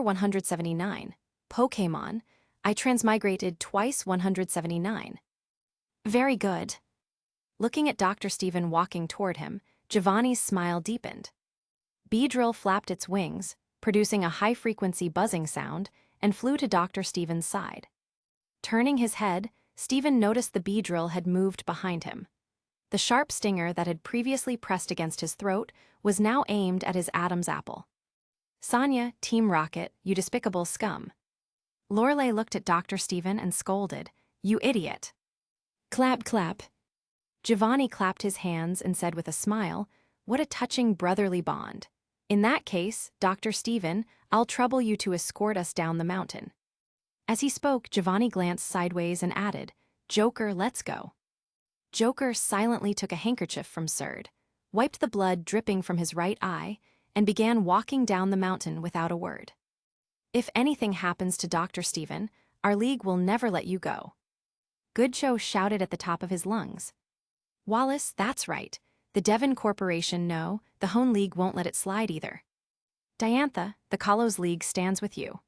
Chapter 179, Pokémon. I transmigrated twice 179. Very good. Looking at Dr. Stephen walking toward him, Giovanni's smile deepened. Beedrill flapped its wings, producing a high-frequency buzzing sound, and flew to Dr. Stephen's side. Turning his head, Stephen noticed the Beedrill had moved behind him. The sharp stinger that had previously pressed against his throat was now aimed at his Adam's apple. Sonia, Team Rocket, you despicable scum. Lorelei looked at Dr. Stephen and scolded, You idiot. Clap, clap. Giovanni clapped his hands and said with a smile, What a touching brotherly bond. In that case, Dr. Stephen, I'll trouble you to escort us down the mountain. As he spoke, Giovanni glanced sideways and added, Joker, let's go. Joker silently took a handkerchief from Surd, wiped the blood dripping from his right eye, and began walking down the mountain without a word. If anything happens to Dr. Stephen, our league will never let you go. Goodshow shouted at the top of his lungs. Wallace, that's right. The Devon Corporation, no, the Hone League won't let it slide either. Diantha, the Kalos League stands with you.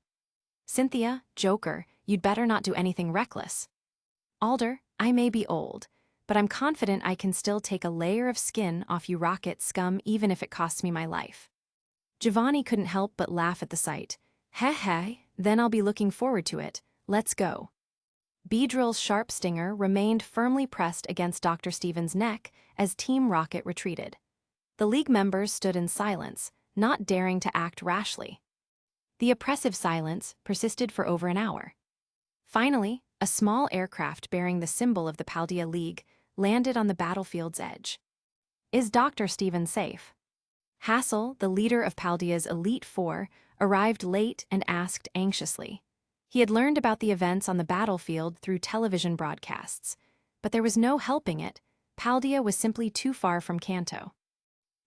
Cynthia, Joker, you'd better not do anything reckless. Alder, I may be old, but I'm confident I can still take a layer of skin off you rocket scum even if it costs me my life. Giovanni couldn't help but laugh at the sight. Heh, then I'll be looking forward to it. Let's go. Beedrill's sharp stinger remained firmly pressed against Dr. Stephen's neck as Team Rocket retreated. The League members stood in silence, not daring to act rashly. The oppressive silence persisted for over an hour. Finally, a small aircraft bearing the symbol of the Paldea League landed on the battlefield's edge. Is Dr. Stephen safe? Hassel, the leader of Paldea's Elite Four, arrived late and asked anxiously. He had learned about the events on the battlefield through television broadcasts, but there was no helping it. Paldea was simply too far from Kanto.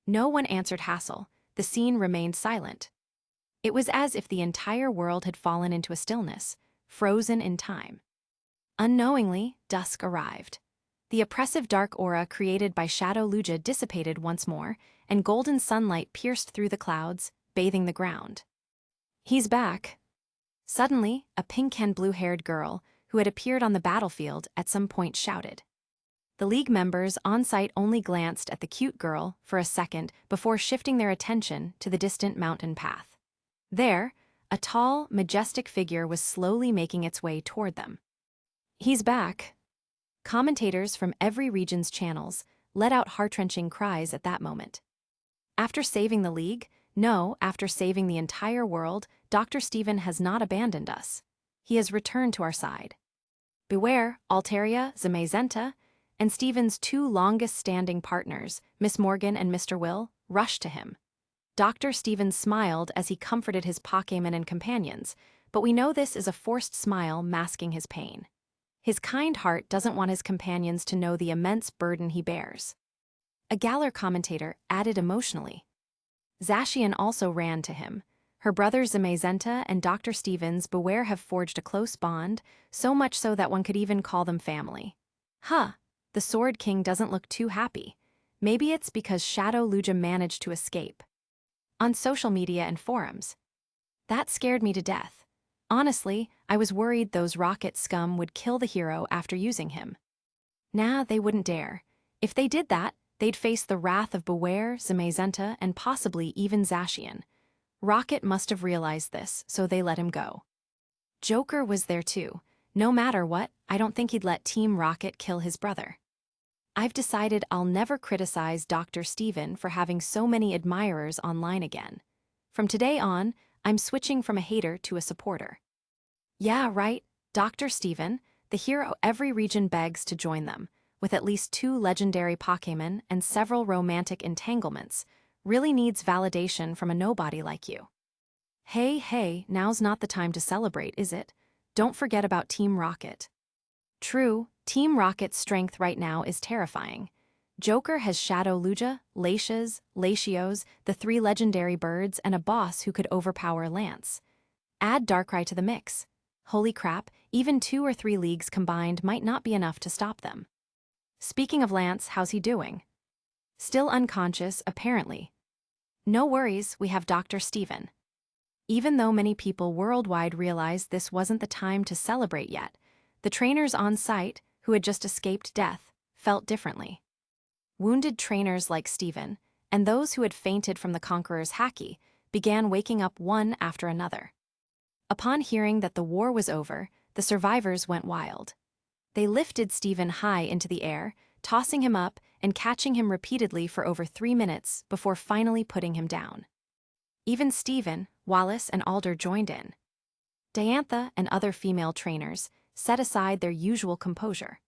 No one answered Hassel. The scene remained silent. It was as if the entire world had fallen into a stillness, frozen in time. Unknowingly, dusk arrived. The oppressive dark aura created by Shadow Luja dissipated once more, and golden sunlight pierced through the clouds, bathing the ground. He's back. Suddenly, a pink and blue-haired girl, who had appeared on the battlefield at some point, shouted. The League members on site only glanced at the cute girl for a second before shifting their attention to the distant mountain path. There, a tall, majestic figure was slowly making its way toward them. He's back. Commentators from every region's channels let out heart-wrenching cries at that moment. After saving the League, no, after saving the entire world, Dr. Stephen has not abandoned us. He has returned to our side. Beware, Altaria, Zamazenta, and Stephen's two longest-standing partners, Miss Morgan and Mr. Will, rushed to him. Dr. Stephen smiled as he comforted his Pokémon and companions, but we know this is a forced smile masking his pain. His kind heart doesn't want his companions to know the immense burden he bears. A Galar commentator added emotionally. Zacian also ran to him. Her brothers Zamazenta and Dr. Stevens Beware have forged a close bond, so much so that one could even call them family. The Sword King doesn't look too happy. Maybe it's because Shadow Luja managed to escape. On social media and forums. That scared me to death. Honestly, I was worried those rocket scum would kill the hero after using him. Nah, they wouldn't dare. If they did that, they'd face the wrath of Beware, Zamazenta, and possibly even Zacian. Rocket must have realized this, so they let him go. Joker was there too. No matter what, I don't think he'd let Team Rocket kill his brother. I've decided I'll never criticize Dr. Stephen for having so many admirers online again. From today on, I'm switching from a hater to a supporter. Yeah, right, Dr. Stephen, the hero every region begs to join them, with at least 2 legendary Pokémon and several romantic entanglements, really needs validation from a nobody like you. Hey, now's not the time to celebrate, is it? Don't forget about Team Rocket. True, Team Rocket's strength right now is terrifying. Joker has Shadow Luja, Latios, the 3 legendary birds, and a boss who could overpower Lance. Add Darkrai to the mix. Holy crap, even 2 or 3 leagues combined might not be enough to stop them. Speaking of Lance, how's he doing? Still unconscious, apparently. No worries, we have Dr. Stephen. Even though many people worldwide realized this wasn't the time to celebrate yet, the trainers on site, who had just escaped death, felt differently. Wounded trainers like Stephen, and those who had fainted from the Conqueror's haki, began waking up one after another. Upon hearing that the war was over, the survivors went wild. They lifted Stephen high into the air, tossing him up and catching him repeatedly for over 3 minutes before finally putting him down. Even Stephen, Wallace, and Alder joined in. Diantha and other female trainers set aside their usual composure.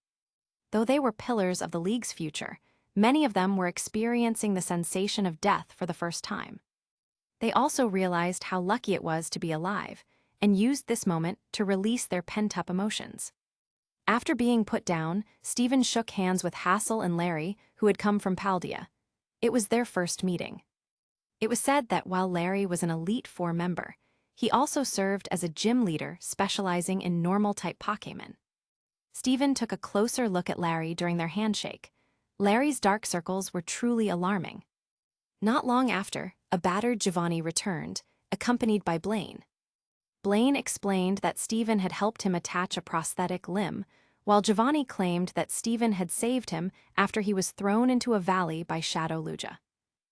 Though they were pillars of the League's future, many of them were experiencing the sensation of death for the first time. They also realized how lucky it was to be alive, and used this moment to release their pent-up emotions. After being put down, Stephen shook hands with Hassel and Larry, who had come from Paldea. It was their first meeting. It was said that while Larry was an Elite Four member, he also served as a gym leader specializing in normal-type Pokémon. Stephen took a closer look at Larry during their handshake. Larry's dark circles were truly alarming. Not long after, a battered Giovanni returned, accompanied by Blaine. Blaine explained that Stephen had helped him attach a prosthetic limb, while Giovanni claimed that Stephen had saved him after he was thrown into a valley by Shadow Lugia.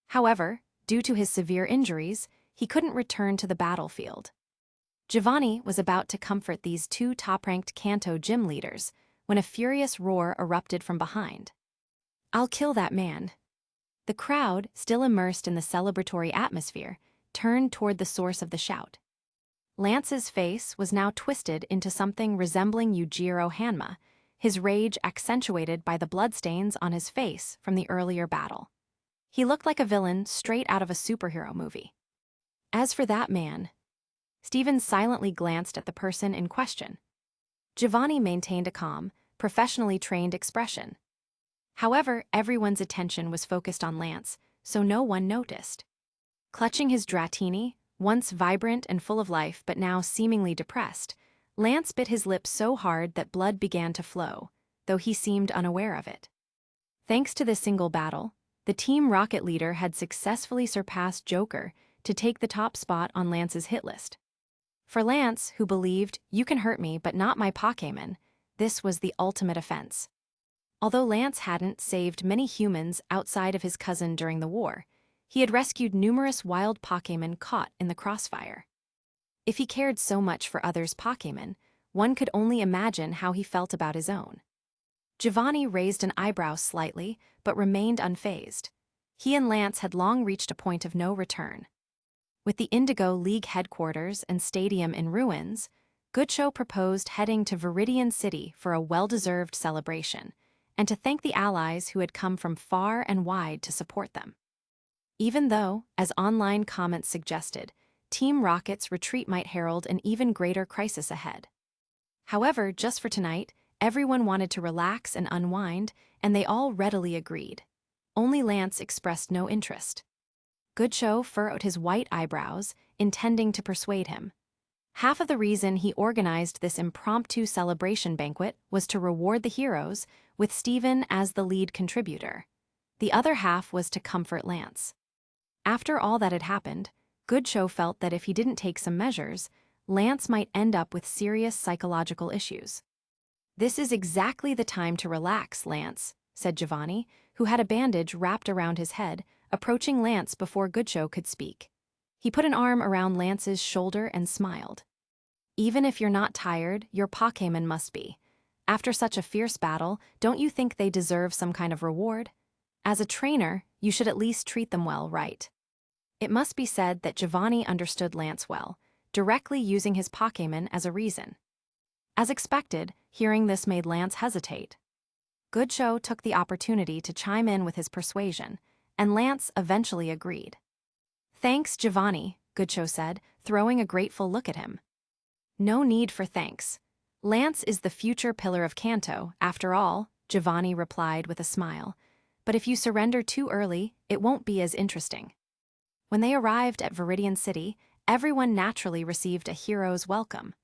However, due to his severe injuries, he couldn't return to the battlefield. Giovanni was about to comfort these two top-ranked Kanto gym leaders when a furious roar erupted from behind. "I'll kill that man." The crowd, still immersed in the celebratory atmosphere, turned toward the source of the shout. Lance's face was now twisted into something resembling Yujiro Hanma, his rage accentuated by the bloodstains on his face from the earlier battle. He looked like a villain straight out of a superhero movie. As for that man, Stephen silently glanced at the person in question. Giovanni maintained a calm, professionally trained expression. However, everyone's attention was focused on Lance, so no one noticed. Clutching his Dratini, once vibrant and full of life but now seemingly depressed, Lance bit his lips so hard that blood began to flow, though he seemed unaware of it. Thanks to this single battle, the Team Rocket leader had successfully surpassed Joker to take the top spot on Lance's hit list. For Lance, who believed, "You can hurt me but not my Pokémon," this was the ultimate offense. Although Lance hadn't saved many humans outside of his cousin during the war, he had rescued numerous wild Pokémon caught in the crossfire. If he cared so much for others' Pokémon, one could only imagine how he felt about his own. Giovanni raised an eyebrow slightly, but remained unfazed. He and Lance had long reached a point of no return. With the Indigo League headquarters and stadium in ruins, Goodshow proposed heading to Viridian City for a well-deserved celebration, and to thank the allies who had come from far and wide to support them. Even though, as online comments suggested, Team Rocket's retreat might herald an even greater crisis ahead. However, just for tonight, everyone wanted to relax and unwind, and they all readily agreed. Only Lance expressed no interest. Goodshow furrowed his white eyebrows, intending to persuade him. Half of the reason he organized this impromptu celebration banquet was to reward the heroes, with Stephen as the lead contributor. The other half was to comfort Lance. After all that had happened, Goodshow felt that if he didn't take some measures, Lance might end up with serious psychological issues. "This is exactly the time to relax, Lance," said Giovanni, who had a bandage wrapped around his head, approaching Lance before Goodshow could speak. He put an arm around Lance's shoulder and smiled. "Even if you're not tired, your Pokémon must be. After such a fierce battle, don't you think they deserve some kind of reward? As a trainer, you should at least treat them well, right?" It must be said that Giovanni understood Lance well, directly using his Pokémon as a reason. As expected, hearing this made Lance hesitate. Goodshow took the opportunity to chime in with his persuasion, and Lance eventually agreed. "Thanks, Giovanni," Goodshow said, throwing a grateful look at him. "No need for thanks. Lance is the future pillar of Kanto, after all," Giovanni replied with a smile. "But if you surrender too early, it won't be as interesting." When they arrived at Viridian City, everyone naturally received a hero's welcome.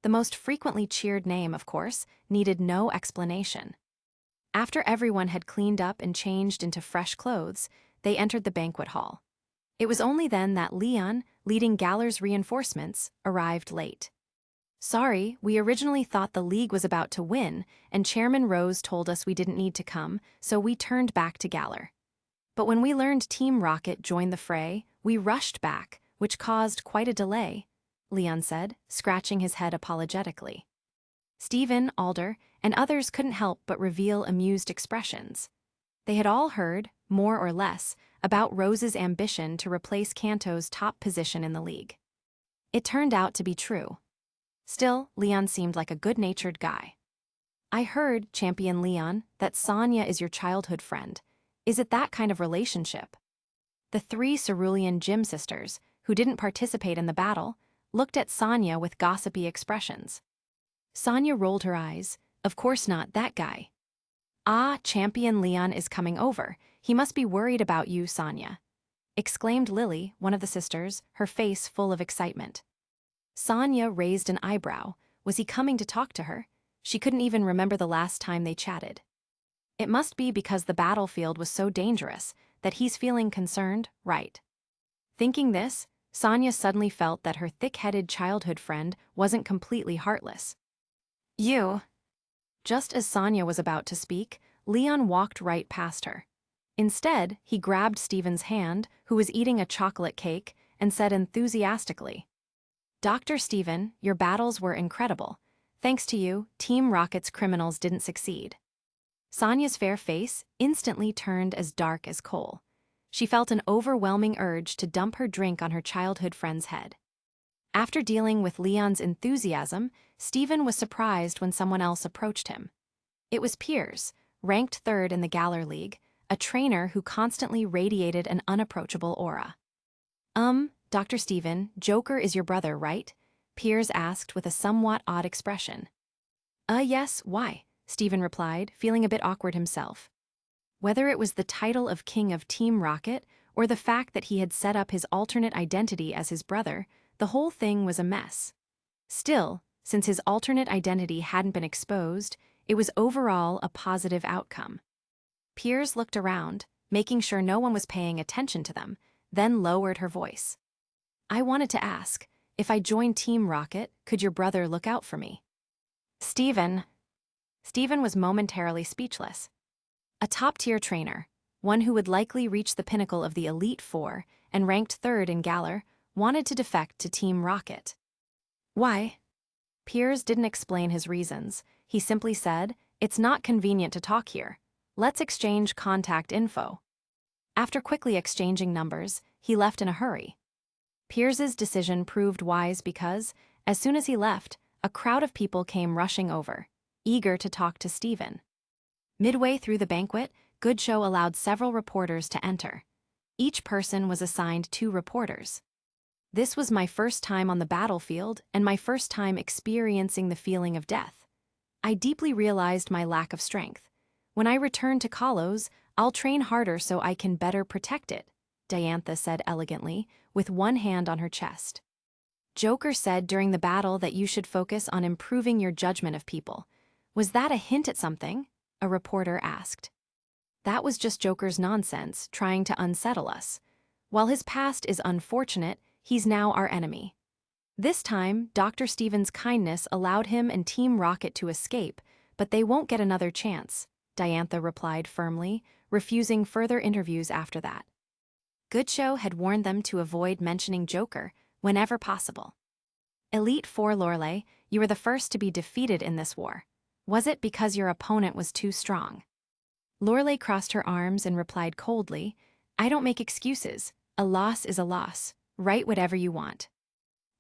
The most frequently cheered name, of course, needed no explanation. After everyone had cleaned up and changed into fresh clothes, they entered the banquet hall. It was only then that Leon, leading Galler's reinforcements, arrived late. Sorry, we originally thought the league was about to win, and Chairman Rose told us we didn't need to come, so we turned back to Galler. But when we learned Team Rocket joined the fray, we rushed back, which caused quite a delay, Leon said, scratching his head apologetically. Stephen, Alder, and others couldn't help but reveal amused expressions. They had all heard, more or less, about Rose's ambition to replace Kanto's top position in the league. It turned out to be true. Still, Leon seemed like a good-natured guy. I heard, Champion Leon, that Sonia is your childhood friend. Is it that kind of relationship? The three Cerulean gym sisters, who didn't participate in the battle, looked at Sonia with gossipy expressions. Sonia rolled her eyes. Of course not, that guy. Ah, Champion Leon is coming over. He must be worried about you, Sonia, exclaimed Lily, one of the sisters, her face full of excitement. Sonia raised an eyebrow. Was he coming to talk to her? She couldn't even remember the last time they chatted. It must be because the battlefield was so dangerous that he's feeling concerned, right? Thinking this, Sonia suddenly felt that her thick-headed childhood friend wasn't completely heartless. You. Just as Sonia was about to speak, Leon walked right past her. Instead, he grabbed Stephen's hand, who was eating a chocolate cake, and said enthusiastically, Dr. Stephen, your battles were incredible. Thanks to you, Team Rocket's criminals didn't succeed. Sonia's fair face instantly turned as dark as coal. She felt an overwhelming urge to dump her drink on her childhood friend's head. After dealing with Leon's enthusiasm, Stephen was surprised when someone else approached him. It was Piers, ranked third in the Galler League, a trainer who constantly radiated an unapproachable aura. Dr. Stephen, Joker is your brother, right? Piers asked with a somewhat odd expression. Yes, why? Stephen replied, feeling a bit awkward himself. Whether it was the title of King of Team Rocket or the fact that he had set up his alternate identity as his brother, the whole thing was a mess. Still, since his alternate identity hadn't been exposed, it was overall a positive outcome. Piers looked around, making sure no one was paying attention to them, then lowered her voice. I wanted to ask, if I joined Team Rocket, could your brother look out for me? Stephen was momentarily speechless. A top-tier trainer, one who would likely reach the pinnacle of the Elite Four and ranked third in Galler, wanted to defect to Team Rocket. Why? Piers didn't explain his reasons. He simply said, It's not convenient to talk here. Let's exchange contact info. After quickly exchanging numbers, he left in a hurry. Piers's decision proved wise because, as soon as he left, a crowd of people came rushing over, eager to talk to Stephen. Midway through the banquet, Goodshow allowed several reporters to enter. Each person was assigned 2 reporters. This was my first time on the battlefield and my first time experiencing the feeling of death. I deeply realized my lack of strength. When I return to Kalos, I'll train harder so I can better protect it, Diantha said elegantly, with one hand on her chest. Joker said during the battle that you should focus on improving your judgment of people. Was that a hint at something? A reporter asked. That was just Joker's nonsense, trying to unsettle us. While his past is unfortunate, he's now our enemy. This time, Dr. Stephen's kindness allowed him and Team Rocket to escape, but they won't get another chance, Diantha replied firmly, refusing further interviews after that. Goodshow had warned them to avoid mentioning Joker whenever possible. Elite Four Lorelei, you were the first to be defeated in this war. Was it because your opponent was too strong? Lorelei crossed her arms and replied coldly, I don't make excuses. A loss is a loss. Write whatever you want.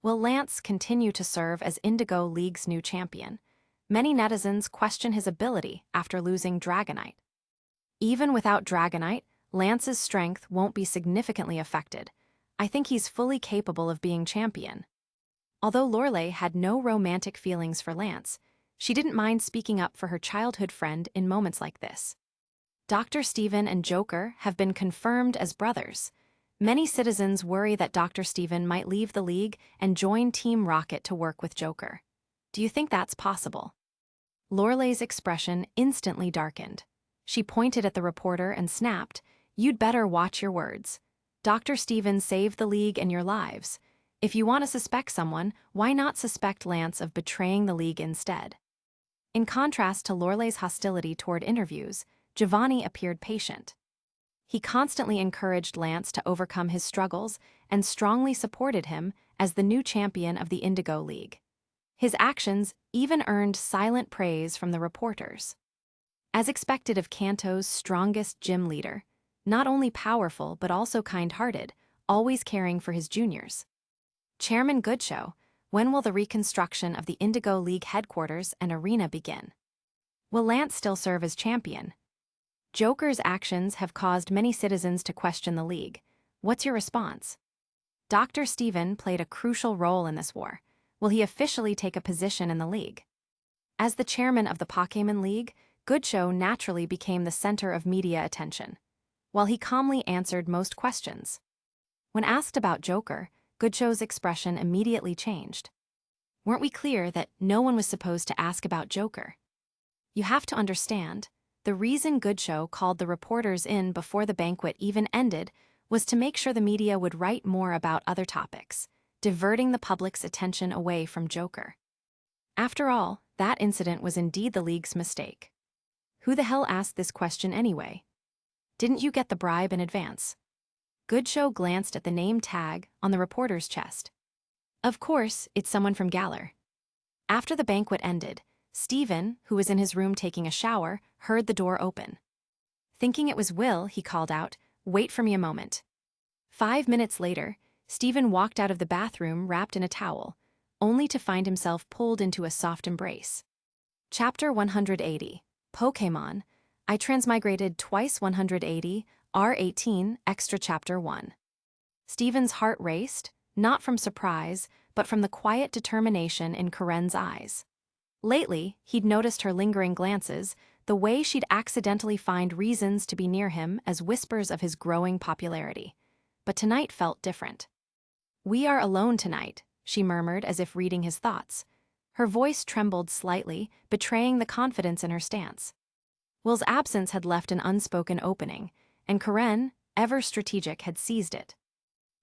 Will Lance continue to serve as Indigo League's new champion? Many netizens question his ability after losing Dragonite. Even without Dragonite, Lance's strength won't be significantly affected. I think he's fully capable of being champion. Although Lorelei had no romantic feelings for Lance, she didn't mind speaking up for her childhood friend in moments like this. Dr. Stephen and Joker have been confirmed as brothers. Many citizens worry that Dr. Stephen might leave the league and join Team Rocket to work with Joker. Do you think that's possible? Lorelei's expression instantly darkened. She pointed at the reporter and snapped, You'd better watch your words. Dr. Steven saved the league and your lives. If you want to suspect someone, why not suspect Lance of betraying the league instead? In contrast to Lorelai's hostility toward interviews, Giovanni appeared patient. He constantly encouraged Lance to overcome his struggles and strongly supported him as the new champion of the Indigo League. His actions even earned silent praise from the reporters. As expected of Kanto's strongest gym leader, not only powerful but also kind-hearted, always caring for his juniors. Chairman Goodshow, when will the reconstruction of the Indigo League headquarters and arena begin? Will Lance still serve as champion? Joker's actions have caused many citizens to question the league. What's your response? Dr. Steven played a crucial role in this war. Will he officially take a position in the league? As the chairman of the Pokémon League, Goodshow naturally became the center of media attention, while he calmly answered most questions. When asked about Joker, Goodshow's expression immediately changed. Weren't we clear that no one was supposed to ask about Joker? You have to understand, the reason Goodshow called the reporters in before the banquet even ended was to make sure the media would write more about other topics, diverting the public's attention away from Joker. After all, that incident was indeed the league's mistake. Who the hell asked this question anyway? Didn't you get the bribe in advance? Goodshow glanced at the name tag on the reporter's chest. Of course, it's someone from Galler. After the banquet ended, Steven, who was in his room taking a shower, heard the door open. Thinking it was Will, he called out, "Wait for me a moment." 5 minutes later, Steven walked out of the bathroom wrapped in a towel, only to find himself pulled into a soft embrace. Chapter 180, Pokémon, I Transmigrated Twice 180, R18, Extra Chapter 1. Steven's heart raced, not from surprise, but from the quiet determination in Karen's eyes. Lately, he'd noticed her lingering glances, the way she'd accidentally find reasons to be near him as whispers of his growing popularity. But tonight felt different. "We are alone tonight," she murmured as if reading his thoughts. Her voice trembled slightly, betraying the confidence in her stance. Will's absence had left an unspoken opening, and Karen, ever strategic, had seized it.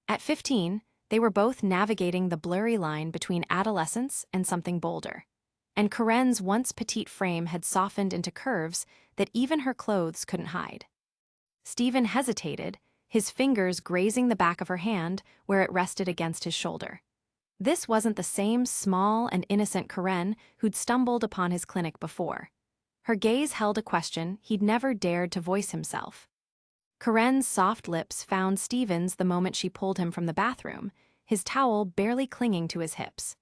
At 15, they were both navigating the blurry line between adolescence and something bolder. And Karen's once petite frame had softened into curves that even her clothes couldn't hide. Steven hesitated, his fingers grazing the back of her hand where it rested against his shoulder. This wasn't the same small and innocent Karen who'd stumbled upon his clinic before. Her gaze held a question he'd never dared to voice himself. Karen's soft lips found Steven's the moment she pulled him from the bathroom, his towel barely clinging to his hips.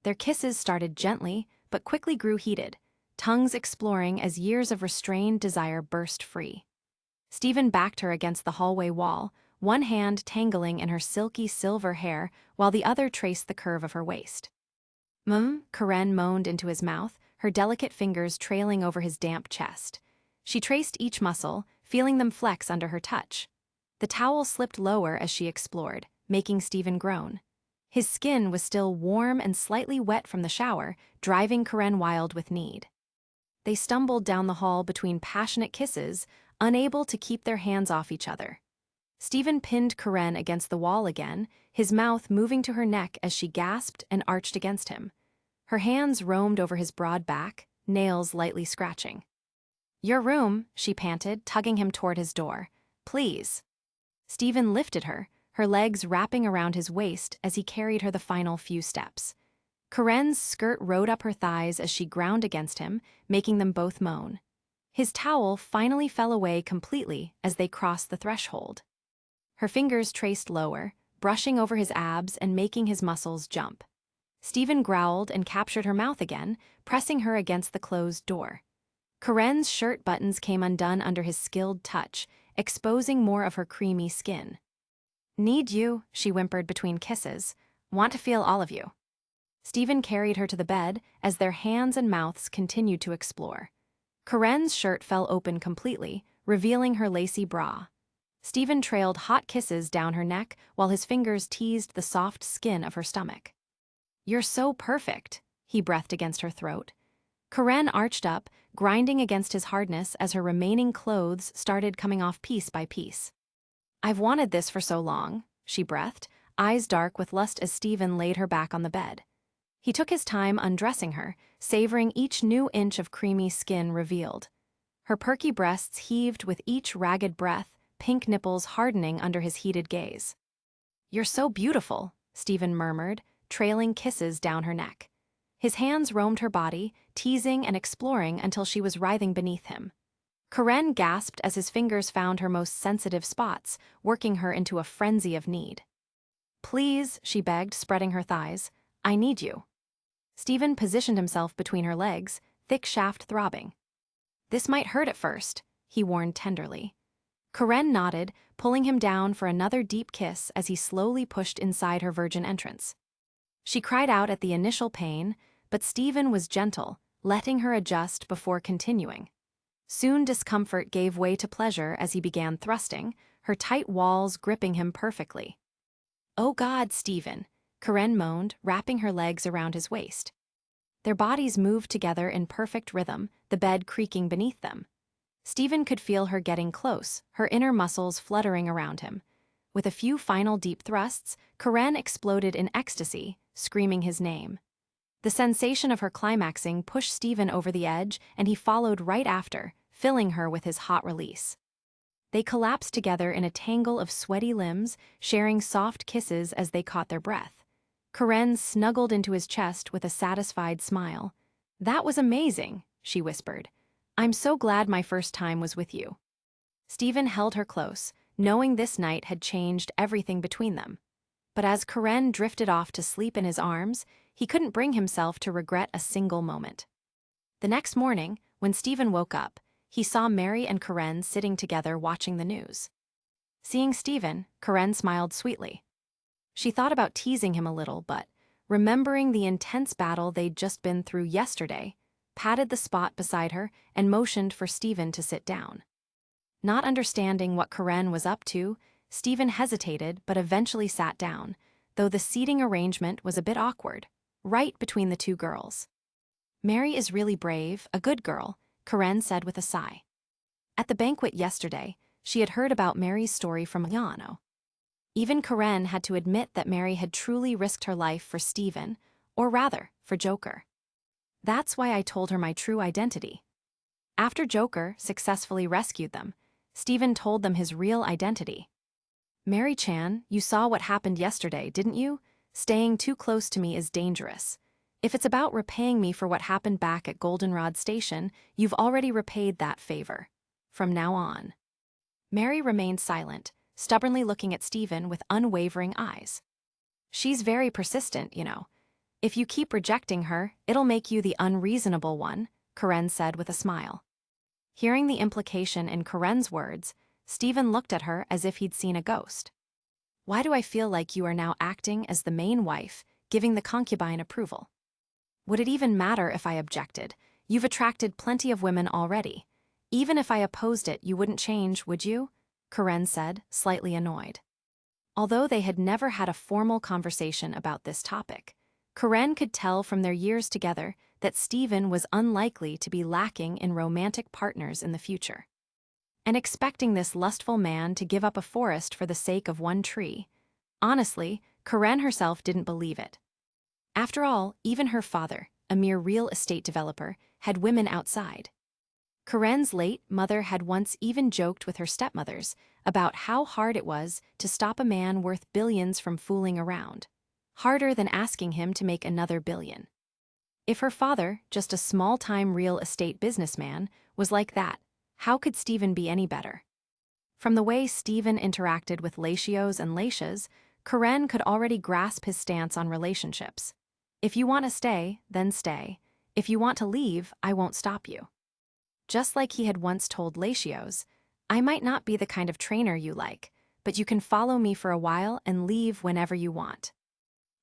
Their kisses started gently, but quickly grew heated, tongues exploring as years of restrained desire burst free. Steven backed her against the hallway wall, one hand tangling in her silky silver hair while the other traced the curve of her waist. Karen moaned into his mouth, her delicate fingers trailing over his damp chest. She traced each muscle, feeling them flex under her touch. The towel slipped lower as she explored, making Steven groan. His skin was still warm and slightly wet from the shower, driving Karen wild with need. They stumbled down the hall between passionate kisses, unable to keep their hands off each other. Steven pinned Karen against the wall again, his mouth moving to her neck as she gasped and arched against him. Her hands roamed over his broad back, nails lightly scratching. "Your room," she panted, tugging him toward his door. "Please." Steven lifted her, her legs wrapping around his waist as he carried her the final few steps. Karen's skirt rode up her thighs as she ground against him, making them both moan. His towel finally fell away completely as they crossed the threshold. Her fingers traced lower, brushing over his abs and making his muscles jump. Steven growled and captured her mouth again, pressing her against the closed door. Karen's shirt buttons came undone under his skilled touch, exposing more of her creamy skin. "Need you," she whimpered between kisses. "Want to feel all of you." Steven carried her to the bed as their hands and mouths continued to explore. Karen's shirt fell open completely, revealing her lacy bra. Steven trailed hot kisses down her neck while his fingers teased the soft skin of her stomach. "You're so perfect," he breathed against her throat. Karen arched up, grinding against his hardness as her remaining clothes started coming off piece by piece. I've wanted this for so long, she breathed, eyes dark with lust as Stephen laid her back on the bed. He took his time undressing her, savoring each new inch of creamy skin revealed. Her perky breasts heaved with each ragged breath, pink nipples hardening under his heated gaze. "You're so beautiful," Stephen murmured, trailing kisses down her neck. His hands roamed her body, teasing and exploring until she was writhing beneath him. Karen gasped as his fingers found her most sensitive spots, working her into a frenzy of need. "Please," she begged, spreading her thighs, "I need you." Stephen positioned himself between her legs, thick shaft throbbing. "This might hurt at first," he warned tenderly. Karen nodded, pulling him down for another deep kiss as he slowly pushed inside her virgin entrance. She cried out at the initial pain, but Stephen was gentle, letting her adjust before continuing. Soon discomfort gave way to pleasure as he began thrusting, her tight walls gripping him perfectly. "Oh God, Stephen," Karen moaned, wrapping her legs around his waist. Their bodies moved together in perfect rhythm, the bed creaking beneath them. Stephen could feel her getting close, her inner muscles fluttering around him. With a few final deep thrusts, Karen exploded in ecstasy, screaming his name. The sensation of her climaxing pushed Stephen over the edge, and he followed right after, filling her with his hot release. They collapsed together in a tangle of sweaty limbs, sharing soft kisses as they caught their breath. Karen snuggled into his chest with a satisfied smile. "That was amazing," she whispered. "I'm so glad my first time was with you." Stephen held her close, knowing this night had changed everything between them. But as Karen drifted off to sleep in his arms, he couldn't bring himself to regret a single moment. The next morning, when Stephen woke up, he saw Mary and Karen sitting together watching the news. Seeing Stephen, Karen smiled sweetly. She thought about teasing him a little, but, remembering the intense battle they'd just been through yesterday, patted the spot beside her and motioned for Stephen to sit down. Not understanding what Karen was up to, Stephen hesitated but eventually sat down, though the seating arrangement was a bit awkward, right between the two girls. "Mary is really brave, a good girl," Karen said with a sigh. At the banquet yesterday, she had heard about Mary's story from Yano. Even Karen had to admit that Mary had truly risked her life for Stephen, or rather, for Joker. "That's why I told her my true identity." After Joker successfully rescued them, Stephen told them his real identity. "Mary-chan, you saw what happened yesterday, didn't you? Staying too close to me is dangerous. If it's about repaying me for what happened back at Goldenrod Station, you've already repaid that favor. From now on." Mary remained silent, stubbornly looking at Stephen with unwavering eyes. "She's very persistent, you know. If you keep rejecting her, it'll make you the unreasonable one," Karen said with a smile. Hearing the implication in Karen's words, Stephen looked at her as if he'd seen a ghost. "Why do I feel like you are now acting as the main wife, giving the concubine approval? Would it even matter if I objected? You've attracted plenty of women already. Even if I opposed it, you wouldn't change, would you?" Karen said, slightly annoyed. Although they had never had a formal conversation about this topic, Karen could tell from their years together that Stephen was unlikely to be lacking in romantic partners in the future. And expecting this lustful man to give up a forest for the sake of one tree, honestly, Karen herself didn't believe it. After all, even her father, a mere real estate developer, had women outside. Karen's late mother had once even joked with her stepmothers about how hard it was to stop a man worth billions from fooling around. Harder than asking him to make another billion. If her father, just a small-time real estate businessman, was like that, how could Stephen be any better? From the way Stephen interacted with Latios and Latias, Karen could already grasp his stance on relationships. "If you want to stay, then stay. If you want to leave, I won't stop you." Just like he had once told Latios, "I might not be the kind of trainer you like, but you can follow me for a while and leave whenever you want."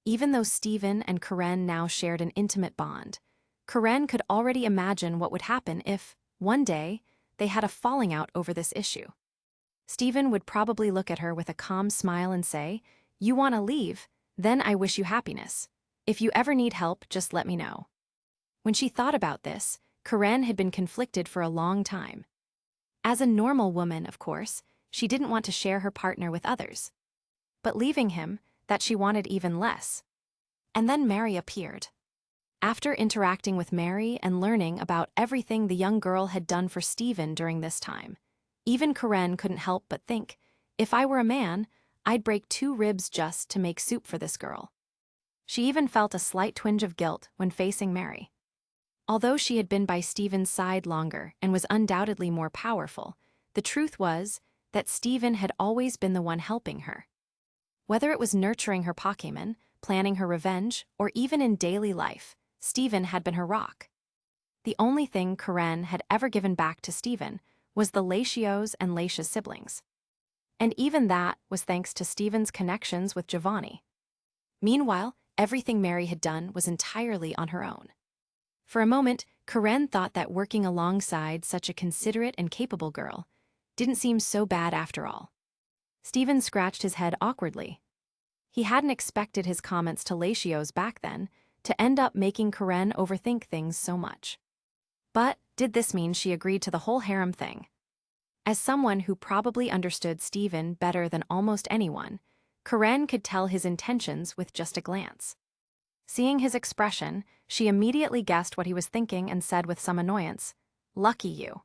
Even though Stephen and Karen now shared an intimate bond, Karen could already imagine what would happen if, one day, they had a falling out over this issue. Stephen would probably look at her with a calm smile and say, "You want to leave? Then I wish you happiness. If you ever need help, just let me know." When she thought about this, Karen had been conflicted for a long time. As a normal woman, of course, she didn't want to share her partner with others. But leaving him, that she wanted even less. And then Mary appeared. After interacting with Mary and learning about everything the young girl had done for Stephen during this time, even Karen couldn't help but think, if I were a man, I'd break 2 ribs just to make soup for this girl. She even felt a slight twinge of guilt when facing Mary. Although she had been by Stephen's side longer and was undoubtedly more powerful, the truth was that Stephen had always been the one helping her. Whether it was nurturing her Pokémon, planning her revenge, or even in daily life, Stephen had been her rock. The only thing Karen had ever given back to Stephen was the Latios and Latia's siblings. And even that was thanks to Stephen's connections with Giovanni. Meanwhile, everything Mary had done was entirely on her own. For a moment, Karen thought that working alongside such a considerate and capable girl didn't seem so bad after all. Stephen scratched his head awkwardly. He hadn't expected his comments to Latios back then to end up making Karen overthink things so much. But did this mean she agreed to the whole harem thing? As someone who probably understood Stephen better than almost anyone, Karen could tell his intentions with just a glance. Seeing his expression, she immediately guessed what he was thinking and said with some annoyance, "Lucky you."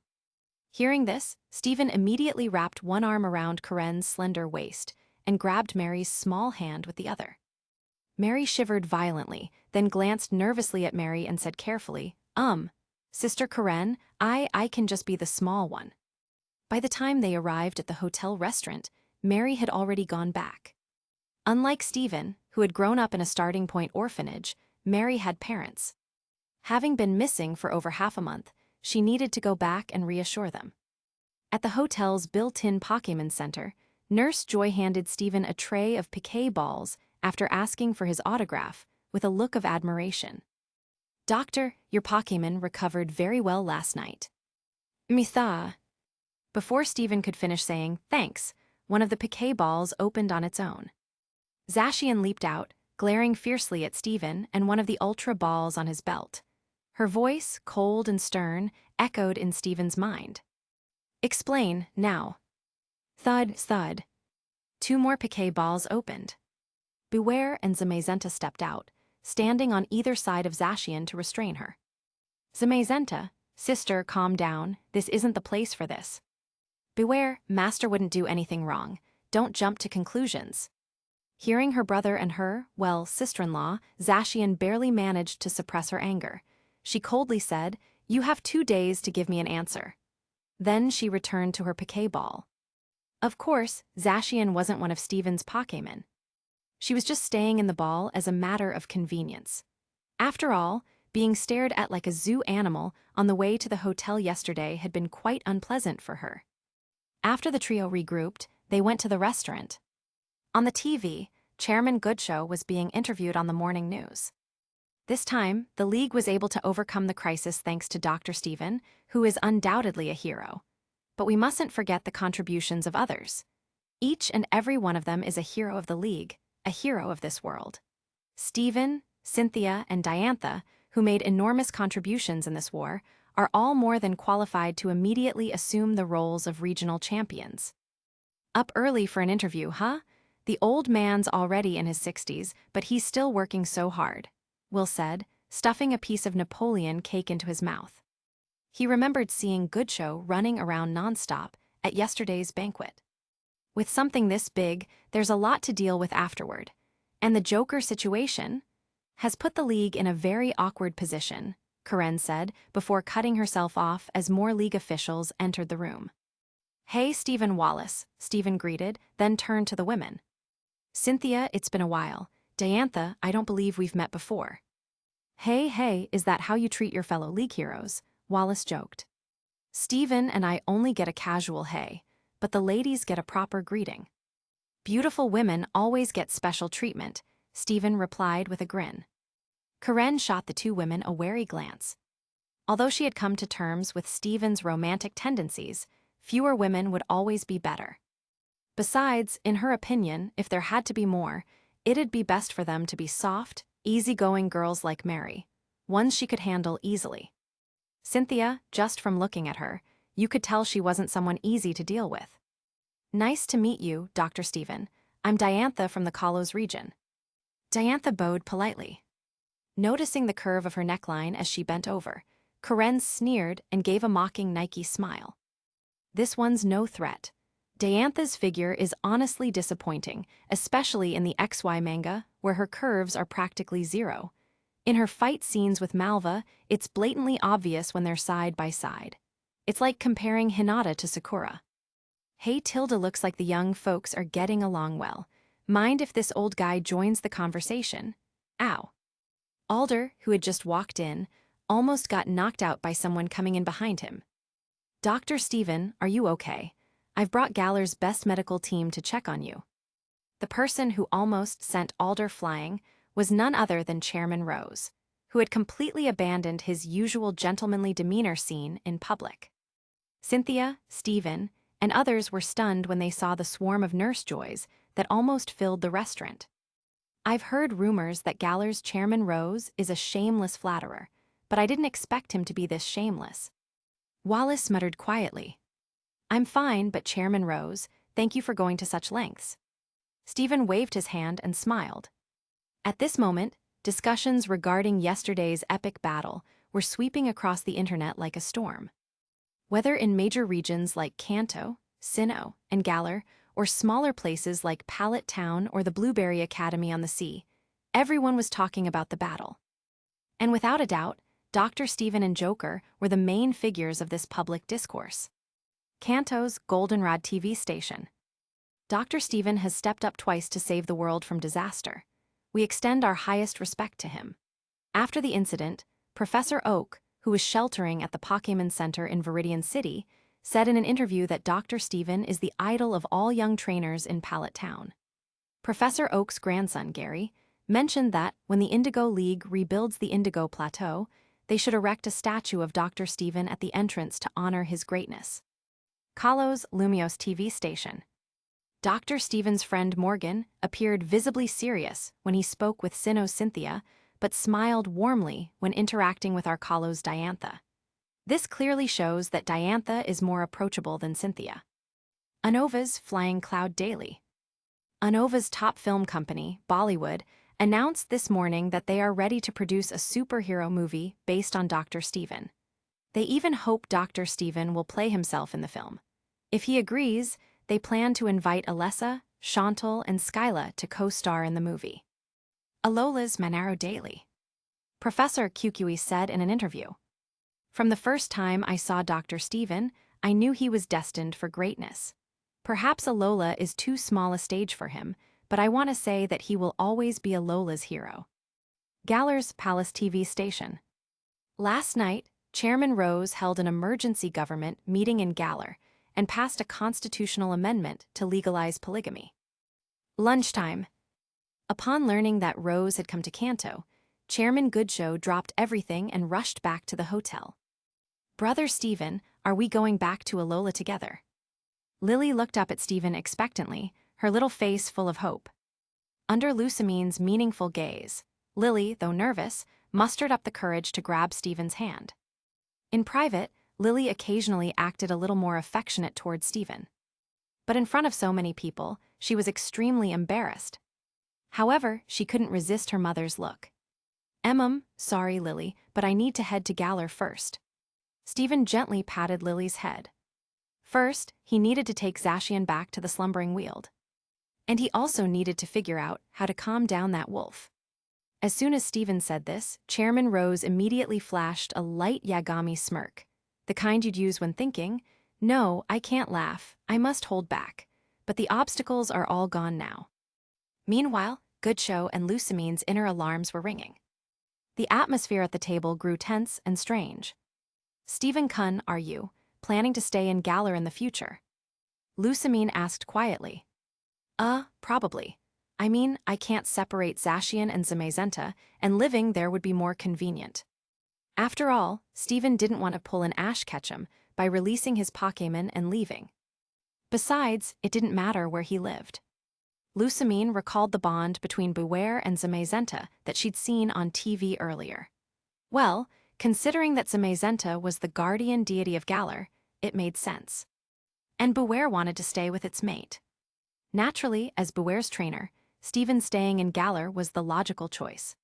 Hearing this, Stephen immediately wrapped one arm around Karen's slender waist and grabbed Mary's small hand with the other. Mary shivered violently, then glanced nervously at Mary and said carefully, Sister Karen, I can just be the small one." By the time they arrived at the hotel restaurant, Mary had already gone back. Unlike Stephen, who had grown up in a starting point orphanage, Mary had parents. Having been missing for over half a month, she needed to go back and reassure them. At the hotel's built-in Pokémon Center, Nurse Joy handed Stephen a tray of piquet balls after asking for his autograph, with a look of admiration. "Doctor, your Pokémon recovered very well last night." "Mitha." Before Stephen could finish saying thanks, one of the piquet balls opened on its own. Zacian leaped out, glaring fiercely at Stephen and one of the ultra balls on his belt. Her voice, cold and stern, echoed in Stephen's mind. "Explain, now." Thud, thud. 2 more piquet balls opened. Beware and Zamazenta stepped out, standing on either side of Zacian to restrain her. "Zamazenta, sister, calm down, this isn't the place for this." "Beware, Master wouldn't do anything wrong. Don't jump to conclusions." Hearing her brother and her, well, sister-in-law, Zacian barely managed to suppress her anger. She coldly said, "You have 2 days to give me an answer." Then she returned to her piquet ball. Of course, Zacian wasn't one of Stephen's Pokémon. She was just staying in the ball as a matter of convenience. After all, being stared at like a zoo animal on the way to the hotel yesterday had been quite unpleasant for her. After the trio regrouped, they went to the restaurant. On the TV, Chairman Goodshow was being interviewed on the morning news. This time, the League was able to overcome the crisis thanks to Dr. Stephen, who is undoubtedly a hero. But we mustn't forget the contributions of others. Each and every one of them is a hero of the League, a hero of this world. Stephen, Cynthia, and Diantha, who made enormous contributions in this war, are all more than qualified to immediately assume the roles of regional champions. "Up early for an interview, huh? The old man's already in his 60s, but he's still working so hard," Will said, stuffing a piece of Napoleon cake into his mouth. He remembered seeing Goodshow running around nonstop at yesterday's banquet. With something this big, there's a lot to deal with afterward, and the Joker situation has put the League in a very awkward position, Karen said before cutting herself off as more League officials entered the room. "Hey, Stephen Wallace," Stephen greeted, then turned to the women. "Cynthia, it's been a while. Diantha, I don't believe we've met before." Hey, is that how you treat your fellow League heroes?" Wallace joked. "Stephen and I only get a casual hey, but the ladies get a proper greeting." "Beautiful women always get special treatment," Stephen replied with a grin. Karen shot the 2 women a wary glance. Although she had come to terms with Stephen's romantic tendencies, fewer women would always be better. Besides, in her opinion, if there had to be more, it'd be best for them to be soft, easygoing girls like Mary, ones she could handle easily. Cynthia, just from looking at her, you could tell she wasn't someone easy to deal with. Nice to meet you, Dr. Stephen. I'm Diantha from the Kalos region. Diantha bowed politely. Noticing the curve of her neckline as she bent over, Karen sneered and gave a mocking Nike smile. This one's no threat. Diantha's figure is honestly disappointing, especially in the XY manga, where her curves are practically zero. In her fight scenes with Malva, it's blatantly obvious when they're side by side. It's like comparing Hinata to Sakura. Hey, Tilda, looks like the young folks are getting along well. Mind if this old guy joins the conversation? Ow. Alder, who had just walked in, almost got knocked out by someone coming in behind him. Dr. Stephen, are you okay? I've brought Galler's best medical team to check on you. The person who almost sent Alder flying was none other than Chairman Rose, who had completely abandoned his usual gentlemanly demeanor seen in public. Cynthia, Stephen, and others were stunned when they saw the swarm of nurse joys that almost filled the restaurant. I've heard rumors that Galler's Chairman Rose is a shameless flatterer, but I didn't expect him to be this shameless. Wallace muttered quietly. I'm fine, but Chairman Rose, thank you for going to such lengths. Stephen waved his hand and smiled. At this moment, discussions regarding yesterday's epic battle were sweeping across the internet like a storm. Whether in major regions like Kanto, Sinnoh, and Galler, or smaller places like Pallet Town or the Blueberry Academy on the Sea, everyone was talking about the battle. And without a doubt, Dr. Stephen and Joker were the main figures of this public discourse. Kanto's Goldenrod TV station. Dr. Stephen has stepped up twice to save the world from disaster. We extend our highest respect to him. After the incident, Professor Oak, who was sheltering at the Pokémon Center in Viridian City, said in an interview that Dr. Stephen is the idol of all young trainers in Pallet Town. Professor Oak's grandson, Gary, mentioned that when the Indigo League rebuilds the Indigo Plateau, they should erect a statue of Dr. Stephen at the entrance to honor his greatness. Kalos Lumios TV station. Dr. Stephen's friend Morgan appeared visibly serious when he spoke with Sinnoh's Cynthia, but smiled warmly when interacting with our Kalos Diantha. This clearly shows that Diantha is more approachable than Cynthia. Unova's Flying Cloud Daily. Unova's top film company, Bollywood, announced this morning that they are ready to produce a superhero movie based on Dr. Stephen. They even hope Dr. Stephen will play himself in the film. If he agrees, they plan to invite Alessa, Chantal, and Skyla to co-star in the movie. Alola's Monaro Daily. Professor QQE said in an interview, "From the first time I saw Dr. Stephen, I knew he was destined for greatness. Perhaps Alola is too small a stage for him, but I want to say that he will always be Alola's hero." Galler's Palace TV station. Last night, Chairman Rose held an emergency government meeting in Galler and passed a constitutional amendment to legalize polygamy. Lunchtime. Upon learning that Rose had come to Kanto, Chairman Goodshow dropped everything and rushed back to the hotel. Brother Stephen, are we going back to Alola together? Lily looked up at Stephen expectantly, her little face full of hope. Under Lucamine's meaningful gaze, Lily, though nervous, mustered up the courage to grab Stephen's hand. In private, Lily occasionally acted a little more affectionate toward Stephen. But in front of so many people, she was extremely embarrassed. However, she couldn't resist her mother's look. Sorry, Lily, but I need to head to Galler first. Stephen gently patted Lily's head. First, he needed to take Zacian back to the slumbering Weald. And he also needed to figure out how to calm down that wolf. As soon as Stephen said this, Chairman Rose immediately flashed a light Yagami smirk, the kind you'd use when thinking, "No, I can't laugh, I must hold back. But the obstacles are all gone now." Meanwhile, Goodshow and Lucamine's inner alarms were ringing. The atmosphere at the table grew tense and strange. "Stephen Kun, are you planning to stay in Galler in the future?" Lucamine asked quietly. Probably. I mean, I can't separate Zacian and Zamazenta, and living there would be more convenient." After all, Stephen didn't want to pull an Ash Ketchum by releasing his Pokémon and leaving. Besides, it didn't matter where he lived. Lucamine recalled the bond between Beware and Zamazenta that she'd seen on TV earlier. Well, considering that Zamazenta was the guardian deity of Galler, it made sense. and Beware wanted to stay with its mate. Naturally, as Beware's trainer, Stephen staying in Galar was the logical choice.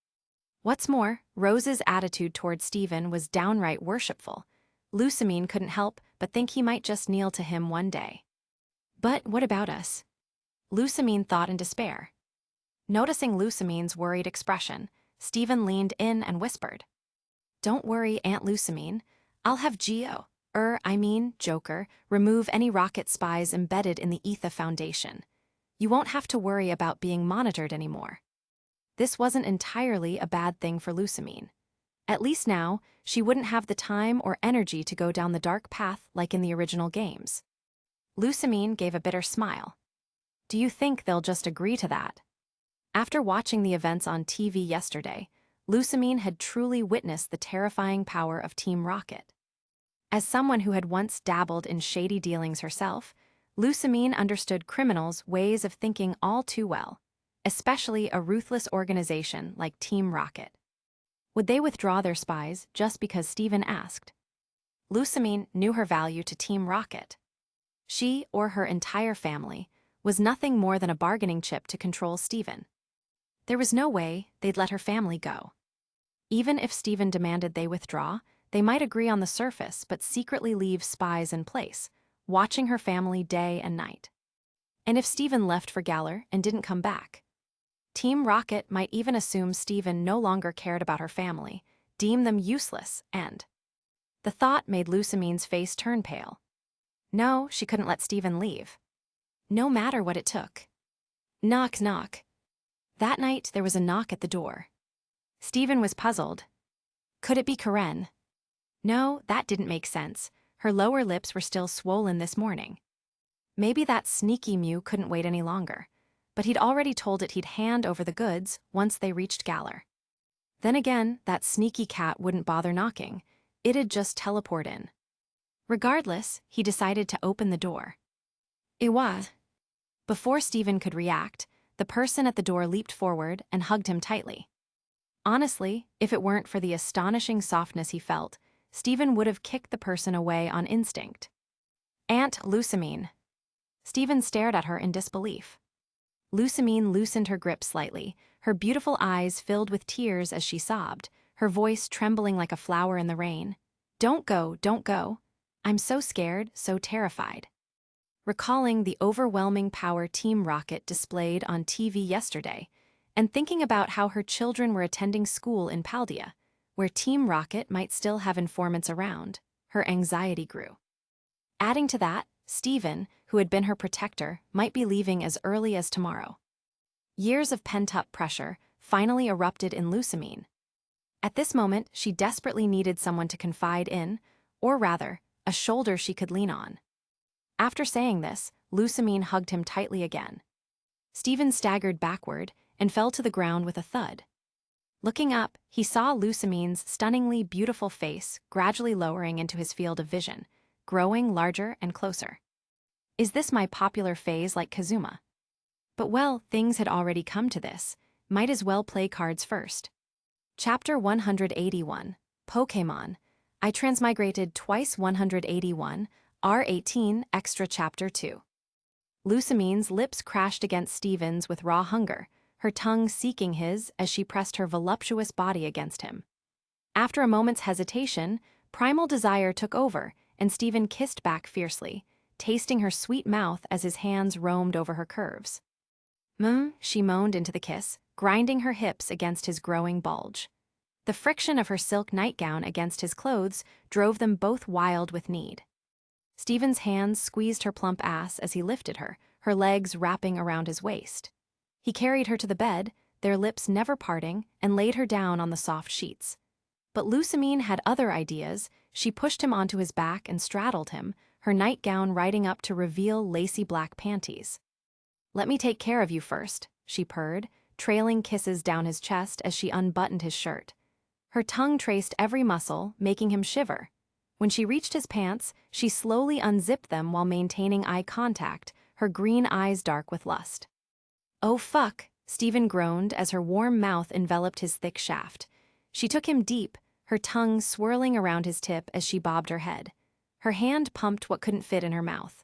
What's more, Rose's attitude toward Stephen was downright worshipful. Lusamine couldn't help but think he might just kneel to him one day. But what about us? Lusamine thought in despair. Noticing Lusamine's worried expression, Stephen leaned in and whispered, "Don't worry, Aunt Lusamine. I'll have Joker, remove any rocket spies embedded in the Etha Foundation. You won't have to worry about being monitored anymore." This wasn't entirely a bad thing for Lusamine. At least now, she wouldn't have the time or energy to go down the dark path like in the original games. Lusamine gave a bitter smile. Do you think they'll just agree to that? After watching the events on TV yesterday, Lusamine had truly witnessed the terrifying power of Team Rocket. As someone who had once dabbled in shady dealings herself, Lusamine understood criminals' ways of thinking all too well, especially a ruthless organization like Team Rocket. Would they withdraw their spies just because Stephen asked? Lusamine knew her value to Team Rocket. She, or her entire family, was nothing more than a bargaining chip to control Stephen. There was no way they'd let her family go. Even if Stephen demanded they withdraw, they might agree on the surface but secretly leave spies in place, watching her family day and night. And if Stephen left for Galar and didn't come back, Team Rocket might even assume Stephen no longer cared about her family, deem them useless, and... The thought made Lusamine's face turn pale. No, she couldn't let Stephen leave. No matter what it took. Knock, knock. That night, there was a knock at the door. Stephen was puzzled. Could it be Karen? No, that didn't make sense. Her lower lips were still swollen this morning. Maybe that sneaky Mew couldn't wait any longer, but he'd already told it he'd hand over the goods once they reached Galar. Then again, that sneaky cat wouldn't bother knocking. It'd just teleport in. Regardless, he decided to open the door. It was. Before Stephen could react, the person at the door leaped forward and hugged him tightly. Honestly, if it weren't for the astonishing softness he felt, Stephen would have kicked the person away on instinct. Aunt Lusamine. Stephen stared at her in disbelief. Lusamine loosened her grip slightly, her beautiful eyes filled with tears as she sobbed, her voice trembling like a flower in the rain. Don't go, don't go. I'm so scared, so terrified. Recalling the overwhelming power Team Rocket displayed on TV yesterday, and thinking about how her children were attending school in Paldea, where Team Rocket might still have informants around, her anxiety grew. Adding to that, Stephen, who had been her protector, might be leaving as early as tomorrow. Years of pent-up pressure finally erupted in Lusamine. At this moment, she desperately needed someone to confide in, or rather, a shoulder she could lean on. After saying this, Lusamine hugged him tightly again. Stephen staggered backward and fell to the ground with a thud. Looking up, he saw Lusamine's stunningly beautiful face gradually lowering into his field of vision, growing larger and closer. Is this my popular phase like Kazuma? But well, things had already come to this. Might as well play cards first. Chapter 181, Pokémon. I Transmigrated Twice 181, R18 Extra Chapter 2. Lusamine's lips crashed against Stephen's with raw hunger, her tongue seeking his as she pressed her voluptuous body against him. After a moment's hesitation, primal desire took over, and Stephen kissed back fiercely, tasting her sweet mouth as his hands roamed over her curves. She moaned into the kiss, grinding her hips against his growing bulge. The friction of her silk nightgown against his clothes drove them both wild with need. Stephen's hands squeezed her plump ass as he lifted her, her legs wrapping around his waist. He carried her to the bed, their lips never parting, and laid her down on the soft sheets. But Lusamine had other ideas. She pushed him onto his back and straddled him, her nightgown riding up to reveal lacy black panties. Let me take care of you first, she purred, trailing kisses down his chest as she unbuttoned his shirt. Her tongue traced every muscle, making him shiver. When she reached his pants, she slowly unzipped them while maintaining eye contact, her green eyes dark with lust. Oh fuck, Stephen groaned as her warm mouth enveloped his thick shaft. She took him deep, her tongue swirling around his tip as she bobbed her head. Her hand pumped what couldn't fit in her mouth.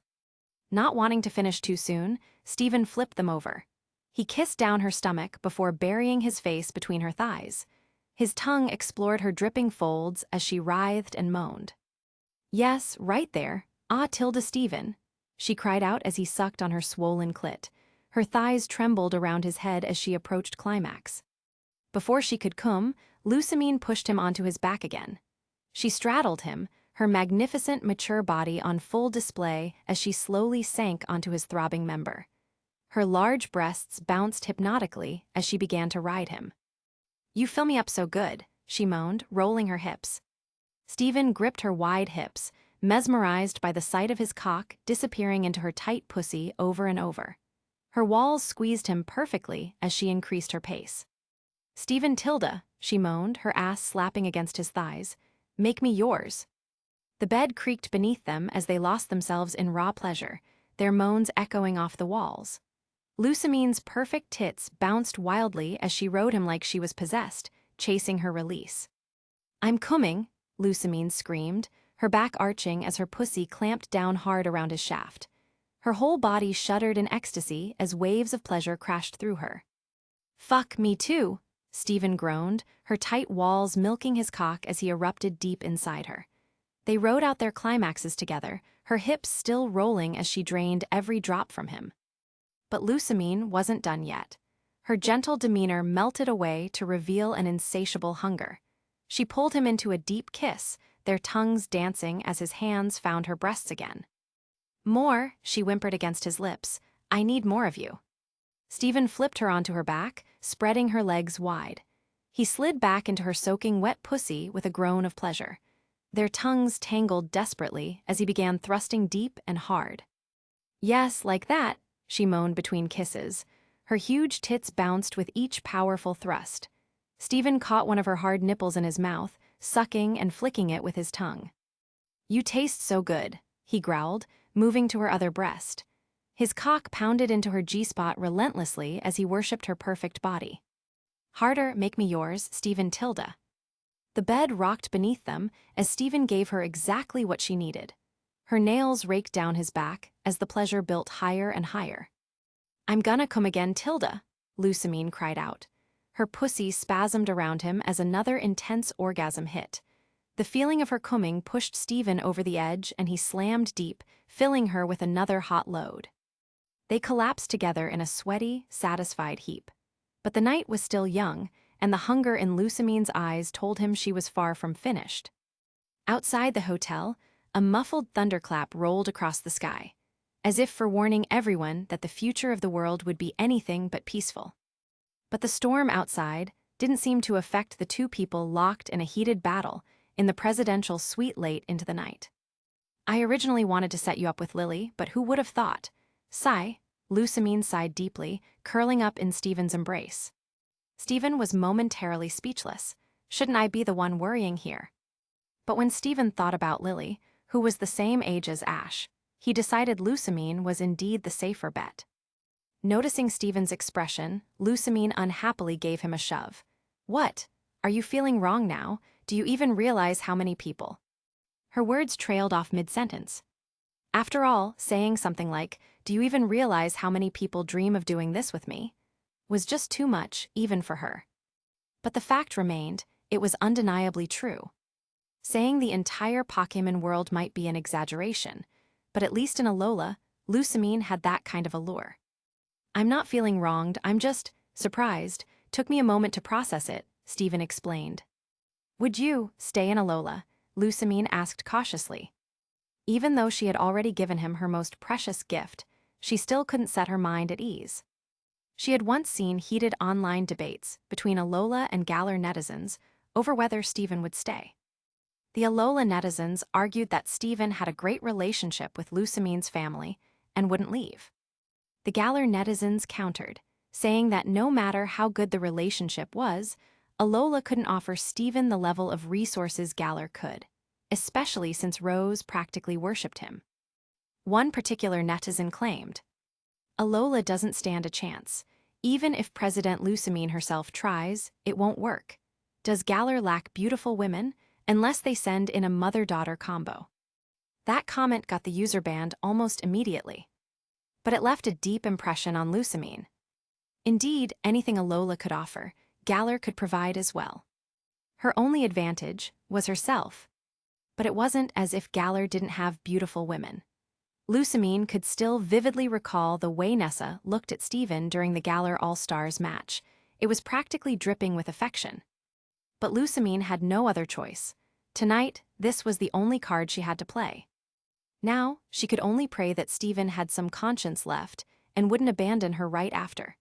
Not wanting to finish too soon, Stephen flipped them over. He kissed down her stomach before burying his face between her thighs. His tongue explored her dripping folds as she writhed and moaned. "Yes, right there. Ah, Tilda Stephen," she cried out as he sucked on her swollen clit. Her thighs trembled around his head as she approached climax. Before she could come, Lusamine pushed him onto his back again. She straddled him, her magnificent, mature body on full display as she slowly sank onto his throbbing member. Her large breasts bounced hypnotically as she began to ride him. "You fill me up so good," she moaned, rolling her hips. Stephen gripped her wide hips, mesmerized by the sight of his cock disappearing into her tight pussy over and over. Her walls squeezed him perfectly as she increased her pace. "Stephen Tilda," she moaned, her ass slapping against his thighs, "make me yours." The bed creaked beneath them as they lost themselves in raw pleasure, their moans echoing off the walls. Lusamine's perfect tits bounced wildly as she rode him like she was possessed, chasing her release. "I'm coming," Lusamine screamed, her back arching as her pussy clamped down hard around his shaft. Her whole body shuddered in ecstasy as waves of pleasure crashed through her. "Fuck me too," Stephen groaned, her tight walls milking his cock as he erupted deep inside her. They rode out their climaxes together, her hips still rolling as she drained every drop from him. But Lusamine wasn't done yet. Her gentle demeanor melted away to reveal an insatiable hunger. She pulled him into a deep kiss, their tongues dancing as his hands found her breasts again. "More," she whimpered against his lips. "I need more of you." Stephen flipped her onto her back, spreading her legs wide. He slid back into her soaking wet pussy with a groan of pleasure. Their tongues tangled desperately as he began thrusting deep and hard. "Yes, like that," she moaned between kisses. Her huge tits bounced with each powerful thrust. Stephen caught one of her hard nipples in his mouth, sucking and flicking it with his tongue. "You taste so good," he growled, moving to her other breast. His cock pounded into her G-spot relentlessly as he worshipped her perfect body. "Harder, make me yours, Stephen Tilda." The bed rocked beneath them as Stephen gave her exactly what she needed. Her nails raked down his back as the pleasure built higher and higher. "I'm gonna come again, Tilda," Lusamine cried out. Her pussy spasmed around him as another intense orgasm hit. The feeling of her coming pushed Stephen over the edge and he slammed deep, filling her with another hot load. They collapsed together in a sweaty, satisfied heap. But the night was still young, and the hunger in Lusamine's eyes told him she was far from finished. Outside the hotel, a muffled thunderclap rolled across the sky, as if forewarning everyone that the future of the world would be anything but peaceful. But the storm outside didn't seem to affect the two people locked in a heated battle in the presidential suite late into the night. "I originally wanted to set you up with Lily, but who would have thought?" Sigh, Lusamine sighed deeply, curling up in Stephen's embrace. Stephen was momentarily speechless. Shouldn't I be the one worrying here? But when Stephen thought about Lily, who was the same age as Ash, he decided Lusamine was indeed the safer bet. Noticing Stephen's expression, Lusamine unhappily gave him a shove. "What? Are you feeling wrong now? Do you even realize how many people?" Her words trailed off mid-sentence. After all, saying something like, "Do you even realize how many people dream of doing this with me?" was just too much, even for her. But the fact remained, it was undeniably true. Saying the entire Pokémon world might be an exaggeration, but at least in Alola, Lusamine had that kind of allure. "I'm not feeling wronged, I'm just surprised. Took me a moment to process it," Stephen explained. "Would you stay in Alola?" Lusamine asked cautiously. Even though she had already given him her most precious gift, she still couldn't set her mind at ease. She had once seen heated online debates between Alola and Galar netizens over whether Stephen would stay. The Alola netizens argued that Stephen had a great relationship with Lusamine's family and wouldn't leave. The Galar netizens countered, saying that no matter how good the relationship was, Alola couldn't offer Stephen the level of resources Galar could, especially since Rose practically worshipped him. One particular netizen claimed, "Alola doesn't stand a chance. Even if President Lusamine herself tries, it won't work. Does Galar lack beautiful women, unless they send in a mother-daughter combo?" That comment got the user banned almost immediately. but it left a deep impression on Lusamine. Indeed, anything Alola could offer, Galar could provide as well. Her only advantage was herself. But it wasn't as if Galar didn't have beautiful women. Lusamine could still vividly recall the way Nessa looked at Steven during the Galar All-Stars match. It was practically dripping with affection. But Lusamine had no other choice. Tonight, this was the only card she had to play. Now, she could only pray that Steven had some conscience left and wouldn't abandon her right after.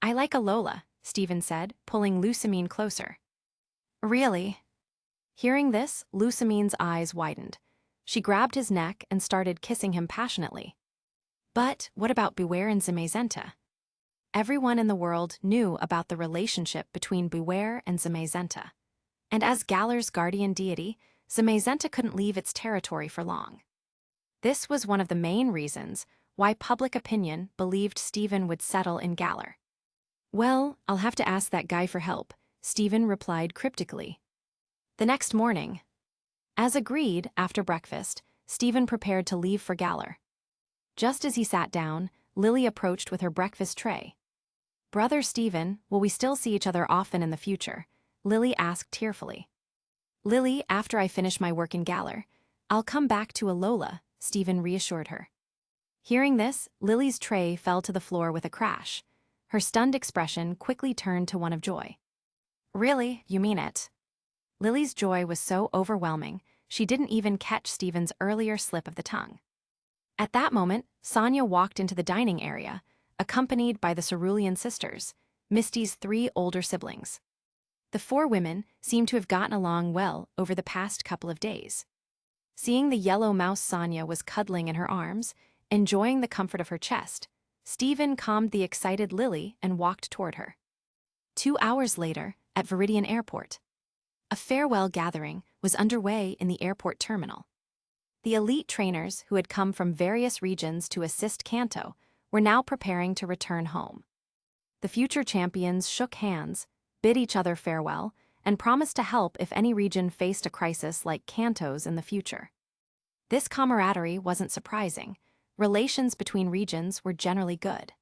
"I like Alola," Steven said, pulling Lusamine closer. "Really?" Hearing this, Lusamine's eyes widened. She grabbed his neck and started kissing him passionately. But what about Beware and Zamazenta? Everyone in the world knew about the relationship between Beware and Zamazenta. And as Galar's guardian deity, Zamazenta couldn't leave its territory for long. This was one of the main reasons why public opinion believed Steven would settle in Galar. "Well, I'll have to ask that guy for help," Steven replied cryptically. The next morning, as agreed, after breakfast, Steven prepared to leave for Galar. Just as he sat down, Lily approached with her breakfast tray. "Brother Steven, will we still see each other often in the future?" Lily asked tearfully. "Lily, after I finish my work in Galar, I'll come back to Alola," Steven reassured her. Hearing this, Lily's tray fell to the floor with a crash. Her stunned expression quickly turned to one of joy. "Really, you mean it?" Lily's joy was so overwhelming, she didn't even catch Steven's earlier slip of the tongue. At that moment, Sonia walked into the dining area, accompanied by the Cerulean sisters, Misty's 3 older siblings. The 4 women seemed to have gotten along well over the past couple of days. Seeing the yellow mouse Sonia was cuddling in her arms, enjoying the comfort of her chest, Steven calmed the excited Lily and walked toward her. 2 hours later, at Viridian Airport, a farewell gathering was underway in the airport terminal. The elite trainers who had come from various regions to assist Kanto were now preparing to return home. The future champions shook hands, bid each other farewell, and promised to help if any region faced a crisis like Kanto's in the future. This camaraderie wasn't surprising. Relations between regions were generally good.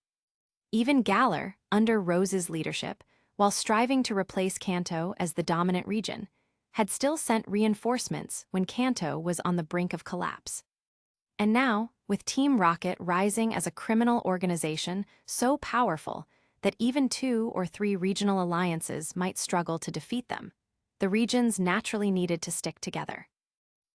Even Galar, under Rose's leadership, while striving to replace Kanto as the dominant region, had still sent reinforcements when Kanto was on the brink of collapse. And now, with Team Rocket rising as a criminal organization so powerful that even 2 or 3 regional alliances might struggle to defeat them, the regions naturally needed to stick together.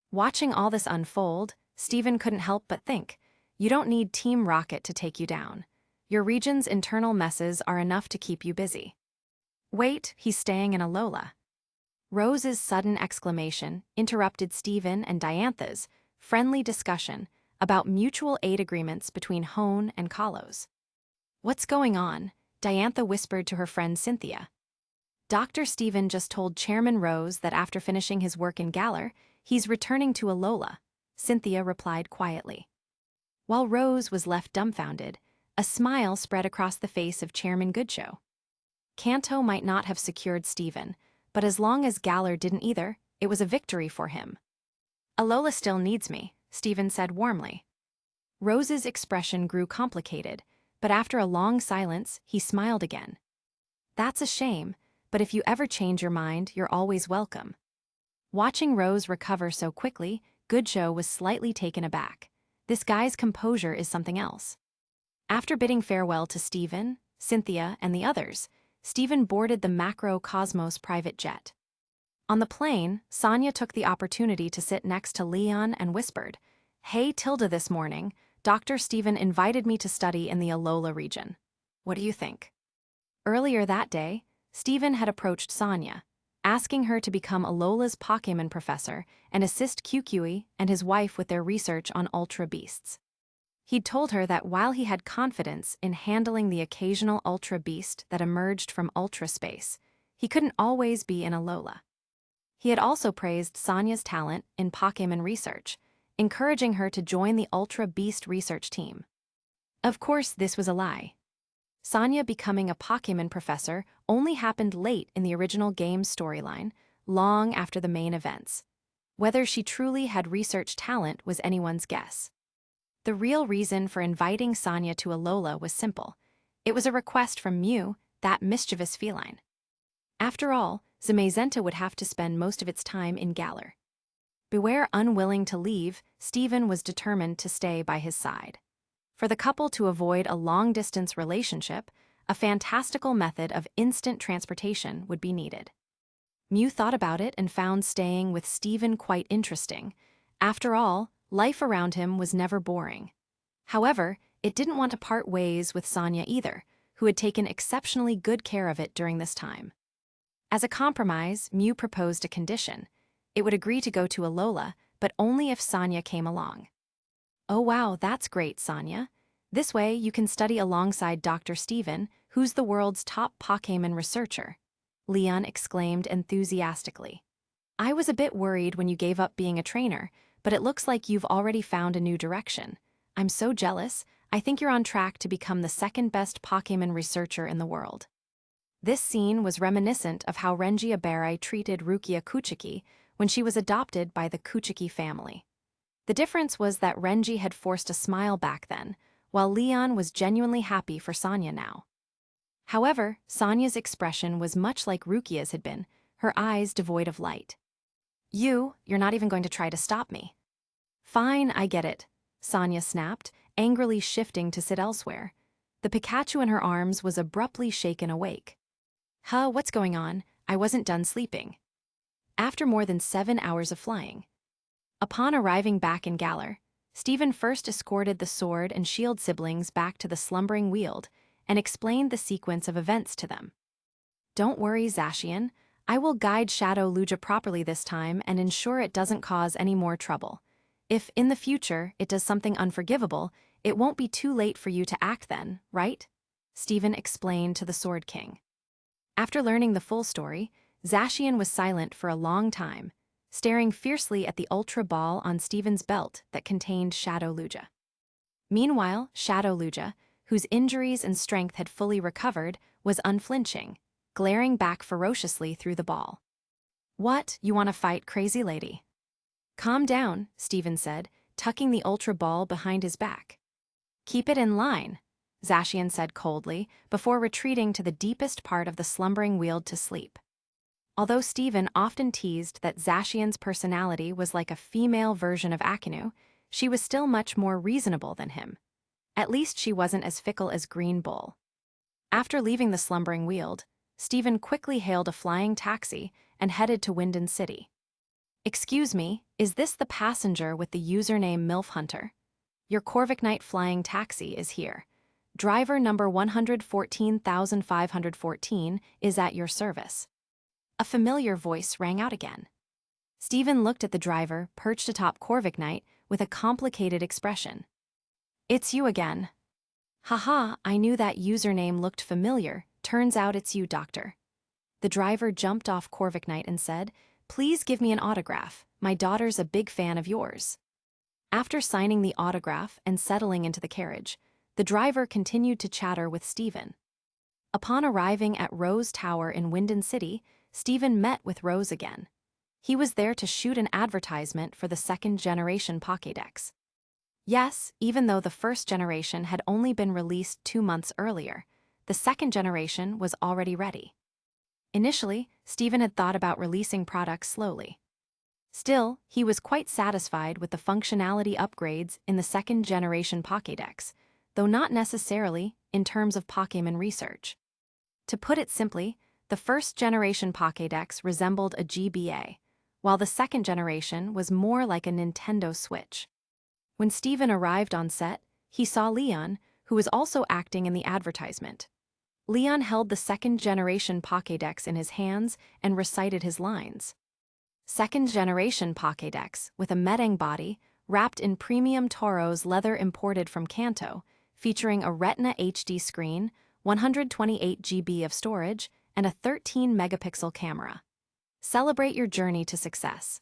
Watching all this unfold, Steven couldn't help but think, you don't need Team Rocket to take you down. Your region's internal messes are enough to keep you busy. "Wait, he's staying in Alola." Rose's sudden exclamation interrupted Steven and Diantha's friendly discussion about mutual aid agreements between Hone and Kalos. "What's going on?" Diantha whispered to her friend Cynthia. "Dr. Steven just told Chairman Rose that after finishing his work in Galar, he's returning to Alola," Cynthia replied quietly. While Rose was left dumbfounded, a smile spread across the face of Chairman Goodshow. Kanto might not have secured Steven, but as long as Galar didn't either, it was a victory for him. "Alola still needs me," Steven said warmly. Rose's expression grew complicated, but after a long silence, he smiled again. "That's a shame, but if you ever change your mind, you're always welcome." Watching Rose recover so quickly, Goodshow was slightly taken aback. This guy's composure is something else. After bidding farewell to Steven, Cynthia, and the others, Steven boarded the Macro Cosmos private jet. On the plane, Sonia took the opportunity to sit next to Leon and whispered, "Hey Tilda, this morning, Dr. Steven invited me to study in the Alola region. What do you think?" Earlier that day, Steven had approached Sonia, asking her to become Alola's Pokémon professor and assist QQE and his wife with their research on Ultra Beasts. He'd told her that while he had confidence in handling the occasional Ultra Beast that emerged from Ultra Space, he couldn't always be in Alola. He had also praised Sonia's talent in Pokémon research, encouraging her to join the Ultra Beast research team. Of course, this was a lie. Sonia becoming a Pokémon professor only happened late in the original game's storyline, long after the main events. Whether she truly had research talent was anyone's guess. The real reason for inviting Sonia to Alola was simple. It was a request from Mew, that mischievous feline. After all, Zamazenta would have to spend most of its time in Galar. Beware unwilling to leave, Stephen was determined to stay by his side. For the couple to avoid a long-distance relationship, a fantastical method of instant transportation would be needed. Mew thought about it and found staying with Stephen quite interesting. After all, life around him was never boring. However, it didn't want to part ways with Sonia either, who had taken exceptionally good care of it during this time. As a compromise, Mew proposed a condition. It would agree to go to Alola, but only if Sonia came along. "Oh wow, that's great, Sonia. This way you can study alongside Dr. Stephen, who's the world's top Pokémon researcher," Leon exclaimed enthusiastically. "I was a bit worried when you gave up being a trainer, but it looks like you've already found a new direction. I'm so jealous. I think you're on track to become the second best Pokémon researcher in the world." This scene was reminiscent of how Renji Abare treated Rukia Kuchiki when she was adopted by the Kuchiki family. The difference was that Renji had forced a smile back then, while Leon was genuinely happy for Sonia now. However, Sonia's expression was much like Rukia's had been, her eyes devoid of light. You're not even going to try to stop me." "Fine, I get it," Sonia snapped, angrily shifting to sit elsewhere. The Pikachu in her arms was abruptly shaken awake. What's going on? I wasn't done sleeping." After more than 7 hours of flying. Upon arriving back in Galar, Stephen first escorted the Sword and Shield siblings back to the slumbering Weald and explained the sequence of events to them. "Don't worry, Zacian. I will guide Shadow Lugia properly this time and ensure it doesn't cause any more trouble. If, in the future, it does something unforgivable, it won't be too late for you to act then, right?" Stephen explained to the Sword King. After learning the full story, Zacian was silent for a long time, staring fiercely at the Ultra Ball on Stephen's belt that contained Shadow Lugia. Meanwhile, Shadow Lugia, whose injuries and strength had fully recovered, was unflinching, glaring back ferociously through the ball. "What, you want to fight, crazy lady?" "Calm down," Stephen said, tucking the Ultra Ball behind his back. "Keep it in line," Zacian said coldly, before retreating to the deepest part of the slumbering Weald to sleep. Although Stephen often teased that Zacian's personality was like a female version of Akinu, she was still much more reasonable than him. At least she wasn't as fickle as Green Bull. After leaving the slumbering Weald, Stephen quickly hailed a flying taxi and headed to Winden City. "Excuse me, is this the passenger with the username MILF Hunter? Your Corviknight flying taxi is here. Driver number 114,514 is at your service." A familiar voice rang out again. Stephen looked at the driver, perched atop Corviknight, with a complicated expression. "It's you again." "Haha, I knew that username looked familiar. Turns out it's you, Doctor." The driver jumped off Corviknight and said, "Please give me an autograph. My daughter's a big fan of yours." After signing the autograph and settling into the carriage, the driver continued to chatter with Stephen. Upon arriving at Rose Tower in Winden City, Stephen met with Rose again. He was there to shoot an advertisement for the second-generation Pokédex. Yes, even though the first generation had only been released 2 months earlier, the second generation was already ready. Initially, Stephen had thought about releasing products slowly. Still, he was quite satisfied with the functionality upgrades in the second-generation Pokédex, though not necessarily in terms of Pokémon research. To put it simply, the first-generation Pokédex resembled a GBA, while the second generation was more like a Nintendo Switch. When Stephen arrived on set, he saw Leon, who was also acting in the advertisement. Leon held the second-generation Pokédex in his hands and recited his lines. Second-generation Pokédex, with a Metang body, wrapped in premium Tauros leather imported from Kanto, featuring a Retina HD screen, 128 GB of storage, and a 13-megapixel camera. Celebrate your journey to success.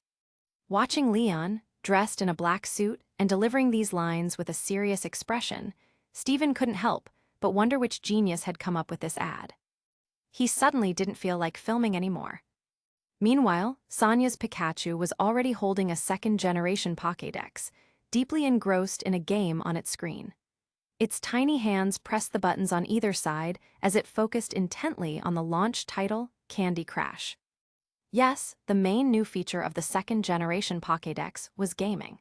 Watching Leon, dressed in a black suit and delivering these lines with a serious expression, Stephen couldn't help but wonder which genius had come up with this ad. He suddenly didn't feel like filming anymore. Meanwhile, Sonia's Pikachu was already holding a second-generation Pokédex, deeply engrossed in a game on its screen. Its tiny hands pressed the buttons on either side as it focused intently on the launch title, Candy Crush. Yes, the main new feature of the second-generation Pokédex was gaming.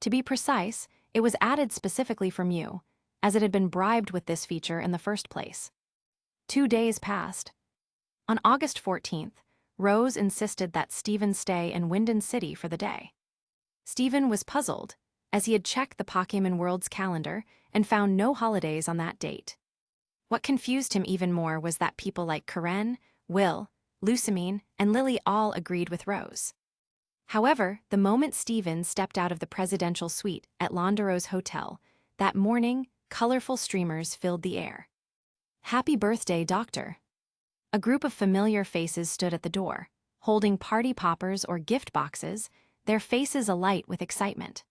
To be precise, it was added specifically for Mew, as it had been bribed with this feature in the first place. 2 days passed. On August 14th, Rose insisted that Steven stay in Winden City for the day. Steven was puzzled, as he had checked the Pokémon World's calendar and found no holidays on that date. What confused him even more was that people like Karen, Will, Lusamine, and Lily all agreed with Rose. However, the moment Steven stepped out of the presidential suite at Londero's hotel, that morning, colorful streamers filled the air. "Happy birthday, Doctor." A group of familiar faces stood at the door, holding party poppers or gift boxes, their faces alight with excitement.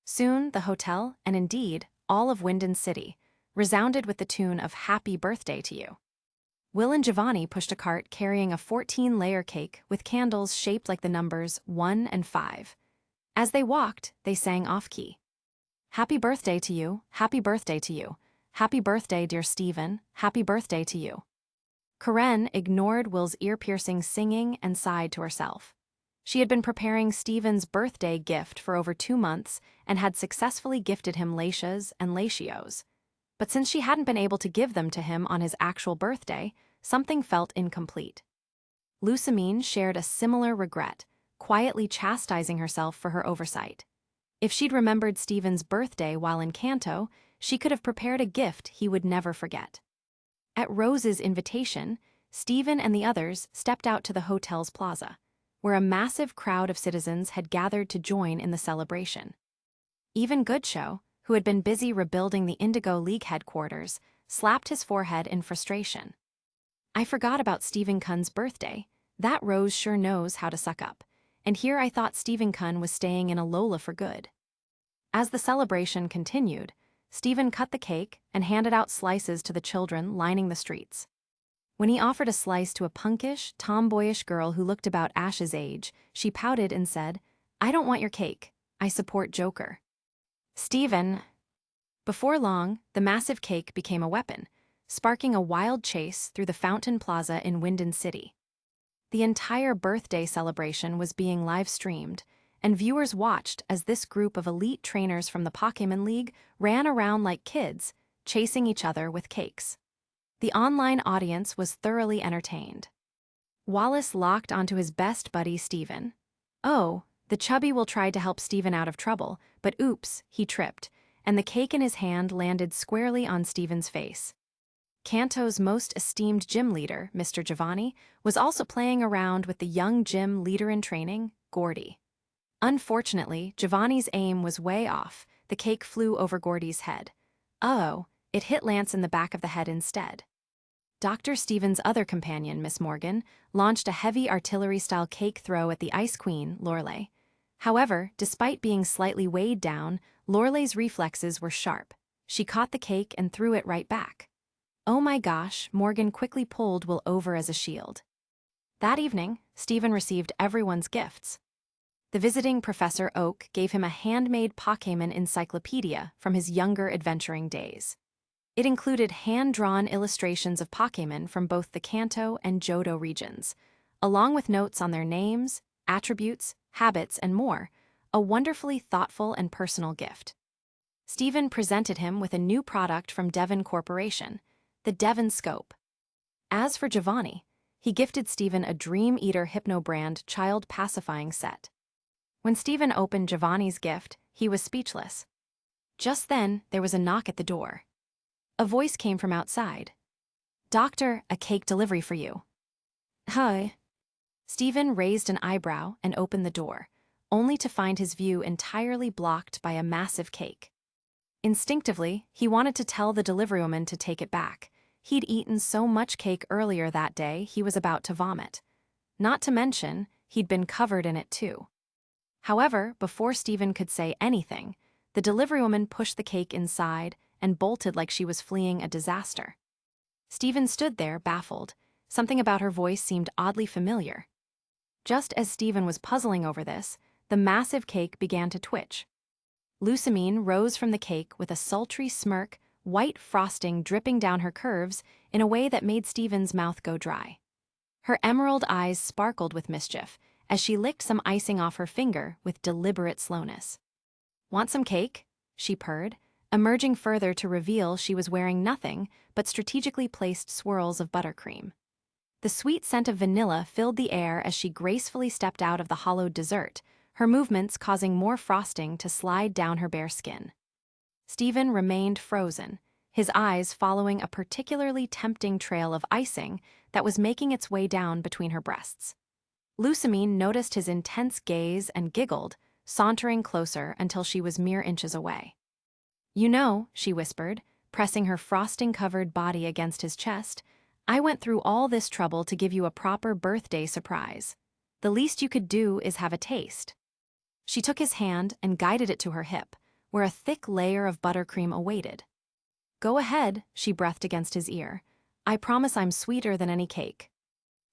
Soon, the hotel, and indeed, all of Winden City, resounded with the tune of "Happy Birthday to You." Will and Giovanni pushed a cart carrying a 14-layer cake with candles shaped like the numbers 1 and 5. As they walked, they sang off-key. "Happy birthday to you, happy birthday to you. Happy birthday, dear Steven, happy birthday to you." Karen ignored Will's ear-piercing singing and sighed to herself. She had been preparing Steven's birthday gift for over 2 months and had successfully gifted him Lacias and Latios. But since she hadn't been able to give them to him on his actual birthday, something felt incomplete. Lusamine shared a similar regret, quietly chastising herself for her oversight. If she'd remembered Steven's birthday while in Kanto, she could have prepared a gift he would never forget. At Rose's invitation, Steven and the others stepped out to the hotel's plaza, where a massive crowd of citizens had gathered to join in the celebration. Even Goodshow, who had been busy rebuilding the Indigo League headquarters, slapped his forehead in frustration. "I forgot about Stephen Kuhn's birthday. That Rose sure knows how to suck up. And here I thought Stephen Kuhn was staying in Alola for good." As the celebration continued, Stephen cut the cake and handed out slices to the children lining the streets. When he offered a slice to a punkish, tomboyish girl who looked about Ash's age, she pouted and said, "I don't want your cake. I support Joker." Stephen. Before long, the massive cake became a weapon, sparking a wild chase through the Fountain Plaza in Winden City. The entire birthday celebration was being live-streamed, and viewers watched as this group of elite trainers from the Pokémon League ran around like kids, chasing each other with cakes. The online audience was thoroughly entertained. Wallace locked onto his best buddy Steven. Oh, the chubby Will tried to help Steven out of trouble, but oops, he tripped, and the cake in his hand landed squarely on Steven's face. Kanto's most esteemed gym leader, Mr. Giovanni, was also playing around with the young gym leader in training, Gordy. Unfortunately, Giovanni's aim was way off. The cake flew over Gordy's head. Oh, it hit Lance in the back of the head instead. Dr. Steven's other companion, Miss Morgan, launched a heavy artillery-style cake throw at the Ice Queen, Lorelei. However, despite being slightly weighed down, Lorelei's reflexes were sharp. She caught the cake and threw it right back. Oh my gosh, Morgan quickly pulled Will over as a shield. That evening, Steven received everyone's gifts. The visiting Professor Oak gave him a handmade Pokémon encyclopedia from his younger adventuring days. It included hand-drawn illustrations of Pokémon from both the Kanto and Johto regions, along with notes on their names, attributes, habits, and more, a wonderfully thoughtful and personal gift. Steven presented him with a new product from Devon Corporation, the Devon Scope. As for Giovanni, he gifted Steven a Dream Eater Hypno-brand child pacifying set. When Steven opened Giovanni's gift, he was speechless. Just then, there was a knock at the door. A voice came from outside. "Doctor, a cake delivery for you." "Hi." Steven raised an eyebrow and opened the door, only to find his view entirely blocked by a massive cake. Instinctively, he wanted to tell the delivery woman to take it back. He'd eaten so much cake earlier that day he was about to vomit. Not to mention, he'd been covered in it too. However, before Steven could say anything, the delivery woman pushed the cake inside and bolted like she was fleeing a disaster. Steven stood there, baffled. Something about her voice seemed oddly familiar. Just as Steven was puzzling over this, the massive cake began to twitch. Lucamine rose from the cake with a sultry smirk, white frosting dripping down her curves in a way that made Stephen's mouth go dry. Her emerald eyes sparkled with mischief as she licked some icing off her finger with deliberate slowness. "Want some cake?" she purred, emerging further to reveal she was wearing nothing but strategically placed swirls of buttercream. The sweet scent of vanilla filled the air as she gracefully stepped out of the hollowed dessert, her movements causing more frosting to slide down her bare skin. Stephen remained frozen, his eyes following a particularly tempting trail of icing that was making its way down between her breasts. Lucamine noticed his intense gaze and giggled, sauntering closer until she was mere inches away. "You know," she whispered, pressing her frosting-covered body against his chest, "I went through all this trouble to give you a proper birthday surprise. The least you could do is have a taste." She took his hand and guided it to her hip, where a thick layer of buttercream awaited. "Go ahead," she breathed against his ear. "I promise I'm sweeter than any cake."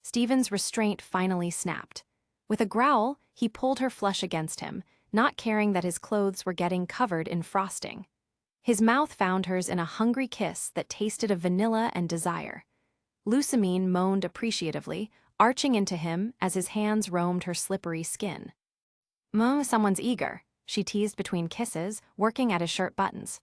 Stephen's restraint finally snapped. With a growl, he pulled her flush against him, not caring that his clothes were getting covered in frosting. His mouth found hers in a hungry kiss that tasted of vanilla and desire. Lucamine moaned appreciatively, arching into him as his hands roamed her slippery skin. Someone's eager," she teased between kisses, working at his shirt buttons.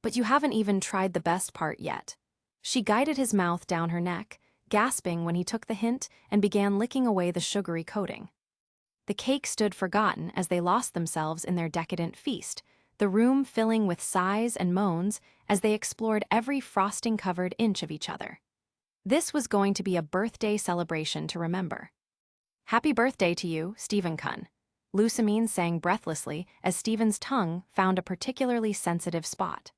"But you haven't even tried the best part yet." She guided his mouth down her neck, gasping when he took the hint and began licking away the sugary coating. The cake stood forgotten as they lost themselves in their decadent feast, the room filling with sighs and moans as they explored every frosting-covered inch of each other. This was going to be a birthday celebration to remember. "Happy birthday to you, Stephen Kun," Lucamine sang breathlessly as Stephen's tongue found a particularly sensitive spot.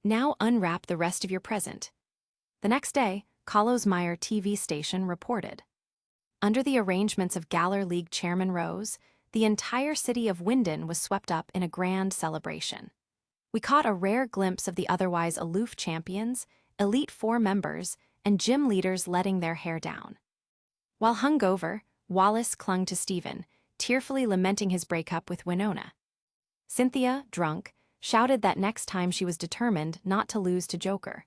"Now unwrap the rest of your present." The next day, Carlosmeyer TV station reported. Under the arrangements of Galler League Chairman Rose, the entire city of Winden was swept up in a grand celebration. We caught a rare glimpse of the otherwise aloof champions, Elite Four members, and gym leaders letting their hair down. While hungover, Wallace clung to Stephen, tearfully lamenting his breakup with Winona. Cynthia, drunk, shouted that next time she was determined not to lose to Joker.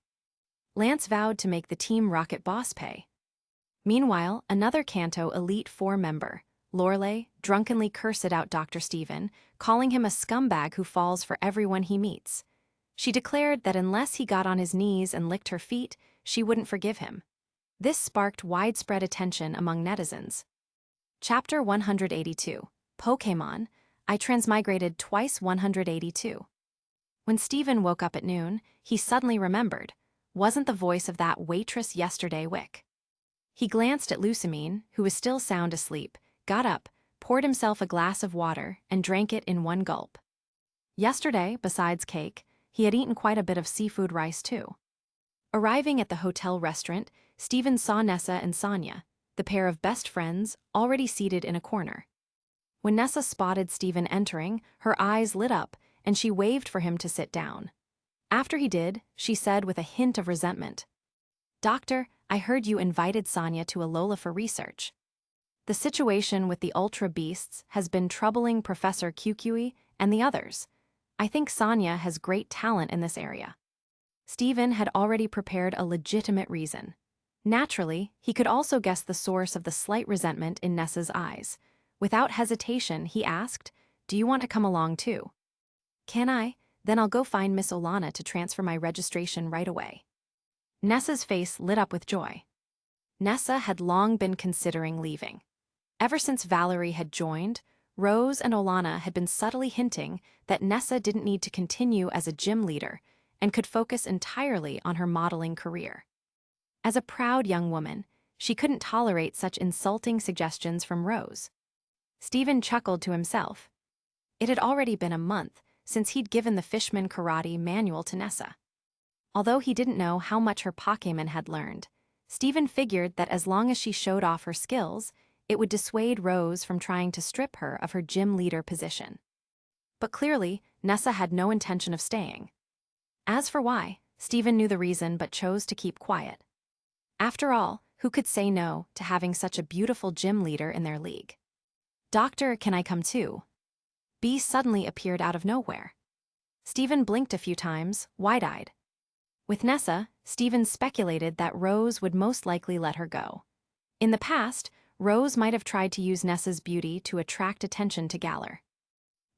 Lance vowed to make the Team Rocket boss pay. Meanwhile, another Kanto Elite Four member, Lorelei, drunkenly cursed out Dr. Stephen, calling him a scumbag who falls for everyone he meets. She declared that unless he got on his knees and licked her feet, she wouldn't forgive him. This sparked widespread attention among netizens. Chapter 182, Pokémon, I Transmigrated Twice 182. When Stephen woke up at noon, he suddenly remembered, wasn't the voice of that waitress yesterday Wick. He glanced at Lucamine, who was still sound asleep, got up, poured himself a glass of water, and drank it in one gulp. Yesterday, besides cake, he had eaten quite a bit of seafood rice too. Arriving at the hotel restaurant, Stephen saw Nessa and Sonia, the pair of best friends, already seated in a corner. When Nessa spotted Stephen entering, her eyes lit up, and she waved for him to sit down. After he did, she said with a hint of resentment, "Doctor, I heard you invited Sonia to Alola for research." The situation with the Ultra Beasts has been troubling Professor QQE and the others. I think Sonia has great talent in this area. Stephen had already prepared a legitimate reason. Naturally, he could also guess the source of the slight resentment in Nessa's eyes. Without hesitation, he asked, "Do you want to come along too?" "Can I? Then I'll go find Miss Olana to transfer my registration right away." Nessa's face lit up with joy. Nessa had long been considering leaving. Ever since Valerie had joined, Rose and Olana had been subtly hinting that Nessa didn't need to continue as a gym leader and could focus entirely on her modeling career. As a proud young woman, she couldn't tolerate such insulting suggestions from Rose. Stephen chuckled to himself. It had already been a month since he'd given the Fishman Karate manual to Nessa. Although he didn't know how much her Pokémon had learned, Stephen figured that as long as she showed off her skills, it would dissuade Rose from trying to strip her of her gym leader position. But clearly, Nessa had no intention of staying. As for why, Stephen knew the reason but chose to keep quiet. After all, who could say no to having such a beautiful gym leader in their league? "Doctor, can I come too?" B suddenly appeared out of nowhere. Stephen blinked a few times, wide-eyed. With Nessa, Stephen speculated that Rose would most likely let her go. In the past, Rose might have tried to use Nessa's beauty to attract attention to Galar.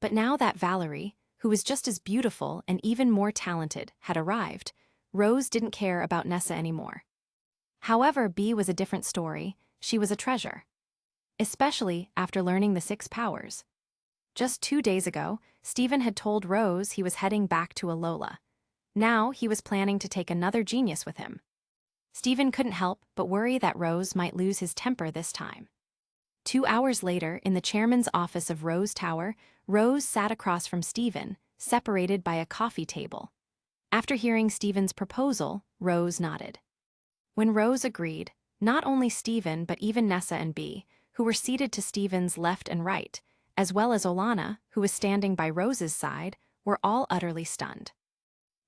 But now that Valerie, who was just as beautiful and even more talented, had arrived, Rose didn't care about Nessa anymore. However, Bee was a different story. She was a treasure. Especially after learning the 6 powers. Just 2 days ago, Stephen had told Rose he was heading back to Alola. Now he was planning to take another genius with him. Stephen couldn't help but worry that Rose might lose his temper this time. 2 hours later, in the chairman's office of Rose Tower, Rose sat across from Stephen, separated by a coffee table. After hearing Stephen's proposal, Rose nodded. When Rose agreed, not only Stephen but even Nessa and Bee, who were seated to Stephen's left and right, as well as Olana, who was standing by Rose's side, were all utterly stunned.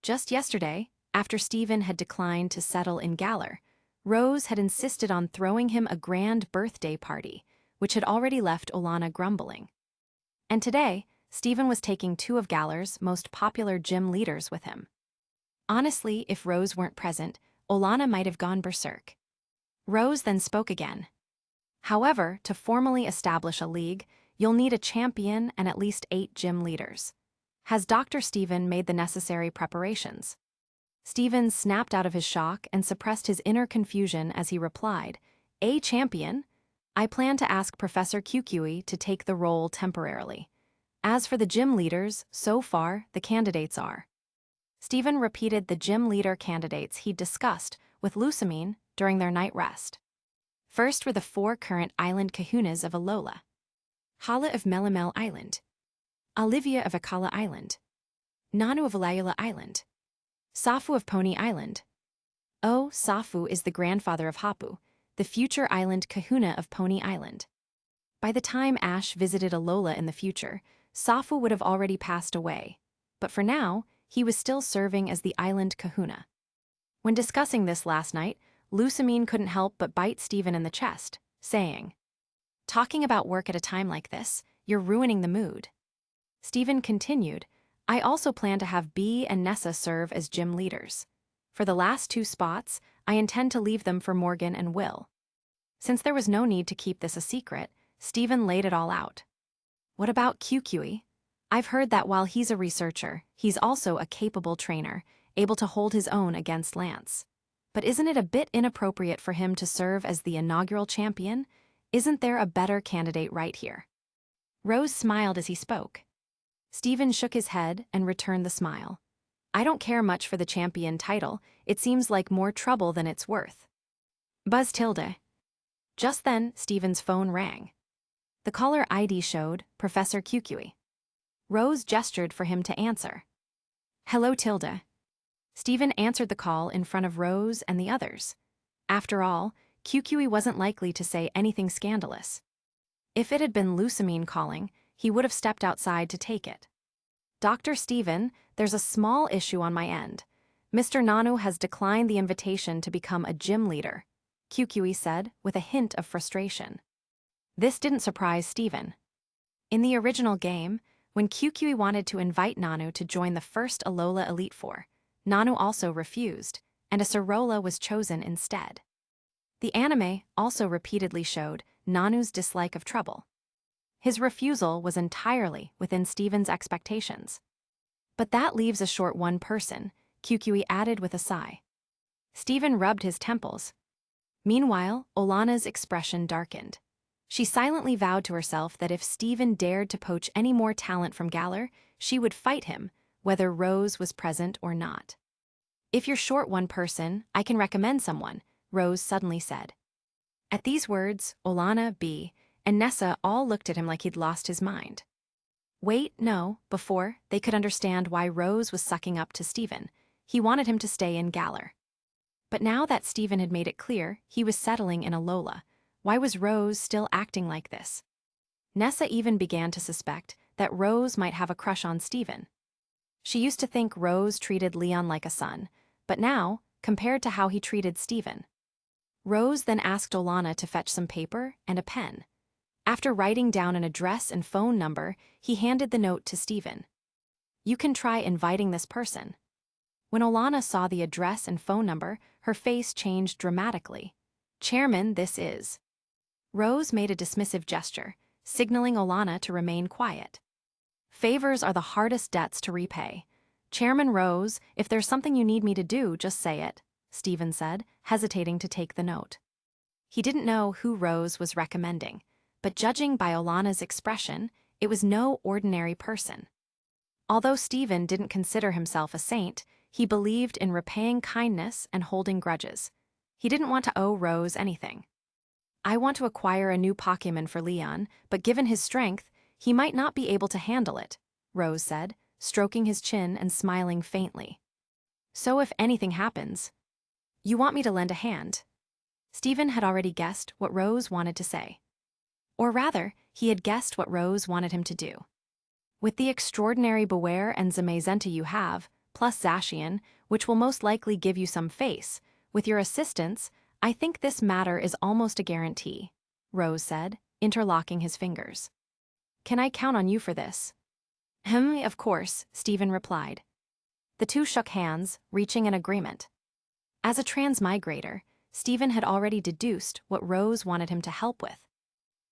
Just yesterday, after Stephen had declined to settle in Galar, Rose had insisted on throwing him a grand birthday party, which had already left Olana grumbling. And today, Stephen was taking 2 of Galar's most popular gym leaders with him. Honestly, if Rose weren't present, Olana might have gone berserk. Rose then spoke again. However, to formally establish a league, you'll need a champion and at least 8 gym leaders. Has Dr. Stephen made the necessary preparations? Stephen snapped out of his shock and suppressed his inner confusion as he replied, "A champion? I plan to ask Professor QQE to take the role temporarily. As for the gym leaders, so far, the candidates are." Stephen repeated the gym leader candidates he'd discussed with Lusamine during their night rest. First were the 4 current island kahunas of Alola. Hala of Melamel Island. Olivia of Akala Island. Nanu of Alayula Island. Safu of Pony Island. Oh, Safu is the grandfather of Hapu, the future island kahuna of Pony Island. By the time Ash visited Alola in the future, Safu would have already passed away, but for now, he was still serving as the island kahuna. When discussing this last night, Lusamine couldn't help but bite Stephen in the chest, saying, "Talking about work at a time like this, you're ruining the mood." Stephen continued, "I also plan to have Bee and Nessa serve as gym leaders. For the last 2 spots, I intend to leave them for Morgan and Will." Since there was no need to keep this a secret, Stephen laid it all out. "What about QQE? I've heard that while he's a researcher, he's also a capable trainer, able to hold his own against Lance. But isn't it a bit inappropriate for him to serve as the inaugural champion? Isn't there a better candidate right here?" Rose smiled as he spoke. Stephen shook his head and returned the smile. "I don't care much for the champion title. It seems like more trouble than it's worth." Buzz tilde. Just then, Stephen's phone rang. The caller ID showed Professor QQE. Rose gestured for him to answer. "Hello, Tilda." Stephen answered the call in front of Rose and the others. After all, QQE wasn't likely to say anything scandalous. If it had been Lusamine calling, he would have stepped outside to take it. "Dr. Stephen, there's a small issue on my end. Mr. Nanu has declined the invitation to become a gym leader," QQE said with a hint of frustration. This didn't surprise Stephen. In the original game, when QQE wanted to invite Nanu to join the first Alola Elite Four, Nanu also refused, and a Sorola was chosen instead. The anime also repeatedly showed Nanu's dislike of trouble. His refusal was entirely within Stephen's expectations. "But that leaves a short one person," QQE added with a sigh. Stephen rubbed his temples. Meanwhile, Olana's expression darkened. She silently vowed to herself that if Stephen dared to poach any more talent from Galar, she would fight him, whether Rose was present or not. "If you're short one person, I can recommend someone," Rose suddenly said. At these words, Olana, Bee, and Nessa all looked at him like he'd lost his mind. Wait, no, before they could understand why Rose was sucking up to Stephen, he wanted him to stay in Galar. But now that Stephen had made it clear he was settling in Alola, why was Rose still acting like this? Nessa even began to suspect that Rose might have a crush on Stephen. She used to think Rose treated Leon like a son, but now, compared to how he treated Stephen. Rose then asked Olana to fetch some paper and a pen. After writing down an address and phone number, he handed the note to Stephen. You can try inviting this person. When Olana saw the address and phone number, her face changed dramatically. Chairman, this is. Rose made a dismissive gesture, signaling Olana to remain quiet. Favors are the hardest debts to repay. Chairman Rose, if there's something you need me to do, just say it, Stephen said, hesitating to take the note. He didn't know who Rose was recommending, but judging by Olana's expression, it was no ordinary person. Although Stephen didn't consider himself a saint, he believed in repaying kindness and holding grudges. He didn't want to owe Rose anything. I want to acquire a new Pokémon for Leon, but given his strength, he might not be able to handle it, Rose said, stroking his chin and smiling faintly. So if anything happens, you want me to lend a hand? Stephen had already guessed what Rose wanted to say. Or rather, he had guessed what Rose wanted him to do. With the extraordinary Beware and Zamazenta you have, plus Zacian, which will most likely give you some face, with your assistance, I think this matter is almost a guarantee, Rose said, interlocking his fingers. Can I count on you for this? Of course, Stephen replied. The two shook hands, reaching an agreement. As a transmigrator, Stephen had already deduced what Rose wanted him to help with.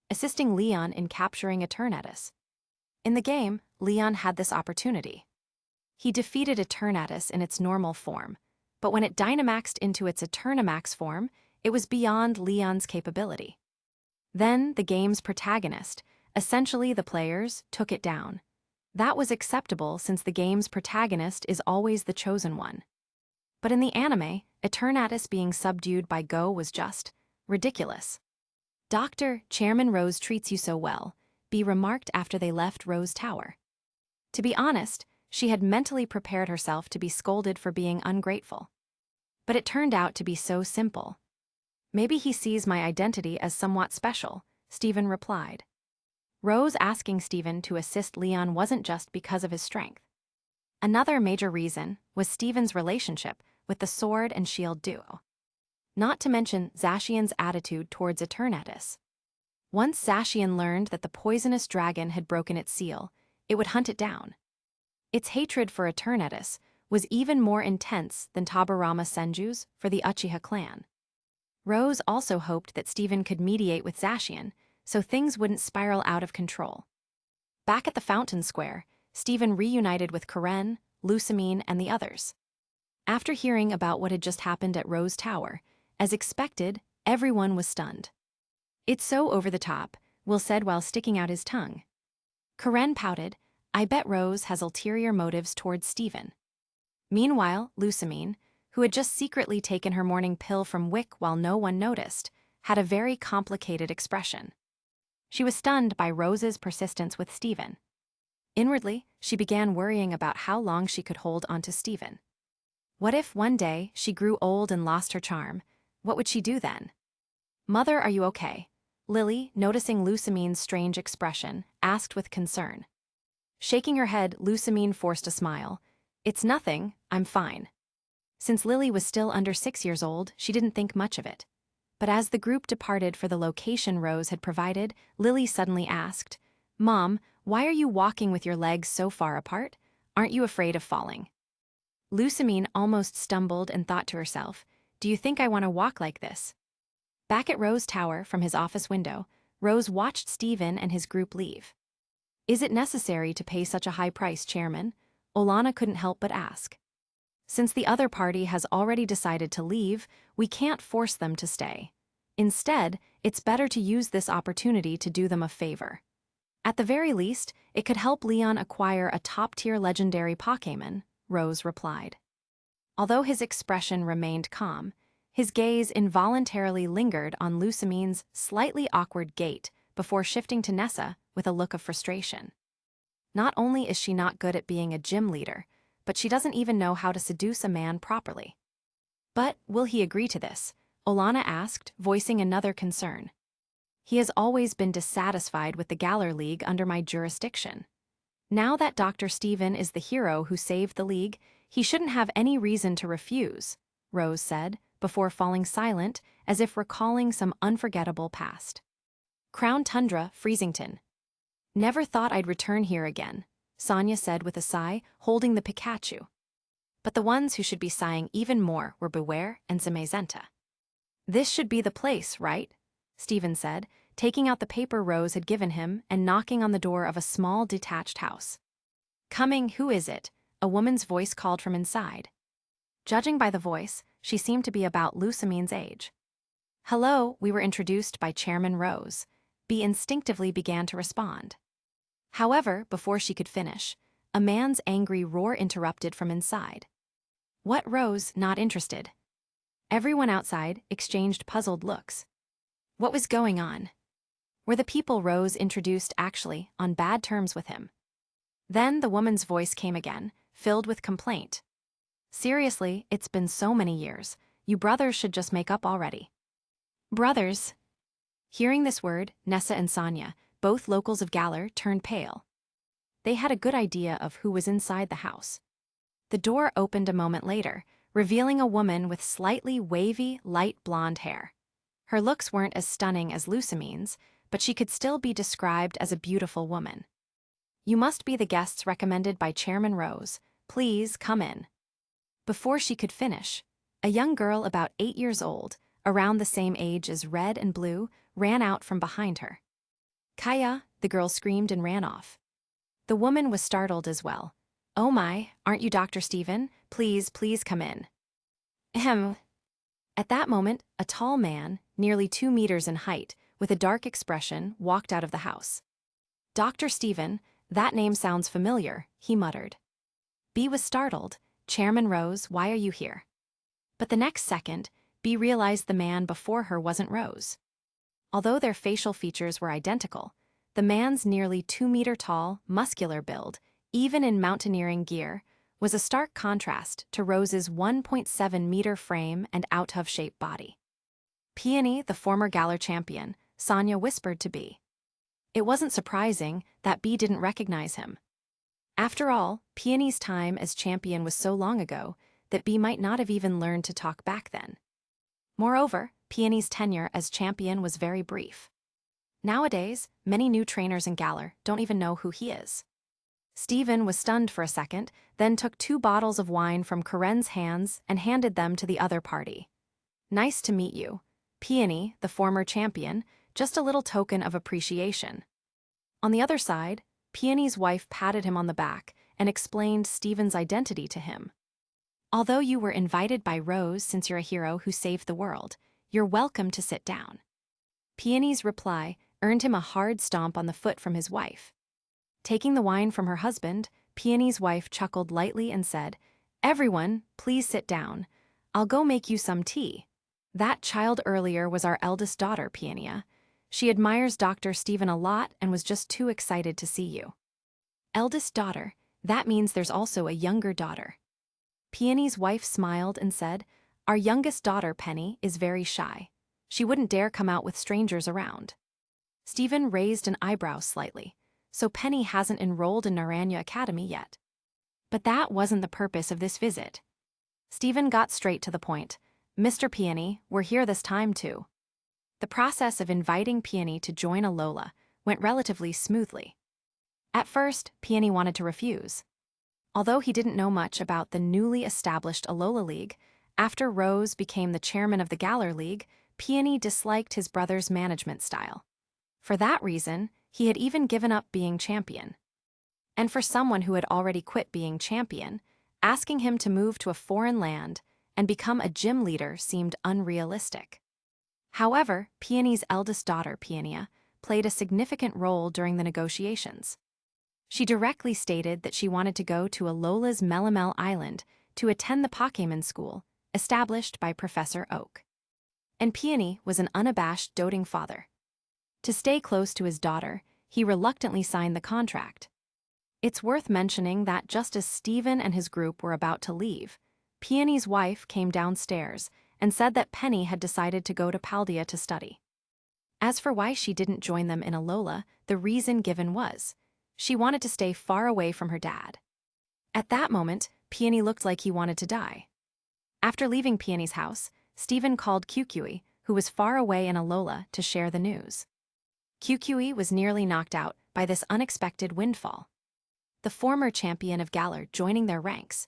Assisting Leon in capturing Eternatus. In the game, Leon had this opportunity. He defeated Eternatus in its normal form, but when it Dynamaxed into its Eternamax form, it was beyond Leon's capability. Then the game's protagonist, essentially the players, took it down. That was acceptable since the game's protagonist is always the chosen one. But in the anime, Eternatus being subdued by Go was just ridiculous. Chairman Rose treats you so well, Bea remarked after they left Rose Tower. To be honest, she had mentally prepared herself to be scolded for being ungrateful. But it turned out to be so simple. Maybe he sees my identity as somewhat special, Stephen replied. Rose asking Stephen to assist Leon wasn't just because of his strength. Another major reason was Stephen's relationship with the Sword and Shield duo. Not to mention Zacian's attitude towards Eternatus. Once Zacian learned that the poisonous dragon had broken its seal, it would hunt it down. Its hatred for Eternatus was even more intense than Tabarama Senju's for the Uchiha clan. Rose also hoped that Stephen could mediate with Zacian, so things wouldn't spiral out of control. Back at the Fountain Square, Stephen reunited with Karen, Lusamine, and the others. After hearing about what had just happened at Rose Tower, as expected, everyone was stunned. It's so over the top, Will said while sticking out his tongue. Karen pouted, I bet Rose has ulterior motives towards Stephen. Meanwhile, Lusamine, who had just secretly taken her morning pill from Wick while no one noticed, had a very complicated expression. She was stunned by Rose's persistence with Stephen. Inwardly, she began worrying about how long she could hold onto Stephen. What if one day she grew old and lost her charm? What would she do then? Mother, are you okay? Lily, noticing Lusamine's strange expression, asked with concern. Shaking her head, Lusamine forced a smile. It's nothing, I'm fine. Since Lily was still under 6 years old, she didn't think much of it. But as the group departed for the location Rose had provided, Lily suddenly asked, Mom, why are you walking with your legs so far apart? Aren't you afraid of falling? Lusamine almost stumbled and thought to herself, do you think I want to walk like this? Back at Rose Tower, from his office window, Rose watched Stephen and his group leave. Is it necessary to pay such a high price, Chairman? Olana couldn't help but ask. Since the other party has already decided to leave, we can't force them to stay. Instead, it's better to use this opportunity to do them a favor. At the very least, it could help Leon acquire a top-tier legendary Pokémon, Rose replied. Although his expression remained calm, his gaze involuntarily lingered on Lusamine's slightly awkward gait before shifting to Nessa with a look of frustration. Not only is she not good at being a gym leader, but she doesn't even know how to seduce a man properly. But will he agree to this? Olana asked, voicing another concern. He has always been dissatisfied with the Galar League under my jurisdiction. Now that Dr. Stephen is the hero who saved the League, he shouldn't have any reason to refuse, Rose said, before falling silent, as if recalling some unforgettable past. Crown Tundra, Freezington. Never thought I'd return here again. Sonia said with a sigh, holding the Pikachu. But the ones who should be sighing even more were Beware and Zamazenta. This should be the place, right? Stephen said, taking out the paper Rose had given him and knocking on the door of a small detached house. Coming, who is it? A woman's voice called from inside. Judging by the voice, she seemed to be about Lucamine's age. Hello, we were introduced by Chairman Rose. Bee instinctively began to respond. However, before she could finish, a man's angry roar interrupted from inside. What, Rose? Not interested. Everyone outside exchanged puzzled looks. What was going on? Were the people Rose introduced actually on bad terms with him? Then the woman's voice came again, filled with complaint. Seriously, it's been so many years. You brothers should just make up already. Brothers. Hearing this word, Nessa and Sonia, both locals of Galar, turned pale. They had a good idea of who was inside the house. The door opened a moment later, revealing a woman with slightly wavy, light blonde hair. Her looks weren't as stunning as Lucamine's, but she could still be described as a beautiful woman. You must be the guests recommended by Chairman Rose. Please come in. Before she could finish, a young girl about 8 years old, around the same age as Red and Blue, ran out from behind her. Kaya, the girl screamed and ran off. The woman was startled as well. Oh my, aren't you Dr. Stephen? Please, please come in. Ahem. At that moment, a tall man, nearly 2 meters in height, with a dark expression, walked out of the house. Dr. Stephen, that name sounds familiar, he muttered. Bee was startled. Chairman Rose, why are you here? But the next second, Bee realized the man before her wasn't Rose. Although their facial features were identical, the man's nearly 2-meter-tall, muscular build, even in mountaineering gear, was a stark contrast to Rose's 1.7-meter frame and out-of-shape body. Peony, the former Galar champion, Sonia whispered to Bee. It wasn't surprising that Bee didn't recognize him. After all, Peony's time as champion was so long ago that Bee might not have even learned to talk back then. Moreover, Peony's tenure as champion was very brief. Nowadays, many new trainers in Galar don't even know who he is. Stephen was stunned for a second, then took 2 bottles of wine from Karen's hands and handed them to the other party. Nice to meet you. Peony, the former champion, just a little token of appreciation. On the other side, Peony's wife patted him on the back and explained Stephen's identity to him. Although you were invited by Rose since you're a hero who saved the world, you're welcome to sit down. Peony's reply earned him a hard stomp on the foot from his wife. Taking the wine from her husband, Peony's wife chuckled lightly and said, Everyone, please sit down. I'll go make you some tea. That child earlier was our eldest daughter, Peonia. She admires Dr. Stephen a lot and was just too excited to see you. Eldest daughter, that means there's also a younger daughter. Peony's wife smiled and said, Our youngest daughter, Penny, is very shy. She wouldn't dare come out with strangers around. Stephen raised an eyebrow slightly. So Penny hasn't enrolled in Naranja Academy yet. But that wasn't the purpose of this visit. Stephen got straight to the point. Mr. Peony, we're here this time too. The process of inviting Peony to join Alola went relatively smoothly. At first, Peony wanted to refuse. Although he didn't know much about the newly established Alola League, after Rose became the chairman of the Galar League, Peony disliked his brother's management style. For that reason, he had even given up being champion. And for someone who had already quit being champion, asking him to move to a foreign land and become a gym leader seemed unrealistic. However, Peony's eldest daughter, Peonia, played a significant role during the negotiations. She directly stated that she wanted to go to Alola's Melamel Island to attend the Pokémon school, established by Professor Oak. And Peony was an unabashed doting father. To stay close to his daughter, he reluctantly signed the contract. It's worth mentioning that just as Stephen and his group were about to leave, Peony's wife came downstairs and said that Penny had decided to go to Paldea to study. As for why she didn't join them in Alola, the reason given was, she wanted to stay far away from her dad. At that moment, Peony looked like he wanted to die. After leaving Peony's house, Stephen called Kukui, who was far away in Alola, to share the news. Kukui was nearly knocked out by this unexpected windfall. the former champion of Galar, joining their ranks.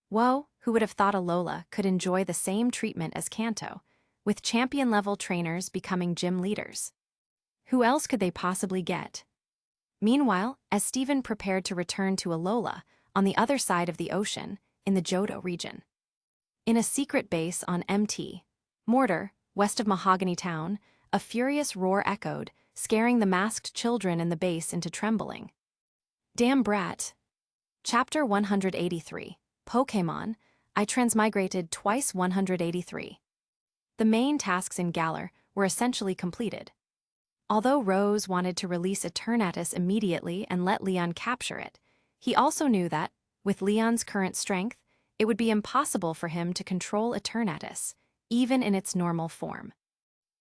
Whoa, who would have thought Alola could enjoy the same treatment as Kanto, with champion-level trainers becoming gym leaders? Who else could they possibly get? Meanwhile, as Steven prepared to return to Alola, on the other side of the ocean, in the Johto region. In a secret base on Mt. Mortar, west of Mahogany Town, a furious roar echoed, scaring the masked children in the base into trembling. Damn brat. Chapter 183, Pokémon, I Transmigrated Twice 183. The main tasks in Galar were essentially completed. Although Rose wanted to release Eternatus immediately and let Leon capture it, he also knew that, with Leon's current strength, it would be impossible for him to control Eternatus, even in its normal form.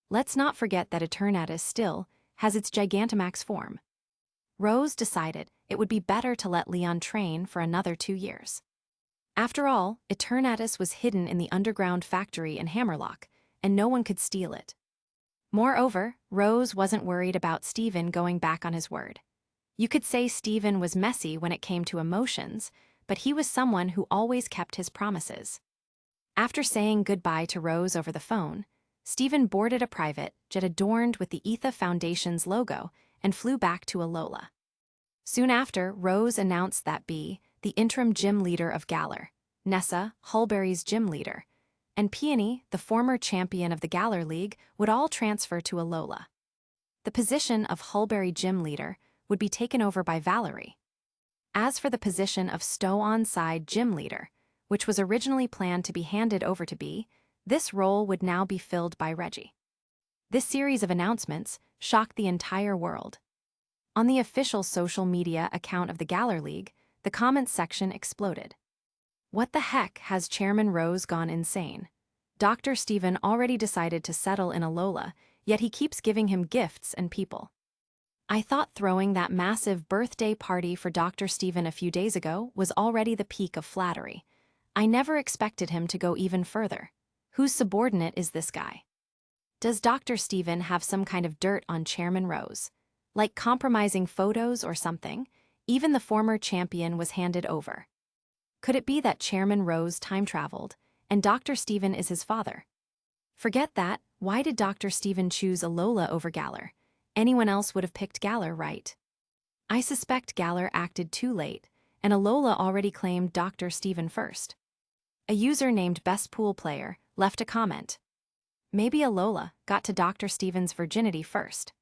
Let's not forget that Eternatus still has its Gigantamax form. Rose decided it would be better to let Leon train for another 2 years. After all, Eternatus was hidden in the underground factory in Hammerlock, and no one could steal it. Moreover, Rose wasn't worried about Steven going back on his word. You could say Steven was messy when it came to emotions, but he was someone who always kept his promises. After saying goodbye to Rose over the phone, Steven boarded a private jet adorned with the Etha Foundation's logo and flew back to Alola. Soon after, Rose announced that B, the interim gym leader of Galar, Nessa, Hulberry's gym leader, and Peony, the former champion of the Galar League, would all transfer to Alola. The position of Hulberry gym leader would be taken over by Valerie. As for the position of Stow-on-Side gym leader, which was originally planned to be handed over to B, this role would now be filled by Reggie. This series of announcements shocked the entire world. On the official social media account of the Galar League, the comments section exploded. What the heck, has Chairman Rose gone insane? Dr. Steven already decided to settle in Alola, yet he keeps giving him gifts and people. I thought throwing that massive birthday party for Dr. Steven a few days ago was already the peak of flattery. I never expected him to go even further. Whose subordinate is this guy? Does Dr. Steven have some kind of dirt on Chairman Rose? Like compromising photos or something? Even the former champion was handed over. Could it be that Chairman Rose time-traveled, and Dr. Steven is his father? Forget that, why did Dr. Steven choose Alola over Galar? Anyone else would have picked Galar, right? I suspect Galar acted too late, and Alola already claimed Dr. Steven first. A user named Best Pool Player left a comment. Maybe Alola got to Dr. Steven's virginity first.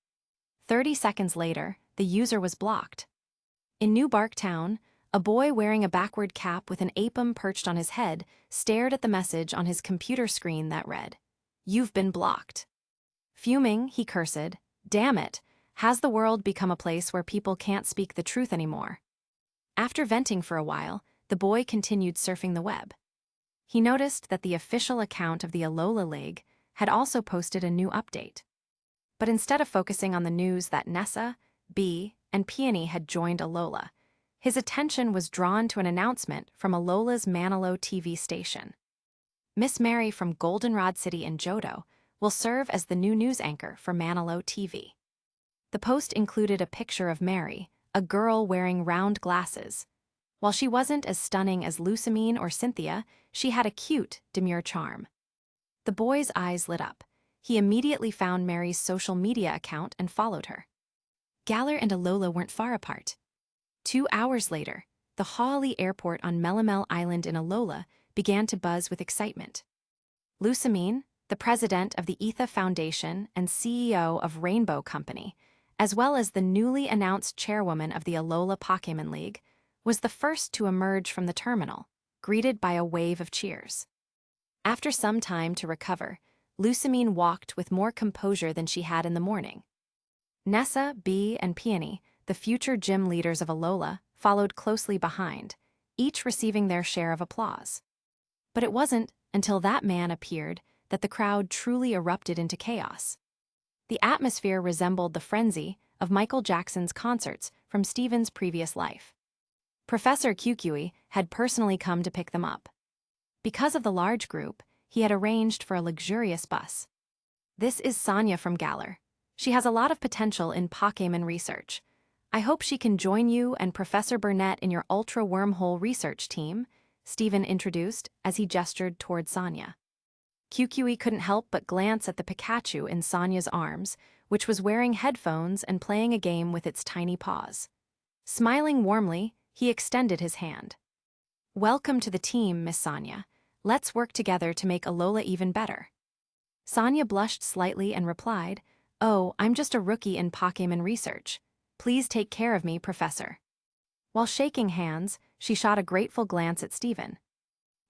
30 seconds later, the user was blocked. In New Bark Town, a boy wearing a backward cap with an apem perched on his head stared at the message on his computer screen that read, "You've been blocked." Fuming, he cursed, "Damn it, has the world become a place where people can't speak the truth anymore?" After venting for a while, the boy continued surfing the web. He noticed that the official account of the Alola League had also posted a new update. But instead of focusing on the news that Nessa, B, and Peony had joined Alola, his attention was drawn to an announcement from Alola's Manilow TV station. Miss Mary from Goldenrod City in Johto will serve as the new news anchor for Manilow TV. The post included a picture of Mary, a girl wearing round glasses. While she wasn't as stunning as Lucamine or Cynthia, she had a cute, demure charm. The boy's eyes lit up. He immediately found Mary's social media account and followed her. Galar and Alola weren't far apart. 2 hours later, the Hawley Airport on Melamel Island in Alola began to buzz with excitement. Lucamine, the president of the Etha Foundation and CEO of Rainbow Company, as well as the newly announced chairwoman of the Alola Pokémon League, was the first to emerge from the terminal, greeted by a wave of cheers. After some time to recover, Lucamine walked with more composure than she had in the morning. Nessa, B, and Peony, the future gym leaders of Alola, followed closely behind, each receiving their share of applause. But it wasn't until that man appeared that the crowd truly erupted into chaos. The atmosphere resembled the frenzy of Michael Jackson's concerts from Steven's previous life. Professor Kukui had personally come to pick them up. Because of the large group, he had arranged for a luxurious bus. This is Sonia from Galar. She has a lot of potential in Pokémon research. I hope she can join you and Professor Burnett in your ultra wormhole research team, Stephen introduced as he gestured toward Sonia. QQE couldn't help but glance at the Pikachu in Sonia's arms, which was wearing headphones and playing a game with its tiny paws. Smiling warmly, he extended his hand. Welcome to the team, Miss Sonia. Let's work together to make Alola even better. Sonia blushed slightly and replied, Oh, I'm just a rookie in Pokémon research. Please take care of me, Professor. While shaking hands, she shot a grateful glance at Stephen.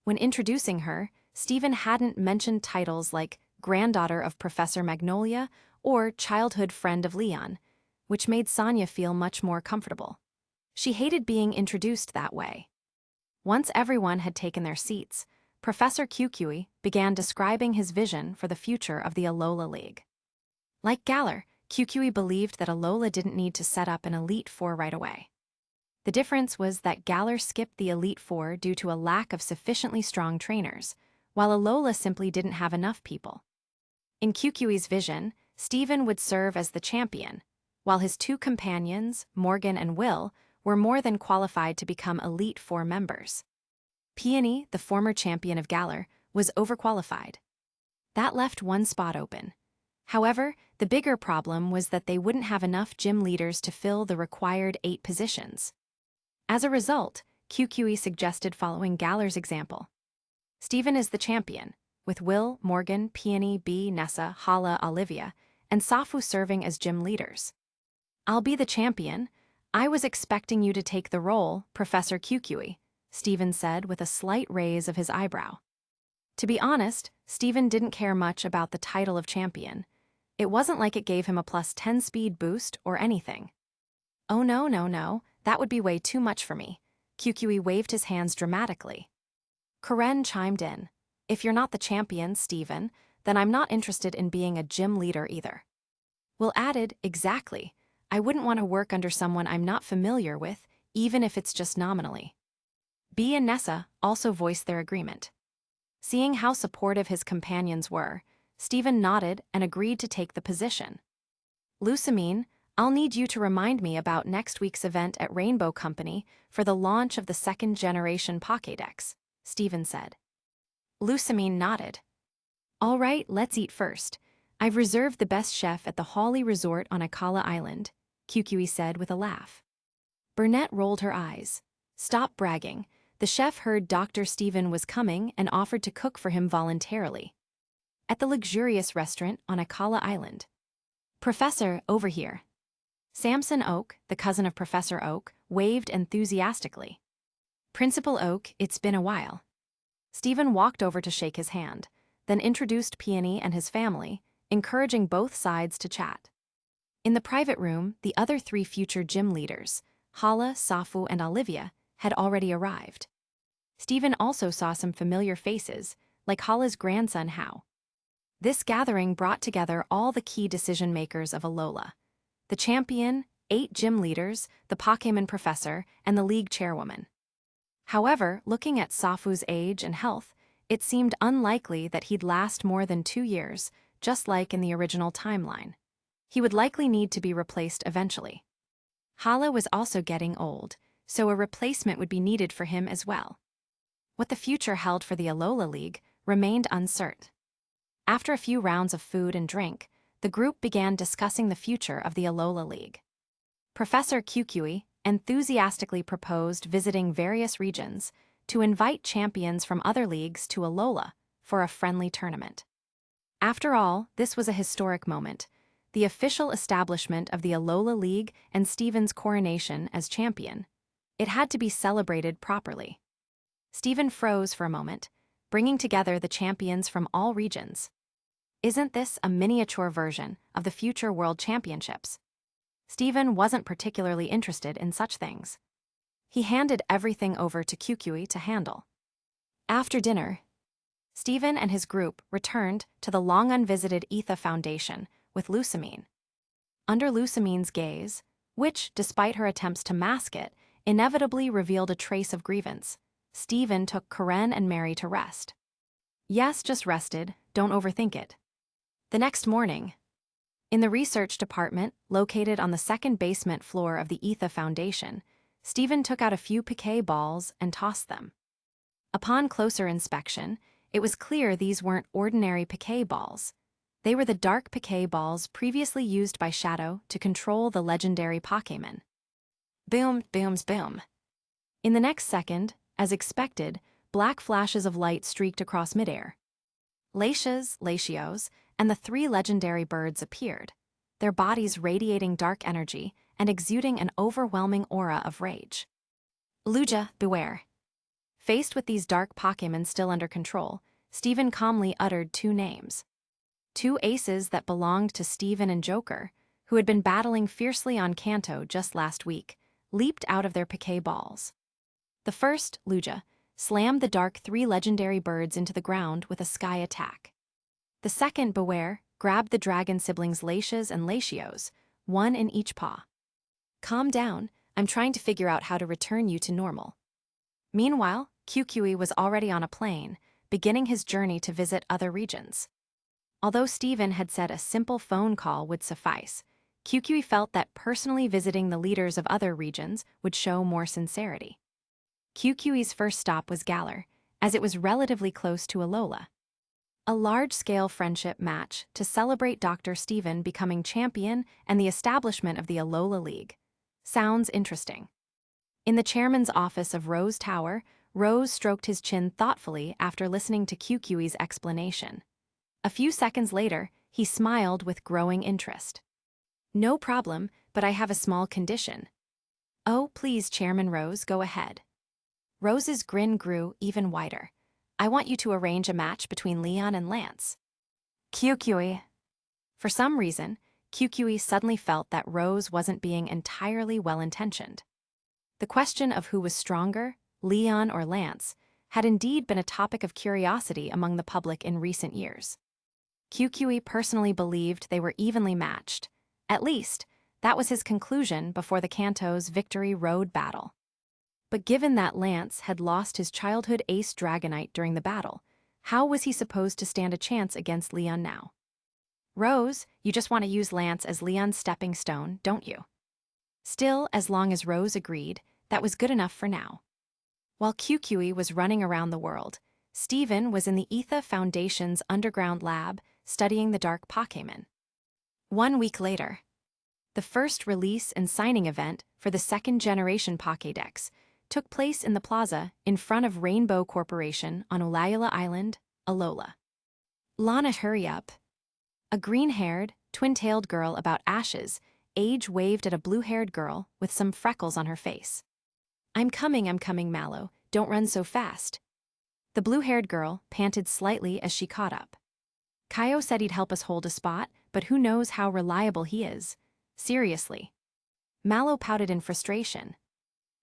When introducing her, Stephen hadn't mentioned titles like granddaughter of Professor Magnolia or childhood friend of Leon, which made Sonia feel much more comfortable. She hated being introduced that way. Once everyone had taken their seats, Professor QQE began describing his vision for the future of the Alola League. Like Galar, QQE believed that Alola didn't need to set up an Elite Four right away. The difference was that Galar skipped the Elite Four due to a lack of sufficiently strong trainers, while Alola simply didn't have enough people. In QQE's vision, Stephen would serve as the champion, while his two companions, Morgan and Will, were more than qualified to become Elite Four members. Peony, the former champion of Galar, was overqualified. That left one spot open. However, the bigger problem was that they wouldn't have enough gym leaders to fill the required 8 positions. As a result, QQE suggested following Galar's example. Stephen is the champion, with Will, Morgan, Peony, Bee, Nessa, Hala, Olivia, and Safu serving as gym leaders. I'll be the champion. I was expecting you to take the role, Professor QQE, Stephen said with a slight raise of his eyebrow. To be honest, Stephen didn't care much about the title of champion. It wasn't like it gave him a +10 speed boost or anything. Oh no, that would be way too much for me. QQE waved his hands dramatically. Karen chimed in. If you're not the champion, Stephen, then I'm not interested in being a gym leader either. Will added, exactly. I wouldn't want to work under someone I'm not familiar with, even if it's just nominally. Bee and Nessa also voiced their agreement. Seeing how supportive his companions were, Stephen nodded and agreed to take the position. Lusamine, I'll need you to remind me about next week's event at Rainbow Company for the launch of the 2nd generation Pokédex, Stephen said. Lusamine nodded. All right, let's eat first. I've reserved the best chef at the Hawley Resort on Akala Island, QQE said with a laugh. Burnett rolled her eyes. Stop bragging. The chef heard Dr. Stephen was coming and offered to cook for him voluntarily. At the luxurious restaurant on Akala Island. Professor, over here. Samson Oak, the cousin of Professor Oak, waved enthusiastically. Principal Oak, it's been a while. Stephen walked over to shake his hand, then introduced Peony and his family, encouraging both sides to chat. In the private room, the other 3 future gym leaders, Hala, Safu, and Olivia, had already arrived. Stephen also saw some familiar faces, like Hala's grandson Hao. This gathering brought together all the key decision-makers of Alola. The champion, 8 gym leaders, the Pokémon professor, and the league chairwoman. However, looking at Safu's age and health, it seemed unlikely that he'd last more than 2 years, just like in the original timeline. He would likely need to be replaced eventually. Hala was also getting old, so a replacement would be needed for him as well. What the future held for the Alola League remained uncertain. After a few rounds of food and drink, the group began discussing the future of the Alola League. Professor QQE enthusiastically proposed visiting various regions to invite champions from other leagues to Alola for a friendly tournament. After all, this was a historic moment, the official establishment of the Alola League and Stephen's coronation as champion. It had to be celebrated properly. Stephen froze for a moment, bringing together the champions from all regions. Isn't this a miniature version of the future World Championships? Stephen wasn't particularly interested in such things. He handed everything over to QQE to handle. After dinner, Stephen and his group returned to the long-unvisited Etha Foundation with Lusamine. Under Lusamine's gaze, which, despite her attempts to mask it, inevitably revealed a trace of grievance, Stephen took Karen and Mary to rest. Yes, just rested, don't overthink it. The next morning, In the research department, located on the second basement floor of the ETHA Foundation, Stephen took out a few piquet balls and tossed them. Upon closer inspection, it was clear these weren't ordinary piquet balls. They were the dark piquet balls previously used by Shadow to control the legendary Pokémon. Boom, booms, boom. In the next second, as expected, black flashes of light streaked across midair. Latios, and the three legendary birds appeared, their bodies radiating dark energy and exuding an overwhelming aura of rage. Lugia, beware. Faced with these dark Pokémon still under control, Stephen calmly uttered two names. Two aces that belonged to Stephen and Joker, who had been battling fiercely on Kanto just last week, leaped out of their piquet balls. The first, Lugia, slammed the dark three legendary birds into the ground with a sky attack. The second, Beware, grabbed the dragon siblings Latias and Latios, one in each paw. Calm down, I'm trying to figure out how to return you to normal. Meanwhile, QQE was already on a plane, beginning his journey to visit other regions. Although Stephen had said a simple phone call would suffice, QQE felt that personally visiting the leaders of other regions would show more sincerity. QQE's first stop was Galar, as it was relatively close to Alola. A large-scale friendship match to celebrate Dr. Stephen becoming champion and the establishment of the Alola League. Sounds interesting. In the chairman's office of Rose Tower, Rose stroked his chin thoughtfully after listening to QQE's explanation. A few seconds later, he smiled with growing interest. No problem, but I have a small condition. Oh, please, Chairman Rose, go ahead. Rose's grin grew even wider. I want you to arrange a match between Leon and Lance. QQE. For some reason, QQE suddenly felt that Rose wasn't being entirely well-intentioned. The question of who was stronger, Leon or Lance, had indeed been a topic of curiosity among the public in recent years. QQE personally believed they were evenly matched. At least, that was his conclusion before the Kanto's Victory Road battle. But given that Lance had lost his childhood ace Dragonite during the battle, how was he supposed to stand a chance against Leon now? Rose, you just want to use Lance as Leon's stepping stone, don't you? Still, as long as Rose agreed, that was good enough for now. While QQE was running around the world, Stephen was in the ETHA Foundation's underground lab studying the dark Pokémon. 1 week later, the first release and signing event for the second-generation Pokédex took place in the plaza in front of Rainbow Corporation on Olayala Island, Alola. Lana, hurry up. A green-haired, twin-tailed girl about Ash's age waved at a blue-haired girl with some freckles on her face. I'm coming, Mallow. Don't run so fast. The blue-haired girl panted slightly as she caught up. Kaio said he'd help us hold a spot, but who knows how reliable he is. Seriously. Mallow pouted in frustration.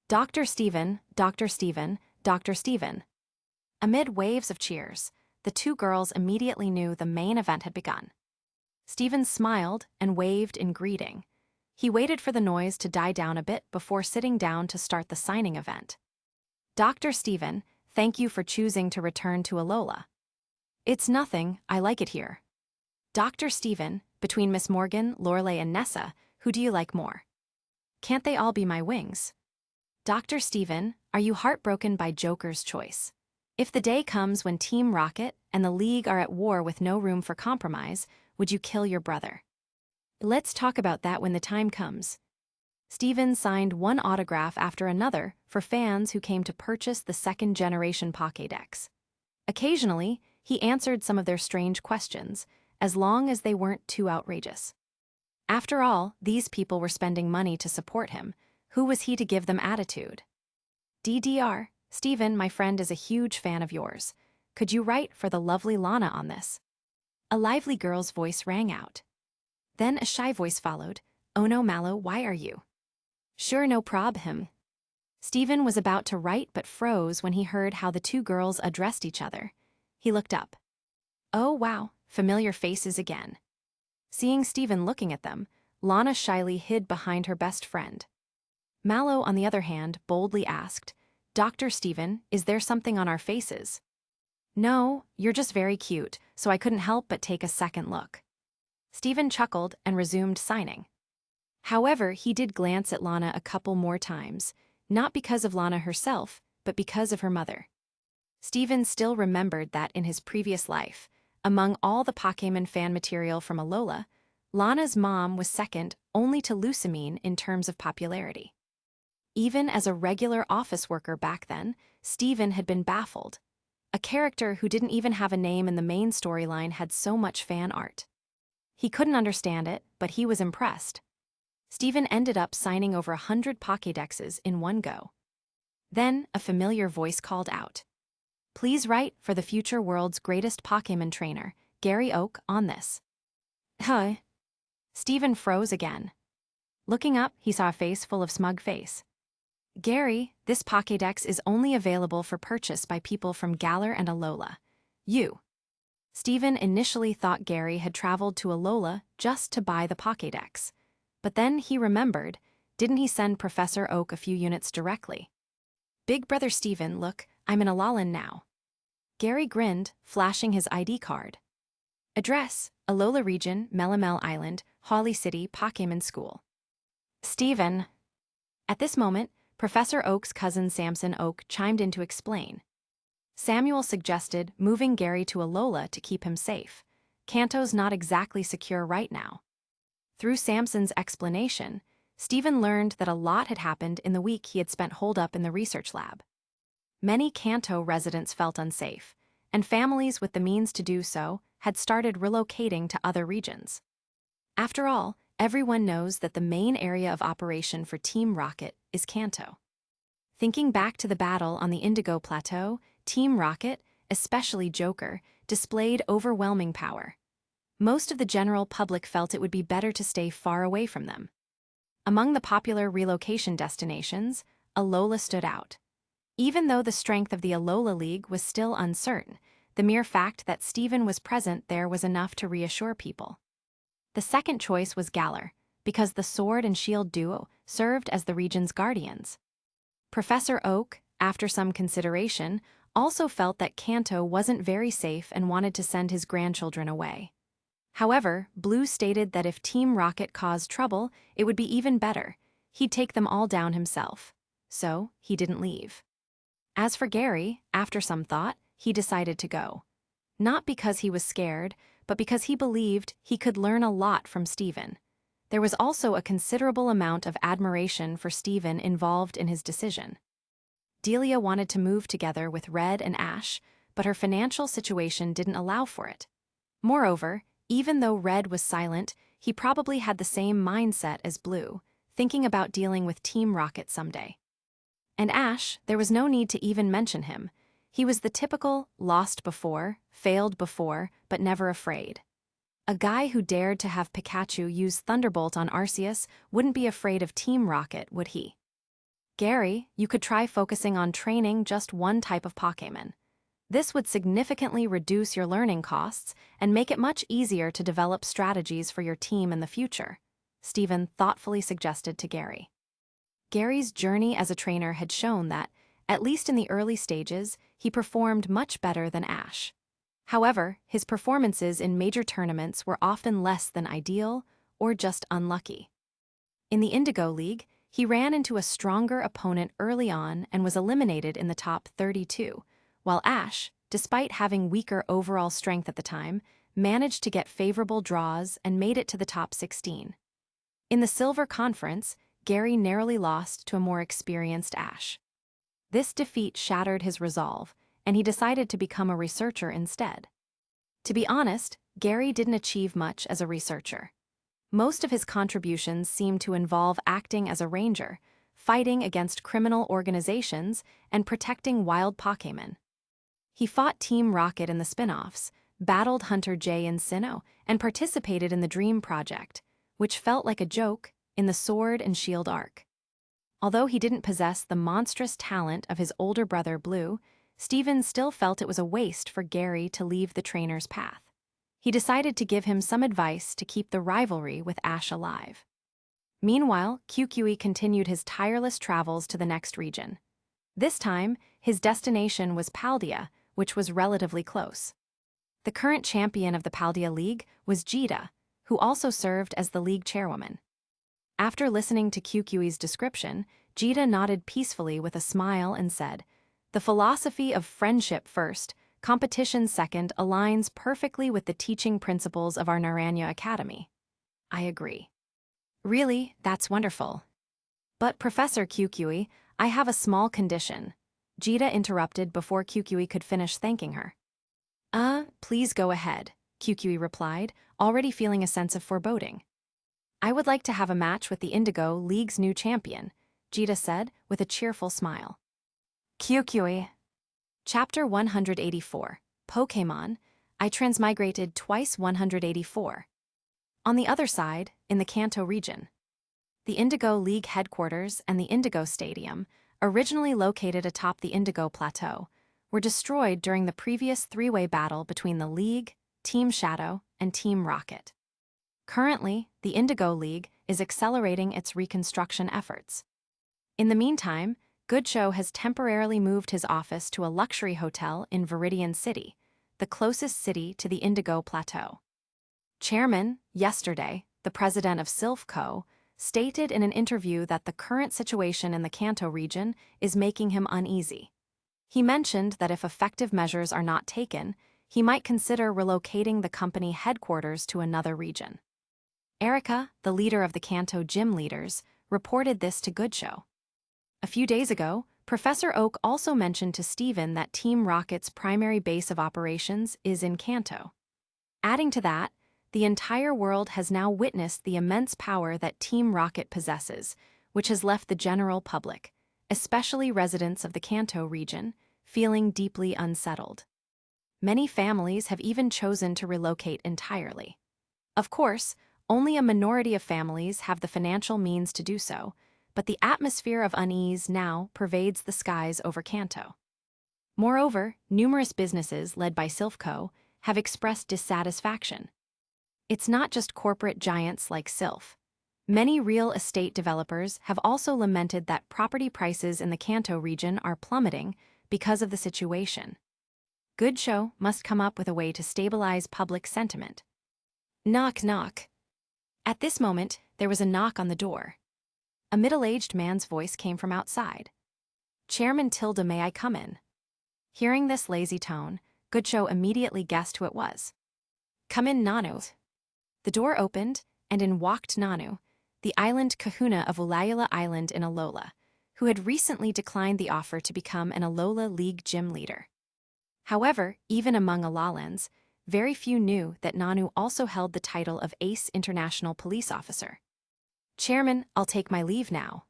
Dr. Stephen, Dr. Stephen, Dr. Stephen. Amid waves of cheers, the two girls immediately knew the main event had begun. Stephen smiled and waved in greeting. He waited for the noise to die down a bit before sitting down to start the signing event. Dr. Stephen, thank you for choosing to return to Alola. It's nothing, I like it here. Dr. Stephen, between Miss Morgan, Lorelei, and Nessa, who do you like more? Can't they all be my wings? Dr. Stephen, are you heartbroken by Joker's choice? If the day comes when Team Rocket and the League are at war with no room for compromise, would you kill your brother? Let's talk about that when the time comes. Stephen signed one autograph after another for fans who came to purchase the second-generation Pokédex. Occasionally, he answered some of their strange questions, as long as they weren't too outrageous. After all, these people were spending money to support him. Who was he to give them attitude? DDR, Stephen, my friend, is a huge fan of yours. Could you write for the lovely Lana on this? A lively girl's voice rang out. Then a shy voice followed. Oh no, Mallow, why are you? Sure, no prob him. Stephen was about to write but froze when he heard how the two girls addressed each other. He looked up. Oh wow, familiar faces again. Seeing Stephen looking at them, Lana shyly hid behind her best friend. Mallow, on the other hand, boldly asked, Dr. Stephen, is there something on our faces? No, you're just very cute, so I couldn't help but take a second look. Stephen chuckled and resumed signing. However, he did glance at Lana a couple more times, not because of Lana herself, but because of her mother. Stephen still remembered that in his previous life, among all the Pokémon fan material from Alola, Lana's mom was second only to Lucamine in terms of popularity. Even as a regular office worker back then, Stephen had been baffled. A character who didn't even have a name in the main storyline had so much fan art. He couldn't understand it, but he was impressed. Stephen ended up signing over 100 Pokédexes in one go. Then, a familiar voice called out, "Please write for the future world's greatest Pokémon trainer, Gary Oak, on this." Huh? Stephen froze again. Looking up, he saw a face full of smug face. "Gary, this Pokédex is only available for purchase by people from Galar and Alola. You." Stephen initially thought Gary had traveled to Alola just to buy the Pokédex. But then he remembered, didn't he send Professor Oak a few units directly? "Big brother Stephen, look, I'm in Alolan now." Gary grinned, flashing his ID card. "Address, Alola Region, Melamel Island, Holly City, Pokémon School." "Stephen." At this moment, Professor Oak's cousin Samson Oak chimed in to explain. Samuel suggested moving Gary to Alola to keep him safe. Kanto's not exactly secure right now. Through Samson's explanation, Stephen learned that a lot had happened in the week he had spent holed up in the research lab. Many Kanto residents felt unsafe, and families with the means to do so had started relocating to other regions. After all, everyone knows that the main area of operation for Team Rocket is Kanto. Thinking back to the battle on the Indigo Plateau, Team Rocket, especially Joker, displayed overwhelming power. Most of the general public felt it would be better to stay far away from them. Among the popular relocation destinations, Alola stood out. Even though the strength of the Alola League was still uncertain, the mere fact that Stephen was present there was enough to reassure people. The second choice was Galar, because the Sword and Shield duo served as the region's guardians. Professor Oak, after some consideration, also felt that Kanto wasn't very safe and wanted to send his grandchildren away. However, Blue stated that if Team Rocket caused trouble, it would be even better. He'd take them all down himself. So, he didn't leave. As for Gary, after some thought, he decided to go. Not because he was scared, but because he believed he could learn a lot from Stephen. There was also a considerable amount of admiration for Stephen involved in his decision. Delia wanted to move together with Red and Ash, but her financial situation didn't allow for it. Moreover, even though Red was silent, he probably had the same mindset as Blue, thinking about dealing with Team Rocket someday. And Ash, there was no need to even mention him. He was the typical lost before, failed before, but never afraid. A guy who dared to have Pikachu use Thunderbolt on Arceus wouldn't be afraid of Team Rocket, would he? "Gary, you could try focusing on training just one type of Pokémon. This would significantly reduce your learning costs and make it much easier to develop strategies for your team in the future," Stephen thoughtfully suggested to Gary. Gary's journey as a trainer had shown that, at least in the early stages, he performed much better than Ash. However, his performances in major tournaments were often less than ideal or just unlucky. In the Indigo League, he ran into a stronger opponent early on and was eliminated in the top 32, while Ash, despite having weaker overall strength at the time, managed to get favorable draws and made it to the top 16. In the Silver Conference, Gary narrowly lost to a more experienced Ash. This defeat shattered his resolve, and he decided to become a researcher instead. To be honest, Gary didn't achieve much as a researcher. Most of his contributions seemed to involve acting as a ranger, fighting against criminal organizations, and protecting wild Pokémon. He fought Team Rocket in the spin-offs, battled Hunter J in Sinnoh, and participated in the Dream Project, which felt like a joke, in the Sword and Shield arc. Although he didn't possess the monstrous talent of his older brother Blue, Stephen still felt it was a waste for Gary to leave the trainer's path. He decided to give him some advice to keep the rivalry with Ash alive. Meanwhile, QQE continued his tireless travels to the next region. This time, his destination was Paldea, which was relatively close. The current champion of the Paldea League was Jita, who also served as the league chairwoman. After listening to QQE's description, Jita nodded peacefully with a smile and said, "The philosophy of friendship first, competition second aligns perfectly with the teaching principles of our Naranya Academy." "I agree." "Really, that's wonderful." "But Professor QQE, I have a small condition," Jita interrupted before QQE could finish thanking her. Please go ahead," QQE replied, already feeling a sense of foreboding. "I would like to have a match with the Indigo League's new champion," Jita said with a cheerful smile. QQE. Chapter 184, Pokémon, I Transmigrated Twice 184. On the other side, in the Kanto region. The Indigo League headquarters and the Indigo Stadium, originally located atop the Indigo Plateau, were destroyed during the previous three-way battle between the League, Team Shadow, and Team Rocket. Currently, the Indigo League is accelerating its reconstruction efforts. In the meantime, Goodshow has temporarily moved his office to a luxury hotel in Viridian City, the closest city to the Indigo Plateau. Chairman, yesterday, the president of Sylph Co., stated in an interview that the current situation in the Kanto region is making him uneasy. He mentioned that if effective measures are not taken, he might consider relocating the company headquarters to another region. Erica, the leader of the Kanto gym leaders, reported this to Goodshow. A few days ago, Professor Oak also mentioned to Steven that Team Rocket's primary base of operations is in Kanto. Adding to that, the entire world has now witnessed the immense power that Team Rocket possesses, which has left the general public, especially residents of the Kanto region, feeling deeply unsettled. Many families have even chosen to relocate entirely. Of course, only a minority of families have the financial means to do so, but the atmosphere of unease now pervades the skies over Kanto. Moreover, numerous businesses led by Sylph Co. have expressed dissatisfaction. It's not just corporate giants like Sylph. Many real estate developers have also lamented that property prices in the Kanto region are plummeting because of the situation. Goodshow must come up with a way to stabilize public sentiment. Knock, knock. At this moment, there was a knock on the door. A middle-aged man's voice came from outside. "Chairman Tilda, may I come in?" Hearing this lazy tone, Goodshow immediately guessed who it was. "Come in, Nanu." The door opened, and in walked Nanu, the island kahuna of Ulayala Island in Alola, who had recently declined the offer to become an Alola League gym leader. However, even among Alalans, very few knew that Nanu also held the title of Ace International Police Officer. "Chairman, I'll take my leave now."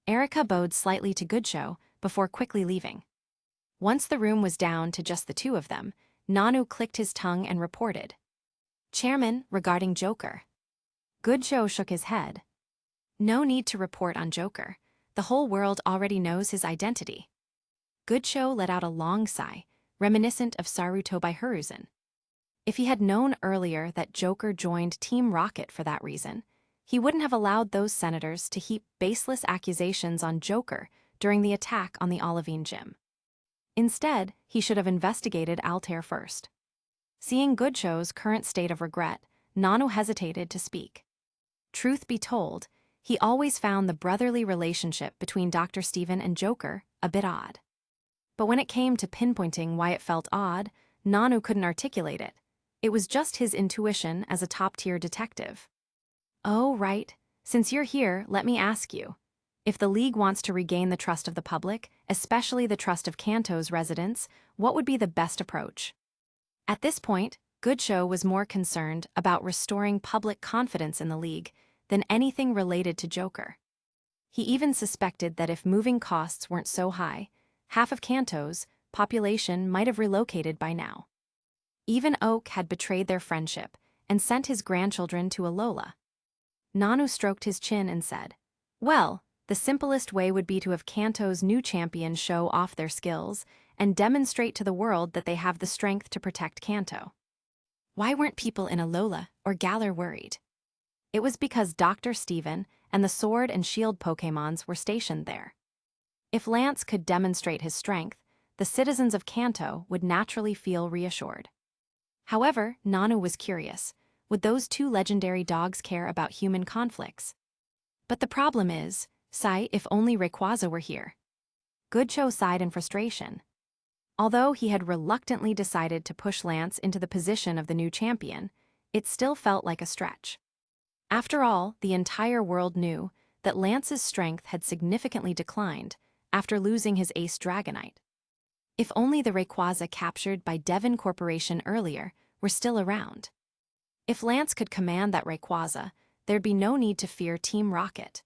Erica bowed slightly to Goodshow before quickly leaving. Once the room was down to just the two of them, Nanu clicked his tongue and reported. "Chairman, regarding Joker." Goodshow shook his head. "No need to report on Joker. The whole world already knows his identity." Goodshow let out a long sigh, reminiscent of Saruto by Hiruzen. If he had known earlier that Joker joined Team Rocket for that reason, he wouldn't have allowed those senators to heap baseless accusations on Joker during the attack on the Olivine gym. Instead, he should have investigated Altair first. Seeing Goodshow's current state of regret, Nanu hesitated to speak. Truth be told, he always found the brotherly relationship between Dr. Stephen and Joker a bit odd. But when it came to pinpointing why it felt odd, Nanu couldn't articulate it. It was just his intuition as a top-tier detective. "Oh, right. Since you're here, let me ask you. If the League wants to regain the trust of the public, especially the trust of Kanto's residents, what would be the best approach?" At this point, Goodshow was more concerned about restoring public confidence in the League than anything related to Joker. He even suspected that if moving costs weren't so high, half of Kanto's population might have relocated by now. Even Oak had betrayed their friendship and sent his grandchildren to Alola. Nanu stroked his chin and said, "Well, the simplest way would be to have Kanto's new champion show off their skills and demonstrate to the world that they have the strength to protect Kanto." Why weren't people in Alola or Galar worried? It was because Dr. Stephen and the Sword and Shield Pokémons were stationed there. If Lance could demonstrate his strength, the citizens of Kanto would naturally feel reassured. However, Nanu was curious. Would those two legendary dogs care about human conflicts? But the problem is, sigh, if only Rayquaza were here. Goodcho sighed in frustration. Although he had reluctantly decided to push Lance into the position of the new champion, it still felt like a stretch. After all, the entire world knew that Lance's strength had significantly declined after losing his ace Dragonite. If only the Rayquaza captured by Devon Corporation earlier were still around. If Lance could command that Rayquaza, there'd be no need to fear Team Rocket.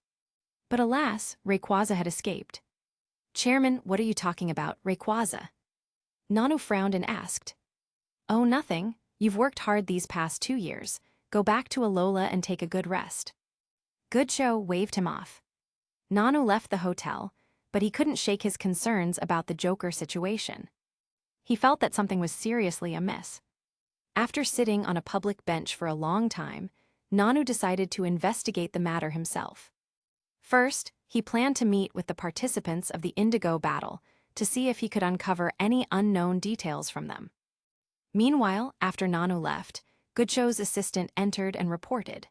But alas, Rayquaza had escaped. Chairman, what are you talking about, Rayquaza? Nanu frowned and asked. Oh, nothing. You've worked hard these past 2 years. Go back to Alola and take a good rest. Goodcho waved him off. Nanu left the hotel, but he couldn't shake his concerns about the Joker situation. He felt that something was seriously amiss. After sitting on a public bench for a long time, Nanu decided to investigate the matter himself. First, he planned to meet with the participants of the Indigo battle to see if he could uncover any unknown details from them. Meanwhile, after Nanu left, Goodcho's assistant entered and reported.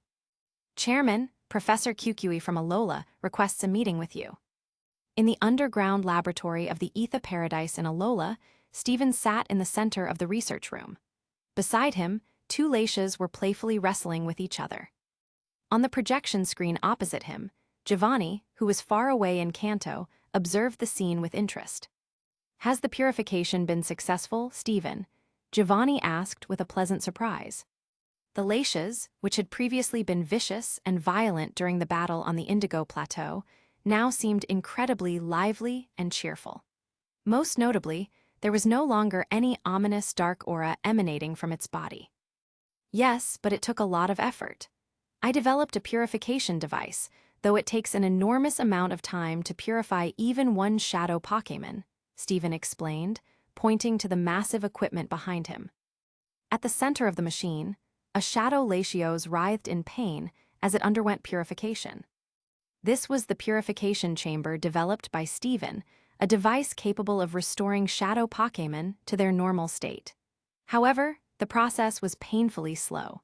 Chairman, Professor Kukui from Alola requests a meeting with you. In the underground laboratory of the Ether Paradise in Alola, Steven sat in the center of the research room. Beside him, 2 Laishas were playfully wrestling with each other. On the projection screen opposite him, Giovanni, who was far away in Kanto, observed the scene with interest. Has the purification been successful, Steven? Giovanni asked with a pleasant surprise. The Laishas, which had previously been vicious and violent during the battle on the Indigo Plateau, now seemed incredibly lively and cheerful. Most notably, there was no longer any ominous dark aura emanating from its body. Yes, but it took a lot of effort. I developed a purification device, though it takes an enormous amount of time to purify even one shadow Pokémon, Steven explained, pointing to the massive equipment behind him. At the center of the machine, a shadow Latios writhed in pain as it underwent purification. This was the purification chamber developed by Steven, a device capable of restoring shadow Pokémon to their normal state. However, the process was painfully slow.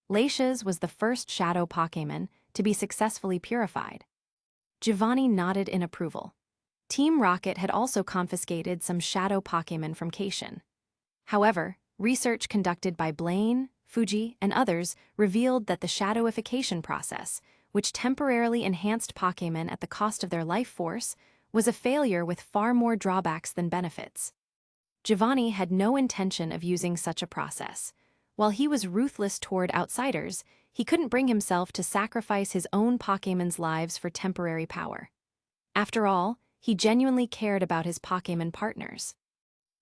Latias was the first shadow Pokémon to be successfully purified. Giovanni nodded in approval. Team Rocket had also confiscated some shadow Pokémon from Cation. However, research conducted by Blaine, Fuji, and others revealed that the shadowification process, which temporarily enhanced Pokémon at the cost of their life force, was a failure with far more drawbacks than benefits. Giovanni had no intention of using such a process. While he was ruthless toward outsiders, he couldn't bring himself to sacrifice his own Pokémon's lives for temporary power. After all, he genuinely cared about his Pokémon partners.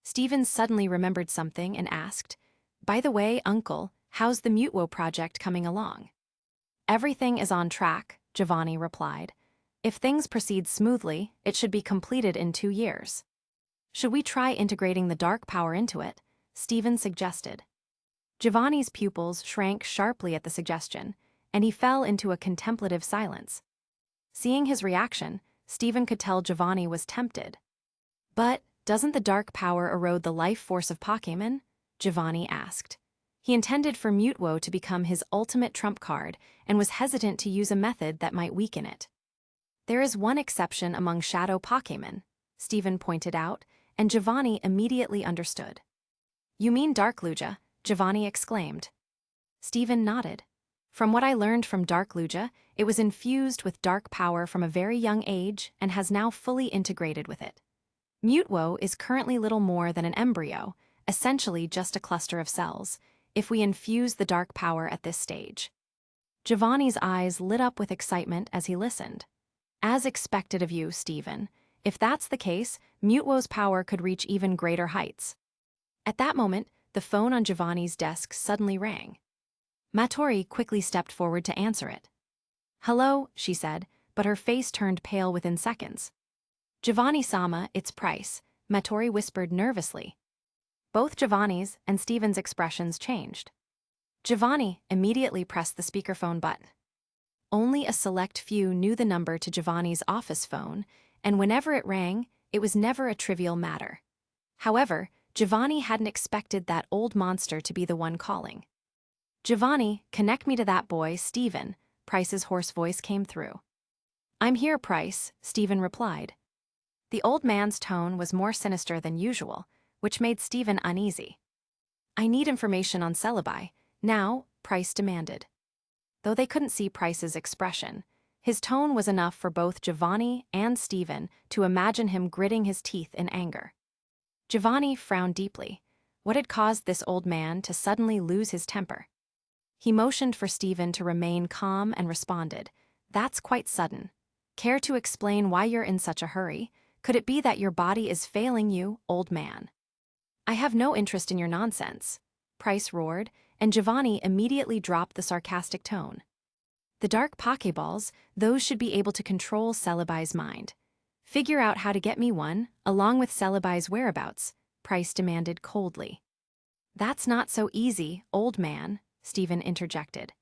Steven suddenly remembered something and asked, "By the way, Uncle, how's the Mutwo project coming along?" "Everything is on track," Giovanni replied. "If things proceed smoothly, it should be completed in 2 years. Should we try integrating the dark power into it?" Steven suggested. Giovanni's pupils shrank sharply at the suggestion, and he fell into a contemplative silence. Seeing his reaction, Steven could tell Giovanni was tempted. "But doesn't the dark power erode the life force of Pokémon?" Giovanni asked. He intended for Mutwo to become his ultimate trump card and was hesitant to use a method that might weaken it. "There is one exception among shadow Pokémon," Steven pointed out, and Giovanni immediately understood. "You mean Darkluja?" Giovanni exclaimed. Steven nodded. "From what I learned from Darkluja, it was infused with dark power from a very young age and has now fully integrated with it. Mutwo is currently little more than an embryo, essentially just a cluster of cells, if we infuse the dark power at this stage." Giovanni's eyes lit up with excitement as he listened. "As expected of you, Steven. If that's the case, Mutwo's power could reach even greater heights." At that moment, the phone on Giovanni's desk suddenly rang. Matori quickly stepped forward to answer it. "Hello," she said, but her face turned pale within seconds. "Giovanni-sama, it's Price," Matori whispered nervously. Both Giovanni's and Steven's expressions changed. Giovanni immediately pressed the speakerphone button. Only a select few knew the number to Giovanni's office phone, and whenever it rang, it was never a trivial matter. However, Giovanni hadn't expected that old monster to be the one calling. Giovanni, connect me to that boy, Stephen, Price's hoarse voice came through. I'm here, Price, Stephen replied. The old man's tone was more sinister than usual, which made Stephen uneasy. I need information on Celebi, now, Price demanded. Though they couldn't see Price's expression, his tone was enough for both Giovanni and Stephen to imagine him gritting his teeth in anger. Giovanni frowned deeply. What had caused this old man to suddenly lose his temper? He motioned for Stephen to remain calm and responded, That's quite sudden. Care to explain why you're in such a hurry? Could it be that your body is failing you, old man? I have no interest in your nonsense, Price roared, and Giovanni immediately dropped the sarcastic tone. The dark Pokeballs, those should be able to control Celebi's mind. Figure out how to get me one, along with Celebi's whereabouts, Price demanded coldly. That's not so easy, old man, Stephen interjected.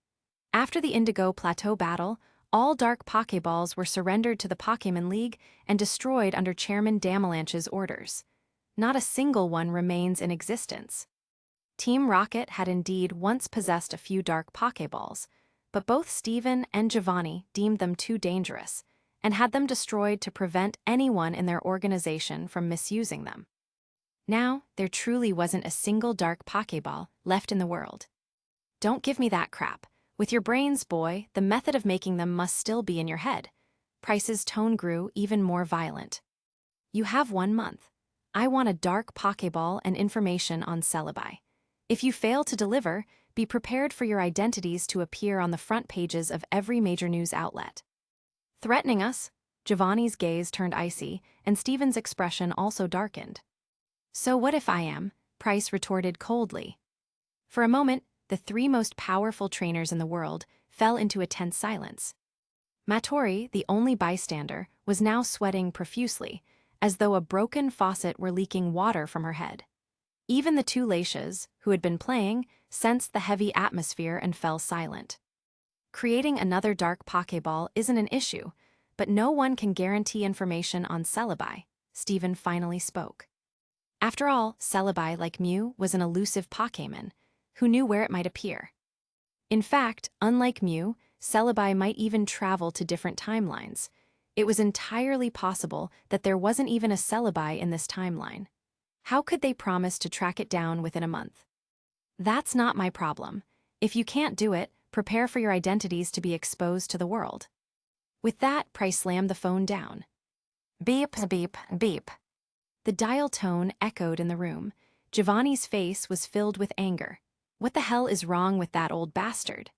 After the Indigo Plateau battle, all dark Pokeballs were surrendered to the Pokémon League and destroyed under Chairman Damalanche's orders. Not a single one remains in existence. Team Rocket had indeed once possessed a few dark Pokeballs, but both Stephen and Giovanni deemed them too dangerous and had them destroyed to prevent anyone in their organization from misusing them. Now, there truly wasn't a single dark Pokeball left in the world. Don't give me that crap. With your brains, boy, the method of making them must still be in your head. Price's tone grew even more violent. You have 1 month. I want a dark Pokeball and information on Celebi. If you fail to deliver, be prepared for your identities to appear on the front pages of every major news outlet. Threatening us? Giovanni's gaze turned icy, and Stephen's expression also darkened. So what if I am? Price retorted coldly. For a moment, the 3 most powerful trainers in the world fell into a tense silence. Matori, the only bystander, was now sweating profusely, as though a broken faucet were leaking water from her head. Even the 2 Laishas, who had been playing, sensed the heavy atmosphere and fell silent. Creating another dark Pokeball isn't an issue, but no one can guarantee information on Celebi, Stephen finally spoke. After all, Celebi, like Mew, was an elusive Pokémon. Who knew where it might appear? In fact, unlike Mew, Celebi might even travel to different timelines. It was entirely possible that there wasn't even a Celebi in this timeline. How could they promise to track it down within a month? That's not my problem. If you can't do it, prepare for your identities to be exposed to the world. With that, Price slammed the phone down. Beep, beep, beep. The dial tone echoed in the room. Giovanni's face was filled with anger. What the hell is wrong with that old bastard?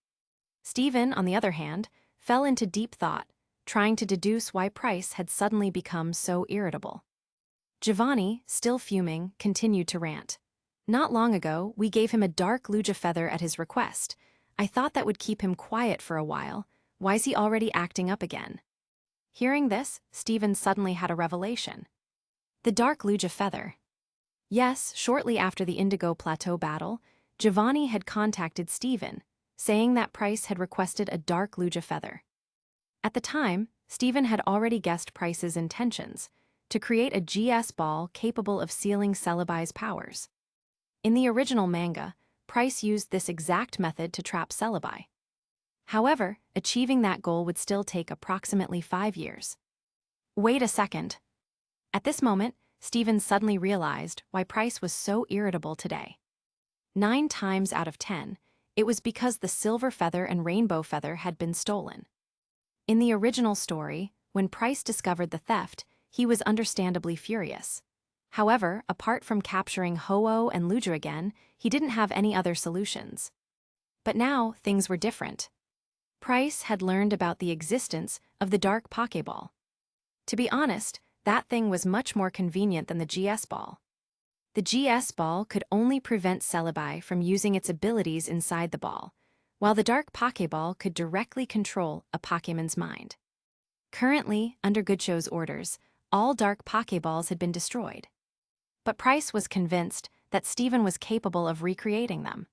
Stephen, on the other hand, fell into deep thought, trying to deduce why Price had suddenly become so irritable. Giovanni, still fuming, continued to rant. Not long ago, we gave him a dark Lugia feather at his request. I thought that would keep him quiet for a while. Why's he already acting up again? Hearing this, Stephen suddenly had a revelation. The dark Lugia feather. Yes, shortly after the Indigo Plateau battle, Giovanni had contacted Stephen, saying that Price had requested a dark Lugia feather. At the time, Stephen had already guessed Price's intentions, to create a GS ball capable of sealing Celebi's powers. In the original manga, Price used this exact method to trap Celebi. However, achieving that goal would still take approximately 5 years. Wait a second. At this moment, Stephen suddenly realized why Price was so irritable today. 9 times out of 10, it was because the silver feather and rainbow feather had been stolen. In the original story, when Price discovered the theft, he was understandably furious. However, apart from capturing Ho-Oh and Lugia again, he didn't have any other solutions. But now, things were different. Price had learned about the existence of the dark Pokeball. To be honest, that thing was much more convenient than the GS ball. The GS ball could only prevent Celebi from using its abilities inside the ball, while the dark Pokeball could directly control a Pokémon's mind. Currently, under Goodshow's orders, all dark Pokeballs had been destroyed. But Price was convinced that Stephen was capable of recreating them.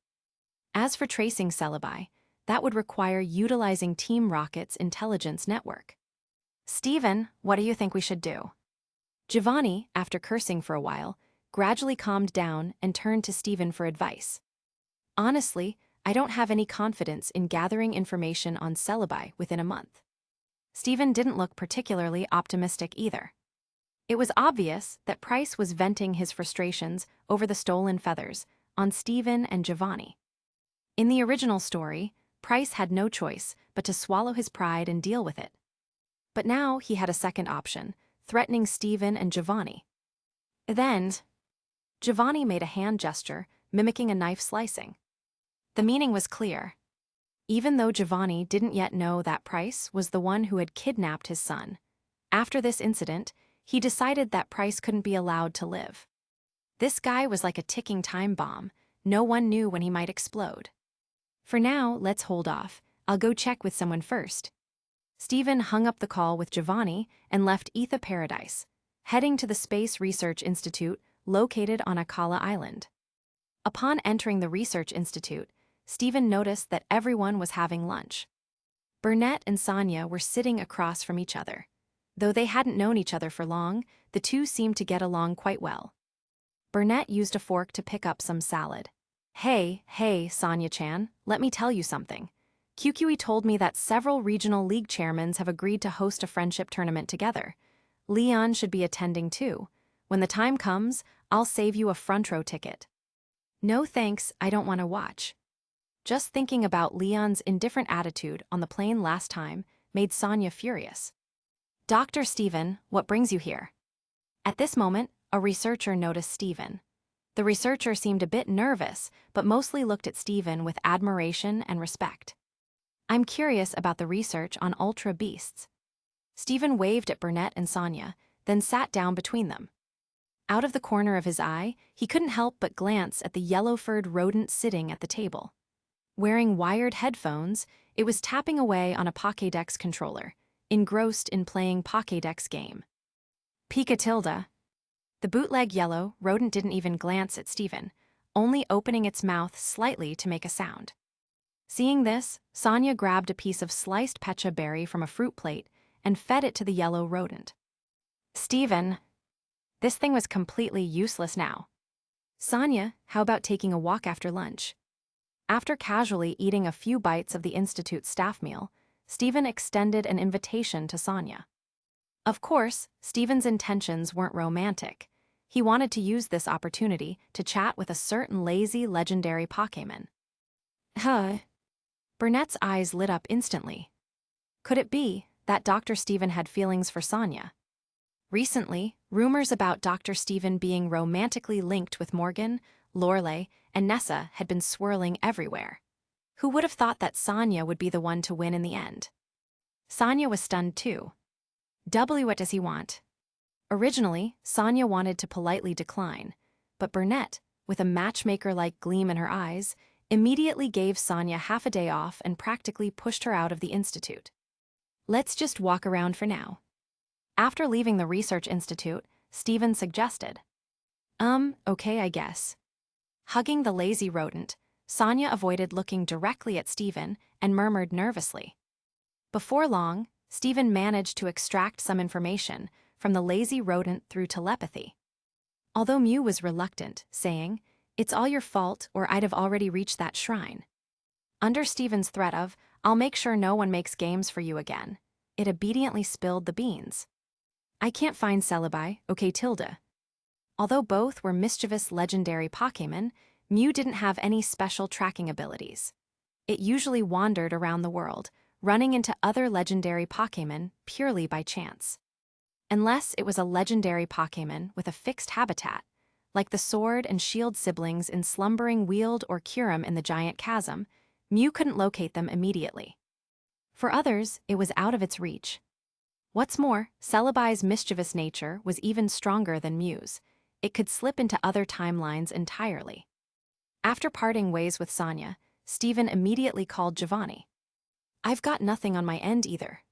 As for tracing Celebi, that would require utilizing Team Rocket's intelligence network. Stephen, what do you think we should do? Giovanni, after cursing for a while, gradually calmed down and turned to Stephen for advice. Honestly, I don't have any confidence in gathering information on Celebi within a month. Stephen didn't look particularly optimistic either. It was obvious that Price was venting his frustrations over the stolen feathers on Stephen and Giovanni. In the original story, Price had no choice but to swallow his pride and deal with it. But now he had a second option, threatening Stephen and Giovanni. Then, Giovanni made a hand gesture, mimicking a knife slicing. The meaning was clear. Even though Giovanni didn't yet know that Price was the one who had kidnapped his son, after this incident, he decided that Price couldn't be allowed to live. This guy was like a ticking time bomb. No one knew when he might explode. For now, let's hold off. I'll go check with someone first. Stephen hung up the call with Giovanni and left Etha Paradise, heading to the Space Research Institute located on Akala Island. Upon entering the Research Institute, Stephen noticed that everyone was having lunch. Burnett and Sonia were sitting across from each other. Though they hadn't known each other for long, the two seemed to get along quite well. Burnett used a fork to pick up some salad. Hey, Sonia-chan, let me tell you something. QQE told me that several regional league chairmen have agreed to host a friendship tournament together. Leon should be attending too. When the time comes, I'll save you a front row ticket. No thanks, I don't want to watch. Just thinking about Leon's indifferent attitude on the plane last time made Sonia furious. Dr. Stephen, what brings you here? At this moment, a researcher noticed Stephen. The researcher seemed a bit nervous, but mostly looked at Stephen with admiration and respect. I'm curious about the research on ultra beasts. Stephen waved at Burnett and Sonia, then sat down between them. Out of the corner of his eye, he couldn't help but glance at the yellow-furred rodent sitting at the table. Wearing wired headphones, it was tapping away on a Pokédex controller, engrossed in playing Pokédex game. Pika-tilda. The bootleg yellow rodent didn't even glance at Stephen, only opening its mouth slightly to make a sound. Seeing this, Sonia grabbed a piece of sliced pecha berry from a fruit plate and fed it to the yellow rodent. Stephen. This thing was completely useless now. Sonia, how about taking a walk after lunch? After casually eating a few bites of the Institute's staff meal, Stephen extended an invitation to Sonia. Of course, Stephen's intentions weren't romantic. He wanted to use this opportunity to chat with a certain lazy legendary Pokémon. Burnett's eyes lit up instantly. Could it be that Dr. Stephen had feelings for Sonia? Recently, rumors about Dr. Stephen being romantically linked with Morgan, Lorelei, and Nessa had been swirling everywhere. Who would have thought that Sonia would be the one to win in the end? Sonia was stunned too. What does he want? Originally, Sonia wanted to politely decline, but Burnett, with a matchmaker-like gleam in her eyes, immediately gave Sonia half a day off and practically pushed her out of the institute. Let's just walk around for now. After leaving the Research Institute, Stephen suggested. Okay, I guess. Hugging the lazy rodent, Sonia avoided looking directly at Stephen and murmured nervously. Before long, Stephen managed to extract some information from the lazy rodent through telepathy. Although Mew was reluctant, saying, "It's all your fault or I'd have already reached that shrine." Under Stephen's threat of, "I'll make sure no one makes games for you again," it obediently spilled the beans. I can't find Celebi, okay Tilda. Although both were mischievous legendary Pokémon, Mew didn't have any special tracking abilities. It usually wandered around the world, running into other legendary Pokémon purely by chance. Unless it was a legendary Pokémon with a fixed habitat, like the Sword and Shield siblings in Slumbering Weald or Kyurem in the Giant Chasm, Mew couldn't locate them immediately. For others, it was out of its reach. What's more, Celebi's mischievous nature was even stronger than Mew's. It could slip into other timelines entirely. After parting ways with Sonia, Stephen immediately called Giovanni. I've got nothing on my end either.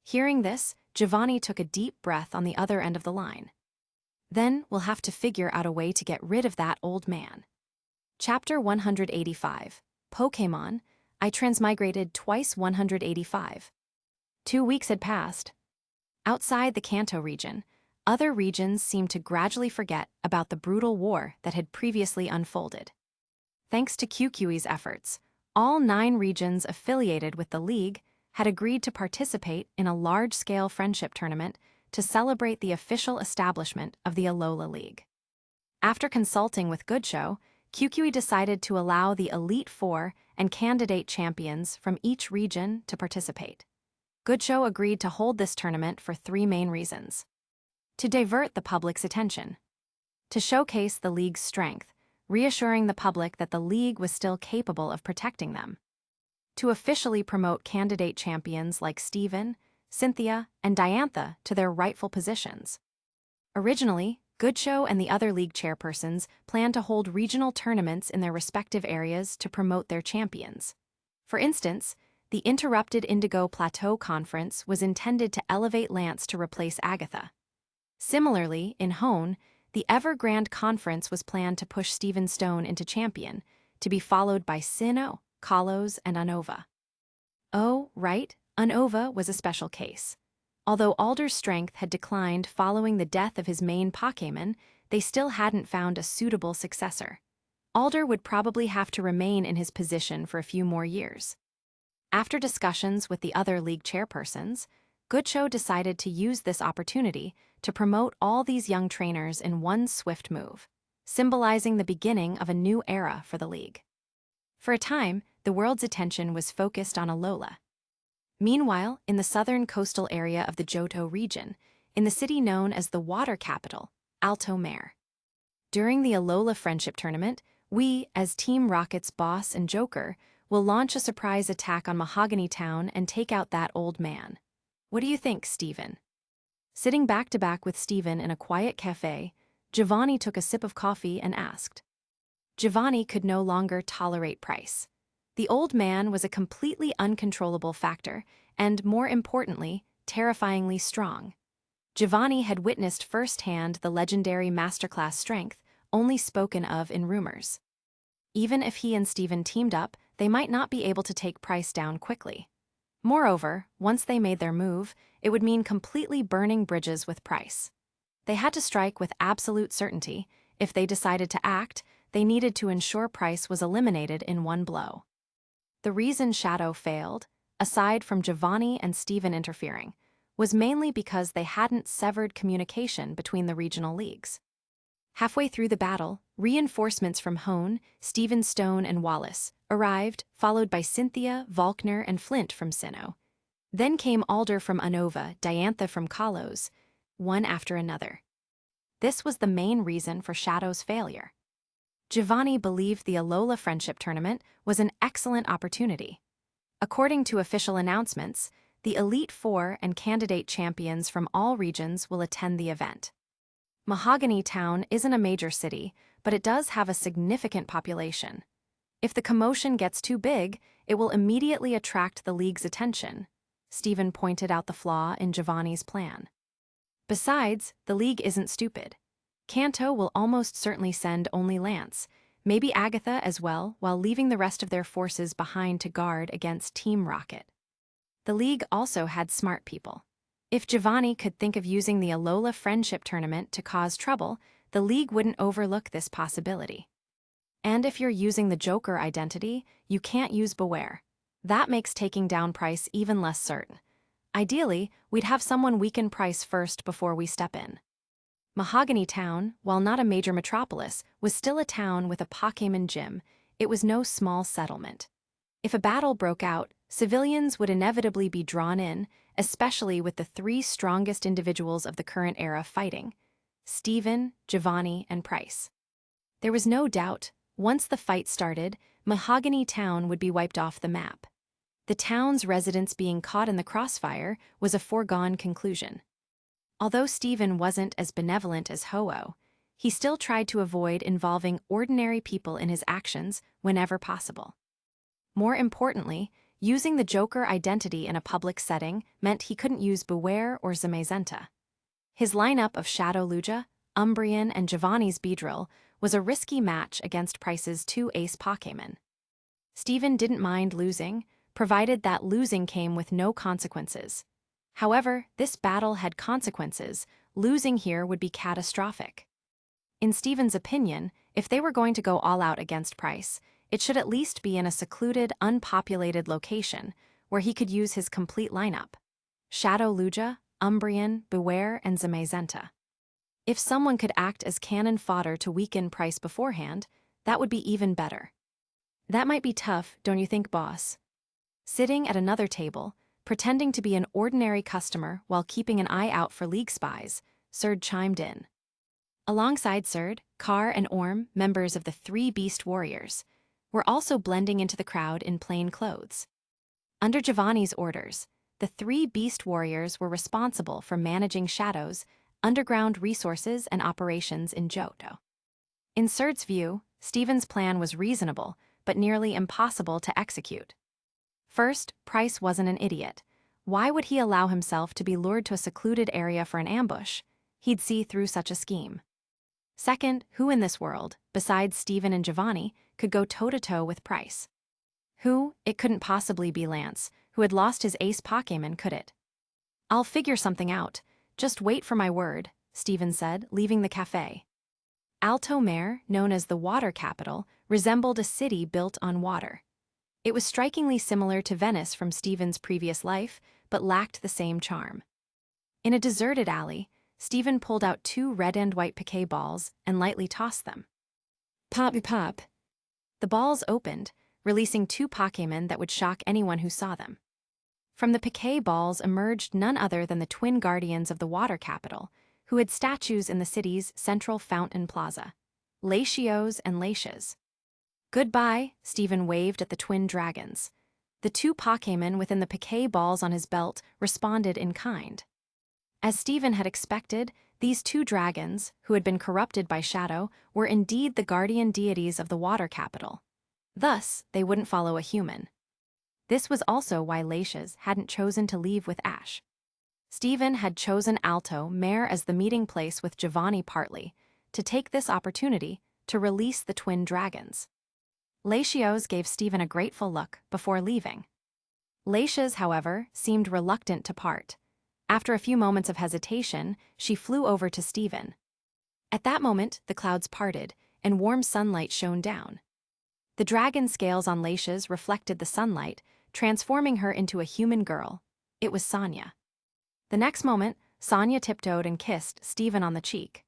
Hearing this, Giovanni took a deep breath on the other end of the line. Then we'll have to figure out a way to get rid of that old man. Chapter 185. Pokémon, I Transmigrated Twice 185. 2 weeks had passed. Outside the Kanto region, other regions seemed to gradually forget about the brutal war that had previously unfolded. Thanks to QQE's efforts, All 9 regions affiliated with the league had agreed to participate in a large-scale friendship tournament to celebrate the official establishment of the Alola League. After consulting with Goodshow, QQE decided to allow the Elite Four and candidate champions from each region to participate. Goodshow agreed to hold this tournament for 3 main reasons. To divert the public's attention. To showcase the league's strength, reassuring the public that the league was still capable of protecting them. To officially promote candidate champions like Steven, Cynthia, and Diantha to their rightful positions. Originally, Goodshow and the other league chairpersons planned to hold regional tournaments in their respective areas to promote their champions. For instance, the interrupted Indigo Plateau Conference was intended to elevate Lance to replace Agatha. Similarly, in Hone, the Evergrande Conference was planned to push Steven Stone into champion, to be followed by Sinnoh, Kalos, and Unova. Oh, right, Unova was a special case. Although Alder's strength had declined following the death of his main Pokémon, they still hadn't found a suitable successor. Alder would probably have to remain in his position for a few more years. After discussions with the other league chairpersons, Goodshow decided to use this opportunity to promote all these young trainers in one swift move, symbolizing the beginning of a new era for the league. For a time, the world's attention was focused on Alola. Meanwhile, in the southern coastal area of the Johto region, in the city known as the water capital, Alto Mare. During the Alola Friendship Tournament, we, as Team Rocket's boss and Joker, will launch a surprise attack on Mahogany Town and take out that old man. What do you think, Steven? Sitting back-to-back with Steven in a quiet cafe, Giovanni took a sip of coffee and asked. Giovanni could no longer tolerate Price. The old man was a completely uncontrollable factor and, more importantly, terrifyingly strong. Giovanni had witnessed firsthand the legendary masterclass strength only spoken of in rumors. Even if he and Steven teamed up, they might not be able to take Price down quickly. Moreover, once they made their move, it would mean completely burning bridges with Price. They had to strike with absolute certainty. If they decided to act, they needed to ensure Price was eliminated in one blow. The reason Shadow failed, aside from Giovanni and Steven interfering, was mainly because they hadn't severed communication between the regional leagues. Halfway through the battle, reinforcements from Hone, Steven Stone, and Wallace arrived, followed by Cynthia, Volkner, and Flint from Sinnoh. Then came Alder from Unova, Diantha from Kalos, one after another. This was the main reason for Shadow's failure. Giovanni believed the Alola Friendship Tournament was an excellent opportunity. According to official announcements, the Elite Four and candidate champions from all regions will attend the event. Mahogany Town isn't a major city, but it does have a significant population. If the commotion gets too big, it will immediately attract the league's attention. Steven pointed out the flaw in Giovanni's plan. Besides, the league isn't stupid. Kanto will almost certainly send only Lance, maybe Agatha as well, while leaving the rest of their forces behind to guard against Team Rocket. The league also had smart people. If Giovanni could think of using the Alola Friendship Tournament to cause trouble, the league wouldn't overlook this possibility. And if you're using the Joker identity, you can't use Beware. That makes taking down Price even less certain. Ideally, we'd have someone weaken Price first before we step in. Mahogany Town, while not a major metropolis, was still a town with a Pokémon gym. It was no small settlement. If a battle broke out, civilians would inevitably be drawn in, especially with the 3 strongest individuals of the current era fighting: Steven, Giovanni, and Price. There was no doubt, once the fight started, Mahogany Town would be wiped off the map. The town's residents being caught in the crossfire was a foregone conclusion. Although Steven wasn't as benevolent as Ho-Oh, he still tried to avoid involving ordinary people in his actions whenever possible. More importantly, using the Joker identity in a public setting meant he couldn't use Beware or Zamazenta. His lineup of Shadow Lugia, Umbreon, and Giovanni's Beedrill was a risky match against Price's 2 ace Pokémon. Steven didn't mind losing, provided that losing came with no consequences. However, this battle had consequences. Losing here would be catastrophic. In Steven's opinion, if they were going to go all out against Price, it should at least be in a secluded, unpopulated location where he could use his complete lineup: Shadow Lugia, Umbreon, Beware, and Zamazenta. If someone could act as cannon fodder to weaken Price beforehand, that would be even better. That might be tough, don't you think, boss? Sitting at another table, pretending to be an ordinary customer while keeping an eye out for league spies, Surd chimed in. Alongside Surd, Carr and Orm, members of the Three Beast Warriors, were also blending into the crowd in plain clothes. Under Giovanni's orders, the Three Beast Warriors were responsible for managing Shadow's underground resources and operations in Johto. In Surd's view, Steven's plan was reasonable, but nearly impossible to execute. First, Price wasn't an idiot. Why would he allow himself to be lured to a secluded area for an ambush? He'd see through such a scheme. Second, who in this world, besides Steven and Giovanni, could go toe-to-toe with Price? Who? It couldn't possibly be Lance, who had lost his ace Pokémon, could it? I'll figure something out. Just wait for my word, Steven said, leaving the cafe. Alto Mare, known as the water capital, resembled a city built on water. It was strikingly similar to Venice from Steven's previous life, but lacked the same charm. In a deserted alley, Steven pulled out 2 red and white piquet balls and lightly tossed them. Pop, pop. The balls opened, releasing 2 Pokémon that would shock anyone who saw them. From the piquet balls emerged none other than the twin guardians of the water capital, who had statues in the city's central fountain plaza, Latios and Latias. Goodbye, Steven waved at the twin dragons. The 2 Pokémon within the piquet balls on his belt responded in kind. As Steven had expected, these 2 dragons, who had been corrupted by Shadow, were indeed the guardian deities of the water capital. Thus, they wouldn't follow a human. This was also why Latias hadn't chosen to leave with Ash. Steven had chosen Alto Mare as the meeting place with Giovanni partly, to take this opportunity to release the twin dragons. Latios gave Steven a grateful look before leaving. Latias, however, seemed reluctant to part. After a few moments of hesitation, she flew over to Steven. At that moment, the clouds parted, and warm sunlight shone down. The dragon scales on Latias reflected the sunlight, transforming her into a human girl. It was Sonia. The next moment, Sonia tiptoed and kissed Steven on the cheek.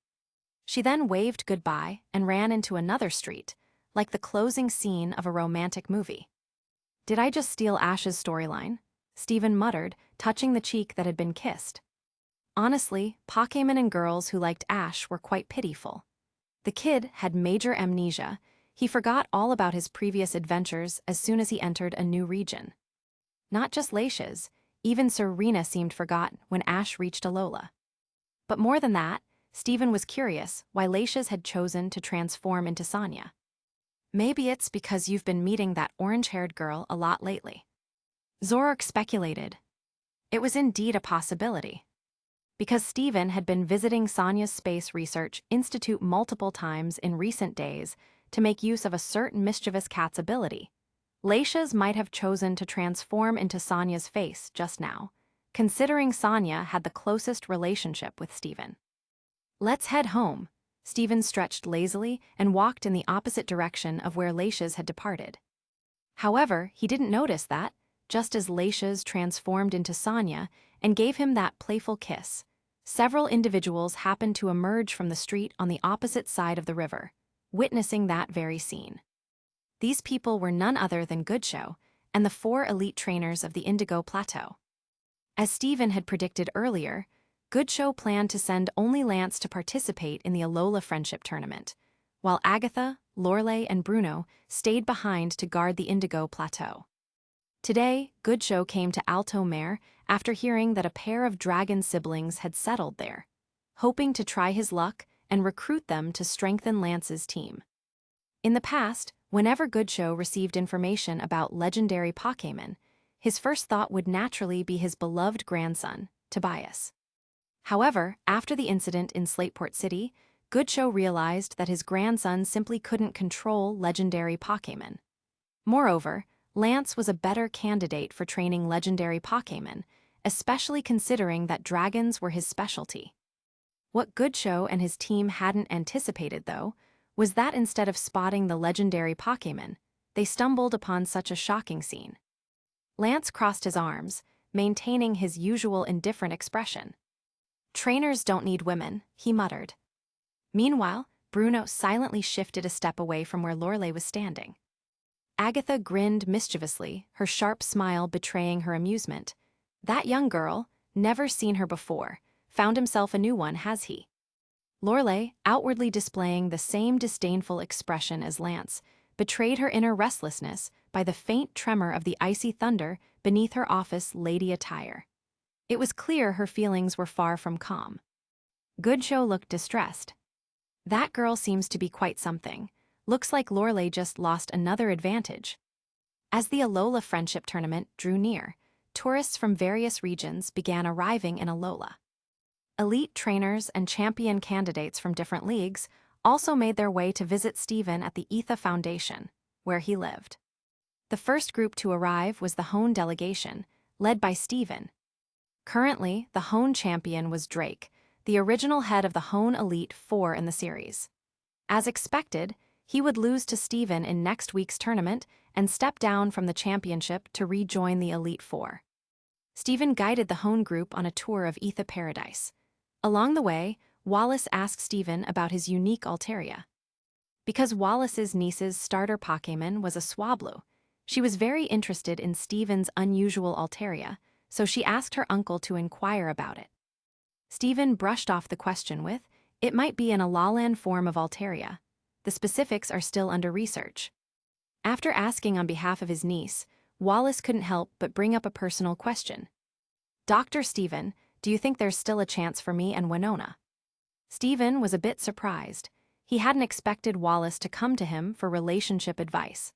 She then waved goodbye and ran into another street, like the closing scene of a romantic movie. Did I just steal Ash's storyline? Steven muttered, touching the cheek that had been kissed. Honestly, Pokémon and girls who liked Ash were quite pitiful. The kid had major amnesia. He forgot all about his previous adventures as soon as he entered a new region. Not just Latias, even Serena seemed forgotten when Ash reached Alola. But more than that, Steven was curious why Latias had chosen to transform into Sonia. Maybe it's because you've been meeting that orange-haired girl a lot lately. Zork speculated. It was indeed a possibility. Because Steven had been visiting Sonia's Space Research Institute multiple times in recent days to make use of a certain mischievous cat's ability, Latias might have chosen to transform into Sonia's face just now, considering Sonia had the closest relationship with Steven. Let's head home. Steven stretched lazily and walked in the opposite direction of where Latias had departed. However, he didn't notice that, just as Latias transformed into Sonia and gave him that playful kiss, several individuals happened to emerge from the street on the opposite side of the river, witnessing that very scene. These people were none other than Goodshow and the 4 elite trainers of the Indigo Plateau. As Steven had predicted earlier, Goodshow planned to send only Lance to participate in the Alola Friendship Tournament, while Agatha, Lorelei, and Bruno stayed behind to guard the Indigo Plateau. Today, Goodshow came to Alto Mare after hearing that a pair of dragon siblings had settled there, hoping to try his luck and recruit them to strengthen Lance's team. In the past, whenever Goodshow received information about legendary Pokémon, his first thought would naturally be his beloved grandson, Tobias. However, after the incident in Slateport City, Goodshow realized that his grandson simply couldn't control legendary Pokémon. Moreover, Lance was a better candidate for training legendary Pokémon, especially considering that dragons were his specialty. What Goodshow and his team hadn't anticipated, though, was that instead of spotting the legendary Pokémon, they stumbled upon such a shocking scene. Lance crossed his arms, maintaining his usual indifferent expression. "Trainers don't need women," he muttered. Meanwhile, Bruno silently shifted a step away from where Lorelei was standing. Agatha grinned mischievously, her sharp smile betraying her amusement. That young girl, never seen her before, found himself a new one, has he? Lorelei, outwardly displaying the same disdainful expression as Lance, betrayed her inner restlessness by the faint tremor of the icy thunder beneath her office lady attire. It was clear her feelings were far from calm. Goodshow looked distressed. "That girl seems to be quite something. Looks like Lorelei just lost another advantage." As the Alola Friendship Tournament drew near, tourists from various regions began arriving in Alola. Elite trainers and champion candidates from different leagues also made their way to visit Stephen at the Etha Foundation, where he lived. The first group to arrive was the Hone delegation, led by Stephen. Currently, the Hone champion was Drake, the original head of the Hone Elite Four in the series. As expected, he would lose to Stephen in next week's tournament and step down from the championship to rejoin the Elite Four. Stephen guided the Hone group on a tour of Etha Paradise. Along the way, Wallace asked Stephen about his unique Altaria. Because Wallace's niece's starter Pokémon was a Swablu, she was very interested in Stephen's unusual Altaria, so she asked her uncle to inquire about it. Stephen brushed off the question with, "It might be an Alolan form of Altaria. The specifics are still under research." After asking on behalf of his niece, Wallace couldn't help but bring up a personal question. "Dr. Stephen, do you think there's still a chance for me and Winona?" Stephen was a bit surprised. He hadn't expected Wallace to come to him for relationship advice.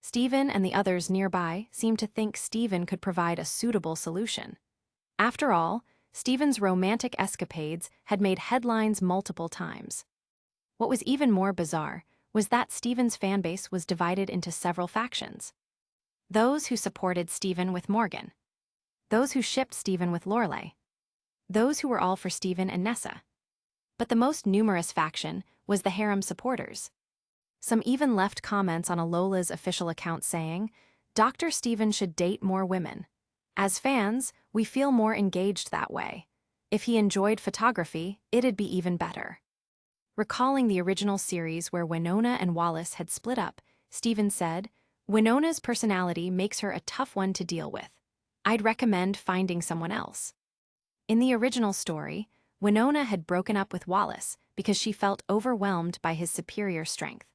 Stephen and the others nearby seemed to think Stephen could provide a suitable solution. After all, Stephen's romantic escapades had made headlines multiple times. What was even more bizarre was that Stephen's fanbase was divided into several factions. Those who supported Stephen with Morgan. Those who shipped Stephen with Lorelei. Those who were all for Stephen and Nessa. But the most numerous faction was the harem supporters. Some even left comments on Alola's official account saying, "Dr. Stephen should date more women. As fans, we feel more engaged that way. If he enjoyed photography, it'd be even better." Recalling the original series where Winona and Wallace had split up, Stephen said, "Winona's personality makes her a tough one to deal with. I'd recommend finding someone else." In the original story, Winona had broken up with Wallace because she felt overwhelmed by his superior strength.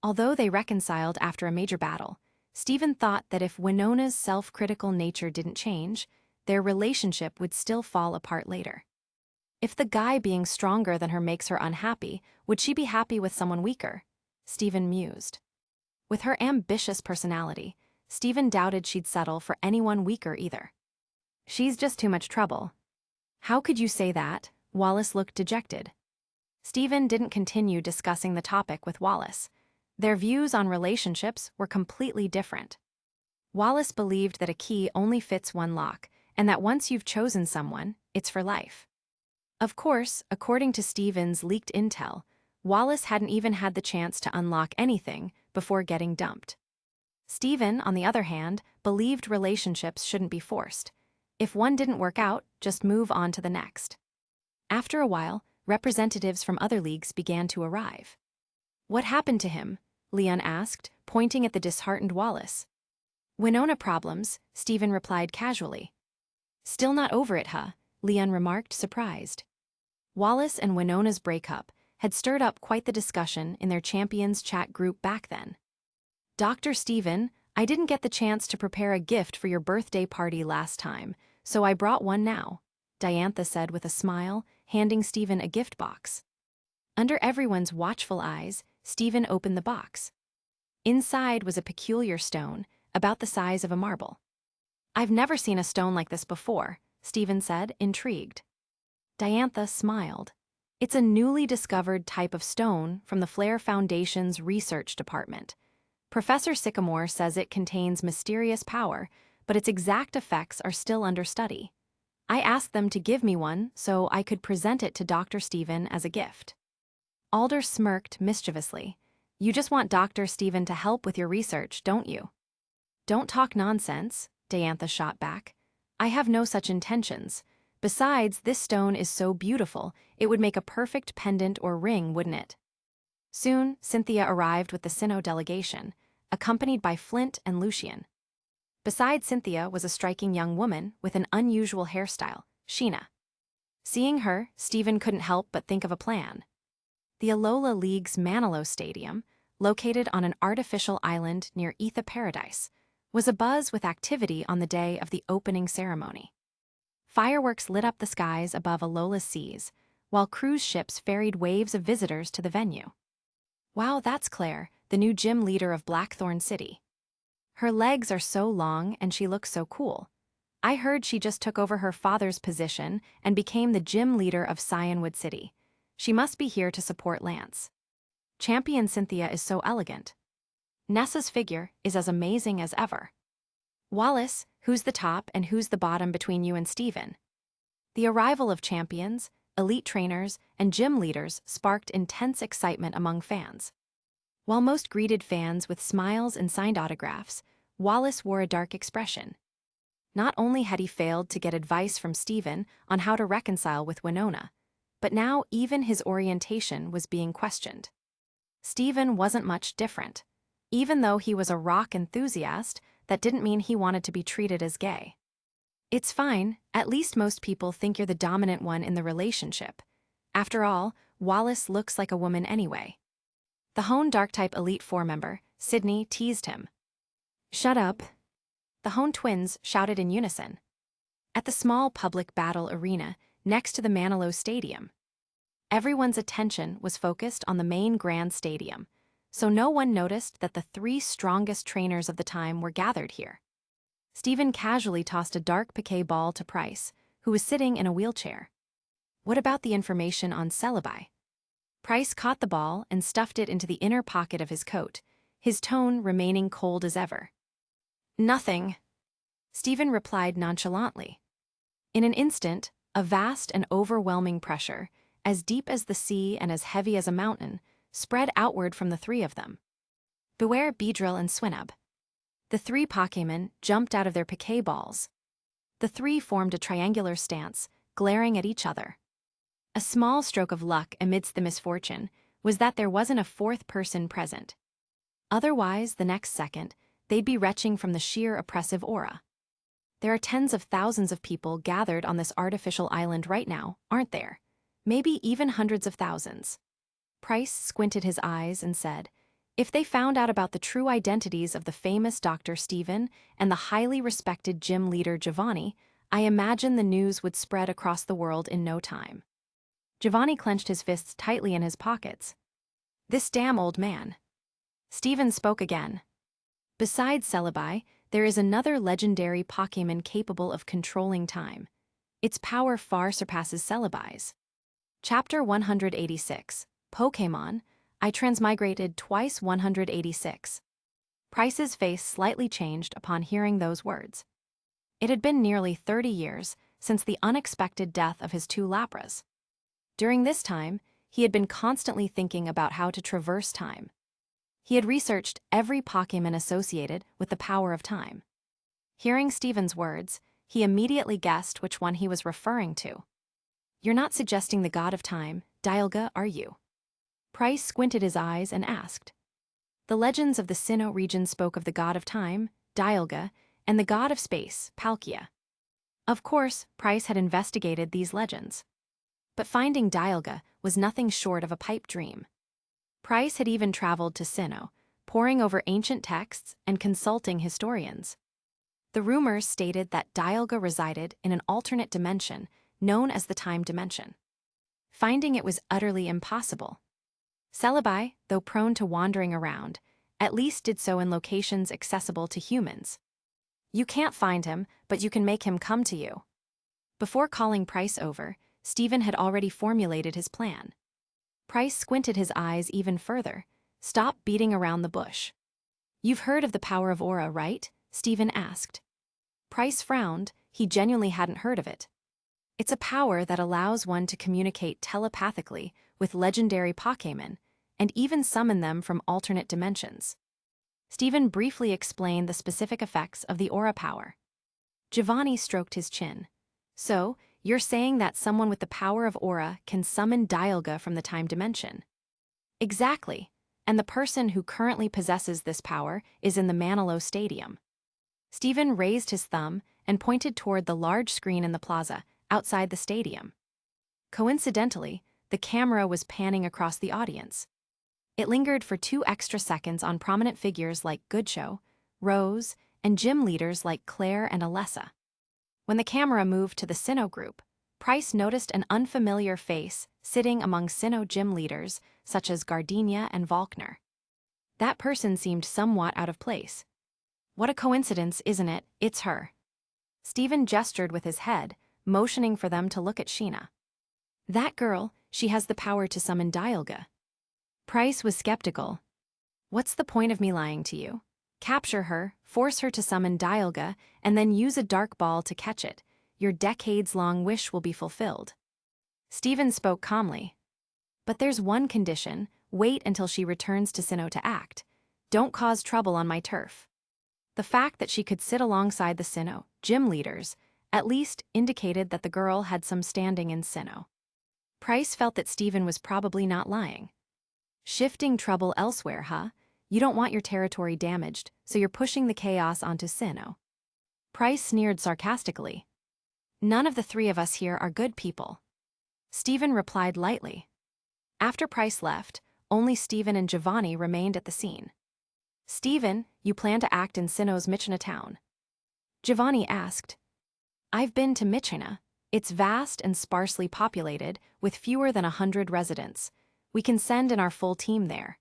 Although they reconciled after a major battle, Stephen thought that if Winona's self-critical nature didn't change, their relationship would still fall apart later. If the guy being stronger than her makes her unhappy, would she be happy with someone weaker? Stephen mused. With her ambitious personality, Stephen doubted she'd settle for anyone weaker either. "She's just too much trouble." "How could you say that?" Wallace looked dejected. Stephen didn't continue discussing the topic with Wallace. Their views on relationships were completely different. Wallace believed that a key only fits one lock, and that once you've chosen someone, it's for life. Of course, according to Stephen's leaked intel, Wallace hadn't even had the chance to unlock anything before getting dumped. Stephen, on the other hand, believed relationships shouldn't be forced. If one didn't work out, just move on to the next. After a while, representatives from other leagues began to arrive. "What happened to him?" Leon asked, pointing at the disheartened Wallace. "Winona problems," Stephen replied casually. "Still not over it, huh?" Leon remarked, surprised. Wallace and Winona's breakup had stirred up quite the discussion in their Champions chat group back then. "Dr. Stephen, I didn't get the chance to prepare a gift for your birthday party last time, so I brought one now," Diantha said with a smile, handing Stephen a gift box. Under everyone's watchful eyes, Stephen opened the box. Inside was a peculiar stone, about the size of a marble. "I've never seen a stone like this before," Stephen said, intrigued. Diantha smiled. "It's a newly discovered type of stone from the Flair Foundation's research department. Professor Sycamore says it contains mysterious power, but its exact effects are still under study. I asked them to give me one so I could present it to Dr. Stephen as a gift." Alder smirked mischievously. You just want Dr. Stephen to help with your research, don't you? Don't talk nonsense, Diantha shot back. I have no such intentions. Besides, this stone is so beautiful, it would make a perfect pendant or ring, wouldn't it? Soon, Cynthia arrived with the Sinnoh delegation, accompanied by Flint and Lucian. Beside Cynthia was a striking young woman with an unusual hairstyle, Sheena. Seeing her, Stephen couldn't help but think of a plan. The Alola League's Manilow Stadium, located on an artificial island near Etha Paradise, was abuzz with activity on the day of the opening ceremony. Fireworks lit up the skies above Alola's seas, while cruise ships ferried waves of visitors to the venue. Wow, that's Claire, the new gym leader of Blackthorn City. Her legs are so long and she looks so cool. I heard she just took over her father's position and became the gym leader of Cyanwood City. She must be here to support Lance. Champion Cynthia is so elegant. Nessa's figure is as amazing as ever. Wallace, who's the top and who's the bottom between you and Stephen? The arrival of champions, elite trainers, and gym leaders sparked intense excitement among fans. While most greeted fans with smiles and signed autographs, Wallace wore a dark expression. Not only had he failed to get advice from Stephen on how to reconcile with Winona, but now even his orientation was being questioned. Stephen wasn't much different. Even though he was a rock enthusiast, that didn't mean he wanted to be treated as gay. It's fine, at least most people think you're the dominant one in the relationship. After all, Wallace looks like a woman anyway. The Hone Dark-type Elite Four member, Sydney, teased him. Shut up. The Hone twins shouted in unison. At the small public battle arena next to the Manilow Stadium, everyone's attention was focused on the main grand stadium, so no one noticed that the three strongest trainers of the time were gathered here. Stephen casually tossed a dark piquet ball to Price, who was sitting in a wheelchair. What about the information on Celebi? Price caught the ball and stuffed it into the inner pocket of his coat, his tone remaining cold as ever. Nothing, Stephen replied nonchalantly. In an instant, a vast and overwhelming pressure, as deep as the sea and as heavy as a mountain, spread outward from the three of them. Beware Beedrill and Swinub. The three Pokémon jumped out of their piquet balls. The three formed a triangular stance, glaring at each other. A small stroke of luck amidst the misfortune was that there wasn't a fourth person present. Otherwise, the next second, they'd be retching from the sheer oppressive aura. There are tens of thousands of people gathered on this artificial island right now, aren't there? Maybe even hundreds of thousands. Price squinted his eyes and said, if they found out about the true identities of the famous Dr. Stephen and the highly respected gym leader Giovanni, I imagine the news would spread across the world in no time. Giovanni clenched his fists tightly in his pockets. This damn old man. Stephen spoke again. Besides Celebi, there is another legendary Pokémon capable of controlling time. Its power far surpasses Celebi's. Chapter 186, Pokémon, I Transmigrated Twice 186. Price's face slightly changed upon hearing those words. It had been nearly 30 years since the unexpected death of his two Lapras. During this time, he had been constantly thinking about how to traverse time. He had researched every Pokémon associated with the power of time. Hearing Stephen's words, he immediately guessed which one he was referring to. You're not suggesting the god of time, Dialga, are you? Price squinted his eyes and asked. The legends of the Sinnoh region spoke of the god of time, Dialga, and the god of space, Palkia. Of course, Price had investigated these legends. But finding Dialga was nothing short of a pipe dream. Price had even traveled to Sinnoh, poring over ancient texts and consulting historians. The rumors stated that Dialga resided in an alternate dimension known as the time dimension. Finding it was utterly impossible. Celebi, though prone to wandering around, at least did so in locations accessible to humans. You can't find him, but you can make him come to you. Before calling Price over, Stephen had already formulated his plan. Price squinted his eyes even further. Stop beating around the bush. You've heard of the power of aura, right? Stephen asked. Price frowned. He genuinely hadn't heard of it. It's a power that allows one to communicate telepathically with legendary Pokémon, and even summon them from alternate dimensions. Stephen briefly explained the specific effects of the aura power. Giovanni stroked his chin. So, you're saying that someone with the power of aura can summon Dialga from the time dimension? Exactly, and the person who currently possesses this power is in the Manilow Stadium. Stephen raised his thumb and pointed toward the large screen in the plaza, outside the stadium. Coincidentally, the camera was panning across the audience. It lingered for 2 extra seconds on prominent figures like Goodshow, Rose, and gym leaders like Claire and Alessa. When the camera moved to the Sinnoh group, Price noticed an unfamiliar face sitting among Sinnoh gym leaders such as Gardenia and Volkner. That person seemed somewhat out of place. What a coincidence, isn't it? It's her. Stephen gestured with his head, motioning for them to look at Sheena. That girl, she has the power to summon Dialga. Price was skeptical. What's the point of me lying to you? Capture her, force her to summon Dialga, and then use a dark ball to catch it. Your decades-long wish will be fulfilled. Stephen spoke calmly. But there's one condition: wait until she returns to Sinnoh to act. Don't cause trouble on my turf. The fact that she could sit alongside the Sinnoh gym leaders at least indicated that the girl had some standing in Sinnoh. Price felt that Stephen was probably not lying. Shifting trouble elsewhere, huh? You don't want your territory damaged, so you're pushing the chaos onto Sinnoh. Price sneered sarcastically. None of the 3 of us here are good people. Stephen replied lightly. After Price left, only Stephen and Giovanni remained at the scene. Stephen, you plan to act in Sinnoh's Mychna town? Giovanni asked. I've been to Mychna. It's vast and sparsely populated, with fewer than 100 residents. We can send in our full team there.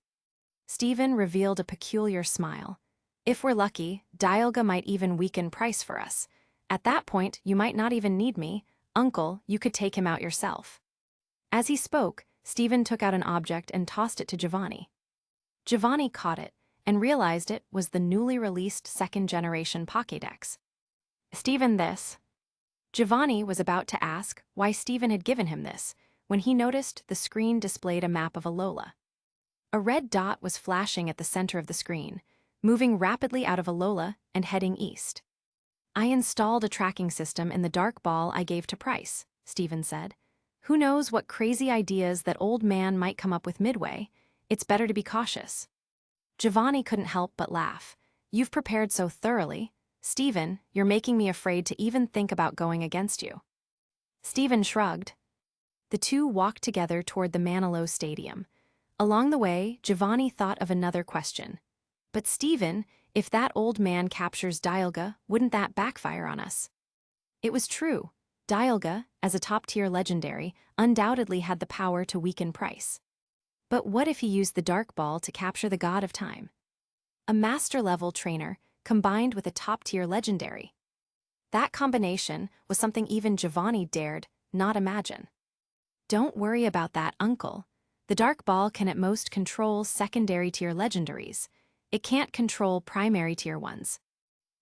Stephen revealed a peculiar smile. If we're lucky, Dialga might even weaken Price for us. At that point, you might not even need me. Uncle, you could take him out yourself. As he spoke, Stephen took out an object and tossed it to Giovanni. Giovanni caught it and realized it was the newly released 2nd-generation Pokédex. Stephen, this. Giovanni was about to ask why Stephen had given him this, when he noticed the screen displayed a map of Alola. A red dot was flashing at the center of the screen, moving rapidly out of Alola and heading east. I installed a tracking system in the dark ball I gave to Price, Stephen said. Who knows what crazy ideas that old man might come up with midway? It's better to be cautious. Giovanni couldn't help but laugh. You've prepared so thoroughly. Stephen, you're making me afraid to even think about going against you. Stephen shrugged. The 2 walked together toward the Manilow Stadium. Along the way, Giovanni thought of another question. But Stephen, if that old man captures Dialga, wouldn't that backfire on us? It was true. Dialga, as a top-tier legendary, undoubtedly had the power to weaken Price. But what if he used the Dark Ball to capture the God of Time? A master-level trainer combined with a top-tier legendary. That combination was something even Giovanni dared not imagine. Don't worry about that, Uncle. The Dark Ball can at most control secondary-tier legendaries. It can't control primary-tier ones.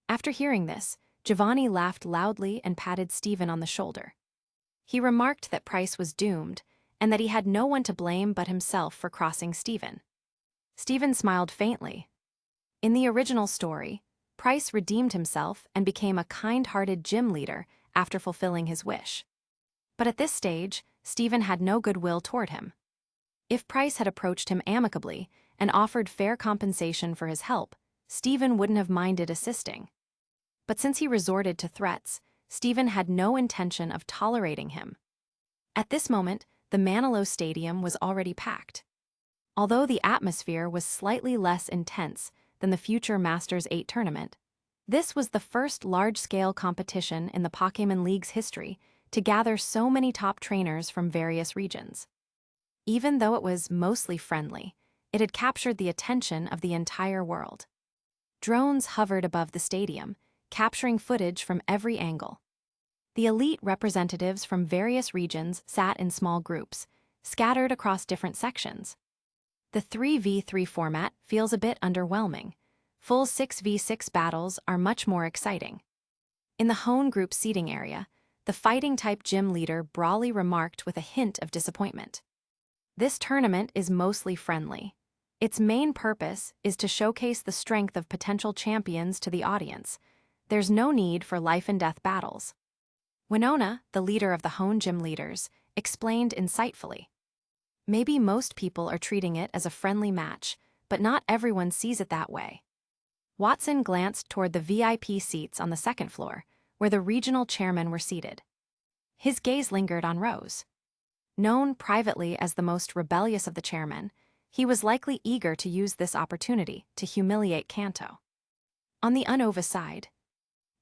After hearing this, Giovanni laughed loudly and patted Stephen on the shoulder. He remarked that Price was doomed, and that he had no one to blame but himself for crossing Stephen. Stephen smiled faintly. In the original story, Price redeemed himself and became a kind-hearted gym leader after fulfilling his wish. But at this stage, Stephen had no goodwill toward him. If Price had approached him amicably and offered fair compensation for his help, Stephen wouldn't have minded assisting. But since he resorted to threats, Stephen had no intention of tolerating him. At this moment, the Manilow Stadium was already packed. Although the atmosphere was slightly less intense than the future Masters 8 tournament, this was the first large-scale competition in the Pokémon League's history to gather so many top trainers from various regions. Even though it was mostly friendly, it had captured the attention of the entire world. Drones hovered above the stadium, capturing footage from every angle. The elite representatives from various regions sat in small groups, scattered across different sections. The 3v3 format feels a bit underwhelming. Full 6v6 battles are much more exciting. In the Hone group seating area, the fighting-type gym leader Brawley remarked with a hint of disappointment. This tournament is mostly friendly. Its main purpose is to showcase the strength of potential champions to the audience. There's no need for life-and-death battles. Winona, the leader of the Hone Gym leaders, explained insightfully. Maybe most people are treating it as a friendly match, but not everyone sees it that way. Watson glanced toward the VIP seats on the second floor, where the regional chairmen were seated. His gaze lingered on Rose. Known privately as the most rebellious of the chairmen, he was likely eager to use this opportunity to humiliate Kanto. On the Unova side,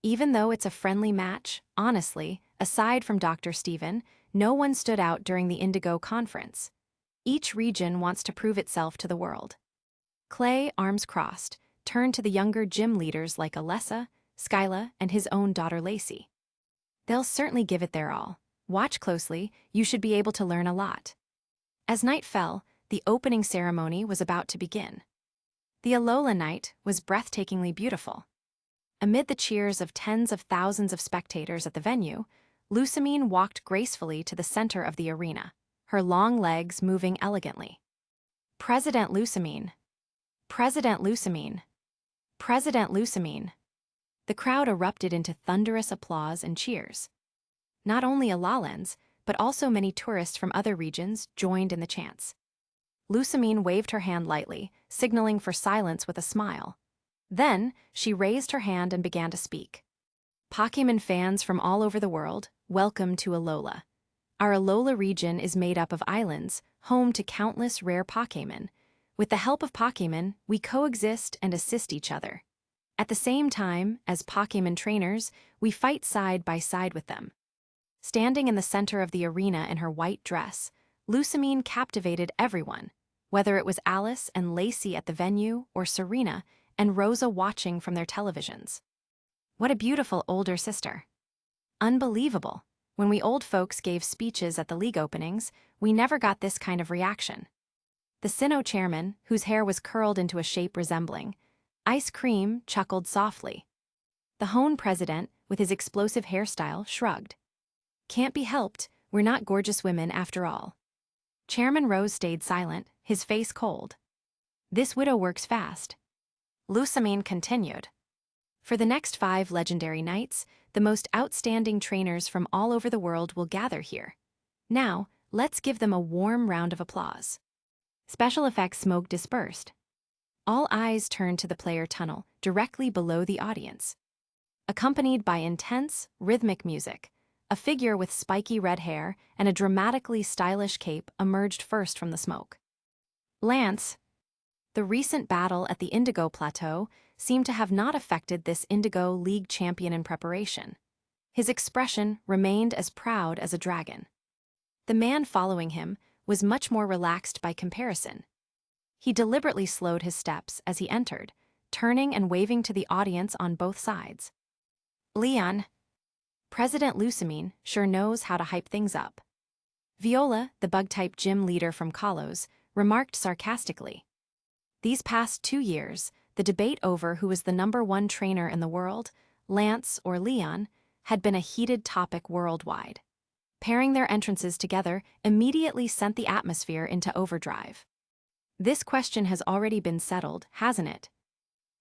even though it's a friendly match, honestly, aside from Dr. Steven, no one stood out during the Indigo Conference. Each region wants to prove itself to the world. Clay, arms crossed, turned to the younger gym leaders like Alessa, Skyla, and his own daughter Lacey. They'll certainly give it their all. Watch closely, you should be able to learn a lot. As night fell, the opening ceremony was about to begin. The Alola night was breathtakingly beautiful. Amid the cheers of tens of thousands of spectators at the venue, Lusamine walked gracefully to the center of the arena, her long legs moving elegantly. President Lusamine. President Lusamine. President Lusamine. The crowd erupted into thunderous applause and cheers. Not only Alalans, but also many tourists from other regions joined in the chants. Lusamine waved her hand lightly, signaling for silence with a smile. Then, she raised her hand and began to speak. Pokémon fans from all over the world, welcome to Alola. Our Alola region is made up of islands, home to countless rare Pokémon. With the help of Pokémon, we coexist and assist each other. At the same time, as Pokémon trainers, we fight side by side with them. Standing in the center of the arena in her white dress, Lusamine captivated everyone, whether it was Alice and Lacey at the venue or Serena and Rosa watching from their televisions. What a beautiful older sister. Unbelievable. When we old folks gave speeches at the league openings, we never got this kind of reaction. The Sinnoh chairman, whose hair was curled into a shape resembling ice cream, chuckled softly. The Hone president, with his explosive hairstyle, shrugged. Can't be helped, we're not gorgeous women after all. Chairman Rose stayed silent, his face cold. This widow works fast. Lusamine continued. For the next 5 legendary nights, the most outstanding trainers from all over the world will gather here. Now, let's give them a warm round of applause. Special effects smoke dispersed. All eyes turned to the player tunnel, directly below the audience. Accompanied by intense, rhythmic music, a figure with spiky red hair and a dramatically stylish cape emerged first from the smoke. Lance. The recent battle at the Indigo Plateau seemed to have not affected this Indigo League champion in preparation. His expression remained as proud as a dragon. The man following him was much more relaxed by comparison. He deliberately slowed his steps as he entered, turning and waving to the audience on both sides. Leon. President Lusamine sure knows how to hype things up. Viola, the bug-type gym leader from Kalos, remarked sarcastically. These past 2 years, the debate over who was the #1 trainer in the world, Lance or Leon, had been a heated topic worldwide. Pairing their entrances together immediately sent the atmosphere into overdrive. This question has already been settled, hasn't it?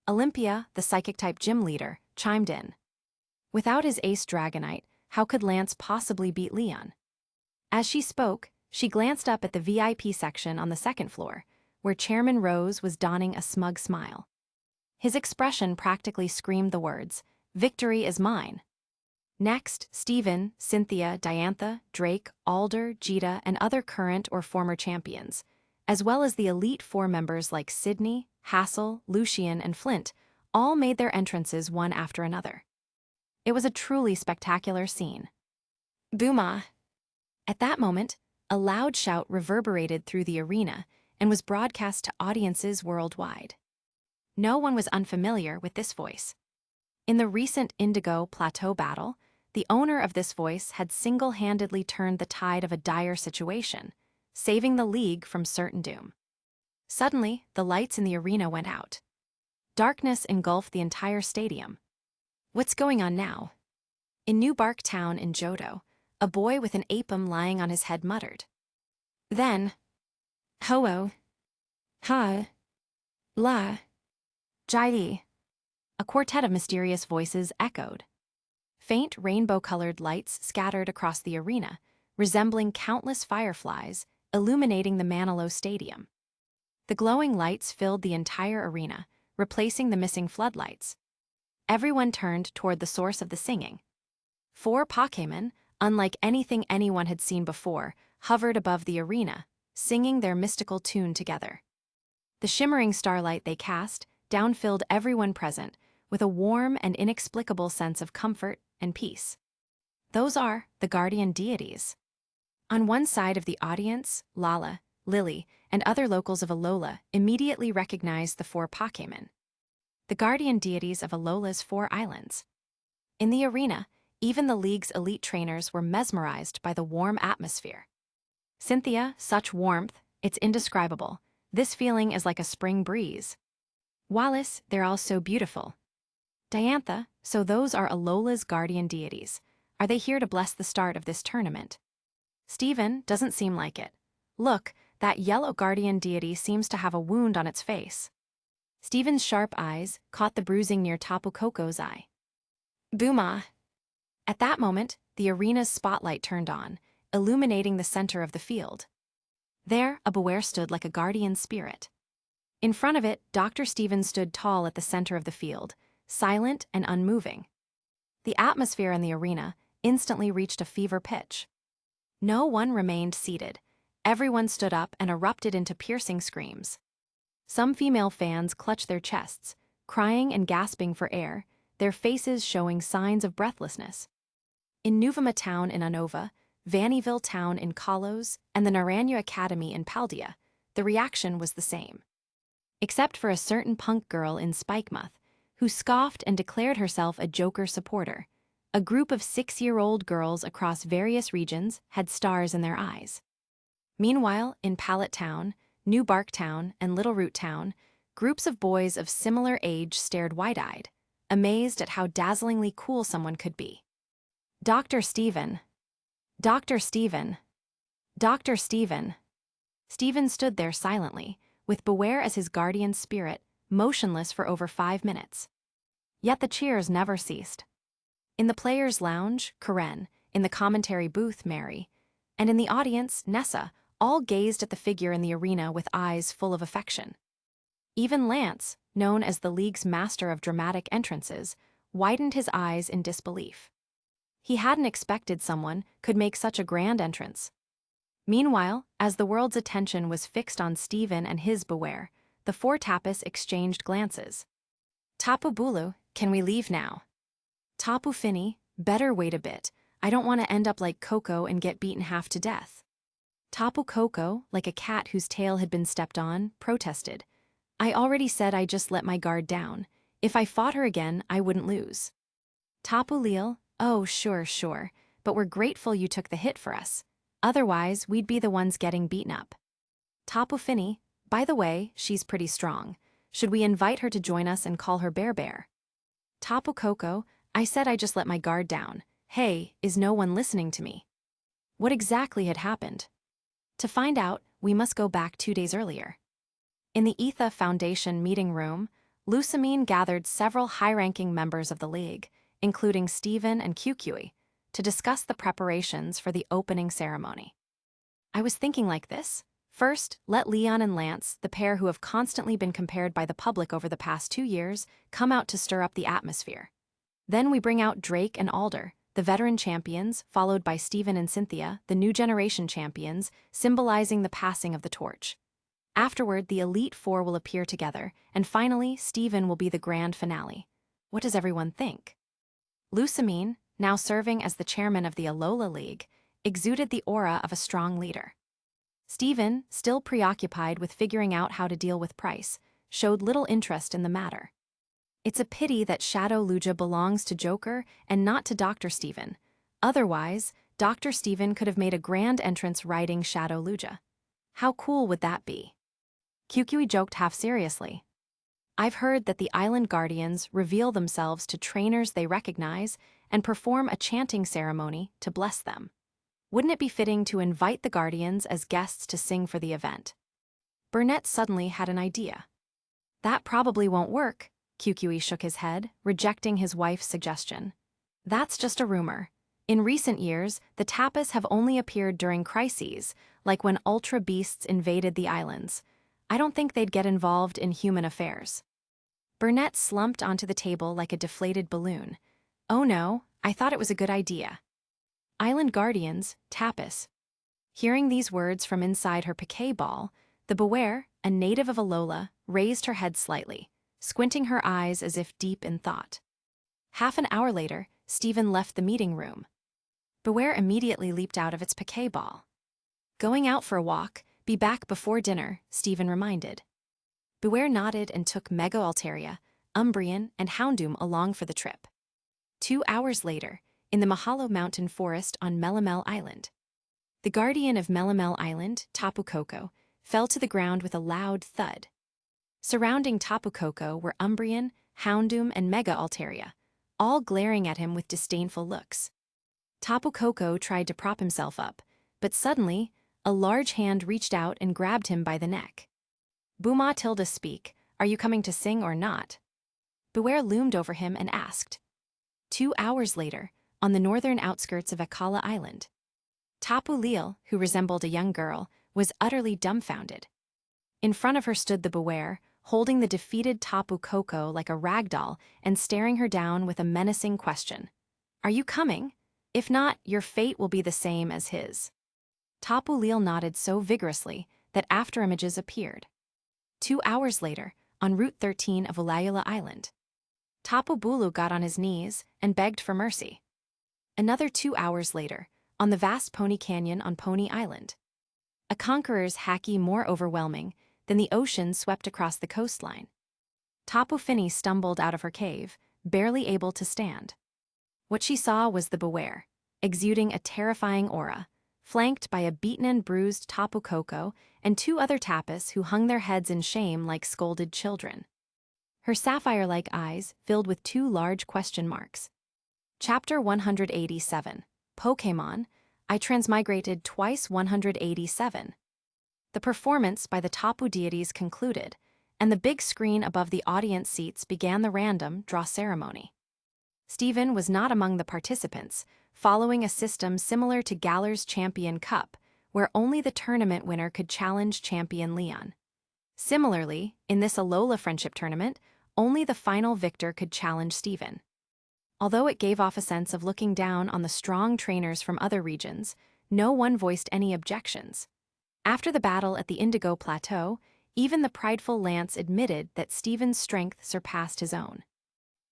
Olympia, the psychic-type gym leader, chimed in. Without his ace Dragonite, how could Lance possibly beat Leon? As she spoke, she glanced up at the VIP section on the second floor, where Chairman Rose was donning a smug smile. His expression practically screamed the words, "Victory is mine." Next, Steven, Cynthia, Diantha, Drake, Alder, Jita, and other current or former champions, as well as the Elite Four members like Sydney, Hassel, Lucian, and Flint, all made their entrances one after another. It was a truly spectacular scene. Booma! At that moment, a loud shout reverberated through the arena and was broadcast to audiences worldwide. No one was unfamiliar with this voice. In the recent Indigo Plateau battle, the owner of this voice had single-handedly turned the tide of a dire situation, saving the league from certain doom. Suddenly, the lights in the arena went out. Darkness engulfed the entire stadium. What's going on now? In New Bark Town in Johto, a boy with an apem lying on his head muttered. Then, Ho-oh. Ha. La. Jai. A quartet of mysterious voices echoed. Faint rainbow-colored lights scattered across the arena, resembling countless fireflies, illuminating the Manilow Stadium. The glowing lights filled the entire arena, replacing the missing floodlights. Everyone turned toward the source of the singing. 4 Pokémon, unlike anything anyone had seen before, hovered above the arena, singing their mystical tune together. The shimmering starlight they cast downfilled everyone present with a warm and inexplicable sense of comfort and peace. Those are the guardian deities. On one side of the audience, Lala, Lily, and other locals of Alola immediately recognized the 4 Pokémon, the guardian deities of Alola's 4 islands. In the arena, even the league's elite trainers were mesmerized by the warm atmosphere. Cynthia, such warmth, it's indescribable. This feeling is like a spring breeze. Wallace, they're all so beautiful. Diantha, so those are Alola's guardian deities. Are they here to bless the start of this tournament? Stephen, doesn't seem like it. Look, that yellow guardian deity seems to have a wound on its face. Stephen's sharp eyes caught the bruising near Tapu Koko's eye. Booma! At that moment, the arena's spotlight turned on, illuminating the center of the field. There, a Beware stood like a guardian spirit. In front of it, Dr. Stephen stood tall at the center of the field, silent and unmoving. The atmosphere in the arena instantly reached a fever pitch. No one remained seated. Everyone stood up and erupted into piercing screams. Some female fans clutched their chests, crying and gasping for air, their faces showing signs of breathlessness. In Nuvema Town in Unova, Vannyville Town in Kalos, and the Naranjo Academy in Paldea, the reaction was the same. Except for a certain punk girl in Spikemuth, who scoffed and declared herself a Joker supporter. A group of 6-year-old girls across various regions had stars in their eyes. Meanwhile, in Pallet Town, New Bark Town, and Little Root Town, groups of boys of similar age stared wide-eyed, amazed at how dazzlingly cool someone could be. Dr. Stephen. Dr. Stephen. Dr. Stephen. Stephen stood there silently, with Beware as his guardian spirit, motionless for over 5 minutes. Yet the cheers never ceased. In the players' lounge, Karen, in the commentary booth, Mary, and in the audience, Nessa, all gazed at the figure in the arena with eyes full of affection. Even Lance, known as the league's master of dramatic entrances, widened his eyes in disbelief. He hadn't expected someone could make such a grand entrance. Meanwhile, as the world's attention was fixed on Stephen and his Beware, the 4 Tapis exchanged glances. Tapu Bulu, can we leave now? Tapu Fini, better wait a bit. I don't want to end up like Coco and get beaten half to death. Tapu Koko, like a cat whose tail had been stepped on, protested. I already said I just let my guard down. If I fought her again, I wouldn't lose. Tapu Leel, oh sure, but we're grateful you took the hit for us. Otherwise, we'd be the ones getting beaten up. Tapu Fini, by the way, she's pretty strong. Should we invite her to join us and call her Bear Bear? Tapu Koko, I said I just let my guard down. Hey, is no one listening to me? What exactly had happened? To find out, we must go back 2 days earlier. In the Etha Foundation meeting room, Lusamine gathered several high-ranking members of the league, including Stephen and QQE, to discuss the preparations for the opening ceremony. I was thinking like this. First, let Leon and Lance, the pair who have constantly been compared by the public over the past 2 years, come out to stir up the atmosphere. Then we bring out Drake and Alder, the veteran champions, followed by Stephen and Cynthia, the new generation champions, symbolizing the passing of the torch. Afterward, the Elite Four will appear together, and finally, Stephen will be the grand finale. What does everyone think? Lusamine, now serving as the chairman of the Alola League, exuded the aura of a strong leader. Stephen, still preoccupied with figuring out how to deal with Price, showed little interest in the matter. It's a pity that Shadow Lugia belongs to Joker and not to Dr. Stephen. Otherwise, Dr. Stephen could have made a grand entrance riding Shadow Lugia. How cool would that be? QQE joked half seriously. I've heard that the Island Guardians reveal themselves to trainers they recognize and perform a chanting ceremony to bless them. Wouldn't it be fitting to invite the Guardians as guests to sing for the event? Burnett suddenly had an idea. That probably won't work, QQE shook his head, rejecting his wife's suggestion. That's just a rumor. In recent years, the Tapas have only appeared during crises, like when ultra beasts invaded the islands. I don't think they'd get involved in human affairs. Burnett slumped onto the table like a deflated balloon. Oh no, I thought it was a good idea. Island guardians, Tapas. Hearing these words from inside her piquet ball, the Beware, a native of Alola, raised her head slightly, squinting her eyes as if deep in thought. Half an hour later, Stephen left the meeting room. Beware immediately leaped out of its piquet ball. Going out for a walk, be back before dinner, Stephen reminded. Beware nodded and took Mega Altaria, Umbreon, and Houndoom along for the trip. 2 hours later, in the Mahalo Mountain Forest on Melamel Island. The guardian of Melamel Island, Tapu Koko, fell to the ground with a loud thud. Surrounding Tapu Koko were Umbreon, Houndoom, and Mega Altaria, all glaring at him with disdainful looks. Tapu Koko tried to prop himself up, but suddenly, a large hand reached out and grabbed him by the neck. Buma Tilda speak, are you coming to sing or not? Beware loomed over him and asked. 2 hours later, on the northern outskirts of Akala Island. Tapu Leel, who resembled a young girl, was utterly dumbfounded. In front of her stood the Beware, holding the defeated Tapu Koko like a rag doll and staring her down with a menacing question. Are you coming? If not, your fate will be the same as his. Tapu Leel nodded so vigorously that afterimages appeared. 2 hours later, on Route 13 of Ulayula Island. Tapu Bulu got on his knees and begged for mercy. Another 2 hours later, on the vast Pony Canyon on Pony Island. A conqueror's haki more overwhelming than the ocean swept across the coastline. Tapu Fini stumbled out of her cave, barely able to stand. What she saw was the Beware, exuding a terrifying aura, flanked by a beaten and bruised Tapu Koko and 2 other Tapas who hung their heads in shame like scolded children. Her sapphire-like eyes filled with 2 large question marks. Chapter 187, Pokémon, I Transmigrated Twice 187. The performance by the Tapu deities concluded, and the big screen above the audience seats began the random draw ceremony. Stephen was not among the participants, following a system similar to Galler's Champion Cup, where only the tournament winner could challenge Champion Leon. Similarly, in this Alola Friendship Tournament, only the final victor could challenge Stephen. Although it gave off a sense of looking down on the strong trainers from other regions, no one voiced any objections. After the battle at the Indigo Plateau, even the prideful Lance admitted that Stephen's strength surpassed his own.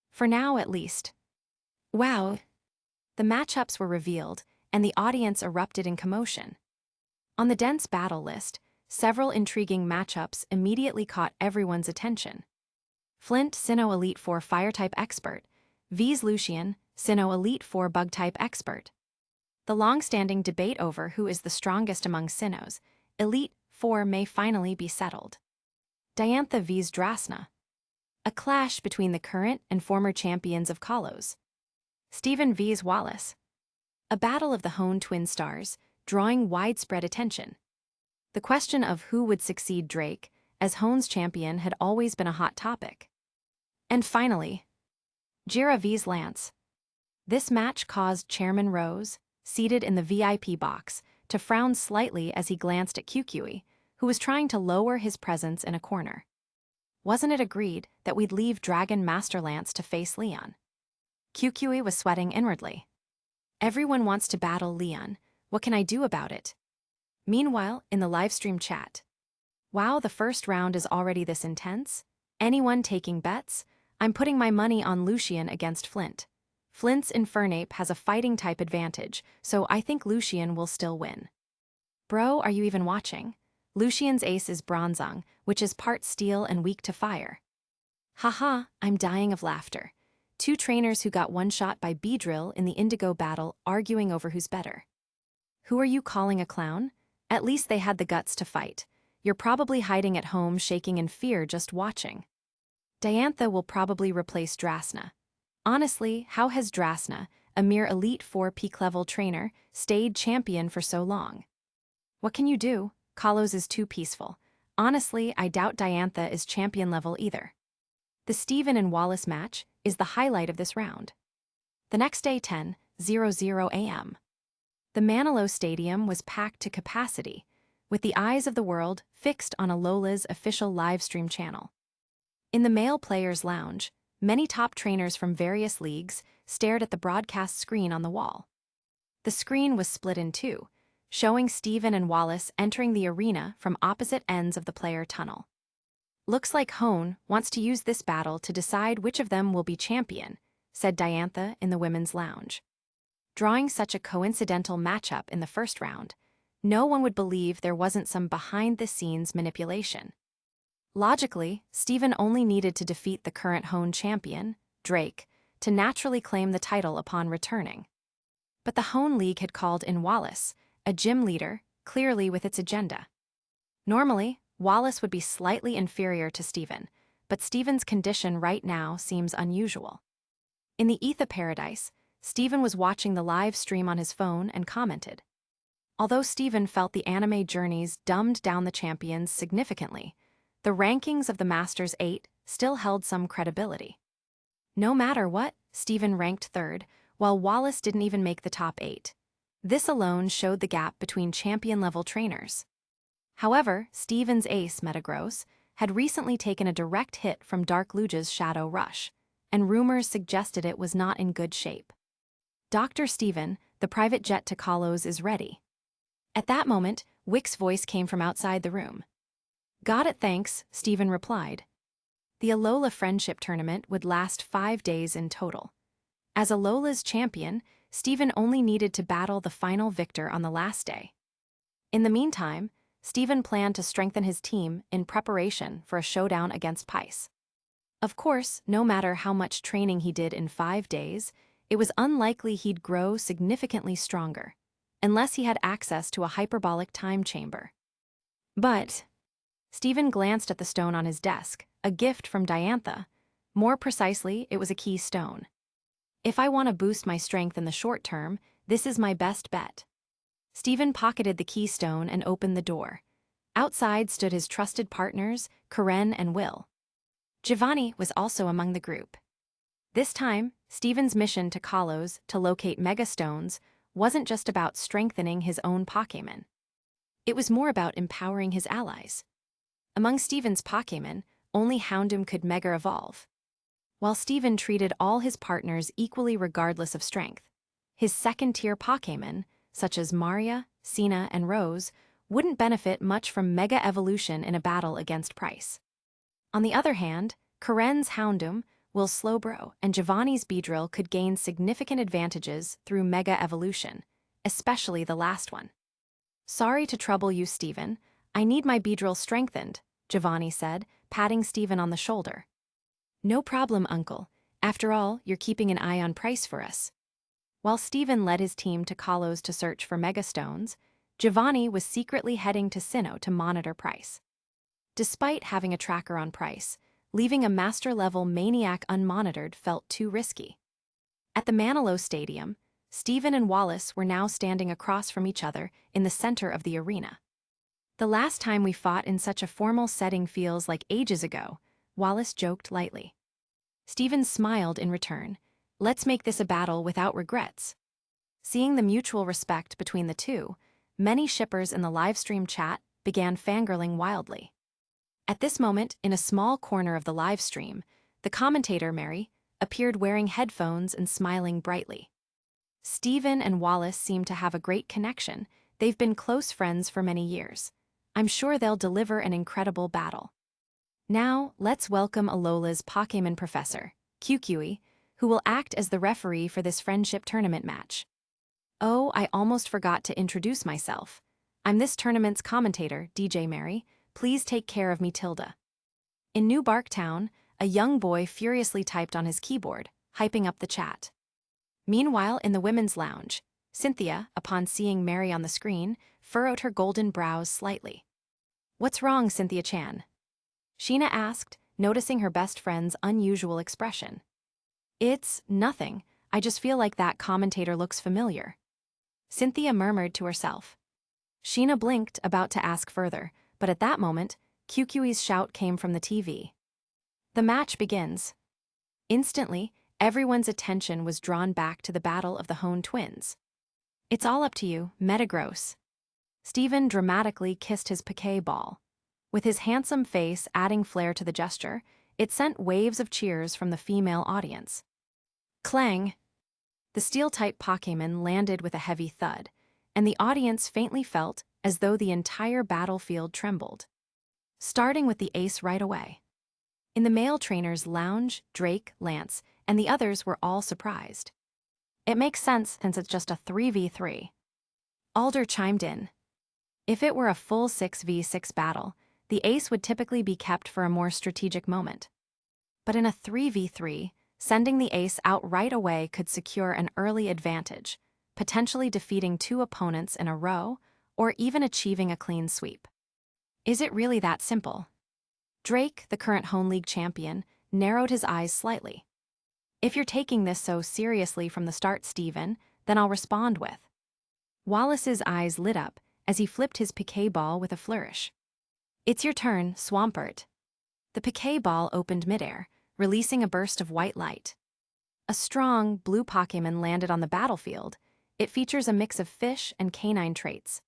For now, at least. Wow! The matchups were revealed, and the audience erupted in commotion. On the dense battle list, several intriguing matchups immediately caught everyone's attention. Flint, Sinnoh Elite Four Fire-type expert, V's Lucian, Sinnoh Elite Four Bug-type expert. The long-standing debate over who is the strongest among Sinnohs, Elite Four may finally be settled. Diantha vs Drasna. A clash between the current and former champions of Kalos. Stephen vs Wallace. A battle of the Hone twin stars, drawing widespread attention. The question of who would succeed Drake, as Hone's champion, had always been a hot topic. And finally, Jira vs Lance. This match caused Chairman Rose, seated in the VIP box, to frown slightly as he glanced at QQE, who was trying to lower his presence in a corner. Wasn't it agreed that we'd leave Dragon Master Lance to face Leon? QQE was sweating inwardly. Everyone wants to battle Leon. What can I do about it? Meanwhile, in the livestream chat. Wow, the first round is already this intense? Anyone taking bets? I'm putting my money on Lucian against Flint. Flint's Infernape has a fighting type advantage, so I think Lucian will still win. Bro, are you even watching? Lucian's ace is Bronzong, which is part steel and weak to fire. Haha, I'm dying of laughter. 2 trainers who got one-shot by Beedrill in the Indigo battle arguing over who's better. Who are you calling a clown? At least they had the guts to fight. You're probably hiding at home shaking in fear just watching. Diantha will probably replace Drasna. Honestly, how has Drasna, a mere Elite Four peak-level trainer, stayed champion for so long? What can you do? Kalos is too peaceful. Honestly, I doubt Diantha is champion level either. The Steven and Wallace match is the highlight of this round. The next day, 10:00 a.m. The Manilow Stadium was packed to capacity, with the eyes of the world fixed on Alola's official livestream channel. In the male players' lounge, many top trainers from various leagues stared at the broadcast screen on the wall. The screen was split in two, showing Steven and Wallace entering the arena from opposite ends of the player tunnel. Looks like Hone wants to use this battle to decide which of them will be champion, said Diantha in the women's lounge. Drawing such a coincidental matchup in the first round, no one would believe there wasn't some behind-the-scenes manipulation. Logically, Steven only needed to defeat the current Hone champion, Drake, to naturally claim the title upon returning. But the Hone League had called in Wallace, a gym leader, clearly with its agenda. Normally, Wallace would be slightly inferior to Steven, but Steven's condition right now seems unusual. In the Ether Paradise, Steven was watching the live stream on his phone and commented. Although Steven felt the anime journeys dumbed down the champions significantly, the rankings of the Masters 8 still held some credibility. No matter what, Steven ranked third, while Wallace didn't even make the top 8. This alone showed the gap between champion-level trainers. However, Steven's ace, Metagross, had recently taken a direct hit from Dark Luja's Shadow Rush, and rumors suggested it was not in good shape. Dr. Steven, the private jet to Kalos is ready. At that moment, Wick's voice came from outside the room. Got it, thanks, Steven replied. The Alola Friendship Tournament would last 5 days in total. As Alola's champion, Steven only needed to battle the final victor on the last day. In the meantime, Steven planned to strengthen his team in preparation for a showdown against Pice. Of course, no matter how much training he did in 5 days, it was unlikely he'd grow significantly stronger, unless he had access to a hyperbolic time chamber. But Steven glanced at the stone on his desk, a gift from Diantha. More precisely, it was a key stone. If I want to boost my strength in the short term, this is my best bet. Steven pocketed the keystone and opened the door. Outside stood his trusted partners, Karen and Will. Giovanni was also among the group. This time, Steven's mission to Kalos to locate megastones wasn't just about strengthening his own Pokémon. It was more about empowering his allies. Among Steven's Pokémon, only Houndoom could Mega Evolve. While Steven treated all his partners equally regardless of strength, his second-tier Pokémon, such as Maria, Sina, and Rose, wouldn't benefit much from Mega Evolution in a battle against Price. On the other hand, Karen's Houndoom, Will's Slowbro, and Giovanni's Beedrill could gain significant advantages through Mega Evolution, especially the last one. Sorry to trouble you, Steven. I need my Beedrill strengthened, Giovanni said, patting Steven on the shoulder. No problem, Uncle. After all, you're keeping an eye on Price for us. While Steven led his team to Kalos to search for Megastones, Giovanni was secretly heading to Sinnoh to monitor Price. Despite having a tracker on Price, leaving a master-level maniac unmonitored felt too risky. At the Manilow Stadium, Steven and Wallace were now standing across from each other in the center of the arena. The last time we fought in such a formal setting feels like ages ago, Wallace joked lightly. Steven smiled in return. Let's make this a battle without regrets. Seeing the mutual respect between the two, many shippers in the livestream chat began fangirling wildly. At this moment, in a small corner of the livestream, the commentator, Mary, appeared wearing headphones and smiling brightly. Steven and Wallace seem to have a great connection. They've been close friends for many years. I'm sure they'll deliver an incredible battle. Now, let's welcome Alola's Pokémon professor, QQE, who will act as the referee for this friendship tournament match. Oh, I almost forgot to introduce myself. I'm this tournament's commentator, DJ Mary. Please take care of me, Tilda. In New Barktown, a young boy furiously typed on his keyboard, hyping up the chat. Meanwhile, in the women's lounge, Cynthia, upon seeing Mary on the screen, furrowed her golden brows slightly. What's wrong, Cynthia-chan? Sheena asked, noticing her best friend's unusual expression. It's nothing. I just feel like that commentator looks familiar. Cynthia murmured to herself. Sheena blinked, about to ask further, but at that moment, QQE's shout came from the TV. The match begins. Instantly, everyone's attention was drawn back to the battle of the Hone twins. It's all up to you, Metagross. Steven dramatically kissed his Pokéball. With his handsome face adding flair to the gesture, it sent waves of cheers from the female audience. Clang! The Steel-type Pokémon landed with a heavy thud, and the audience faintly felt as though the entire battlefield trembled. Starting with the ace right away. In the male trainer's lounge, Drake, Lance, and the others were all surprised. It makes sense since it's just a 3v3. Alder chimed in. If it were a full 6v6 battle, the ace would typically be kept for a more strategic moment. But in a 3v3, sending the ace out right away could secure an early advantage, potentially defeating 2 opponents in a row or even achieving a clean sweep. Is it really that simple? Drake, the current Hone League champion, narrowed his eyes slightly. If you're taking this so seriously from the start, Steven, then I'll respond with. Wallace's eyes lit up as he flipped his Pokéball with a flourish. It's your turn, Swampert. The Pokéball opened midair, releasing a burst of white light. A strong, blue Pokémon landed on the battlefield. It features a mix of fish and canine traits.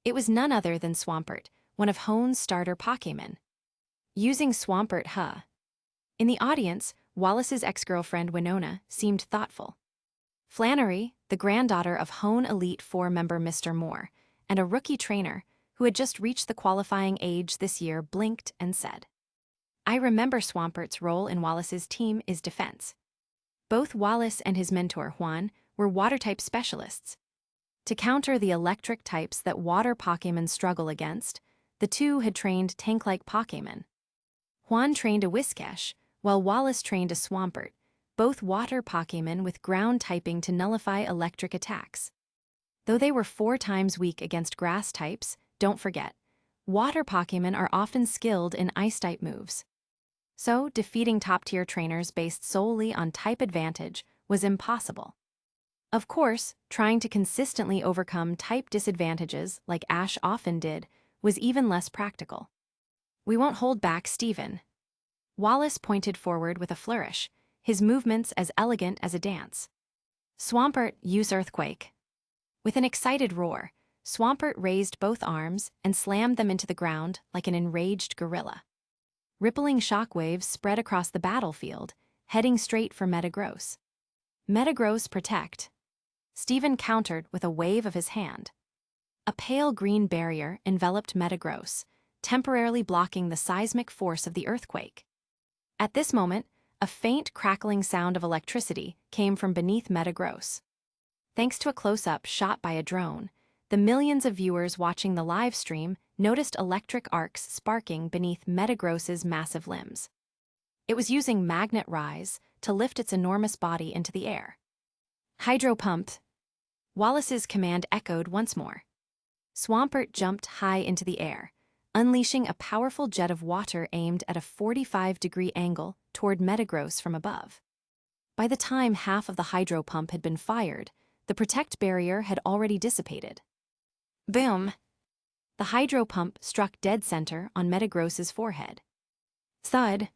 It was none other than Swampert, one of Hone's starter Pokémon. Using Swampert, huh? In the audience, Wallace's ex-girlfriend Winona seemed thoughtful. Flannery, the granddaughter of Hone Elite 4 member Mr. Moore, and a rookie trainer who had just reached the qualifying age this year, blinked and said, I remember Swampert's role in Wallace's team is defense. Both Wallace and his mentor, Juan, were water-type specialists. To counter the electric types that water Pokémon struggle against, the two had trained tank-like Pokémon. Juan trained a Whiscash, while Wallace trained a Swampert, both water Pokémon with ground typing to nullify electric attacks. Though they were 4 times weak against grass types, don't forget, water Pokémon are often skilled in ice-type moves. So, defeating top-tier trainers based solely on type advantage was impossible. Of course, trying to consistently overcome type disadvantages like Ash often did was even less practical. We won't hold back, Steven. Wallace pointed forward with a flourish, his movements as elegant as a dance. Swampert, use Earthquake. With an excited roar, Swampert raised both arms and slammed them into the ground like an enraged gorilla. Rippling shockwaves spread across the battlefield, heading straight for Metagross. Metagross, protect. Steven countered with a wave of his hand. A pale green barrier enveloped Metagross, temporarily blocking the seismic force of the earthquake. At this moment, a faint crackling sound of electricity came from beneath Metagross. Thanks to a close-up shot by a drone, the millions of viewers watching the live stream noticed electric arcs sparking beneath Metagross's massive limbs. It was using magnet rise to lift its enormous body into the air. Hydro pump. Wallace's command echoed once more. Swampert jumped high into the air, unleashing a powerful jet of water aimed at a 45-degree angle toward Metagross from above. By the time half of the hydro pump had been fired, the protect barrier had already dissipated. Boom! The hydro pump struck dead center on Metagross's forehead. Thud!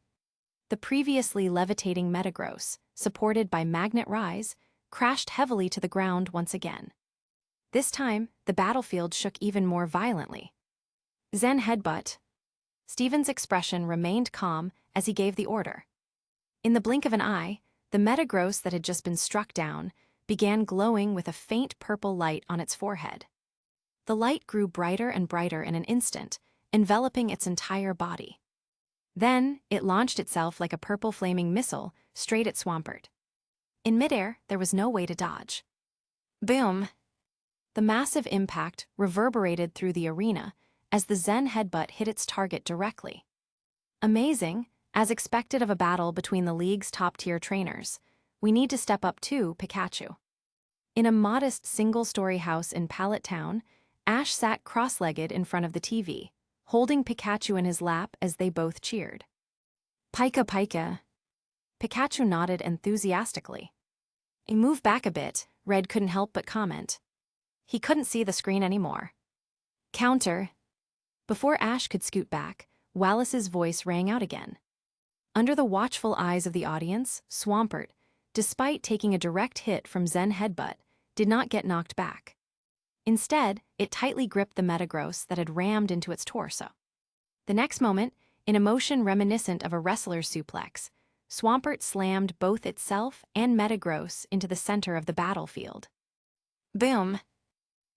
The previously levitating Metagross, supported by magnet rise, crashed heavily to the ground once again. This time, the battlefield shook even more violently. Zen headbutt. Steven's expression remained calm as he gave the order. In the blink of an eye, the Metagross that had just been struck down began glowing with a faint purple light on its forehead. The light grew brighter and brighter in an instant, enveloping its entire body. Then, it launched itself like a purple flaming missile straight at Swampert. In midair, there was no way to dodge. Boom! The massive impact reverberated through the arena as the Zen headbutt hit its target directly. Amazing, as expected of a battle between the league's top-tier trainers, we need to step up too, Pikachu. In a modest single-story house in Pallet Town, Ash sat cross-legged in front of the TV, holding Pikachu in his lap as they both cheered. Pika Pika. Pikachu nodded enthusiastically. He moved back a bit, Red couldn't help but comment. He couldn't see the screen anymore. Counter. Before Ash could scoot back, Wallace's voice rang out again. Under the watchful eyes of the audience, Swampert, despite taking a direct hit from Zen Headbutt, did not get knocked back. Instead, it tightly gripped the Metagross that had rammed into its torso. The next moment, in a motion reminiscent of a wrestler's suplex, Swampert slammed both itself and Metagross into the center of the battlefield. Boom!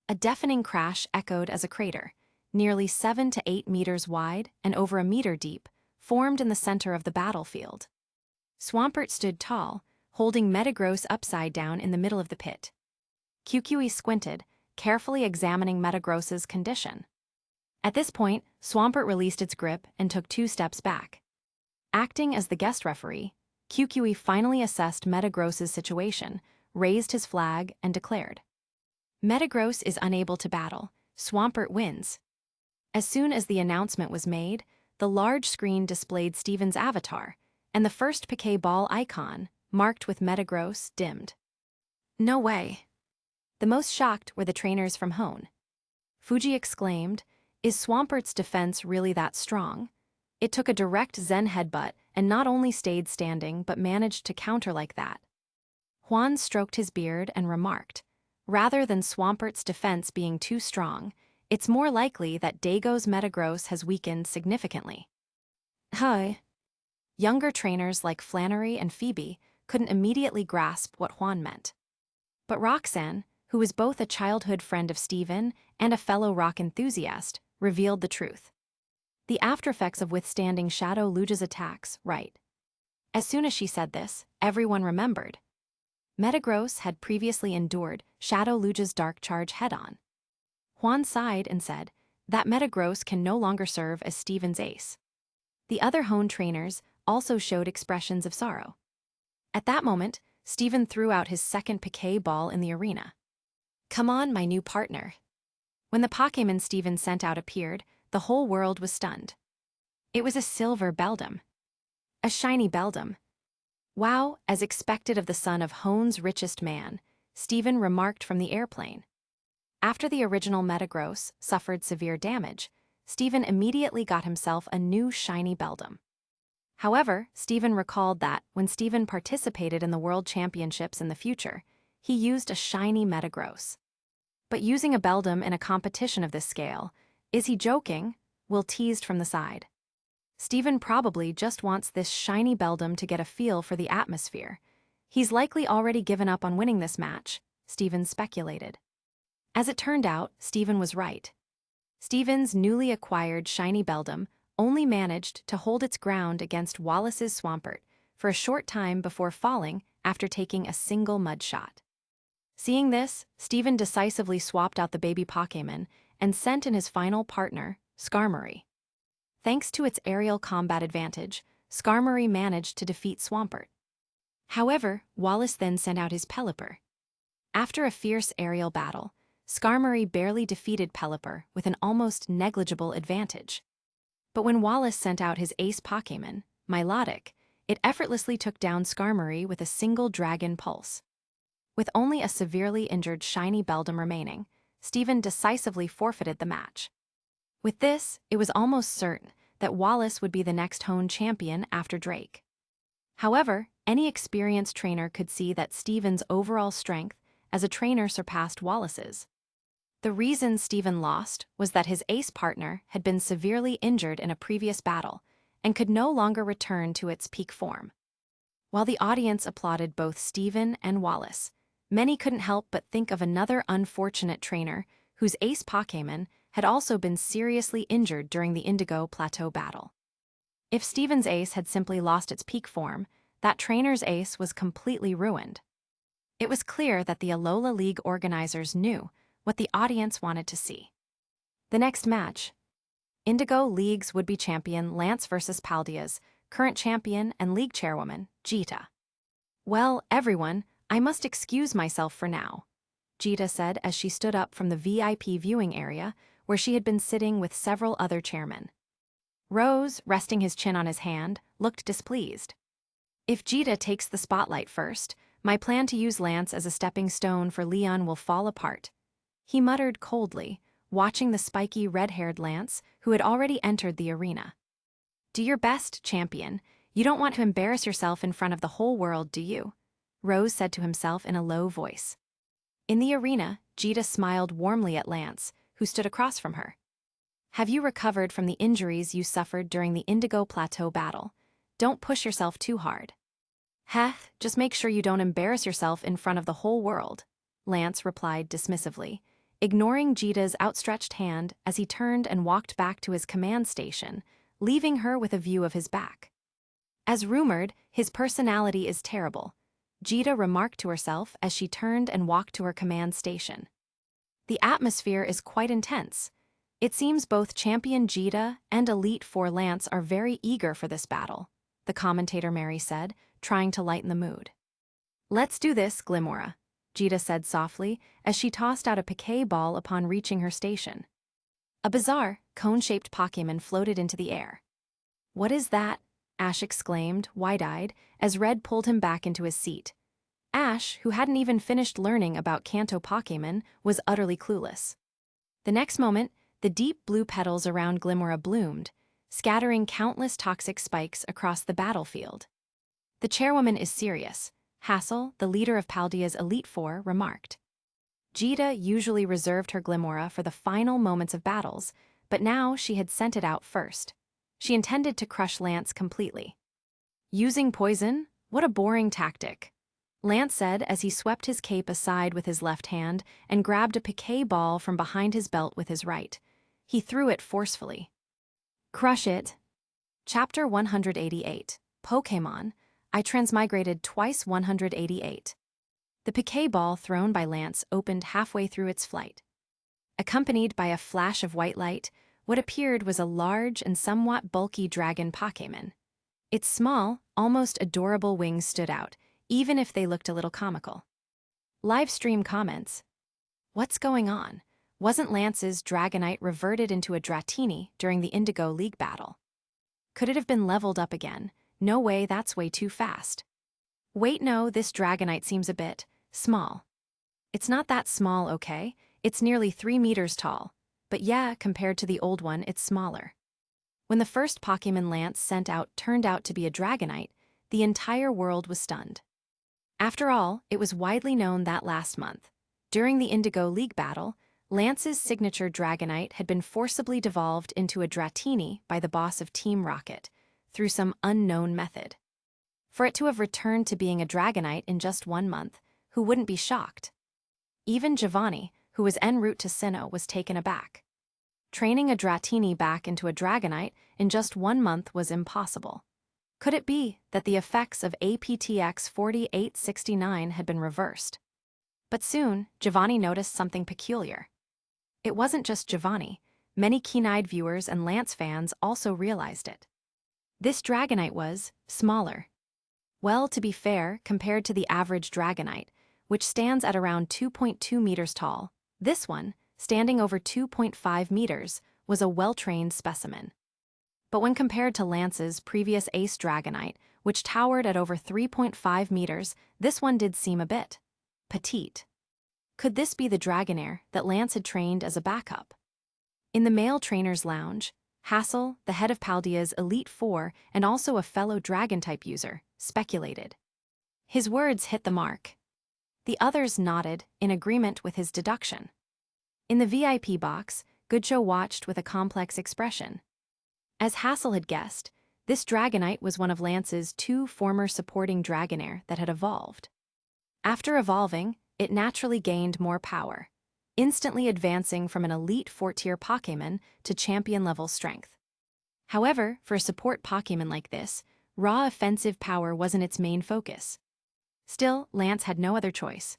A deafening crash echoed as a crater, nearly 7 to 8 meters wide and over a meter deep, formed in the center of the battlefield. Swampert stood tall, holding Metagross upside down in the middle of the pit. QQE squinted, carefully examining Metagross's condition. At this point, Swampert released its grip and took 2 steps back. Acting as the guest referee, QQE finally assessed Metagross's situation, raised his flag, and declared, "Metagross is unable to battle. Swampert wins." As soon as the announcement was made, the large screen displayed Steven's avatar, and the first Piquet ball icon, marked with Metagross, dimmed. "No way." The most shocked were the trainers from Hone. Fuji exclaimed, "Is Swampert's defense really that strong? It took a direct Zen headbutt and not only stayed standing but managed to counter like that." Juan stroked his beard and remarked, "Rather than Swampert's defense being too strong, it's more likely that Dago's Metagross has weakened significantly." Hi. Younger trainers like Flannery and Phoebe couldn't immediately grasp what Juan meant. But Roxanne, who was both a childhood friend of Steven and a fellow rock enthusiast, revealed the truth. The aftereffects of withstanding Shadow Luge's attacks, right. As soon as she said this, everyone remembered. Metagross had previously endured Shadow Luge's dark charge head-on. Juan sighed and said, "That Metagross can no longer serve as Steven's ace." The other Hone trainers also showed expressions of sorrow. At that moment, Steven threw out his second Piquet ball in the arena. "Come on, my new partner." When the Pokémon Steven sent out appeared, the whole world was stunned. It was a silver Beldum. A shiny Beldum. "Wow," as expected of the son of Hone's richest man, Steven remarked from the airplane. After the original Metagross suffered severe damage, Steven immediately got himself a new shiny Beldum. However, Steven recalled that when Steven participated in the World Championships in the future, he used a shiny Metagross. But using a Beldum in a competition of this scale, is he joking? Will teased from the side. Steven probably just wants this shiny Beldum to get a feel for the atmosphere. He's likely already given up on winning this match, Steven speculated. As it turned out, Steven was right. Steven's newly acquired shiny Beldum only managed to hold its ground against Wallace's Swampert for a short time before falling after taking a single mud shot. Seeing this, Steven decisively swapped out the baby Pokémon and sent in his final partner, Skarmory. Thanks to its aerial combat advantage, Skarmory managed to defeat Swampert. However, Wallace then sent out his Pelipper. After a fierce aerial battle, Skarmory barely defeated Pelipper with an almost negligible advantage. But when Wallace sent out his ace Pokémon, Milotic, it effortlessly took down Skarmory with a single Dragon Pulse. With only a severely injured shiny Beldum remaining, Steven decisively forfeited the match. With this, it was almost certain that Wallace would be the next Hone champion after Drake. However, any experienced trainer could see that Steven's overall strength as a trainer surpassed Wallace's. The reason Steven lost was that his ace partner had been severely injured in a previous battle and could no longer return to its peak form. While the audience applauded both Steven and Wallace, many couldn't help but think of another unfortunate trainer whose ace Pokémon had also been seriously injured during the Indigo Plateau battle. If Steven's ace had simply lost its peak form, that trainer's ace was completely ruined. It was clear that the Alola League organizers knew what the audience wanted to see. The next match, Indigo League's would-be champion Lance versus Paldea's current champion and league chairwoman, Jita. "Well, everyone, I must excuse myself for now," Jita said as she stood up from the VIP viewing area where she had been sitting with several other chairmen. Rose, resting his chin on his hand, looked displeased. "If Jita takes the spotlight first, my plan to use Lance as a stepping stone for Leon will fall apart," he muttered coldly, watching the spiky red-haired Lance who had already entered the arena. Do your best, champion. You don't want to embarrass yourself in front of the whole world, do you? Rose said to himself in a low voice. In the arena, Jita smiled warmly at Lance, who stood across from her. Have you recovered from the injuries you suffered during the Indigo Plateau battle? Don't push yourself too hard. Heh, just make sure you don't embarrass yourself in front of the whole world, Lance replied dismissively, ignoring Jita's outstretched hand as he turned and walked back to his command station, leaving her with a view of his back. As rumored, his personality is terrible, Jita remarked to herself as she turned and walked to her command station. The atmosphere is quite intense. It seems both Champion Jita and Elite Four Lance are very eager for this battle, the commentator Mary said, trying to lighten the mood. Let's do this, Glimora, Jita said softly as she tossed out a piquet ball upon reaching her station. A bizarre, cone-shaped Pokémon floated into the air. What is that? Ash exclaimed, wide-eyed, as Red pulled him back into his seat. Ash, who hadn't even finished learning about Kanto Pokémon, was utterly clueless. The next moment, the deep blue petals around Glimora bloomed, scattering countless toxic spikes across the battlefield. The chairwoman is serious, Hassel, the leader of Paldea's Elite Four, remarked. Jita usually reserved her Glimora for the final moments of battles, but now she had sent it out first. She intended to crush Lance completely. Using poison? What a boring tactic, Lance said as he swept his cape aside with his left hand and grabbed a piquet ball from behind his belt with his right. He threw it forcefully. Crush it. Chapter 188, Pokémon, I Transmigrated Twice 188. The piquet ball thrown by Lance opened halfway through its flight. Accompanied by a flash of white light, what appeared was a large and somewhat bulky dragon Pokémon. Its small, almost adorable wings stood out, even if they looked a little comical. Livestream comments. What's going on? Wasn't Lance's Dragonite reverted into a Dratini during the Indigo League battle? Could it have been leveled up again? No way, that's way too fast. Wait, no, this Dragonite seems a bit small. It's not that small, okay? It's nearly 3 meters tall. But yeah, compared to the old one, it's smaller. When the first Pokémon Lance sent out turned out to be a Dragonite, the entire world was stunned. After all, it was widely known that last month, during the Indigo League battle, Lance's signature Dragonite had been forcibly devolved into a Dratini by the boss of Team Rocket, through some unknown method. For it to have returned to being a Dragonite in just 1 month, who wouldn't be shocked? Even Giovanni, who was en route to Sinnoh, was taken aback. Training a Dratini back into a Dragonite in just 1 month was impossible. Could it be that the effects of APTX 4869 had been reversed? But soon, Giovanni noticed something peculiar. It wasn't just Giovanni. Many keen-eyed viewers and Lance fans also realized it. This Dragonite was smaller. Well, to be fair, compared to the average Dragonite, which stands at around 2.2 meters tall, this one, standing over 2.5 meters, was a well-trained specimen. But when compared to Lance's previous Ace Dragonite, which towered at over 3.5 meters, this one did seem a bit petite. Could this be the Dragonair that Lance had trained as a backup? In the male trainer's lounge, Hassel, the head of Paldea's Elite Four and also a fellow Dragon-type user, speculated. His words hit the mark. The others nodded in agreement with his deduction. In the VIP box, Goodshow watched with a complex expression. As Hassel had guessed, this Dragonite was one of Lance's 2 former supporting Dragonair that had evolved. After evolving, it naturally gained more power, instantly advancing from an Elite 4-tier Pokémon to champion-level strength. However, for a support Pokémon like this, raw offensive power wasn't its main focus. Still, Lance had no other choice.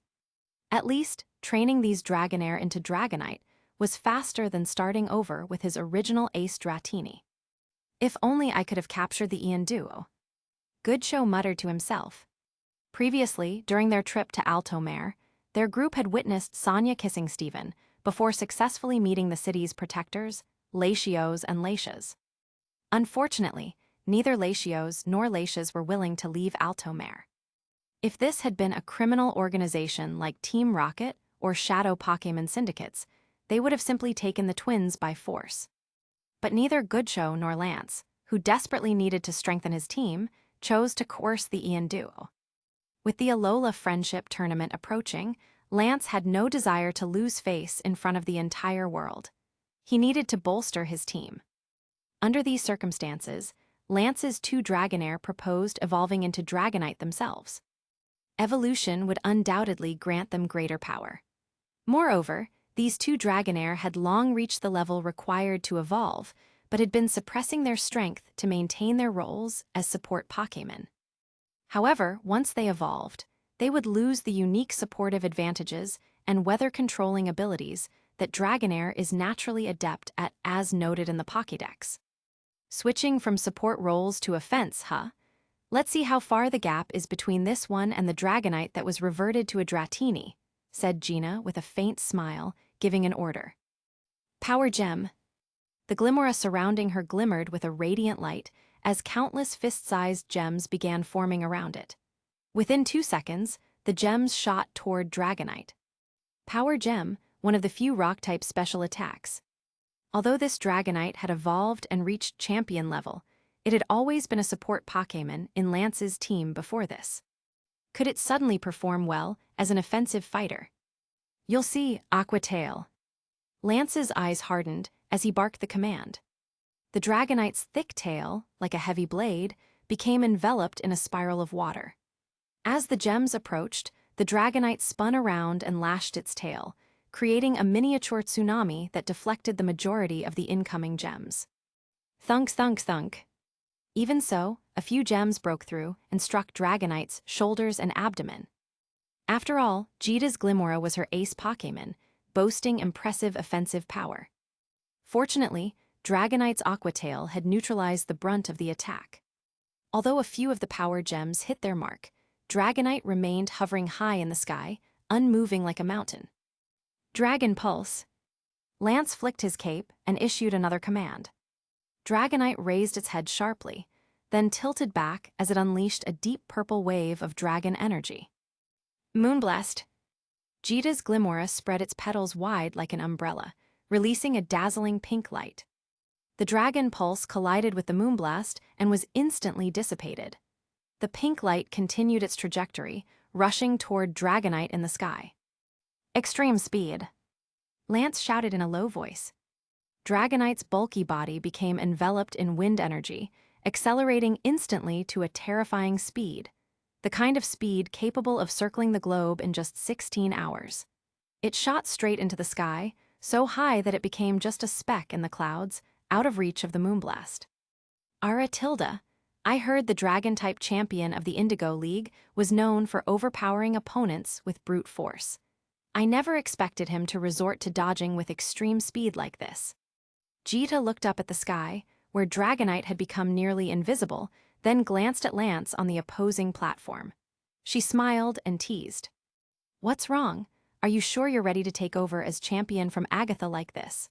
At least, training these Dragonair into Dragonite was faster than starting over with his original Ace Dratini. If only I could have captured the Ian duo. Goodshow muttered to himself. Previously, during their trip to Altomare, their group had witnessed Sonia kissing Steven before successfully meeting the city's protectors, Latios and Latias. Unfortunately, neither Latios nor Latias were willing to leave Altomare. If this had been a criminal organization like Team Rocket or Shadow Pokémon syndicates, they would have simply taken the twins by force. But neither Goodshow nor Lance, who desperately needed to strengthen his team, chose to coerce the Ian duo. With the Alola Friendship Tournament approaching, Lance had no desire to lose face in front of the entire world. He needed to bolster his team. Under these circumstances, Lance's two Dragonair proposed evolving into Dragonite themselves. Evolution would undoubtedly grant them greater power. Moreover, these two Dragonair had long reached the level required to evolve, but had been suppressing their strength to maintain their roles as support Pokémon. However, once they evolved, they would lose the unique supportive advantages and weather-controlling abilities that Dragonair is naturally adept at, as noted in the Pokédex. Switching from support roles to offense, huh? Let's see how far the gap is between this one and the Dragonite that was reverted to a Dratini, said Gina with a faint smile, giving an order. Power Gem. The Glimmora surrounding her glimmered with a radiant light as countless fist-sized gems began forming around it. Within 2 seconds, the gems shot toward Dragonite. Power Gem, one of the few rock-type special attacks. Although this Dragonite had evolved and reached champion level, it had always been a support Pokémon in Lance's team before this. Could it suddenly perform well as an offensive fighter? You'll see, Aqua Tail. Lance's eyes hardened as he barked the command. The Dragonite's thick tail, like a heavy blade, became enveloped in a spiral of water. As the gems approached, the Dragonite spun around and lashed its tail, creating a miniature tsunami that deflected the majority of the incoming gems. Thunk, thunk, thunk. Even so, a few gems broke through and struck Dragonite's shoulders and abdomen. After all, Jita's Glimmora was her ace Pokémon, boasting impressive offensive power. Fortunately, Dragonite's Aqua Tail had neutralized the brunt of the attack. Although a few of the power gems hit their mark, Dragonite remained hovering high in the sky, unmoving like a mountain. Dragon Pulse. Lance flicked his cape and issued another command. Dragonite raised its head sharply, then tilted back as it unleashed a deep purple wave of dragon energy. Moonblast. Jita's Glimmora spread its petals wide like an umbrella, releasing a dazzling pink light. The Dragon Pulse collided with the Moonblast and was instantly dissipated. The pink light continued its trajectory, rushing toward Dragonite in the sky. Extreme Speed. Lance shouted in a low voice. Dragonite's bulky body became enveloped in wind energy, accelerating instantly to a terrifying speed, the kind of speed capable of circling the globe in just 16 hours. It shot straight into the sky, so high that it became just a speck in the clouds, out of reach of the Moonblast. Aratilda. I heard the Dragon-type champion of the Indigo League was known for overpowering opponents with brute force. I never expected him to resort to dodging with extreme speed like this. Jita looked up at the sky, where Dragonite had become nearly invisible, then glanced at Lance on the opposing platform. She smiled and teased. What's wrong? Are you sure you're ready to take over as champion from Agatha like this?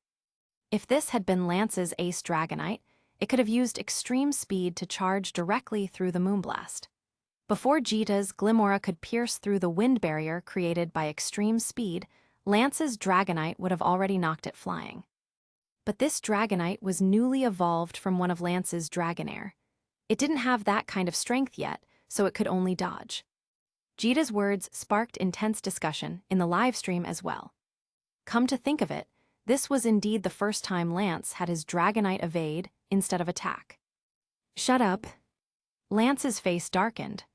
If this had been Lance's ace Dragonite, it could have used extreme speed to charge directly through the Moonblast. Before Jita's Glimmora could pierce through the wind barrier created by extreme speed, Lance's Dragonite would have already knocked it flying. But this Dragonite was newly evolved from one of Lance's Dragonair. It didn't have that kind of strength yet, so it could only dodge. Jita's words sparked intense discussion in the live stream as well. Come to think of it, this was indeed the first time Lance had his Dragonite evade instead of attack. Shut up. Lance's face darkened.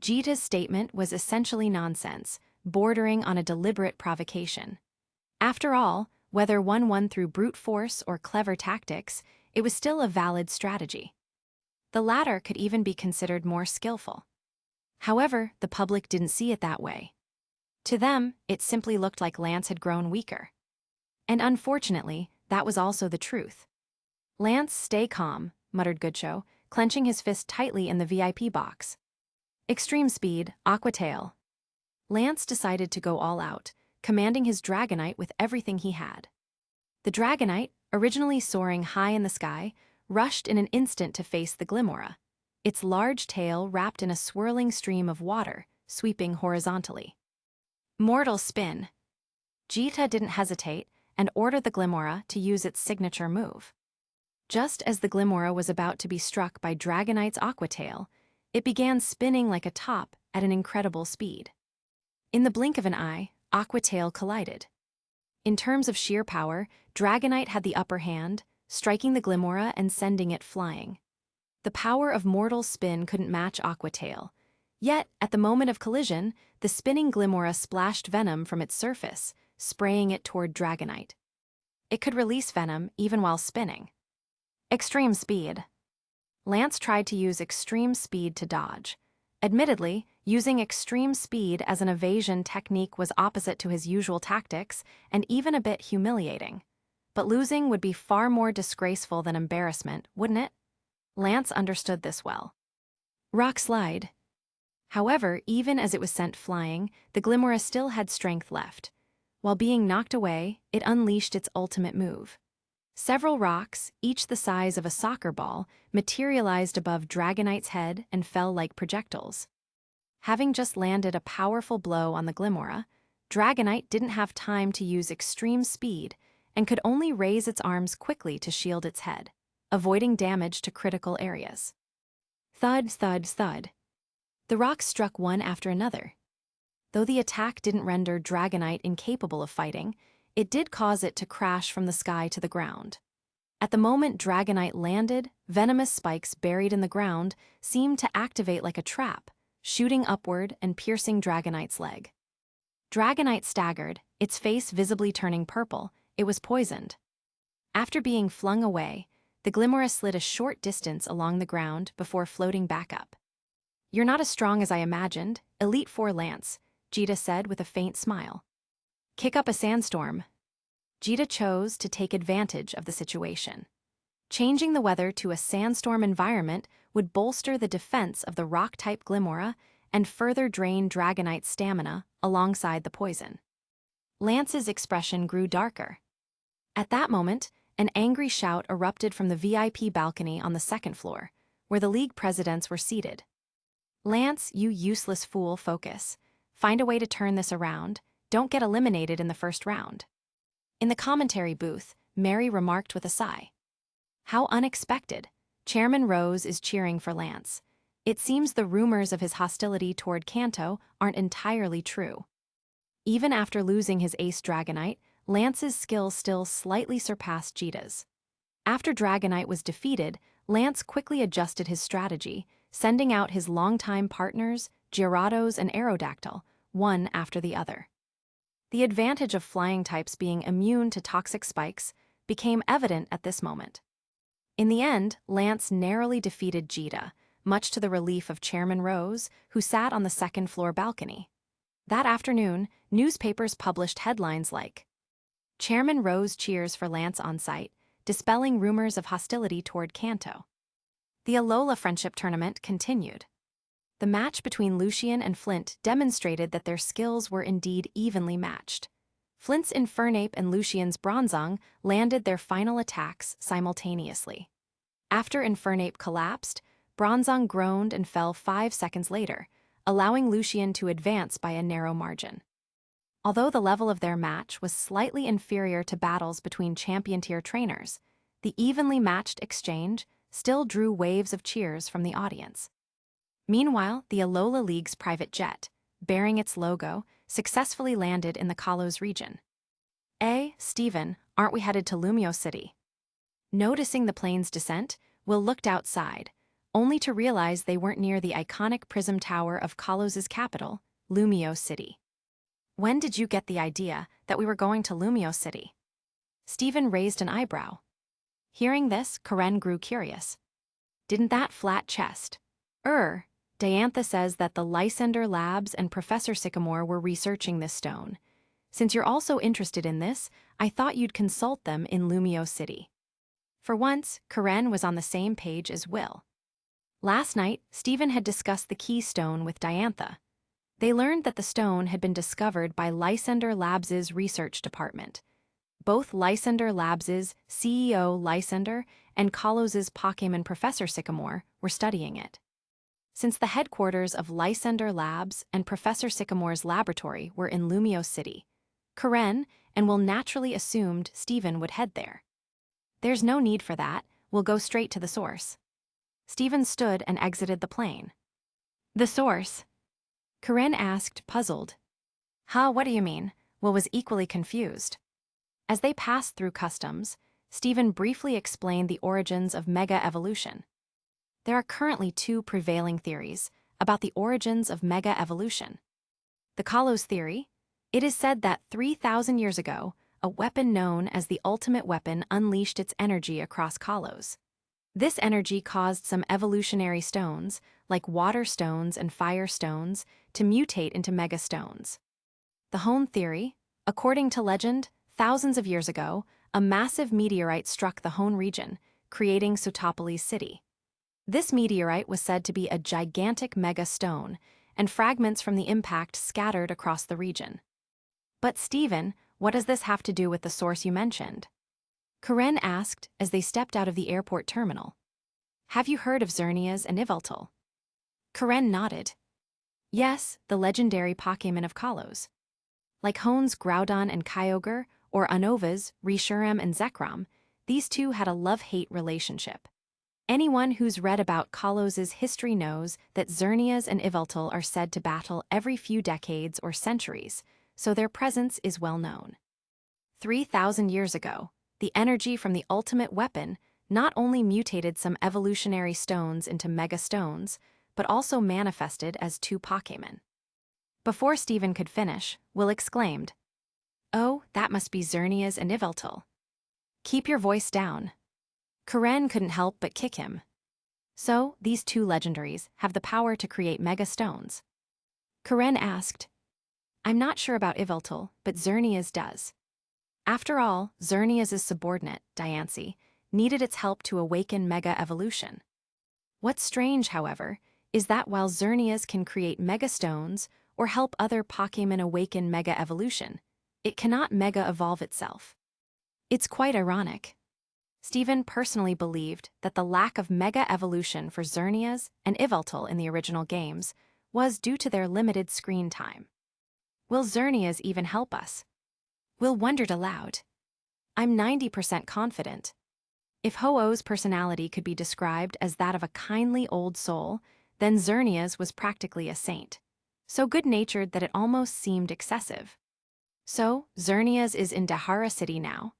Jita's statement was essentially nonsense, bordering on a deliberate provocation. After all, whether one won through brute force or clever tactics, it was still a valid strategy. The latter could even be considered more skillful. However, the public didn't see it that way. To them, it simply looked like Lance had grown weaker. And unfortunately, that was also the truth. Lance, stay calm, muttered Goodshow, clenching his fist tightly in the VIP box. Extreme Speed, Aqua Tail. Lance decided to go all out, commanding his Dragonite with everything he had. The Dragonite, originally soaring high in the sky, rushed in an instant to face the Glimmora, its large tail wrapped in a swirling stream of water, sweeping horizontally. Mortal Spin. Jita didn't hesitate and ordered the Glimmora to use its signature move. Just as the Glimmora was about to be struck by Dragonite's Aquatail, it began spinning like a top at an incredible speed. In the blink of an eye, Aquatail collided. In terms of sheer power, Dragonite had the upper hand, striking the Glimmora and sending it flying. The power of mortal spin couldn't match Aquatail. Yet, at the moment of collision, the spinning Glimmora splashed venom from its surface, spraying it toward Dragonite. It could release venom even while spinning. Extreme speed. Lance tried to use extreme speed to dodge. Admittedly, using extreme speed as an evasion technique was opposite to his usual tactics and even a bit humiliating. But losing would be far more disgraceful than embarrassment, wouldn't it? Lance understood this well. Rock slide. However, even as it was sent flying, the Glimmora still had strength left. While being knocked away, it unleashed its ultimate move. Several rocks, each the size of a soccer ball, materialized above Dragonite's head and fell like projectiles. Having just landed a powerful blow on the Glimmora, Dragonite didn't have time to use extreme speed and could only raise its arms quickly to shield its head, avoiding damage to critical areas. Thud, thud, thud. The rocks struck one after another. Though the attack didn't render Dragonite incapable of fighting, it did cause it to crash from the sky to the ground. At the moment Dragonite landed, venomous spikes buried in the ground seemed to activate like a trap, shooting upward and piercing Dragonite's leg. Dragonite staggered, its face visibly turning purple. It was poisoned. After being flung away, the Glimmora slid a short distance along the ground before floating back up. "You're not as strong as I imagined, Elite Four Lance," Jita said with a faint smile. "Kick up a sandstorm." Jita chose to take advantage of the situation. Changing the weather to a sandstorm environment would bolster the defense of the rock-type Glimmora and further drain Dragonite's stamina alongside the poison. Lance's expression grew darker. At that moment, an angry shout erupted from the VIP balcony on the second floor, where the league presidents were seated. "Lance, you useless fool, focus. Find a way to turn this around. Don't get eliminated in the first round." In the commentary booth, Mary remarked with a sigh. "How unexpected. Chairman Rose is cheering for Lance. It seems the rumors of his hostility toward Kanto aren't entirely true." Even after losing his ace Dragonite, Lance's skill still slightly surpassed Jita's. After Dragonite was defeated, Lance quickly adjusted his strategy, sending out his longtime partners, Gyarados and Aerodactyl, one after the other. The advantage of flying types being immune to toxic spikes became evident at this moment. In the end, Lance narrowly defeated Jita, much to the relief of Chairman Rose, who sat on the second-floor balcony. That afternoon, newspapers published headlines like, "Chairman Rose cheers for Lance on site, dispelling rumors of hostility toward Kanto." The Alola Friendship Tournament continued. The match between Lucian and Flint demonstrated that their skills were indeed evenly matched. Flint's Infernape and Lucian's Bronzong landed their final attacks simultaneously. After Infernape collapsed, Bronzong groaned and fell 5 seconds later, allowing Lucian to advance by a narrow margin. Although the level of their match was slightly inferior to battles between champion-tier trainers, the evenly matched exchange still drew waves of cheers from the audience. Meanwhile, the Alola League's private jet, bearing its logo, successfully landed in the Kalos region. Steven, aren't we headed to Lumio City?" Noticing the plane's descent, Will looked outside, only to realize they weren't near the iconic prism tower of Kalos's capital, Lumio City. "When did you get the idea that we were going to Lumio City?" Steven raised an eyebrow. Hearing this, Karen grew curious. "Didn't that flat chest?" Diantha says that the Lysander Labs and Professor Sycamore were researching this stone. Since you're also interested in this, I thought you'd consult them in Lumio City." For once, Karen was on the same page as Will. Last night, Stephen had discussed the key stone with Diantha. They learned that the stone had been discovered by Lysander Labs' research department. Both Lysander Labs' CEO Lysander and Kalos' Pokémon Professor Sycamore were studying it. Since the headquarters of Lysander Labs and Professor Sycamore's laboratory were in Lumio City, Karen and Will naturally assumed Stephen would head there. "There's no need for that. we'll go straight to the source. Stephen stood and exited the plane. The source? Corinne asked, puzzled. Huh, what do you mean? Will was equally confused. As they passed through customs, Stephen briefly explained the origins of mega-evolution. There are currently two prevailing theories about the origins of mega-evolution. The Kalos theory. It is said that 3,000 years ago, a weapon known as the ultimate weapon unleashed its energy across Kalos. This energy caused some evolutionary stones, like water stones and fire stones, to mutate into megastones. The Hone theory. According to legend, thousands of years ago, a massive meteorite struck the Hone region, creating Sotopolis City. This meteorite was said to be a gigantic megastone, and fragments from the impact scattered across the region. But Stephen, what does this have to do with the source you mentioned? Corinne asked as they stepped out of the airport terminal. Have you heard of Xerneas and Yveltal? Corinne nodded. Yes, the legendary Pokémon of Kalos. Like Hone's Groudon and Kyogre, or Unova's Reshiram and Zekrom, these two had a love-hate relationship. Anyone who's read about Kalos' history knows that Xerneas and Yveltal are said to battle every few decades or centuries, so their presence is well known. 3,000 years ago, the energy from the ultimate weapon not only mutated some evolutionary stones into megastones, but also manifested as two Pokémon. Before Stephen could finish, Will exclaimed, "Oh, that must be Xerneas and Yveltal." Keep your voice down. Corinne couldn't help but kick him. So, these two legendaries have the power to create megastones. Corinne asked, I'm not sure about Yveltal, but Xerneas does. After all, Xerneas' subordinate, Diancie, needed its help to awaken mega-evolution. What's strange, however, is that while Xerneas can create megastones or help other Pokémon awaken mega-evolution, it cannot mega-evolve itself. It's quite ironic. Stephen personally believed that the lack of mega-evolution for Xerneas and Yveltal in the original games was due to their limited screen time. Will Xerneas even help us? Will wondered aloud. I'm 90% confident. If Ho-Oh's personality could be described as that of a kindly old soul, then Xerneas was practically a saint, so good-natured that it almost seemed excessive. So, Xerneas is in Dahara City now.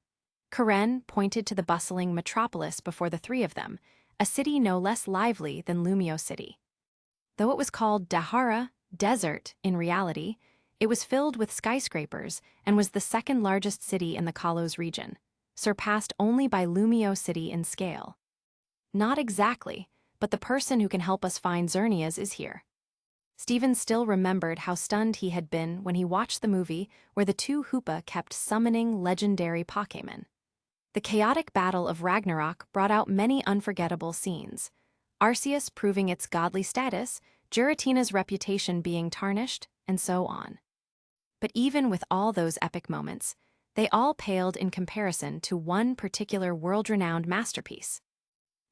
Corinne pointed to the bustling metropolis before the three of them, a city no less lively than Lumio City. Though it was called Dahara, desert, in reality, it was filled with skyscrapers and was the second largest city in the Kalos region, surpassed only by Lumio City in scale. Not exactly, but the person who can help us find Xerneas is here. Stephen still remembered how stunned he had been when he watched the movie where the two Hoopa kept summoning legendary Pokémon. The chaotic battle of Ragnarok brought out many unforgettable scenes. Arceus proving its godly status, Giratina's reputation being tarnished, and so on. But even with all those epic moments, they all paled in comparison to one particular world-renowned masterpiece.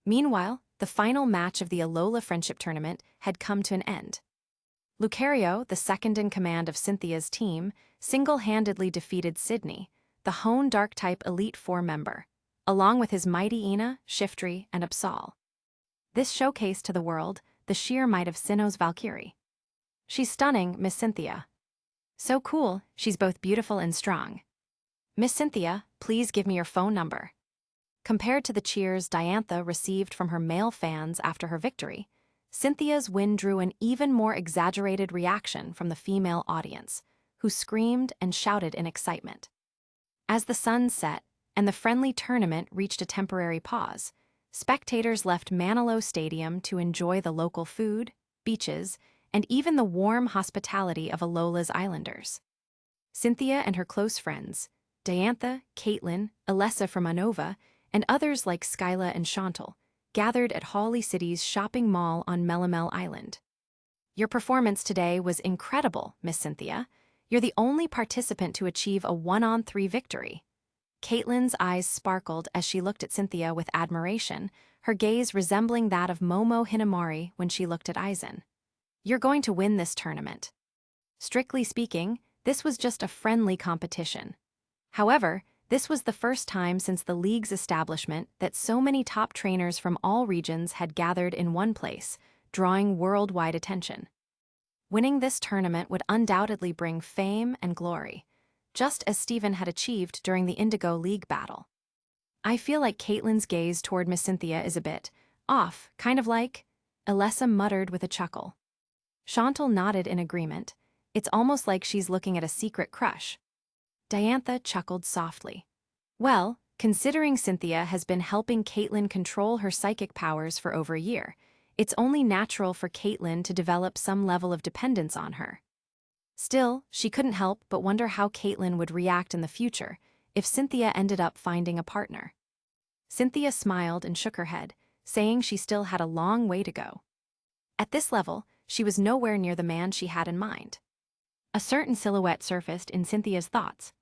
Meanwhile, the final match of the Alola Friendship Tournament had come to an end. Lucario, the second-in-command of Cynthia's team, single-handedly defeated Sydney, the Hone Dark-type Elite Four member, along with his mighty Ina, Shiftry, and Absol. This showcased to the world the sheer might of Sinnoh's Valkyrie. She's stunning, Miss Cynthia. So cool, she's both beautiful and strong. Miss Cynthia, please give me your phone number. Compared to the cheers Diantha received from her male fans after her victory, Cynthia's win drew an even more exaggerated reaction from the female audience, who screamed and shouted in excitement. As the sun set and the friendly tournament reached a temporary pause, spectators left Manilow Stadium to enjoy the local food, beaches, and even the warm hospitality of Alola's Islanders. Cynthia and her close friends, Diantha, Caitlin, Alessa from Unova, and others like Skyla and Chantal, gathered at Hawley City's shopping mall on Melamel Island. Your performance today was incredible, Miss Cynthia. You're the only participant to achieve a 1-on-3 victory. Caitlin's eyes sparkled as she looked at Cynthia with admiration, her gaze resembling that of Momo Hinamari when she looked at Aizen. You're going to win this tournament. Strictly speaking, this was just a friendly competition. However, This was the first time since the league's establishment that so many top trainers from all regions had gathered in one place, drawing worldwide attention. Winning this tournament would undoubtedly bring fame and glory, just as Stephen had achieved during the Indigo League battle. I feel like Caitlin's gaze toward Miss Cynthia is a bit off, kind of like, Alessa muttered with a chuckle. Chantal nodded in agreement. It's almost like she's looking at a secret crush. Diantha chuckled softly. Well, considering Cynthia has been helping Caitlin control her psychic powers for over a year, it's only natural for Caitlin to develop some level of dependence on her. Still, she couldn't help but wonder how Caitlin would react in the future if Cynthia ended up finding a partner. Cynthia smiled and shook her head, saying she still had a long way to go. At this level, she was nowhere near the man she had in mind. A certain silhouette surfaced in Cynthia's thoughts.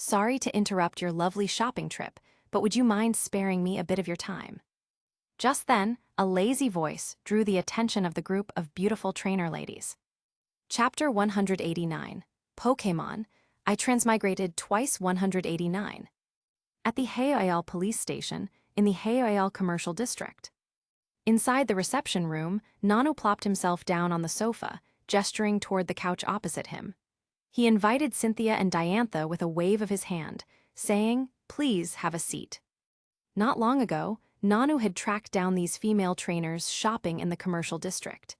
Sorry to interrupt your lovely shopping trip, but would you mind sparing me a bit of your time? Just then, a lazy voice drew the attention of the group of beautiful trainer ladies. Chapter 189, Pokémon, I Transmigrated Twice 189. At the Hiatus police station, in the Hiatus commercial district. Inside the reception room, Nanu plopped himself down on the sofa, gesturing toward the couch opposite him. He invited Cynthia and Diantha with a wave of his hand, saying, "Please have a seat." Not long ago, Nanu had tracked down these female trainers shopping in the commercial district.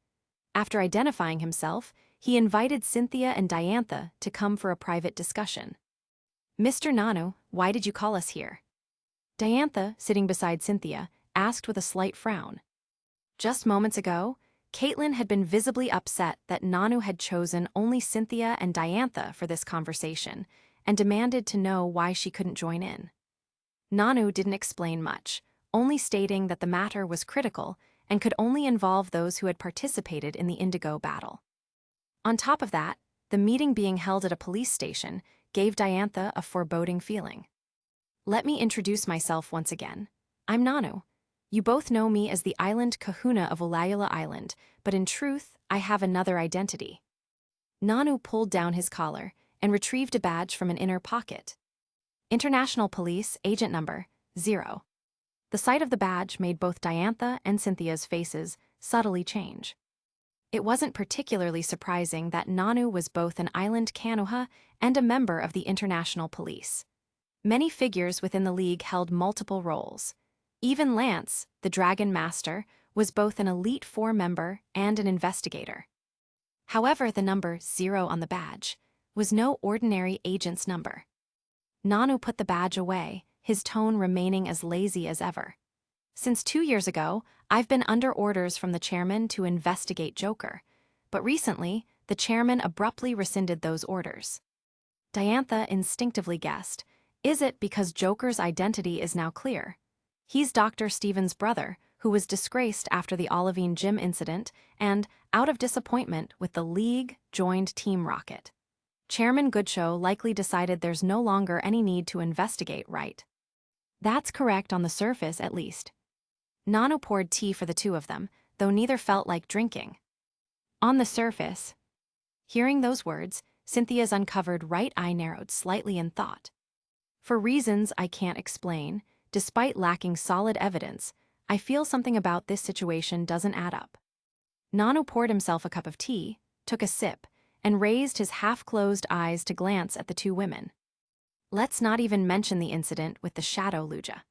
After identifying himself, he invited Cynthia and Diantha to come for a private discussion. "Mr. Nanu, why did you call us here?" Diantha, sitting beside Cynthia, asked with a slight frown. Just moments ago, Caitlin had been visibly upset that Nanu had chosen only Cynthia and Diantha for this conversation and demanded to know why she couldn't join in. Nanu didn't explain much, only stating that the matter was critical and could only involve those who had participated in the Indigo battle. On top of that, the meeting being held at a police station gave Diantha a foreboding feeling. "Let me introduce myself once again. I'm Nanu. You both know me as the island kahuna of Ulayula Island, but in truth, I have another identity." Nanu pulled down his collar and retrieved a badge from an inner pocket. International Police, Agent Number 0. The sight of the badge made both Diantha and Cynthia's faces subtly change. It wasn't particularly surprising that Nanu was both an island kanuha and a member of the International Police. Many figures within the league held multiple roles. Even Lance, the Dragon Master, was both an Elite Four member and an investigator. However, the number 0 on the badge was no ordinary agent's number. Nanu put the badge away, his tone remaining as lazy as ever. "Since 2 years ago, I've been under orders from the chairman to investigate Joker, but recently, the chairman abruptly rescinded those orders." Diantha instinctively guessed, is it because Joker's identity is now clear? He's Dr. Stephen's brother, who was disgraced after the Olivine Gym incident and, out of disappointment with the League, joined Team Rocket. Chairman Goodshow likely decided there's no longer any need to investigate, right? That's correct on the surface, at least. Nanu poured tea for the two of them, though neither felt like drinking. On the surface. Hearing those words, Cynthia's uncovered right eye narrowed slightly in thought. "For reasons I can't explain, despite lacking solid evidence, I feel something about this situation doesn't add up." Nanu poured himself a cup of tea, took a sip, and raised his half-closed eyes to glance at the two women. Let's not even mention the incident with the Shadow Luja.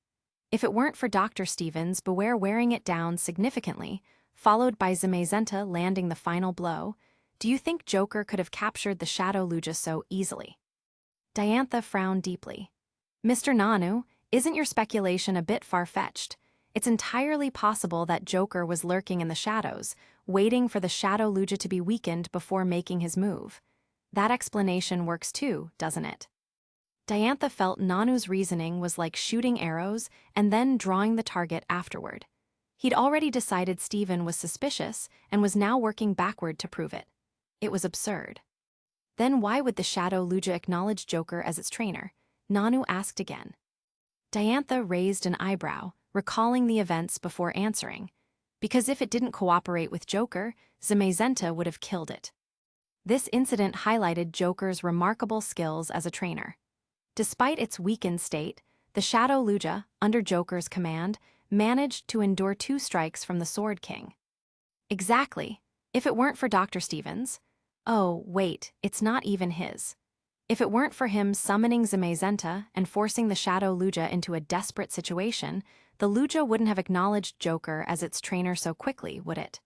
If it weren't for Dr. Stevens Beware wearing it down significantly, followed by Zamazenta landing the final blow, do you think Joker could have captured the Shadow Luja so easily? Diantha frowned deeply. "Mr. Nanu, isn't your speculation a bit far-fetched? It's entirely possible that Joker was lurking in the shadows, waiting for the Shadow Luja to be weakened before making his move. That explanation works too, doesn't it?" Diantha felt Nanu's reasoning was like shooting arrows and then drawing the target afterward. He'd already decided Stephen was suspicious and was now working backward to prove it. It was absurd. Then why would the Shadow Luja acknowledge Joker as its trainer? Nanu asked again. Diantha raised an eyebrow, recalling the events before answering. Because if it didn't cooperate with Joker, Zamazenta would have killed it. This incident highlighted Joker's remarkable skills as a trainer. Despite its weakened state, the Shadow Lugia, under Joker's command, managed to endure 2 strikes from the Sword King. Exactly. If it weren't for Dr. Stevens— oh, wait, it's not even his. If it weren't for him summoning Zamazenta and forcing the Shadow Lugia into a desperate situation, the Lugia wouldn't have acknowledged Joker as its trainer so quickly, would it?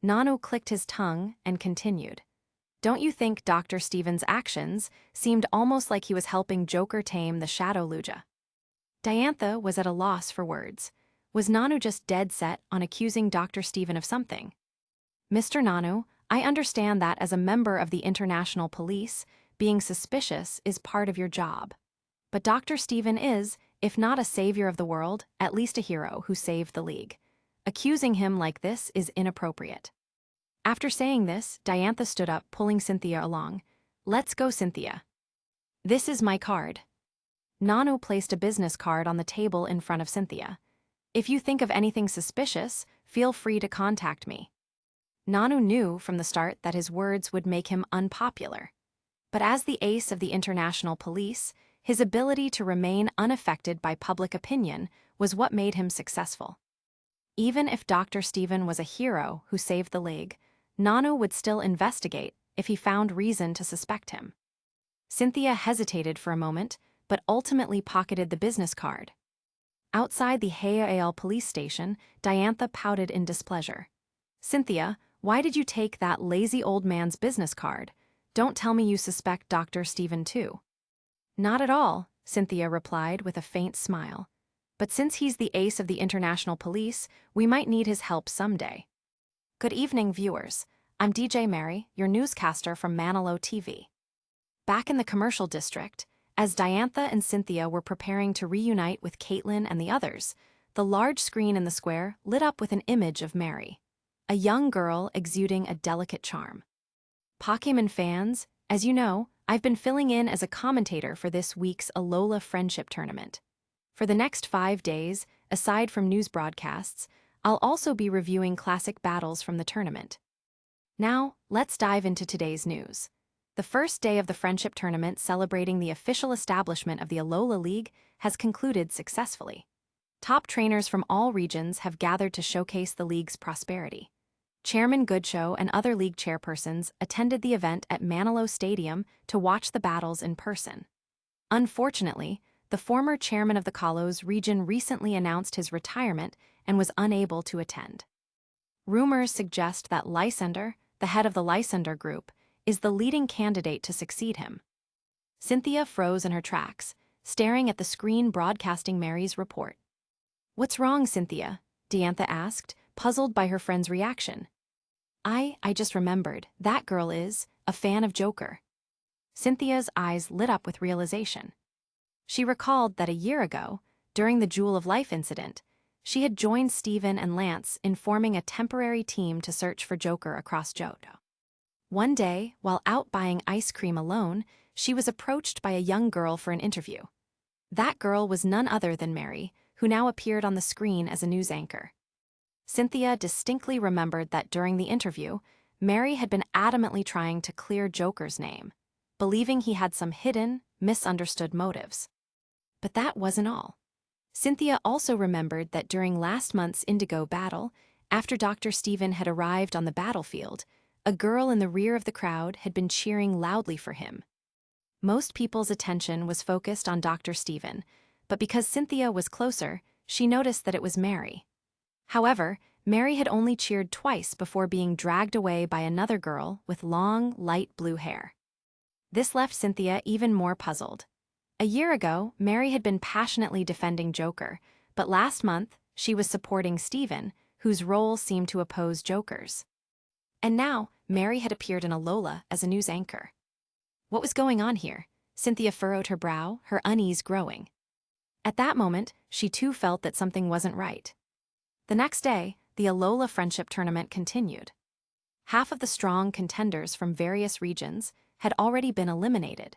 Nanu clicked his tongue and continued. Don't you think Dr. Stevens' actions seemed almost like he was helping Joker tame the Shadow Lugia? Diantha was at a loss for words. Was Nanu just dead set on accusing Dr. Steven of something? Mr. Nanu, I understand that as a member of the International Police, being suspicious is part of your job. But Dr. Steven is, if not a savior of the world, at least a hero who saved the League. Accusing him like this is inappropriate. After saying this, Diantha stood up, pulling Cynthia along. Let's go, Cynthia. This is my card. Nanu placed a business card on the table in front of Cynthia. If you think of anything suspicious, feel free to contact me. Nanu knew from the start that his words would make him unpopular. But as the ace of the International Police, his ability to remain unaffected by public opinion was what made him successful. Even if Dr. Steven was a hero who saved the League, Nanu would still investigate if he found reason to suspect him. Cynthia hesitated for a moment, but ultimately pocketed the business card. Outside the HAREM police station, Diantha pouted in displeasure. Cynthia, why did you take that lazy old man's business card? Don't tell me you suspect Dr. Steven too. Not at all, Cynthia replied with a faint smile. But since he's the ace of the International Police, we might need his help someday. Good evening, viewers. I'm DJ Mary, your newscaster from Manilow TV. Back in the commercial district, as Diantha and Cynthia were preparing to reunite with Caitlin and the others, the large screen in the square lit up with an image of Mary, a young girl exuding a delicate charm. Pokémon fans, as you know, I've been filling in as a commentator for this week's Alola Friendship Tournament. For the next 5 days, aside from news broadcasts, I'll also be reviewing classic battles from the tournament. Now, let's dive into today's news. The first day of the Friendship Tournament celebrating the official establishment of the Alola League has concluded successfully. Top trainers from all regions have gathered to showcase the league's prosperity. Chairman Goodshow and other league chairpersons attended the event at Manilow Stadium to watch the battles in person. Unfortunately, the former chairman of the Kalos region recently announced his retirement and was unable to attend. Rumors suggest that Lysander, the head of the Lysander group, is the leading candidate to succeed him. Cynthia froze in her tracks, staring at the screen broadcasting Mary's report. What's wrong, Cynthia? Diantha asked, puzzled by her friend's reaction. I just remembered, that girl is a fan of Joker. Cynthia's eyes lit up with realization. She recalled that a year ago, during the Jewel of Life incident, she had joined Steven and Lance in forming a temporary team to search for Joker across Johto. One day, while out buying ice cream alone, she was approached by a young girl for an interview. That girl was none other than Mary, who now appeared on the screen as a news anchor. Cynthia distinctly remembered that during the interview, Mary had been adamantly trying to clear Joker's name, believing he had some hidden, misunderstood motives. But that wasn't all. Cynthia also remembered that during last month's Indigo battle, after Dr. Steven had arrived on the battlefield, a girl in the rear of the crowd had been cheering loudly for him. Most people's attention was focused on Dr. Steven, but because Cynthia was closer, she noticed that it was Mary. However, Mary had only cheered twice before being dragged away by another girl with long, light blue hair. This left Cynthia even more puzzled. A year ago, Mary had been passionately defending Joker, but last month, she was supporting Steven, whose role seemed to oppose Joker's. And now, Mary had appeared in Alola as a news anchor. What was going on here? Cynthia furrowed her brow, her unease growing. At that moment, she too felt that something wasn't right. The next day, the Alola Friendship Tournament continued. Half of the strong contenders from various regions had already been eliminated.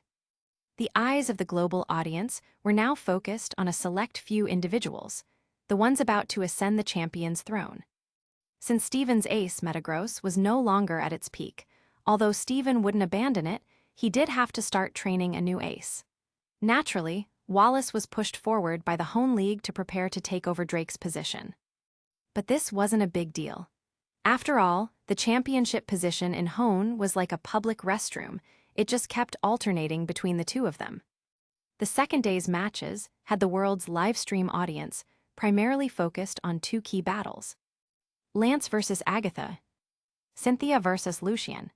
The eyes of the global audience were now focused on a select few individuals, the ones about to ascend the champion's throne. Since Steven's ace, Metagross, was no longer at its peak, although Steven wouldn't abandon it, he did have to start training a new ace. Naturally, Wallace was pushed forward by the Hone League to prepare to take over Drake's position. But this wasn't a big deal. After all, the championship position in Hone was like a public restroom. It just kept alternating between the two of them. The second day's matches had the world's live stream audience primarily focused on two key battles. Lance versus Agatha, Cynthia versus Lucian.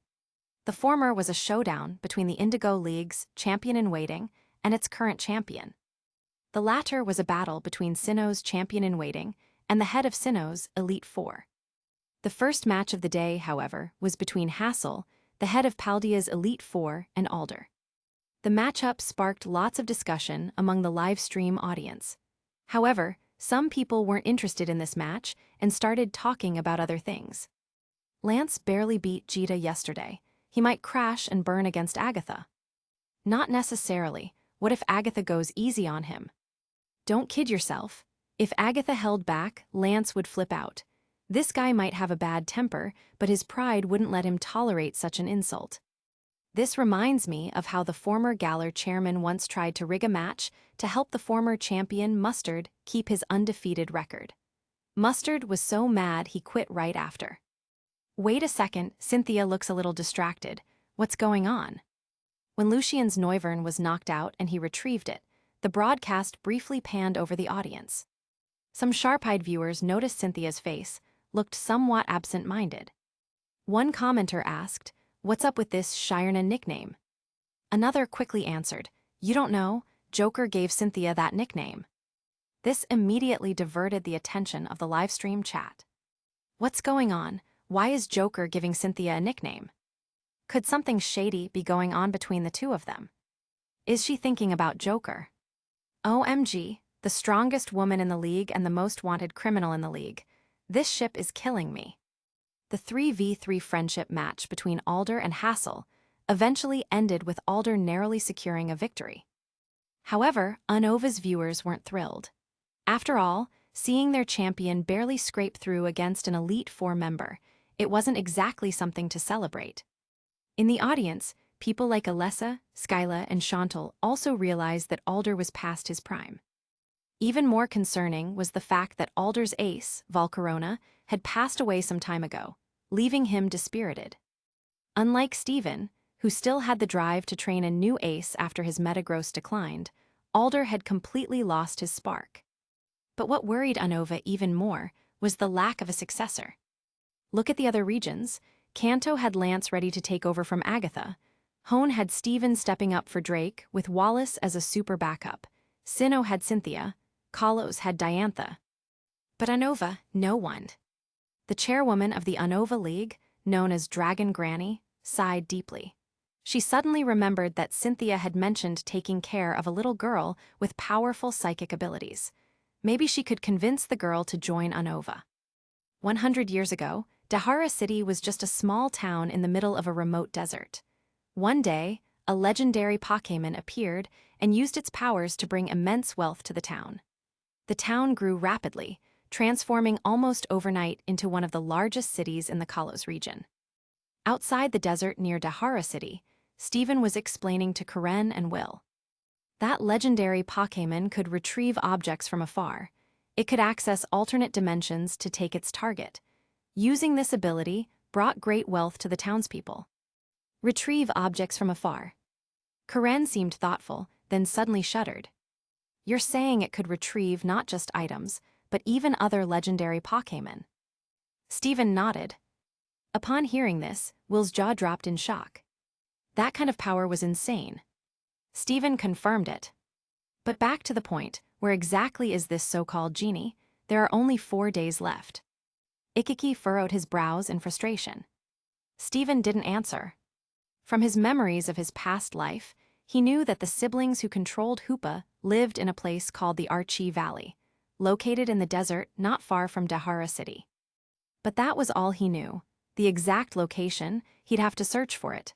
The former was a showdown between the Indigo League's champion-in-waiting and its current champion. The latter was a battle between Sinnoh's champion-in-waiting and the head of Sinnoh's Elite Four. The first match of the day, however, was between Hassel, the head of Paldea's Elite Four, and Alder. The matchup sparked lots of discussion among the live stream audience. However, some people weren't interested in this match and started talking about other things. Lance barely beat Jita yesterday. He might crash and burn against Agatha. Not necessarily. What if Agatha goes easy on him? Don't kid yourself. If Agatha held back, Lance would flip out. This guy might have a bad temper, but his pride wouldn't let him tolerate such an insult. This reminds me of how the former Galler chairman once tried to rig a match to help the former champion, Mustard, keep his undefeated record. Mustard was so mad he quit right after. Wait a second, Cynthia looks a little distracted. What's going on? When Lucian's Noivern was knocked out and he retrieved it, the broadcast briefly panned over the audience. Some sharp-eyed viewers noticed Cynthia's face, looked somewhat absent-minded. One commenter asked, "What's up with this Shirna nickname?" Another quickly answered, "You don't know, Joker gave Cynthia that nickname." This immediately diverted the attention of the livestream chat. What's going on? Why is Joker giving Cynthia a nickname? Could something shady be going on between the two of them? Is she thinking about Joker? OMG, the strongest woman in the league and the most wanted criminal in the league. This ship is killing me. The 3v3 friendship match between Alder and Hassel eventually ended with Alder narrowly securing a victory. However, Unova's viewers weren't thrilled. After all, seeing their champion barely scrape through against an Elite Four member, it wasn't exactly something to celebrate. In the audience, people like Alessa, Skyla, and Chantal also realized that Alder was past his prime. Even more concerning was the fact that Alder's ace, Valcorona, had passed away some time ago, leaving him dispirited. Unlike Steven, who still had the drive to train a new ace after his Metagross declined, Alder had completely lost his spark. But what worried Unova even more was the lack of a successor. Look at the other regions. Kanto had Lance ready to take over from Agatha. Hone had Steven stepping up for Drake, with Wallace as a super backup. Sinnoh had Cynthia. Kalos had Diantha. But Unova, no one. The chairwoman of the Unova League, known as Dragon Granny, sighed deeply. She suddenly remembered that Cynthia had mentioned taking care of a little girl with powerful psychic abilities. Maybe she could convince the girl to join Unova. 100 years ago, Dahara City was just a small town in the middle of a remote desert. One day, a legendary Pokémon appeared and used its powers to bring immense wealth to the town. The town grew rapidly, transforming almost overnight into one of the largest cities in the Kalos region. Outside the desert near Dahara City, Steven was explaining to Karen and Will. That legendary Pokémon could retrieve objects from afar. It could access alternate dimensions to take its target. Using this ability brought great wealth to the townspeople. Retrieve objects from afar. Karen seemed thoughtful, then suddenly shuddered. You're saying it could retrieve not just items, but even other legendary Pokémon? Steven nodded. Upon hearing this, Will's jaw dropped in shock. That kind of power was insane. Steven confirmed it. But back to the point, where exactly is this so-called genie? There are only 4 days left. Ikiki furrowed his brows in frustration. Steven didn't answer. From his memories of his past life, he knew that the siblings who controlled Hoopa lived in a place called the Archie Valley, located in the desert not far from Dahara City. But that was all he knew. The exact location, he'd have to search for it.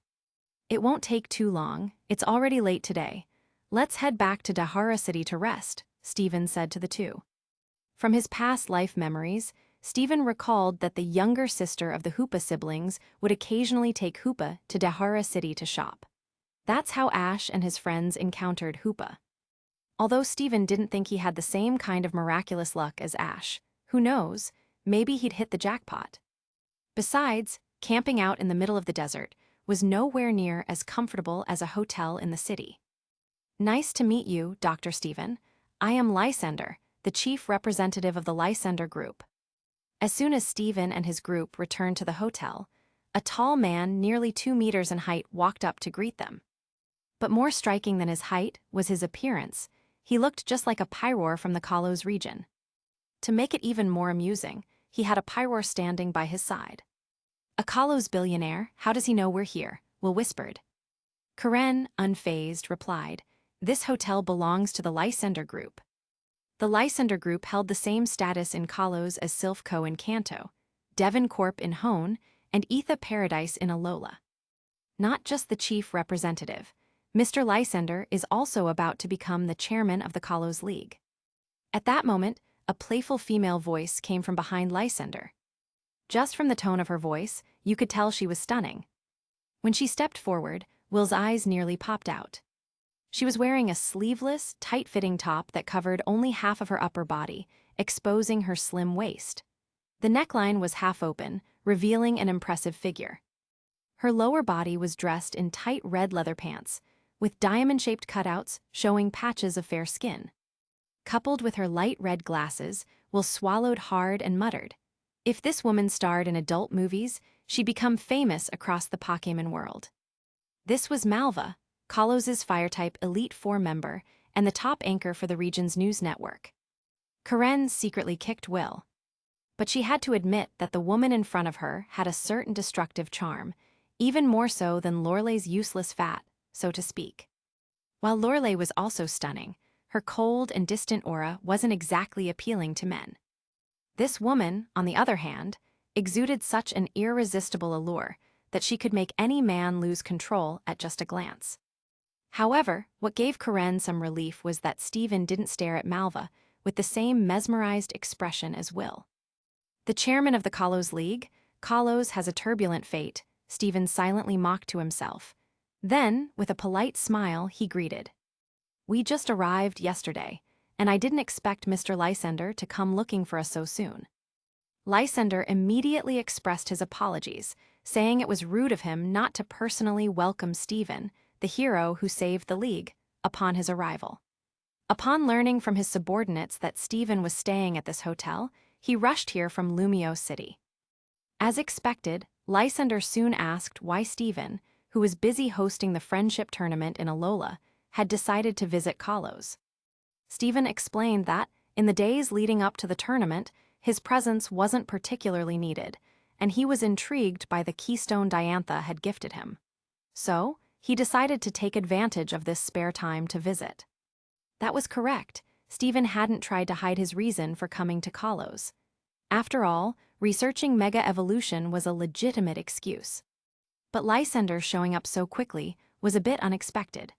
It won't take too long, it's already late today. Let's head back to Dahara City to rest, Steven said to the two. From his past life memories, Steven recalled that the younger sister of the Hoopa siblings would occasionally take Hoopa to Dahara City to shop. That's how Ash and his friends encountered Hoopa. Although Steven didn't think he had the same kind of miraculous luck as Ash, who knows, maybe he'd hit the jackpot. Besides, camping out in the middle of the desert was nowhere near as comfortable as a hotel in the city. Nice to meet you, Dr. Steven. I am Lysander, the chief representative of the Lysander group. As soon as Steven and his group returned to the hotel, a tall man nearly 2 meters in height walked up to greet them. But more striking than his height was his appearance. He looked just like a Pyroar from the Kalos region. To make it even more amusing, he had a Pyroar standing by his side. A Kalos billionaire, how does he know we're here? Will whispered. Karen, unfazed, replied, this hotel belongs to the Lysander group. The Lysander group held the same status in Kalos as Silphco in Kanto, Devon Corp in Hone, and Etha Paradise in Alola. Not just the chief representative, Mr. Lysander is also about to become the chairman of the Kalos League. At that moment, a playful female voice came from behind Lysander. Just from the tone of her voice, you could tell she was stunning. When she stepped forward, Will's eyes nearly popped out. She was wearing a sleeveless, tight-fitting top that covered only half of her upper body, exposing her slim waist. The neckline was half open, revealing an impressive figure. Her lower body was dressed in tight red leather pants, with diamond-shaped cutouts showing patches of fair skin. Coupled with her light red glasses, Will swallowed hard and muttered, if this woman starred in adult movies, she'd become famous across the Pokémon world. This was Malva, Kalos' Fire-type Elite Four member and the top anchor for the region's news network. Karen secretly kicked Will. But she had to admit that the woman in front of her had a certain destructive charm, even more so than Lorelai's useless fat, so to speak. While Lorelai was also stunning, her cold and distant aura wasn't exactly appealing to men. This woman, on the other hand, exuded such an irresistible allure that she could make any man lose control at just a glance. However, what gave Karen some relief was that Steven didn't stare at Malva with the same mesmerized expression as Will. The chairman of the Kalos League, Kalos has a turbulent fate, Steven silently mocked to himself. Then, with a polite smile, he greeted. We just arrived yesterday, and I didn't expect Mr. Lysander to come looking for us so soon. Lysander immediately expressed his apologies, saying it was rude of him not to personally welcome Steven, the hero who saved the League, upon his arrival. Upon learning from his subordinates that Steven was staying at this hotel, he rushed here from Lumio City. As expected, Lysander soon asked why Steven, who was busy hosting the friendship tournament in Alola, had decided to visit Kalos. Steven explained that, in the days leading up to the tournament, his presence wasn't particularly needed, and he was intrigued by the keystone Diantha had gifted him. So, he decided to take advantage of this spare time to visit. That was correct. Steven hadn't tried to hide his reason for coming to Kalos. After all, researching Mega Evolution was a legitimate excuse. But Lysander showing up so quickly was a bit unexpected.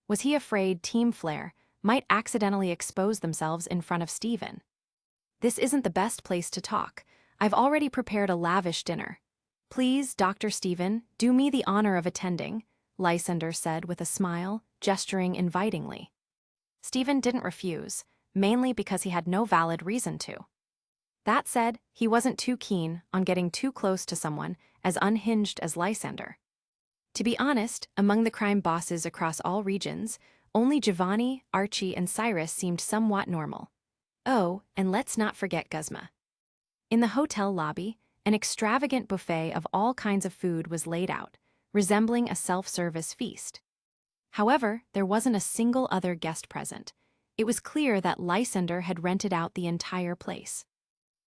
Was he afraid Team Flare might accidentally expose themselves in front of Steven? This isn't the best place to talk. I've already prepared a lavish dinner. Please, Dr. Steven, do me the honor of attending, Lysander said with a smile, gesturing invitingly. Steven didn't refuse, mainly because he had no valid reason to. That said, he wasn't too keen on getting too close to someone as unhinged as Lysander. To be honest, among the crime bosses across all regions, only Giovanni, Archie, and Cyrus seemed somewhat normal. Oh, and let's not forget Guzma. In the hotel lobby, an extravagant buffet of all kinds of food was laid out, resembling a self-service feast. However, there wasn't a single other guest present. It was clear that Lysander had rented out the entire place.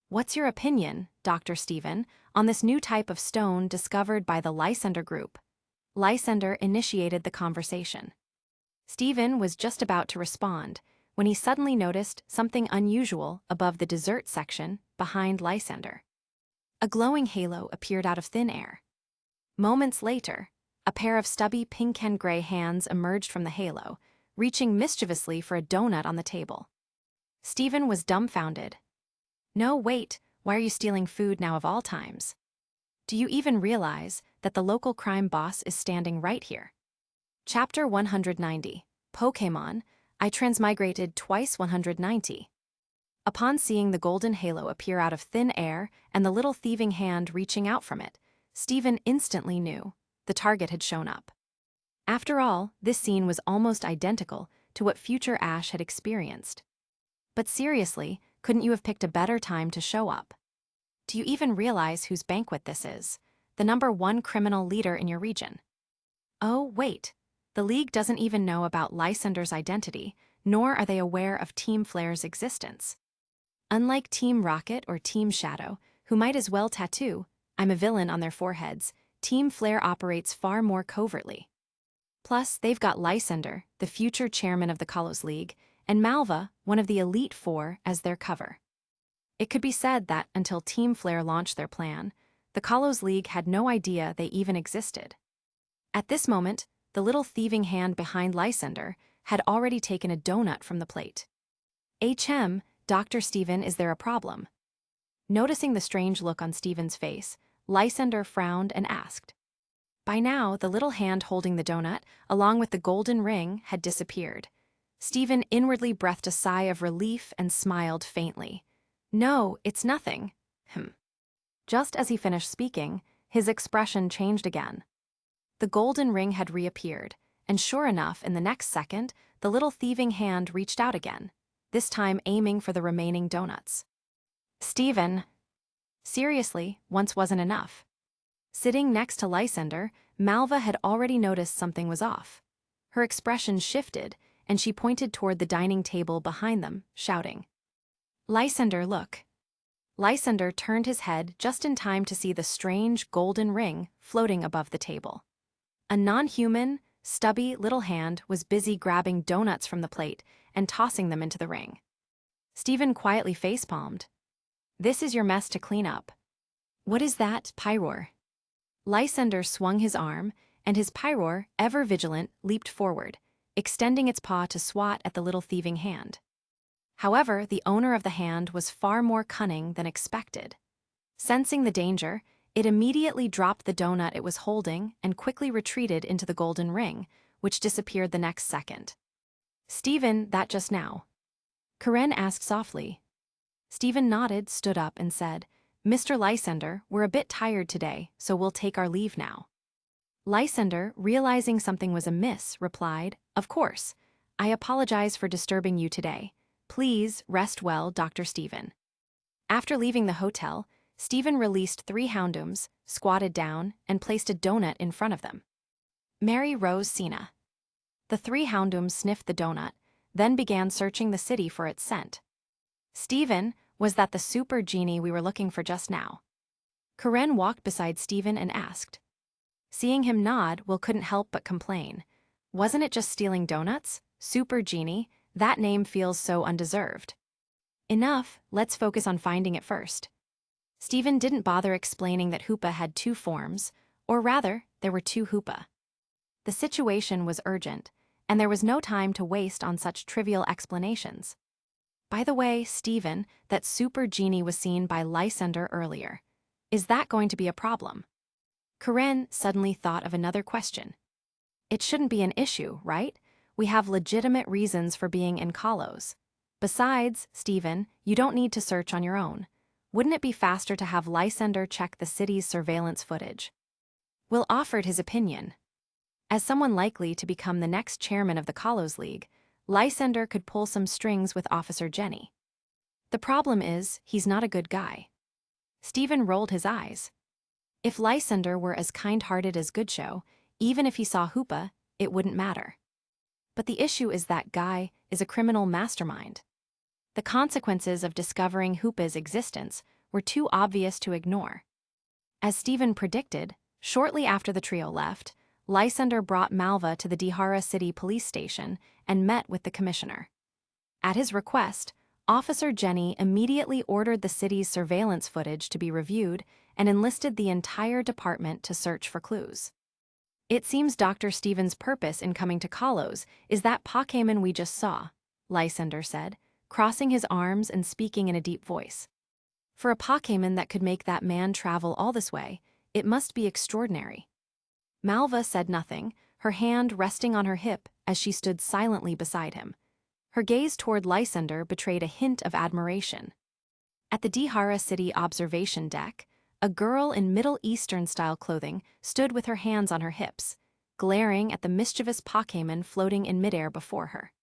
What's your opinion, Dr. Steven, on this new type of stone discovered by the Lysander group? Lysander initiated the conversation. Steven was just about to respond when he suddenly noticed something unusual above the dessert section behind Lysander. A glowing halo appeared out of thin air. Moments later, a pair of stubby pink and gray hands emerged from the halo, reaching mischievously for a donut on the table. Steven was dumbfounded. No, wait, why are you stealing food now of all times? Do you even realize that the local crime boss is standing right here? Chapter 190. Pokémon, I Transmigrated Twice 190. Upon seeing the golden halo appear out of thin air and the little thieving hand reaching out from it, Stephen instantly knew the target had shown up. After all, this scene was almost identical to what future Ash had experienced. But seriously, couldn't you have picked a better time to show up? Do you even realize whose banquet this is? The #1 criminal leader in your region. Oh, wait. The League doesn't even know about Lysander's identity, nor are they aware of Team Flare's existence. Unlike Team Rocket or Team Shadow, who might as well tattoo "I'm a villain" on their foreheads, Team Flare operates far more covertly. Plus, they've got Lysander, the future chairman of the Kalos League, and Malva, one of the Elite Four, as their cover. It could be said that until Team Flare launched their plan, the Kalos League had no idea they even existed. At this moment, the little thieving hand behind Lysander had already taken a donut from the plate. Dr. Stephen, is there a problem? Noticing the strange look on Stephen's face, Lysander frowned and asked. By now, the little hand holding the donut, along with the golden ring, had disappeared. Stephen inwardly breathed a sigh of relief and smiled faintly. No, it's nothing. Just as he finished speaking, his expression changed again. The golden ring had reappeared, and sure enough, in the next second, the little thieving hand reached out again, this time aiming for the remaining donuts. Stephen. Seriously, once wasn't enough. Sitting next to Lysander, Malva had already noticed something was off. Her expression shifted, and she pointed toward the dining table behind them, shouting, Lysander, look. Lysander turned his head just in time to see the strange golden ring floating above the table. A non-human, stubby little hand was busy grabbing donuts from the plate and tossing them into the ring. Stephen quietly facepalmed. This is your mess to clean up. What is that, Pyroar? Lysander swung his arm, and his Pyroar, ever vigilant, leaped forward, extending its paw to swat at the little thieving hand. However, the owner of the hand was far more cunning than expected. Sensing the danger, it immediately dropped the donut it was holding and quickly retreated into the golden ring, which disappeared the next second. Stephen, that just now? Karen asked softly. Stephen nodded, stood up, and said, Mr. Lysander, we're a bit tired today, so we'll take our leave now. Lysander, realizing something was amiss, replied, Of course. I apologize for disturbing you today. Please rest well, Dr. Stephen. After leaving the hotel, Stephen released 3 houndums, squatted down, and placed a donut in front of them. Mary Rose Sina. The 3 houndums sniffed the donut, then began searching the city for its scent. Stephen, was that the super genie we were looking for just now? Karen walked beside Stephen and asked. Seeing him nod, Will couldn't help but complain. Wasn't it just stealing donuts? Super genie, that name feels so undeserved. Enough, let's focus on finding it first. Stephen didn't bother explaining that Hoopa had 2 forms, or rather, there were 2 Hoopa. The situation was urgent, and there was no time to waste on such trivial explanations. By the way, Stephen, that super genie was seen by Lysander earlier. Is that going to be a problem? Karen suddenly thought of another question. It shouldn't be an issue, right? We have legitimate reasons for being in Kalos. Besides, Stephen, you don't need to search on your own. Wouldn't it be faster to have Lysander check the city's surveillance footage? Will offered his opinion. As someone likely to become the next chairman of the Kalos League, Lysander could pull some strings with Officer Jenny. The problem is, he's not a good guy. Stephen rolled his eyes. If Lysander were as kind-hearted as Goodshow, even if he saw Hoopa, it wouldn't matter. But the issue is that guy is a criminal mastermind. The consequences of discovering Hoopa's existence were too obvious to ignore. As Stephen predicted, shortly after the trio left, Lysander brought Malva to the Dihara City Police Station and met with the commissioner. At his request, Officer Jenny immediately ordered the city's surveillance footage to be reviewed and enlisted the entire department to search for clues. It seems Dr. Stephen's purpose in coming to Kalos is that Pokémon we just saw, Lysander said, crossing his arms and speaking in a deep voice. For a Pokémon that could make that man travel all this way, it must be extraordinary. Malva said nothing, her hand resting on her hip as she stood silently beside him. Her gaze toward Lysander betrayed a hint of admiration. At the Dihara City observation deck, a girl in Middle Eastern-style clothing stood with her hands on her hips, glaring at the mischievous Pokémon floating in midair before her.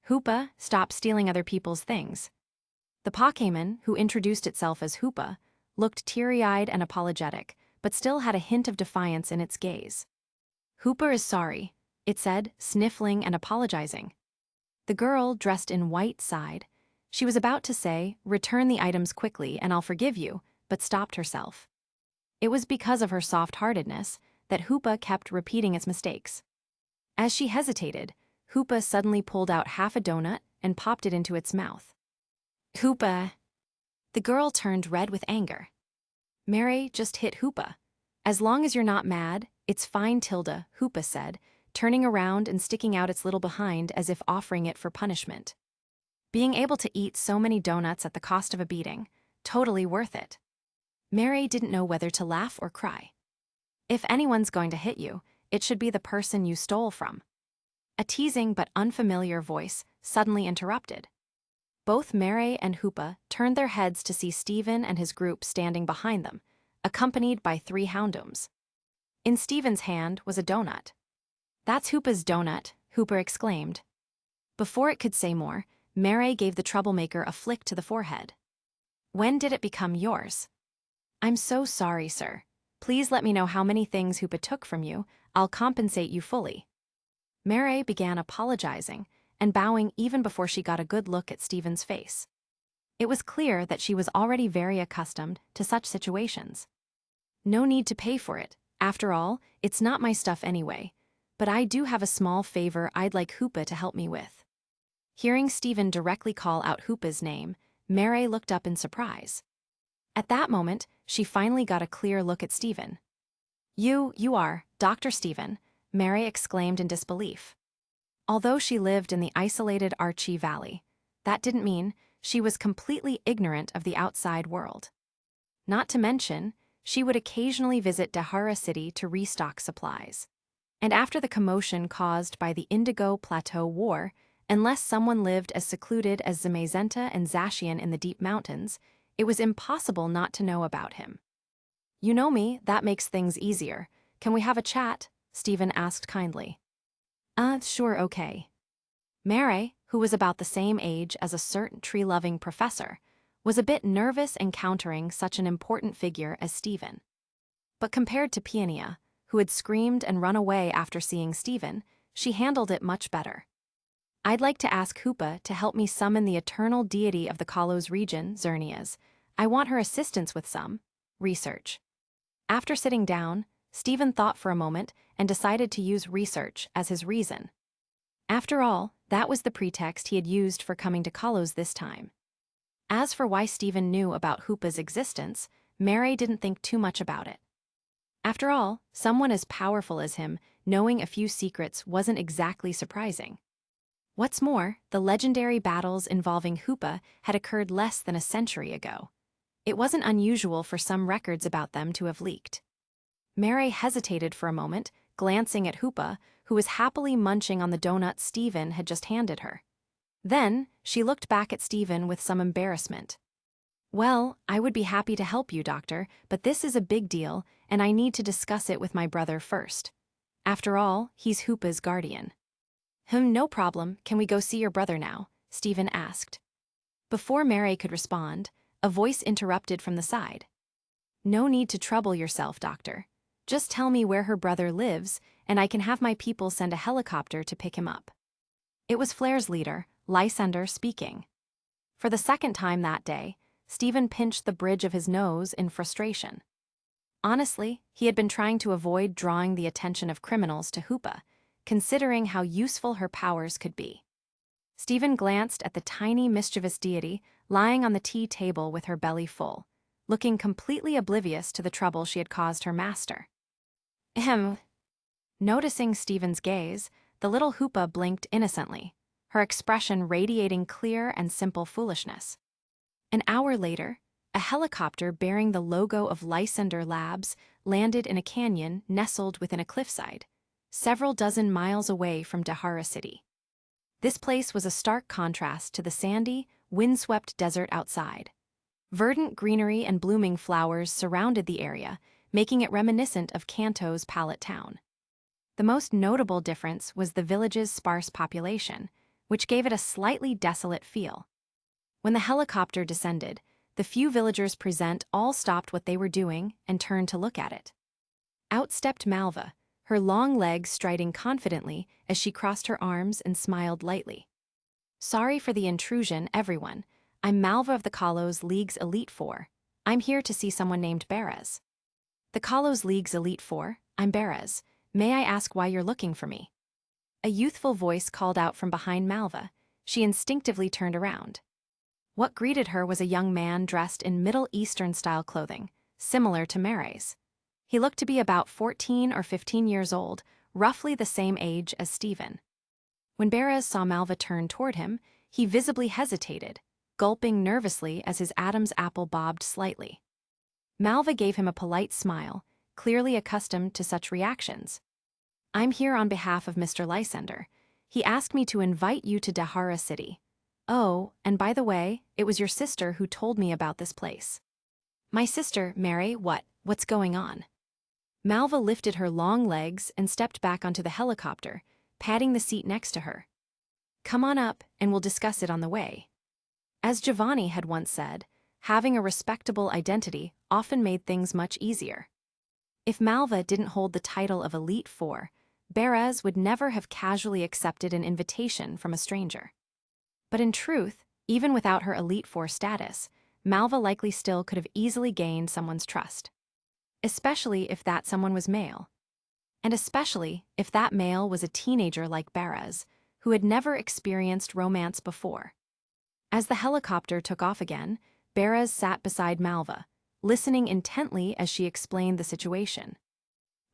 Hoopa, stop stealing other people's things. The Pokémon, who introduced itself as Hoopa, looked teary-eyed and apologetic, but still had a hint of defiance in its gaze. Hoopa is sorry, it said, sniffling and apologizing. The girl, dressed in white, sighed. She was about to say, return the items quickly and I'll forgive you, but stopped herself. It was because of her soft-heartedness that Hoopa kept repeating its mistakes. As she hesitated, Hoopa suddenly pulled out half a donut and popped it into its mouth. Hoopa! The girl turned red with anger. Mary just hit Hoopa. As long as you're not mad, it's fine, Tilda, Hoopa said, turning around and sticking out its little behind as if offering it for punishment. Being able to eat so many donuts at the cost of a beating, totally worth it. Mary didn't know whether to laugh or cry. If anyone's going to hit you, it should be the person you stole from. A teasing but unfamiliar voice suddenly interrupted. Both Mary and Hoopa turned their heads to see Stephen and his group standing behind them, accompanied by 3 houndoms. In Stephen's hand was a donut. That's Hoopa's donut, Hoopa exclaimed. Before it could say more, Mary gave the troublemaker a flick to the forehead. When did it become yours? I'm so sorry, sir. Please let me know how many things Hoopa took from you. I'll compensate you fully. Mary began apologizing and bowing even before she got a good look at Stephen's face. It was clear that she was already very accustomed to such situations. No need to pay for it. After all, it's not my stuff anyway. But I do have a small favor I'd like Hoopa to help me with. Hearing Stephen directly call out Hoopa's name, Mary looked up in surprise. At that moment, she finally got a clear look at Stephen. You are, Dr. Stephen, Mary exclaimed in disbelief. Although she lived in the isolated Archie Valley, that didn't mean she was completely ignorant of the outside world. Not to mention, she would occasionally visit Dihara City to restock supplies. And after the commotion caused by the Indigo Plateau War, unless someone lived as secluded as Zamazenta and Zacian in the deep mountains, it was impossible not to know about him. You know me, that makes things easier. Can we have a chat? Stephen asked kindly. Sure, okay. Mary, who was about the same age as a certain tree-loving professor, was a bit nervous encountering such an important figure as Stephen. But compared to Peonia, who had screamed and run away after seeing Stephen, she handled it much better. I'd like to ask Hoopa to help me summon the eternal deity of the Kalos region, Xerneas. I want her assistance with some research. After sitting down, Stephen thought for a moment and decided to use research as his reason. After all, that was the pretext he had used for coming to Kalos this time. As for why Stephen knew about Hoopa's existence, Mary didn't think too much about it. After all, someone as powerful as him knowing a few secrets wasn't exactly surprising. What's more, the legendary battles involving Hoopa had occurred less than a century ago. It wasn't unusual for some records about them to have leaked. Mary hesitated for a moment, glancing at Hoopa, who was happily munching on the donut Stephen had just handed her. Then, she looked back at Stephen with some embarrassment. Well, I would be happy to help you, Doctor, but this is a big deal, and I need to discuss it with my brother first. After all, he's Hoopa's guardian. No problem. Can we go see your brother now? Stephen asked. Before Mary could respond, a voice interrupted from the side. No need to trouble yourself, Doctor. Just tell me where her brother lives, and I can have my people send a helicopter to pick him up. It was Flair's leader, Lysander, speaking. For the second time that day, Stephen pinched the bridge of his nose in frustration. Honestly, he had been trying to avoid drawing the attention of criminals to Hoopa, considering how useful her powers could be. Stephen glanced at the tiny mischievous deity lying on the tea table with her belly full, looking completely oblivious to the trouble she had caused her master. Noticing Stephen's gaze, the little Hoopa blinked innocently, her expression radiating clear and simple foolishness. An hour later, a helicopter bearing the logo of Lysander Labs landed in a canyon nestled within a cliffside. several dozen miles away from Dahara City. This place was a stark contrast to the sandy, windswept desert outside. Verdant greenery and blooming flowers surrounded the area, making it reminiscent of Kanto's Palette Town. The most notable difference was the village's sparse population, which gave it a slightly desolate feel. When the helicopter descended, the few villagers present all stopped what they were doing and turned to look at it. Out stepped Malva, her long legs striding confidently as she crossed her arms and smiled lightly. "Sorry for the intrusion, everyone. I'm Malva of the Kalos League's Elite Four. I'm here to see someone named Berez." "The Kalos League's Elite Four? I'm Berez. May I ask why you're looking for me?" A youthful voice called out from behind Malva. She instinctively turned around. What greeted her was a young man dressed in Middle Eastern-style clothing, similar to Mare's. He looked to be about 14 or 15 years old, roughly the same age as Stephen. When Berez saw Malva turn toward him, he visibly hesitated, gulping nervously as his Adam's apple bobbed slightly. Malva gave him a polite smile, clearly accustomed to such reactions. "I'm here on behalf of Mr. Lysander. He asked me to invite you to Dahara City. Oh, and by the way, it was your sister who told me about this place." "My sister, Mary, what's going on?" Malva lifted her long legs and stepped back onto the helicopter, patting the seat next to her. "Come on up, and we'll discuss it on the way." As Giovanni had once said, having a respectable identity often made things much easier. If Malva didn't hold the title of Elite Four, Berez would never have casually accepted an invitation from a stranger. But in truth, even without her Elite Four status, Malva likely still could have easily gained someone's trust. Especially if that someone was male. And especially if that male was a teenager like Berez, who had never experienced romance before. As the helicopter took off again, Berez sat beside Malva, listening intently as she explained the situation.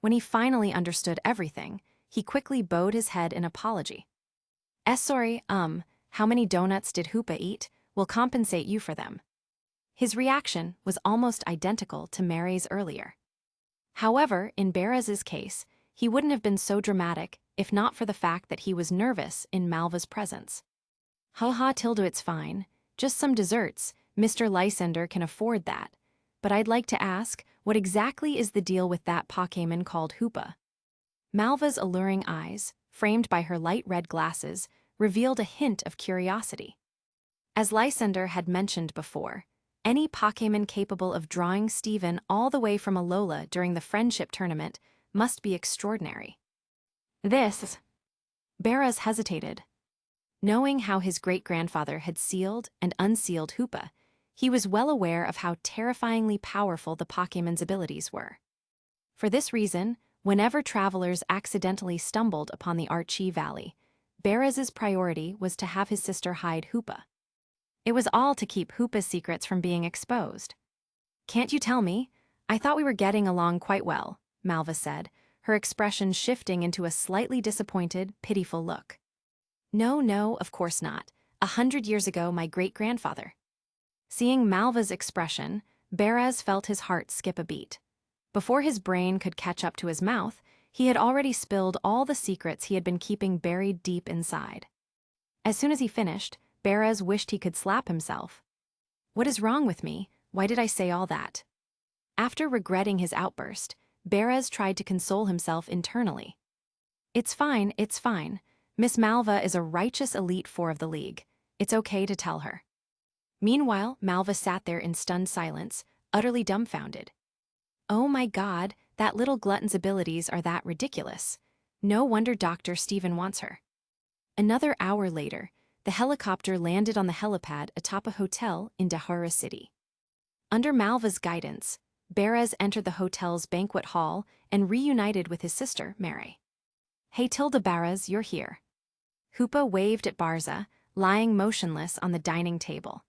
When he finally understood everything, he quickly bowed his head in apology. Sorry, how many donuts did Hoopa eat? We'll compensate you for them." His reaction was almost identical to Mary's earlier. However, in Berez's case, he wouldn't have been so dramatic if not for the fact that he was nervous in Malva's presence. "Haha, Tilda, it's fine. Just some desserts. Mr. Lysander can afford that. But I'd like to ask, what exactly is the deal with that Pokémon called Hoopa?" Malva's alluring eyes, framed by her light red glasses, revealed a hint of curiosity. As Lysander had mentioned before, any Pokémon capable of drawing Stephen all the way from Alola during the friendship tournament must be extraordinary. Berez hesitated. Knowing how his great-grandfather had sealed and unsealed Hoopa, he was well aware of how terrifyingly powerful the Pokémon's abilities were. For this reason, whenever travelers accidentally stumbled upon the Archie Valley, Berez's priority was to have his sister hide Hoopa. It was all to keep Hoopa's secrets from being exposed. "Can't you tell me? I thought we were getting along quite well," Malva said, her expression shifting into a slightly disappointed, pitiful look. No, of course not. 100 years ago, my great-grandfather." Seeing Malva's expression, Berez felt his heart skip a beat. Before his brain could catch up to his mouth, he had already spilled all the secrets he had been keeping buried deep inside. As soon as he finished, Berez wished he could slap himself. "What is wrong with me? Why did I say all that?" After regretting his outburst, Berez tried to console himself internally. It's fine. Miss Malva is a righteous Elite Four of the League. It's okay to tell her." Meanwhile, Malva sat there in stunned silence, utterly dumbfounded. Oh my God, that little glutton's abilities are that ridiculous. No wonder Dr. Stephen wants her. Another hour later, the helicopter landed on the helipad atop a hotel in Dahara City. Under Malva's guidance, Berez entered the hotel's banquet hall and reunited with his sister, Mary. "Hey Tilda, Berez, you're here." Hoopa waved at Barza, lying motionless on the dining table.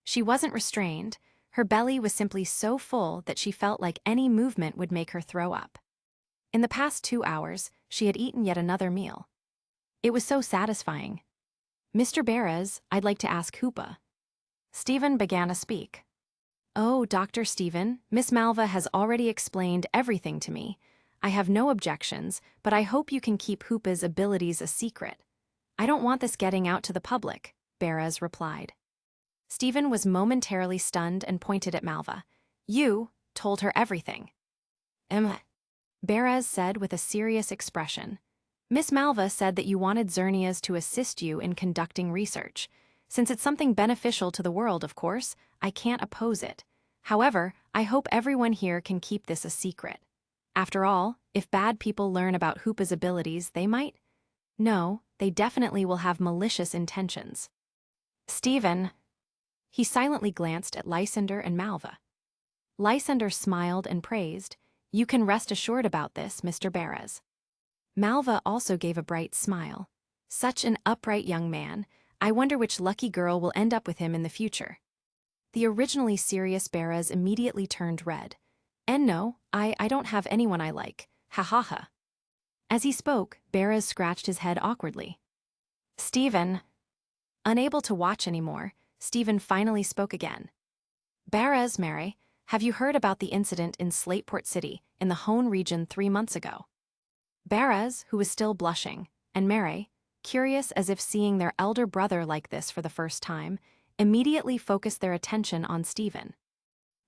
She wasn't restrained. Her belly was simply so full that she felt like any movement would make her throw up. In the past 2 hours, she had eaten yet another meal. It was so satisfying. "Mr. Berez, I'd like to ask Hoopa." Stephen began to speak. "Oh, Dr. Stephen, Miss Malva has already explained everything to me. I have no objections, but I hope you can keep Hoopa's abilities a secret. I don't want this getting out to the public, Beres replied. Stephen was momentarily stunned and pointed at Malva. You told her everything. Beres said with a serious expression. Miss Malva said that you wanted Xerneas to assist you in conducting research. Since it's something beneficial to the world, of course, I can't oppose it. However, I hope everyone here can keep this a secret. After all, if bad people learn about Hoopa's abilities, they might... No, they definitely will have malicious intentions. Stephen. He silently glanced at Lysander and Malva. Lysander smiled and praised. You can rest assured about this, Mr. Beres. Malva also gave a bright smile. Such an upright young man. I wonder which lucky girl will end up with him in the future. The originally serious Beres immediately turned red. And no, I don't have anyone I like. Ha ha ha. As he spoke, Beres scratched his head awkwardly. Stephen. Unable to watch anymore, Stephen finally spoke again. Beres, Mary, have you heard about the incident in Slateport City, in the Hone region 3 months ago? Beres, who was still blushing, and Mary, curious as if seeing their elder brother like this for the first time, immediately focused their attention on Stephen.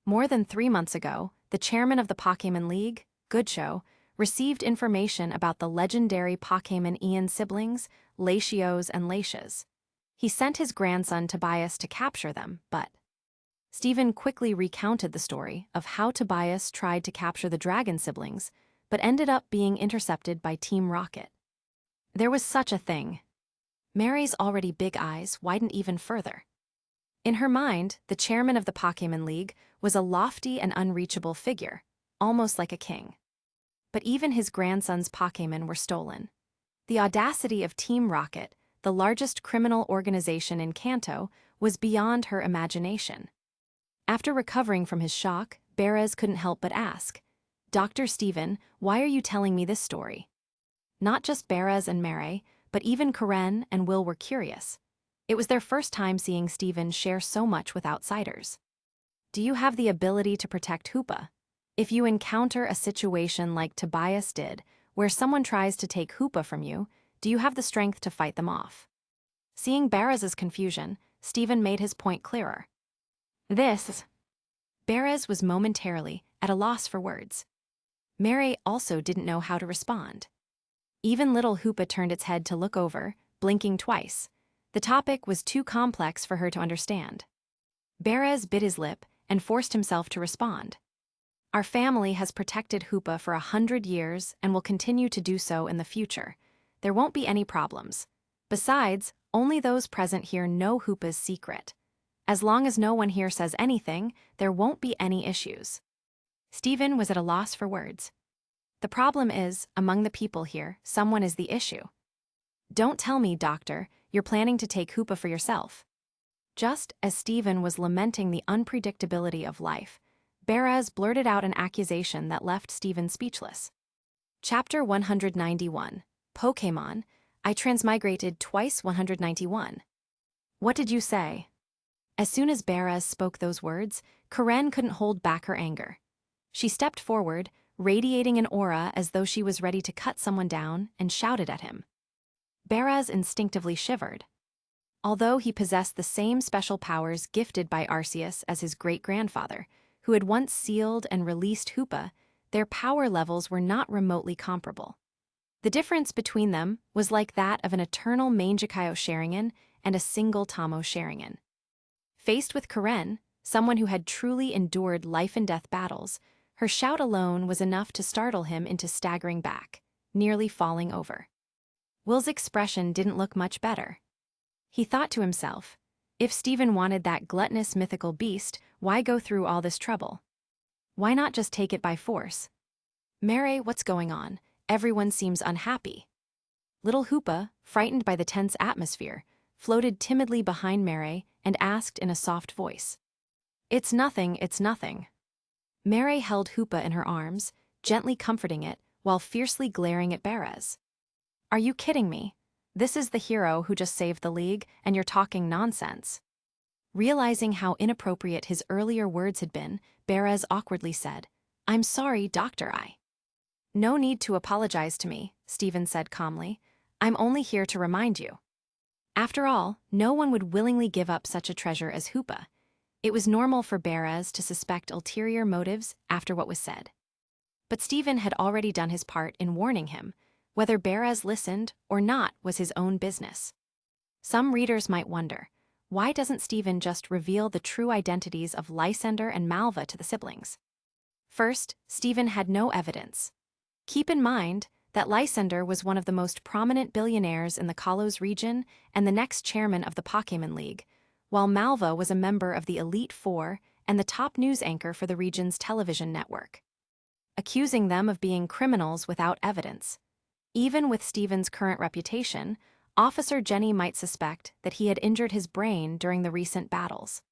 More than 3 months ago, the chairman of the Pokémon League, Goodshow, received information about the legendary Pokémon Ian siblings, Latios and Latias. He sent his grandson Tobias to capture them, but... Stephen quickly recounted the story of how Tobias tried to capture the dragon siblings, but ended up being intercepted by Team Rocket. There was such a thing. Mary's already big eyes widened even further. In her mind, the chairman of the Pokémon League was a lofty and unreachable figure, almost like a king. But even his grandson's Pokémon were stolen. The audacity of Team Rocket, the largest criminal organization in Kanto, was beyond her imagination. After recovering from his shock, Beres couldn't help but ask, Dr. Stephen, why are you telling me this story? Not just Beres and Mary, but even Karen and Will were curious. It was their first time seeing Stephen share so much with outsiders. Do you have the ability to protect Hoopa? If you encounter a situation like Tobias did, where someone tries to take Hoopa from you, do you have the strength to fight them off? Seeing Beres's confusion, Stephen made his point clearer. Beres was momentarily at a loss for words. Mary also didn't know how to respond. Even little Hoopa turned its head to look over, blinking twice. The topic was too complex for her to understand. Beres bit his lip and forced himself to respond. Our family has protected Hoopa for 100 years and will continue to do so in the future. There won't be any problems. Besides, only those present here know Hoopa's secret. As long as no one here says anything, there won't be any issues. Stephen was at a loss for words. The problem is, among the people here, someone is the issue. Don't tell me, Doctor, you're planning to take Hoopa for yourself. Just as Stephen was lamenting the unpredictability of life, Beres blurted out an accusation that left Stephen speechless. Chapter 191. Pokémon. I transmigrated twice 191. What did you say? As soon as Beres spoke those words, Karen couldn't hold back her anger. She stepped forward, radiating an aura as though she was ready to cut someone down, and shouted at him. Beres instinctively shivered. Although he possessed the same special powers gifted by Arceus as his great-grandfather, who had once sealed and released Hoopa, their power levels were not remotely comparable. The difference between them was like that of an eternal Mangekyo Sharingan and a single Tamo Sharingan. Faced with Karen, someone who had truly endured life-and-death battles, her shout alone was enough to startle him into staggering back, nearly falling over. Will's expression didn't look much better. He thought to himself, if Stephen wanted that gluttonous mythical beast, why go through all this trouble? Why not just take it by force? Mary, what's going on? Everyone seems unhappy. Little Hoopa, frightened by the tense atmosphere, floated timidly behind Mary and asked in a soft voice. It's nothing, it's nothing. Mary held Hoopa in her arms, gently comforting it, while fiercely glaring at Beres. Are you kidding me? This is the hero who just saved the league, and you're talking nonsense. Realizing how inappropriate his earlier words had been, Beres awkwardly said, I'm sorry, Doctor I. No need to apologize to me, Stephen said calmly. I'm only here to remind you. After all, no one would willingly give up such a treasure as Hoopa. It was normal for Beres to suspect ulterior motives after what was said. But Stephen had already done his part in warning him. Whether Beres listened or not was his own business. Some readers might wonder, why doesn't Stephen just reveal the true identities of Lysander and Malva to the siblings? First, Stephen had no evidence. Keep in mind that Lysander was one of the most prominent billionaires in the Kalos region and the next chairman of the Pokémon League, while Malva was a member of the Elite Four and the top news anchor for the region's television network. Accusing them of being criminals without evidence. Even with Stephen's current reputation, Officer Jenny might suspect that he had injured his brain during the recent battles.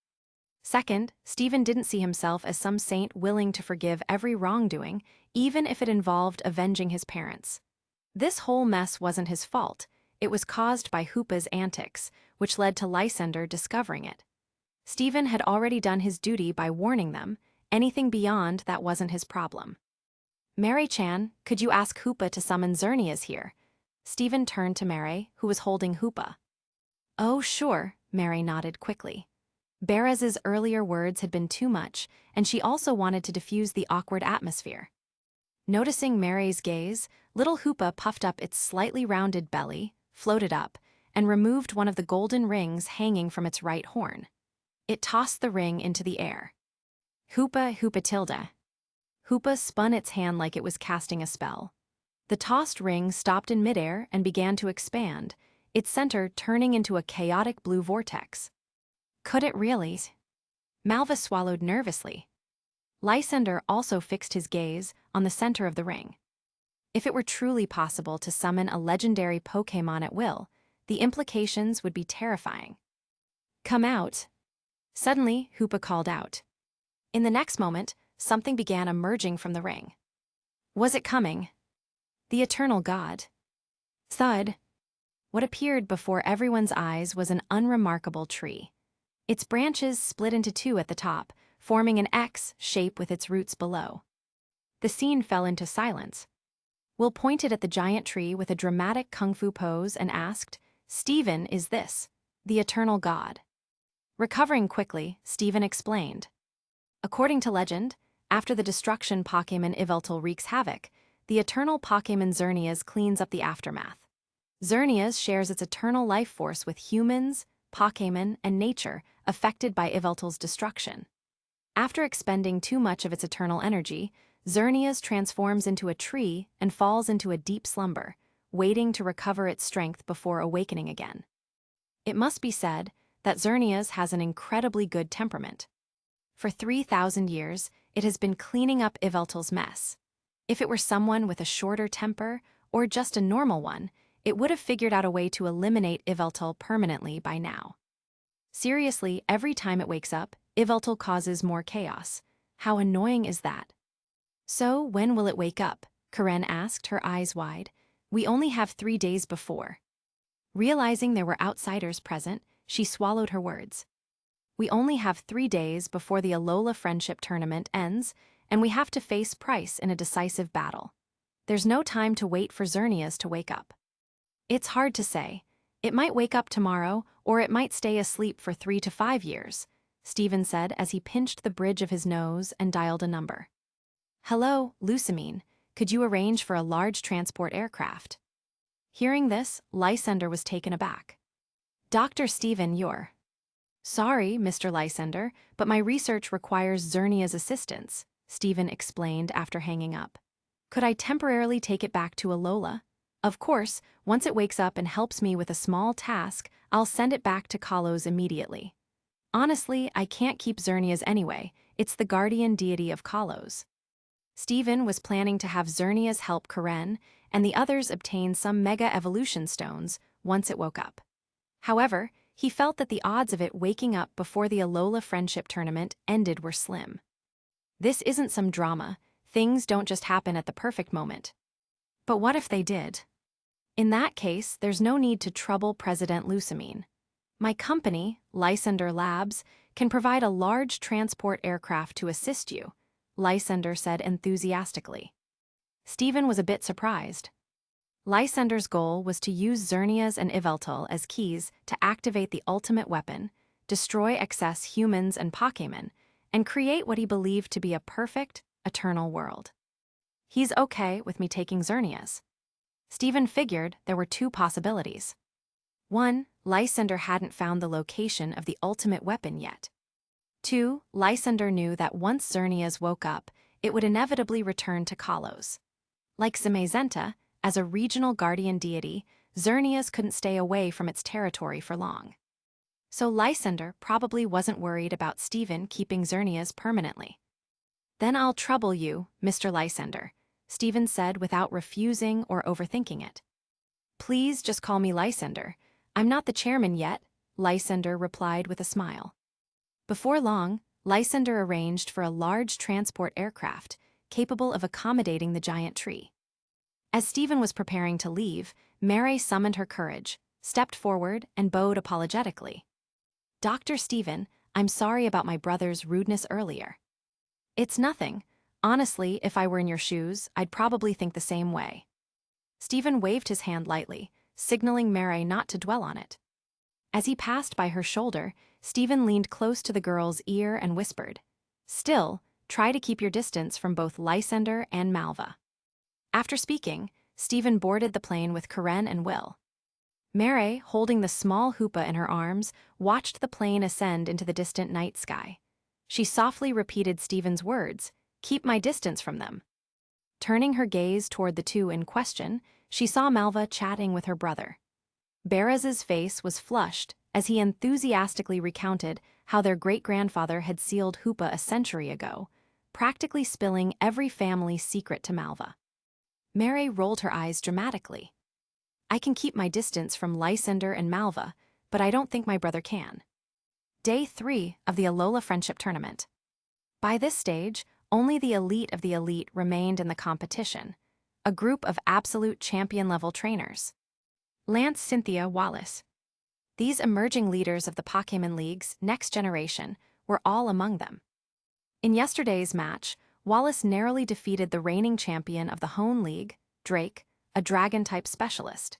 Second, Stephen didn't see himself as some saint willing to forgive every wrongdoing, even if it involved avenging his parents. This whole mess wasn't his fault. It was caused by Hoopa's antics, which led to Lysander discovering it. Stephen had already done his duty by warning them. Anything beyond that wasn't his problem. Mary-chan, could you ask Hoopa to summon Xerneas here? Stephen turned to Mary, who was holding Hoopa. Oh, sure, Mary nodded quickly. Beres's earlier words had been too much, and she also wanted to diffuse the awkward atmosphere. Noticing Mary's gaze, little Hoopa puffed up its slightly rounded belly, floated up, and removed one of the golden rings hanging from its right horn. It tossed the ring into the air. Hoopa, Hoopatilda. Hoopa spun its hand like it was casting a spell. The tossed ring stopped in midair and began to expand, its center turning into a chaotic blue vortex. Could it really? Malva swallowed nervously. Lysander also fixed his gaze on the center of the ring. If it were truly possible to summon a legendary Pokémon at will, the implications would be terrifying. Come out. Suddenly, Hoopa called out. In the next moment, something began emerging from the ring. Was it coming? The eternal god. Thud. What appeared before everyone's eyes was an unremarkable tree. Its branches split into two at the top, forming an X shape with its roots below. The scene fell into silence. Will pointed at the giant tree with a dramatic kung fu pose and asked, Stephen, is this the eternal god? Recovering quickly, Stephen explained. According to legend, after the destruction Pokémon Yveltal wreaks havoc, the eternal Pokémon Xerneas cleans up the aftermath. Xerneas shares its eternal life force with humans, Pokémon, and nature affected by Yveltal's destruction. After expending too much of its eternal energy, Xerneas transforms into a tree and falls into a deep slumber, waiting to recover its strength before awakening again. It must be said that Xerneas has an incredibly good temperament. For 3,000 years, it has been cleaning up Yveltal's mess. If it were someone with a shorter temper, or just a normal one, it would have figured out a way to eliminate Yveltal permanently by now. Seriously, every time it wakes up, Yveltal causes more chaos. How annoying is that? So, when will it wake up? Karen asked, her eyes wide. We only have 3 days before. Realizing there were outsiders present, she swallowed her words. We only have 3 days before the Alola Friendship Tournament ends, and we have to face Price in a decisive battle. There's no time to wait for Xerneas to wake up. It's hard to say. It might wake up tomorrow, or it might stay asleep for 3 to 5 years, Stephen said as he pinched the bridge of his nose and dialed a number. Hello, Lucamine. Could you arrange for a large transport aircraft? Hearing this, Lysander was taken aback. Dr. Stephen, you're... Sorry, Mr. Lysander, but my research requires Xerneas' assistance, Stephen explained after hanging up. Could I temporarily take it back to Alola? Of course, once it wakes up and helps me with a small task, I'll send it back to Kalos immediately. Honestly, I can't keep Xerneas anyway. It's the guardian deity of Kalos. Stephen was planning to have Xerneas help Karen, and the others obtain some Mega Evolution Stones once it woke up. However, he felt that the odds of it waking up before the Alola Friendship Tournament ended were slim. This isn't some drama. Things don't just happen at the perfect moment. But what if they did? In that case, there's no need to trouble President Lucamine. My company, Lysander Labs, can provide a large transport aircraft to assist you, Lysander said enthusiastically. Stephen was a bit surprised. Lysander's goal was to use Xerneas and Yveltal as keys to activate the ultimate weapon, destroy excess humans and Pokémon, and create what he believed to be a perfect, eternal world. He's okay with me taking Xerneas. Stephen figured there were two possibilities. 1. Lysander hadn't found the location of the ultimate weapon yet. 2. Lysander knew that once Xerneas woke up, it would inevitably return to Kalos. Like Zamazenta, as a regional guardian deity, Xerneas couldn't stay away from its territory for long. So Lysander probably wasn't worried about Stephen keeping Xerneas permanently. "Then I'll trouble you, Mr. Lysander," Stephen said without refusing or overthinking it. "Please just call me Lysander. I'm not the chairman yet," Lysander replied with a smile. Before long, Lysander arranged for a large transport aircraft capable of accommodating the giant tree. As Stephen was preparing to leave, Mary summoned her courage, stepped forward, and bowed apologetically. "Dr. Stephen, I'm sorry about my brother's rudeness earlier." "It's nothing. Honestly, if I were in your shoes, I'd probably think the same way." Stephen waved his hand lightly, signaling Mary not to dwell on it. As he passed by her shoulder, Stephen leaned close to the girl's ear and whispered, "Still, try to keep your distance from both Lysander and Malva." After speaking, Stephen boarded the plane with Karen and Will. Mary, holding the small Hoopa in her arms, watched the plane ascend into the distant night sky. She softly repeated Stephen's words, "Keep my distance from them." Turning her gaze toward the two in question, she saw Malva chatting with her brother. Beraz's face was flushed as he enthusiastically recounted how their great-grandfather had sealed Hoopa a century ago, practically spilling every family secret to Malva. Mary rolled her eyes dramatically. "I can keep my distance from Lysander and Malva, but I don't think my brother can." Day 3 of the Alola Friendship Tournament. By this stage, only the elite of the elite remained in the competition, a group of absolute champion-level trainers. Lance, Cynthia, Wallace. These emerging leaders of the Pokémon League's next generation were all among them. In yesterday's match, Wallace narrowly defeated the reigning champion of the Hone League, Drake, a dragon-type specialist.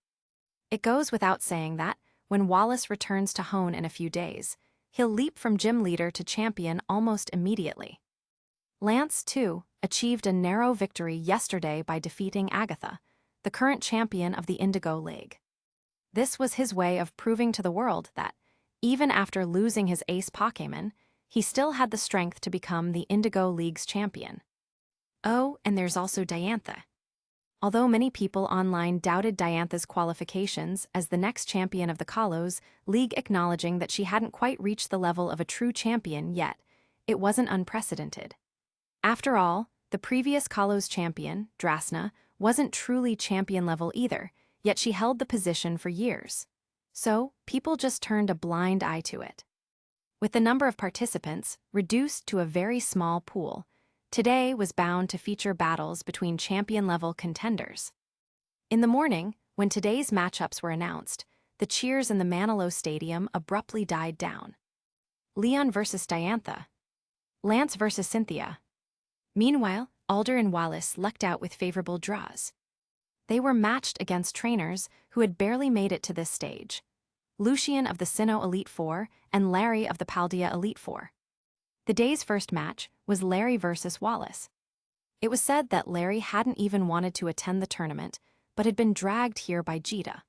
It goes without saying that, when Wallace returns to Hone in a few days, he'll leap from gym leader to champion almost immediately. Lance, too, achieved a narrow victory yesterday by defeating Agatha, the current champion of the Indigo League. This was his way of proving to the world that, even after losing his ace Pokémon, he still had the strength to become the Indigo League's champion. Oh, and there's also Diantha. Although many people online doubted Diantha's qualifications as the next champion of the Kalos League, acknowledging that she hadn't quite reached the level of a true champion yet, it wasn't unprecedented. After all, the previous Kalos champion, Drasna, wasn't truly champion level either, yet she held the position for years. So, people just turned a blind eye to it. With the number of participants reduced to a very small pool, today was bound to feature battles between champion-level contenders. In the morning, when today's matchups were announced, the cheers in the Manilow Stadium abruptly died down. Leon versus Diantha. Lance versus Cynthia. Meanwhile, Alder and Wallace lucked out with favorable draws. They were matched against trainers who had barely made it to this stage: Lucian of the Sinnoh Elite Four and Larry of the Paldea Elite Four. The day's first match was Larry versus Wallace. It was said that Larry hadn't even wanted to attend the tournament, but had been dragged here by Jita.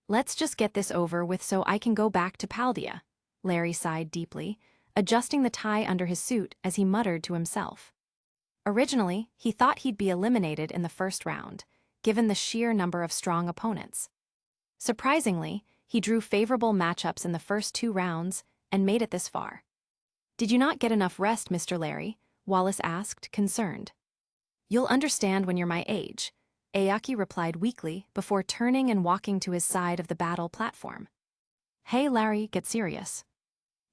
"Let's just get this over with so I can go back to Paldea," Larry sighed deeply, adjusting the tie under his suit as he muttered to himself. Originally, he thought he'd be eliminated in the first round, given the sheer number of strong opponents. Surprisingly, he drew favorable matchups in the first 2 rounds and made it this far. "Did you not get enough rest, Mr. Larry?" Wallace asked, concerned. "You'll understand when you're my age," Ayaki replied weakly before turning and walking to his side of the battle platform. "Hey Larry, get serious.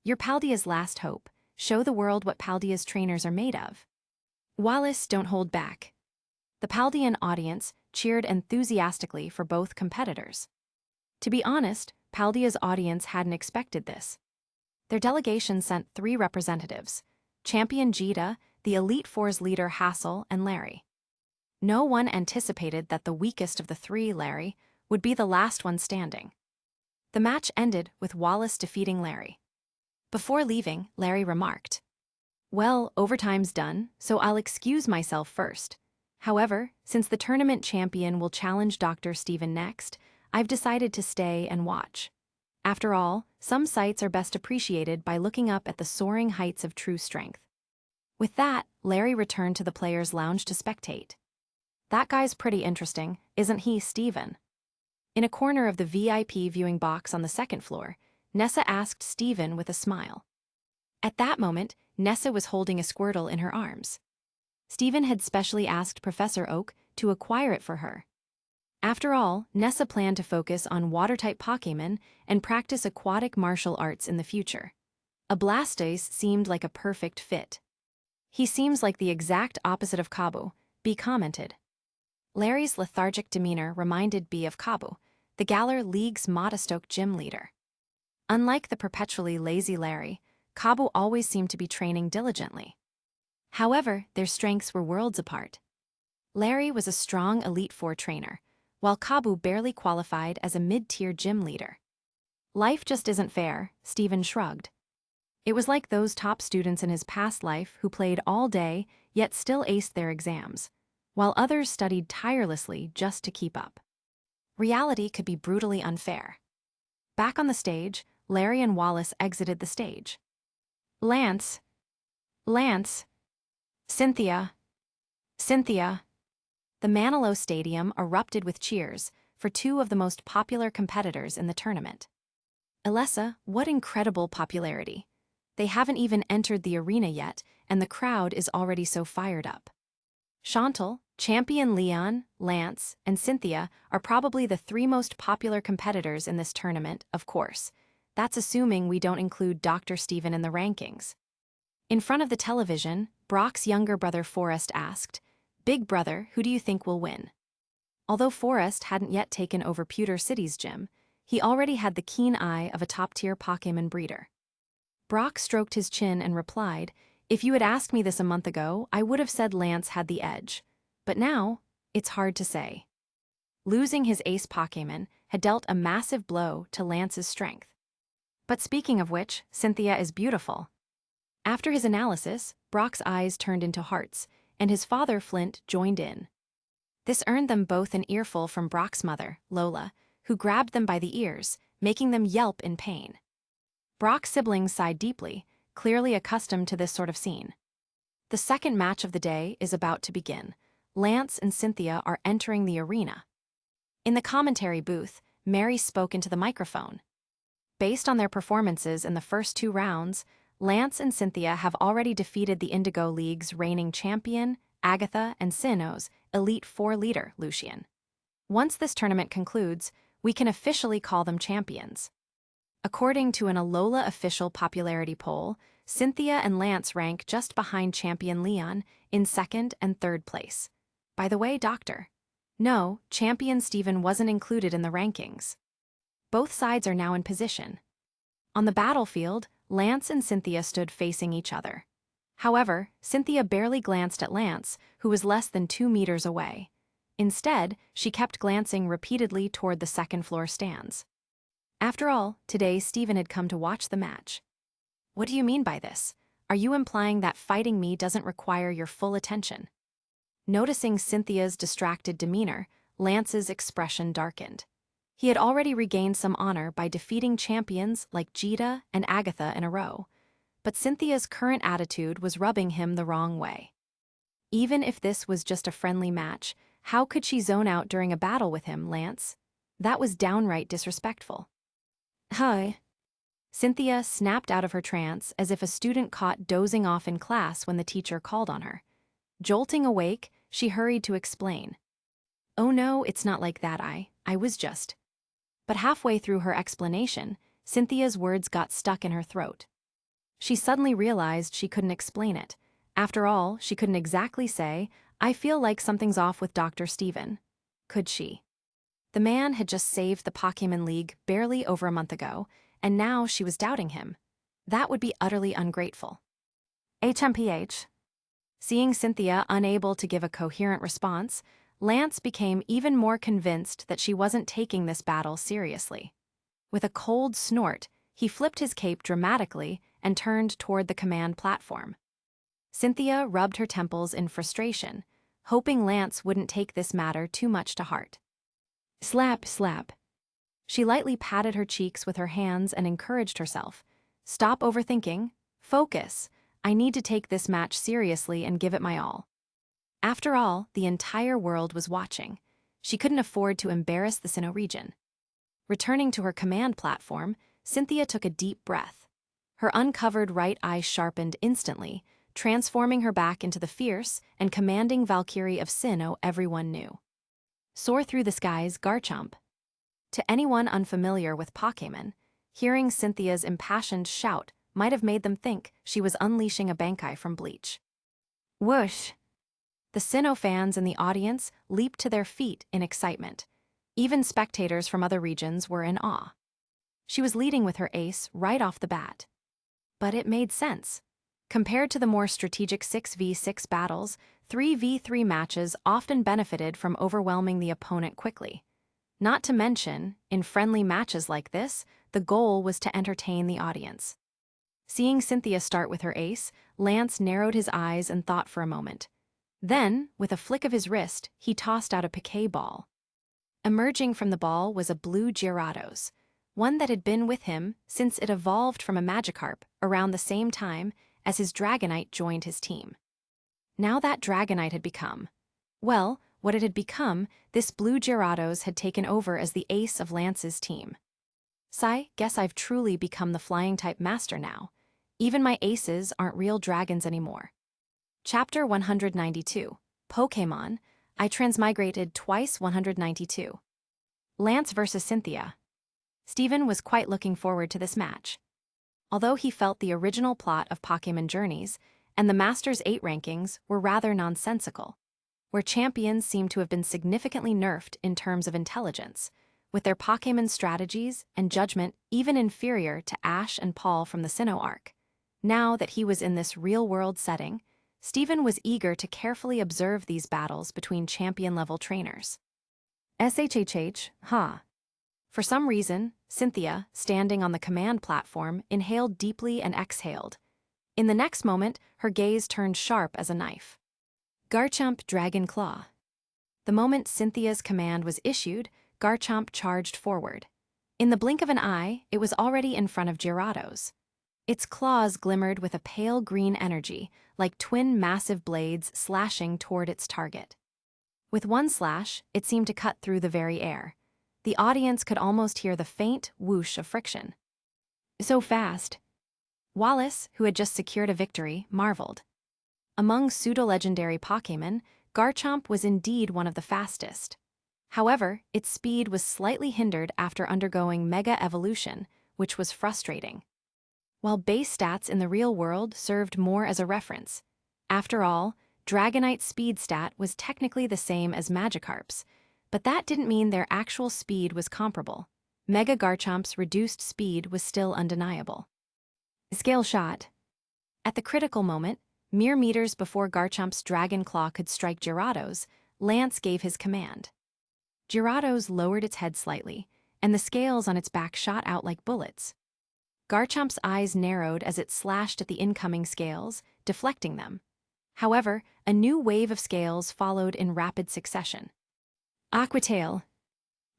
You're Paldea's last hope. Show the world what Paldea's trainers are made of." Wallace, don't hold back. The Paldean audience cheered enthusiastically for both competitors. To be honest, Paldea's audience hadn't expected this. Their delegation sent 3 representatives: Champion Jita, the Elite Four's leader Hassel, and Larry. No one anticipated that the weakest of the three, Larry, would be the last one standing. The match ended with Wallace defeating Larry. Before leaving, Larry remarked, "Well, overtime's done, so I'll excuse myself first. However, since the tournament champion will challenge Dr. Steven next, I've decided to stay and watch. After all, some sights are best appreciated by looking up at the soaring heights of true strength." With that, Larry returned to the players' lounge to spectate. "That guy's pretty interesting, isn't he, Steven?" In a corner of the VIP viewing box on the second floor, Nessa asked Steven with a smile. At that moment, Nessa was holding a Squirtle in her arms. Steven had specially asked Professor Oak to acquire it for her. After all, Nessa planned to focus on water-type Pokémon and practice aquatic martial arts in the future. A Blastoise seemed like a perfect fit. "He seems like the exact opposite of Kabu," B commented. Larry's lethargic demeanor reminded B of Kabu, the Galar League's Modestoke gym leader. Unlike the perpetually lazy Larry, Kabu always seemed to be training diligently. However, their strengths were worlds apart. Larry was a strong Elite Four trainer, while Kabu barely qualified as a mid-tier gym leader. "Life just isn't fair," Steven shrugged. It was like those top students in his past life who played all day yet still aced their exams, while others studied tirelessly just to keep up. Reality could be brutally unfair. Back on the stage, Larry and Wallace exited the stage. Lance, Cynthia. The Manilow Stadium erupted with cheers for two of the most popular competitors in the tournament. Alessa, what incredible popularity. They haven't even entered the arena yet, and the crowd is already so fired up. Chantal, Champion Leon, Lance, and Cynthia are probably the three most popular competitors in this tournament, of course. That's assuming we don't include Dr. Steven in the rankings. In front of the television, Brock's younger brother Forrest asked, "Big brother, who do you think will win?" Although Forrest hadn't yet taken over Pewter City's gym, he already had the keen eye of a top-tier Pokémon breeder. Brock stroked his chin and replied, "If you had asked me this a month ago, I would have said Lance had the edge. But now, it's hard to say." Losing his ace Pokémon had dealt a massive blow to Lance's strength. But speaking of which, Cynthia is beautiful. After his analysis, Brock's eyes turned into hearts, and his father Flint joined in. This earned them both an earful from Brock's mother, Lola, who grabbed them by the ears, making them yelp in pain. Brock's siblings sighed deeply, clearly accustomed to this sort of scene. The second match of the day is about to begin. Lance and Cynthia are entering the arena. In the commentary booth, Mary spoke into the microphone. Based on their performances in the first two rounds, Lance and Cynthia have already defeated the Indigo League's reigning champion, Agatha, and Sinnoh's Elite Four leader, Lucian. Once this tournament concludes, we can officially call them champions. According to an Alola official popularity poll, Cynthia and Lance rank just behind champion Leon in second and third place. By the way, Doctor. No, champion Steven wasn't included in the rankings. Both sides are now in position. On the battlefield, Lance and Cynthia stood facing each other. However, Cynthia barely glanced at Lance, who was less than 2 meters away. Instead, she kept glancing repeatedly toward the second-floor stands. After all, today Steven had come to watch the match. "What do you mean by this? Are you implying that fighting me doesn't require your full attention?" Noticing Cynthia's distracted demeanor, Lance's expression darkened. He had already regained some honor by defeating champions like Jita and Agatha in a row, but Cynthia's current attitude was rubbing him the wrong way. Even if this was just a friendly match, how could she zone out during a battle with him, Lance? That was downright disrespectful. "Hi." Cynthia snapped out of her trance as if a student caught dozing off in class when the teacher called on her. Jolting awake, she hurried to explain. "Oh no, it's not like that, I was just..." But halfway through her explanation, Cynthia's words got stuck in her throat. She suddenly realized she couldn't explain it. After all, she couldn't exactly say, "I feel like something's off with Dr. Steven." Could she? The man had just saved the Pokémon League barely over a month ago, and now she was doubting him. That would be utterly ungrateful. "HMPH. Seeing Cynthia unable to give a coherent response, Lance became even more convinced that she wasn't taking this battle seriously. With a cold snort, he flipped his cape dramatically and turned toward the command platform. Cynthia rubbed her temples in frustration, hoping Lance wouldn't take this matter too much to heart. Slap, slap. She lightly patted her cheeks with her hands and encouraged herself. Stop overthinking. Focus. I need to take this match seriously and give it my all. After all, the entire world was watching. She couldn't afford to embarrass the Sinnoh region. Returning to her command platform, Cynthia took a deep breath. Her uncovered right eye sharpened instantly, transforming her back into the fierce and commanding Valkyrie of Sinnoh everyone knew. Soar through the skies, Garchomp. To anyone unfamiliar with Pokémon, hearing Cynthia's impassioned shout might have made them think she was unleashing a Bankai from Bleach. Whoosh! The Sinnoh fans in the audience leaped to their feet in excitement. Even spectators from other regions were in awe. She was leading with her ace right off the bat. But it made sense. Compared to the more strategic 6v6 battles, 3v3 matches often benefited from overwhelming the opponent quickly. Not to mention, in friendly matches like this, the goal was to entertain the audience. Seeing Cynthia start with her ace, Lance narrowed his eyes and thought for a moment. Then, with a flick of his wrist, he tossed out a piquet ball. Emerging from the ball was a blue Gyarados, one that had been with him since it evolved from a Magikarp around the same time as his Dragonite joined his team. Now that Dragonite had become, well, what it had become, this blue Gyarados had taken over as the ace of Lance's team. Guess I've truly become the flying-type master now. Even my aces aren't real dragons anymore. Chapter 192, Pokémon, I Transmigrated Twice 192. Lance versus Cynthia. Steven was quite looking forward to this match. Although he felt the original plot of Pokémon Journeys and the Masters 8 rankings were rather nonsensical, where champions seemed to have been significantly nerfed in terms of intelligence, with their Pokémon strategies and judgment even inferior to Ash and Paul from the Sinnoh arc. Now that he was in this real-world setting, Steven was eager to carefully observe these battles between champion-level trainers. SHHH, huh? For some reason, Cynthia, standing on the command platform, inhaled deeply and exhaled. In the next moment, her gaze turned sharp as a knife. Garchomp Dragon Claw. The moment Cynthia's command was issued, Garchomp charged forward. In the blink of an eye, it was already in front of Gyarados. Its claws glimmered with a pale green energy, like twin massive blades slashing toward its target. With one slash, it seemed to cut through the very air. The audience could almost hear the faint whoosh of friction. So fast. Wallace, who had just secured a victory, marveled. Among pseudo-legendary Pokémon, Garchomp was indeed one of the fastest. However, its speed was slightly hindered after undergoing Mega Evolution, which was frustrating. While base stats in the real world served more as a reference. After all, Dragonite's speed stat was technically the same as Magikarp's, but that didn't mean their actual speed was comparable. Mega Garchomp's reduced speed was still undeniable. Scale shot. At the critical moment, mere meters before Garchomp's Dragon Claw could strike Gyarados, Lance gave his command. Gyarados lowered its head slightly, and the scales on its back shot out like bullets. Garchomp's eyes narrowed as it slashed at the incoming scales, deflecting them. However, a new wave of scales followed in rapid succession. Aquatail.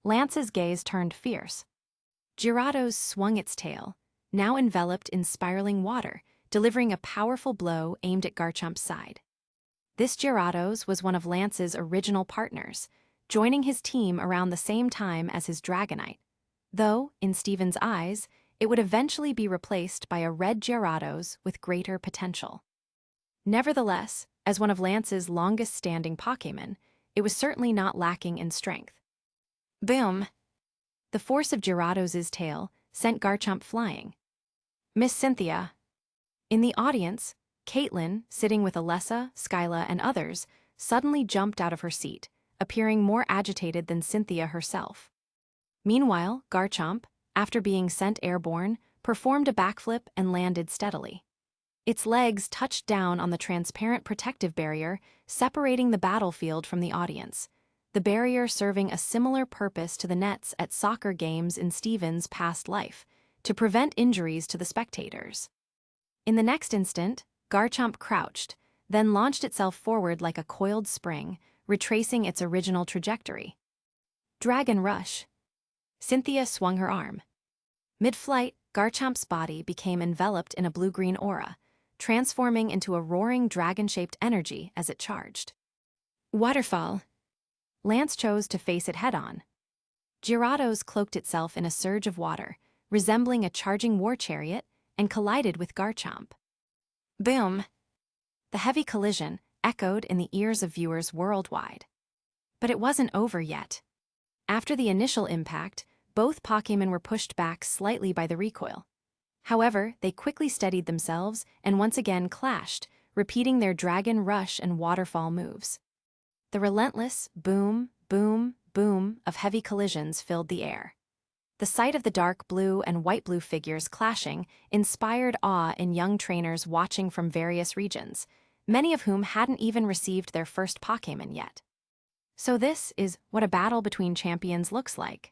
Lance's gaze turned fierce. Gyarados swung its tail, now enveloped in spiraling water, delivering a powerful blow aimed at Garchomp's side. This Gyarados was one of Lance's original partners, joining his team around the same time as his Dragonite, though, in Steven's eyes, it would eventually be replaced by a red Gyarados with greater potential. Nevertheless, as one of Lance's longest-standing Pokémon, it was certainly not lacking in strength. Boom! The force of Gyarados' tail sent Garchomp flying. Miss Cynthia. In the audience, Caitlin, sitting with Alessa, Skyla, and others, suddenly jumped out of her seat, appearing more agitated than Cynthia herself. Meanwhile, Garchomp, after being sent airborne, performed a backflip and landed steadily. Its legs touched down on the transparent protective barrier, separating the battlefield from the audience, the barrier serving a similar purpose to the nets at soccer games in Stephen's past life, to prevent injuries to the spectators. In the next instant, Garchomp crouched, then launched itself forward like a coiled spring, retracing its original trajectory. Dragon Rush. Cynthia swung her arm. Mid-flight, Garchomp's body became enveloped in a blue-green aura, transforming into a roaring dragon-shaped energy as it charged. Waterfall. Lance chose to face it head-on. Gyarados cloaked itself in a surge of water, resembling a charging war chariot, and collided with Garchomp. Boom! The heavy collision echoed in the ears of viewers worldwide. But it wasn't over yet. After the initial impact, both Pokémon were pushed back slightly by the recoil. However, they quickly steadied themselves and once again clashed, repeating their Dragon Rush and Waterfall moves. The relentless boom, boom, boom of heavy collisions filled the air. The sight of the dark blue and white blue figures clashing inspired awe in young trainers watching from various regions, many of whom hadn't even received their first Pokémon yet. So this is what a battle between champions looks like.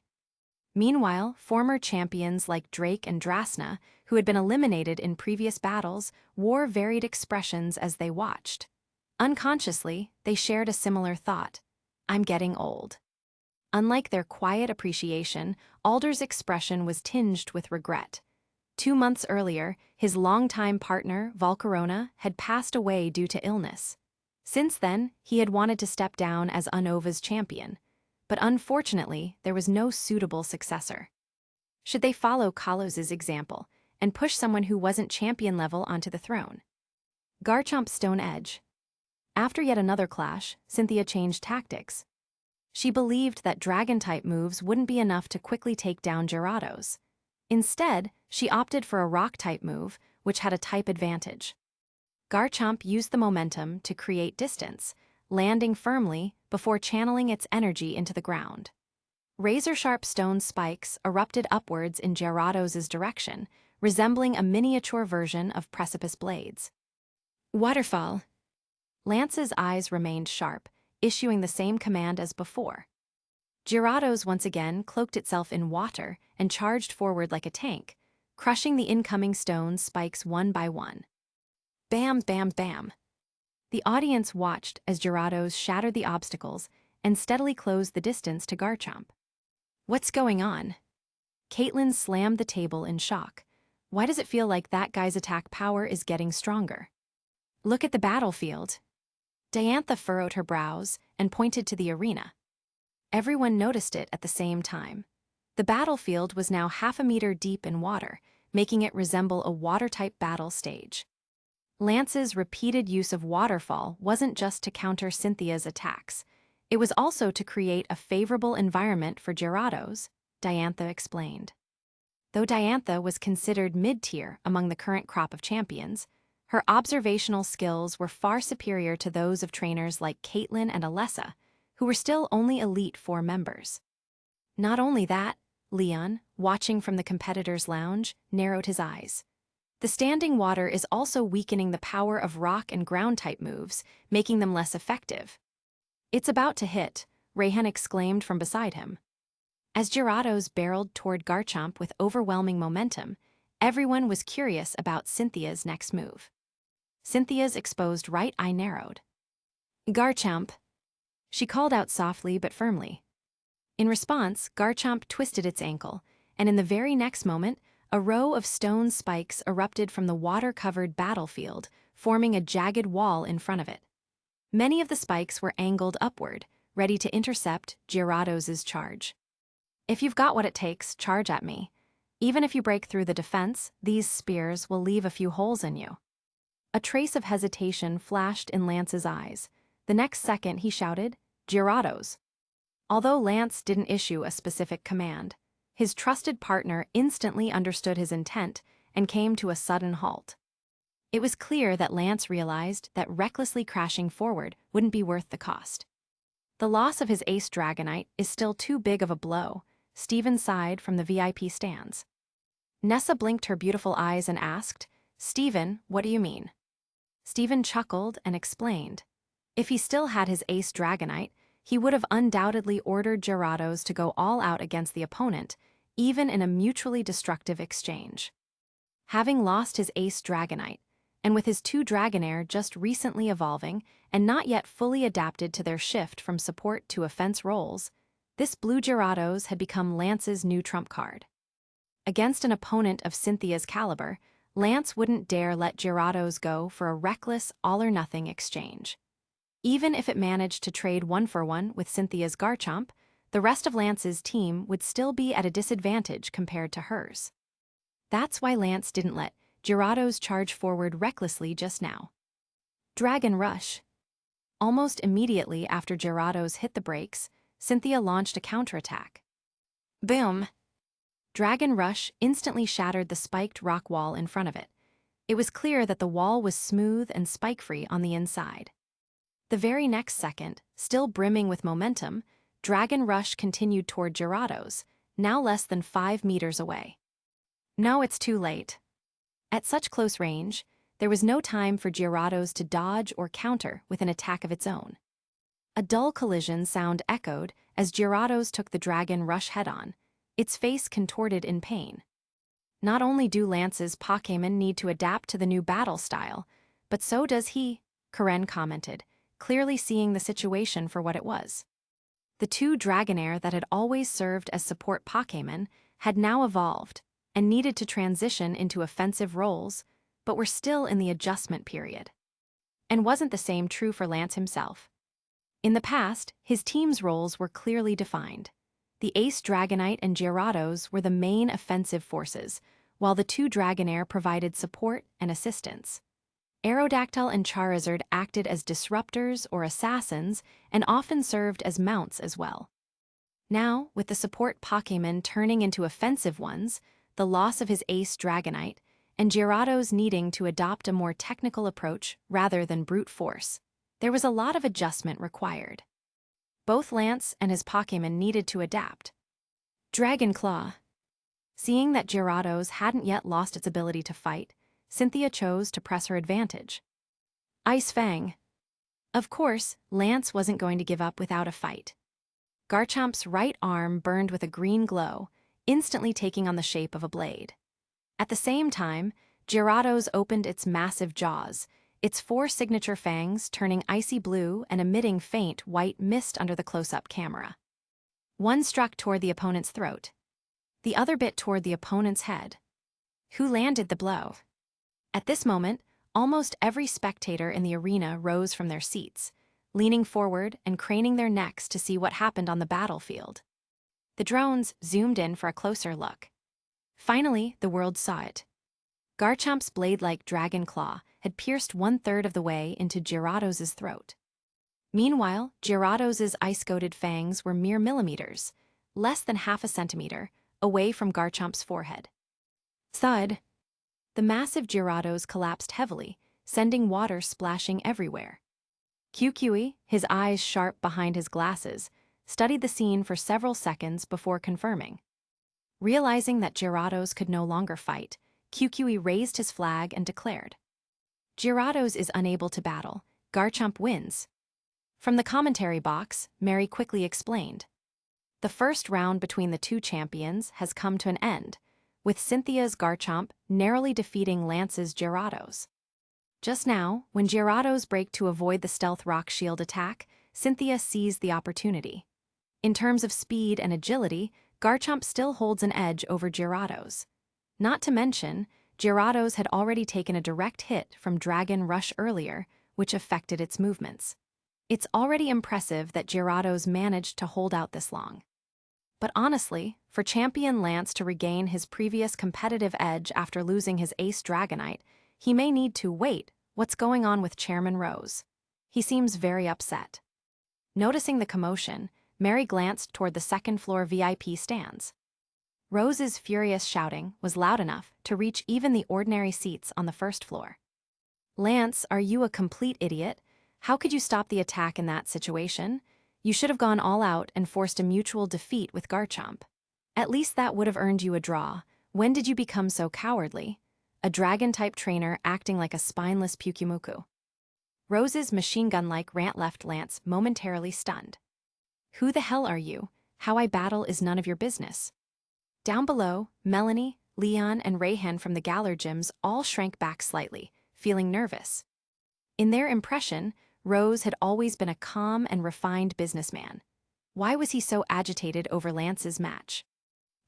Meanwhile, former champions like Drake and Drasna, who had been eliminated in previous battles, wore varied expressions as they watched. Unconsciously, they shared a similar thought: I'm getting old. Unlike their quiet appreciation, Alder's expression was tinged with regret. 2 months earlier, his longtime partner, Volcarona, had passed away due to illness. Since then, he had wanted to step down as Unova's champion. But unfortunately, there was no suitable successor. Should they follow Kalos's example and push someone who wasn't champion level onto the throne? Garchomp's Stone Edge. After yet another clash, Cynthia changed tactics. She believed that Dragon-type moves wouldn't be enough to quickly take down Gyarados. Instead, she opted for a Rock-type move, which had a type advantage. Garchomp used the momentum to create distance, landing firmly before channeling its energy into the ground. Razor-sharp stone spikes erupted upwards in Gyarados' direction, resembling a miniature version of precipice blades. Waterfall. Lance's eyes remained sharp, issuing the same command as before. Gyarados once again cloaked itself in water and charged forward like a tank, crushing the incoming stone spikes one by one. Bam, bam, bam. The audience watched as Gyarados shattered the obstacles and steadily closed the distance to Garchomp. What's going on? Caitlin slammed the table in shock. Why does it feel like that guy's attack power is getting stronger? Look at the battlefield. Diantha furrowed her brows and pointed to the arena. Everyone noticed it at the same time. The battlefield was now 1/2 meter deep in water, making it resemble a water-type battle stage. Lance's repeated use of Waterfall wasn't just to counter Cynthia's attacks. It was also to create a favorable environment for Gyarados, Diantha explained. Though Diantha was considered mid-tier among the current crop of champions, her observational skills were far superior to those of trainers like Caitlin and Alessa, who were still only Elite Four members. Not only that, Leon, watching from the competitors' lounge, narrowed his eyes. The standing water is also weakening the power of rock and ground-type moves, making them less effective. It's about to hit, Rayhan exclaimed from beside him. As Gyarados barreled toward Garchomp with overwhelming momentum, everyone was curious about Cynthia's next move. Cynthia's exposed right eye narrowed. Garchomp. She called out softly but firmly. In response, Garchomp twisted its ankle, and in the very next moment, a row of stone spikes erupted from the water-covered battlefield, forming a jagged wall in front of it. Many of the spikes were angled upward, ready to intercept Gyarados' charge. If you've got what it takes, charge at me. Even if you break through the defense, these spears will leave a few holes in you. A trace of hesitation flashed in Lance's eyes. The next second he shouted, Gyarados. Although Lance didn't issue a specific command, his trusted partner instantly understood his intent and came to a sudden halt. It was clear that Lance realized that recklessly crashing forward wouldn't be worth the cost. The loss of his ace Dragonite is still too big of a blow, Steven sighed from the VIP stands. Nessa blinked her beautiful eyes and asked, "Steven, what do you mean?" Steven chuckled and explained. If he still had his ace Dragonite, he would have undoubtedly ordered Gyarados to go all out against the opponent, even in a mutually destructive exchange. Having lost his ace Dragonite, and with his 2 Dragonair just recently evolving and not yet fully adapted to their shift from support to offense roles, this blue Gyarados had become Lance's new trump card. Against an opponent of Cynthia's caliber, Lance wouldn't dare let Gyarados go for a reckless, all-or-nothing exchange. Even if it managed to trade 1-for-1 with Cynthia's Garchomp, the rest of Lance's team would still be at a disadvantage compared to hers. That's why Lance didn't let Gyarados charge forward recklessly just now. Dragon Rush. Almost immediately after Gyarados hit the brakes, Cynthia launched a counterattack. Boom! Dragon Rush instantly shattered the spiked rock wall in front of it. It was clear that the wall was smooth and spike-free on the inside. The very next second, still brimming with momentum, Dragon Rush continued toward Gyarados, now less than 5 meters away. No, it's too late. At such close range, there was no time for Gyarados to dodge or counter with an attack of its own. A dull collision sound echoed as Gyarados took the Dragon Rush head-on, its face contorted in pain. Not only do Lance's Pokémon need to adapt to the new battle style, but so does he, Karen commented, clearly seeing the situation for what it was. The 2 Dragonair that had always served as support Pokémon had now evolved and needed to transition into offensive roles, but were still in the adjustment period. And wasn't the same true for Lance himself? In the past, his team's roles were clearly defined. The Ace Dragonite and Gyarados were the main offensive forces, while the 2 Dragonair provided support and assistance. Aerodactyl and Charizard acted as disruptors or assassins and often served as mounts as well. Now, with the support Pokémon turning into offensive ones, the loss of his Ace Dragonite, and Gyarados needing to adopt a more technical approach rather than brute force, there was a lot of adjustment required. Both Lance and his Pokémon needed to adapt. Dragon Claw. Seeing that Gyarados hadn't yet lost its ability to fight, Cynthia chose to press her advantage. Ice Fang. Of course, Lance wasn't going to give up without a fight. Garchomp's right arm burned with a green glow, instantly taking on the shape of a blade. At the same time, Gyarados opened its massive jaws, its 4 signature fangs turning icy blue and emitting faint white mist under the close-up camera. One struck toward the opponent's throat. The other bit toward the opponent's head. Who landed the blow? At this moment, almost every spectator in the arena rose from their seats, leaning forward and craning their necks to see what happened on the battlefield. The drones zoomed in for a closer look. Finally, the world saw it. Garchomp's blade-like dragon claw had pierced 1/3 of the way into Gyarados' throat. Meanwhile, Gyarados' ice-coated fangs were mere millimeters, less than half a centimeter, away from Garchomp's forehead. Thud! The massive Gyarados collapsed heavily, sending water splashing everywhere. QQE, his eyes sharp behind his glasses, studied the scene for several seconds before confirming. Realizing that Gyarados could no longer fight, QQE raised his flag and declared, "Gyarados is unable to battle. Garchomp wins." From the commentary box, Mary quickly explained, "The first round between the 2 champions has come to an end, with Cynthia's Garchomp narrowly defeating Lance's Gyarados. Just now, when Gyarados braked to avoid the stealth rock shield attack, Cynthia seized the opportunity. In terms of speed and agility, Garchomp still holds an edge over Gyarados. Not to mention, Gyarados had already taken a direct hit from Dragon Rush earlier, which affected its movements. It's already impressive that Gyarados managed to hold out this long. But honestly, for Champion Lance to regain his previous competitive edge after losing his Ace Dragonite, he may need to wait. What's going on with Chairman Rose? He seems very upset." Noticing the commotion, Mary glanced toward the second-floor VIP stands. Rose's furious shouting was loud enough to reach even the ordinary seats on the first floor. "Lance, are you a complete idiot? How could you stop the attack in that situation? You should have gone all out and forced a mutual defeat with Garchomp. At least that would have earned you a draw. When did you become so cowardly? a dragon-type trainer acting like a spineless Pukumuku. Rose's machine gun-like rant left Lance momentarily stunned. "Who the hell are you? How I battle is none of your business." Down below, Melanie, Leon, and Rayhan from the Galler gyms all shrank back slightly, feeling nervous. In their impression, Rose had always been a calm and refined businessman. Why was he so agitated over Lance's match?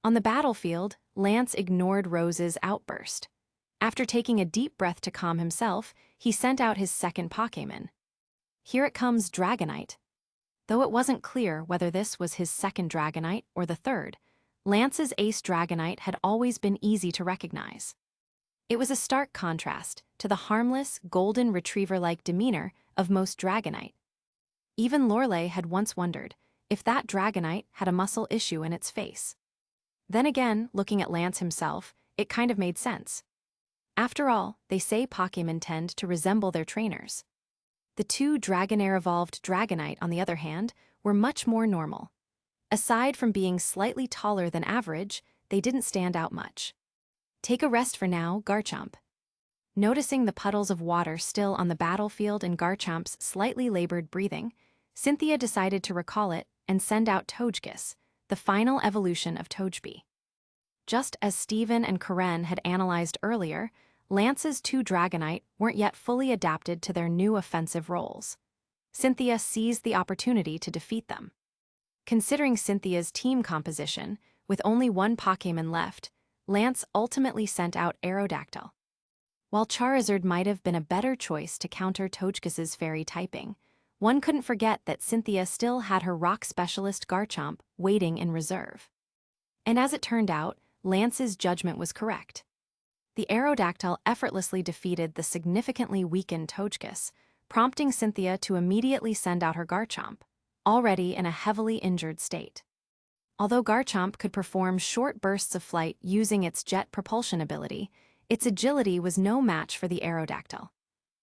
On the battlefield, Lance ignored Rose's outburst. After taking a deep breath to calm himself, he sent out his second Pokémon. Here it comes, Dragonite. Though it wasn't clear whether this was his second Dragonite or the third, Lance's ace Dragonite had always been easy to recognize. It was a stark contrast to the harmless, golden retriever-like demeanor of most Dragonite. Even Lorelei had once wondered if that Dragonite had a muscle issue in its face. Then again, looking at Lance himself, it kind of made sense. After all, they say Pokémon tend to resemble their trainers. The two Dragonair-evolved Dragonite, on the other hand, were much more normal. Aside from being slightly taller than average, they didn't stand out much. "Take a rest for now, Garchomp." Noticing the puddles of water still on the battlefield and Garchomp's slightly labored breathing, Cynthia decided to recall it and send out Togekiss, the final evolution of Togepi. Just as Steven and Karen had analyzed earlier, Lance's two Dragonite weren't yet fully adapted to their new offensive roles. Cynthia seized the opportunity to defeat them. Considering Cynthia's team composition, with only one Pokémon left, Lance ultimately sent out Aerodactyl. While Charizard might have been a better choice to counter Togekiss' fairy typing, one couldn't forget that Cynthia still had her rock specialist Garchomp waiting in reserve. And as it turned out, Lance's judgment was correct. The Aerodactyl effortlessly defeated the significantly weakened Togekiss, prompting Cynthia to immediately send out her Garchomp, already in a heavily injured state. Although Garchomp could perform short bursts of flight using its jet propulsion ability, its agility was no match for the Aerodactyl.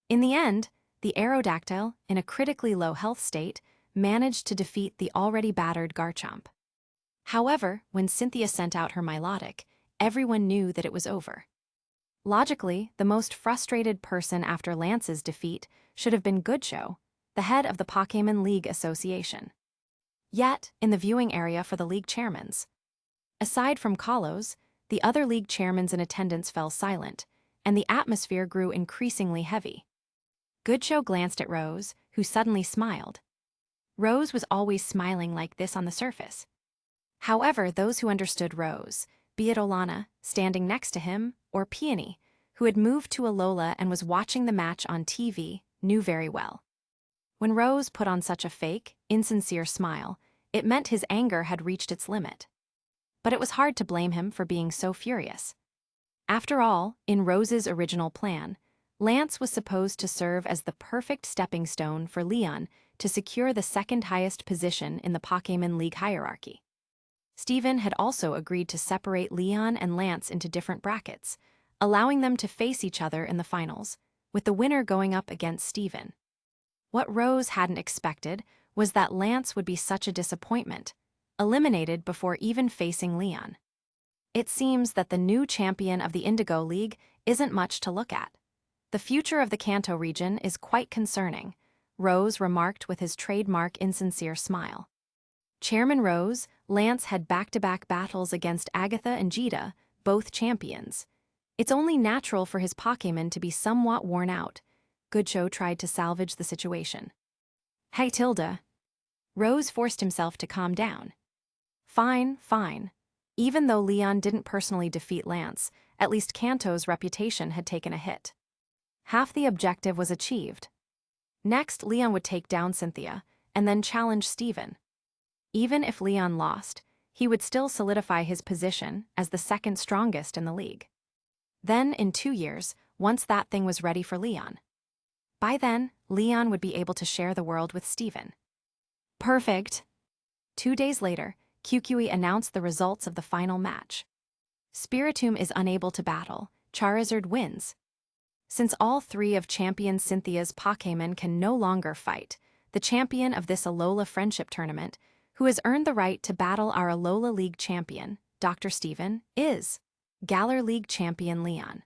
In the end, the Aerodactyl, in a critically low health state, managed to defeat the already battered Garchomp. However, when Cynthia sent out her Milotic, everyone knew that it was over. Logically, the most frustrated person after Lance's defeat should have been Goodshow, the head of the Pokémon League Association. Yet, in the viewing area for the league chairmans. Aside from Kalos, the other league chairmans in attendance fell silent, and the atmosphere grew increasingly heavy. Goodshow glanced at Rose, who suddenly smiled. Rose was always smiling like this on the surface. However, those who understood Rose, be it Olana, standing next to him, or Peony, who had moved to Alola and was watching the match on TV, knew very well. When Rose put on such a fake, insincere smile, it meant his anger had reached its limit. But it was hard to blame him for being so furious. After all, in Rose's original plan, Lance was supposed to serve as the perfect stepping stone for Leon to secure the second highest position in the Pokémon League hierarchy. Steven had also agreed to separate Leon and Lance into different brackets, allowing them to face each other in the finals, with the winner going up against Steven. What Rose hadn't expected was that Lance would be such a disappointment, eliminated before even facing Leon. It seems that the new champion of the Indigo League isn't much to look at. The future of the Kanto region is quite concerning, Rose remarked with his trademark insincere smile. Chairman Rose, Lance had back-to-back battles against Agatha and Jita, both champions. It's only natural for his Pokémon to be somewhat worn out. Goodshow tried to salvage the situation. "Hey, Tilda." Rose forced himself to calm down. Fine, fine. Even though Leon didn't personally defeat Lance, at least Kanto's reputation had taken a hit. Half the objective was achieved. Next, Leon would take down Cynthia, and then challenge Steven. Even if Leon lost, he would still solidify his position as the second strongest in the league. Then, in 2 years, once that thing was ready for Leon. By then, Leon would be able to share the world with Steven. Perfect. 2 days later, QQE announced the results of the final match. Spiritomb is unable to battle, Charizard wins. Since all 3 of Champion Cynthia's Pokémon can no longer fight, the champion of this Alola Friendship Tournament, who has earned the right to battle our Alola League champion, Dr. Steven, is Galar League champion Leon.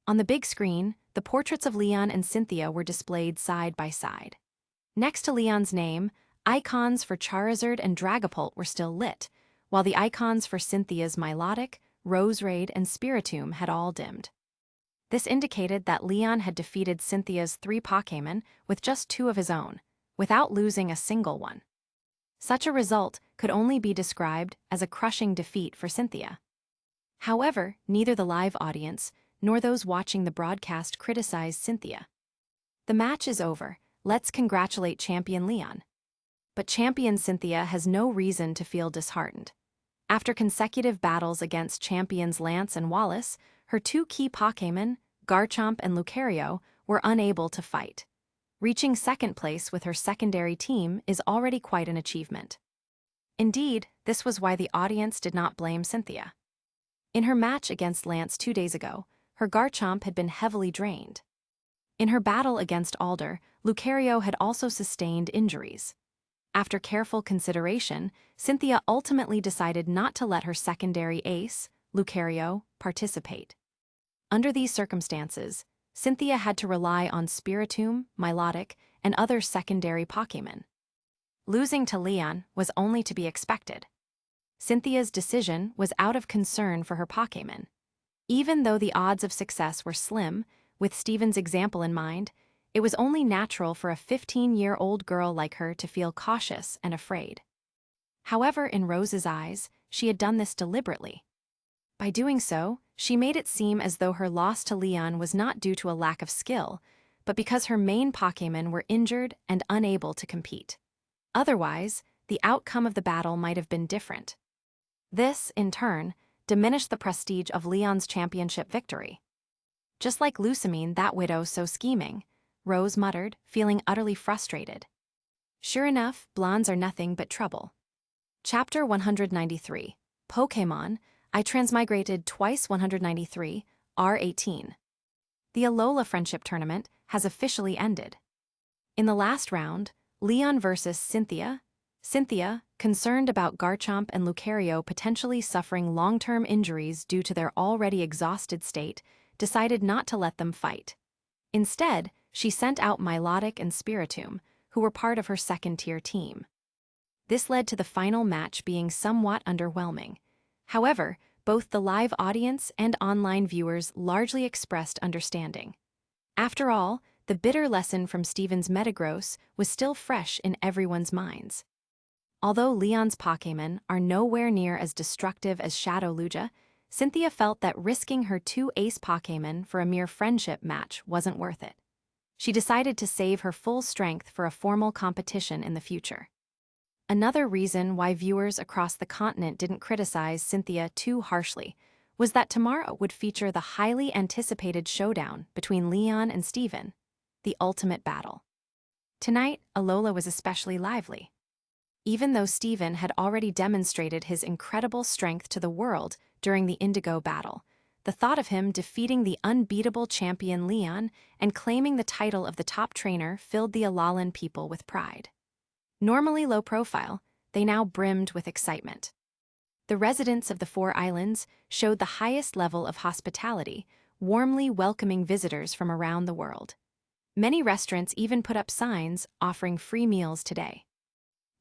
On the big screen, the portraits of Leon and Cynthia were displayed side by side. Next to Leon's name, icons for Charizard and Dragapult were still lit, while the icons for Cynthia's Milotic, Roserade, and Spiritomb had all dimmed. This indicated that Leon had defeated Cynthia's 3 Pokémon with just 2 of his own, without losing a single one. Such a result could only be described as a crushing defeat for Cynthia. However, neither the live audience nor those watching the broadcast criticized Cynthia. The match is over. Let's congratulate Champion Leon. But Champion Cynthia has no reason to feel disheartened. After consecutive battles against Champions Lance and Wallace, her 2 key Pokémon, Garchomp and Lucario, were unable to fight. Reaching second place with her secondary team is already quite an achievement. Indeed, this was why the audience did not blame Cynthia. In her match against Lance 2 days ago, her Garchomp had been heavily drained. In her battle against Alder, Lucario had also sustained injuries. After careful consideration, Cynthia ultimately decided not to let her secondary ace, Lucario, participate. Under these circumstances, Cynthia had to rely on Spiritomb, Milotic, and other secondary Pokémon. Losing to Leon was only to be expected. Cynthia's decision was out of concern for her Pokémon. Even though the odds of success were slim, with Steven's example in mind, it was only natural for a 15-year-old girl like her to feel cautious and afraid. However, in Rose's eyes, she had done this deliberately. By doing so, she made it seem as though her loss to Leon was not due to a lack of skill, but because her main Pokémon were injured and unable to compete. Otherwise, the outcome of the battle might have been different. This, in turn, diminished the prestige of Leon's championship victory. Just like Lucamine, that widow so scheming, Rose muttered, feeling utterly frustrated. Sure enough, blondes are nothing but trouble. Chapter 193, Pokémon, I Transmigrated Twice 193, R18. The Alola Friendship Tournament has officially ended. In the last round, Leon versus Cynthia. Cynthia, concerned about Garchomp and Lucario potentially suffering long-term injuries due to their already exhausted state, decided not to let them fight. Instead, she sent out Milotic and Spiritomb, who were part of her second-tier team. This led to the final match being somewhat underwhelming. However, both the live audience and online viewers largely expressed understanding. After all, the bitter lesson from Steven's Metagross was still fresh in everyone's minds. Although Leon's Pokémon are nowhere near as destructive as Shadowlugia, Cynthia felt that risking her 2 ace Pokémon for a mere friendship match wasn't worth it. She decided to save her full strength for a formal competition in the future. Another reason why viewers across the continent didn't criticize Cynthia too harshly was that tomorrow would feature the highly anticipated showdown between Leon and Steven, the ultimate battle. Tonight, Alola was especially lively. Even though Steven had already demonstrated his incredible strength to the world during the Indigo battle, the thought of him defeating the unbeatable champion Leon and claiming the title of the top trainer filled the Alolan people with pride. Normally low profile, they now brimmed with excitement. The residents of the 4 islands showed the highest level of hospitality, warmly welcoming visitors from around the world. Many restaurants even put up signs offering free meals today.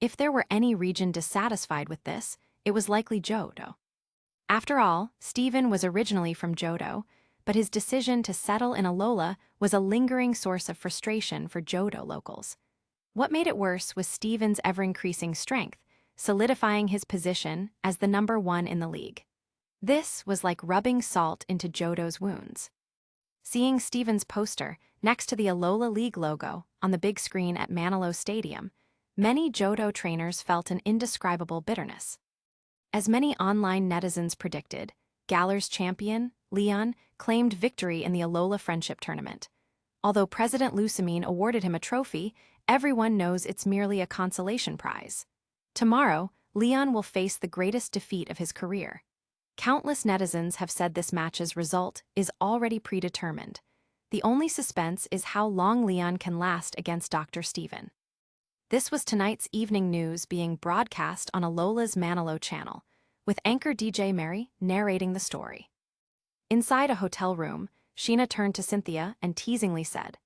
If there were any region dissatisfied with this, it was likely Johto. After all, Steven was originally from Johto, but his decision to settle in Alola was a lingering source of frustration for Johto locals. What made it worse was Steven's ever-increasing strength, solidifying his position as the number 1 in the league. This was like rubbing salt into Johto's wounds. Seeing Steven's poster next to the Alola League logo on the big screen at Manilow Stadium, many Johto trainers felt an indescribable bitterness. As many online netizens predicted, Galar's champion, Leon, claimed victory in the Alola Friendship Tournament. Although President Lucamine awarded him a trophy, everyone knows it's merely a consolation prize. Tomorrow, Leon will face the greatest defeat of his career. Countless netizens have said this match's result is already predetermined. The only suspense is how long Leon can last against Dr. Steven. This was tonight's evening news being broadcast on Alola's Manilow channel, with anchor DJ Mary narrating the story. Inside a hotel room, Sheena turned to Cynthia and teasingly said,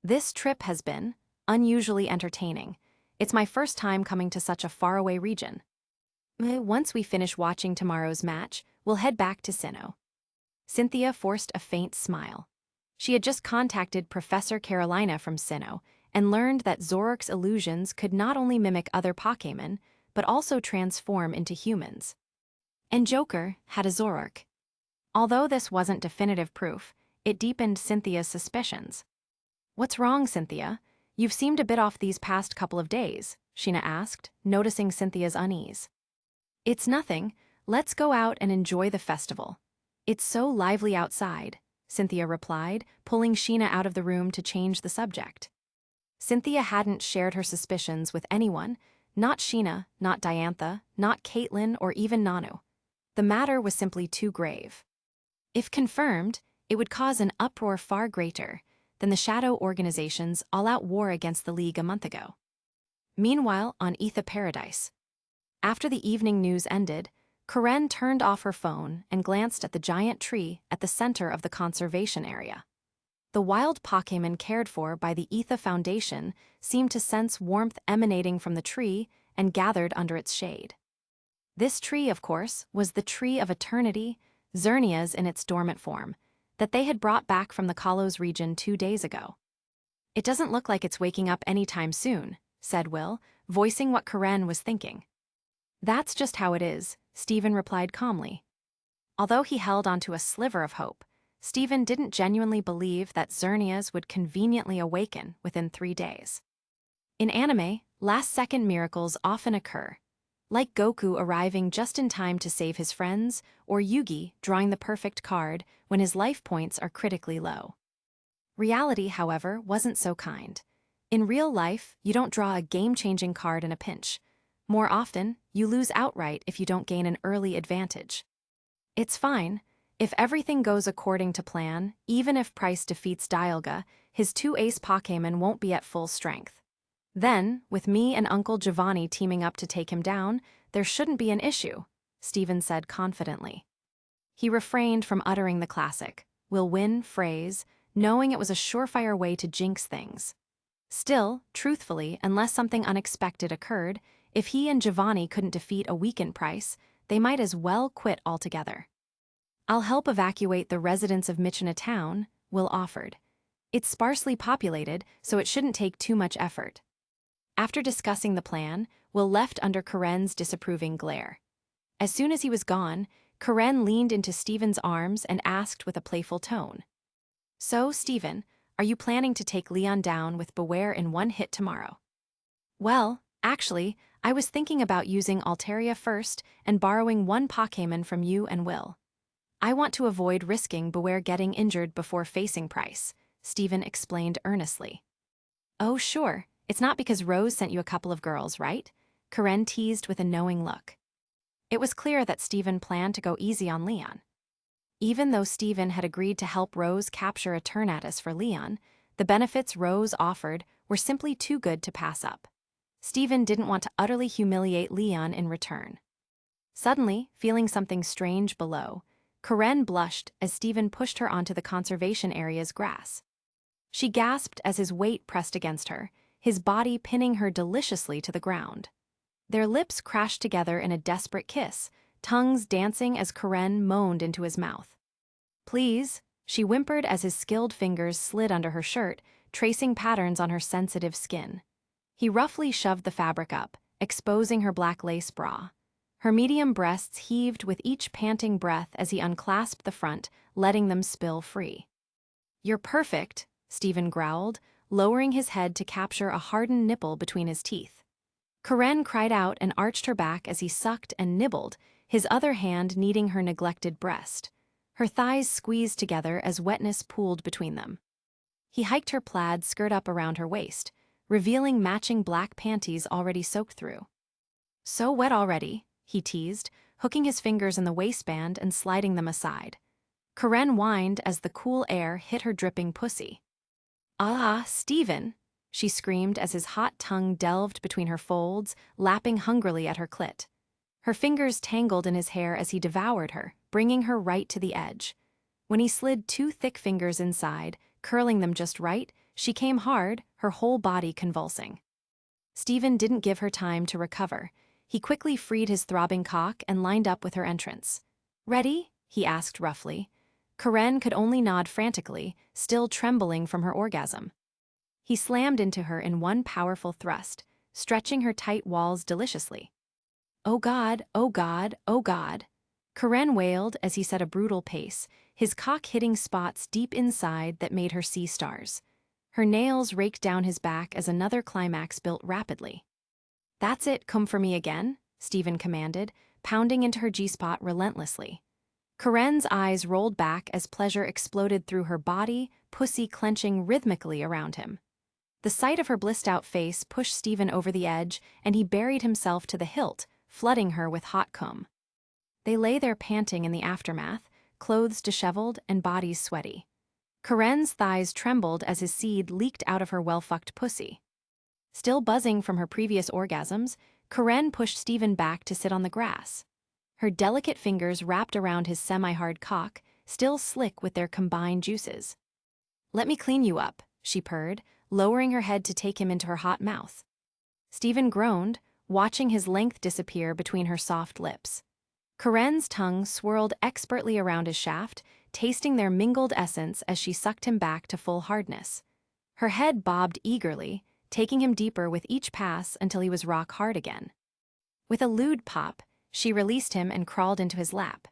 "This trip has been unusually entertaining. It's my first time coming to such a faraway region. Once we finish watching tomorrow's match, we'll head back to Sinnoh." Cynthia forced a faint smile. She had just contacted Professor Carolina from Sinnoh and learned that Zoroark's illusions could not only mimic other Pokémon, but also transform into humans. And Joker had a Zoroark. Although this wasn't definitive proof, it deepened Cynthia's suspicions. "What's wrong, Cynthia? You've seemed a bit off these past couple of days," Sheena asked, noticing Cynthia's unease. "It's nothing. Let's go out and enjoy the festival. It's so lively outside," Cynthia replied, pulling Sheena out of the room to change the subject. Cynthia hadn't shared her suspicions with anyone, not Sheena, not Diantha, not Caitlin, or even Nanu. The matter was simply too grave. If confirmed, it would cause an uproar far greater than the Shadow Organization's all-out war against the League a month ago. Meanwhile, on Etha Paradise. After the evening news ended, Karen turned off her phone and glanced at the giant tree at the center of the conservation area. The wild Pokémon cared for by the Etha Foundation seemed to sense warmth emanating from the tree and gathered under its shade. This tree, of course, was the Tree of Eternity, Xerneas in its dormant form, that they had brought back from the Kalos region 2 days ago. "It doesn't look like it's waking up anytime soon," said Will, voicing what Karen was thinking. "That's just how it is," Stephen replied calmly. Although he held onto a sliver of hope, Stephen didn't genuinely believe that Xerneas would conveniently awaken within 3 days. In anime, last-second miracles often occur, like Goku arriving just in time to save his friends, or Yugi drawing the perfect card when his life points are critically low. Reality, however, wasn't so kind. In real life, you don't draw a game-changing card in a pinch. More often, you lose outright if you don't gain an early advantage. It's fine. If everything goes according to plan, even if Price defeats Dialga, his 2 ace Pokémon won't be at full strength. Then, with me and Uncle Giovanni teaming up to take him down, there shouldn't be an issue, Stephen said confidently. He refrained from uttering the classic, "will win" phrase, knowing it was a surefire way to jinx things. Still, truthfully, unless something unexpected occurred, if he and Giovanni couldn't defeat a weakened Price, they might as well quit altogether. "I'll help evacuate the residents of Michina Town," Will offered. "It's sparsely populated, so it shouldn't take too much effort." After discussing the plan, Will left under Karen's disapproving glare. As soon as he was gone, Karen leaned into Stephen's arms and asked with a playful tone, "So, Stephen, are you planning to take Leon down with Beware in 1 hit tomorrow?" "Well, actually, I was thinking about using Altaria first and borrowing 1 Pokémon from you and Will. I want to avoid risking Beware getting injured before facing Price," Stephen explained earnestly. "Oh, sure. It's not because Rose sent you a couple of girls, right?" Karen teased with a knowing look. It was clear that Stephen planned to go easy on Leon. Even though Stephen had agreed to help Rose capture a Hiatus for Leon, the benefits Rose offered were simply too good to pass up. Stephen didn't want to utterly humiliate Leon in return. Suddenly, feeling something strange below, Karen blushed as Stephen pushed her onto the conservation area's grass. She gasped as his weight pressed against her, his body pinning her deliciously to the ground. Their lips crashed together in a desperate kiss, tongues dancing as Karen moaned into his mouth. "Please," she whimpered as his skilled fingers slid under her shirt, tracing patterns on her sensitive skin. He roughly shoved the fabric up, exposing her black lace bra. Her medium breasts heaved with each panting breath as he unclasped the front, letting them spill free. "You're perfect," Stephen growled, lowering his head to capture a hardened nipple between his teeth. Karen cried out and arched her back as he sucked and nibbled, his other hand kneading her neglected breast. Her thighs squeezed together as wetness pooled between them. He hiked her plaid skirt up around her waist, revealing matching black panties already soaked through. "So wet already," he teased, hooking his fingers in the waistband and sliding them aside. Karen whined as the cool air hit her dripping pussy. "Ah, Stephen," she screamed as his hot tongue delved between her folds, lapping hungrily at her clit. Her fingers tangled in his hair as he devoured her, bringing her right to the edge. When he slid 2 thick fingers inside, curling them just right, she came hard, her whole body convulsing. Stephen didn't give her time to recover. He quickly freed his throbbing cock and lined up with her entrance. "Ready?" he asked roughly. Karen could only nod frantically, still trembling from her orgasm. He slammed into her in one powerful thrust, stretching her tight walls deliciously. "Oh God, oh God, oh God." Karen wailed as he set a brutal pace, his cock hitting spots deep inside that made her see stars. Her nails raked down his back as another climax built rapidly. "That's it, come for me again," Stephen commanded, pounding into her G-spot relentlessly. Karen's eyes rolled back as pleasure exploded through her body, pussy clenching rhythmically around him. The sight of her blissed-out face pushed Stephen over the edge, and he buried himself to the hilt, flooding her with hot cum. They lay there panting in the aftermath, clothes disheveled and bodies sweaty. Karen's thighs trembled as his seed leaked out of her well-fucked pussy. Still buzzing from her previous orgasms, Karen pushed Stephen back to sit on the grass. Her delicate fingers wrapped around his semi-hard cock, still slick with their combined juices. "Let me clean you up," she purred, lowering her head to take him into her hot mouth. Stephen groaned, watching his length disappear between her soft lips. Karen's tongue swirled expertly around his shaft, tasting their mingled essence as she sucked him back to full hardness. Her head bobbed eagerly, taking him deeper with each pass until he was rock hard again. With a lewd pop, she released him and crawled into his lap.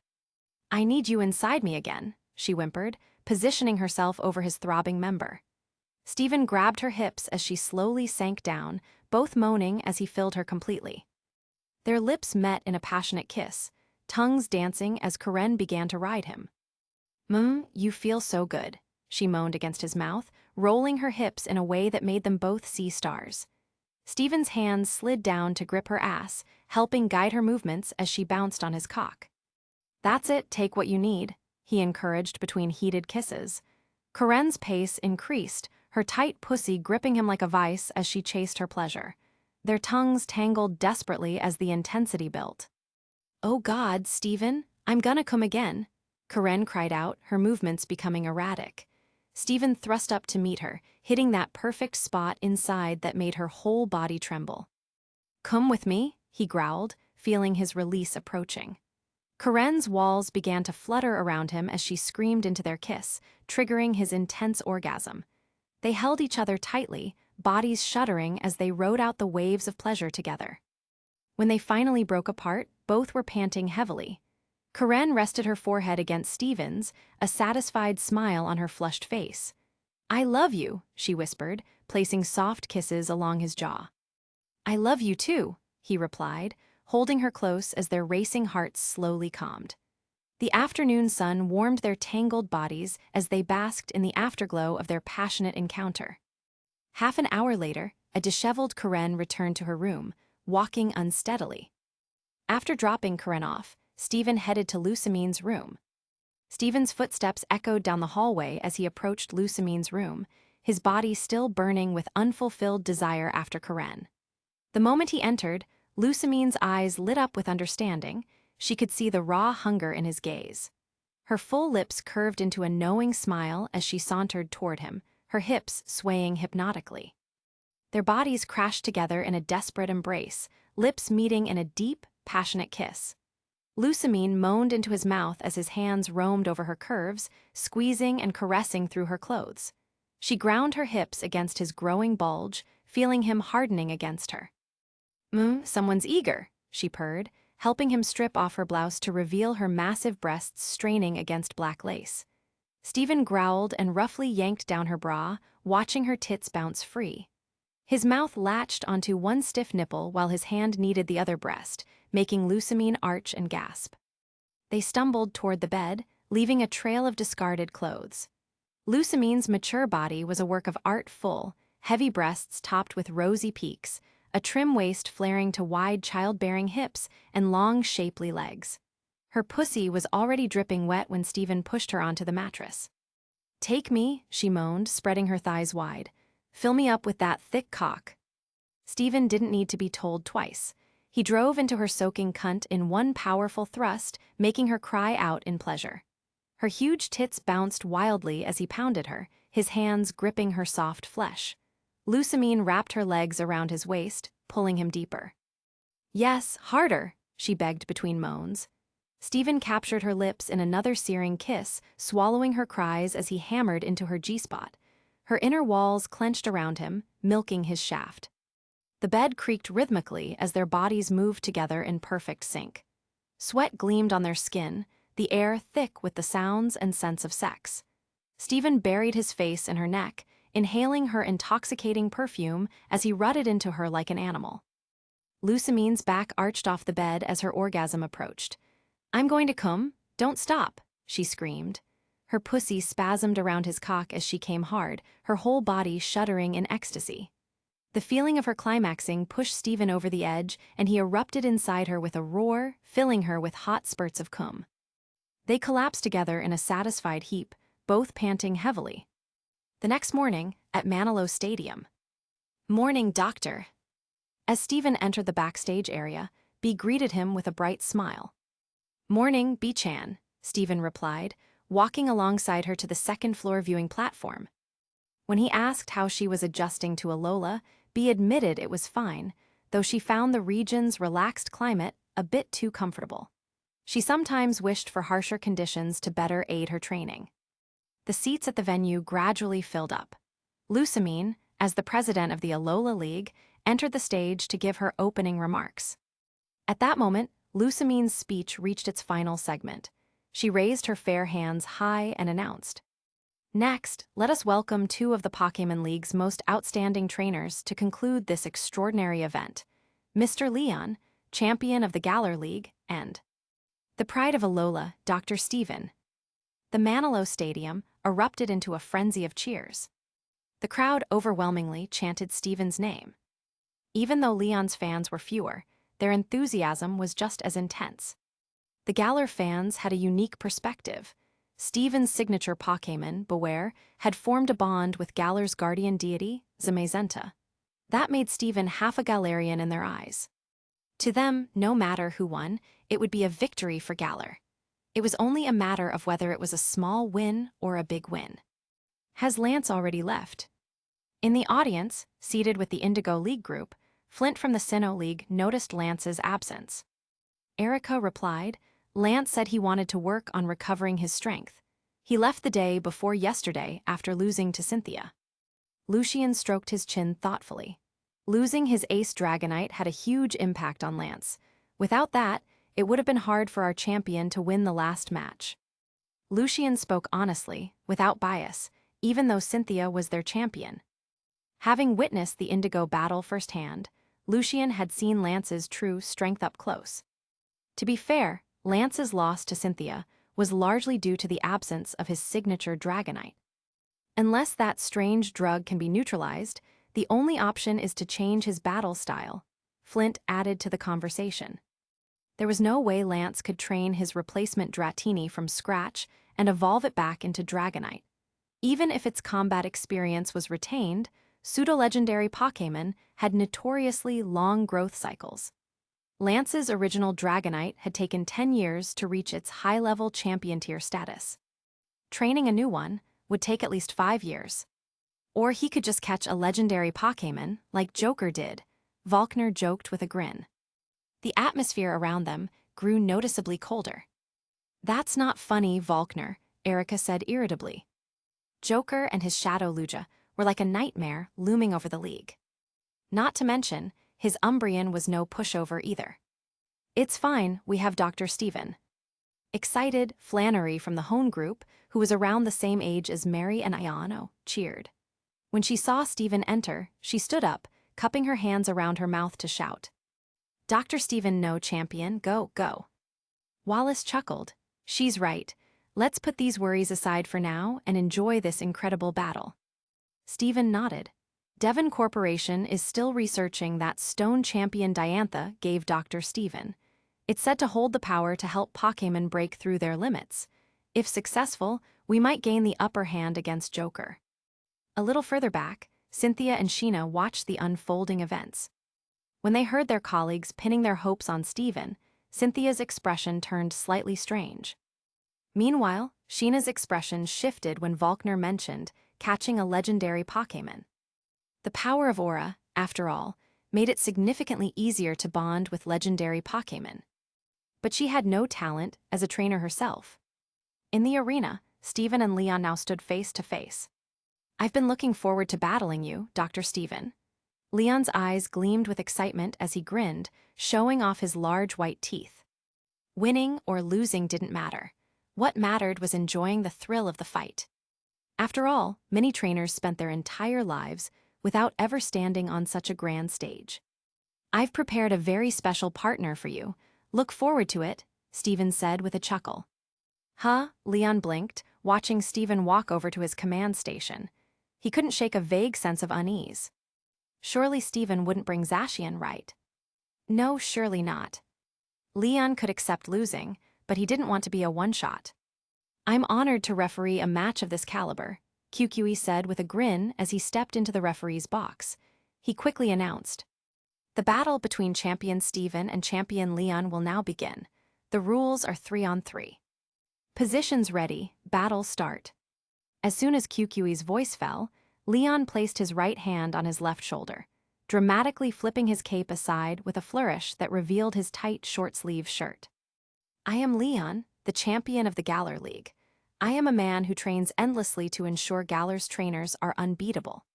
"I need you inside me again," she whimpered, positioning herself over his throbbing member. Stephen grabbed her hips as she slowly sank down, both moaning as he filled her completely. Their lips met in a passionate kiss, tongues dancing as Karen began to ride him. You feel so good," she moaned against his mouth, rolling her hips in a way that made them both see stars. Stephen's hands slid down to grip her ass, helping guide her movements as she bounced on his cock. "That's it, take what you need," he encouraged between heated kisses. Karen's pace increased, her tight pussy gripping him like a vice as she chased her pleasure. Their tongues tangled desperately as the intensity built. "Oh God, Stephen, I'm gonna come again," Karen cried out, her movements becoming erratic. Stephen thrust up to meet her, hitting that perfect spot inside that made her whole body tremble. "Come with me," he growled, feeling his release approaching. Karen's walls began to flutter around him as she screamed into their kiss, triggering his intense orgasm. They held each other tightly, bodies shuddering as they rode out the waves of pleasure together. When they finally broke apart, both were panting heavily. Karen rested her forehead against Stephen's, a satisfied smile on her flushed face. "I love you," she whispered, placing soft kisses along his jaw. "I love you too," he replied, holding her close as their racing hearts slowly calmed. The afternoon sun warmed their tangled bodies as they basked in the afterglow of their passionate encounter. Half an hour later, a disheveled Karen returned to her room, walking unsteadily. After dropping Karen off, Stephen headed to Lucamine's room. Stephen's footsteps echoed down the hallway as he approached Lucamine's room, his body still burning with unfulfilled desire after Karen. The moment he entered, Lucamine's eyes lit up with understanding. She could see the raw hunger in his gaze. Her full lips curved into a knowing smile as she sauntered toward him, her hips swaying hypnotically. Their bodies crashed together in a desperate embrace, lips meeting in a deep, passionate kiss. Lucamine moaned into his mouth as his hands roamed over her curves, squeezing and caressing through her clothes. She ground her hips against his growing bulge, feeling him hardening against her. Someone's eager," she purred, helping him strip off her blouse to reveal her massive breasts straining against black lace. Stephen growled and roughly yanked down her bra, watching her tits bounce free. His mouth latched onto one stiff nipple while his hand kneaded the other breast, making Lucamine arch and gasp. They stumbled toward the bed, leaving a trail of discarded clothes. Lucamine's mature body was a work of art, full, heavy breasts topped with rosy peaks, a trim waist flaring to wide childbearing hips and long, shapely legs. Her pussy was already dripping wet when Stephen pushed her onto the mattress. "Take me," she moaned, spreading her thighs wide. "Fill me up with that thick cock." Stephen didn't need to be told twice. He drove into her soaking cunt in one powerful thrust, making her cry out in pleasure. Her huge tits bounced wildly as he pounded her, his hands gripping her soft flesh. Lucamine wrapped her legs around his waist, pulling him deeper. "Yes, harder," she begged between moans. Stephen captured her lips in another searing kiss, swallowing her cries as he hammered into her G-spot. Her inner walls clenched around him, milking his shaft. The bed creaked rhythmically as their bodies moved together in perfect sync. Sweat gleamed on their skin, the air thick with the sounds and scents of sex. Stephen buried his face in her neck, inhaling her intoxicating perfume as he rutted into her like an animal. Lucamine's back arched off the bed as her orgasm approached. "I'm going to come, don't stop," she screamed. Her pussy spasmed around his cock as she came hard, her whole body shuddering in ecstasy. The feeling of her climaxing pushed Stephen over the edge, and he erupted inside her with a roar, filling her with hot spurts of cum. They collapsed together in a satisfied heap, both panting heavily. The next morning, at Manilow Stadium. "Morning, doctor." As Stephen entered the backstage area, B greeted him with a bright smile. "Morning, B-chan," Stephen replied, walking alongside her to the second-floor viewing platform. When he asked how she was adjusting to Alola, B admitted it was fine, though she found the region's relaxed climate a bit too comfortable. She sometimes wished for harsher conditions to better aid her training. The seats at the venue gradually filled up. Lucamine, as the president of the Alola League, entered the stage to give her opening remarks. At that moment, Lucamine's speech reached its final segment. She raised her fair hands high and announced, "Next, let us welcome two of the Pokémon League's most outstanding trainers to conclude this extraordinary event, Mr. Leon, champion of the Galar League, and the pride of Alola, Dr. Stephen." The Manilow Stadium erupted into a frenzy of cheers. The crowd overwhelmingly chanted Stephen's name. Even though Leon's fans were fewer, their enthusiasm was just as intense. The Galar fans had a unique perspective. Stephen's signature Pokémon, Beware, had formed a bond with Galar's guardian deity, Zamazenta. That made Stephen half a Galarian in their eyes. To them, no matter who won, it would be a victory for Galar. It was only a matter of whether it was a small win or a big win. Has Lance already left? In the audience, seated with the Indigo League group, Flint from the Sinnoh League noticed Lance's absence. Erica replied, "Lance said he wanted to work on recovering his strength. He left the day before yesterday after losing to Cynthia." Lucian stroked his chin thoughtfully. Losing his ace Dragonite had a huge impact on Lance. Without that, it would have been hard for our champion to win the last match. Lucian spoke honestly, without bias, even though Cynthia was their champion. Having witnessed the Indigo battle firsthand, Lucian had seen Lance's true strength up close. To be fair, Lance's loss to Cynthia was largely due to the absence of his signature Dragonite. Unless that strange drug can be neutralized, the only option is to change his battle style, Flint added to the conversation. There was no way Lance could train his replacement Dratini from scratch and evolve it back into Dragonite. Even if its combat experience was retained, pseudo-legendary Pokémon had notoriously long growth cycles. Lance's original Dragonite had taken 10 years to reach its high-level champion tier status. Training a new one would take at least 5 years. Or he could just catch a legendary Pokémon, like Joker did, Volkner joked with a grin. The atmosphere around them grew noticeably colder. "That's not funny, Volkner," Erica said irritably. Joker and his Shadow Lugia were like a nightmare looming over the league. Not to mention, his Umbreon was no pushover either. "It's fine, we have Dr. Stephen." Excited, Flannery from the Hone group, who was around the same age as Mary and Ayano, cheered. When she saw Stephen enter, she stood up, cupping her hands around her mouth to shout, "Dr. Stephen, no champion, go, go." Wallace chuckled. "She's right. Let's put these worries aside for now and enjoy this incredible battle." Stephen nodded. Devon Corporation is still researching that stone champion Diantha gave Dr. Stephen. It's said to hold the power to help Pokémon break through their limits. If successful, we might gain the upper hand against Joker. A little further back, Cynthia and Sheena watched the unfolding events. When they heard their colleagues pinning their hopes on Stephen, Cynthia's expression turned slightly strange. Meanwhile, Sheena's expression shifted when Volkner mentioned catching a legendary Pokémon. The power of aura, after all, made it significantly easier to bond with legendary Pokémon. But she had no talent as a trainer herself. In the arena, Steven and Leon now stood face to face. "I've been looking forward to battling you, Dr. Steven." Leon's eyes gleamed with excitement as he grinned, showing off his large white teeth. Winning or losing didn't matter. What mattered was enjoying the thrill of the fight. After all, many trainers spent their entire lives without ever standing on such a grand stage. "I've prepared a very special partner for you. Look forward to it," Steven said with a chuckle. "Huh?" Leon blinked, watching Steven walk over to his command station. He couldn't shake a vague sense of unease. Surely Steven wouldn't bring Zacian, right? No, surely not. Leon could accept losing, but he didn't want to be a one-shot. "I'm honored to referee a match of this caliber," QQE said with a grin as he stepped into the referee's box. He quickly announced, "The battle between Champion Steven and Champion Leon will now begin. The rules are 3-on-3. Positions ready, battle start." As soon as QQE's voice fell, Leon placed his right hand on his left shoulder, dramatically flipping his cape aside with a flourish that revealed his tight short-sleeve shirt. "I am Leon, the champion of the Galar League. I am a man who trains endlessly to ensure Galar's trainers are unbeatable.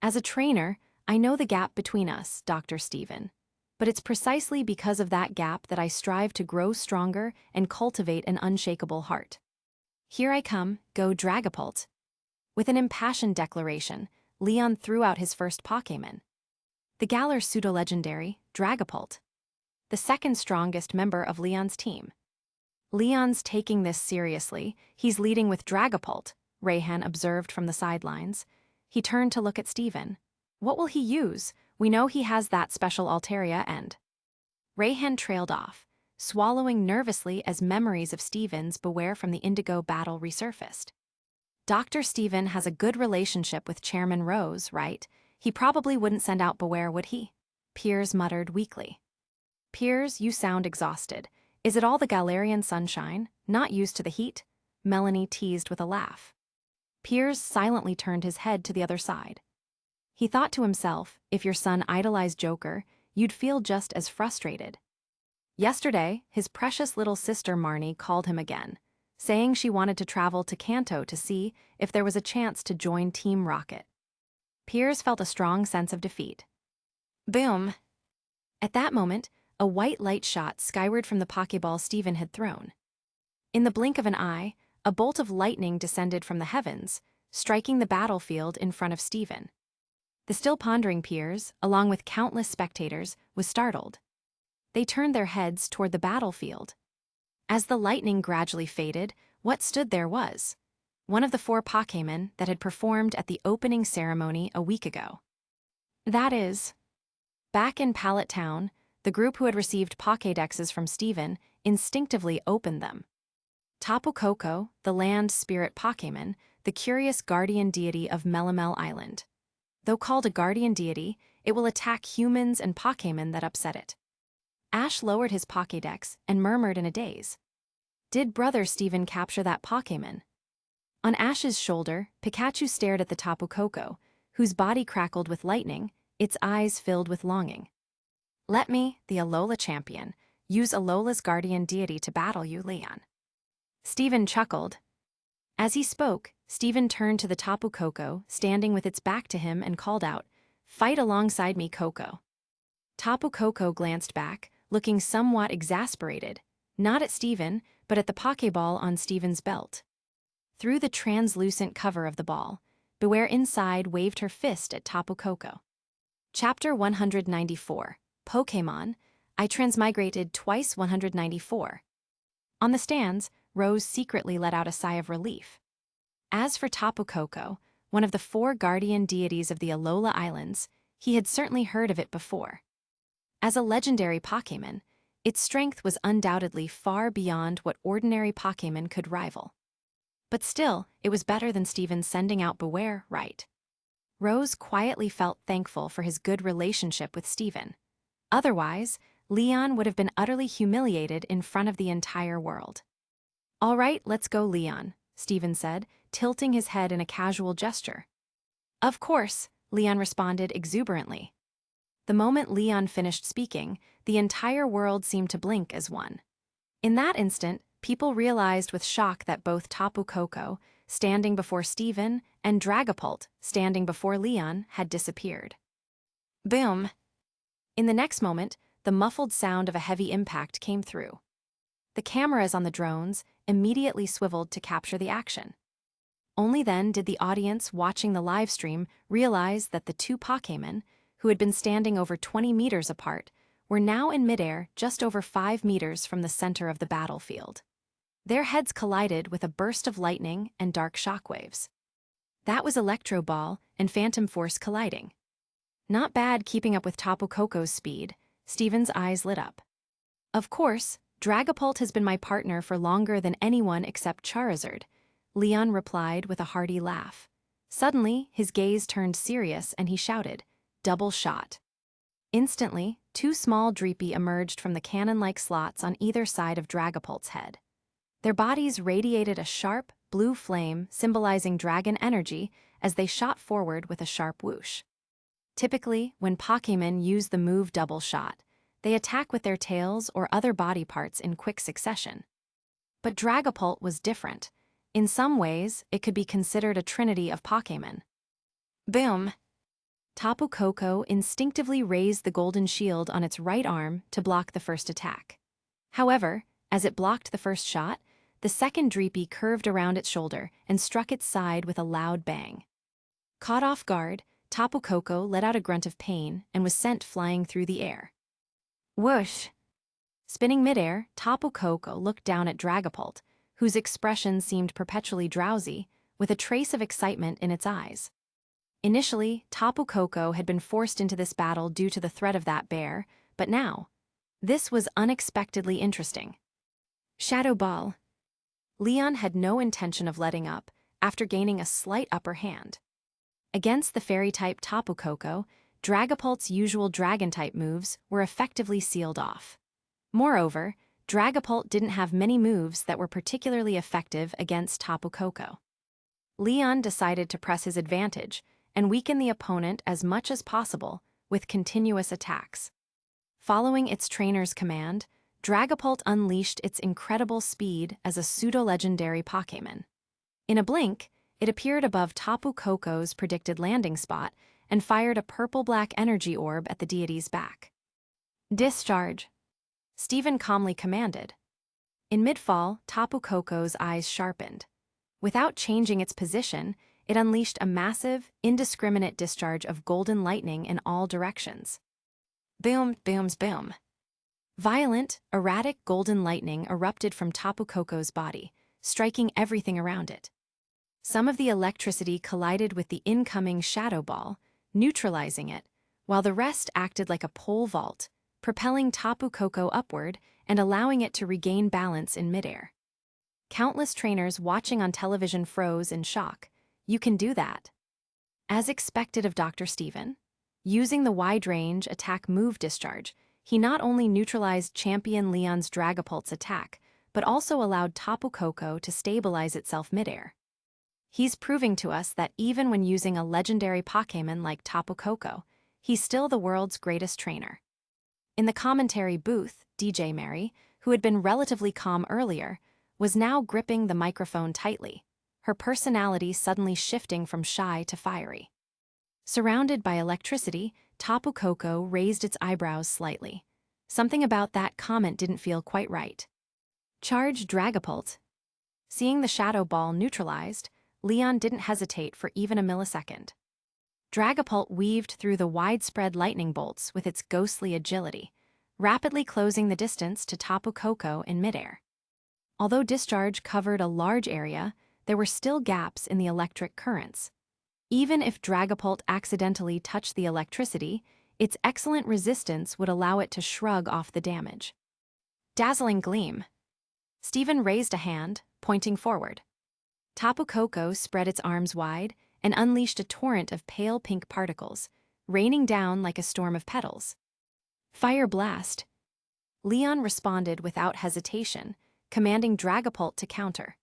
As a trainer, I know the gap between us, Dr. Steven. But it's precisely because of that gap that I strive to grow stronger and cultivate an unshakable heart. Here I come, go Dragapult." With an impassioned declaration, Leon threw out his first Pokémon. The Galar pseudo-legendary, Dragapult. The second strongest member of Leon's team. "Leon's taking this seriously. He's leading with Dragapult," Rayhan observed from the sidelines. He turned to look at Steven. "What will he use? We know he has that special Altaria and..." Rayhan trailed off, swallowing nervously as memories of Steven's Beware from the Indigo battle resurfaced. "Dr. Steven has a good relationship with Chairman Rose, right? He probably wouldn't send out Beware, would he?" Piers muttered weakly. "Piers, you sound exhausted. Is it all the Galarian sunshine? Not used to the heat?" Melanie teased with a laugh. Piers silently turned his head to the other side. He thought to himself, if your son idolized Joker, you'd feel just as frustrated. Yesterday, his precious little sister Marnie called him again, saying she wanted to travel to Kanto to see if there was a chance to join Team Rocket. Piers felt a strong sense of defeat. Boom! At that moment, a white light shot skyward from the Pokeball Steven had thrown. In the blink of an eye, a bolt of lightning descended from the heavens, striking the battlefield in front of Steven. The still pondering Piers, along with countless spectators, was startled. They turned their heads toward the battlefield. As the lightning gradually faded, what stood there was one of the 4 Pokémon that had performed at the opening ceremony a week ago. That is, back in Pallet Town, the group who had received Pokédexes from Steven instinctively opened them. Tapu Koko, the land spirit Pokémon, the curious guardian deity of Melamel Island. Though called a guardian deity, it will attack humans and Pokémon that upset it. Ash lowered his Pokédex and murmured in a daze. Did Brother Steven capture that Pokémon? On Ash's shoulder, Pikachu stared at the Tapu Koko, whose body crackled with lightning, its eyes filled with longing. "Let me, the Alola champion, use Alola's guardian deity to battle you, Leon." Steven chuckled. As he spoke, Steven turned to the Tapu Koko, standing with its back to him, and called out, "Fight alongside me, Koko." Tapu Koko glanced back, looking somewhat exasperated, not at Steven, but at the Pokeball on Steven's belt. Through the translucent cover of the ball, Beware inside waved her fist at Tapu Koko. Chapter 194, Pokémon, I Transmigrated Twice 194. On the stands, Rose secretly let out a sigh of relief. As for Tapu Koko, one of the 4 guardian deities of the Alola Islands, he had certainly heard of it before. As a legendary Pokémon, its strength was undoubtedly far beyond what ordinary Pokémon could rival. But still, it was better than Steven sending out Beware, right? Rose quietly felt thankful for his good relationship with Steven. Otherwise, Leon would have been utterly humiliated in front of the entire world. "All right, let's go, Leon," Stephen said, tilting his head in a casual gesture. Of course, Leon responded exuberantly. The moment Leon finished speaking, the entire world seemed to blink as one. In that instant, people realized with shock that both Tapu Koko, standing before Stephen, and Dragapult, standing before Leon, had disappeared. Boom! In the next moment, the muffled sound of a heavy impact came through. The cameras on the drones immediately swiveled to capture the action. Only then did the audience watching the live stream realize that the two Pokémon, who had been standing over 20 meters apart, were now in midair just over 5 meters from the center of the battlefield. Their heads collided with a burst of lightning and dark shockwaves. That was Electro Ball and Phantom Force colliding. Not bad keeping up with Tapu Koko's speed. Stephen's eyes lit up. Of course, Dragapult has been my partner for longer than anyone except Charizard, Leon replied with a hearty laugh. Suddenly, his gaze turned serious and he shouted, "Double shot." Instantly, two small Dreepy emerged from the cannon-like slots on either side of Dragapult's head. Their bodies radiated a sharp, blue flame symbolizing dragon energy as they shot forward with a sharp whoosh. Typically, when Pokémon use the move Double Shot, they attack with their tails or other body parts in quick succession. But Dragapult was different. In some ways, it could be considered a trinity of Pokémon. Boom! Tapu Koko instinctively raised the golden shield on its right arm to block the first attack. However, as it blocked the first shot, the second Dreepy curved around its shoulder and struck its side with a loud bang. Caught off guard, Tapu Koko let out a grunt of pain and was sent flying through the air. Whoosh! Spinning midair, Tapu Koko looked down at Dragapult, whose expression seemed perpetually drowsy, with a trace of excitement in its eyes. Initially, Tapu Koko had been forced into this battle due to the threat of that bear, but now, this was unexpectedly interesting. Shadow Ball. Leon had no intention of letting up after gaining a slight upper hand. Against the fairy-type Tapu Koko, Dragapult's usual dragon-type moves were effectively sealed off. Moreover, Dragapult didn't have many moves that were particularly effective against Tapu Koko. Leon decided to press his advantage and weaken the opponent as much as possible with continuous attacks. Following its trainer's command, Dragapult unleashed its incredible speed as a pseudo-legendary Pokémon. In a blink, it appeared above Tapu Koko's predicted landing spot and fired a purple-black energy orb at the deity's back. Discharge! Stephen calmly commanded. In mid-fall, Tapu Koko's eyes sharpened. Without changing its position, it unleashed a massive, indiscriminate discharge of golden lightning in all directions. Boom, booms, boom. Violent, erratic golden lightning erupted from Tapu Koko's body, striking everything around it. Some of the electricity collided with the incoming Shadow Ball, neutralizing it, while the rest acted like a pole vault, propelling Tapu Koko upward and allowing it to regain balance in midair. Countless trainers watching on television froze in shock. You can do that. As expected of Dr. Stephen, using the wide-range attack move discharge, he not only neutralized champion Leon's Dragapult's attack, but also allowed Tapu Koko to stabilize itself midair. He's proving to us that even when using a legendary Pokémon like Tapu Koko, he's still the world's greatest trainer. In the commentary booth, DJ Mary, who had been relatively calm earlier, was now gripping the microphone tightly, her personality suddenly shifting from shy to fiery. Surrounded by electricity, Tapu Koko raised its eyebrows slightly. Something about that comment didn't feel quite right. Charge Dragapult. Seeing the Shadow Ball neutralized, Leon didn't hesitate for even a millisecond. Dragapult weaved through the widespread lightning bolts with its ghostly agility, rapidly closing the distance to Tapu Koko in midair. Although discharge covered a large area, there were still gaps in the electric currents. Even if Dragapult accidentally touched the electricity, its excellent resistance would allow it to shrug off the damage. Dazzling gleam. Stephen raised a hand, pointing forward. Tapu Koko spread its arms wide and unleashed a torrent of pale pink particles, raining down like a storm of petals. Fire blast. Leon responded without hesitation, commanding Dragapult to counter.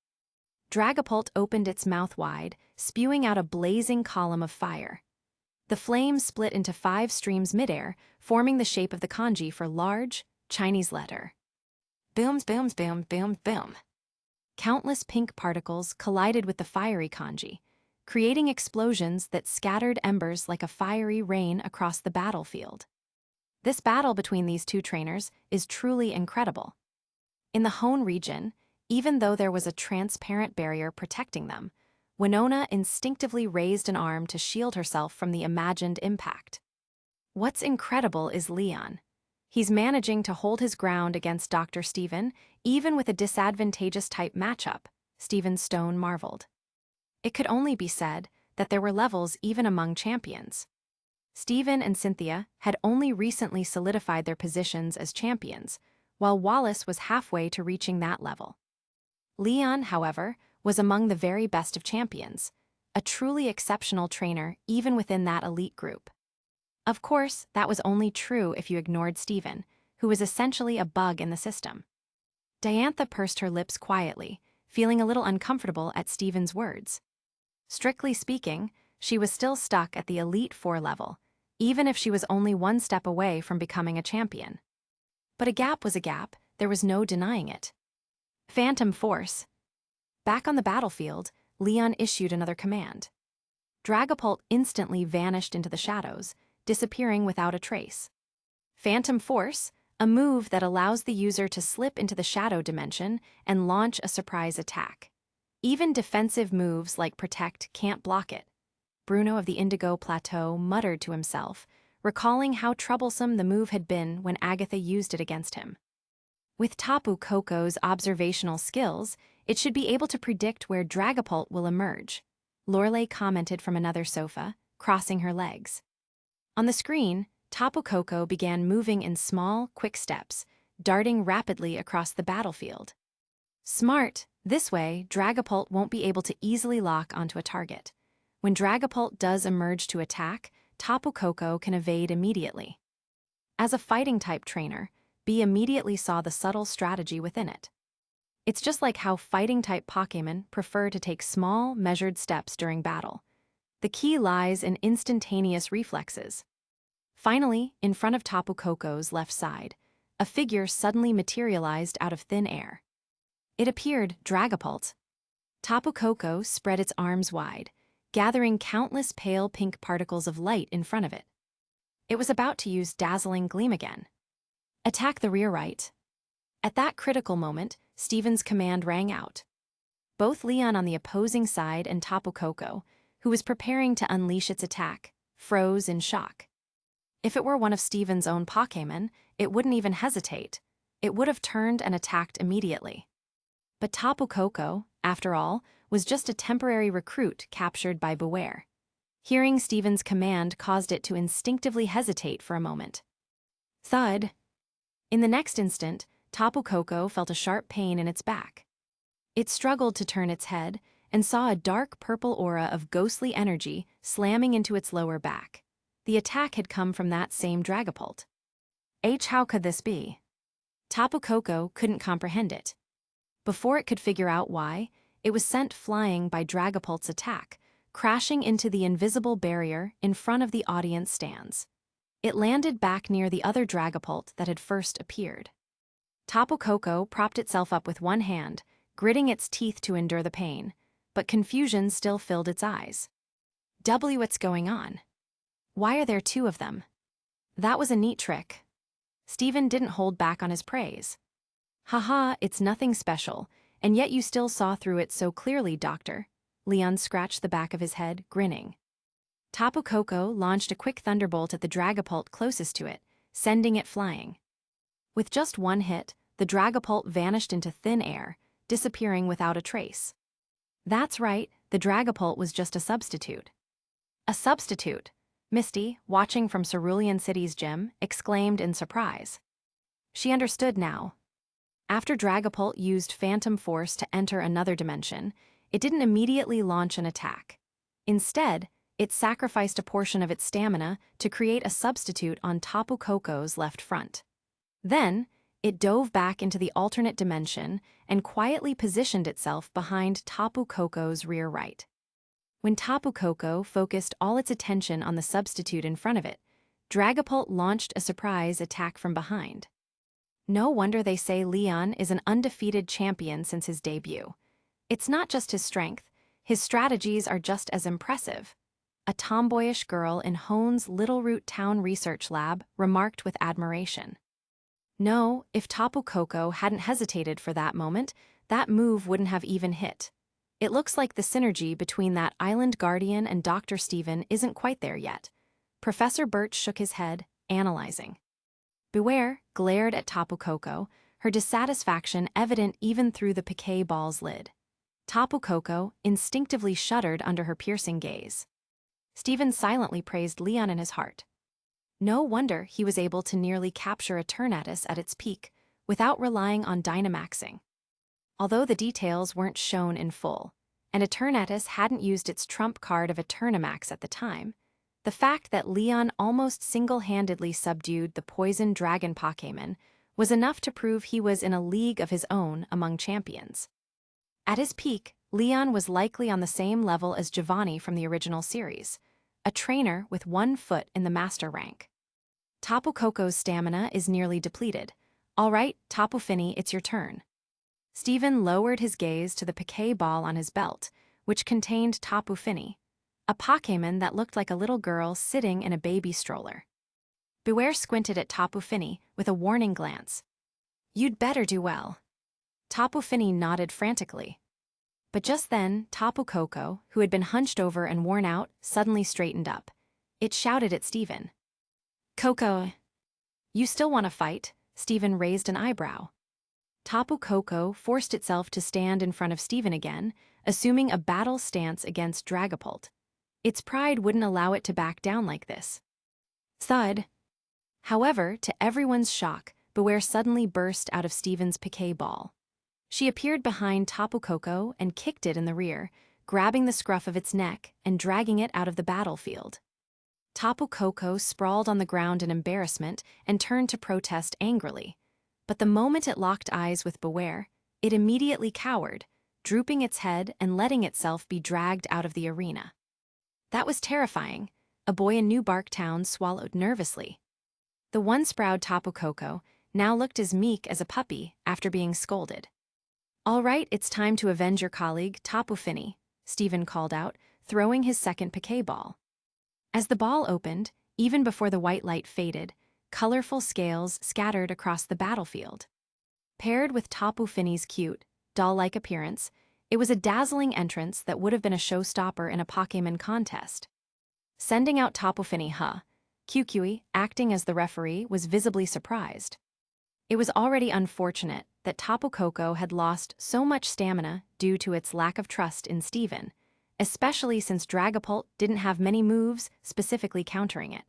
Dragapult opened its mouth wide, spewing out a blazing column of fire. The flames split into 5 streams midair, forming the shape of the kanji for large, Chinese letter. Booms, booms, boom, boom, boom. Countless pink particles collided with the fiery kanji, creating explosions that scattered embers like a fiery rain across the battlefield. This battle between these two trainers is truly incredible. In the Hone region, even though there was a transparent barrier protecting them, Winona instinctively raised an arm to shield herself from the imagined impact. What's incredible is Leon. He's managing to hold his ground against Dr. Steven, even with a disadvantageous type matchup, Steven Stone marveled. It could only be said that there were levels even among champions. Steven and Cynthia had only recently solidified their positions as champions, while Wallace was halfway to reaching that level. Leon, however, was among the very best of champions, a truly exceptional trainer even within that elite group. Of course, that was only true if you ignored Steven, who was essentially a bug in the system. Diantha pursed her lips quietly, feeling a little uncomfortable at Steven's words. Strictly speaking, she was still stuck at the Elite 4 level, even if she was only one step away from becoming a champion. But a gap was a gap, there was no denying it. Phantom Force. Back on the battlefield, Leon issued another command. Dragapult instantly vanished into the shadows, disappearing without a trace. Phantom Force, a move that allows the user to slip into the shadow dimension and launch a surprise attack. Even defensive moves like Protect can't block it. Bruno of the Indigo Plateau muttered to himself, recalling how troublesome the move had been when Agatha used it against him. With Tapu Koko's observational skills, it should be able to predict where Dragapult will emerge, Lorelei commented from another sofa, crossing her legs. On the screen, Tapu Koko began moving in small, quick steps, darting rapidly across the battlefield. Smart, this way Dragapult won't be able to easily lock onto a target. When Dragapult does emerge to attack, Tapu Koko can evade immediately. As a fighting-type trainer, B immediately saw the subtle strategy within it. It's just like how fighting-type Pokémon prefer to take small, measured steps during battle. The key lies in instantaneous reflexes. Finally, in front of Tapu Koko's left side, a figure suddenly materialized out of thin air. It appeared Dragapult. Tapu Koko spread its arms wide, gathering countless pale pink particles of light in front of it. It was about to use Dazzling Gleam again. Attack the rear right. At that critical moment, Steven's command rang out. Both Leon on the opposing side and Tapu Koko, who was preparing to unleash its attack, froze in shock. If it were one of Steven's own Pokémon, it wouldn't even hesitate. It would have turned and attacked immediately. But Tapu Koko, after all, was just a temporary recruit captured by Beware. Hearing Steven's command caused it to instinctively hesitate for a moment. Thud. In the next instant, Tapu Koko felt a sharp pain in its back. It struggled to turn its head and saw a dark purple aura of ghostly energy slamming into its lower back. The attack had come from that same Dragapult. How could this be? Tapu Koko couldn't comprehend it. Before it could figure out why, it was sent flying by Dragapult's attack, crashing into the invisible barrier in front of the audience stands. It landed back near the other Dragapult that had first appeared. Tapu Koko propped itself up with one hand, gritting its teeth to endure the pain, but confusion still filled its eyes. What's going on? Why are there 2 of them? That was a neat trick. Steven didn't hold back on his praise. Haha, it's nothing special, and yet you still saw through it so clearly, Doctor. Leon scratched the back of his head, grinning. Tapu Koko launched a quick thunderbolt at the Dragapult closest to it, sending it flying. With just one hit, the Dragapult vanished into thin air, disappearing without a trace. That's right, the Dragapult was just a substitute. A substitute, Misty, watching from Cerulean City's gym, exclaimed in surprise. She understood now. After Dragapult used Phantom Force to enter another dimension, it didn't immediately launch an attack. Instead, it sacrificed a portion of its stamina to create a substitute on Tapu Koko's left front. Then, It dove back into the alternate dimension and quietly positioned itself behind Tapu Koko's rear right. When Tapu Koko focused all its attention on the substitute in front of it, Dragapult launched a surprise attack from behind. No wonder they say Leon is an undefeated champion since his debut. It's not just his strength, his strategies are just as impressive. A tomboyish girl in Hoen's Littleroot Town Research Lab remarked with admiration. No, if Tapu Koko hadn't hesitated for that moment, that move wouldn't have even hit. It looks like the synergy between that island guardian and Dr. Steven isn't quite there yet. Professor Birch shook his head, analyzing. Beware glared at Tapu Koko, her dissatisfaction evident even through the piquet ball's lid. Tapu Koko instinctively shuddered under her piercing gaze. Steven silently praised Leon in his heart. No wonder he was able to nearly capture a Hiatus at its peak without relying on Dynamaxing. Although the details weren't shown in full, and a Hiatus hadn't used its trump card of a Turnamax at the time, the fact that Leon almost single-handedly subdued the poison dragon Pokémon was enough to prove he was in a league of his own among champions. At his peak, Leon was likely on the same level as Giovanni from the original series, a trainer with 1 foot in the master rank. Tapu Koko's stamina is nearly depleted. All right, Tapu Fini, it's your turn. Steven lowered his gaze to the piquet ball on his belt, which contained Tapu Fini, a Pokémon that looked like a little girl sitting in a baby stroller. Beware squinted at Tapu Fini with a warning glance. You'd better do well. Tapu Fini nodded frantically. But just then, Tapu Koko, who had been hunched over and worn out, suddenly straightened up. It shouted at Steven. Koko, you still want to fight? Steven raised an eyebrow. Tapu Koko forced itself to stand in front of Steven again, assuming a battle stance against Dragapult. Its pride wouldn't allow it to back down like this. Thud. However, to everyone's shock, Beware suddenly burst out of Steven's piquet ball. She appeared behind Tapu Koko and kicked it in the rear, grabbing the scruff of its neck and dragging it out of the battlefield. Tapu Koko sprawled on the ground in embarrassment and turned to protest angrily. But the moment it locked eyes with Beware, it immediately cowered, drooping its head and letting itself be dragged out of the arena. That was terrifying. A boy in New Bark Town swallowed nervously. The once-proud Tapu Koko now looked as meek as a puppy after being scolded. All right, it's time to avenge your colleague, Tapu Fini, Steven called out, throwing his second piquet ball. As the ball opened, even before the white light faded, colorful scales scattered across the battlefield. Paired with Tapu Fini's cute, doll-like appearance, it was a dazzling entrance that would have been a showstopper in a Pokémon contest. Sending out Tapu Fini, Kukui, acting as the referee, was visibly surprised. It was already unfortunate that Tapu Koko had lost so much stamina due to its lack of trust in Steven, especially since Dragapult didn't have many moves specifically countering it.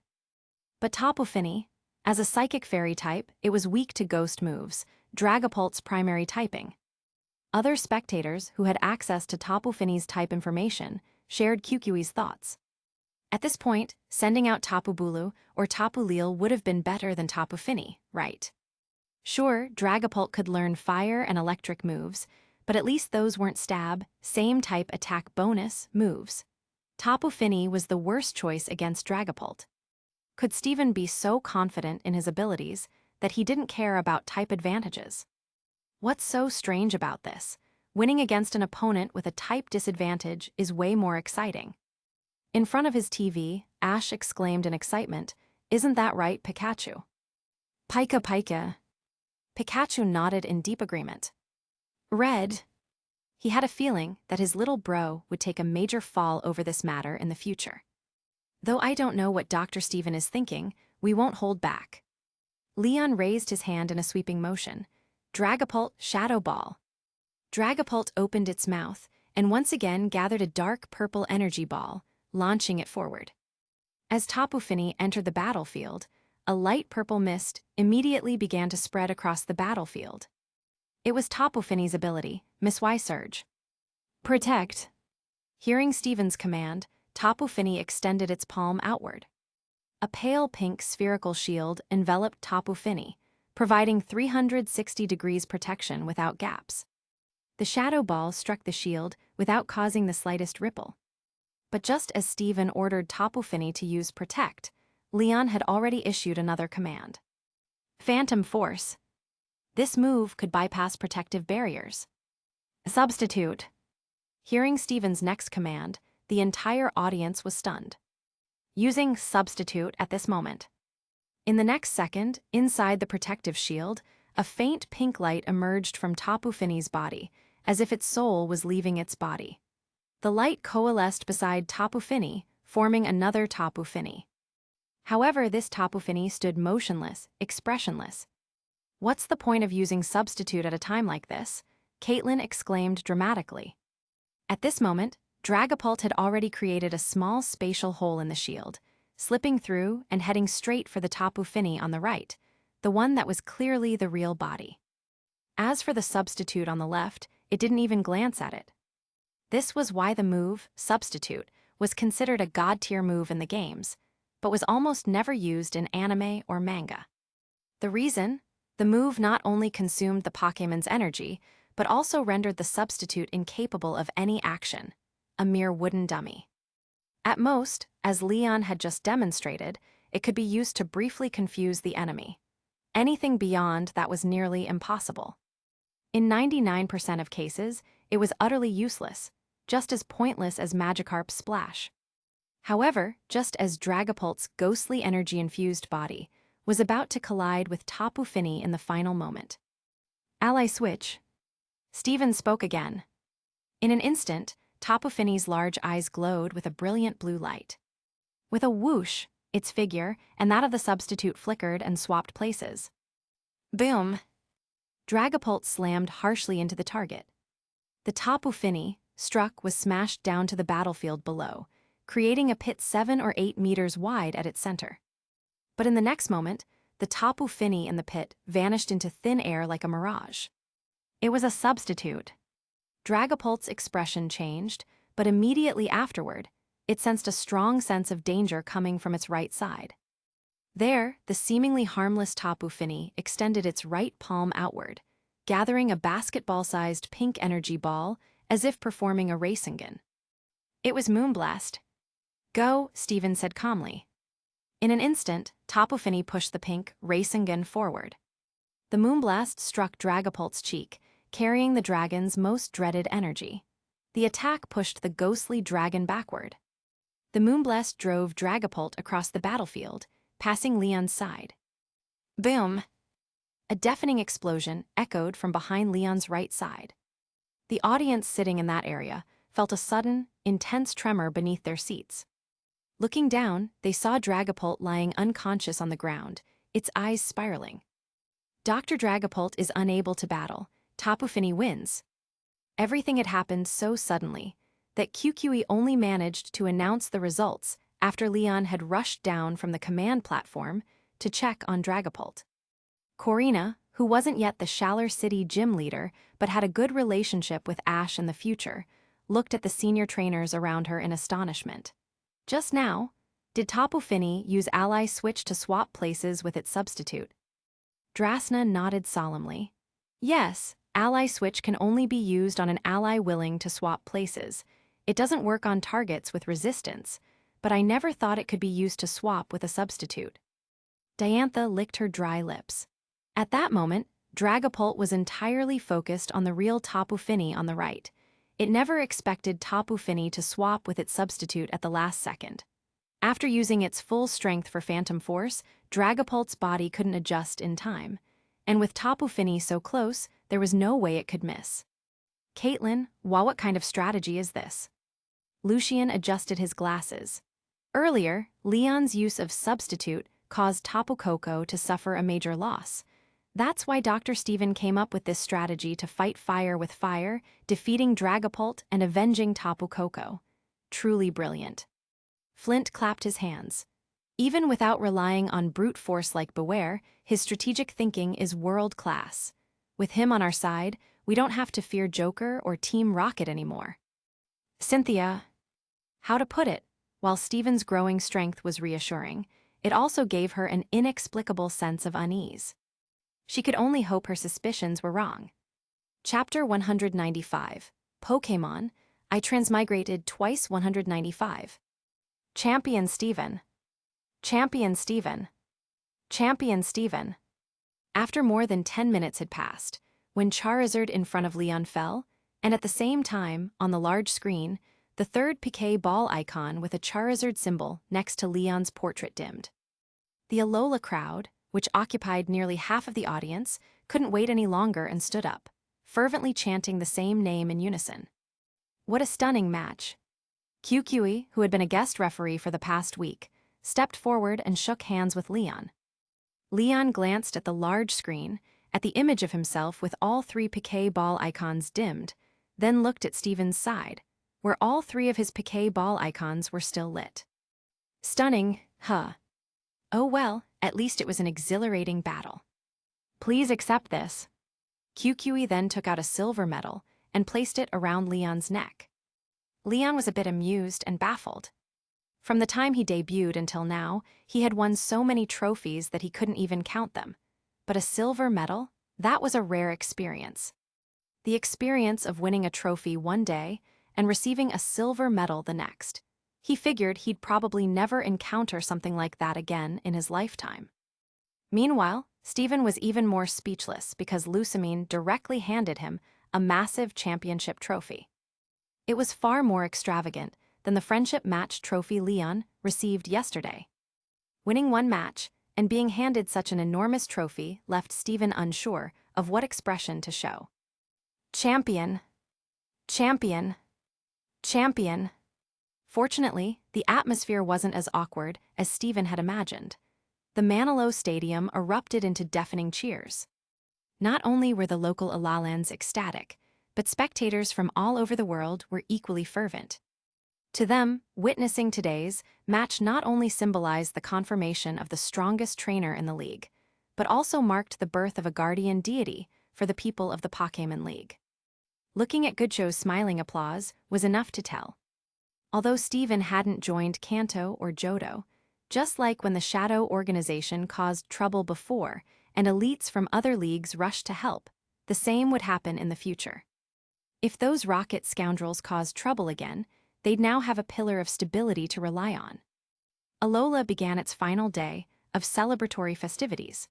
But Tapu Fini, as a psychic fairy type, it was weak to ghost moves, Dragapult's primary typing. Other spectators who had access to Tapu Fini's type information shared Kukui's thoughts. At this point, sending out Tapu Bulu or Tapu Lele would have been better than Tapu Fini, right? Sure, Dragapult could learn fire and electric moves, but at least those weren't stab, same-type attack bonus moves. Tapu Fini was the worst choice against Dragapult. Could Steven be so confident in his abilities that he didn't care about type advantages? What's so strange about this? Winning against an opponent with a type disadvantage is way more exciting. In front of his TV, Ash exclaimed in excitement, "Isn't that right, Pikachu?" Pika Pika. Pikachu nodded in deep agreement. Red. He had a feeling that his little bro would take a major fall over this matter in the future. Though I don't know what Dr. Steven is thinking, we won't hold back. Leon raised his hand in a sweeping motion. Dragapult Shadow Ball. Dragapult opened its mouth and once again gathered a dark purple energy ball, launching it forward. As Tapu Fini entered the battlefield, a light purple mist immediately began to spread across the battlefield. It was Tapu Fini's ability, Miss Y Surge. Protect. Hearing Steven's command, Tapu Fini extended its palm outward. A pale pink spherical shield enveloped Tapu Fini, providing 360 degrees protection without gaps. The shadow ball struck the shield without causing the slightest ripple. But just as Steven ordered Tapu Fini to use Protect, Leon had already issued another command. Phantom Force. This move could bypass protective barriers. Substitute. Hearing Steven's next command, the entire audience was stunned. Using Substitute at this moment. In the next second, inside the protective shield, a faint pink light emerged from Tapu Fini's body, as if its soul was leaving its body. The light coalesced beside Tapu Fini, forming another Tapu Fini. However, this Tapu Fini stood motionless, expressionless. "What's the point of using Substitute at a time like this?" Caitlin exclaimed dramatically. At this moment, Dragapult had already created a small spatial hole in the shield, slipping through and heading straight for the Tapu Fini on the right, the one that was clearly the real body. As for the Substitute on the left, it didn't even glance at it. This was why the move, Substitute, was considered a god-tier move in the games, but was almost never used in anime or manga. The reason? The move not only consumed the Pokémon's energy, but also rendered the Substitute incapable of any action, a mere wooden dummy. At most, as Leon had just demonstrated, it could be used to briefly confuse the enemy. Anything beyond that was nearly impossible. In 99% of cases, it was utterly useless, just as pointless as Magikarp's splash. However, just as Dragapult's ghostly energy-infused body was about to collide with Tapu Fini in the final moment. "Ally switch." Steven spoke again. In an instant, Tapu Fini's large eyes glowed with a brilliant blue light. With a whoosh, its figure and that of the Substitute flickered and swapped places. Boom! Dragapult slammed harshly into the target. The Tapu Fini, struck, was smashed down to the battlefield below, creating a pit 7 or 8 meters wide at its center. But in the next moment, the Tapu Fini in the pit vanished into thin air like a mirage. It was a Substitute. Dragapult's expression changed, but immediately afterward, it sensed a strong sense of danger coming from its right side. There, the seemingly harmless Tapu Fini extended its right palm outward, gathering a basketball-sized pink energy ball as if performing a Rasengan. It was Moonblast. "Go," Steven said calmly. In an instant, Tapu Fini pushed the pink Rasengan forward. The Moonblast struck Dragapult's cheek, carrying the dragon's most dreaded energy. The attack pushed the ghostly dragon backward. The Moonblast drove Dragapult across the battlefield, passing Leon's side. Boom! A deafening explosion echoed from behind Leon's right side. The audience sitting in that area felt a sudden, intense tremor beneath their seats. Looking down, they saw Dragapult lying unconscious on the ground, its eyes spiraling. Dr. Dragapult is unable to battle. Tapu Fini wins. Everything had happened so suddenly that QQE only managed to announce the results after Leon had rushed down from the command platform to check on Dragapult. Corina, who wasn't yet the Shaller City gym leader but had a good relationship with Ash in the future, looked at the senior trainers around her in astonishment. Just now, did Tapu Fini use Ally Switch to swap places with its Substitute? Drasna nodded solemnly. Yes, Ally Switch can only be used on an ally willing to swap places. It doesn't work on targets with resistance, but I never thought it could be used to swap with a Substitute. Diantha licked her dry lips. At that moment, Dragapult was entirely focused on the real Tapu Fini on the right. It never expected Tapu Fini to swap with its Substitute at the last second. After using its full strength for Phantom Force, Dragapult's body couldn't adjust in time. And with Tapu Fini so close, there was no way it could miss. Caitlin, what kind of strategy is this? Lucian adjusted his glasses. Earlier, Leon's use of Substitute caused Tapu Koko to suffer a major loss. That's why Dr. Steven came up with this strategy to fight fire with fire, defeating Dragapult and avenging Tapu Koko. Truly brilliant. Flint clapped his hands. Even without relying on brute force like Beware, his strategic thinking is world-class. With him on our side, we don't have to fear Joker or Team Rocket anymore. Cynthia. How to put it? While Steven's growing strength was reassuring, it also gave her an inexplicable sense of unease. She could only hope her suspicions were wrong. Chapter 195. Pokémon, I Transmigrated Twice 195. Champion Steven. Champion Steven. Champion Steven. After more than 10 minutes had passed, when Charizard in front of Leon fell, and at the same time, on the large screen, the third Piquet ball icon with a Charizard symbol next to Leon's portrait dimmed. The Alola crowd, which occupied nearly half of the audience, couldn't wait any longer and stood up, fervently chanting the same name in unison. What a stunning match! QQE, who had been a guest referee for the past week, stepped forward and shook hands with Leon. Leon glanced at the large screen, at the image of himself with all three Piquet ball icons dimmed, then looked at Steven's side, where all three of his Piquet ball icons were still lit. Stunning, huh? Oh well, at least it was an exhilarating battle. Please accept this. QQE then took out a silver medal and placed it around Leon's neck. Leon was a bit amused and baffled. From the time he debuted until now, he had won so many trophies that he couldn't even count them. But a silver medal? That was a rare experience. The experience of winning a trophy one day and receiving a silver medal the next. He figured he'd probably never encounter something like that again in his lifetime. Meanwhile, Steven was even more speechless because Lusamine directly handed him a massive championship trophy. It was far more extravagant than the friendship match trophy Leon received yesterday. Winning one match and being handed such an enormous trophy left Steven unsure of what expression to show. Champion. Champion. Champion. Fortunately, the atmosphere wasn't as awkward as Steven had imagined. The Manilow Stadium erupted into deafening cheers. Not only were the local Alalans ecstatic, but spectators from all over the world were equally fervent. To them, witnessing today's match not only symbolized the confirmation of the strongest trainer in the league, but also marked the birth of a guardian deity for the people of the Pokémon League. Looking at Goodshow's smiling applause was enough to tell. Although Steven hadn't joined Kanto or Johto, just like when the Shadow organization caused trouble before and elites from other leagues rushed to help, the same would happen in the future. If those rocket scoundrels caused trouble again, they'd now have a pillar of stability to rely on. Alola began its final day of celebratory festivities.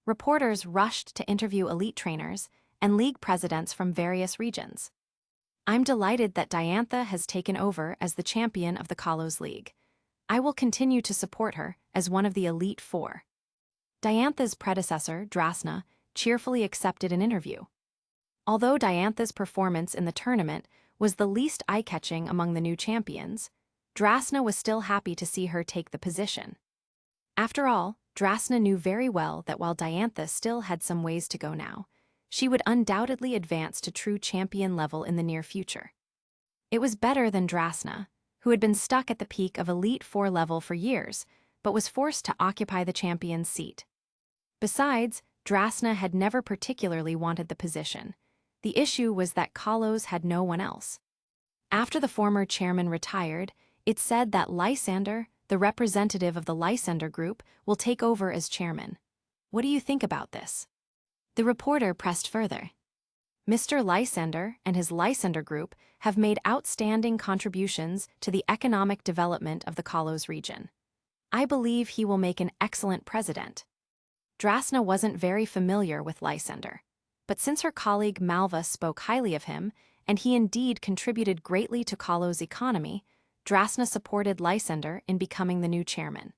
Reporters rushed to interview elite trainers and league presidents from various regions. I'm delighted that Diantha has taken over as the champion of the Kalos League. I will continue to support her as one of the Elite Four. Diantha's predecessor, Drasna, cheerfully accepted an interview. Although Diantha's performance in the tournament was the least eye-catching among the new champions, Drasna was still happy to see her take the position. After all, Drasna knew very well that while Diantha still had some ways to go now, she would undoubtedly advance to true champion level in the near future. It was better than Drasna, who had been stuck at the peak of Elite Four level for years, but was forced to occupy the champion's seat. Besides, Drasna had never particularly wanted the position. The issue was that Kalos had no one else. After the former chairman retired, it said that Lysander, the representative of the Lysander group, will take over as chairman. What do you think about this? The reporter pressed further. Mr. Lysander and his Lysander group have made outstanding contributions to the economic development of the Kalos region. I believe he will make an excellent president. Drasna wasn't very familiar with Lysander, but since her colleague Malva spoke highly of him, and he indeed contributed greatly to Kalos' economy, Drasna supported Lysander in becoming the new chairman.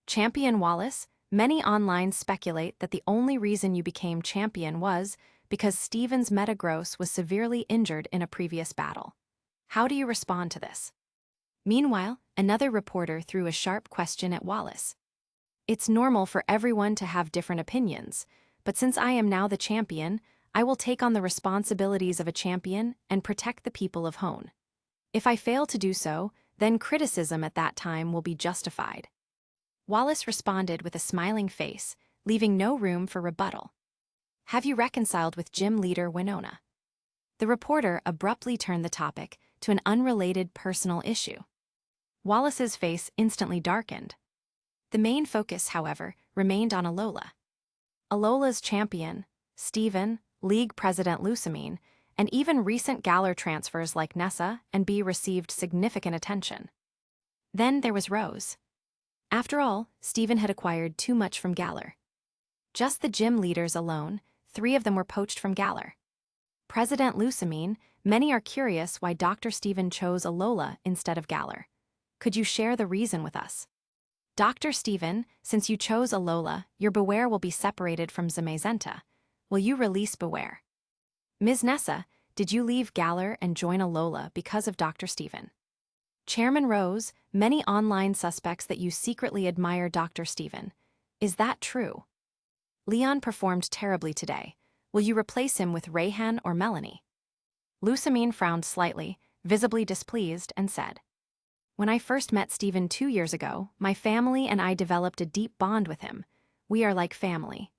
Champion Wallace, many online speculate that the only reason you became champion was because Steven's Metagross was severely injured in a previous battle. How do you respond to this? Meanwhile, another reporter threw a sharp question at Wallace. It's normal for everyone to have different opinions, but since I am now the champion, I will take on the responsibilities of a champion and protect the people of Hone. If I fail to do so, then criticism at that time will be justified. Wallace responded with a smiling face, leaving no room for rebuttal. Have you reconciled with gym leader Winona? The reporter abruptly turned the topic to an unrelated personal issue. Wallace's face instantly darkened. The main focus, however, remained on Alola. Alola's champion, Steven, League President Lusamine, and even recent Galar transfers like Nessa and B received significant attention. Then there was Rose. After all, Steven had acquired too much from Galar. Just the gym leaders alone, 3 of them were poached from Galar. President Lusamine, many are curious why Dr. Steven chose Alola instead of Galar. Could you share the reason with us? Dr. Steven, since you chose Alola, your Beware will be separated from Zamazenta. Will you release Beware? Ms. Nessa, did you leave Galar and join Alola because of Dr. Steven? Chairman Rose, many online suspects that you secretly admire Dr. Steven. Is that true? Leon performed terribly today. Will you replace him with Rayhan or Melanie? Lusamine frowned slightly, visibly displeased, and said, When I first met Steven 2 years ago, my family and I developed a deep bond with him. We are like family.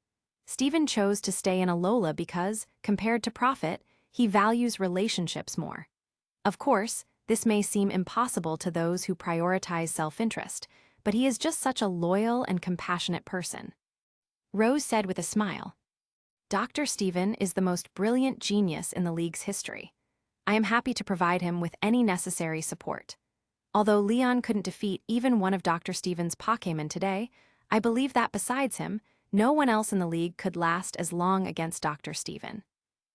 Steven chose to stay in Alola because, compared to profit, he values relationships more. Of course, this may seem impossible to those who prioritize self-interest, but he is just such a loyal and compassionate person. Rose said with a smile, Dr. Steven is the most brilliant genius in the League's history. I am happy to provide him with any necessary support. Although Leon couldn't defeat even one of Dr. Steven's Pokémon today, I believe that besides him, no one else in the League could last as long against Dr. Steven.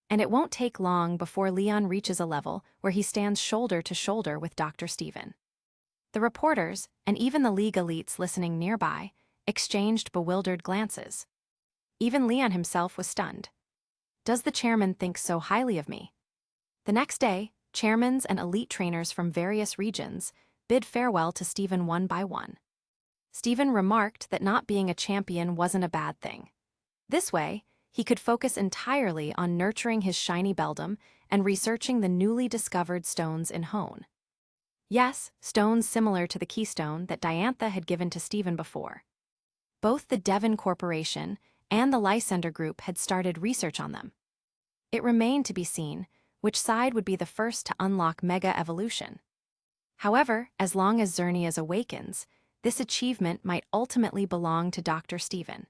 And it won't take long before Leon reaches a level where he stands shoulder to shoulder with Dr. Steven. The reporters, and even the League elites listening nearby, exchanged bewildered glances. Even Leon himself was stunned. Does the chairman think so highly of me? The next day, chairmans and elite trainers from various regions bid farewell to Steven one by one. Steven remarked that not being a champion wasn't a bad thing. This way, he could focus entirely on nurturing his shiny beldam and researching the newly discovered stones in Hone. Yes, stones similar to the keystone that Diantha had given to Steven before. Both the Devon Corporation and the Lysander Group had started research on them. It remained to be seen which side would be the first to unlock Mega Evolution. However, as long as Xerneas awakens, this achievement might ultimately belong to Dr. Steven.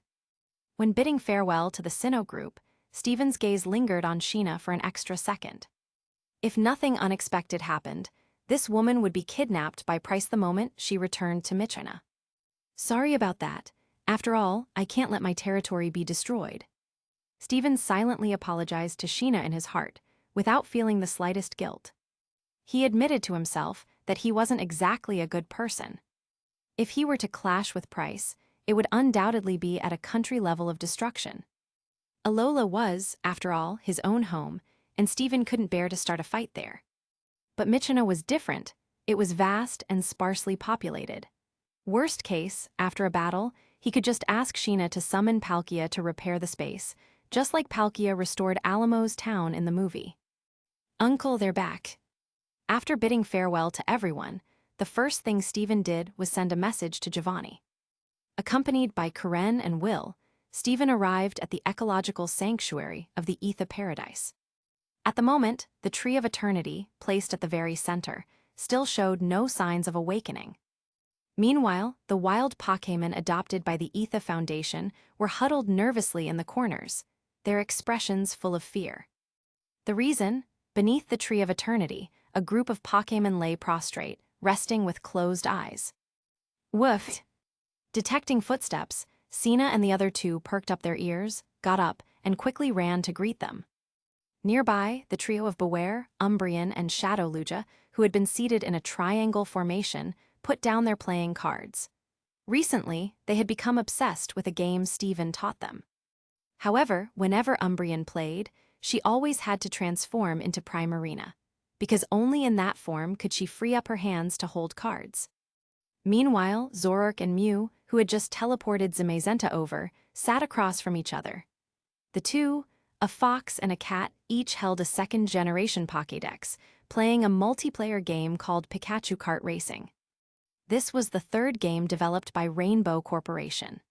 When bidding farewell to the Sinnoh Group, Steven's gaze lingered on Sheena for an extra second. If nothing unexpected happened, this woman would be kidnapped by Price the moment she returned to Michina. Sorry about that. After all, I can't let my territory be destroyed. Steven silently apologized to Sheena in his heart, without feeling the slightest guilt. He admitted to himself that he wasn't exactly a good person. If he were to clash with Price, it would undoubtedly be at a country level of destruction. Alola was, after all, his own home, and Steven couldn't bear to start a fight there. But Michina was different. It was vast and sparsely populated. Worst case, after a battle, he could just ask Sheena to summon Palkia to repair the space, just like Palkia restored Alamo's town in the movie. Uncle, they're back. After bidding farewell to everyone, the first thing Steven did was send a message to Giovanni. Accompanied by Karen and Will, Steven arrived at the ecological sanctuary of the Etha Paradise. At the moment, the Tree of Eternity, placed at the very center, still showed no signs of awakening. Meanwhile, the wild Pokémon adopted by the Etha Foundation were huddled nervously in the corners, their expressions full of fear. The reason? Beneath the Tree of Eternity, a group of Pokémon lay prostrate, resting with closed eyes. Woof! Detecting footsteps, Sina and the other 2 perked up their ears, got up, and quickly ran to greet them. Nearby, the trio of Beware, Umbreon, and Shadow Lugia, who had been seated in a triangle formation, put down their playing cards. Recently, they had become obsessed with a game Steven taught them. However, whenever Umbreon played, she always had to transform into Primarina, because only in that form could she free up her hands to hold cards. Meanwhile, Zoroark and Mew, who had just teleported Zamazenta over, sat across from each other. The 2, a fox and a cat, each held a second-generation Pokédex, playing a multiplayer game called Pikachu Kart Racing. This was the 3rd game developed by Rainbow Corporation.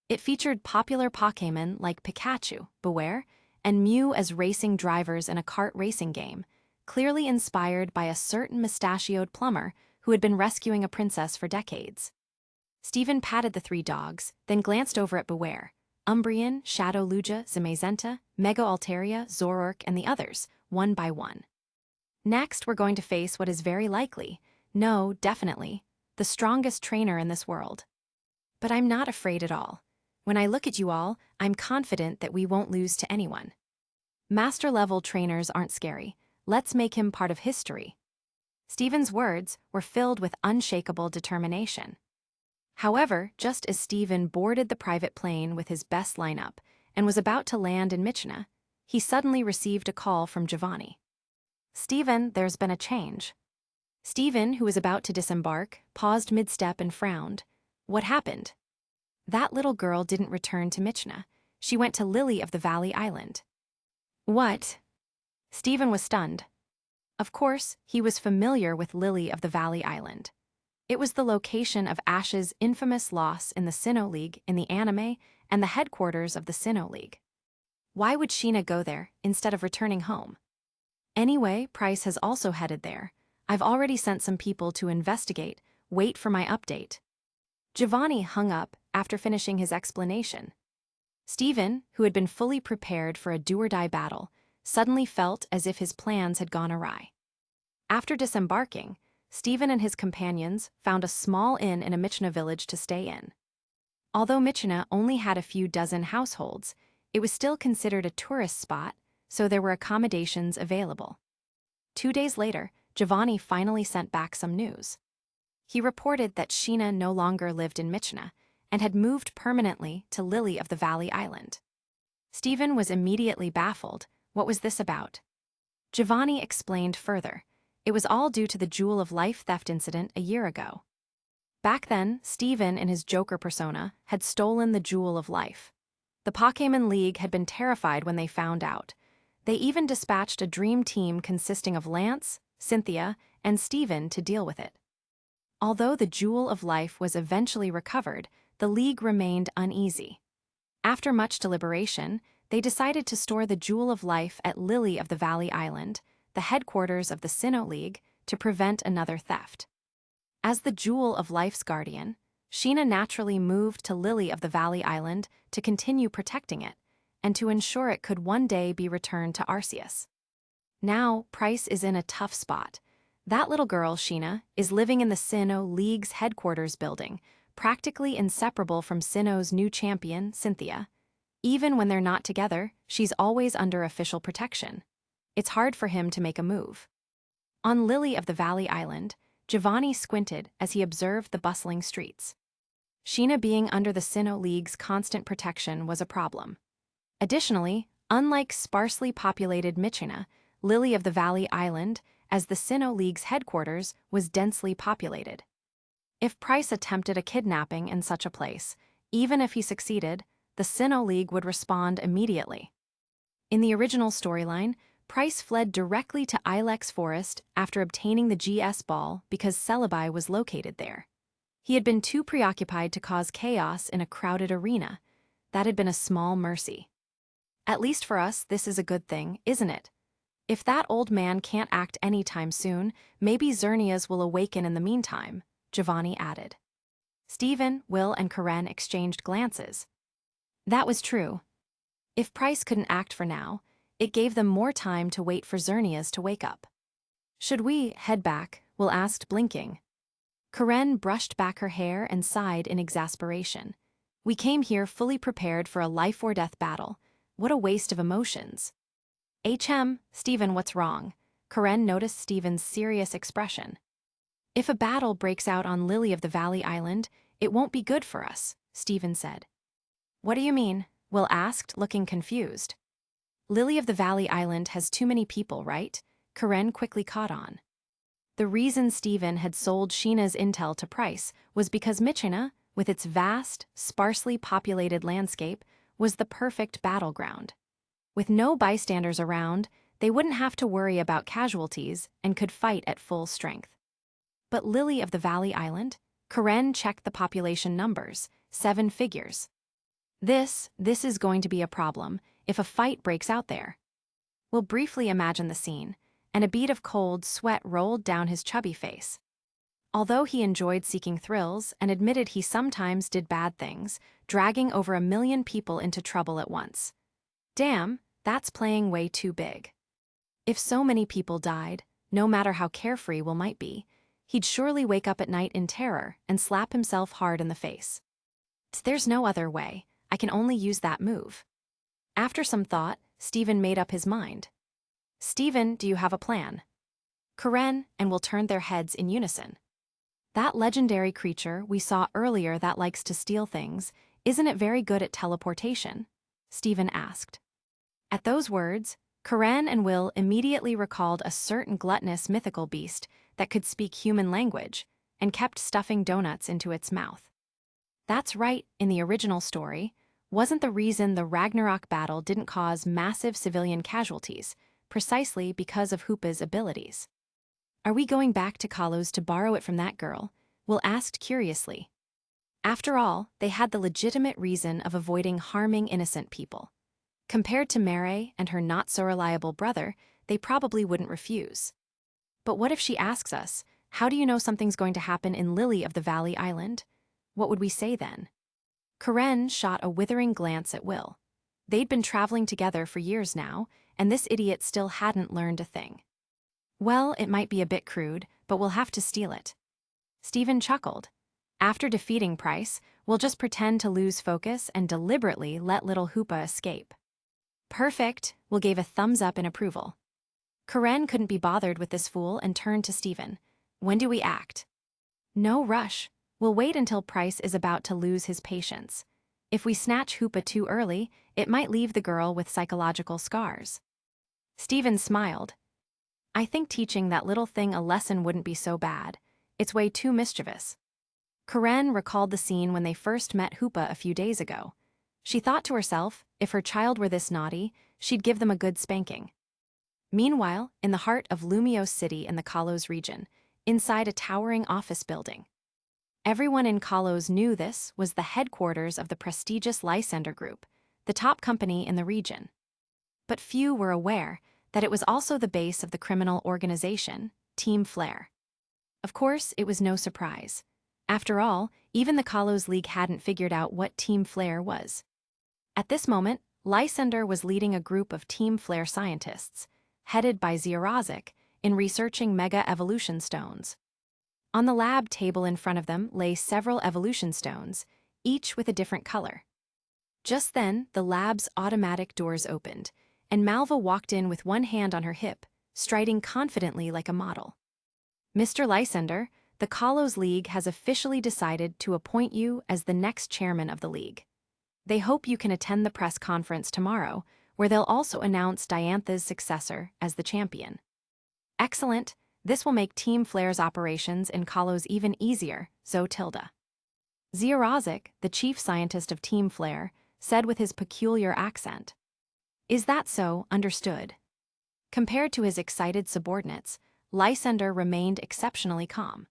It featured popular Pokémon like Pikachu, Beware, and Mew as racing drivers in a kart racing game, clearly inspired by a certain mustachioed plumber who had been rescuing a princess for decades. Steven patted the 3 dogs, then glanced over at Beware, Umbreon, Shadow Lugia, Zamazenta, Mega Altaria, Zoroark, and the others, one by one. Next, we're going to face what is very likely, no, definitely, the strongest trainer in this world. But I'm not afraid at all. When I look at you all, I'm confident that we won't lose to anyone. Master-level trainers aren't scary. Let's make him part of history. Stephen's words were filled with unshakable determination. However, just as Stephen boarded the private plane with his best lineup and was about to land in Mychna, he suddenly received a call from Giovanni. "Stephen, there's been a change." Stephen, who was about to disembark, paused mid-step and frowned. What happened? That little girl didn't return to Mychna. She went to Lily of the Valley Island. What? Stephen was stunned. Of course, he was familiar with Lily of the Valley Island. It was the location of Ash's infamous loss in the Sinnoh League in the anime and the headquarters of the Sinnoh League. Why would Sheena go there instead of returning home? Anyway, Price has also headed there. I've already sent some people to investigate. Wait for my update. Giovanni hung up after finishing his explanation. Stephen, who had been fully prepared for a do-or-die battle, suddenly felt as if his plans had gone awry. After disembarking, Stephen and his companions found a small inn in a Mychna village to stay in. Although Mychna only had a few dozen households, it was still considered a tourist spot, so there were accommodations available. 2 days later, Giovanni finally sent back some news. He reported that Sheena no longer lived in Mychna and had moved permanently to Lily of the Valley Island. Stephen was immediately baffled. What was this about? Giovanni explained further. It was all due to the Jewel of Life theft incident a year ago. Back then, Stephen, in his Joker persona, had stolen the Jewel of Life. The Pokémon League had been terrified when they found out. They even dispatched a dream team consisting of Lance, Cynthia, and Stephen to deal with it. Although the Jewel of Life was eventually recovered, the League remained uneasy. After much deliberation, they decided to store the Jewel of Life at Lily of the Valley Island, the headquarters of the Sinnoh League, to prevent another theft. As the Jewel of Life's guardian, Sheena naturally moved to Lily of the Valley Island to continue protecting it, and to ensure it could one day be returned to Arceus. Now, Price is in a tough spot. That little girl, Sheena, is living in the Sinnoh League's headquarters building, practically inseparable from Sinnoh's new champion, Cynthia. Even when they're not together, she's always under official protection. It's hard for him to make a move. On Lily of the Valley Island, Giovanni squinted as he observed the bustling streets. Sheena being under the Sinnoh League's constant protection was a problem. Additionally, unlike sparsely populated Mychna, Lily of the Valley Island, as the Sinnoh League's headquarters, was densely populated. If Price attempted a kidnapping in such a place, even if he succeeded, the Sinnoh League would respond immediately. In the original storyline, Price fled directly to Ilex Forest after obtaining the GS Ball because Celebi was located there. He had been too preoccupied to cause chaos in a crowded arena. That had been a small mercy. At least for us, this is a good thing, isn't it? If that old man can't act anytime soon, maybe Xerneas will awaken in the meantime, Giovanni added. Stephen, Will, and Karen exchanged glances. That was true. If Price couldn't act for now, it gave them more time to wait for Xerneas to wake up. Should we head back? Will asked, blinking. Karen brushed back her hair and sighed in exasperation. We came here fully prepared for a life-or-death battle. What a waste of emotions. Stephen, what's wrong? Karen noticed Stephen's serious expression. If a battle breaks out on Lily of the Valley Island, it won't be good for us, Stephen said. What do you mean? Will asked, looking confused. Lily of the Valley Island has too many people, right? Karen quickly caught on. The reason Stephen had sold Sheena's intel to Price was because Mychna, with its vast, sparsely populated landscape, was the perfect battleground. With no bystanders around, they wouldn't have to worry about casualties and could fight at full strength. But Lily of the Valley Island? Karen checked the population numbers, 7 figures. This is going to be a problem if a fight breaks out there. We'll briefly imagine the scene, and a bead of cold sweat rolled down his chubby face. Although he enjoyed seeking thrills and admitted he sometimes did bad things, dragging over 1 million people into trouble at once. Damn, that's playing way too big. If so many people died, no matter how carefree Will might be, he'd surely wake up at night in terror and slap himself hard in the face. There's no other way, I can only use that move. After some thought, Stephen made up his mind. Stephen, do you have a plan? Karen and Will turned their heads in unison. That legendary creature we saw earlier that likes to steal things, isn't it very good at teleportation? Stephen asked. At those words, Karen and Will immediately recalled a certain gluttonous mythical beast that could speak human language and kept stuffing donuts into its mouth. That's right, in the original story, wasn't the reason the Ragnarok battle didn't cause massive civilian casualties, precisely because of Hoopa's abilities. Are we going back to Kalos to borrow it from that girl? Will asked curiously. After all, they had the legitimate reason of avoiding harming innocent people. Compared to Mary and her not-so-reliable brother, they probably wouldn't refuse. But what if she asks us, how do you know something's going to happen in Lily of the Valley Island? What would we say then? Karen shot a withering glance at Will. They'd been traveling together for years now, and this idiot still hadn't learned a thing. Well, it might be a bit crude, but we'll have to steal it. Stephen chuckled. After defeating Price, we'll just pretend to lose focus and deliberately let little Hoopa escape. Perfect, Will gave a thumbs up in approval. Karen couldn't be bothered with this fool and turned to Stephen. When do we act? No rush. We'll wait until Price is about to lose his patience. If we snatch Hoopa too early, it might leave the girl with psychological scars. Stephen smiled. I think teaching that little thing a lesson wouldn't be so bad. It's way too mischievous. Karen recalled the scene when they first met Hoopa a few days ago. She thought to herself, if her child were this naughty, she'd give them a good spanking. Meanwhile, in the heart of Lumiose City in the Kalos region, inside a towering office building. Everyone in Kalos knew this was the headquarters of the prestigious Lysander Group, the top company in the region. But few were aware that it was also the base of the criminal organization, Team Flare. Of course, it was no surprise. After all, even the Kalos League hadn't figured out what Team Flare was. At this moment, Lysander was leading a group of Team Flare scientists, headed by Ziarazik, in researching Mega Evolution Stones. On the lab table in front of them lay several evolution stones, each with a different color. Just then, the lab's automatic doors opened, and Malva walked in with one hand on her hip, striding confidently like a model. Mr. Lysander, the Kalos League has officially decided to appoint you as the next chairman of the league. They hope you can attend the press conference tomorrow, where they'll also announce Diantha's successor as the champion. Excellent. This will make Team Flare's operations in Kalos even easier, Zotilda. Ziarazik, the chief scientist of Team Flare, said with his peculiar accent. Is that so? Understood. Compared to his excited subordinates, Lysander remained exceptionally calm.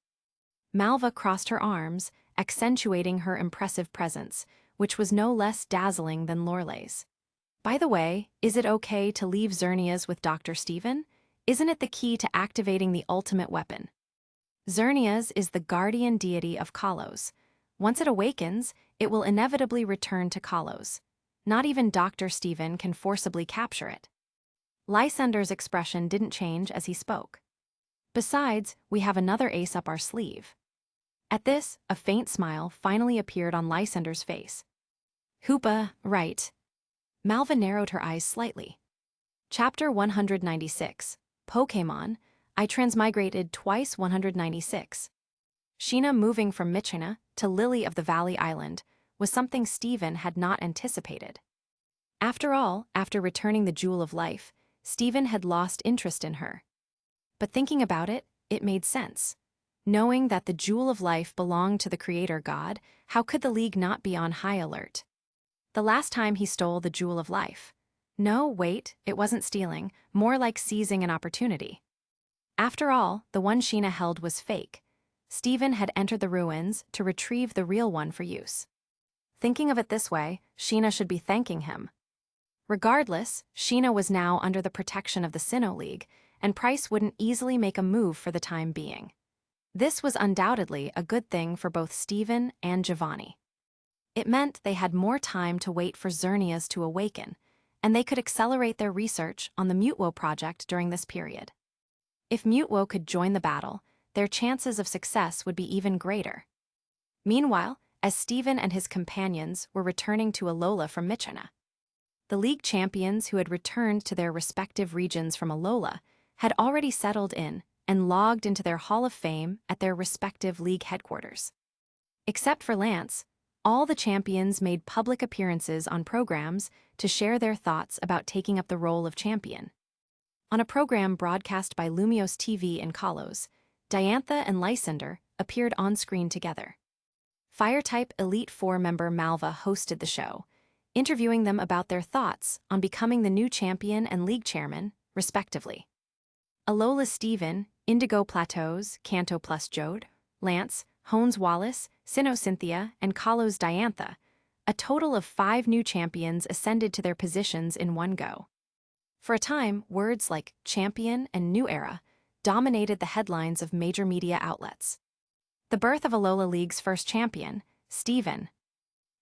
Malva crossed her arms, accentuating her impressive presence, which was no less dazzling than Lorelai's. By the way, is it okay to leave Xerneas with Dr. Stephen? Isn't it the key to activating the ultimate weapon? Xerneas is the guardian deity of Kalos. Once it awakens, it will inevitably return to Kalos. Not even Dr. Stephen can forcibly capture it. Lysander's expression didn't change as he spoke. Besides, we have another ace up our sleeve. At this, a faint smile finally appeared on Lysander's face. Hoopa, right. Malva narrowed her eyes slightly. Chapter 196, Pokémon, I Transmigrated Twice 196. Sheena moving from Michina to Lily of the Valley Island was something Stephen had not anticipated. After all, after returning the Jewel of Life, Stephen had lost interest in her. But thinking about it, it made sense. Knowing that the Jewel of Life belonged to the Creator God, how could the League not be on high alert? The last time he stole the Jewel of Life. No, wait, it wasn't stealing, more like seizing an opportunity. After all, the one Sheena held was fake. Stephen had entered the ruins to retrieve the real one for use. Thinking of it this way, Sheena should be thanking him. Regardless, Sheena was now under the protection of the Sinnoh League, and Price wouldn't easily make a move for the time being. This was undoubtedly a good thing for both Steven and Giovanni. It meant they had more time to wait for Xerneas to awaken, and they could accelerate their research on the Mutewo project during this period. If Mutewo could join the battle, their chances of success would be even greater. Meanwhile, as Steven and his companions were returning to Alola from Michana, the league champions who had returned to their respective regions from Alola had already settled in and logged into their Hall of Fame at their respective league headquarters. Except for Lance, all the champions made public appearances on programs to share their thoughts about taking up the role of champion. On a program broadcast by Lumiose TV in Kalos, Diantha and Lysander appeared on-screen together. Fire-type Elite Four member Malva hosted the show, interviewing them about their thoughts on becoming the new champion and league chairman, respectively. Alola Steven, Indigo Plateaus, Kanto plus Jode, Lance, Hones Wallace, Sinnoh Cynthia, and Kalos Diantha, a total of 5 new champions ascended to their positions in one go. For a time, words like champion and new era dominated the headlines of major media outlets. The birth of Alola League's first champion, Steven.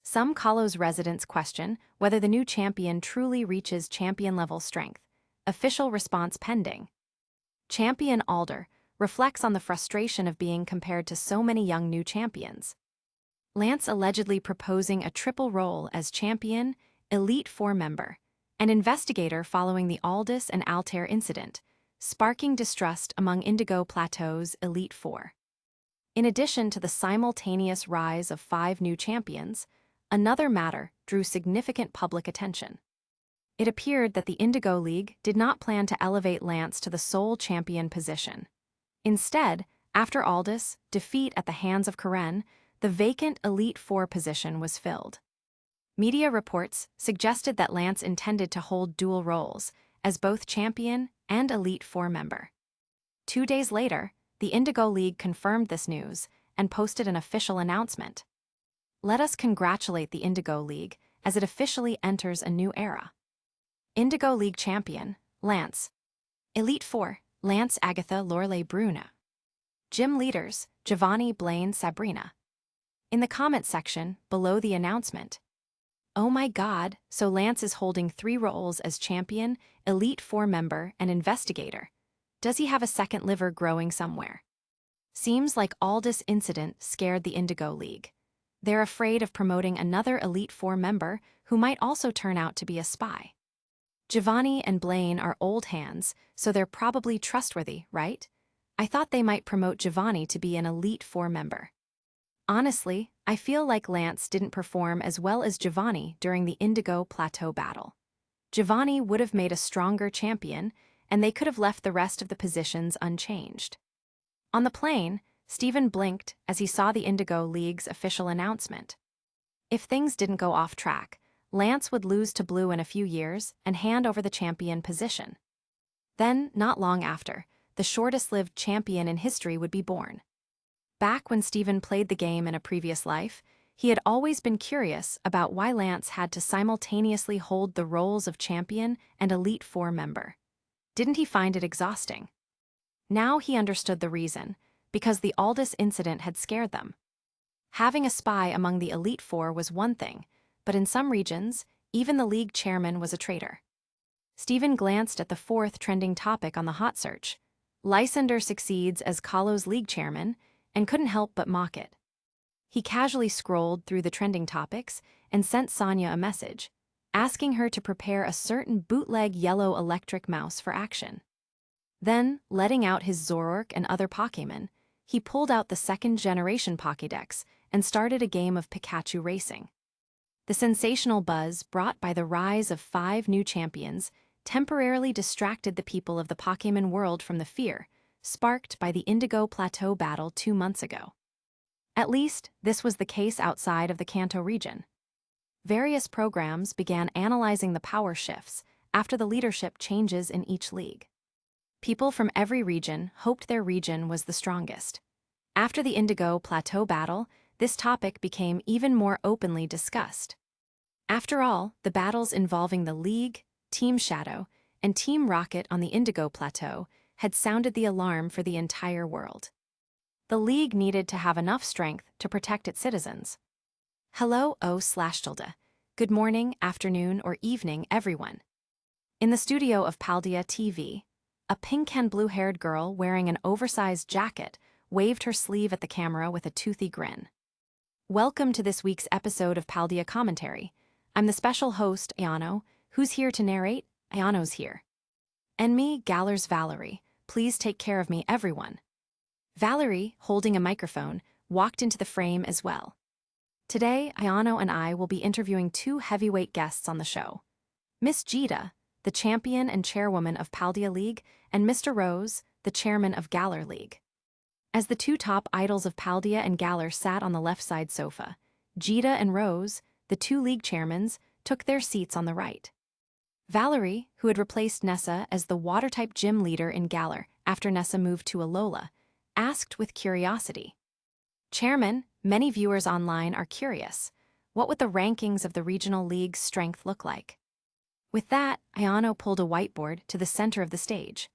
Some Kalos residents question whether the new champion truly reaches champion-level strength. Official response pending. Champion Alder reflects on the frustration of being compared to so many young new champions. Lance allegedly proposing a triple role as champion, Elite Four member, and investigator following the Aldous and Altair incident, sparking distrust among Indigo Plateau's Elite Four. In addition to the simultaneous rise of 5 new champions, another matter drew significant public attention. It appeared that the Indigo League did not plan to elevate Lance to the sole champion position. Instead, after Aldous' defeat at the hands of Karen, the vacant Elite Four position was filled. Media reports suggested that Lance intended to hold dual roles as both champion and Elite Four member. 2 days later, the Indigo League confirmed this news and posted an official announcement. Let us congratulate the Indigo League as it officially enters a new era. Indigo League champion, Lance. Elite Four, Lance Agatha Lorelei Bruna. Gym leaders, Giovanni Blaine Sabrina. In the comment section below the announcement. Oh my god, so Lance is holding 3 roles as champion, Elite Four member, and investigator. Does he have a second liver growing somewhere? Seems like Aldous incident scared the Indigo League. They're afraid of promoting another Elite Four member who might also turn out to be a spy. Giovanni and Blaine are old hands, so they're probably trustworthy, right? I thought they might promote Giovanni to be an Elite Four member. Honestly, I feel like Lance didn't perform as well as Giovanni during the Indigo Plateau battle. Giovanni would have made a stronger champion, and they could have left the rest of the positions unchanged. On the plane, Steven blinked as he saw the Indigo League's official announcement. If things didn't go off track, Lance would lose to Blue in a few years and hand over the champion position. Then, not long after, the shortest-lived champion in history would be born. Back when Steven played the game in a previous life, he had always been curious about why Lance had to simultaneously hold the roles of champion and Elite Four member. Didn't he find it exhausting? Now he understood the reason, because the Aldous incident had scared them. Having a spy among the Elite Four was one thing, but in some regions, even the league chairman was a traitor. Steven glanced at the 4th trending topic on the hot search. Lysander succeeds as Kalos league chairman, and couldn't help but mock it. He casually scrolled through the trending topics and sent Sonia a message, asking her to prepare a certain bootleg yellow electric mouse for action. Then, letting out his Zoroark and other Pokémon, he pulled out the 2nd-generation Pokédex and started a game of Pikachu racing. The sensational buzz brought by the rise of 5 new champions temporarily distracted the people of the Pokémon world from the fear sparked by the Indigo Plateau battle 2 months ago. At least, this was the case outside of the Kanto region. Various programs began analyzing the power shifts after the leadership changes in each league. People from every region hoped their region was the strongest. After the Indigo Plateau battle, this topic became even more openly discussed. After all, the battles involving the League, Team Shadow, and Team Rocket on the Indigo Plateau had sounded the alarm for the entire world. the League needed to have enough strength to protect its citizens. Hello, O/tilde. Good morning, afternoon, or evening, everyone. In the studio of Paldea TV, a pink and blue-haired girl wearing an oversized jacket waved her sleeve at the camera with a toothy grin. Welcome to this week's episode of Paldea Commentary. I'm the special host, Ayano. Who's here to narrate? Ayano's here. And me, Galler's Valerie. Please take care of me, everyone. Valerie, holding a microphone, walked into the frame as well. Today, Ayano and I will be interviewing two heavyweight guests on the show. Miss Jita, the champion and chairwoman of Paldea League, and Mr. Rose, the chairman of Galler League. As the two top idols of Paldea and Galler sat on the left side sofa, Jita and Rose, the two league chairmans, took their seats on the right. Valerie, who had replaced Nessa as the water-type gym leader in Galler after Nessa moved to Alola, asked with curiosity. Chairman, many viewers online are curious. What would the rankings of the regional league's strength look like? With that, Ayano pulled a whiteboard to the center of the stage.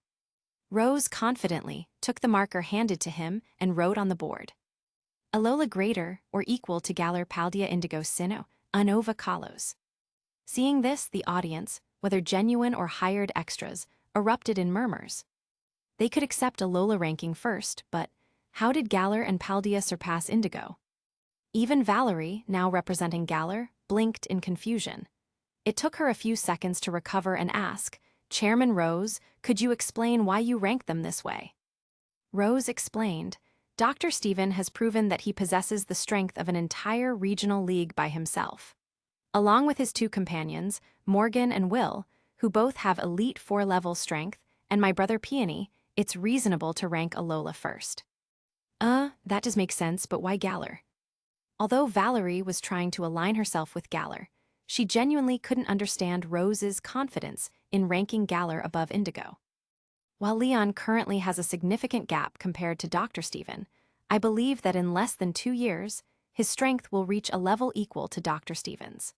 Rose confidently took the marker handed to him and wrote on the board. Alola greater or equal to Galler Paldea Indigo Sinnoh, Unova Kalos. Seeing this, the audience, whether genuine or hired extras, erupted in murmurs. They could accept Alola ranking first, but how did Galler and Paldea surpass Indigo? Even Valerie, now representing Galler, blinked in confusion. It took her a few seconds to recover and ask, Chairman Rose, could you explain why you rank them this way? Rose explained, Dr. Steven has proven that he possesses the strength of an entire regional league by himself. Along with his two companions, Morgan and Will, who both have elite 4-level strength, and my brother Peony, it's reasonable to rank Alola first. That does make sense, but why Galler? Although Valerie was trying to align herself with Galler, she genuinely couldn't understand Rose's confidence in ranking Galler above Indigo. While Leon currently has a significant gap compared to Dr. Steven, I believe that in less than 2 years, his strength will reach a level equal to Dr. Steven's.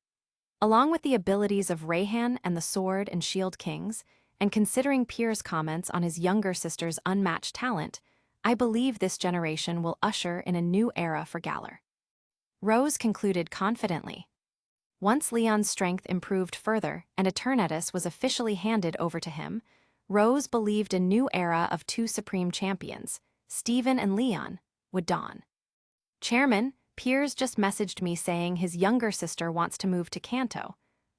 Along with the abilities of Raihan and the Sword and Shield Kings, and considering Pierre's comments on his younger sister's unmatched talent, I believe this generation will usher in a new era for Galler. Rose concluded confidently. Once Leon's strength improved further and Eternatus was officially handed over to him, Rose believed a new era of two supreme champions, Steven and Leon, would dawn. Chairman, Piers just messaged me saying his younger sister wants to move to Kanto,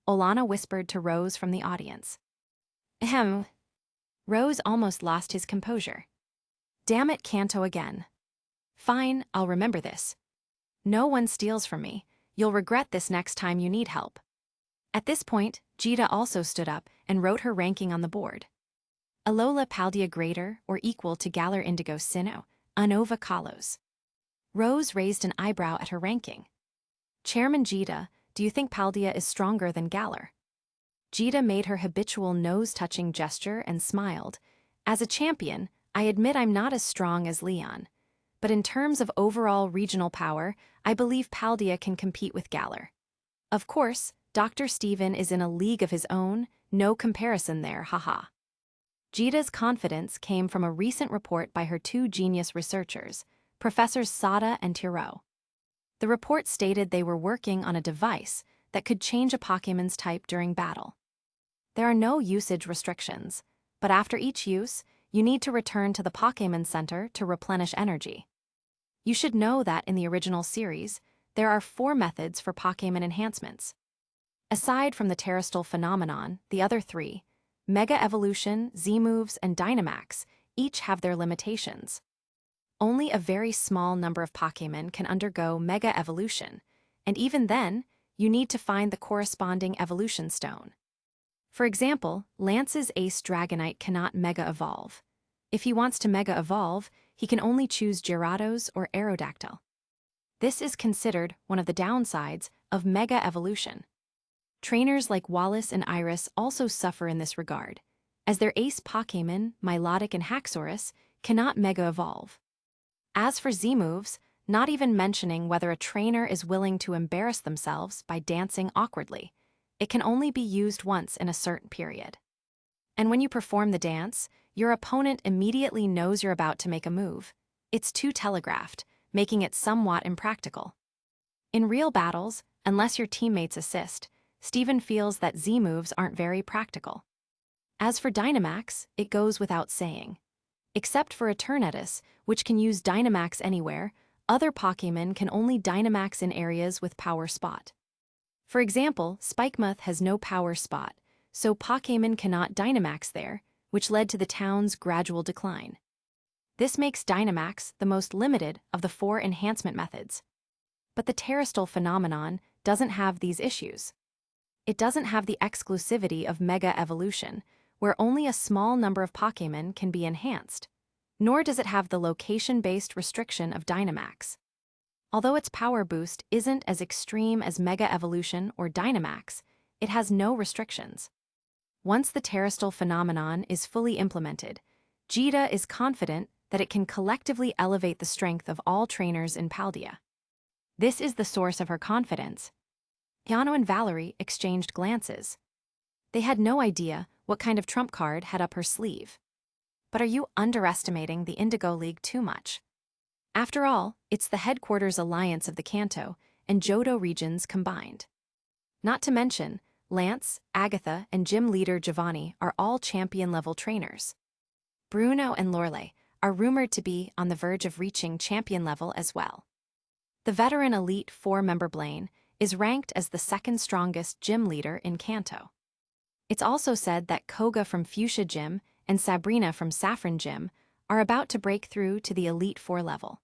Olana whispered to Rose from the audience. Ahem. Rose almost lost his composure. Damn it, Kanto again. Fine, I'll remember this. No one steals from me. You'll regret this next time you need help. At this point, Jita also stood up and wrote her ranking on the board. Alola Paldea greater or equal to Galler Indigo Sinnoh, Unova Kalos. Rose raised an eyebrow at her ranking. Chairman Jita, do you think Paldea is stronger than Galler? Jita made her habitual nose-touching gesture and smiled. As a champion, I admit I'm not as strong as Leon. But in terms of overall regional power, I believe Paldea can compete with Galler. Of course, Dr. Steven is in a league of his own, no comparison there, haha. Jita's confidence came from a recent report by her two genius researchers, Professors Sada and Tiro. The report stated they were working on a device that could change a Pokémon's type during battle. There are no usage restrictions, but after each use, you need to return to the Pokémon Center to replenish energy. You should know that in the original series, there are 4 methods for Pokémon enhancements. Aside from the Terrestrial phenomenon, the other 3, Mega Evolution, Z-Moves, and Dynamax, each have their limitations. Only a very small number of Pokémon can undergo Mega Evolution, and even then, you need to find the corresponding evolution stone. For example, Lance's Ace Dragonite cannot Mega Evolve. If he wants to Mega Evolve, he can only choose Gyarados or Aerodactyl. This is considered one of the downsides of Mega Evolution. Trainers like Wallace and Iris also suffer in this regard, as their ace Pokémon, Milotic and Haxorus, cannot Mega Evolve. As for Z-Moves, not even mentioning whether a trainer is willing to embarrass themselves by dancing awkwardly, it can only be used once in a certain period. And when you perform the dance, your opponent immediately knows you're about to make a move. It's too telegraphed, making it somewhat impractical. In real battles, unless your teammates assist, Steven feels that Z moves aren't very practical. As for Dynamax, it goes without saying. Except for Eternatus, which can use Dynamax anywhere, other Pokémon can only Dynamax in areas with Power Spot. For example, Spikemuth has no Power Spot, so Pokémon cannot Dynamax there, which led to the town's gradual decline. This makes Dynamax the most limited of the 4 enhancement methods. But the Terrestrial phenomenon doesn't have these issues. It doesn't have the exclusivity of Mega Evolution, where only a small number of Pokémon can be enhanced, nor does it have the location-based restriction of Dynamax. Although its power boost isn't as extreme as Mega Evolution or Dynamax, it has no restrictions. Once the Terrestrial phenomenon is fully implemented, Jita is confident that it can collectively elevate the strength of all trainers in Paldea. This is the source of her confidence. Yano and Valerie exchanged glances. They had no idea what kind of trump card had up her sleeve. But are you underestimating the Indigo League too much? After all, it's the headquarters alliance of the Kanto and Johto regions combined. Not to mention, Lance, Agatha, and gym leader Giovanni are all champion-level trainers. Bruno and Lorelei are rumored to be on the verge of reaching champion level as well. The veteran Elite 4-member Blaine is ranked as the second strongest gym leader in Kanto. It's also said that Koga from Fuchsia Gym and Sabrina from Saffron Gym are about to break through to the Elite 4 level.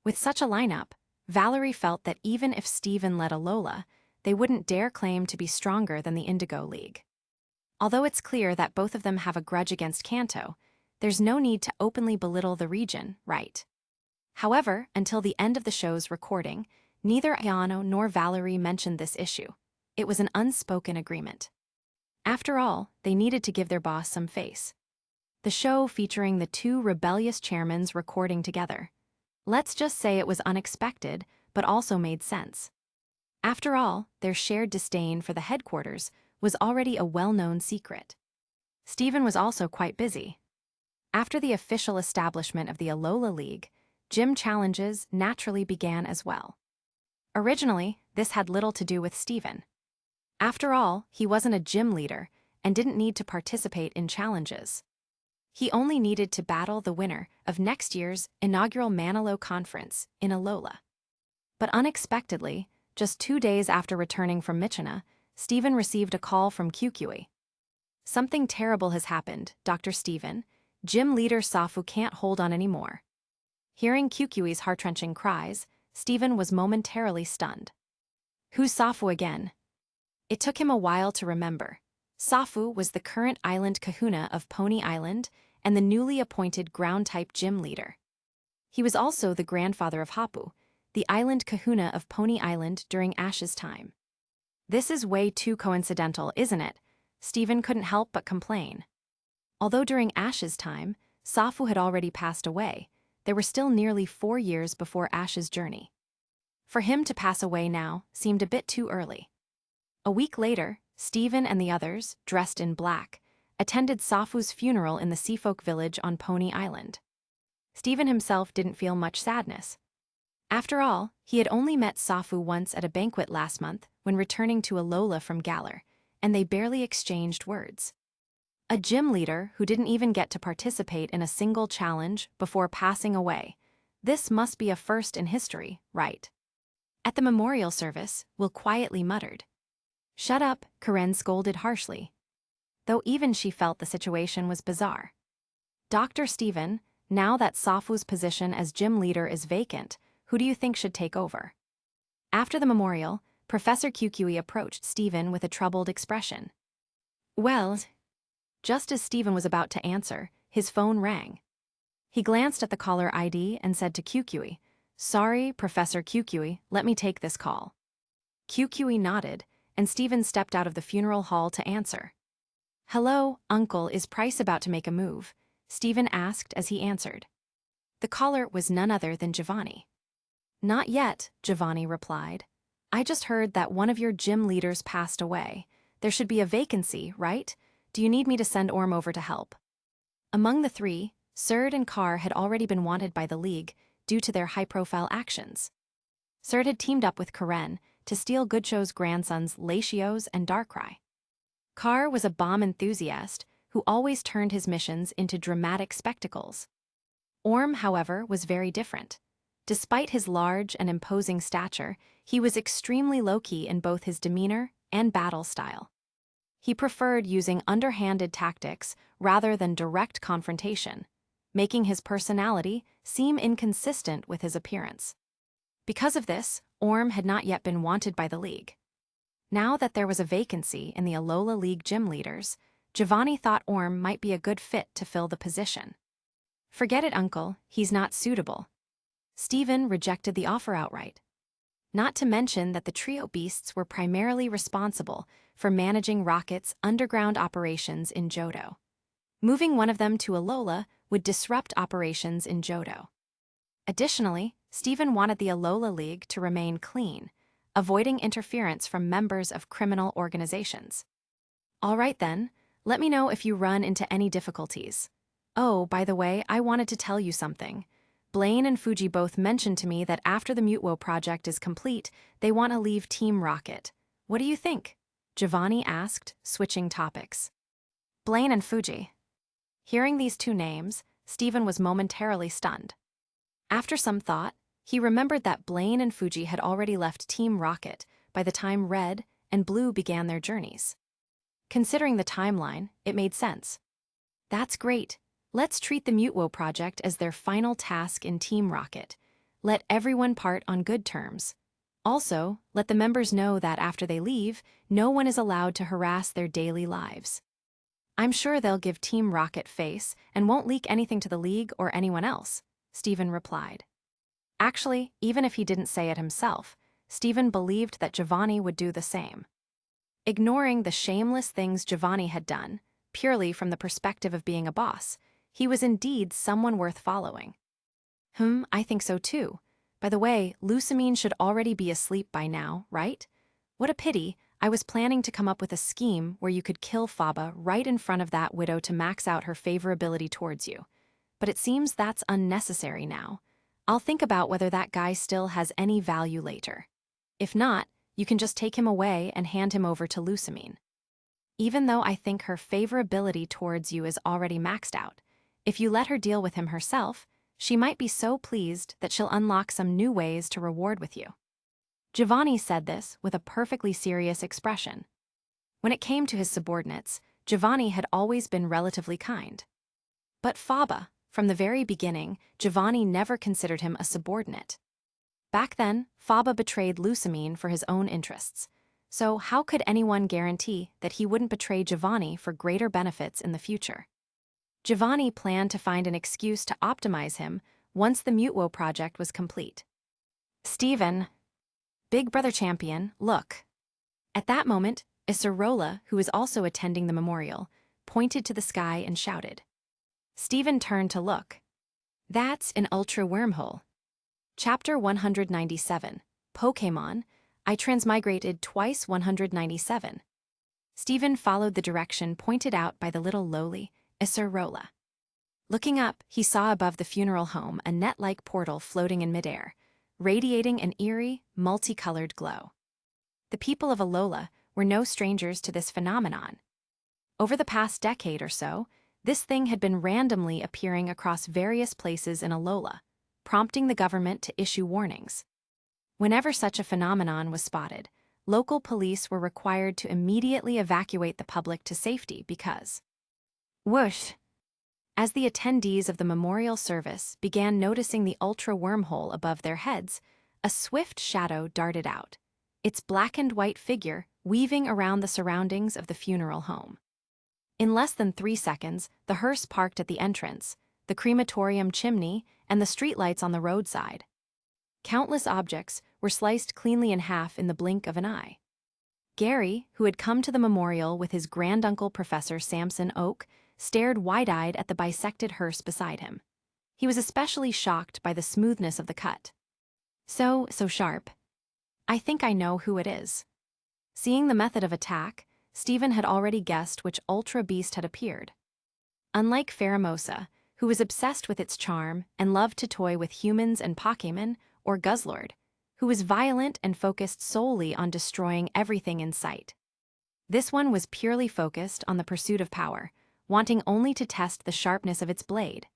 With such a lineup, Valerie felt that even if Steven led Alola, they wouldn't dare claim to be stronger than the Indigo League. Although it's clear that both of them have a grudge against Kanto, there's no need to openly belittle the region, right? However, until the end of the show's recording, neither Ayano nor Valerie mentioned this issue. It was an unspoken agreement. After all, they needed to give their boss some face. The show featuring the 2 rebellious chairmans recording together. Let's just say it was unexpected, but also made sense. After all, their shared disdain for the headquarters was already a well-known secret. Steven was also quite busy. After the official establishment of the Alola League, gym challenges naturally began as well. Originally, this had little to do with Steven. After all, he wasn't a gym leader and didn't need to participate in challenges. He only needed to battle the winner of next year's inaugural Manalo Conference in Alola. But unexpectedly, just 2 days after returning from Michina, Steven received a call from Kukui. Something terrible has happened, Dr. Steven. Gym leader Safu can't hold on anymore. Hearing Kukui's heart-wrenching cries, Steven was momentarily stunned. Who's Safu again? It took him a while to remember. Safu was the current island kahuna of Pony Island and the newly appointed ground-type gym leader. He was also the grandfather of Hapu, the island kahuna of Pony Island during Ash's time. This is way too coincidental, isn't it? Steven couldn't help but complain. Although during Ash's time, Safu had already passed away, there were still nearly 4 years before Ash's journey. For him to pass away now seemed a bit too early. A week later, Steven and the others, dressed in black, attended Safu's funeral in the Seafolk village on Pony Island. Steven himself didn't feel much sadness. After all, he had only met Safu once at a banquet last month when returning to Alola from Galar, and they barely exchanged words. A gym leader who didn't even get to participate in a single challenge before passing away. This must be a first in history, right? At the memorial service, Will quietly muttered. Shut up, Karen scolded harshly. Though even she felt the situation was bizarre. Dr. Steven, now that Safu's position as gym leader is vacant, who do you think should take over? After the memorial, Professor Kukui approached Steven with a troubled expression. Well, just as Steven was about to answer, his phone rang. He glanced at the caller ID and said to Kukui, Sorry, Professor Kukui, let me take this call. Kukui nodded, and Steven stepped out of the funeral hall to answer. Hello, Uncle, is Price about to make a move? Steven asked as he answered. The caller was none other than Giovanni. Not yet, Giovanni replied. I just heard that one of your gym leaders passed away. There should be a vacancy, right? Do you need me to send Orm over to help? Among the 3, Serd and Carr had already been wanted by the League due to their high-profile actions. Serd had teamed up with Karen to steal Goodshow's grandsons Latios and Darkrai. Carr was a bomb enthusiast who always turned his missions into dramatic spectacles. Orm, however, was very different. Despite his large and imposing stature, he was extremely low-key in both his demeanor and battle style. He preferred using underhanded tactics rather than direct confrontation, making his personality seem inconsistent with his appearance. Because of this, Orm had not yet been wanted by the League. Now that there was a vacancy in the Alola League gym leaders, Giovanni thought Orm might be a good fit to fill the position. "Forget it, Uncle, he's not suitable." Steven rejected the offer outright. Not to mention that the trio beasts were primarily responsible for managing Rocket's underground operations in Johto. Moving one of them to Alola would disrupt operations in Johto. Additionally, Steven wanted the Alola League to remain clean, avoiding interference from members of criminal organizations. "All right then, let me know if you run into any difficulties. Oh, by the way, I wanted to tell you something. Blaine and Fuji both mentioned to me that after the Mutewo project is complete, they want to leave Team Rocket. What do you think?" Giovanni asked, switching topics. Blaine and Fuji. Hearing these two names, Steven was momentarily stunned. After some thought, he remembered that Blaine and Fuji had already left Team Rocket by the time Red and Blue began their journeys. Considering the timeline, it made sense. "That's great. Let's treat the Mutewo project as their final task in Team Rocket. Let everyone part on good terms. Also, let the members know that after they leave, no one is allowed to harass their daily lives. I'm sure they'll give Team Rocket face and won't leak anything to the League or anyone else," Steven replied. Actually, even if he didn't say it himself, Steven believed that Giovanni would do the same. Ignoring the shameless things Giovanni had done, purely from the perspective of being a boss, he was indeed someone worth following. I think so too. By the way, Lusamine should already be asleep by now, right? What a pity. I was planning to come up with a scheme where you could kill Faba right in front of that widow to max out her favorability towards you. But it seems that's unnecessary now. I'll think about whether that guy still has any value later. If not, you can just take him away and hand him over to Lusamine. Even though I think her favorability towards you is already maxed out, if you let her deal with him herself, she might be so pleased that she'll unlock some new ways to reward with you. Giovanni said this with a perfectly serious expression. When it came to his subordinates, Giovanni had always been relatively kind. But Faba, from the very beginning, Giovanni never considered him a subordinate. Back then, Faba betrayed Lusamine for his own interests. So how could anyone guarantee that he wouldn't betray Giovanni for greater benefits in the future? Giovanni planned to find an excuse to optimize him once the Mutewo project was complete. "Steven, Big Brother Champion, look." At that moment, Acerola, who was also attending the memorial, pointed to the sky and shouted. Steven turned to look. That's an ultra wormhole. Chapter 197, Pokémon, I Transmigrated twice 197. Steven followed the direction pointed out by the little lowly Acerola. Looking up, he saw above the funeral home a net-like portal floating in midair, radiating an eerie, multicolored glow. The people of Alola were no strangers to this phenomenon. Over the past decade or so, this thing had been randomly appearing across various places in Alola, prompting the government to issue warnings. Whenever such a phenomenon was spotted, local police were required to immediately evacuate the public to safety because... Whoosh! As the attendees of the memorial service began noticing the ultra wormhole above their heads, a swift shadow darted out, its black and white figure weaving around the surroundings of the funeral home. In less than 3 seconds, the hearse parked at the entrance, the crematorium chimney, and the streetlights on the roadside. Countless objects were sliced cleanly in half in the blink of an eye. Gary, who had come to the memorial with his granduncle Professor Samson Oak, stared wide-eyed at the bisected hearse beside him. He was especially shocked by the smoothness of the cut. So sharp. I think I know who it is. Seeing the method of attack, Steven had already guessed which ultra beast had appeared. Unlike Pheromosa, who who was obsessed with its charm and loved to toy with humans and Pokémon, or Guzzlord, who was violent and focused solely on destroying everything in sight. This one was purely focused on the pursuit of power, wanting only to test the sharpness of its blade.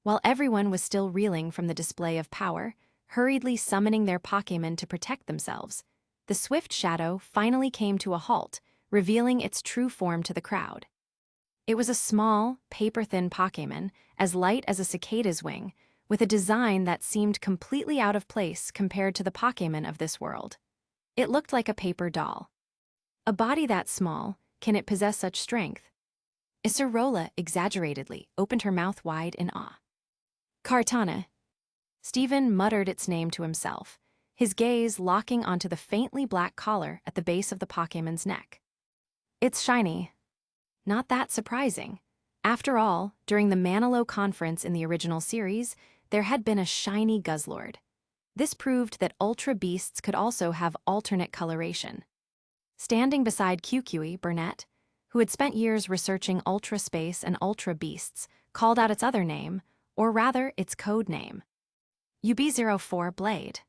While everyone was still reeling from the display of power, hurriedly summoning their Pokémon to protect themselves, the swift shadow finally came to a halt, revealing its true form to the crowd. It was a small, paper-thin Pokémon, as light as a cicada's wing, with a design that seemed completely out of place compared to the Pokémon of this world. It looked like a paper doll. A body that small, can it possess such strength? Acerola exaggeratedly opened her mouth wide in awe. Kartana. Stephen muttered its name to himself, his gaze locking onto the faintly black collar at the base of the Pokémon's neck. It's shiny. Not that surprising. After all, during the Manilow conference in the original series, there had been a shiny Guzzlord. This proved that Ultra Beasts could also have alternate coloration. Standing beside QQE, Burnett, who had spent years researching Ultra Space and Ultra Beasts, called out its other name, or rather its code name. UB-04 Blade.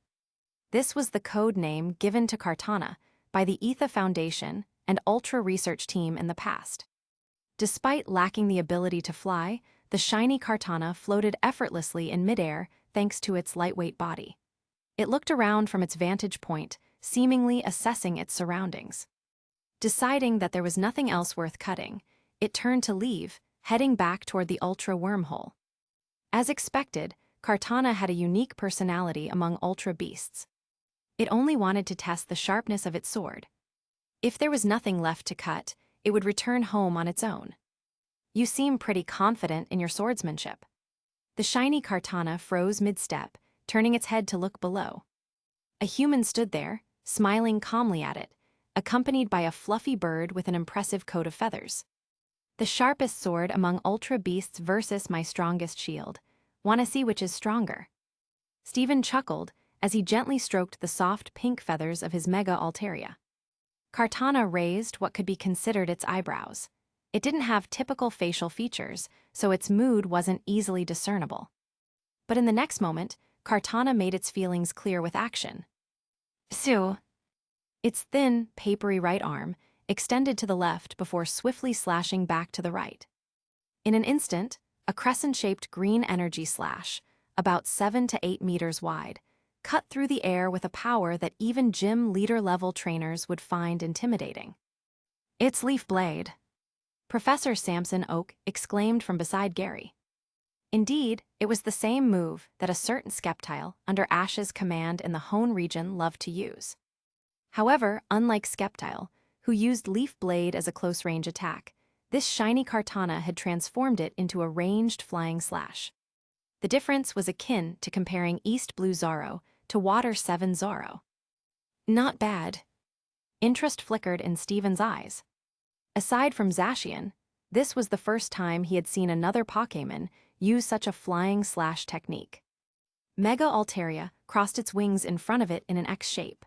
This was the code name given to Kartana by the Etha Foundation and Ultra Research Team in the past. Despite lacking the ability to fly, the shiny Kartana floated effortlessly in midair thanks to its lightweight body. It looked around from its vantage point, seemingly assessing its surroundings. Deciding that there was nothing else worth cutting, it turned to leave, heading back toward the Ultra wormhole. As expected, Kartana had a unique personality among Ultra Beasts. It only wanted to test the sharpness of its sword. If there was nothing left to cut, it would return home on its own. You seem pretty confident in your swordsmanship. The shiny Kartana froze mid-step, turning its head to look below. A human stood there, smiling calmly at it, accompanied by a fluffy bird with an impressive coat of feathers. The sharpest sword among Ultra Beasts versus my strongest shield. Wanna see which is stronger? Stephen chuckled as he gently stroked the soft pink feathers of his Mega Altaria. Kartana raised what could be considered its eyebrows. It didn't have typical facial features, so its mood wasn't easily discernible. But in the next moment, Kartana made its feelings clear with action. Phew. Its thin, papery right arm extended to the left before swiftly slashing back to the right. In an instant, a crescent-shaped green energy slash, about 7 to 8 meters wide, cut through the air with a power that even gym leader-level trainers would find intimidating. It's Leaf Blade. Professor Samson Oak exclaimed from beside Gary. Indeed, it was the same move that a certain Skeptile under Ash's command in the Hone region loved to use. However, unlike Skeptile, who used Leaf Blade as a close-range attack, this shiny Kartana had transformed it into a ranged flying slash. The difference was akin to comparing East Blue Zoro to Water 7 Zoro. Not bad. Interest flickered in Stephen's eyes. Aside from Zacian, this was the first time he had seen another Pokémon use such a flying slash technique. Mega Altaria crossed its wings in front of it in an X shape.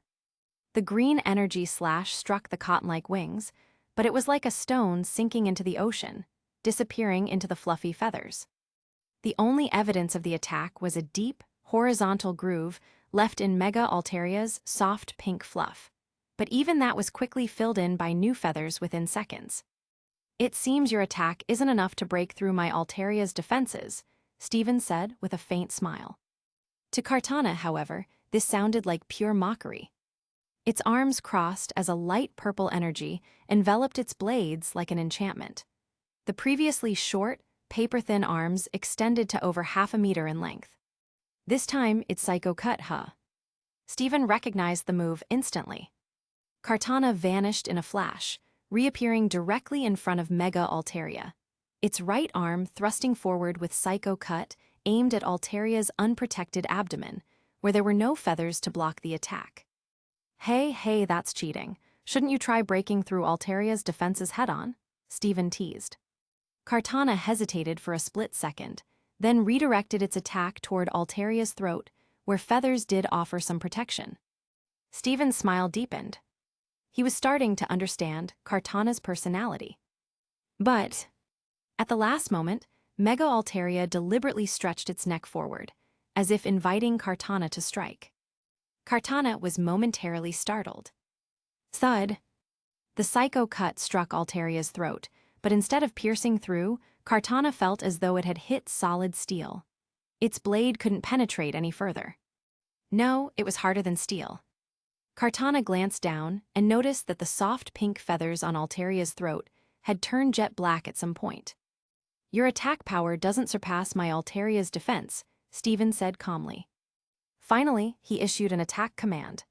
The green energy slash struck the cotton-like wings, but it was like a stone sinking into the ocean, disappearing into the fluffy feathers. The only evidence of the attack was a deep, horizontal groove left in Mega Altaria's soft pink fluff, but even that was quickly filled in by new feathers within seconds. It seems your attack isn't enough to break through my Altaria's defenses, Stephen said with a faint smile. To Kartana, however, this sounded like pure mockery. Its arms crossed as a light purple energy enveloped its blades like an enchantment. The previously short, paper-thin arms extended to over 1/2 meter in length. This time, it's Psycho Cut, huh? Stephen recognized the move instantly. Kartana vanished in a flash, reappearing directly in front of Mega Altaria, its right arm thrusting forward with Psycho Cut aimed at Altaria's unprotected abdomen, where there were no feathers to block the attack. Hey, that's cheating. Shouldn't you try breaking through Altaria's defenses head-on? Stephen teased. Kartana hesitated for a split second, then redirected its attack toward Altaria's throat, where feathers did offer some protection. Stephen's smile deepened. He was starting to understand Kartana's personality. But, at the last moment, Mega Altaria deliberately stretched its neck forward, as if inviting Kartana to strike. Kartana was momentarily startled. Thud! The psycho cut struck Altaria's throat, but instead of piercing through, Kartana felt as though it had hit solid steel. Its blade couldn't penetrate any further. No, it was harder than steel. Kartana glanced down and noticed that the soft pink feathers on Altaria's throat had turned jet black at some point. Your attack power doesn't surpass my Altaria's defense, Steven said calmly. Finally, he issued an attack command.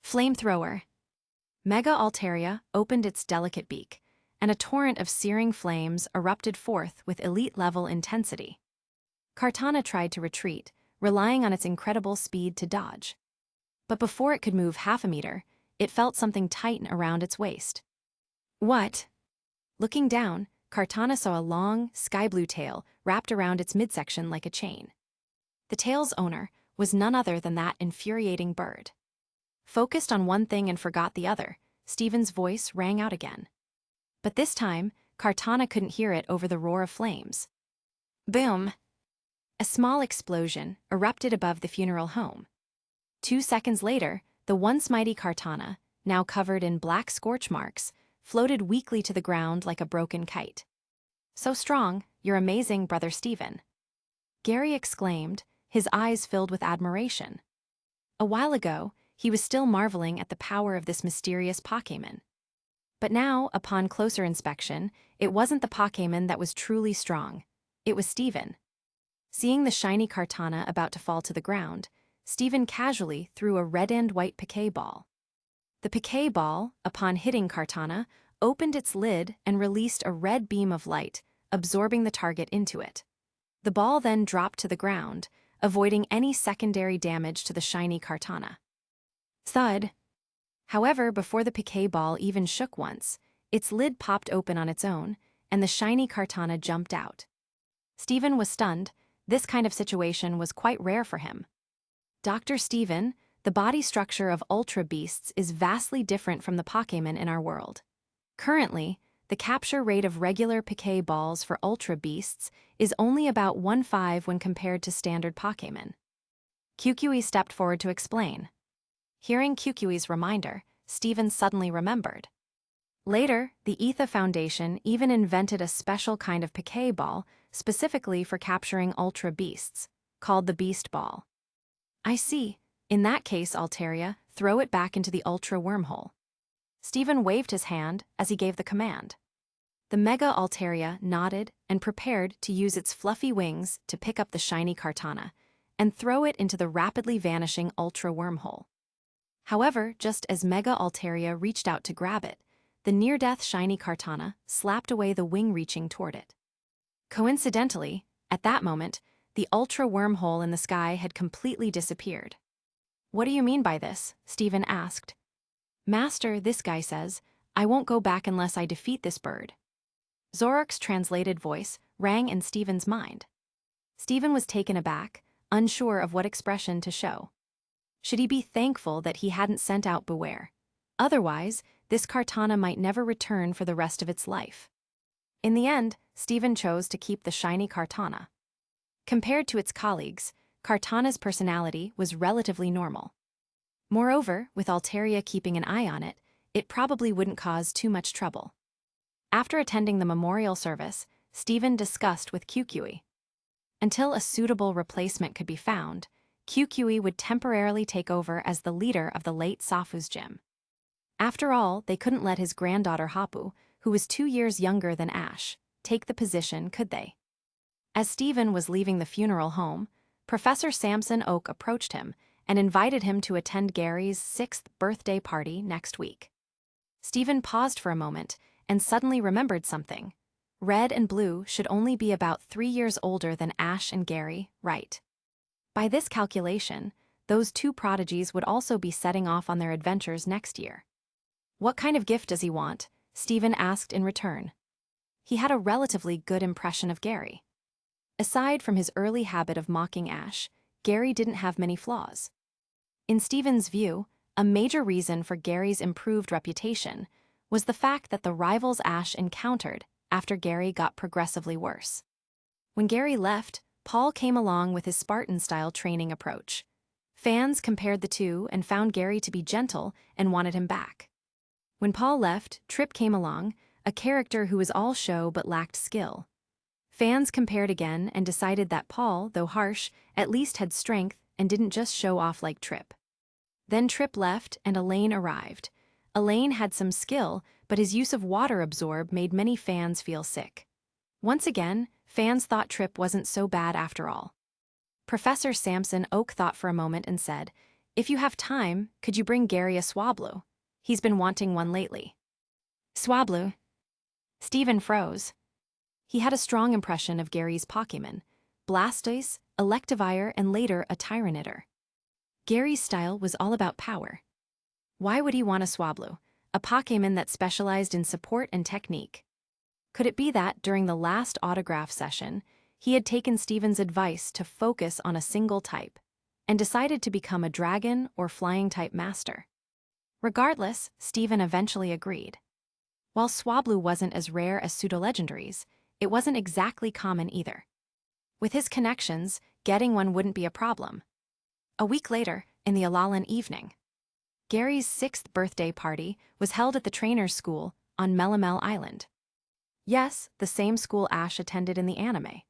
Flamethrower. Mega Altaria opened its delicate beak, and a torrent of searing flames erupted forth with elite-level intensity. Kartana tried to retreat, relying on its incredible speed to dodge. But before it could move half a meter, it felt something tighten around its waist. What? Looking down, Kartana saw a long, sky-blue tail wrapped around its midsection like a chain. The tail's owner was none other than that infuriating bird. Focused on one thing and forgot the other, Steven's voice rang out again. But this time, Kartana couldn't hear it over the roar of flames. Boom! A small explosion erupted above the funeral home. 2 seconds later, the once mighty Kartana, now covered in black scorch marks, floated weakly to the ground like a broken kite. So strong, you're amazing, Brother Steven. Gary exclaimed, his eyes filled with admiration. A while ago, he was still marveling at the power of this mysterious Pokémon. But now, upon closer inspection, it wasn't the Pokémon that was truly strong. It was Steven. Seeing the shiny Kartana about to fall to the ground, Steven casually threw a red and white Piquet ball. The Piquet ball, upon hitting Kartana, opened its lid and released a red beam of light, absorbing the target into it. The ball then dropped to the ground, avoiding any secondary damage to the shiny Kartana. Thud! However, before the Piquet ball even shook once, its lid popped open on its own, and the shiny Kartana jumped out. Steven was stunned. This kind of situation was quite rare for him. Dr. Steven, the body structure of Ultra Beasts is vastly different from the Pokémon in our world. Currently, the capture rate of regular Piquet balls for Ultra Beasts is only about 1/5 when compared to standard Pokémon. QQE stepped forward to explain. Hearing QQE's reminder, Steven suddenly remembered. Later, the ETHA Foundation even invented a special kind of Piquet ball specifically for capturing Ultra Beasts, called the Beast Ball. I see. In that case, Altaria, throw it back into the Ultra Wormhole. Steven waved his hand as he gave the command. The Mega Altaria nodded and prepared to use its fluffy wings to pick up the shiny Kartana and throw it into the rapidly vanishing Ultra Wormhole. However, just as Mega Altaria reached out to grab it, the near-death shiny Kartana slapped away the wing reaching toward it. Coincidentally, at that moment, the Ultra Wormhole in the sky had completely disappeared. What do you mean by this? Steven asked. Master, this guy says, I won't go back unless I defeat this bird. Zorark's translated voice rang in Steven's mind. Steven was taken aback, unsure of what expression to show. Should he be thankful that he hadn't sent out Beware? Otherwise, this Kartana might never return for the rest of its life. In the end, Steven chose to keep the shiny Kartana. Compared to its colleagues, Kartana's personality was relatively normal. Moreover, with Altaria keeping an eye on it, it probably wouldn't cause too much trouble. After attending the memorial service, Steven discussed with QQE. Until a suitable replacement could be found, QQE would temporarily take over as the leader of the late Safu's gym. After all, they couldn't let his granddaughter Hapu, who was 2 years younger than Ash, take the position, could they? As Steven was leaving the funeral home, Professor Samson Oak approached him and invited him to attend Gary's 6th birthday party next week. Steven paused for a moment and suddenly remembered something. Red and Blue should only be about 3 years older than Ash and Gary, right? By this calculation, those 2 prodigies would also be setting off on their adventures next year. What kind of gift does he want? Steven asked in return. He had a relatively good impression of Gary. Aside from his early habit of mocking Ash, Gary didn't have many flaws. In Steven's view, a major reason for Gary's improved reputation was the fact that the rivals Ash encountered after Gary got progressively worse. When Gary left, Paul came along with his Spartan-style training approach. Fans compared the two and found Gary to be gentle and wanted him back. When Paul left, Trip came along, a character who was all show but lacked skill. Fans compared again and decided that Paul, though harsh, at least had strength and didn't just show off like Trip. Then Trip left and Elaine arrived. Elaine had some skill, but his use of water absorb made many fans feel sick. Once again, fans thought Trip wasn't so bad after all. Professor Samson Oak thought for a moment and said, "If you have time, could you bring Gary a Swablu? He's been wanting one lately." Swablu? Stephen froze. He had a strong impression of Gary's Pokémon, Blastoise, Electivire, and later a Tyranitar. Gary's style was all about power. Why would he want a Swablu, a Pokémon that specialized in support and technique? Could it be that, during the last autograph session, he had taken Stephen's advice to focus on a single type, and decided to become a dragon or flying-type master? Regardless, Stephen eventually agreed. While Swablu wasn't as rare as pseudo-legendaries, it wasn't exactly common either. With his connections, getting one wouldn't be a problem. A week later, in the Alalan evening, Gary's 6th birthday party was held at the trainer's school on Melamel Island. Yes, the same school Ash attended in the anime.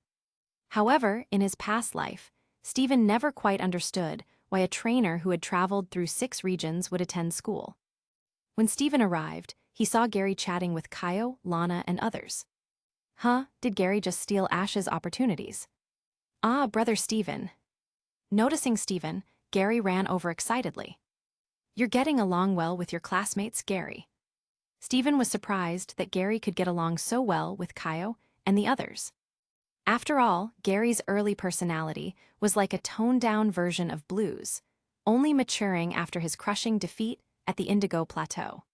However, in his past life, Stephen never quite understood why a trainer who had traveled through 6 regions would attend school. When Stephen arrived, he saw Gary chatting with Kaio, Lana, and others. Did Gary just steal Ash's opportunities? Ah, brother Stephen. Noticing Stephen, Gary ran over excitedly. "You're getting along well with your classmates, Gary." Stephen was surprised that Gary could get along so well with Kaio and the others. After all, Gary's early personality was like a toned-down version of Blue's, only maturing after his crushing defeat at the Indigo Plateau.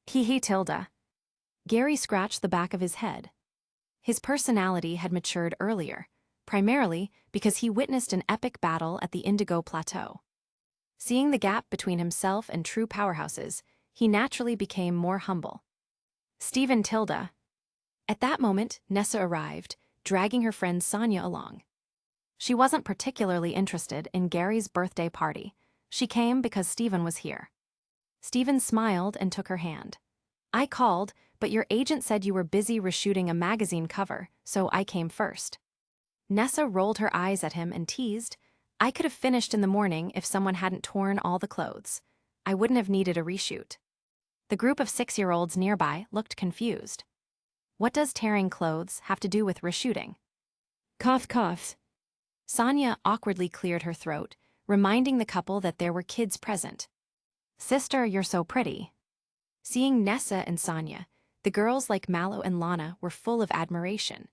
Tilda. Gary scratched the back of his head. His personality had matured earlier, primarily because he witnessed an epic battle at the Indigo Plateau. Seeing the gap between himself and true powerhouses, he naturally became more humble. Stephen Tilda. At that moment, Nessa arrived, dragging her friend Sonia along. She wasn't particularly interested in Gary's birthday party. She came because Stephen was here. Stephen smiled and took her hand. "I called, but your agent said you were busy reshooting a magazine cover, so I came first." Nessa rolled her eyes at him and teased, "I could have finished in the morning if someone hadn't torn all the clothes. I wouldn't have needed a reshoot." The group of 6-year-olds nearby looked confused. What does tearing clothes have to do with reshooting? Cough, cough. Sonia awkwardly cleared her throat, reminding the couple that there were kids present. "Sister, you're so pretty." Seeing Nessa and Sonia, the girls like Mallow and Lana were full of admiration.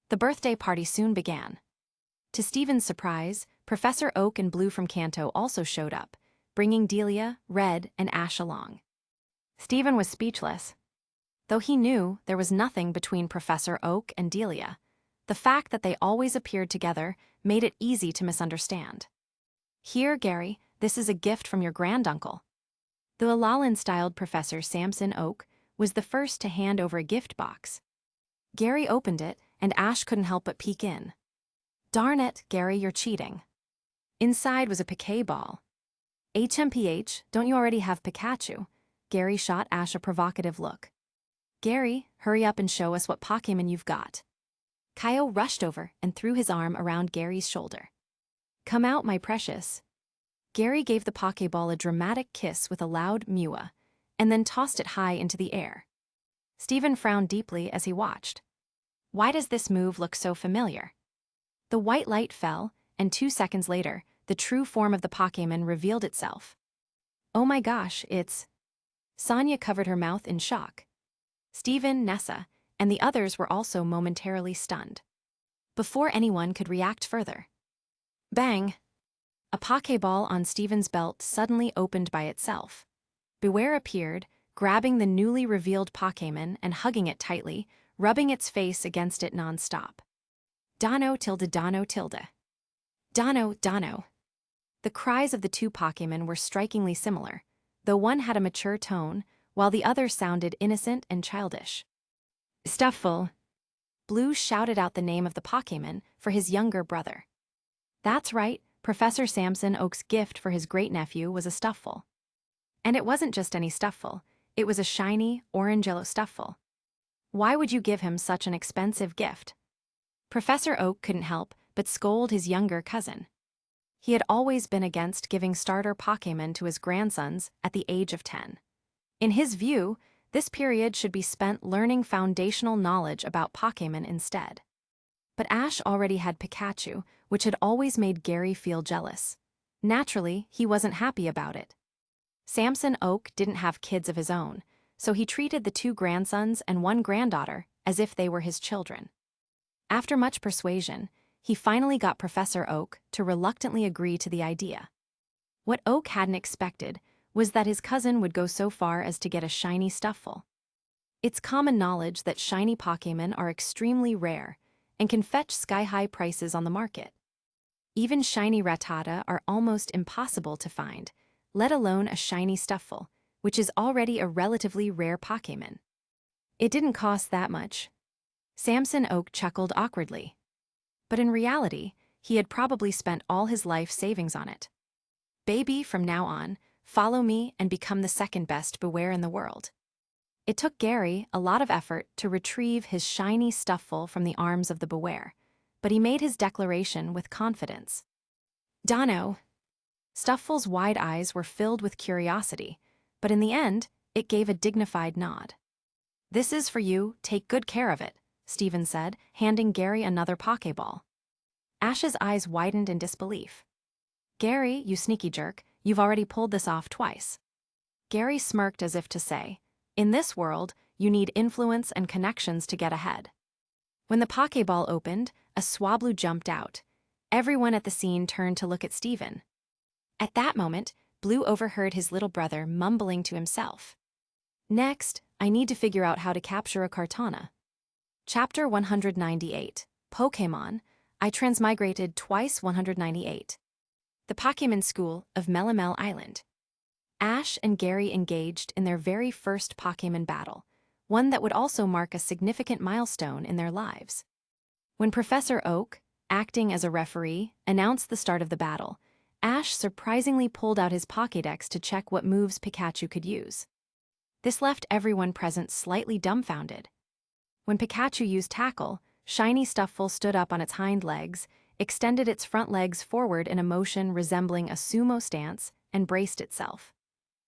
The birthday party soon began. To Stephen's surprise, Professor Oak and Blue from Kanto also showed up, bringing Delia, Red, and Ash along. Stephen was speechless. Though he knew there was nothing between Professor Oak and Delia, the fact that they always appeared together made it easy to misunderstand. "Here, Gary, this is a gift from your granduncle." The Alalan-styled Professor Samson Oak was the first to hand over a gift box. Gary opened it, and Ash couldn't help but peek in. "Darn it, Gary, you're cheating." Inside was a Piquet ball. "HMPH, don't you already have Pikachu?" Gary shot Ash a provocative look. "Gary, hurry up and show us what Pokémon you've got." Kaio rushed over and threw his arm around Gary's shoulder. "Come out, my precious." Gary gave the Pokéball a dramatic kiss with a loud mewa, and then tossed it high into the air. Stephen frowned deeply as he watched. Why does this move look so familiar? The white light fell, and 2 seconds later, the true form of the Pokémon revealed itself. "Oh my gosh, it's..." Sonia covered her mouth in shock. Stephen, Nessa, and the others were also momentarily stunned. Before anyone could react further, bang! A Pokéball on Stephen's belt suddenly opened by itself. Beware appeared, grabbing the newly revealed Pokémon and hugging it tightly, rubbing its face against it non-stop. Dano tilde Dano tilde. Dano, Dano. The cries of the two Pokémon were strikingly similar, though one had a mature tone, while the other sounded innocent and childish. Stufful. Blue shouted out the name of the Pokémon for his younger brother. That's right, Professor Samson Oak's gift for his great-nephew was a Stufful. And it wasn't just any Stufful, it was a shiny, orange-yellow Stufful. Why would you give him such an expensive gift? Professor Oak couldn't help but scold his younger cousin. He had always been against giving starter Pokémon to his grandsons at the age of 10. In his view, this period should be spent learning foundational knowledge about Pokémon instead. But Ash already had Pikachu, which had always made Gary feel jealous. Naturally, he wasn't happy about it. Samson Oak didn't have kids of his own, so he treated the 2 grandsons and 1 granddaughter as if they were his children. After much persuasion, he finally got Professor Oak to reluctantly agree to the idea. What Oak hadn't expected was that his cousin would go so far as to get a shiny Stufful. It's common knowledge that shiny Pokémon are extremely rare and can fetch sky-high prices on the market. Even shiny Rattata are almost impossible to find, let alone a shiny Stufful, which is already a relatively rare Pokémon. It didn't cost that much. Samson Oak chuckled awkwardly. But in reality, he had probably spent all his life savings on it. Baby, from now on, follow me and become the second best Beware in the world. It took Gary a lot of effort to retrieve his shiny Stufful from the arms of the Beware, but he made his declaration with confidence. Dono. Stufful's wide eyes were filled with curiosity, but in the end, it gave a dignified nod. This is for you, take good care of it, Stephen said, handing Gary another Pokéball. Ash's eyes widened in disbelief. Gary, you sneaky jerk, you've already pulled this off twice. Gary smirked as if to say, in this world, you need influence and connections to get ahead. When the Pokéball opened, a Swablu jumped out. Everyone at the scene turned to look at Stephen. At that moment, Blue overheard his little brother mumbling to himself. Next, I need to figure out how to capture a Kartana. Chapter 198, Pokémon, I Transmigrated Twice 198. The Pokémon School of Melamel Island. Ash and Gary engaged in their very first Pokémon battle, one that would also mark a significant milestone in their lives. When Professor Oak, acting as a referee, announced the start of the battle, Ash surprisingly pulled out his Pokédex to check what moves Pikachu could use. This left everyone present slightly dumbfounded. When Pikachu used Tackle, shiny Stufful stood up on its hind legs, extended its front legs forward in a motion resembling a sumo stance, and braced itself.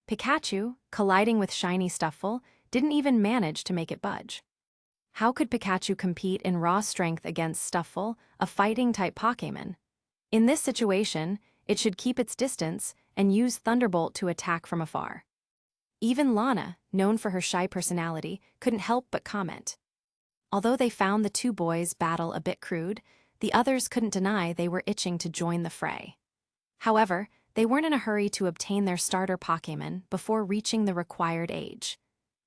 Pikachu, colliding with shiny Stufful, didn't even manage to make it budge. How could Pikachu compete in raw strength against Stufful, a fighting-type Pokémon? In this situation, it should keep its distance and use Thunderbolt to attack from afar. Even Lana, known for her shy personality, couldn't help but comment. Although they found the 2 boys' battle a bit crude, the others couldn't deny they were itching to join the fray. However, they weren't in a hurry to obtain their starter Pokémon before reaching the required age.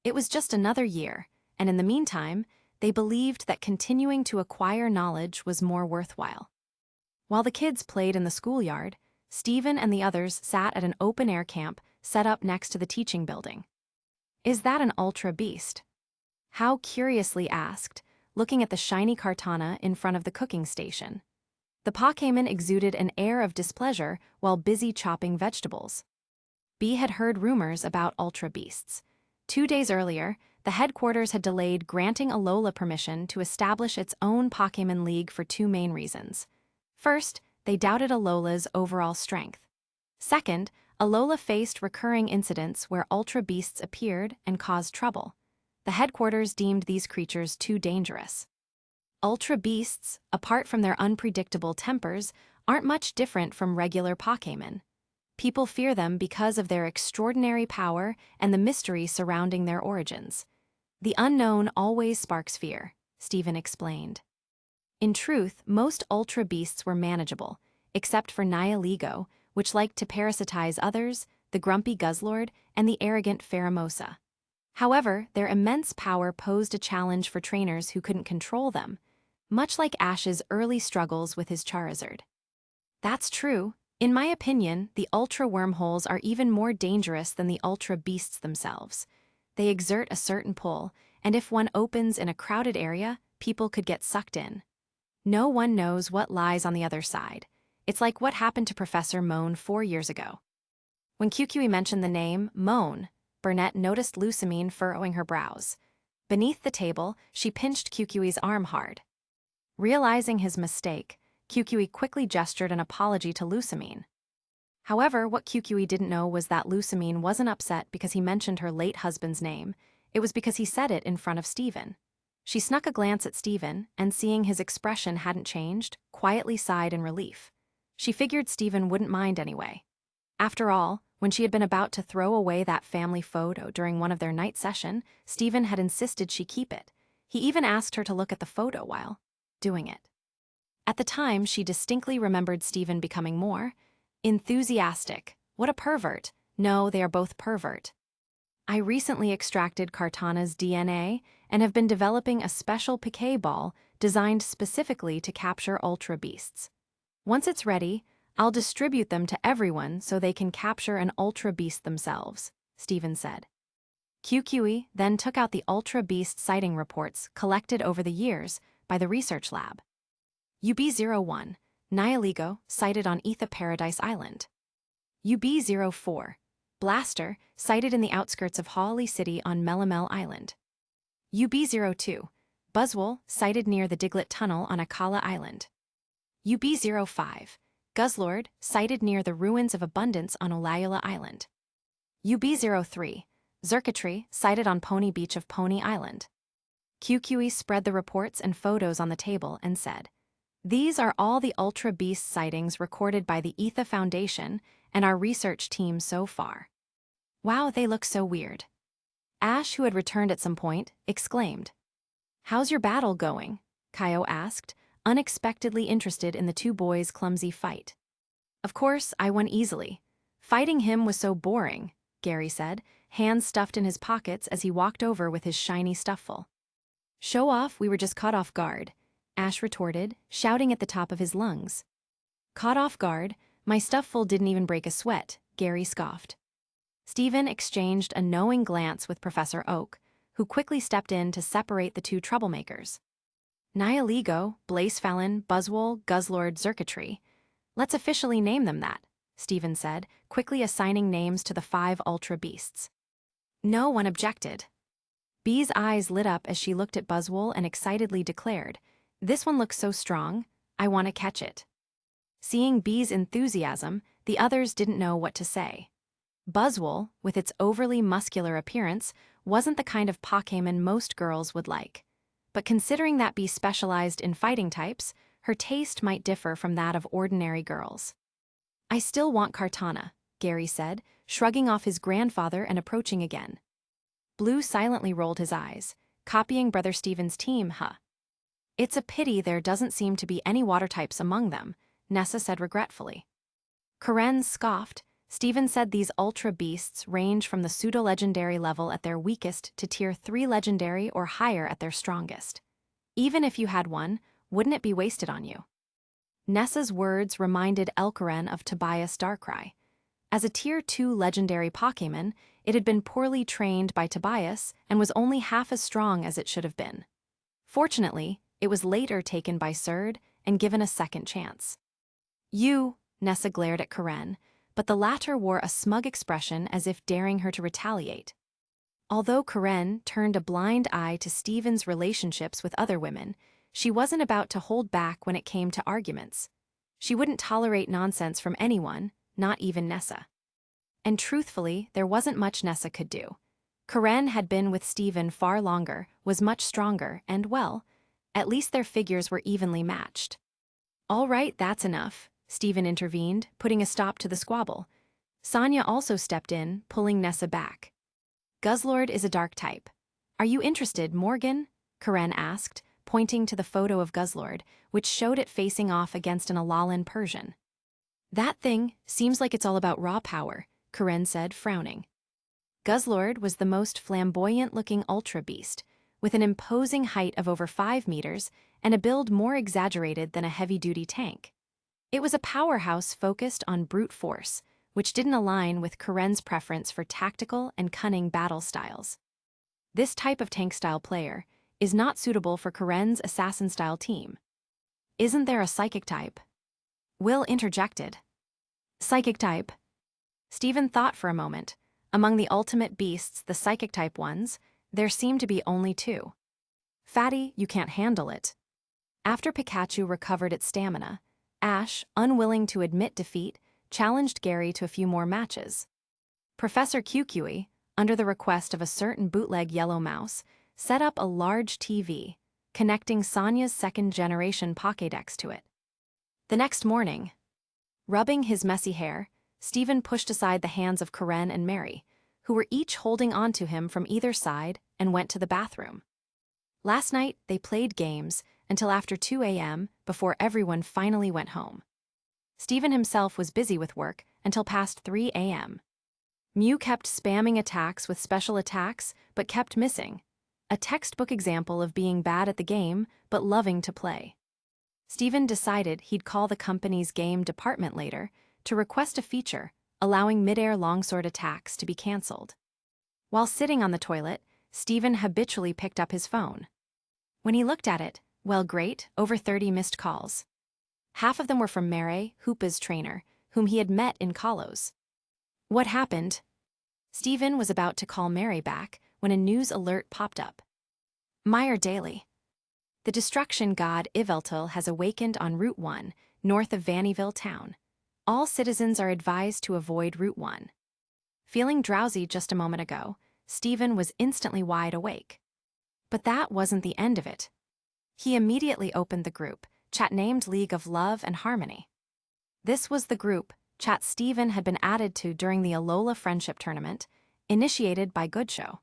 It was just another year, and in the meantime, they believed that continuing to acquire knowledge was more worthwhile. While the kids played in the schoolyard, Stephen and the others sat at an open-air camp set up next to the teaching building. Is that an Ultra Beast? Hao curiously asked, looking at the shiny Kartana in front of the cooking station. The Pokémon exuded an air of displeasure while busy chopping vegetables. B had heard rumors about Ultra Beasts. 2 days earlier, the headquarters had delayed granting Alola permission to establish its own Pokémon League for 2 main reasons. First, they doubted Alola's overall strength. Second, Alola faced recurring incidents where Ultra Beasts appeared and caused trouble. The headquarters deemed these creatures too dangerous. Ultra Beasts, apart from their unpredictable tempers, aren't much different from regular Pokémon. People fear them because of their extraordinary power and the mystery surrounding their origins. The unknown always sparks fear, Stephen explained. In truth, most Ultra Beasts were manageable, except for Nihilego, which liked to parasitize others, the grumpy Guzzlord, and the arrogant Pheromosa. However, their immense power posed a challenge for trainers who couldn't control them, much like Ash's early struggles with his Charizard. That's true. In my opinion, the Ultra Wormholes are even more dangerous than the Ultra Beasts themselves. They exert a certain pull, and if one opens in a crowded area, people could get sucked in. No one knows what lies on the other side. It's like what happened to Professor Moan 4 years ago. When QQE mentioned the name Moan, Burnett noticed Lusamine furrowing her brows. Beneath the table, she pinched QQE's arm hard. Realizing his mistake, QQE quickly gestured an apology to Lusamine. However, what QQE didn't know was that Lusamine wasn't upset because he mentioned her late husband's name. It was because he said it in front of Stephen. She snuck a glance at Stephen, and seeing his expression hadn't changed, quietly sighed in relief. She figured Stephen wouldn't mind anyway. After all, when she had been about to throw away that family photo during one of their night session, Stephen had insisted she keep it. He even asked her to look at the photo while doing it. At the time, she distinctly remembered Stephen becoming more enthusiastic. What a pervert. No, they are both pervert. I recently extracted Kartana's DNA and have been developing a special Piquet ball designed specifically to capture Ultra Beasts. Once it's ready, I'll distribute them to everyone so they can capture an Ultra Beast themselves, Stephen said. QQE then took out the Ultra Beast sighting reports collected over the years by the research lab. UB-01, Nihiligo, sighted on Etha Paradise Island. UB-04, Blaster, sighted in the outskirts of Hawley City on Melamel Island. UB-02, Buzzwole, sighted near the Diglett Tunnel on Akala Island. UB-05, Guzzlord, sighted near the ruins of Abundance on Olayula Island. UB-03, Zerkatry, sighted on Pony Beach of Pony Island. QQE spread the reports and photos on the table and said, "These are all the Ultra Beast sightings recorded by the Etha Foundation and our research team so far." Wow, they look so weird. Ash, who had returned at some point, exclaimed. "How's your battle going?" Kaio asked, unexpectedly interested in the two boys' clumsy fight. "Of course, I won easily. Fighting him was so boring," Gary said, hands stuffed in his pockets as he walked over with his shiny stufful. "Show off, we were just caught off guard," Ash retorted, shouting at the top of his lungs. "Caught off guard? My stufful didn't even break a sweat," Gary scoffed. Stephen exchanged a knowing glance with Professor Oak, who quickly stepped in to separate the two troublemakers. "Nihiligo, Blazefallen, Buzzwole, Guzzlord, Zerkatry. Let's officially name them that," Stephen said, quickly assigning names to the 5 Ultra Beasts. No one objected. Bee's eyes lit up as she looked at Buzzwole and excitedly declared, "This one looks so strong, I want to catch it." Seeing Bee's enthusiasm, the others didn't know what to say. Buzzwole, with its overly muscular appearance, wasn't the kind of Pokémon most girls would like. But considering that Bee specialized in fighting types, her taste might differ from that of ordinary girls. "I still want Kartana," Gary said, shrugging off his grandfather and approaching again. Blue silently rolled his eyes, copying Brother Stephen's team, huh? "It's a pity there doesn't seem to be any water types among them," Nessa said regretfully. Karen scoffed. Stephen said these Ultra Beasts range from the pseudo-legendary level at their weakest to Tier 3 legendary or higher at their strongest. Even if you had one, wouldn't it be wasted on you? Nessa's words reminded Elkaren of Tobias Darkrai. As a Tier 2 legendary Pokémon, it had been poorly trained by Tobias and was only half as strong as it should have been. Fortunately, it was later taken by Surd and given a second chance. Nessa glared at Karen, but the latter wore a smug expression as if daring her to retaliate. Although Karen turned a blind eye to Stephen's relationships with other women, she wasn't about to hold back when it came to arguments. She wouldn't tolerate nonsense from anyone, not even Nessa. And truthfully, there wasn't much Nessa could do. Karen had been with Stephen far longer, was much stronger, and well, at least their figures were evenly matched. "All right, that's enough," Stephen intervened, putting a stop to the squabble. Sonia also stepped in, pulling Nessa back. "Guzzlord is a dark type. Are you interested, Morgan?" Karen asked, pointing to the photo of Guzzlord, which showed it facing off against an Alalan Persian. "That thing seems like it's all about raw power," Karen said, frowning. Guzzlord was the most flamboyant-looking Ultra Beast, with an imposing height of over 5 meters and a build more exaggerated than a heavy-duty tank. It was a powerhouse focused on brute force, which didn't align with Karen's preference for tactical and cunning battle styles. This type of tank-style player, is not suitable for Karen's assassin-style team. Isn't there a psychic type? Will interjected. Psychic type? Stephen thought for a moment. Among the ultimate beasts, the psychic type ones, there seem to be only two. Fatty, you can't handle it. After Pikachu recovered its stamina, Ash, unwilling to admit defeat, challenged Gary to a few more matches. Professor QQE, under the request of a certain bootleg yellow mouse, set up a large TV, connecting Sonia's second-generation Pokédex to it. The next morning, rubbing his messy hair, Stephen pushed aside the hands of Karen and Mary, who were each holding onto him from either side, and went to the bathroom. Last night, they played games until after 2 a.m. before everyone finally went home. Stephen himself was busy with work until past 3 a.m. Mew kept spamming attacks with special attacks, but kept missing. A textbook example of being bad at the game, but loving to play. Stephen decided he'd call the company's game department later to request a feature allowing mid-air longsword attacks to be cancelled. While sitting on the toilet, Stephen habitually picked up his phone. When he looked at it, well, great, over 30 missed calls. Half of them were from Mary, Hoopa's trainer, whom he had met in Kalos. What happened? Stephen was about to call Mary back when a news alert popped up. Meyer Daily. The destruction god Yveltal has awakened on Route 1, north of Vannyville town. All citizens are advised to avoid Route 1. Feeling drowsy just a moment ago, Stephen was instantly wide awake. But that wasn't the end of it. He immediately opened the group, chat named League of Love and Harmony. This was the group chat Stephen had been added to during the Alola Friendship Tournament, initiated by Goodshow.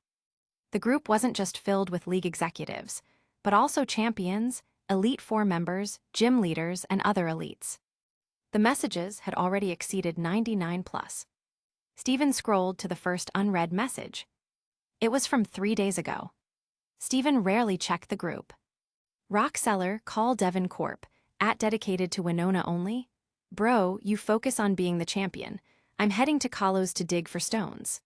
The group wasn't just filled with League executives, but also champions, Elite Four members, gym leaders, and other elites. The messages had already exceeded 99 plus. Stephen scrolled to the first unread message. It was from 3 days ago. Stephen rarely checked the group. Rockseller, call Devon Corp, @dedicated to Winona only. Bro, you focus on being the champion. I'm heading to Kalos to dig for stones.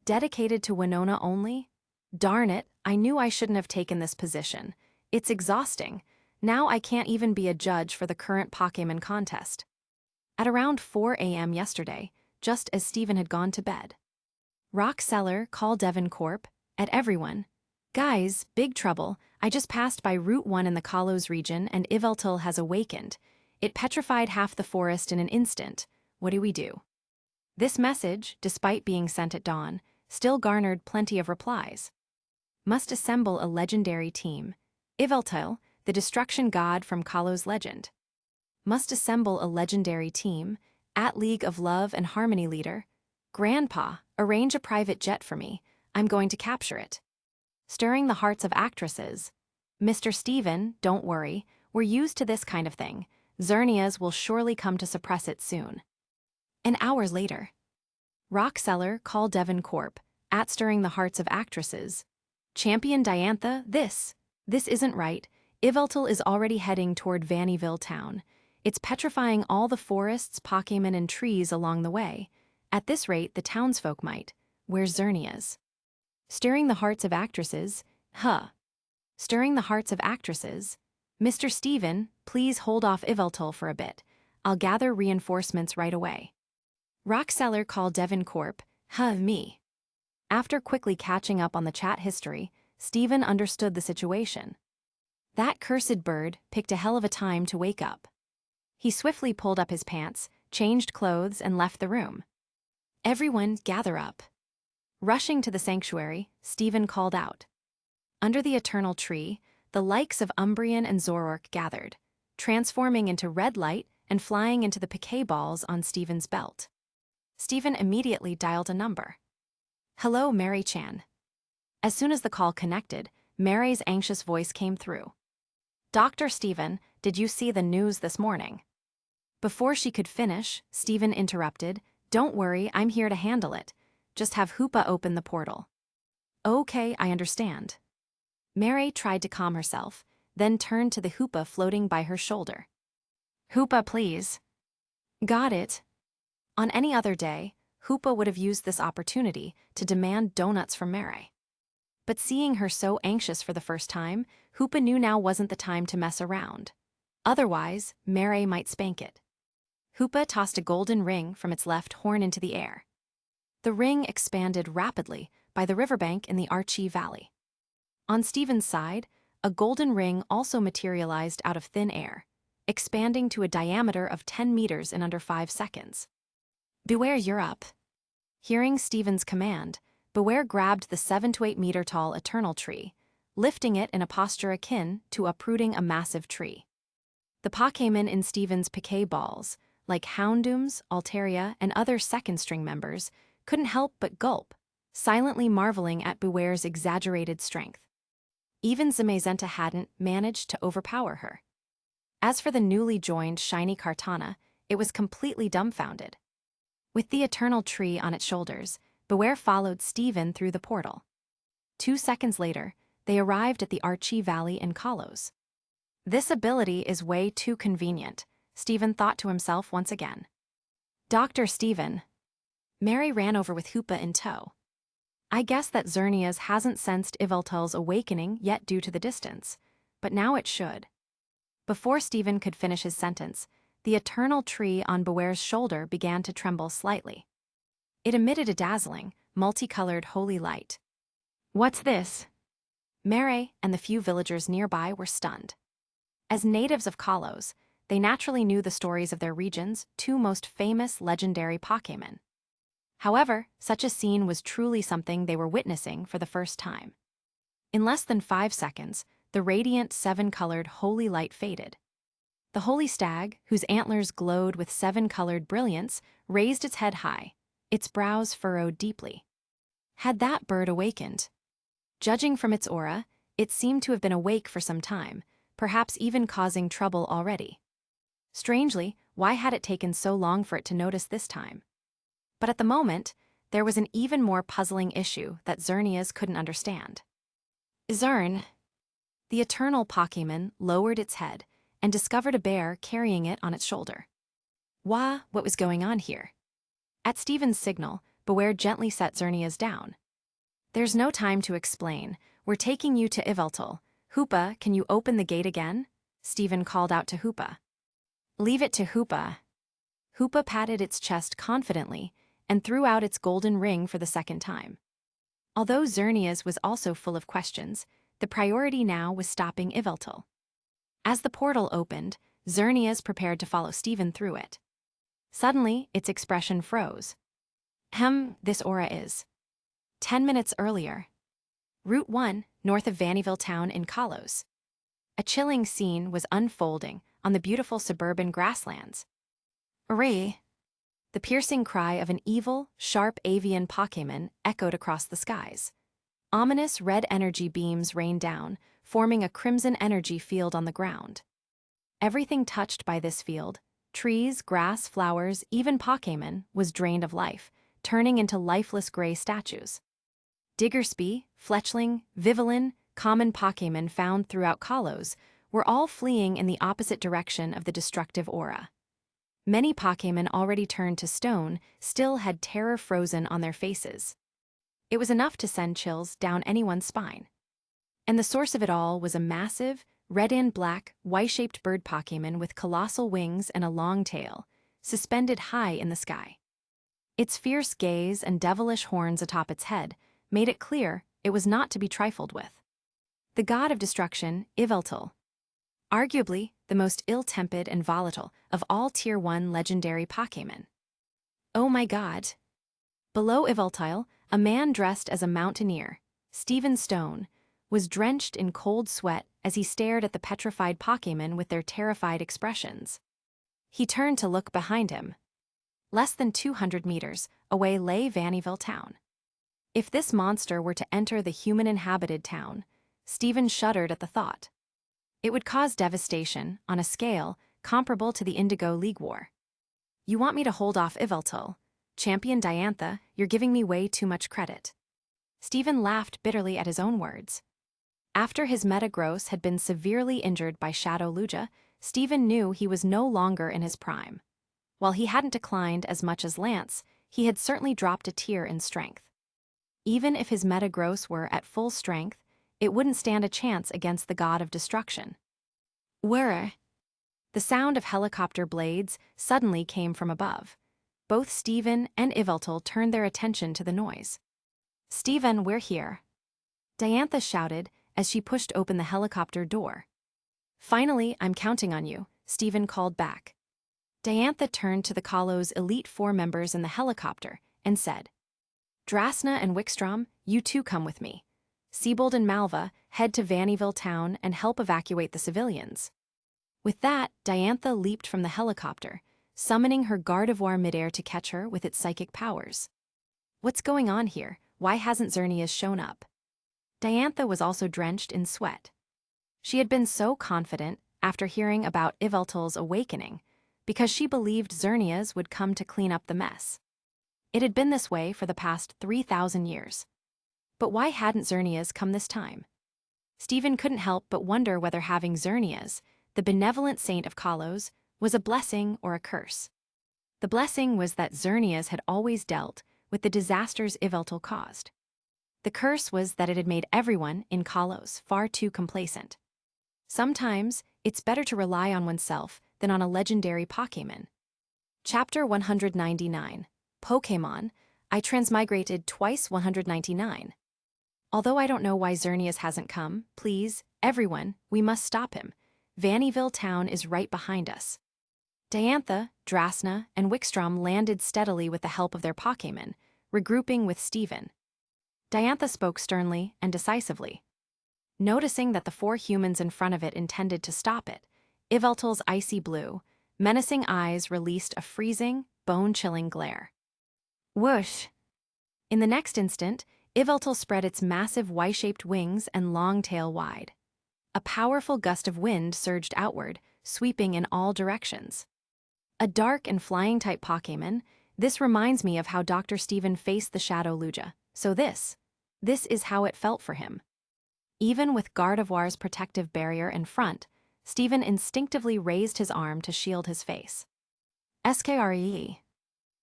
Dedicated to Winona only? Darn it, I knew I shouldn't have taken this position. It's exhausting. Now I can't even be a judge for the current Pokémon contest. At around 4 a.m. yesterday, just as Stephen had gone to bed. Rockseller, call Devon Corp, everyone. Guys, big trouble. I just passed by Route 1 in the Kalos region and Yveltal has awakened. It petrified half the forest in an instant. What do we do? This message, despite being sent at dawn, still garnered plenty of replies. Must assemble a legendary team. Yveltal, the destruction god from Kalos legend. Must assemble a legendary team, @League of Love and Harmony leader. Grandpa, arrange a private jet for me. I'm going to capture it. Stirring the hearts of actresses. Mr. Stephen, don't worry, we're used to this kind of thing. Xerneas will surely come to suppress it soon. An hour later. Rockseller, call Devon Corp, @stirring the hearts of actresses. Champion Diantha, this isn't right. Yveltal is already heading toward Vannyville town. It's petrifying all the forests, Pokémon, and trees along the way. At this rate, the townsfolk might. Where's Xerneas? Stirring the hearts of actresses, Stirring the hearts of actresses. Mr. Stephen, please hold off Yveltal for a bit. I'll gather reinforcements right away. Rockseller, call Devon Corp, me. After quickly catching up on the chat history, Stephen understood the situation. That cursed bird picked a hell of a time to wake up. He swiftly pulled up his pants, changed clothes, and left the room. Everyone, gather up. Rushing to the sanctuary, Stephen called out. Under the eternal tree, the likes of Umbreon and Zoroark gathered, transforming into red light and flying into the piquet balls on Stephen's belt. Stephen immediately dialed a number. Hello, Mary-chan. As soon as the call connected, Mary's anxious voice came through. Dr. Stephen, did you see the news this morning? Before she could finish, Stephen interrupted. Don't worry, I'm here to handle it. Just have Hoopa open the portal. Okay, I understand. Mary tried to calm herself, then turned to the Hoopa floating by her shoulder. Hoopa, please. Got it. On any other day, Hoopa would have used this opportunity to demand donuts from Mary. But seeing her so anxious for the first time, Hoopa knew now wasn't the time to mess around. Otherwise, Mary might spank it. Hoopa tossed a golden ring from its left horn into the air. The ring expanded rapidly by the riverbank in the Archie Valley. On Stephen's side, a golden ring also materialized out of thin air, expanding to a diameter of 10 meters in under 5 seconds. "Beware, you're up." Hearing Stephen's command, Beware grabbed the 7 to 8 meter tall eternal tree, lifting it in a posture akin to uprooting a massive tree. The Pokémon in Stephen's piquet balls, like Houndoom's, Altaria, and other second-string members, couldn't help but gulp, silently marveling at Beware's exaggerated strength. Even Zamazenta hadn't managed to overpower her. As for the newly joined shiny Kartana, it was completely dumbfounded. With the eternal tree on its shoulders, Beware followed Stephen through the portal. 2 seconds later, they arrived at the Archie Valley in Kalos. This ability is way too convenient, Stephen thought to himself once again. "Dr. Stephen." Mary ran over with Hoopa in tow. "I guess that Xerneas hasn't sensed Yveltal's awakening yet due to the distance, but now it should." Before Stephen could finish his sentence, the eternal tree on Beware's shoulder began to tremble slightly. It emitted a dazzling, multicolored holy light. "What's this?" Mary and the few villagers nearby were stunned. As natives of Kalos, they naturally knew the stories of their region's 2 most famous legendary Pokémon. However, such a scene was truly something they were witnessing for the first time. In less than 5 seconds, the radiant 7-colored holy light faded. The holy stag, whose antlers glowed with 7-colored brilliance, raised its head high, its brows furrowed deeply. Had that bird awakened? Judging from its aura, it seemed to have been awake for some time, perhaps even causing trouble already. Strangely, why had it taken so long for it to notice this time? But at the moment, there was an even more puzzling issue that Xerneas couldn't understand. "Zern." The eternal Pokémon lowered its head and discovered a bear carrying it on its shoulder. What was going on here? At Stephen's signal, Beware gently set Xerneas down. "There's no time to explain. We're taking you to Yveltal. Hoopa, can you open the gate again?" Stephen called out to Hoopa. "Leave it to Hoopa." Hoopa patted its chest confidently and threw out its golden ring for the second time. Although Xerneas was also full of questions, the priority now was stopping Yveltal. As the portal opened, Xerneas prepared to follow Stephen through it. Suddenly, its expression froze. This aura is." 10 minutes earlier. Route 1, north of Vannyville town in Kalos. A chilling scene was unfolding on the beautiful suburban grasslands. "Array!" The piercing cry of an evil, sharp avian Pokémon echoed across the skies. Ominous red energy beams rained down, forming a crimson energy field on the ground. Everything touched by this field, trees, grass, flowers, even Pokémon, was drained of life, turning into lifeless gray statues. Diggersby, Fletchling, Vivillon, common Pokémon found throughout Kalos, were all fleeing in the opposite direction of the destructive aura. Many Pokémon already turned to stone still had terror frozen on their faces. It was enough to send chills down anyone's spine. And the source of it all was a massive, red and black, Y-shaped bird Pokémon with colossal wings and a long tail, suspended high in the sky. Its fierce gaze and devilish horns atop its head made it clear it was not to be trifled with. The god of destruction, Yveltal. Arguably the most ill-tempered and volatile of all Tier 1 legendary Pokémon. Oh my god. Below Yveltal, a man dressed as a mountaineer, Stephen Stone, was drenched in cold sweat as he stared at the petrified Pokémon with their terrified expressions. He turned to look behind him. Less than 200 meters away lay Vannyville town. If this monster were to enter the human-inhabited town, Stephen shuddered at the thought. It would cause devastation on a scale comparable to the Indigo League War. "You want me to hold off Yveltal? Champion Diantha, you're giving me way too much credit." Stephen laughed bitterly at his own words. After his Metagross had been severely injured by Shadow Lugia, Stephen knew he was no longer in his prime. While he hadn't declined as much as Lance, he had certainly dropped a tier in strength. Even if his Metagross were at full strength, it wouldn't stand a chance against the god of destruction. Whirr! The sound of helicopter blades suddenly came from above. Both Stephen and Yveltal turned their attention to the noise. "Stephen, we're here," Diantha shouted as she pushed open the helicopter door. "Finally, I'm counting on you," Stephen called back. Diantha turned to the Kalos Elite Four members in the helicopter and said, "Drasna and Wickstrom, you too come with me. Siebold and Malva, head to Vannyville town and help evacuate the civilians." With that, Diantha leaped from the helicopter, summoning her Gardevoir midair to catch her with its psychic powers. What's going on here? Why hasn't Xerneas shown up? Diantha was also drenched in sweat. She had been so confident after hearing about Yveltal's awakening, because she believed Xerneas would come to clean up the mess. It had been this way for the past 3,000 years. But why hadn't Xerneas come this time? Stephen couldn't help but wonder whether having Xerneas, the benevolent saint of Kalos, was a blessing or a curse. The blessing was that Xerneas had always dealt with the disasters Yveltal caused. The curse was that it had made everyone in Kalos far too complacent. Sometimes, it's better to rely on oneself than on a legendary Pokémon. Chapter 199, Pokémon, I Transmigrated Twice 199. Although I don't know why Xerneas hasn't come, please, everyone, we must stop him. Vannyville town is right behind us. Diantha, Drasna, and Wickstrom landed steadily with the help of their Pokémon, regrouping with Stephen. Diantha spoke sternly and decisively. Noticing that the four humans in front of it intended to stop it, Yveltal's icy blue, menacing eyes released a freezing, bone-chilling glare. Whoosh! In the next instant, Yveltal spread its massive Y-shaped wings and long tail wide. A powerful gust of wind surged outward, sweeping in all directions. A dark and flying-type Pokémon, this reminds me of how Dr. Stephen faced the Shadow Lugia, so this is how it felt for him. Even with Gardevoir's protective barrier in front, Stephen instinctively raised his arm to shield his face. Skree.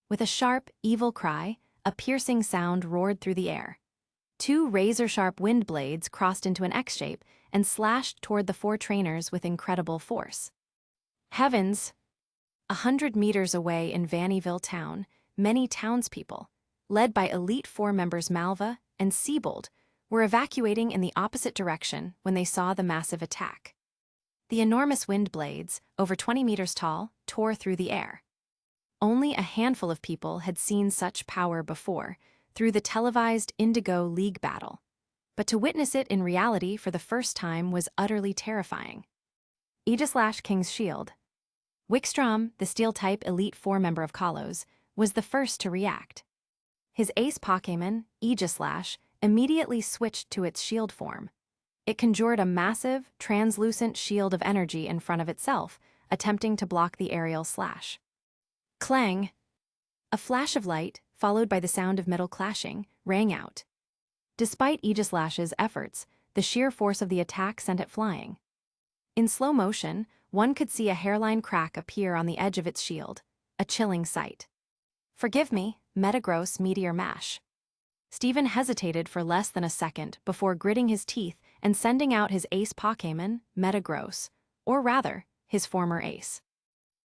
With a sharp, evil cry, a piercing sound roared through the air. Two razor-sharp wind blades crossed into an X shape and slashed toward the four trainers with incredible force. Heavens! 100 meters away in Vannyville town, many townspeople, led by Elite Four members Malva and Siebold, were evacuating in the opposite direction when they saw the massive attack. The enormous wind blades, over 20 meters tall, tore through the air. Only a handful of people had seen such power before, through the televised Indigo League battle. But to witness it in reality for the first time was utterly terrifying. Aegislash King's Shield. Wickstrom, the Steel-type Elite Four member of Kalos, was the first to react. His ace Pokémon, Aegislash, immediately switched to its shield form. It conjured a massive, translucent shield of energy in front of itself, attempting to block the aerial slash. Clang! A flash of light, followed by the sound of metal clashing, rang out. Despite Aegislash's efforts, the sheer force of the attack sent it flying. In slow motion, one could see a hairline crack appear on the edge of its shield, a chilling sight. "Forgive me, Metagross Meteor Mash." Stephen hesitated for less than a second before gritting his teeth and sending out his ace Pokémon, Metagross, or rather, his former ace.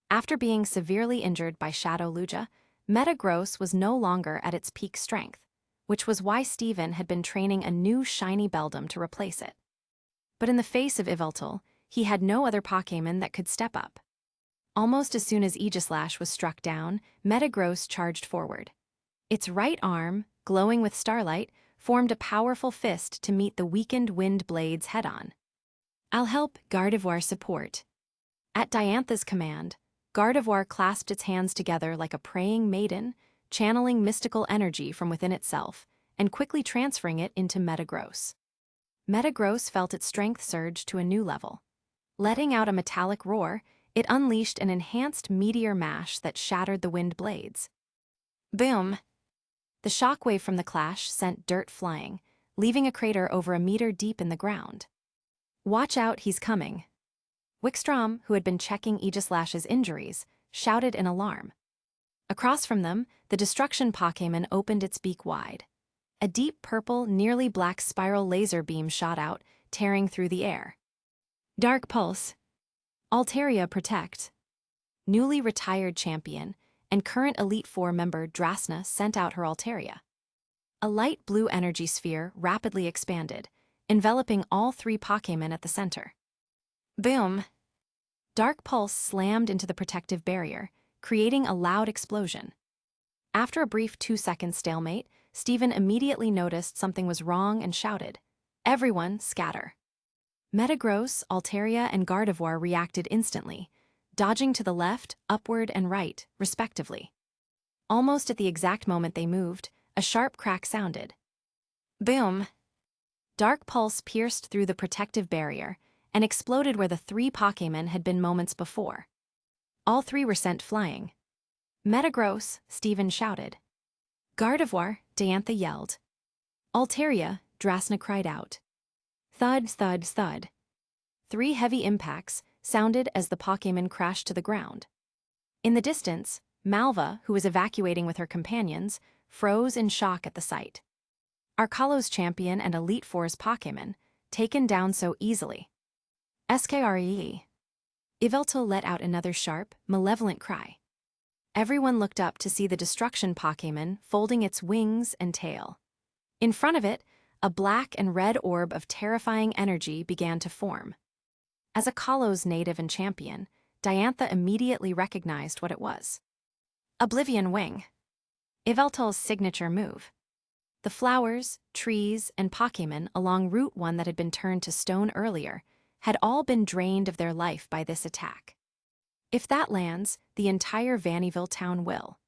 After being severely injured by Shadow Lugia, Metagross was no longer at its peak strength, which was why Stephen had been training a new shiny Beldum to replace it. But in the face of Yveltal, he had no other Pokémon that could step up. Almost as soon as Aegislash was struck down, Metagross charged forward. Its right arm, glowing with starlight, formed a powerful fist to meet the weakened wind blades head-on. "I'll help," Gardevoir support. At Diantha's command, Gardevoir clasped its hands together like a praying maiden, channeling mystical energy from within itself and quickly transferring it into Metagross. Metagross felt its strength surge to a new level. Letting out a metallic roar, it unleashed an enhanced meteor mash that shattered the wind blades. Boom! The shockwave from the clash sent dirt flying, leaving a crater over a meter deep in the ground. "Watch out, he's coming." Wickstrom, who had been checking Aegislash's injuries, shouted in alarm. Across from them, the destruction Pokémon opened its beak wide. A deep purple, nearly black spiral laser beam shot out, tearing through the air. Dark Pulse. Altaria Protect. Newly retired champion and current Elite Four member Drasna sent out her Altaria. A light blue energy sphere rapidly expanded, enveloping all 3 Pokémon at the center. Boom! Dark Pulse slammed into the protective barrier, creating a loud explosion. After a brief 2-second stalemate, Steven immediately noticed something was wrong and shouted, "Everyone, scatter!" Metagross, Altaria, and Gardevoir reacted instantly, dodging to the left, upward, and right, respectively. Almost at the exact moment they moved, a sharp crack sounded. Boom! Dark Pulse pierced through the protective barrier and exploded where the 3 Pokémon had been moments before. All 3 were sent flying. Metagross, Steven shouted. Gardevoir, Diantha yelled. Altaria, Drasna cried out. Thud, thud, thud. 3 heavy impacts sounded as the Pokémon crashed to the ground. In the distance, Malva, who was evacuating with her companions, froze in shock at the sight. Arcalo's champion and Elite Four's Pokémon, taken down so easily. Skree. Yveltal let out another sharp, malevolent cry. Everyone looked up to see the destruction Pokémon folding its wings and tail. In front of it, a black and red orb of terrifying energy began to form. As a Kalos native and champion, Diantha immediately recognized what it was. Oblivion Wing. Yveltal's signature move. The flowers, trees, and Pokémon along Route 1 that had been turned to stone earlier had all been drained of their life by this attack. If that lands, the entire Vannyville town will.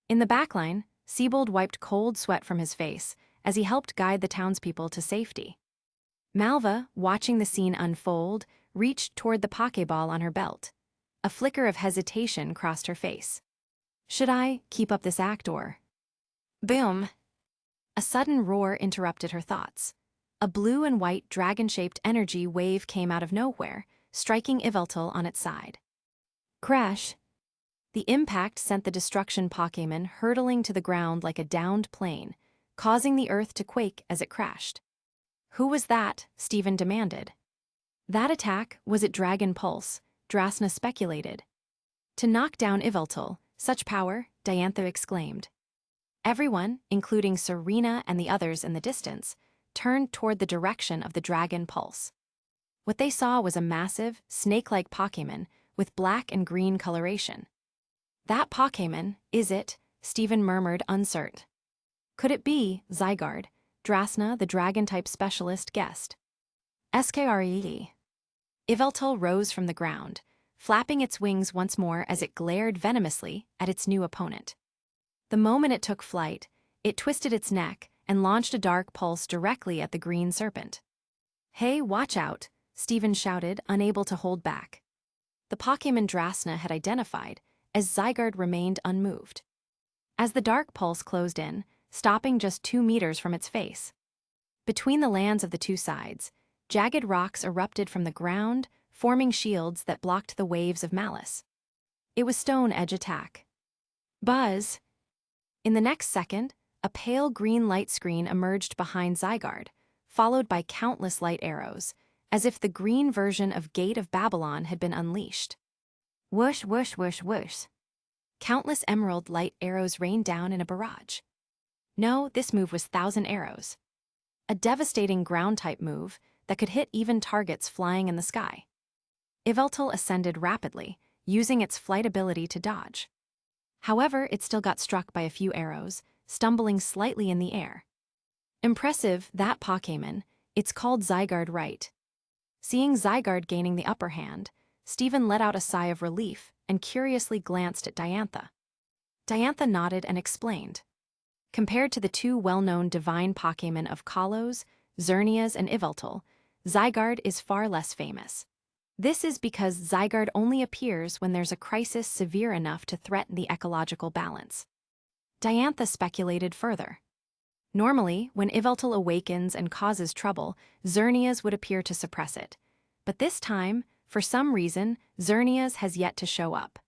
In the backline, Siebold wiped cold sweat from his face as he helped guide the townspeople to safety. Malva, watching the scene unfold, reached toward the Pokéball on her belt. A flicker of hesitation crossed her face. Should I keep up this act or? Boom! A sudden roar interrupted her thoughts. A blue and white dragon-shaped energy wave came out of nowhere, striking Yveltal on its side. Crash! The impact sent the destruction Pokémon hurtling to the ground like a downed plane, causing the earth to quake as it crashed. Who was that? Steven demanded. That attack was at Dragon Pulse, Drasna speculated. To knock down Yveltal, such power, Diantha exclaimed. Everyone, including Serena and the others in the distance, turned toward the direction of the Dragon Pulse. What they saw was a massive, snake-like Pokémon with black and green coloration. That Pokémon, is it? Steven murmured, uncertain. Could it be Zygarde? Drasna, the dragon-type specialist, guessed. Skree. Yveltal rose from the ground, flapping its wings once more as it glared venomously at its new opponent. The moment it took flight, it twisted its neck and launched a dark pulse directly at the green serpent. Hey, watch out, Steven shouted, unable to hold back. The Pokémon Drasna had identified, as Zygarde remained unmoved. As the dark pulse closed in, stopping just 2 meters from its face. Between the lands of the 2 sides, jagged rocks erupted from the ground, forming shields that blocked the waves of malice. It was Stone Edge attack. Buzz! In the next second, a pale green light screen emerged behind Zygarde, followed by countless light arrows, as if the green version of Gate of Babylon had been unleashed. Whoosh, whoosh, whoosh, whoosh. Countless emerald light arrows rained down in a barrage. No, this move was Thousand Arrows. A devastating ground-type move that could hit even targets flying in the sky. Yveltal ascended rapidly, using its flight ability to dodge. However, it still got struck by a few arrows, stumbling slightly in the air. Impressive, that Pokémon. It's called Zygarde, right? Seeing Zygarde gaining the upper hand, Steven let out a sigh of relief and curiously glanced at Diantha. Diantha nodded and explained. Compared to the 2 well-known divine Pokémon of Kalos, Xerneas, and Yveltal, Zygarde is far less famous. This is because Zygarde only appears when there's a crisis severe enough to threaten the ecological balance. Diantha speculated further. Normally, when Yveltal awakens and causes trouble, Xerneas would appear to suppress it. But this time, for some reason, Xerneas has yet to show up.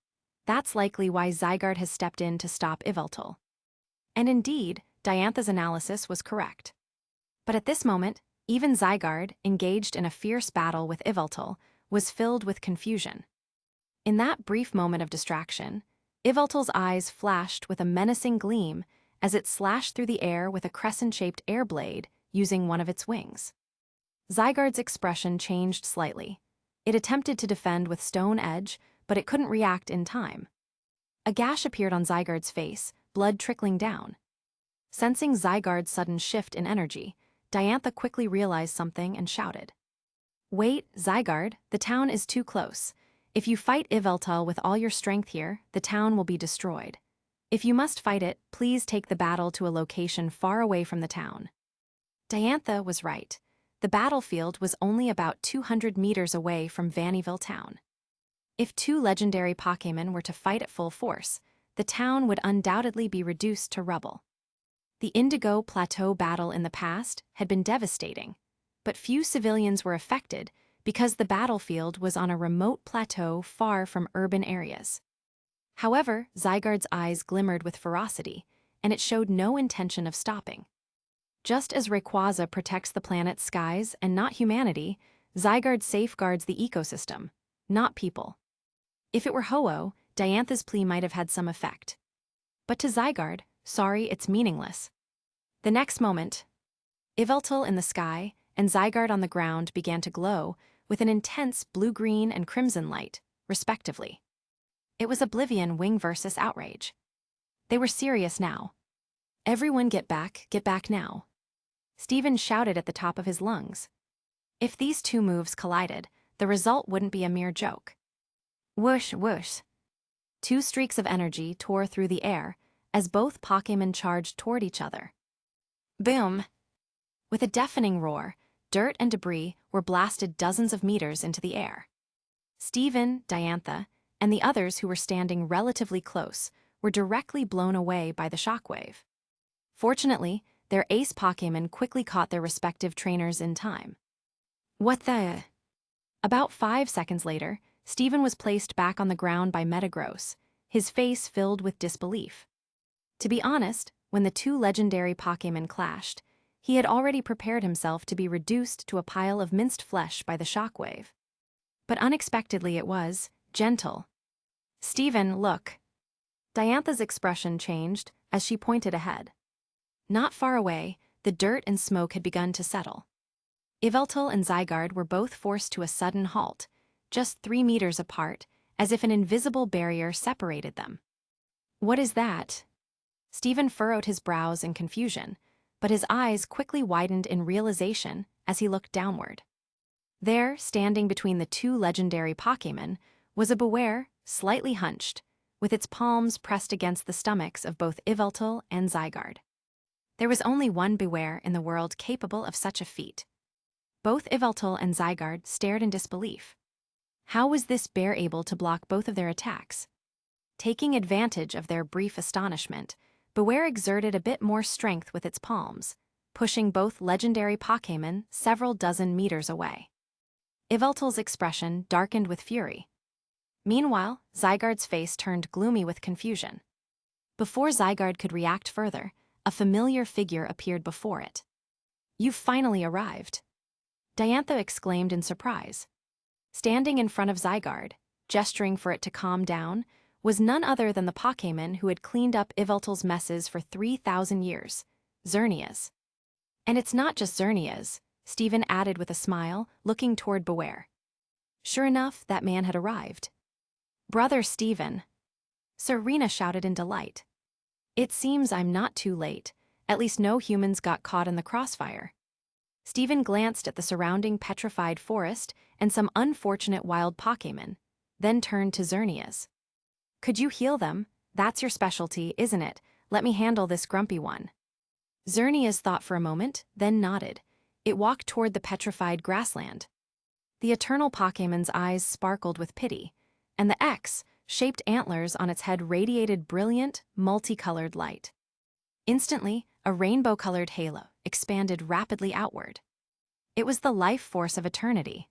That's likely why Zygarde has stepped in to stop Yveltal. And indeed, Diantha's analysis was correct. But at this moment, even Zygarde, engaged in a fierce battle with Yveltal, was filled with confusion. In that brief moment of distraction, Yveltal's eyes flashed with a menacing gleam as it slashed through the air with a crescent-shaped air blade using one of its wings. Zygarde's expression changed slightly. It attempted to defend with Stone Edge, but it couldn't react in time. A gash appeared on Zygarde's face, blood trickling down. Sensing Zygarde's sudden shift in energy, Diantha quickly realized something and shouted. "Wait, Zygarde, the town is too close. If you fight Yveltal with all your strength here, the town will be destroyed. If you must fight it, please take the battle to a location far away from the town." Diantha was right. The battlefield was only about 200 meters away from Vannyville town. If two legendary Pokémon were to fight at full force, the town would undoubtedly be reduced to rubble. The Indigo Plateau battle in the past had been devastating, but few civilians were affected because the battlefield was on a remote plateau far from urban areas. However, Zygarde's eyes glimmered with ferocity, and it showed no intention of stopping. Just as Rayquaza protects the planet's skies and not humanity, Zygarde safeguards the ecosystem, not people. If it were Ho-Oh, Diantha's plea might have had some effect. But to Zygarde, sorry, it's meaningless. The next moment, Yveltal in the sky and Zygarde on the ground began to glow with an intense blue-green and crimson light, respectively. It was Oblivion Wing versus Outrage. They were serious now. "Everyone get back now." Steven shouted at the top of his lungs. If these two moves collided, the result wouldn't be a mere joke. Whoosh, whoosh. Two streaks of energy tore through the air as both Pokémon charged toward each other. Boom! With a deafening roar, dirt and debris were blasted dozens of meters into the air. Steven, Diantha, and the others who were standing relatively close were directly blown away by the shockwave. Fortunately, their ace Pokémon quickly caught their respective trainers in time. What the? About 5 seconds later, Steven was placed back on the ground by Metagross, his face filled with disbelief. To be honest, when the two legendary Pokémon clashed, he had already prepared himself to be reduced to a pile of minced flesh by the shockwave. But unexpectedly it was gentle. "Steven, look." Diantha's expression changed as she pointed ahead. Not far away, the dirt and smoke had begun to settle. Yveltal and Zygarde were both forced to a sudden halt, just 3 meters apart, as if an invisible barrier separated them. "What is that?" Steven furrowed his brows in confusion, but his eyes quickly widened in realization as he looked downward. There, standing between the two legendary Pokémon, was a Beware, slightly hunched, with its palms pressed against the stomachs of both Yveltal and Zygarde. There was only one Beware in the world capable of such a feat. Both Yveltal and Zygarde stared in disbelief. How was this bear able to block both of their attacks? Taking advantage of their brief astonishment, Beware exerted a bit more strength with its palms, pushing both legendary Pokémon several dozen meters away. Yveltal's expression darkened with fury. Meanwhile, Zygarde's face turned gloomy with confusion. Before Zygarde could react further, a familiar figure appeared before it. "You've finally arrived," Diantha exclaimed in surprise. Standing in front of Zygarde, gesturing for it to calm down, was none other than the Pokémon who had cleaned up Yveltal's messes for 3,000 years, Xerneas. "And it's not just Xerneas," Steven added with a smile, looking toward Beware. Sure enough, that man had arrived. "Brother Steven," Serena shouted in delight. "It seems I'm not too late. At least no humans got caught in the crossfire." Steven glanced at the surrounding petrified forest and some unfortunate wild Pokémon, then turned to Xerneas. "Could you heal them? That's your specialty, isn't it? Let me handle this grumpy one." Xerneas thought for a moment, then nodded. It walked toward the petrified grassland. The eternal Pokémon's eyes sparkled with pity, and the X-shaped antlers on its head radiated brilliant, multicolored light. Instantly, a rainbow-colored halo expanded rapidly outward. It was the life force of eternity.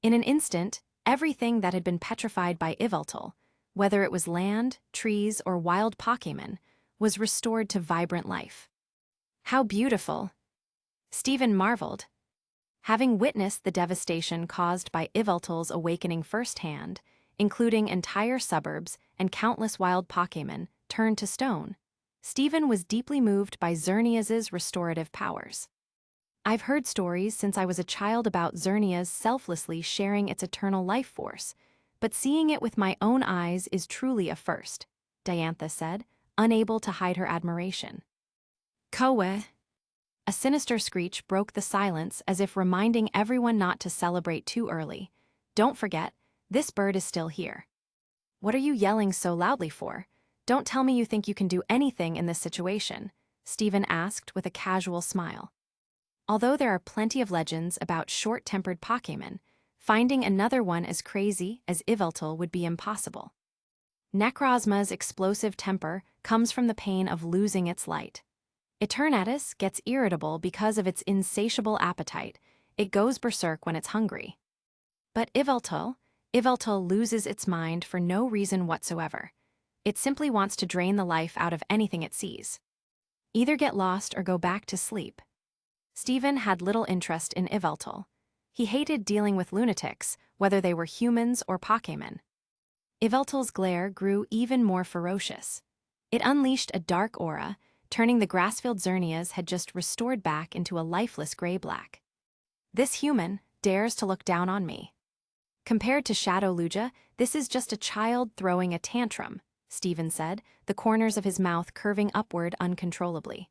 In an instant, everything that had been petrified by Yveltal, whether it was land, trees, or wild Pokémon, was restored to vibrant life. How beautiful! Stephen marveled. Having witnessed the devastation caused by Yveltal's awakening firsthand, including entire suburbs and countless wild Pokémon turned to stone, Stephen was deeply moved by Xerneas's restorative powers. I've heard stories since I was a child about Xerneas selflessly sharing its eternal life force, but seeing it with my own eyes is truly a first, Diantha said, unable to hide her admiration. Kowe! A sinister screech broke the silence as if reminding everyone not to celebrate too early. Don't forget, this bird is still here. What are you yelling so loudly for? Don't tell me you think you can do anything in this situation, Stephen asked with a casual smile. Although there are plenty of legends about short-tempered Pokémon, finding another one as crazy as Yveltal would be impossible. Necrozma's explosive temper comes from the pain of losing its light. Eternatus gets irritable because of its insatiable appetite. It goes berserk when it's hungry. But Yveltal loses its mind for no reason whatsoever. It simply wants to drain the life out of anything it sees. Either get lost or go back to sleep. Stephen had little interest in Yveltal. He hated dealing with lunatics, whether they were humans or Pokémon. Yveltal's glare grew even more ferocious. It unleashed a dark aura, turning the grass-filled Xerneas had just restored back into a lifeless gray-black. This human dares to look down on me. Compared to Shadow Lugia, this is just a child throwing a tantrum, Stephen said, the corners of his mouth curving upward uncontrollably.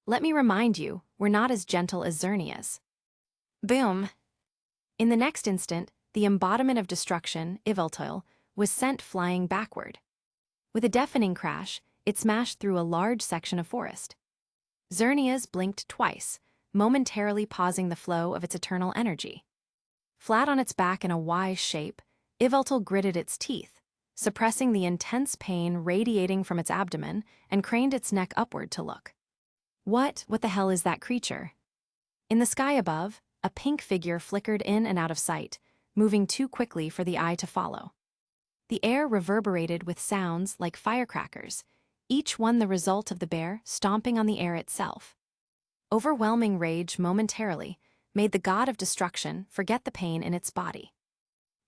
Let me remind you, we're not as gentle as Xerneas. Boom! In the next instant, the embodiment of destruction, Yveltal, was sent flying backward. With a deafening crash, it smashed through a large section of forest. Xerneas blinked twice, momentarily pausing the flow of its eternal energy. Flat on its back in a Y shape, Yveltal gritted its teeth, suppressing the intense pain radiating from its abdomen, and craned its neck upward to look. What the hell is that creature? In the sky above, a pink figure flickered in and out of sight, moving too quickly for the eye to follow. The air reverberated with sounds like firecrackers, each one the result of the bear stomping on the air itself. Overwhelming rage momentarily made the god of destruction forget the pain in its body.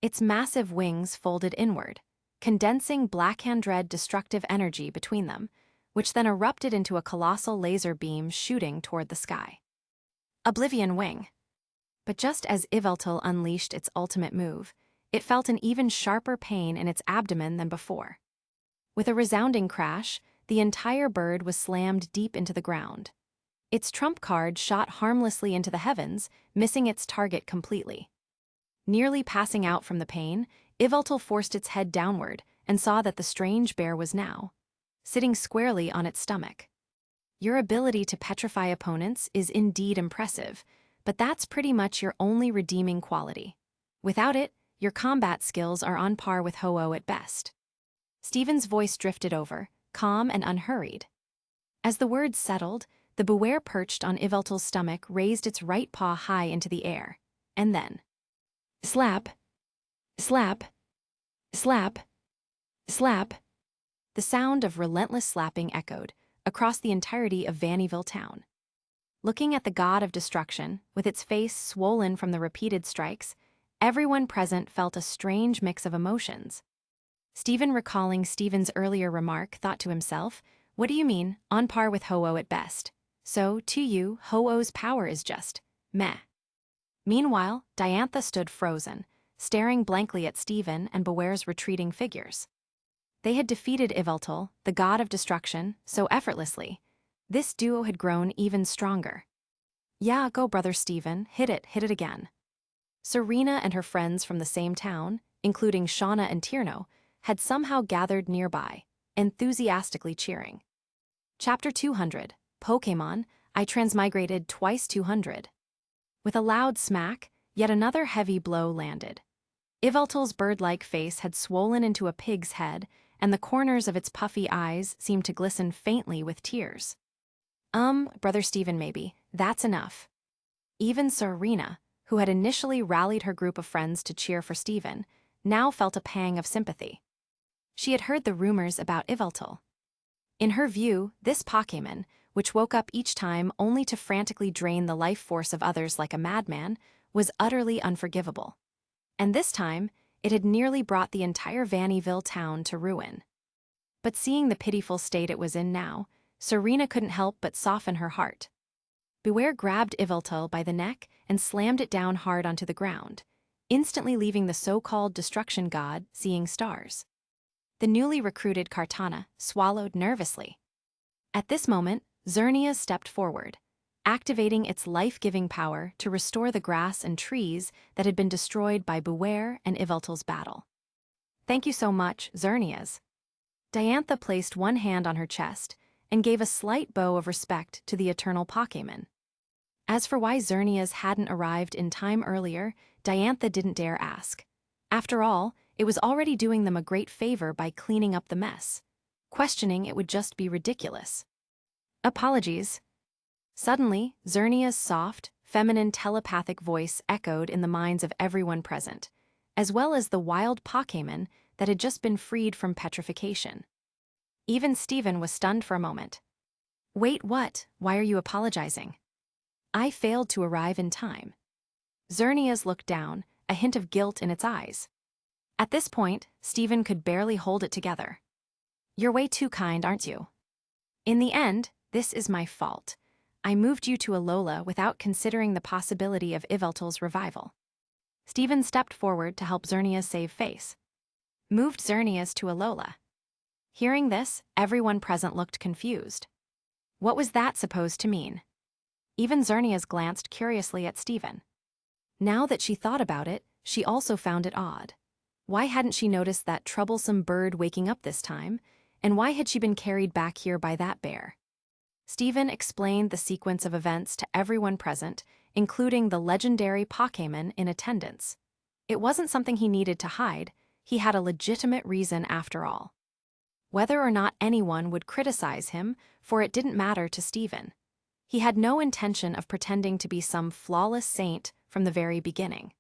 Its massive wings folded inward, condensing Blackhand destructive energy between them, which then erupted into a colossal laser beam shooting toward the sky. Oblivion Wing. But just as Yveltal unleashed its ultimate move, it felt an even sharper pain in its abdomen than before. With a resounding crash, the entire bird was slammed deep into the ground. Its trump card shot harmlessly into the heavens, missing its target completely. Nearly passing out from the pain, Yveltal forced its head downward and saw that the strange bear was now sitting squarely on its stomach. Your ability to petrify opponents is indeed impressive, but that's pretty much your only redeeming quality. Without it, your combat skills are on par with Ho-Oh at best. Stephen's voice drifted over, calm and unhurried. As the words settled, the beware perched on Yveltal's stomach raised its right paw high into the air, and then slap, slap, slap, slap. The sound of relentless slapping echoed across the entirety of Vannyville town. Looking at the god of destruction, with its face swollen from the repeated strikes, everyone present felt a strange mix of emotions. Stephen, recalling Stephen's earlier remark, thought to himself, what do you mean, on par with Ho-Oh at best? So, to you, Ho-Oh's power is just meh. Meanwhile, Diantha stood frozen, staring blankly at Stephen and Beware's retreating figures. They had defeated Yveltal, the god of destruction, so effortlessly. This duo had grown even stronger. Yeah, go brother Stephen, hit it again. Serena and her friends from the same town, including Shauna and Tierno, had somehow gathered nearby, enthusiastically cheering. Chapter 200, Pokémon, I Transmigrated Twice 200. With a loud smack, yet another heavy blow landed. Yveltal's bird-like face had swollen into a pig's head, and the corners of its puffy eyes seemed to glisten faintly with tears. Brother Stephen, maybe, that's enough. Even Serena, who had initially rallied her group of friends to cheer for Stephen, now felt a pang of sympathy. She had heard the rumors about Yveltal. In her view, this Pokémon, which woke up each time only to frantically drain the life force of others like a madman, was utterly unforgivable. And this time, it had nearly brought the entire Vannyville town to ruin. But seeing the pitiful state it was in now, Serena couldn't help but soften her heart. Beware grabbed Yveltal by the neck and slammed it down hard onto the ground, instantly leaving the so-called destruction god seeing stars. The newly recruited Kartana swallowed nervously. At this moment, Xerneas stepped forward, activating its life-giving power to restore the grass and trees that had been destroyed by Beware and Yveltal's battle. "Thank you so much, Xerneas." Diantha placed one hand on her chest and gave a slight bow of respect to the eternal Pokémon. As for why Xerneas hadn't arrived in time earlier, Diantha didn't dare ask. After all, it was already doing them a great favor by cleaning up the mess. Questioning it would just be ridiculous. "Apologies." Suddenly, Xerneas' soft, feminine telepathic voice echoed in the minds of everyone present, as well as the wild Pokémon that had just been freed from petrification. Even Stephen was stunned for a moment. "Wait, what? Why are you apologizing?" "I failed to arrive in time." Xerneas looked down, a hint of guilt in its eyes. At this point, Stephen could barely hold it together. "You're way too kind, aren't you? In the end, this is my fault. I moved you to Alola without considering the possibility of Yveltal's revival." Stephen stepped forward to help Xerneas save face. "Moved Xerneas to Alola?" Hearing this, everyone present looked confused. What was that supposed to mean? Even Xerneas glanced curiously at Stephen. Now that she thought about it, she also found it odd. Why hadn't she noticed that troublesome bird waking up this time, and why had she been carried back here by that bear? Stephen explained the sequence of events to everyone present, including the legendary Pokémon in attendance. It wasn't something he needed to hide, he had a legitimate reason after all. Whether or not anyone would criticize him, for it didn't matter to Stephen. He had no intention of pretending to be some flawless saint from the very beginning.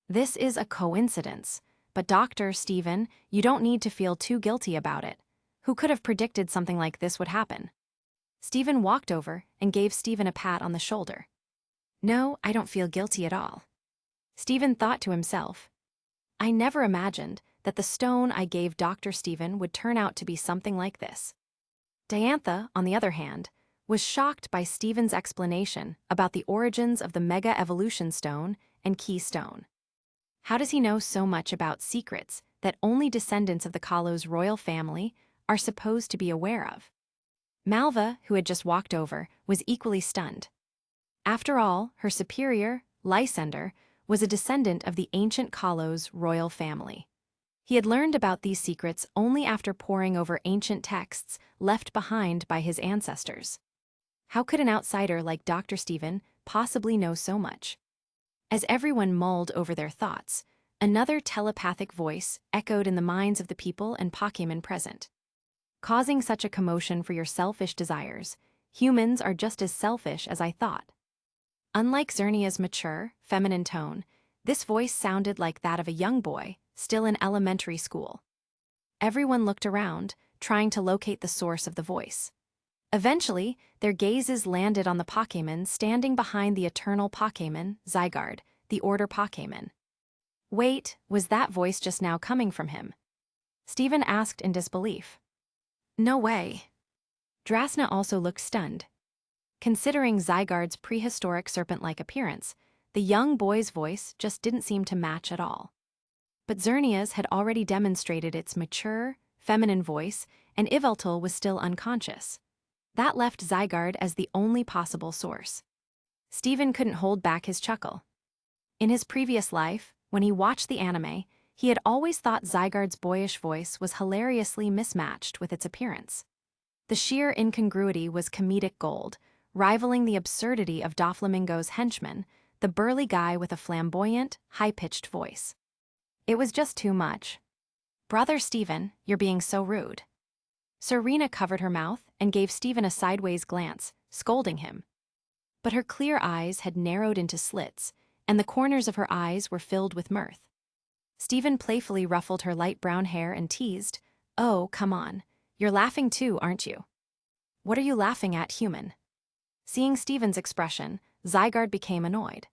This is a coincidence, but Dr. Stephen, you don't need to feel too guilty about it. Who could have predicted something like this would happen? Stephen walked over and gave Stephen a pat on the shoulder. "No, I don't feel guilty at all." Stephen thought to himself, "I never imagined that the stone I gave Dr. Stephen would turn out to be something like this." Diantha, on the other hand, was shocked by Stephen's explanation about the origins of the Mega Evolution Stone and Key Stone. How does he know so much about secrets that only descendants of the Kalos royal family are supposed to be aware of? Malva, who had just walked over, was equally stunned. After all, her superior, Lysander, was a descendant of the ancient Kalos royal family. He had learned about these secrets only after poring over ancient texts left behind by his ancestors. How could an outsider like Dr. Stephen possibly know so much? As everyone mulled over their thoughts, another telepathic voice echoed in the minds of the people and Pokémon present. "Causing such a commotion for your selfish desires, humans are just as selfish as I thought." Unlike Xernea's mature, feminine tone, this voice sounded like that of a young boy, still in elementary school. Everyone looked around, trying to locate the source of the voice. Eventually, their gazes landed on the Pokémon standing behind the eternal Pokémon, Zygarde, the Order Pokémon. Wait, was that voice just now coming from him? Stephen asked in disbelief. "No way." Drasna also looked stunned. Considering Zygarde's prehistoric serpent-like appearance, the young boy's voice just didn't seem to match at all. But Xerneas had already demonstrated its mature, feminine voice, and Yveltal was still unconscious. That left Zygarde as the only possible source. Stephen couldn't hold back his chuckle. In his previous life, when he watched the anime, he had always thought Zygarde's boyish voice was hilariously mismatched with its appearance. The sheer incongruity was comedic gold, rivaling the absurdity of Doflamingo's henchman, the burly guy with a flamboyant, high-pitched voice. It was just too much. "Brother Stephen, you're being so rude." Serena covered her mouth and gave Stephen a sideways glance, scolding him. But her clear eyes had narrowed into slits, and the corners of her eyes were filled with mirth. Stephen playfully ruffled her light brown hair and teased, "Oh, come on. You're laughing too, aren't you?" What are you laughing at, human? Seeing Stephen's expression, Zygarde became annoyed.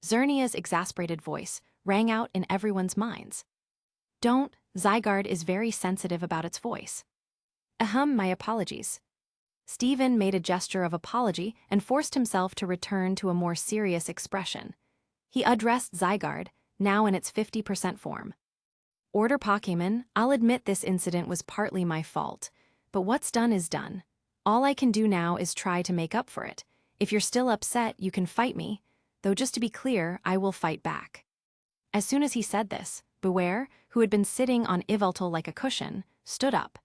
Xernea's exasperated voice rang out in everyone's minds. Don't, Zygarde is very sensitive about its voice. My apologies. Stephen made a gesture of apology and forced himself to return to a more serious expression. He addressed Zygarde, now in its 50% form. Order Pokémon, I'll admit this incident was partly my fault, but what's done is done. All I can do now is try to make up for it. If you're still upset, you can fight me, though just to be clear, I will fight back. As soon as he said this, Beware, who had been sitting on Yveltal like a cushion, stood up.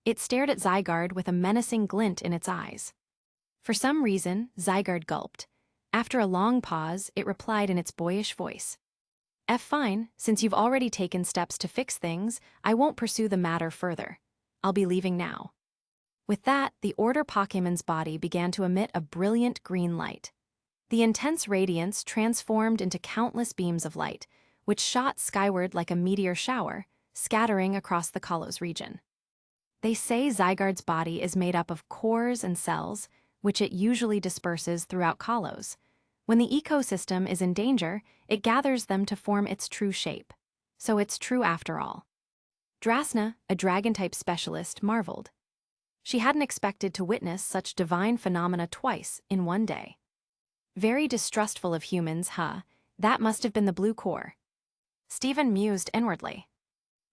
It stared at Zygarde with a menacing glint in its eyes. For some reason, Zygarde gulped. After a long pause, it replied in its boyish voice. Fine, since you've already taken steps to fix things, I won't pursue the matter further. I'll be leaving now. With that, the Order Pokémon's body began to emit a brilliant green light. The intense radiance transformed into countless beams of light, which shot skyward like a meteor shower, scattering across the Kalos region. They say Zygarde's body is made up of cores and cells, which it usually disperses throughout Kalos. When the ecosystem is in danger, it gathers them to form its true shape. So it's true after all. Drasna, a dragon-type specialist, marveled. She hadn't expected to witness such divine phenomena twice in one day. Very distrustful of humans, huh? That must have been the blue core. Stephen mused inwardly.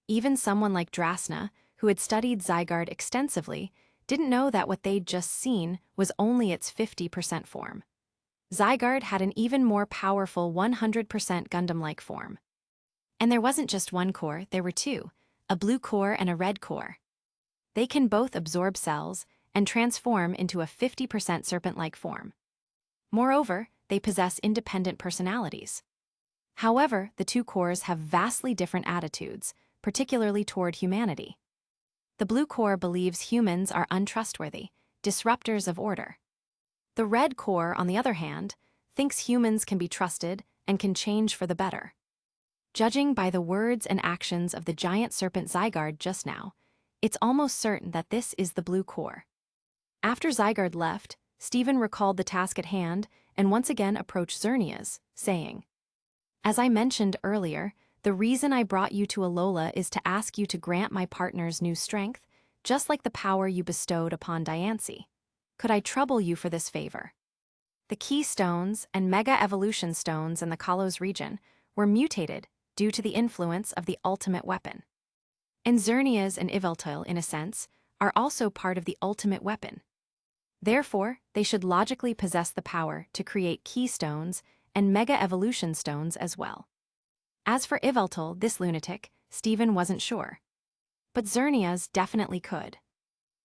Even someone like Drasna, who had studied Zygarde extensively, didn't know that what they'd just seen was only its 50% form. Zygarde had an even more powerful 100% Gundam-like form. And there wasn't just one core, there were two, a blue core and a red core. They can both absorb cells and transform into a 50% serpent-like form. Moreover, they possess independent personalities. However, the two cores have vastly different attitudes, particularly toward humanity. The blue core believes humans are untrustworthy, disruptors of order. The red core, on the other hand, thinks humans can be trusted and can change for the better. Judging by the words and actions of the giant serpent Zygarde just now, it's almost certain that this is the blue core. After Zygarde left, Stephen recalled the task at hand and once again approached Xerneas, saying, As I mentioned earlier, the reason I brought you to Alola is to ask you to grant my partner's new strength, just like the power you bestowed upon Diancie. Could I trouble you for this favor? The Key Stones and Mega Evolution Stones in the Kalos region were mutated due to the influence of the ultimate weapon. And Xerneas and Yveltal, in a sense, are also part of the ultimate weapon. Therefore, they should logically possess the power to create Key Stones and Mega Evolution Stones as well. As for Yveltal, this lunatic, Stephen wasn't sure. But Xerneas definitely could.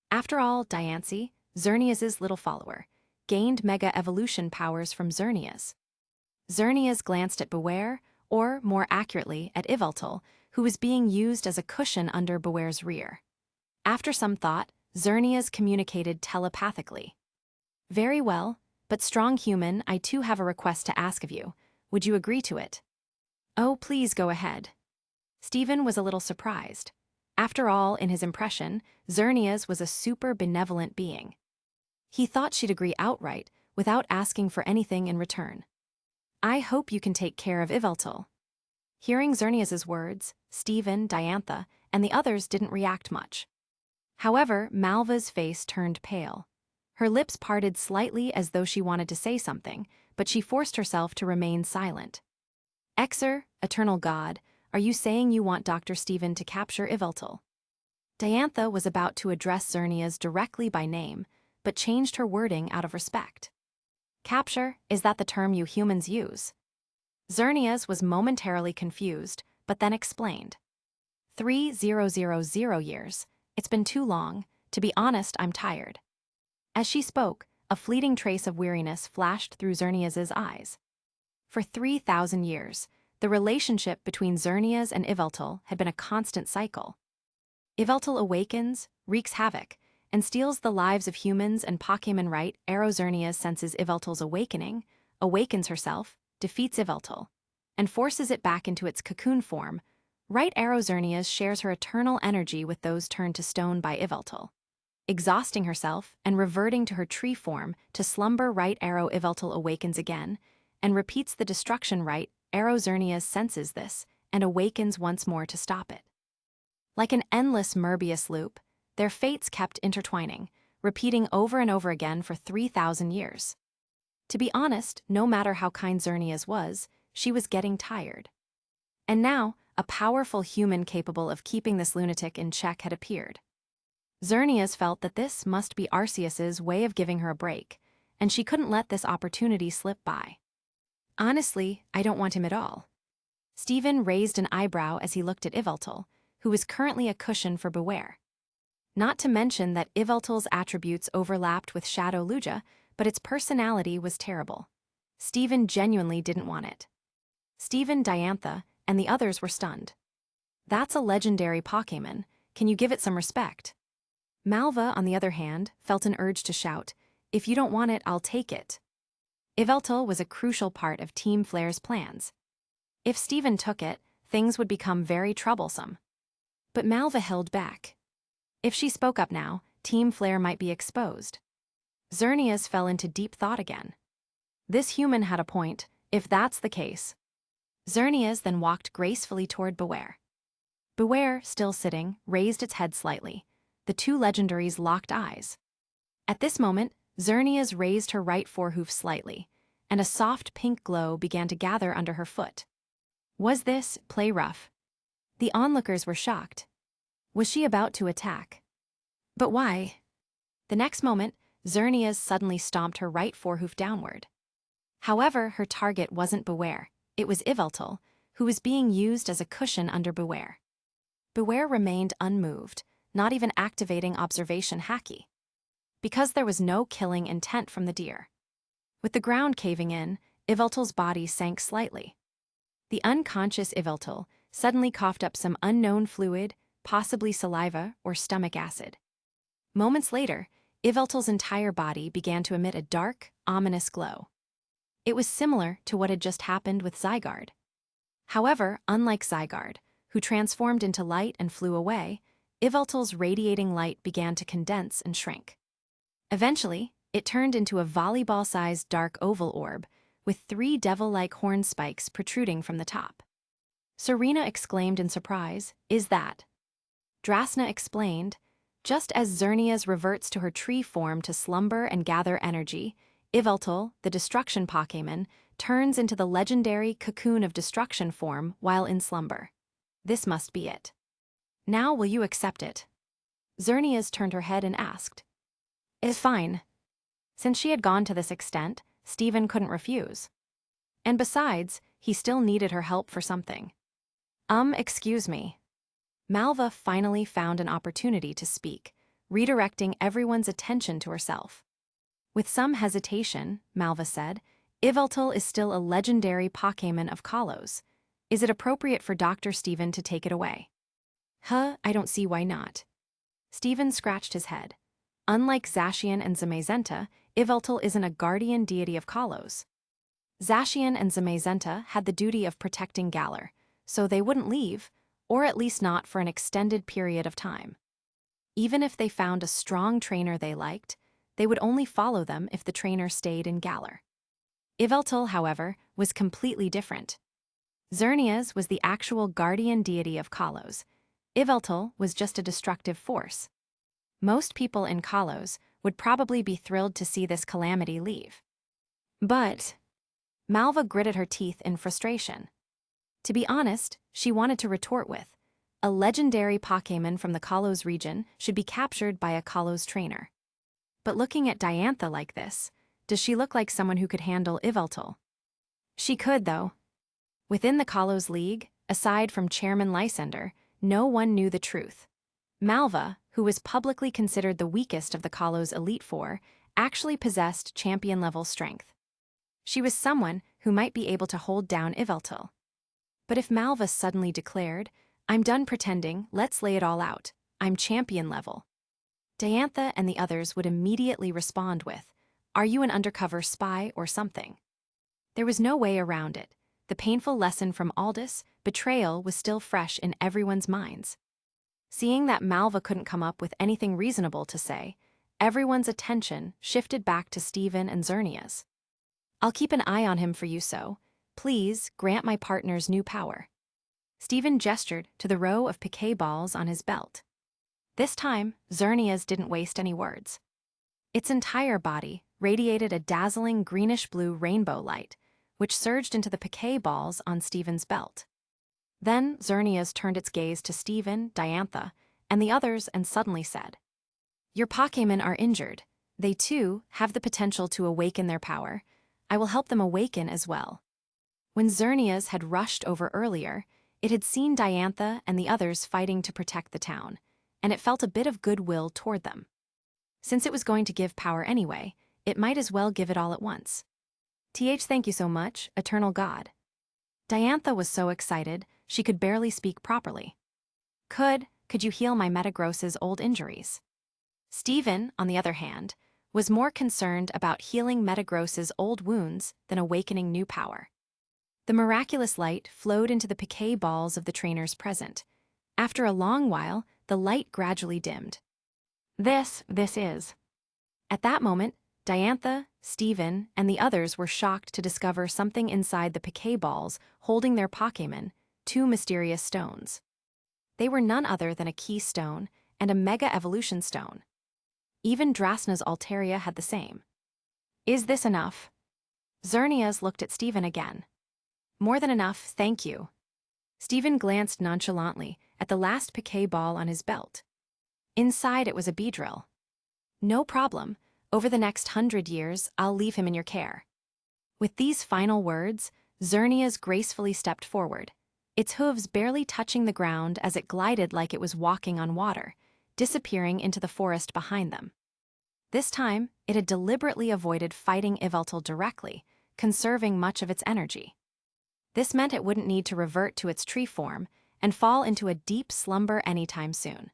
After all, Diancie, Xerneas' little follower, gained Mega Evolution powers from Xerneas. Xerneas glanced at Beware, or more accurately, at Yveltal, who was being used as a cushion under Beware's rear. After some thought, Xerneas communicated telepathically. Very well, but strong human, I too have a request to ask of you. Would you agree to it? Oh, please go ahead. Stephen was a little surprised. After all, in his impression, Xerneas was a super benevolent being. He thought she'd agree outright, without asking for anything in return. I hope you can take care of Yveltal. Hearing Xerneas' words, Stephen, Diantha, and the others didn't react much. However, Malva's face turned pale. Her lips parted slightly as though she wanted to say something, but she forced herself to remain silent. Exer, Eternal God, are you saying you want Dr. Stephen to capture Yveltal? Diantha was about to address Xerneas directly by name, but changed her wording out of respect. Capture, is that the term you humans use? Xerneas was momentarily confused, but then explained. 3000 years. It's been too long. To be honest, I'm tired. As she spoke, a fleeting trace of weariness flashed through Xerneas' eyes. For 3,000 years, the relationship between Xerneas and Yveltal had been a constant cycle. Yveltal awakens, wreaks havoc, and steals the lives of humans and Pokémon right. Xerneas senses Yveltal's awakening, awakens herself, defeats Yveltal, and forces it back into its cocoon form. Right. Xerneas shares her eternal energy with those turned to stone by Yveltal. exhausting herself and reverting to her tree form to slumber right arrow Yveltal awakens again, and repeats the destruction right arrow Xerneas senses this, and awakens once more to stop it. Like an endless Möbius loop, their fates kept intertwining, repeating over and over again for 3,000 years. To be honest, no matter how kind Xerneas was, she was getting tired. And now, a powerful human capable of keeping this lunatic in check had appeared. Xerneas felt that this must be Arceus's way of giving her a break, and she couldn't let this opportunity slip by. Honestly, I don't want him at all. Stephen raised an eyebrow as he looked at Yveltal, who was currently a cushion for Beware. Not to mention that Yveltal's attributes overlapped with Shadow Lugia, but its personality was terrible. Stephen genuinely didn't want it. Stephen, Diantha, and the others were stunned. That's a legendary Pokémon. Can you give it some respect? Malva, on the other hand, felt an urge to shout, "If you don't want it, I'll take it." Yveltal was a crucial part of Team Flare's plans. If Stephen took it, things would become very troublesome. But Malva held back. If she spoke up now, Team Flare might be exposed. Xerneas fell into deep thought again. This human had a point, if that's the case. Xerneas then walked gracefully toward Beware. Beware, still sitting, raised its head slightly. The two legendaries locked eyes. At this moment, Xerneas raised her right forehoof slightly, and a soft pink glow began to gather under her foot. Was this play rough? The onlookers were shocked. Was she about to attack? But why? The next moment, Xerneas suddenly stomped her right forehoof downward. However, her target wasn't Beware. It was Yveltal, who was being used as a cushion under Beware. Beware remained unmoved, not even activating observation haki. Because there was no killing intent from the deer. With the ground caving in, Yveltal's body sank slightly. The unconscious Yveltal suddenly coughed up some unknown fluid, possibly saliva or stomach acid. Moments later, Yveltal's entire body began to emit a dark, ominous glow. It was similar to what had just happened with Zygarde. However, unlike Zygarde, who transformed into light and flew away, Yveltal's radiating light began to condense and shrink. Eventually, it turned into a volleyball-sized dark oval orb, with 3 devil-like horn spikes protruding from the top. Serena exclaimed in surprise, "Is that?" Drasna explained, "Just as Xerneas reverts to her tree form to slumber and gather energy, Yveltal, the destruction Pokémon, turns into the legendary cocoon of destruction form while in slumber. This must be it. Now will you accept it?" Xerneas turned her head and asked. "It's fine." Since she had gone to this extent, Stephen couldn't refuse. And besides, he still needed her help for something. Excuse me." Malva finally found an opportunity to speak, redirecting everyone's attention to herself. With some hesitation, Malva said, "Yveltal is still a legendary Pokémon of Kalos. Is it appropriate for Dr. Stephen to take it away?" I don't see why not." Stephen scratched his head. Unlike Zacian and Zamazenta, Yveltal isn't a guardian deity of Kalos. Zacian and Zamazenta had the duty of protecting Galar, so they wouldn't leave, or at least not for an extended period of time. Even if they found a strong trainer they liked, they would only follow them if the trainer stayed in Galar. Yveltal, however, was completely different. Xerneas was the actual guardian deity of Kalos. Yveltal was just a destructive force. Most people in Kalos would probably be thrilled to see this calamity leave. But Malva gritted her teeth in frustration. To be honest, she wanted to retort with, a legendary Pokémon from the Kalos region should be captured by a Kalos trainer. But looking at Diantha like this, does she look like someone who could handle Yveltal? She could, though. Within the Kalos League, aside from Chairman Lysander, no one knew the truth. Malva, who was publicly considered the weakest of the Kalos Elite Four, actually possessed champion-level strength. She was someone who might be able to hold down Yveltal. But if Malva suddenly declared, "I'm done pretending, let's lay it all out, I'm champion level," Diantha and the others would immediately respond with, "Are you an undercover spy or something?" There was no way around it. The painful lesson from Aldous, betrayal was still fresh in everyone's minds. Seeing that Malva couldn't come up with anything reasonable to say, everyone's attention shifted back to Stephen and Xerneas. I'll keep an eye on him for you, so please grant my partner's new power. Stephen gestured to the row of piquet balls on his belt. This time, Xerneas didn't waste any words. Its entire body radiated a dazzling greenish-blue rainbow light, which surged into the piquet balls on Stephen's belt. Then Xerneas turned its gaze to Stephen, Diantha, and the others and suddenly said, "Your Pokémon are injured. They, too, have the potential to awaken their power. I will help them awaken as well." When Xerneas had rushed over earlier, it had seen Diantha and the others fighting to protect the town, and it felt a bit of goodwill toward them. Since it was going to give power anyway, it might as well give it all at once. Thank you so much, Eternal God." Diantha was so excited, she could barely speak properly. Could you heal my Metagross's old injuries?" Stephen, on the other hand, was more concerned about healing Metagross's old wounds than awakening new power. The miraculous light flowed into the piquet balls of the trainers present. After a long while, the light gradually dimmed. This is. At that moment, Diantha, Stephen, and the others were shocked to discover something inside the piquet balls holding their Pokémon, 2 mysterious stones. They were none other than a keystone and a Mega Evolution Stone. Even Drasna's Altaria had the same. "Is this enough?" Xerneas looked at Stephen again. "More than enough, thank you." Stephen glanced nonchalantly at the last piquet ball on his belt. Inside it was a Beedrill. "No problem. Over the next 100 years, I'll leave him in your care." With these final words, Xerneas gracefully stepped forward, its hooves barely touching the ground as it glided like it was walking on water, disappearing into the forest behind them. This time, it had deliberately avoided fighting Yveltal directly, conserving much of its energy. This meant it wouldn't need to revert to its tree form and fall into a deep slumber anytime soon.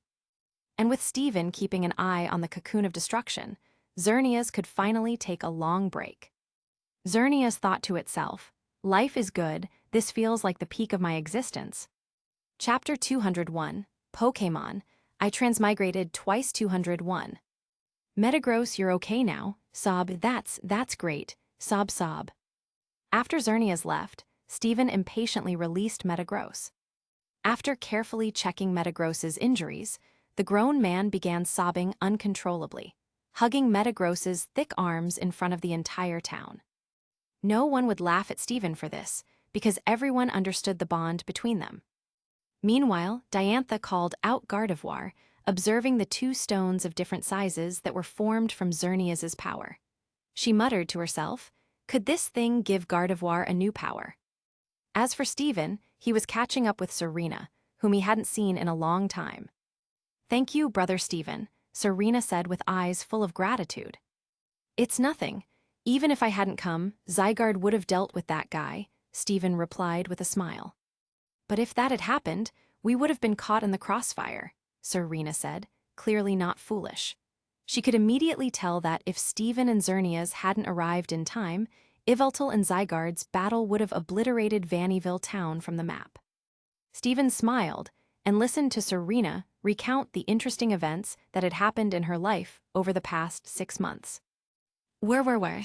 And with Stephen keeping an eye on the cocoon of destruction, Xerneas could finally take a long break. Xerneas thought to itself, "Life is good, this feels like the peak of my existence." Chapter 201, Pokémon, I Transmigrated Twice 201. "Metagross, you're okay now," sob, that's great, sob. After Xerneas left, Stephen impatiently released Metagross. After carefully checking Metagross's injuries, the grown man began sobbing uncontrollably, hugging Metagross's thick arms in front of the entire town. No one would laugh at Stephen for this, because everyone understood the bond between them. Meanwhile, Diantha called out Gardevoir, observing the 2 stones of different sizes that were formed from Xerneas's power. She muttered to herself, could this thing give Gardevoir a new power? As for Stephen, he was catching up with Serena, whom he hadn't seen in a long time. "Thank you, Brother Stephen," Serena said with eyes full of gratitude. "It's nothing. Even if I hadn't come, Zygarde would have dealt with that guy," Stephen replied with a smile. "But if that had happened, we would have been caught in the crossfire," Serena said, clearly not foolish. She could immediately tell that if Stephen and Xerneas hadn't arrived in time, Yveltal and Zygarde's battle would have obliterated Vannyville town from the map. Stephen smiled and listened to Serena recount the interesting events that had happened in her life over the past 6 months. Where?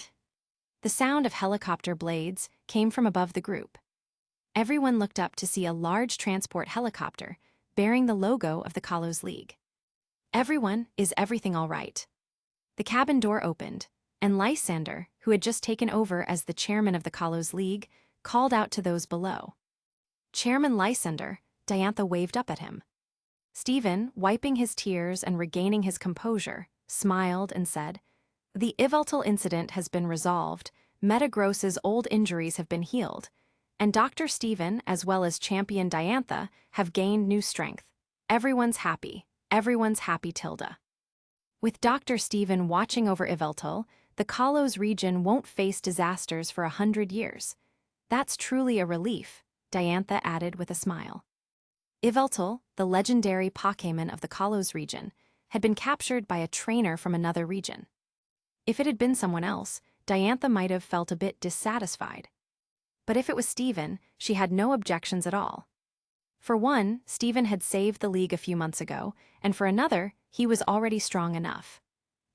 The sound of helicopter blades came from above the group. Everyone looked up to see a large transport helicopter bearing the logo of the Kalos League. "Everyone, is everything all right?" The cabin door opened, and Lysander, who had just taken over as the chairman of the Kalos League, called out to those below. "Chairman Lysander," Diantha waved up at him. Stephen, wiping his tears and regaining his composure, smiled and said, "The Yveltal incident has been resolved, Metagross's old injuries have been healed, and Dr. Stephen as well as Champion Diantha have gained new strength. Everyone's happy, Tilda." With Dr. Stephen watching over Yveltal, the Kalos region won't face disasters for 100 years. That's truly a relief, Diantha added with a smile. Yveltal, the legendary Pokémon of the Kalos region, had been captured by a trainer from another region. If it had been someone else, Diantha might have felt a bit dissatisfied. But if it was Stephen, she had no objections at all. For one, Stephen had saved the League a few months ago, and for another, he was already strong enough.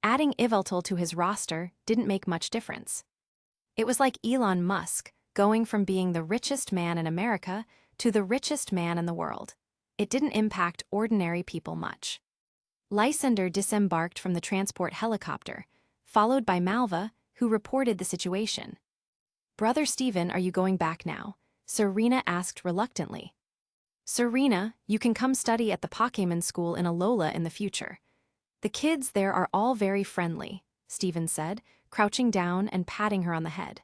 Adding Yveltal to his roster didn't make much difference. It was like Elon Musk going from being the richest man in America to the richest man in the world. It didn't impact ordinary people much. Lysander disembarked from the transport helicopter, followed by Malva, who reported the situation. "Brother Stephen, are you going back now?" Serena asked reluctantly. "Serena, you can come study at the Pokémon school in Alola in the future. The kids there are all very friendly," Stephen said, crouching down and patting her on the head.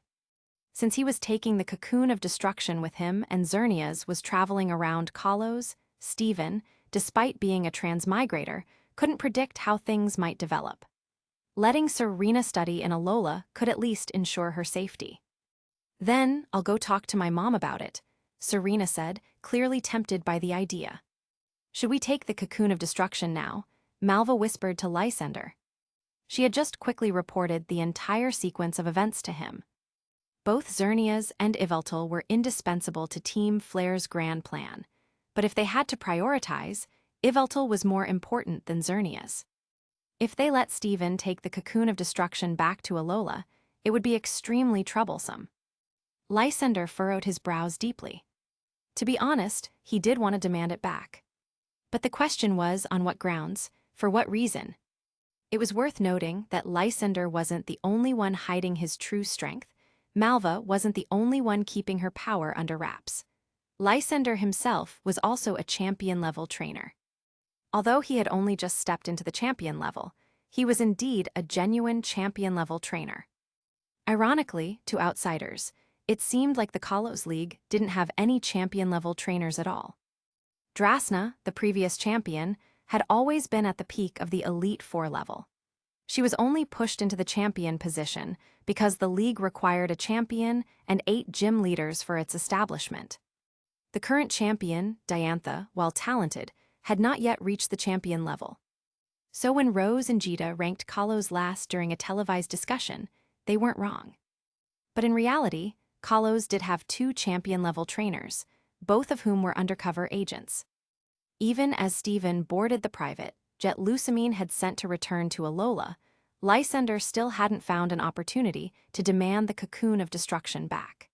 Since he was taking the cocoon of destruction with him and Xerneas was traveling around Kalos, Stephen, despite being a transmigrator, couldn't predict how things might develop. Letting Serena study in Alola could at least ensure her safety. "Then I'll go talk to my mom about it," Serena said, clearly tempted by the idea. "Should we take the cocoon of destruction now?" Malva whispered to Lysander. She had just quickly reported the entire sequence of events to him. Both Xerneas and Yveltal were indispensable to Team Flare's grand plan, but if they had to prioritize, Yveltal was more important than Xerneas. If they let Stephen take the cocoon of destruction back to Alola, it would be extremely troublesome. Lysander furrowed his brows deeply. To be honest, he did want to demand it back. But the question was, on what grounds, for what reason? It was worth noting that Lysander wasn't the only one hiding his true strength. Malva wasn't the only one keeping her power under wraps. Lysander himself was also a champion-level trainer. Although he had only just stepped into the champion level, he was indeed a genuine champion-level trainer. Ironically, to outsiders, it seemed like the Kalos League didn't have any champion-level trainers at all. Drasna, the previous champion, had always been at the peak of the Elite Four level. She was only pushed into the champion position because the league required a champion and 8 gym leaders for its establishment. The current champion, Diantha, while talented, had not yet reached the champion level. So when Rose and Jita ranked Kalos last during a televised discussion, they weren't wrong. But in reality, Kalos did have 2 champion-level trainers, both of whom were undercover agents. Even as Stephen boarded the private jet Lusamine had sent to return to Alola, Lysander still hadn't found an opportunity to demand the cocoon of destruction back.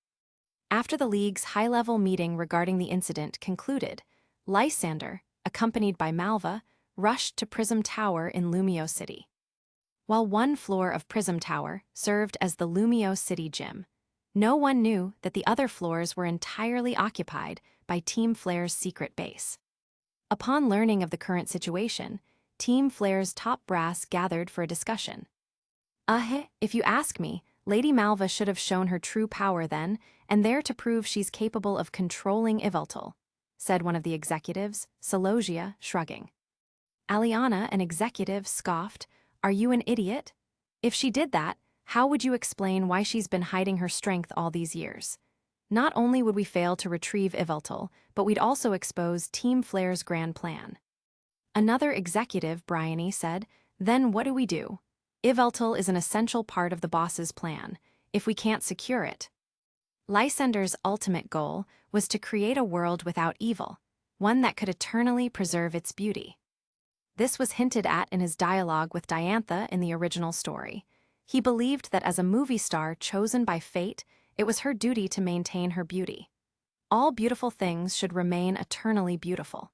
After the League's high-level meeting regarding the incident concluded, Lysander, accompanied by Malva, rushed to Prism Tower in Lumio City. While one floor of Prism Tower served as the Lumio City gym, no one knew that the other floors were entirely occupied by Team Flare's secret base. Upon learning of the current situation, Team Flare's top brass gathered for a discussion. If you ask me, Lady Malva should have shown her true power then, and there to prove she's capable of controlling Yveltal," said one of the executives, Celosia, shrugging. Aliana, an executive, scoffed, "Are you an idiot? If she did that, how would you explain why she's been hiding her strength all these years? Not only would we fail to retrieve Yveltal, but we'd also expose Team Flare's grand plan." Another executive, Bryony, said, "Then what do we do? Yveltal is an essential part of the boss's plan, if we can't secure it." Lysander's ultimate goal was to create a world without evil, one that could eternally preserve its beauty. This was hinted at in his dialogue with Diantha in the original story. He believed that as a movie star chosen by fate, it was her duty to maintain her beauty. All beautiful things should remain eternally beautiful.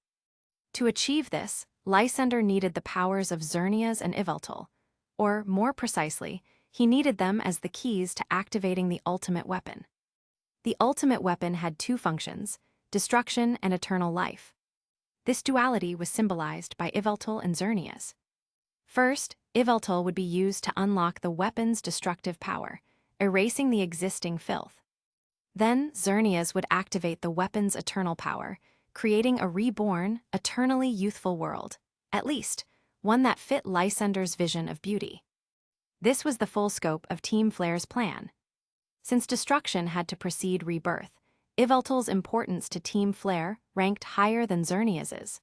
To achieve this, Lysander needed the powers of Xerneas and Yveltal, or more precisely, he needed them as the keys to activating the ultimate weapon. The ultimate weapon had 2 functions, destruction and eternal life. This duality was symbolized by Yveltal and Xerneas. First, Yveltal would be used to unlock the weapon's destructive power, erasing the existing filth. Then Xerneas would activate the weapon's eternal power, creating a reborn, eternally youthful world, at least, one that fit Lysander's vision of beauty. This was the full scope of Team Flare's plan. Since destruction had to precede rebirth, Yveltal's importance to Team Flare ranked higher than Xerneas's.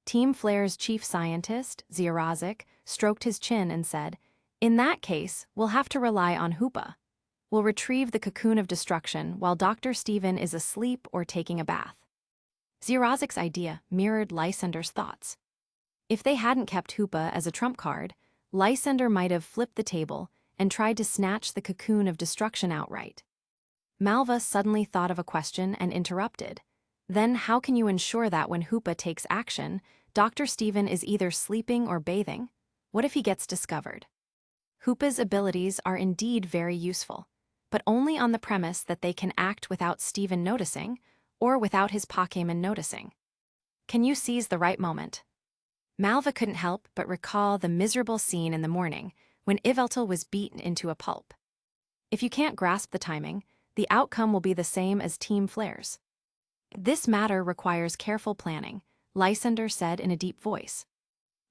Team Flare's chief scientist, Ziarazik, stroked his chin and said, "In that case, we'll have to rely on Hoopa. We'll retrieve the cocoon of destruction while Dr. Stephen is asleep or taking a bath." Xerazic's idea mirrored Lysander's thoughts. If they hadn't kept Hoopa as a trump card, Lysander might have flipped the table and tried to snatch the cocoon of destruction outright. Malva suddenly thought of a question and interrupted. Then how can you ensure that when Hoopa takes action, Dr. Stephen is either sleeping or bathing? What if he gets discovered? Hoopa's abilities are indeed very useful, but only on the premise that they can act without Stephen noticing or without his Pokémon noticing. Can you seize the right moment? Malva couldn't help but recall the miserable scene in the morning when Yveltal was beaten into a pulp. If you can't grasp the timing, the outcome will be the same as Team Flare's. This matter requires careful planning, Lysander said in a deep voice.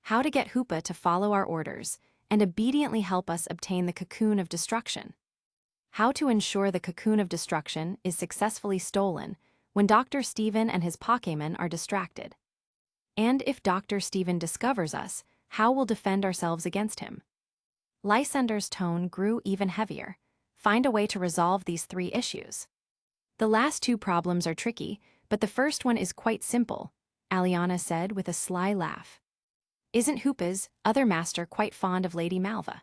How to get Hoopa to follow our orders and obediently help us obtain the cocoon of destruction. How to ensure the cocoon of destruction is successfully stolen when Dr. Stephen and his Pokémon are distracted. And if Dr. Stephen discovers us, how we'll defend ourselves against him. Lysander's tone grew even heavier. Find a way to resolve these 3 issues. The last 2 problems are tricky, but the first one is quite simple, Aliana said with a sly laugh. Isn't Hoopa's other master quite fond of Lady Malva?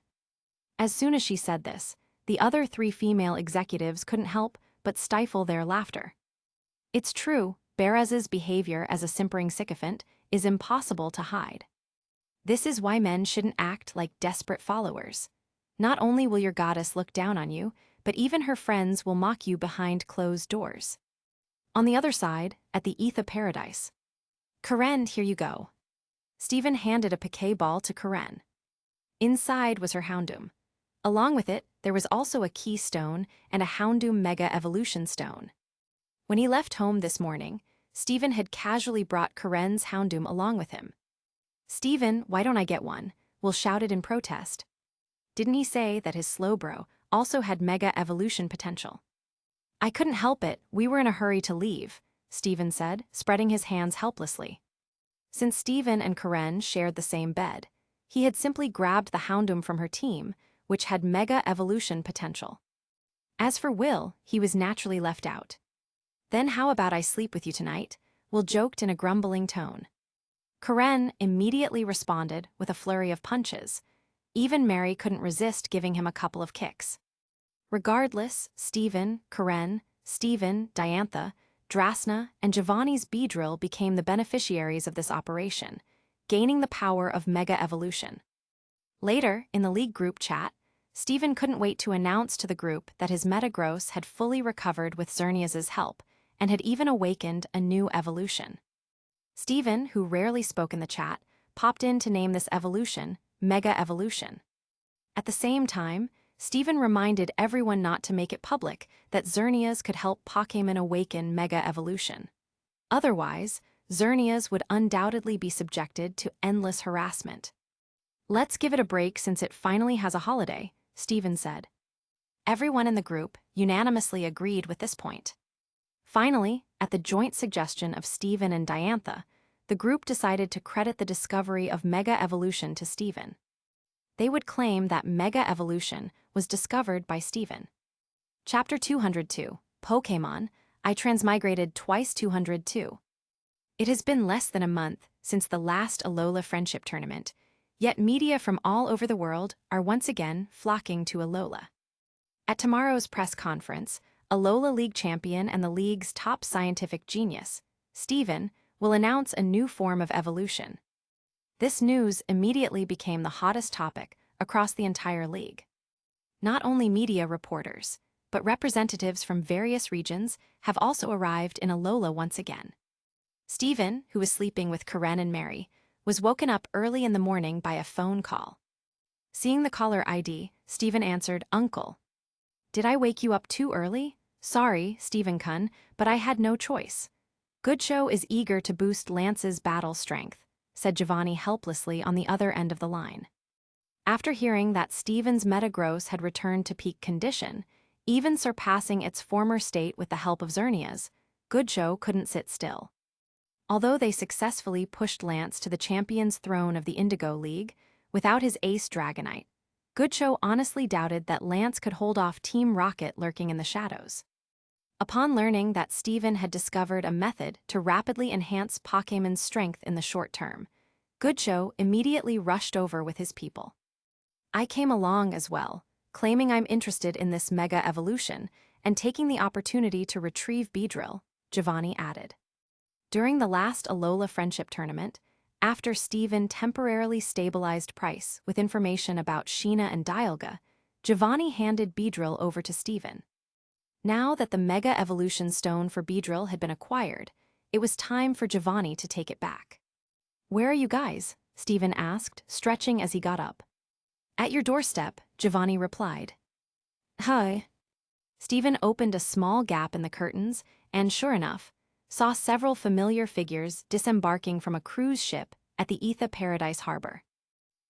As soon as she said this, the other 3 female executives couldn't help but stifle their laughter. It's true, Beraz's behavior as a simpering sycophant is impossible to hide. This is why men shouldn't act like desperate followers. Not only will your goddess look down on you, but even her friends will mock you behind closed doors. On the other side, at the Etha Paradise. Karen, here you go. Stephen handed a piquet ball to Karen. Inside was her Houndoom. Along with it, there was also a keystone and a Houndoom Mega Evolution Stone. When he left home this morning, Stephen had casually brought Karen's Houndoom along with him. Stephen, why don't I get one? Will shouted in protest. Didn't he say that his Slowbro also had Mega Evolution potential? I couldn't help it, we were in a hurry to leave, Stephen said, spreading his hands helplessly. Since Stephen and Karen shared the same bed, he had simply grabbed the Houndoom from her team, which had Mega Evolution potential. As for Will, he was naturally left out. Then how about I sleep with you tonight? Will joked in a grumbling tone. Karen immediately responded with a flurry of punches. Even Mary couldn't resist giving him a couple of kicks. Regardless, Stephen, Karen, Stephen, Diantha, Drasna, and Giovanni's Beedrill became the beneficiaries of this operation, gaining the power of Mega Evolution. Later, in the League group chat, Stephen couldn't wait to announce to the group that his Metagross had fully recovered with Xerneas's help and had even awakened a new evolution. Stephen, who rarely spoke in the chat, popped in to name this evolution Mega Evolution. At the same time, Stephen reminded everyone not to make it public that Xerneas could help Pokémon awaken Mega Evolution. Otherwise, Xerneas would undoubtedly be subjected to endless harassment. Let's give it a break since it finally has a holiday, Stephen said. Everyone in the group unanimously agreed with this point. Finally, at the joint suggestion of Stephen and Diantha, the group decided to credit the discovery of Mega Evolution to Stephen. They would claim that Mega Evolution was discovered by Stephen. Chapter 202, Pokémon, I Transmigrated Twice 202. It has been less than a month since the last Alola Friendship Tournament, yet media from all over the world are once again flocking to Alola. At tomorrow's press conference, Alola League champion and the league's top scientific genius, Stephen, will announce a new form of evolution. This news immediately became the hottest topic across the entire league. Not only media reporters, but representatives from various regions have also arrived in Alola once again. Stephen, who was sleeping with Karen and Mary, was woken up early in the morning by a phone call. Seeing the caller ID, Stephen answered, "Uncle. Did I wake you up too early? Sorry, Stephen-kun, but I had no choice. Goodshow is eager to boost Lance's battle strength," said Giovanni helplessly on the other end of the line. After hearing that Stephen's Metagross had returned to peak condition, even surpassing its former state with the help of Xerneas, Goodshow couldn't sit still. Although they successfully pushed Lance to the champion's throne of the Indigo League, without his ace Dragonite, Goodshow honestly doubted that Lance could hold off Team Rocket lurking in the shadows. Upon learning that Steven had discovered a method to rapidly enhance Pokémon's strength in the short term, Goodshow immediately rushed over with his people. I came along as well, claiming I'm interested in this mega evolution and taking the opportunity to retrieve Beedrill, Giovanni added. During the last Alola Friendship Tournament, after Steven temporarily stabilized Price with information about Sheena and Dialga, Giovanni handed Beedrill over to Steven. Now that the Mega Evolution Stone for Beedrill had been acquired, it was time for Giovanni to take it back. "Where are you guys?" Steven asked, stretching as he got up. "At your doorstep," Giovanni replied. "Hi." Steven opened a small gap in the curtains and, sure enough, saw several familiar figures disembarking from a cruise ship at the Etha Paradise Harbor.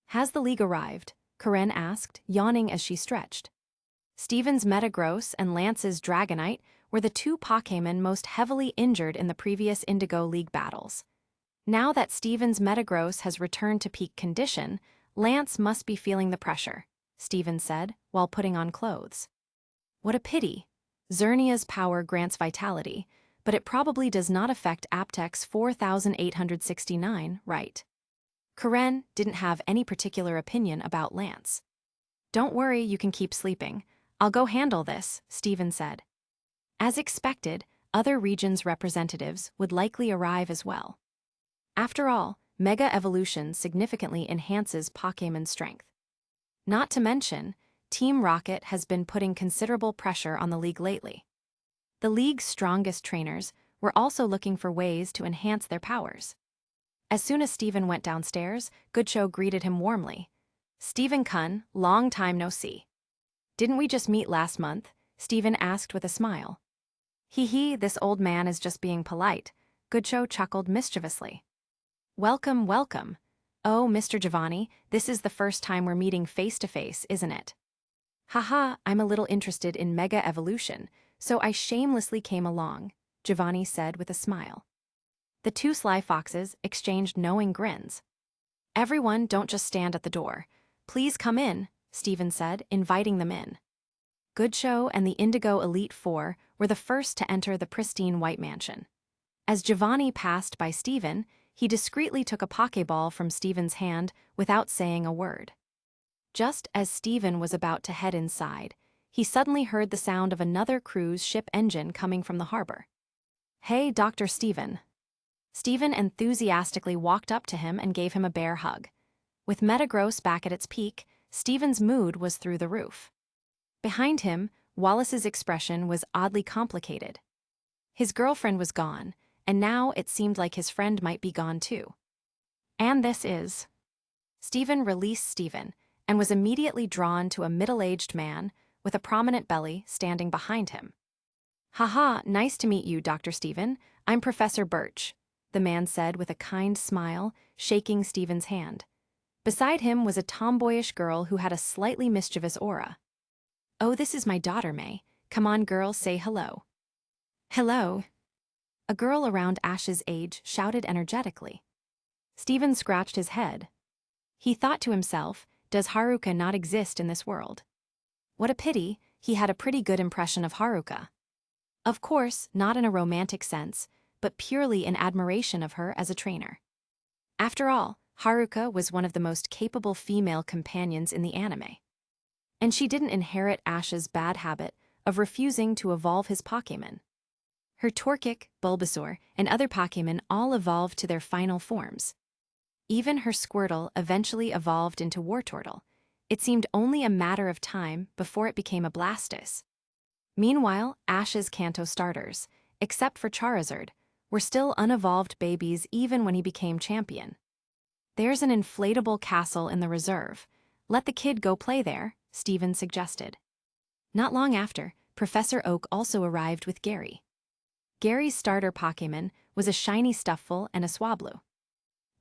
"Has the League arrived?" Karen asked, yawning as she stretched. Steven's Metagross and Lance's Dragonite were the two Pokémon most heavily injured in the previous Indigo League battles. Now that Steven's Metagross has returned to peak condition, Lance must be feeling the pressure, Steven said, while putting on clothes. "What a pity. Xernea's power grants vitality, but it probably does not affect Aptec's 4,869, right?" Karen didn't have any particular opinion about Lance. "Don't worry, you can keep sleeping. I'll go handle this," Steven said. As expected, other regions' representatives would likely arrive as well. After all, Mega Evolution significantly enhances Pokémon's strength. Not to mention, Team Rocket has been putting considerable pressure on the League lately. The League's strongest trainers were also looking for ways to enhance their powers. As soon as Steven went downstairs, Goodshow greeted him warmly. "Steven Kun, long time no see." "Didn't we just meet last month?" Steven asked with a smile. "Hee, this old man is just being polite," Goodshow chuckled mischievously. "Welcome, welcome. Oh, Mr. Giovanni, this is the first time we're meeting face-to-face, isn't it?" "Haha, I'm a little interested in Mega Evolution, so I shamelessly came along," Giovanni said with a smile. The two sly foxes exchanged knowing grins. "Everyone, don't just stand at the door. Please come in," Steven said, inviting them in. Goodshow and the Indigo Elite Four were the first to enter the pristine white mansion. As Giovanni passed by Steven, he discreetly took a Pokéball from Steven's hand without saying a word. Just as Steven was about to head inside, he suddenly heard the sound of another cruise ship engine coming from the harbor. "Hey, Dr. Steven." Steven enthusiastically walked up to him and gave him a bear hug. With Metagross back at its peak, Steven's mood was through the roof. Behind him, Wallace's expression was oddly complicated. His girlfriend was gone, and now it seemed like his friend might be gone too. "And this is..." Steven released Steven and was immediately drawn to a middle-aged man with a prominent belly standing behind him. "Haha, nice to meet you, Dr. Steven. I'm Professor Birch," the man said with a kind smile, shaking Steven's hand. Beside him was a tomboyish girl who had a slightly mischievous aura. "Oh, this is my daughter, May. Come on, girl, say hello." "Hello." A girl around Ash's age shouted energetically. Steven scratched his head. He thought to himself, does Haruka not exist in this world? What a pity, he had a pretty good impression of Haruka. Of course, not in a romantic sense, but purely in admiration of her as a trainer. After all, Haruka was one of the most capable female companions in the anime. And she didn't inherit Ash's bad habit of refusing to evolve his Pokémon. Her Torchic, Bulbasaur, and other Pokémon all evolved to their final forms. Even her Squirtle eventually evolved into Wartortle. It seemed only a matter of time before it became a Blastus. Meanwhile, Ash's Kanto starters, except for Charizard, were still unevolved babies even when he became champion. "There's an inflatable castle in the reserve. Let the kid go play there," Steven suggested. Not long after, Professor Oak also arrived with Gary. Gary's starter Pokémon was a shiny Stufful and a Swablu.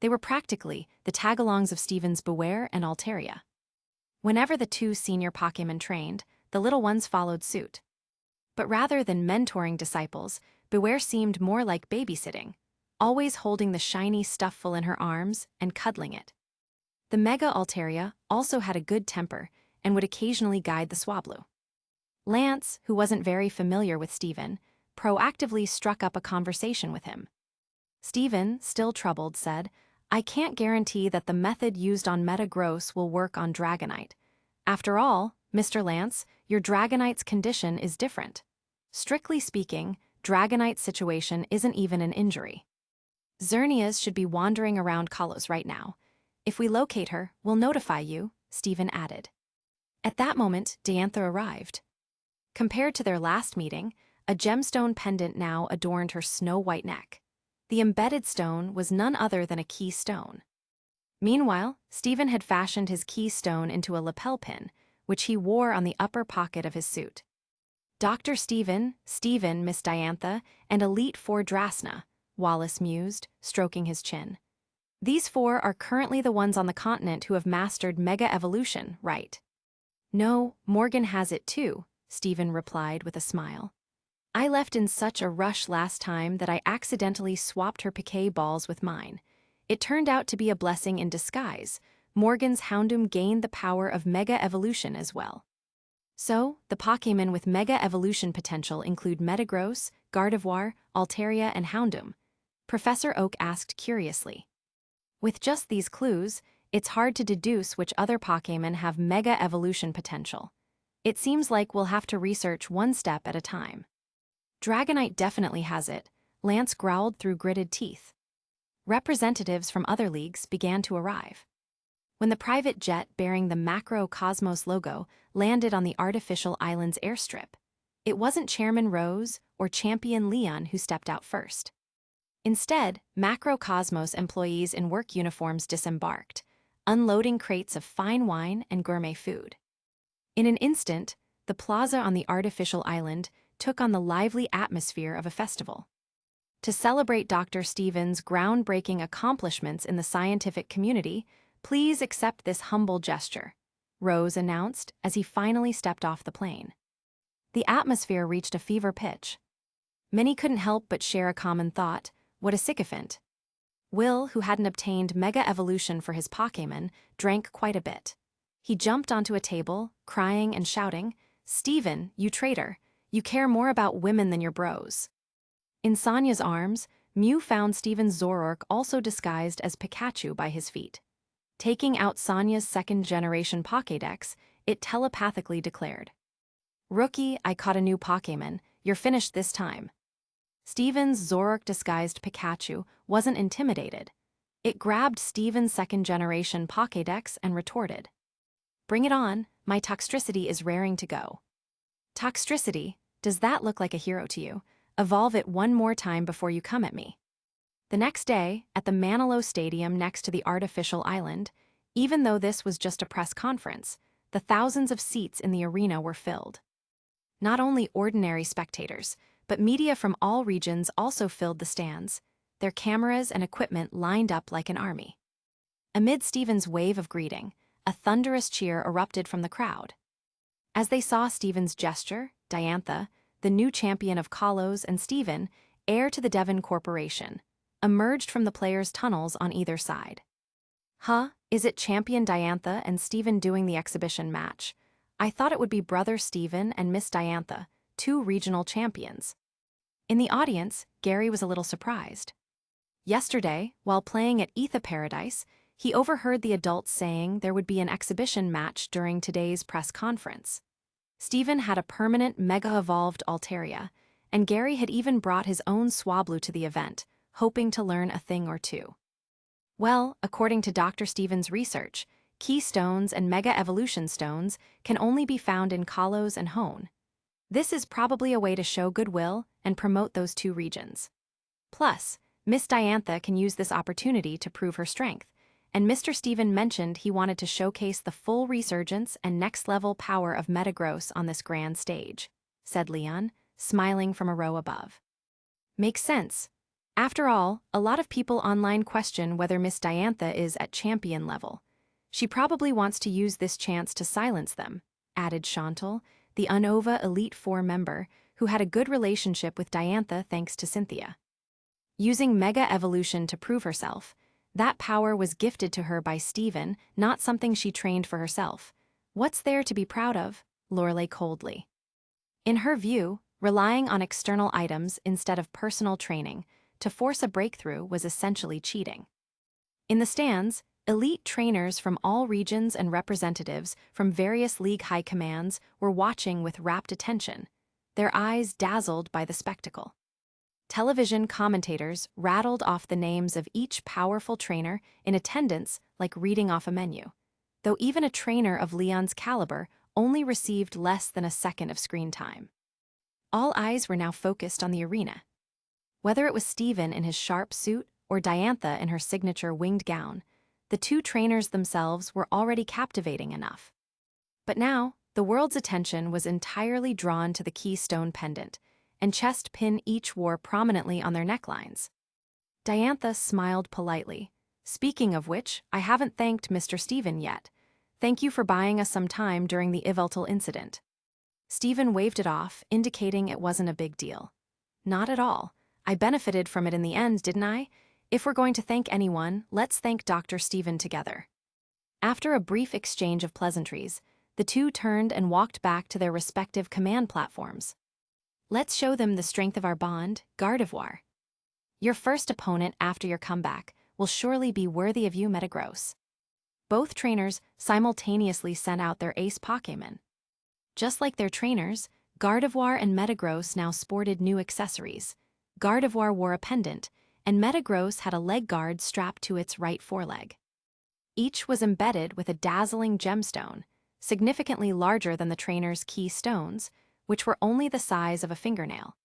They were practically the tagalongs of Steven's Beware and Altaria. Whenever the two senior Pokémon trained, the little ones followed suit. But rather than mentoring disciples, Beware seemed more like babysitting, always holding the shiny Stufful in her arms and cuddling it. The Mega Altaria also had a good temper and would occasionally guide the Swablu. Lance, who wasn't very familiar with Steven, proactively struck up a conversation with him. Stephen, still troubled, said, "I can't guarantee that the method used on Metagross will work on Dragonite. After all, Mr. Lance, your Dragonite's condition is different. Strictly speaking, Dragonite's situation isn't even an injury. Xerneas should be wandering around Kalos right now. If we locate her, we'll notify you," Stephen added. At that moment, Diantha arrived. Compared to their last meeting, a gemstone pendant now adorned her snow-white neck. The embedded stone was none other than a key stone. Meanwhile, Stephen had fashioned his key stone into a lapel pin, which he wore on the upper pocket of his suit. "Dr. Stephen, Miss Diantha, and Elite Four Drasna," Wallace mused, stroking his chin. "These four are currently the ones on the continent who have mastered Mega Evolution, right?" "No, Morgan has it too," Stephen replied with a smile. "I left in such a rush last time that I accidentally swapped her piquet balls with mine. It turned out to be a blessing in disguise. Morgan's Houndoom gained the power of Mega Evolution as well." "So, the Pokémon with Mega Evolution potential include Metagross, Gardevoir, Altaria, and Houndoom?" Professor Oak asked curiously. "With just these clues, it's hard to deduce which other Pokémon have Mega Evolution potential. It seems like we'll have to research one step at a time." "Dragonite definitely has it," Lance growled through gritted teeth. Representatives from other leagues began to arrive. When the private jet bearing the Macro Cosmos logo landed on the artificial island's airstrip, it wasn't Chairman Rose or Champion Leon who stepped out first. Instead, Macro Cosmos employees in work uniforms disembarked, unloading crates of fine wine and gourmet food. In an instant, the plaza on the artificial island took on the lively atmosphere of a festival. To celebrate Dr. Stephen's groundbreaking accomplishments in the scientific community, please accept this humble gesture, Rose announced as he finally stepped off the plane. The atmosphere reached a fever pitch. Many couldn't help but share a common thought: what a sycophant. Will, who hadn't obtained Mega Evolution for his Pokémon, drank quite a bit. He jumped onto a table, crying and shouting, "Stephen, you traitor! You care more about women than your bros." In Sonya's arms, Mew found Stephen's Zoroark also disguised as Pikachu by his feet. Taking out Sonya's second-generation Pokédex, it telepathically declared, "Rookie, I caught a new Pokémon. You're finished this time." Stephen's Zoroark-disguised Pikachu wasn't intimidated. It grabbed Stephen's second-generation Pokédex and retorted, "Bring it on, my Toxtricity is raring to go." "Toxtricity, does that look like a hero to you? Evolve it one more time before you come at me." The next day, at the Manilow Stadium next to the artificial island, even though this was just a press conference, the thousands of seats in the arena were filled. Not only ordinary spectators, but media from all regions also filled the stands, their cameras and equipment lined up like an army. Amid Stephen's wave of greeting, a thunderous cheer erupted from the crowd. As they saw Stephen's gesture, Diantha, the new champion of Kalos, and Stephen, heir to the Devon Corporation, emerged from the players' tunnels on either side. "Huh, is it Champion Diantha and Stephen doing the exhibition match? I thought it would be Brother Stephen and Miss Diantha, two regional champions." In the audience, Gary was a little surprised. Yesterday, while playing at Etha Paradise, he overheard the adults saying there would be an exhibition match during today's press conference. Stephen had a permanent mega-evolved Altaria, and Gary had even brought his own Swablu to the event, hoping to learn a thing or two. Well, according to Dr. Stephen's research, key stones and Mega Evolution stones can only be found in Kalos and Hone. This is probably a way to show goodwill and promote those two regions. Plus, Miss Diantha can use this opportunity to prove her strength, and Mr. Stephen mentioned he wanted to showcase the full resurgence and next-level power of Metagross on this grand stage, said Leon, smiling from a row above. Makes sense. After all, a lot of people online question whether Miss Diantha is at champion level. She probably wants to use this chance to silence them, added Chantal, the Unova Elite Four member, who had a good relationship with Diantha thanks to Cynthia. Using Mega Evolution to prove herself, that power was gifted to her by Stephen, not something she trained for herself. What's there to be proud of? Lorelei coldly. In her view, Relying on external items instead of personal training to force a breakthrough was essentially cheating. In the stands, elite trainers from all regions and representatives from various league high commands were watching with rapt attention, their eyes dazzled by the spectacle. Television commentators rattled off the names of each powerful trainer in attendance like reading off a menu, though even a trainer of Leon's caliber only received less than a second of screen time. All eyes were now focused on the arena. Whether it was Steven in his sharp suit or Diantha in her signature winged gown, the two trainers themselves were already captivating enough. But now, the world's attention was entirely drawn to the keystone pendant and chest pin each wore prominently on their necklines. Diantha smiled politely. Speaking of which, I haven't thanked Mr. Steven yet. Thank you for buying us some time during the Yveltal incident. Steven waved it off, indicating it wasn't a big deal. Not at all. I benefited from it in the end, didn't I? If we're going to thank anyone, let's thank Dr. Steven together. After a brief exchange of pleasantries, the two turned and walked back to their respective command platforms. Let's show them the strength of our bond, Gardevoir. Your first opponent after your comeback will surely be worthy of you, Metagross. Both trainers simultaneously sent out their ace Pokémon. Just like their trainers, Gardevoir and Metagross now sported new accessories. Gardevoir wore a pendant, and Metagross had a leg guard strapped to its right foreleg. Each was embedded with a dazzling gemstone, significantly larger than the trainer's key stones, which were only the size of a fingernail.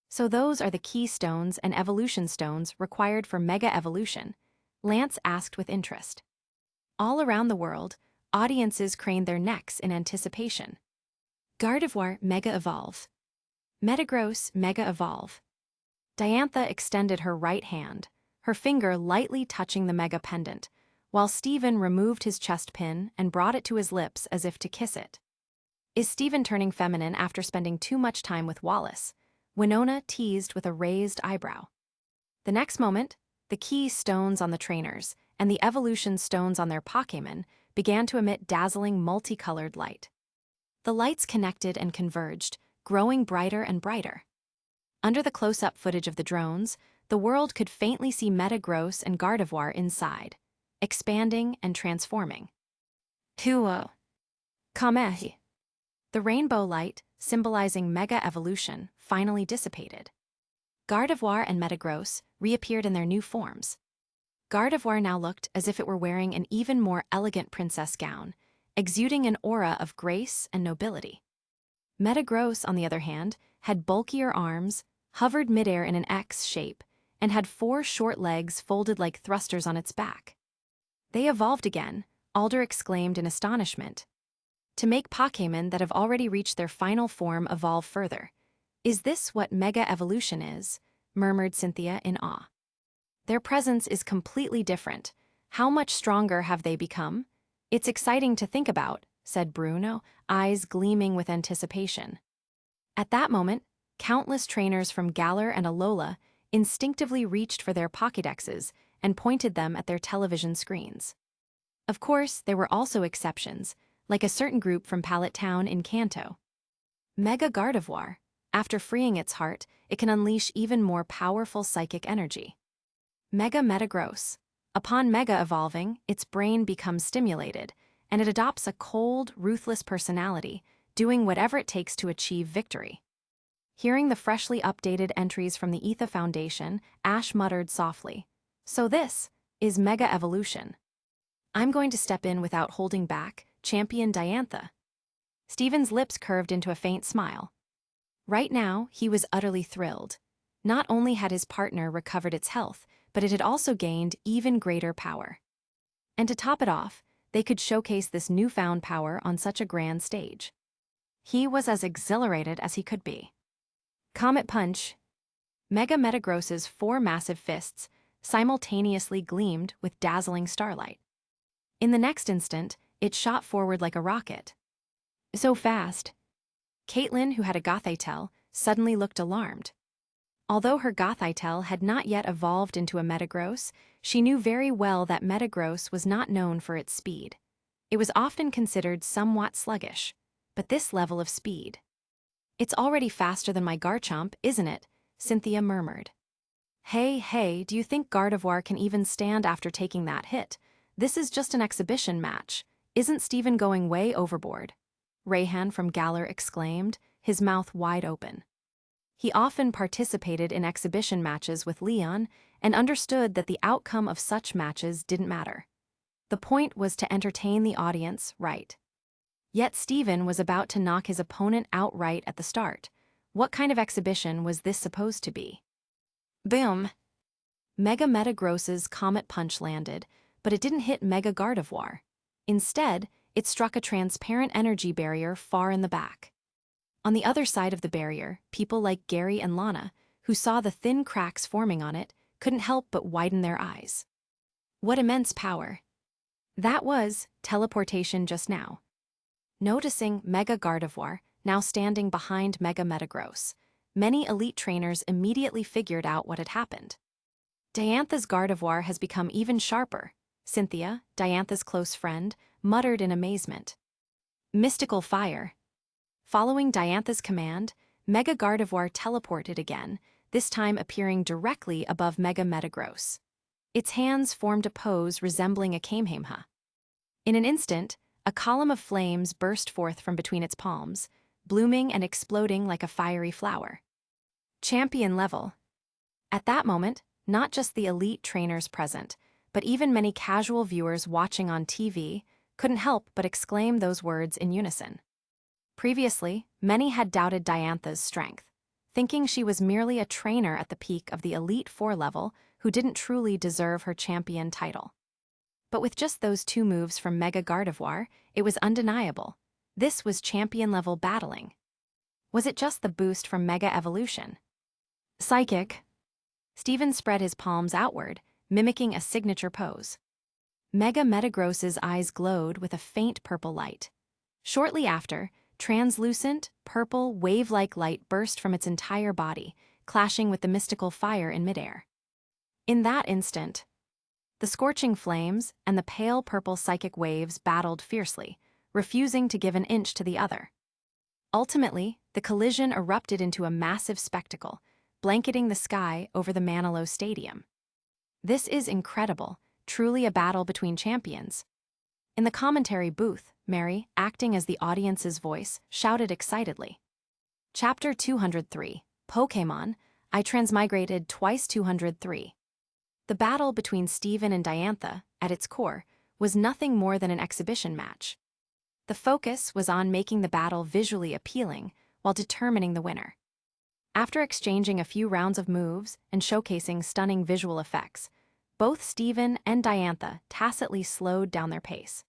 So those are the key stones and evolution stones required for Mega Evolution, Lance asked with interest. All around the world, audiences craned their necks in anticipation. Gardevoir Mega Evolve. Metagross Mega Evolve. Diantha extended her right hand, her finger lightly touching the Mega Pendant, while Steven removed his chest pin and brought it to his lips as if to kiss it. Is Steven turning feminine after spending too much time with Wallace? Winona teased with a raised eyebrow. The next moment, the key stones on the trainers and the evolution stones on their Pokémon began to emit dazzling multicolored light. The lights connected and converged, growing brighter and brighter. Under the close-up footage of the drones, the world could faintly see Metagross and Gardevoir inside, expanding and transforming. Huo. Kamehi. The rainbow light, symbolizing Mega Evolution, finally dissipated. Gardevoir and Metagross reappeared in their new forms. Gardevoir now looked as if it were wearing an even more elegant princess gown, exuding an aura of grace and nobility. Metagross, on the other hand, had bulkier arms, hovered midair in an X shape, and had 4 short legs folded like thrusters on its back. They evolved again, Alder exclaimed in astonishment. To make Pokémon that have already reached their final form evolve further. Is this what Mega Evolution is? Murmured Cynthia in awe. Their presence is completely different. How much stronger have they become? It's exciting to think about, said Bruno, eyes gleaming with anticipation. At that moment, countless trainers from Galar and Alola instinctively reached for their Pokédexes and pointed them at their television screens. Of course, there were also exceptions, like a certain group from Pallet Town in Kanto. Mega Gardevoir. After freeing its heart, it can unleash even more powerful psychic energy. Mega Metagross. Upon Mega evolving, its brain becomes stimulated, and it adopts a cold, ruthless personality, doing whatever it takes to achieve victory. Hearing the freshly updated entries from the Etha Foundation, Ash muttered softly, "So this is Mega Evolution. I'm going to step in without holding back, champion Diantha." Steven's lips curved into a faint smile. Right now, he was utterly thrilled. Not only had his partner recovered its health, but it had also gained even greater power. And to top it off, they could showcase this newfound power on such a grand stage. He was as exhilarated as he could be. Comet Punch. Mega Metagross's 4 massive fists simultaneously gleamed with dazzling starlight. In the next instant, it shot forward like a rocket. So fast. Caitlin, who had a Gothitelle, suddenly looked alarmed. Although her Gothitelle had not yet evolved into a Metagross, she knew very well that Metagross was not known for its speed. It was often considered somewhat sluggish, but this level of speed. It's already faster than my Garchomp, isn't it? Cynthia murmured. Hey, do you think Gardevoir can even stand after taking that hit? This is just an exhibition match. Isn't Steven going way overboard? Rayhan from Galar exclaimed, his mouth wide open. He often participated in exhibition matches with Leon and understood that the outcome of such matches didn't matter. The point was to entertain the audience, right? Yet Steven was about to knock his opponent outright at the start. What kind of exhibition was this supposed to be? Boom! Mega Metagross's Comet Punch landed, but it didn't hit Mega Gardevoir. Instead, it struck a transparent energy barrier far in the back. On the other side of the barrier, people like Gary and Lana, who saw the thin cracks forming on it, couldn't help but widen their eyes. What immense power! That was teleportation just now. Noticing Mega Gardevoir, now standing behind Mega Metagross, many elite trainers immediately figured out what had happened. Diantha's Gardevoir has become even sharper, Cynthia, Diantha's close friend, muttered in amazement. Mystical fire. Following Diantha's command, Mega Gardevoir teleported again, this time appearing directly above Mega Metagross. Its hands formed a pose resembling a Kamehameha. In an instant, a column of flames burst forth from between its palms, blooming and exploding like a fiery flower. Champion level. At that moment, not just the elite trainers present, but even many casual viewers watching on TV couldn't help but exclaim those words in unison. Previously, many had doubted Diantha's strength, thinking she was merely a trainer at the peak of the Elite Four level who didn't truly deserve her champion title. But with just those two moves from Mega Gardevoir, it was undeniable. This was champion-level battling. Was it just the boost from Mega Evolution? Psychic. Steven spread his palms outward, mimicking a signature pose. Mega Metagross's eyes glowed with a faint purple light. Shortly after, translucent, purple, wave-like light burst from its entire body, clashing with the mystical fire in midair. In that instant, the scorching flames and the pale purple psychic waves battled fiercely, refusing to give an inch to the other. Ultimately, the collision erupted into a massive spectacle, blanketing the sky over the Manilow Stadium. This is incredible, truly a battle between champions. In the commentary booth, Mary, acting as the audience's voice, shouted excitedly. Chapter 203, Pokémon, I Transmigrated Twice 203. The battle between Steven and Diantha, at its core, was nothing more than an exhibition match. The focus was on making the battle visually appealing while determining the winner. After exchanging a few rounds of moves and showcasing stunning visual effects, both Steven and Diantha tacitly slowed down their pace.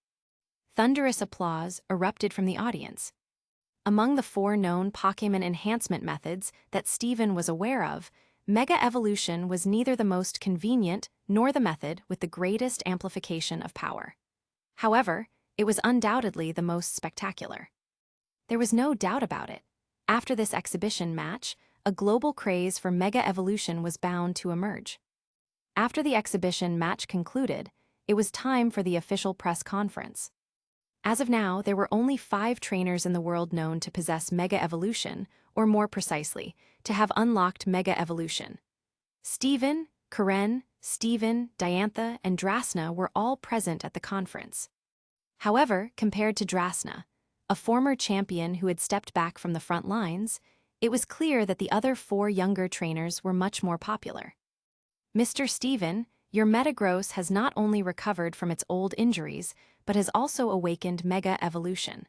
Thunderous applause erupted from the audience. Among the 4 known Pokémon enhancement methods that Steven was aware of, Mega Evolution was neither the most convenient nor the method with the greatest amplification of power. However, it was undoubtedly the most spectacular. There was no doubt about it. After this exhibition match, a global craze for Mega Evolution was bound to emerge. After the exhibition match concluded, it was time for the official press conference. As of now, there were only 5 trainers in the world known to possess Mega Evolution, or more precisely, to have unlocked Mega Evolution. Steven, Karen, Steven, Diantha, and Drasna were all present at the conference. However, compared to Drasna, a former champion who had stepped back from the front lines, it was clear that the other 4 younger trainers were much more popular. Mr. Steven, your Metagross has not only recovered from its old injuries, but has also awakened Mega Evolution.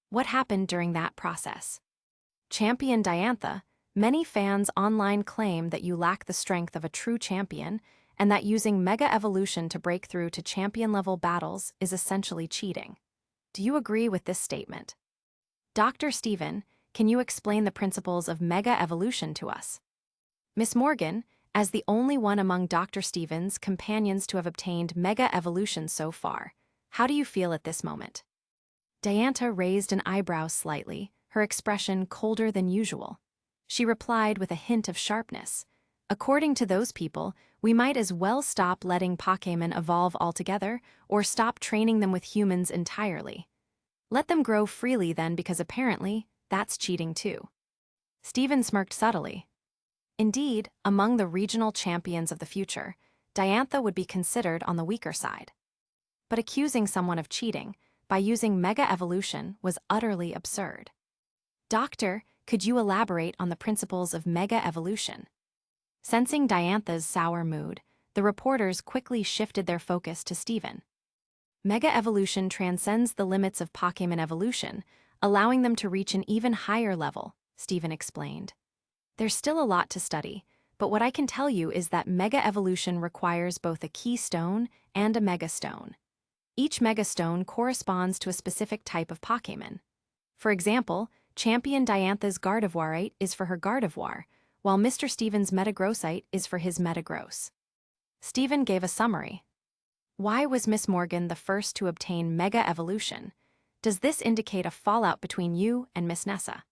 What happened during that process? Champion Diantha, many fans online claim that you lack the strength of a true champion, and that using Mega Evolution to break through to champion-level battles is essentially cheating. Do you agree with this statement? Dr. Steven, can you explain the principles of Mega Evolution to us? Miss Morgan, as the only one among Dr. Steven's companions to have obtained Mega Evolution so far, how do you feel at this moment? Diantha raised an eyebrow slightly, her expression colder than usual. She replied with a hint of sharpness. According to those people, we might as well stop letting Pokémon evolve altogether, or stop training them with humans entirely. Let them grow freely then, because apparently, that's cheating too. Stephen smirked subtly. Indeed, among the regional champions of the future, Diantha would be considered on the weaker side. But accusing someone of cheating by using Mega Evolution was utterly absurd. Doctor, could you elaborate on the principles of Mega Evolution? Sensing Diantha's sour mood, the reporters quickly shifted their focus to Stephen. Mega Evolution transcends the limits of Pokémon evolution, allowing them to reach an even higher level, Stephen explained. There's still a lot to study, but what I can tell you is that Mega Evolution requires both a Keystone and a Megastone. Each Megastone corresponds to a specific type of Pokémon. For example, Champion Diantha's Gardevoirite is for her Gardevoir, while Mr. Stephen's Metagrossite is for his Metagross. Stephen gave a summary. Why was Miss Morgan the first to obtain Mega Evolution? Does this indicate a fallout between you and Miss Nessa?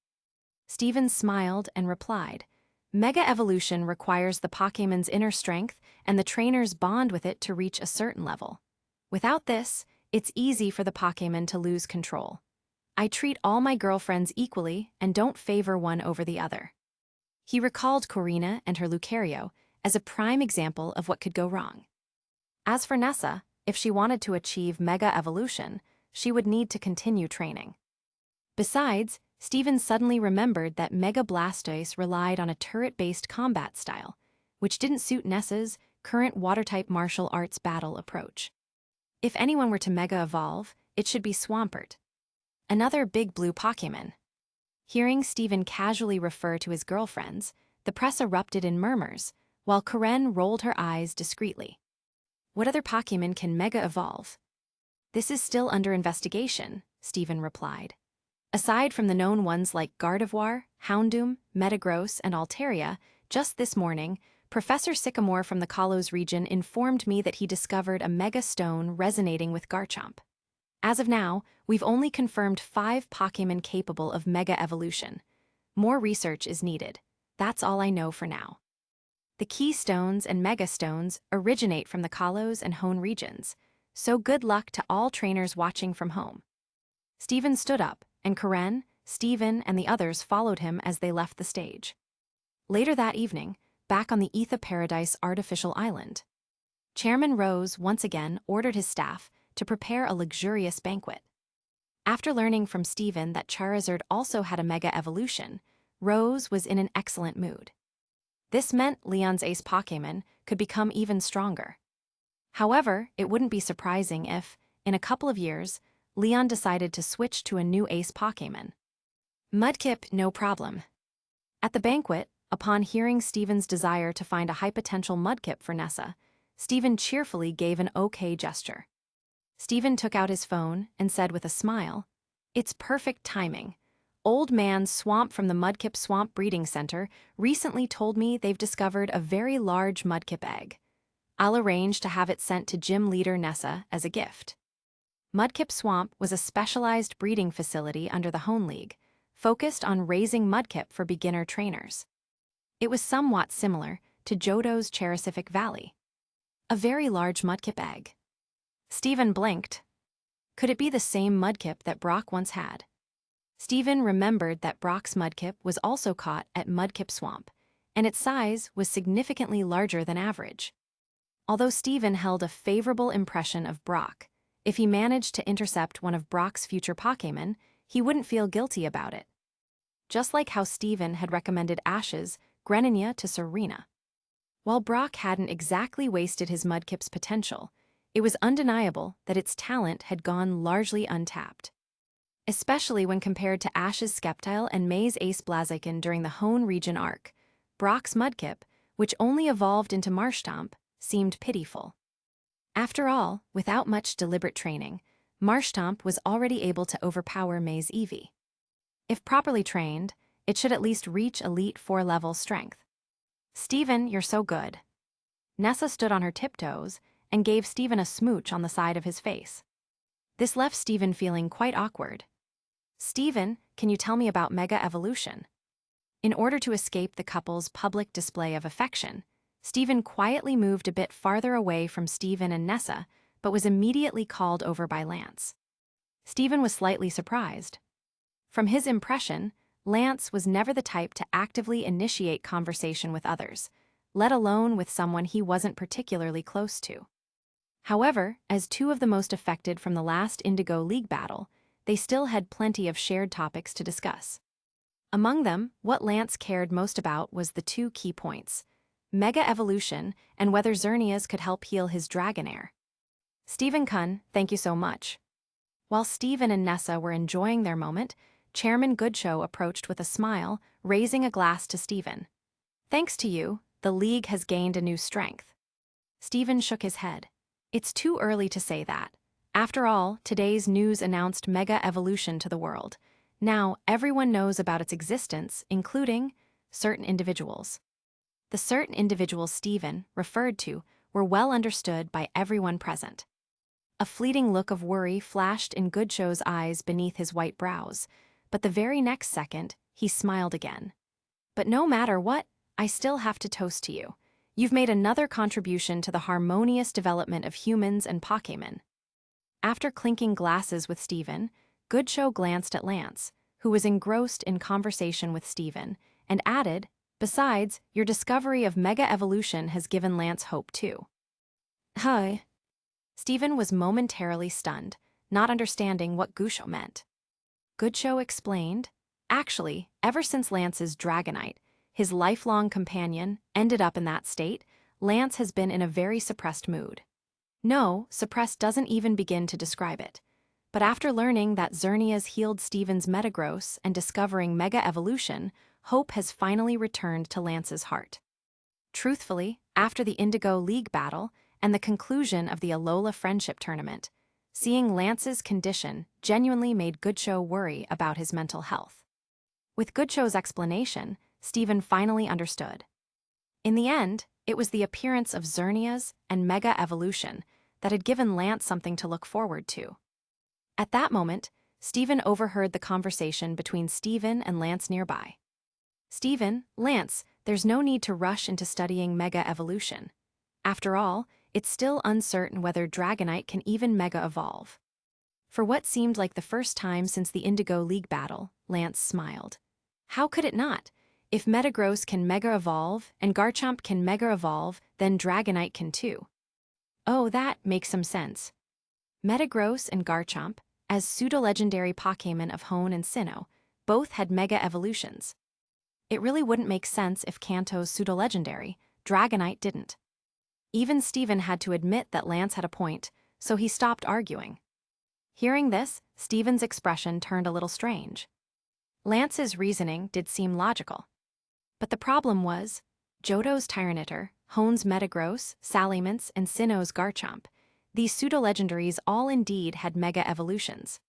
Stephen smiled and replied, Mega Evolution requires the Pokémon's inner strength and the trainer's bond with it to reach a certain level. Without this, it's easy for the Pokémon to lose control. I treat all my girlfriends equally and don't favor one over the other. He recalled Corina and her Lucario as a prime example of what could go wrong. As for Nessa, if she wanted to achieve Mega Evolution, she would need to continue training. Besides, Stephen suddenly remembered that Mega Blastoise relied on a turret-based combat style, which didn't suit Nessa's current water-type martial arts battle approach. If anyone were to Mega Evolve, it should be Swampert, another big blue Pokémon. Hearing Stephen casually refer to his girlfriends, the press erupted in murmurs, while Karen rolled her eyes discreetly. What other Pokémon can Mega Evolve? This is still under investigation, Stephen replied. Aside from the known ones like Gardevoir, Houndoom, Metagross, and Altaria, just this morning, Professor Sycamore from the Kalos region informed me that he discovered a Mega Stone resonating with Garchomp. As of now, we've only confirmed 5 Pokémon capable of Mega Evolution. More research is needed. That's all I know for now. The Keystones and Megastones originate from the Kalos and Hone regions, so good luck to all trainers watching from home. Stephen stood up, and Karen, Stephen, and the others followed him as they left the stage. Later that evening, back on the Etha Paradise artificial island, Chairman Rose once again ordered his staff to prepare a luxurious banquet. After learning from Stephen that Charizard also had a Mega Evolution, Rose was in an excellent mood. This meant Leon's ace Pokémon could become even stronger. However, it wouldn't be surprising if, in a couple of years, Leon decided to switch to a new ace Pokémon. Mudkip, no problem. At the banquet, upon hearing Stephen's desire to find a high potential Mudkip for Nessa, Stephen cheerfully gave an okay gesture. Stephen took out his phone and said with a smile, It's perfect timing. Old Man Swamp from the Mudkip Swamp Breeding Center recently told me they've discovered a very large Mudkip egg. I'll arrange to have it sent to gym leader Nessa as a gift. Mudkip Swamp was a specialized breeding facility under the Hone League, focused on raising Mudkip for beginner trainers. It was somewhat similar to Johto's Cherisific Valley. A very large Mudkip egg. Stephen blinked. Could it be the same Mudkip that Brock once had? Stephen remembered that Brock's Mudkip was also caught at Mudkip Swamp, and its size was significantly larger than average. Although Stephen held a favorable impression of Brock, if he managed to intercept one of Brock's future Pokémon, he wouldn't feel guilty about it. Just like how Stephen had recommended Ash's Greninja to Serena. While Brock hadn't exactly wasted his Mudkip's potential, it was undeniable that its talent had gone largely untapped. Especially when compared to Ash's Sceptile and May's Ace Blaziken during the Hone region arc, Brock's Mudkip, which only evolved into Marshtomp, seemed pitiful. After all, without much deliberate training, Marshtomp was already able to overpower May's Eevee. If properly trained, it should at least reach Elite 4-level strength. Stephen, you're so good. Nessa stood on her tiptoes and gave Stephen a smooch on the side of his face. This left Stephen feeling quite awkward. Stephen, can you tell me about Mega Evolution? In order to escape the couple's public display of affection, Stephen quietly moved a bit farther away from Stephen and Nessa, but was immediately called over by Lance. Stephen was slightly surprised. From his impression, Lance was never the type to actively initiate conversation with others, let alone with someone he wasn't particularly close to. However, as two of the most affected from the last Indigo League battle, they still had plenty of shared topics to discuss. Among them, what Lance cared most about was the two key points: Mega Evolution and whether Xerneas could help heal his Dragonair. Stephen Kun, thank you so much. While Stephen and Nessa were enjoying their moment, Chairman Goodshow approached with a smile, raising a glass to Stephen. Thanks to you, the League has gained a new strength. Stephen shook his head. It's too early to say that. After all, today's news announced Mega Evolution to the world. Now, everyone knows about its existence, including certain individuals. The certain individuals Stephen referred to were well understood by everyone present. A fleeting look of worry flashed in Goodshow's eyes beneath his white brows, but the very next second, he smiled again. But no matter what, I still have to toast to you. You've made another contribution to the harmonious development of humans and Pokémon. After clinking glasses with Stephen, Goodshow glanced at Lance, who was engrossed in conversation with Stephen, and added, besides, your discovery of Mega Evolution has given Lance hope too. Hi. Stephen was momentarily stunned, not understanding what Goodshow meant. Goodshow explained, actually, ever since Lance's Dragonite, his lifelong companion, ended up in that state, Lance has been in a very suppressed mood. No, suppressed doesn't even begin to describe it. But after learning that Xerneas healed Stephen's Metagross and discovering Mega Evolution, hope has finally returned to Lance's heart. Truthfully, after the Indigo League battle and the conclusion of the Alola Friendship Tournament, seeing Lance's condition genuinely made Goodshow worry about his mental health. With Goodshow's explanation, Stephen finally understood. In the end, it was the appearance of Xerneas and Mega Evolution that had given Lance something to look forward to. At that moment, Stephen overheard the conversation between Stephen and Lance nearby. Stephen, Lance, there's no need to rush into studying Mega Evolution. After all, it's still uncertain whether Dragonite can even Mega Evolve. For what seemed like the first time since the Indigo League battle, Lance smiled. How could it not? If Metagross can Mega Evolve and Garchomp can Mega Evolve, then Dragonite can too. Oh, that makes some sense. Metagross and Garchomp, as pseudo-legendary Pokémon of Hoenn and Sinnoh, both had Mega Evolutions. It really wouldn't make sense if Kanto's pseudo-legendary, Dragonite didn't. Even Stephen had to admit that Lance had a point, so he stopped arguing. Hearing this, Stephen's expression turned a little strange. Lance's reasoning did seem logical. But the problem was, Johto's Tyranitar, Hoenn's Metagross, Salamence, and Sinnoh's Garchomp, these pseudo-legendaries all indeed had Mega Evolutions.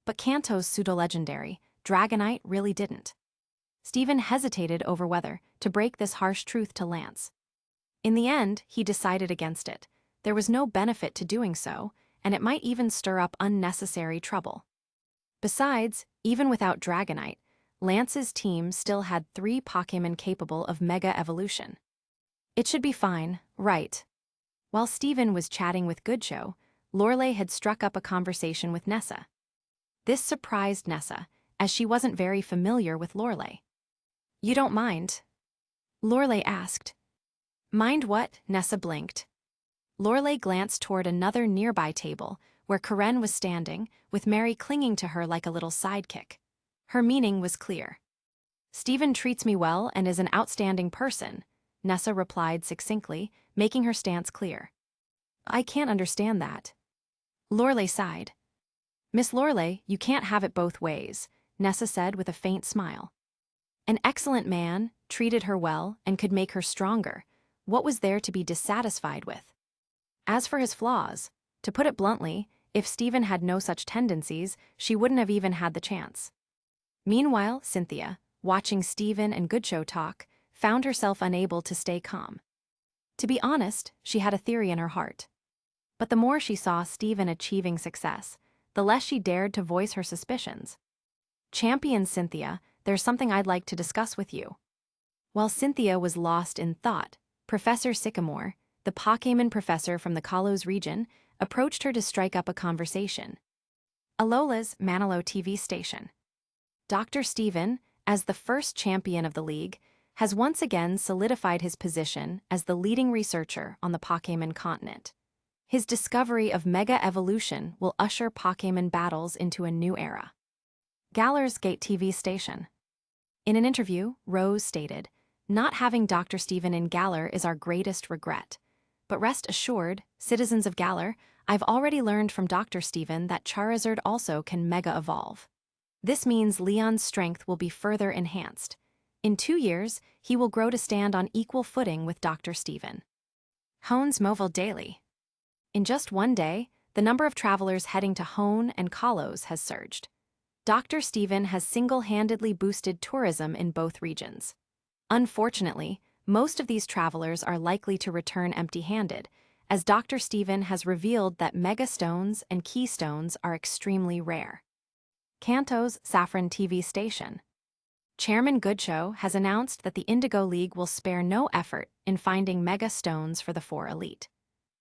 But Kanto's pseudo-legendary, Dragonite, really didn't. Stephen hesitated over whether to break this harsh truth to Lance. In the end, he decided against it. There was no benefit to doing so, and it might even stir up unnecessary trouble. Besides, even without Dragonite, Lance's team still had 3 Pokémon capable of Mega Evolution. It should be fine, right? While Stephen was chatting with Goodshow, Lorelei had struck up a conversation with Nessa. This surprised Nessa, as she wasn't very familiar with Lorelei. You don't mind? Lorelei asked. Mind what? Nessa blinked. Lorelei glanced toward another nearby table, where Karen was standing, with Mary clinging to her like a little sidekick. Her meaning was clear. Stephen treats me well and is an outstanding person, Nessa replied succinctly, making her stance clear. I can't understand that. Lorelei sighed. Miss Lorelei, you can't have it both ways, Nessa said with a faint smile. An excellent man, treated her well, and could make her stronger. What was there to be dissatisfied with? As for his flaws, to put it bluntly, if Stephen had no such tendencies, she wouldn't have even had the chance. Meanwhile, Cynthia, watching Stephen and Goodshow talk, found herself unable to stay calm. To be honest, she had a theory in her heart. But the more she saw Stephen achieving success, the less she dared to voice her suspicions. Champion Cynthia, there's something I'd like to discuss with you. While Cynthia was lost in thought, Professor Sycamore, the Pokémon professor from the Kalos region, approached her to strike up a conversation. Alola's Manalo TV station. Dr. Stephen, as the first champion of the league, has once again solidified his position as the leading researcher on the Pokémon continent. His discovery of Mega Evolution will usher Pokémon battles into a new era. Galler's Gate TV station. In an interview, Rose stated, "Not having Dr. Steven in Galar is our greatest regret. But rest assured, citizens of Galar, I've already learned from Dr. Steven that Charizard also can Mega Evolve. This means Leon's strength will be further enhanced. In 2 years, he will grow to stand on equal footing with Dr. Steven." Webnovel Daily. In just one day, the number of travelers heading to Hone and Kalos has surged. Dr. Steven has single-handedly boosted tourism in both regions. Unfortunately, most of these travelers are likely to return empty-handed, as Dr. Steven has revealed that Mega Stones and Keystones are extremely rare. Kanto's Saffron TV station. Chairman Goodshow has announced that the Indigo League will spare no effort in finding Mega Stones for the 4 elite.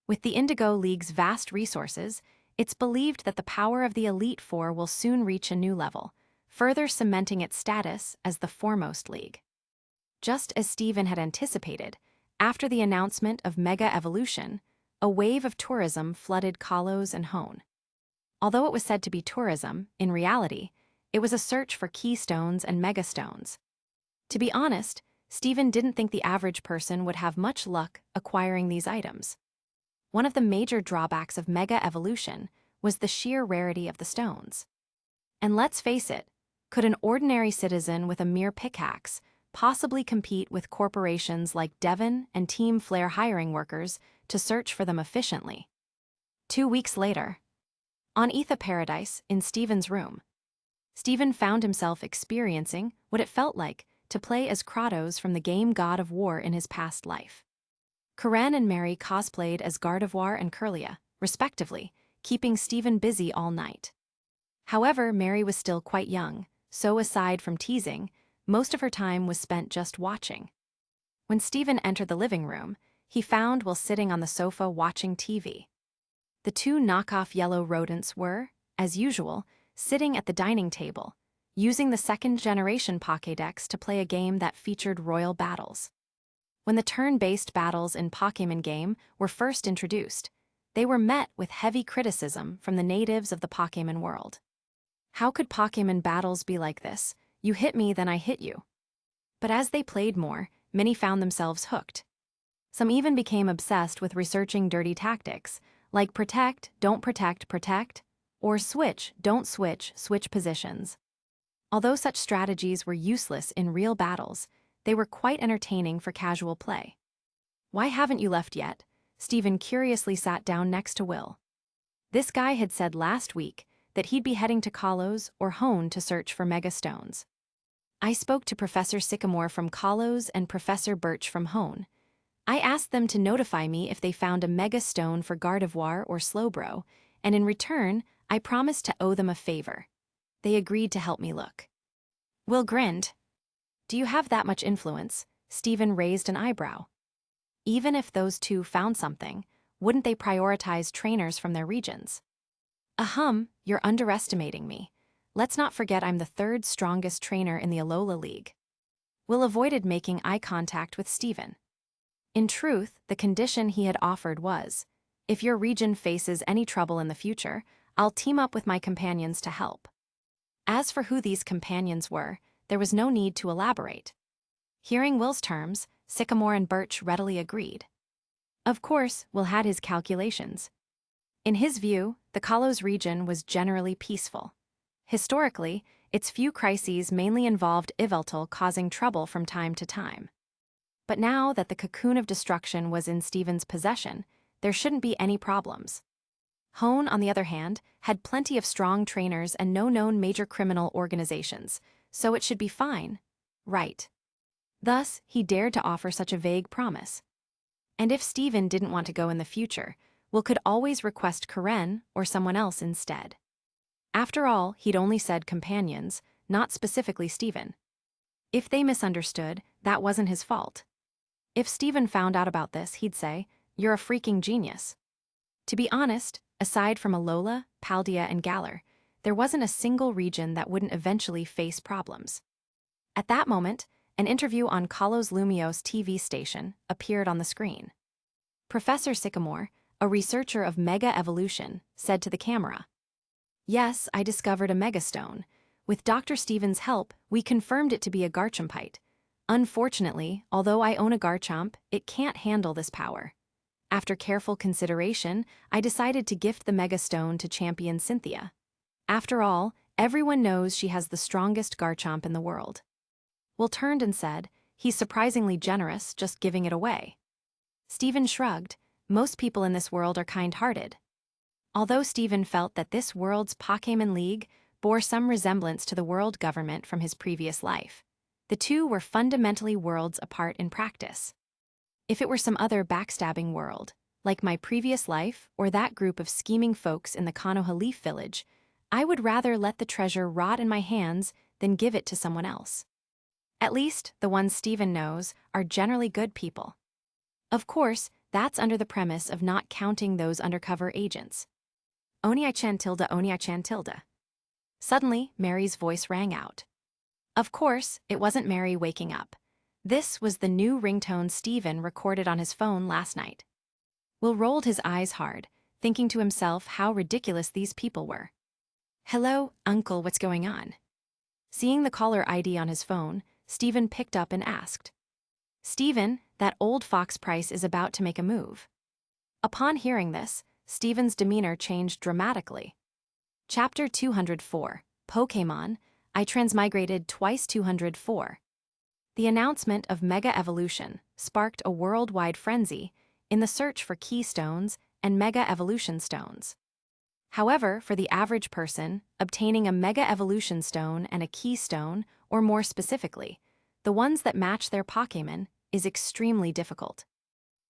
With the Indigo League's vast resources, it's believed that the power of the Elite Four will soon reach a new level, further cementing its status as the foremost league. Just as Steven had anticipated, after the announcement of Mega Evolution, a wave of tourism flooded Kalos and Hone. Although it was said to be tourism, in reality, it was a search for Keystones and Megastones. To be honest, Steven didn't think the average person would have much luck acquiring these items. One of the major drawbacks of Mega Evolution was the sheer rarity of the stones. And let's face it, could an ordinary citizen with a mere pickaxe possibly compete with corporations like Devon and Team Flare hiring workers to search for them efficiently? 2 weeks later, on Etha Paradise, in Steven's room, Steven found himself experiencing what it felt like to play as Kratos from the game God of War in his past life. Karen and Mary cosplayed as Gardevoir and Curlia, respectively, keeping Steven busy all night. However, Mary was still quite young, so aside from teasing, most of her time was spent just watching. When Steven entered the living room, he found Will sitting on the sofa watching TV. The 2 knockoff yellow rodents were, as usual, sitting at the dining table, using the second-generation Pokédex to play a game that featured royal battles. When the turn-based battles in Pokémon game were first introduced, they were met with heavy criticism from the natives of the Pokémon world. How could Pokémon battles be like this? You hit me, then I hit you. But as they played more, many found themselves hooked. Some even became obsessed with researching dirty tactics, like protect, don't protect, protect, or switch, don't switch, switch positions. Although such strategies were useless in real battles, they were quite entertaining for casual play. "Why haven't you left yet?" Steven curiously sat down next to Will. This guy had said last week that he'd be heading to Kalos or Hone to search for Megastones. "I spoke to Professor Sycamore from Kalos and Professor Birch from Hone. I asked them to notify me if they found a Megastone for Gardevoir or Slowbro, and in return, I promised to owe them a favor. They agreed to help me look." Will grinned. "Do you have that much influence?" Steven raised an eyebrow. Even if those 2 found something, wouldn't they prioritize trainers from their regions? You're underestimating me. Let's not forget I'm the 3rd strongest trainer in the Alola League." Will avoided making eye contact with Steven. In truth, the condition he had offered was, "If your region faces any trouble in the future, I'll team up with my companions to help." As for who these companions were, there was no need to elaborate. Hearing Will's terms, Sycamore and Birch readily agreed. Of course, Will had his calculations. In his view, the Kalos region was generally peaceful. Historically, its few crises mainly involved Yveltal causing trouble from time to time. But now that the cocoon of destruction was in Steven's possession, there shouldn't be any problems. Hone, on the other hand, had plenty of strong trainers and no known major criminal organizations, so it should be fine, right? Thus, he dared to offer such a vague promise. And if Steven didn't want to go in the future, Will could always request Karen or someone else instead. After all, he'd only said companions, not specifically Steven. If they misunderstood, that wasn't his fault. If Steven found out about this, he'd say, "You're a freaking genius." To be honest, aside from Alola, Paldea, and Galar, there wasn't a single region that wouldn't eventually face problems. At that moment, an interview on Kalos Lumios TV station appeared on the screen. Professor Sycamore, a researcher of mega evolution, said to the camera, "Yes, I discovered a megastone. With Dr. Stevens' help, we confirmed it to be a Garchompite. Unfortunately, although I own a Garchomp, it can't handle this power. After careful consideration, I decided to gift the megastone to champion Cynthia. After all, everyone knows she has the strongest Garchomp in the world." Will turned and said, "He's surprisingly generous, just giving it away." Stephen shrugged. Most people in this world are kind-hearted. Although Stephen felt that this world's Pokémon League bore some resemblance to the world government from his previous life, the two were fundamentally worlds apart in practice. If it were some other backstabbing world, like my previous life or that group of scheming folks in the Konoha Leaf Village, I would rather let the treasure rot in my hands than give it to someone else. At least, the ones Stephen knows are generally good people. Of course, that's under the premise of not counting those undercover agents. Oni-chan tilde, Oni-chan tilde. Suddenly, Mary's voice rang out. Of course, it wasn't Mary waking up. This was the new ringtone Stephen recorded on his phone last night. Will rolled his eyes hard, thinking to himself how ridiculous these people were. "Hello, Uncle, what's going on?" Seeing the caller ID on his phone, Stephen picked up and asked. "Stephen, that old fox Price is about to make a move." Upon hearing this, Stephen's demeanor changed dramatically. Chapter 204, Pokémon, I Transmigrated Twice 204. The announcement of Mega Evolution sparked a worldwide frenzy in the search for keystones and Mega Evolution stones. However, for the average person, obtaining a Mega Evolution stone and a keystone, or more specifically, the ones that match their Pokémon, is extremely difficult.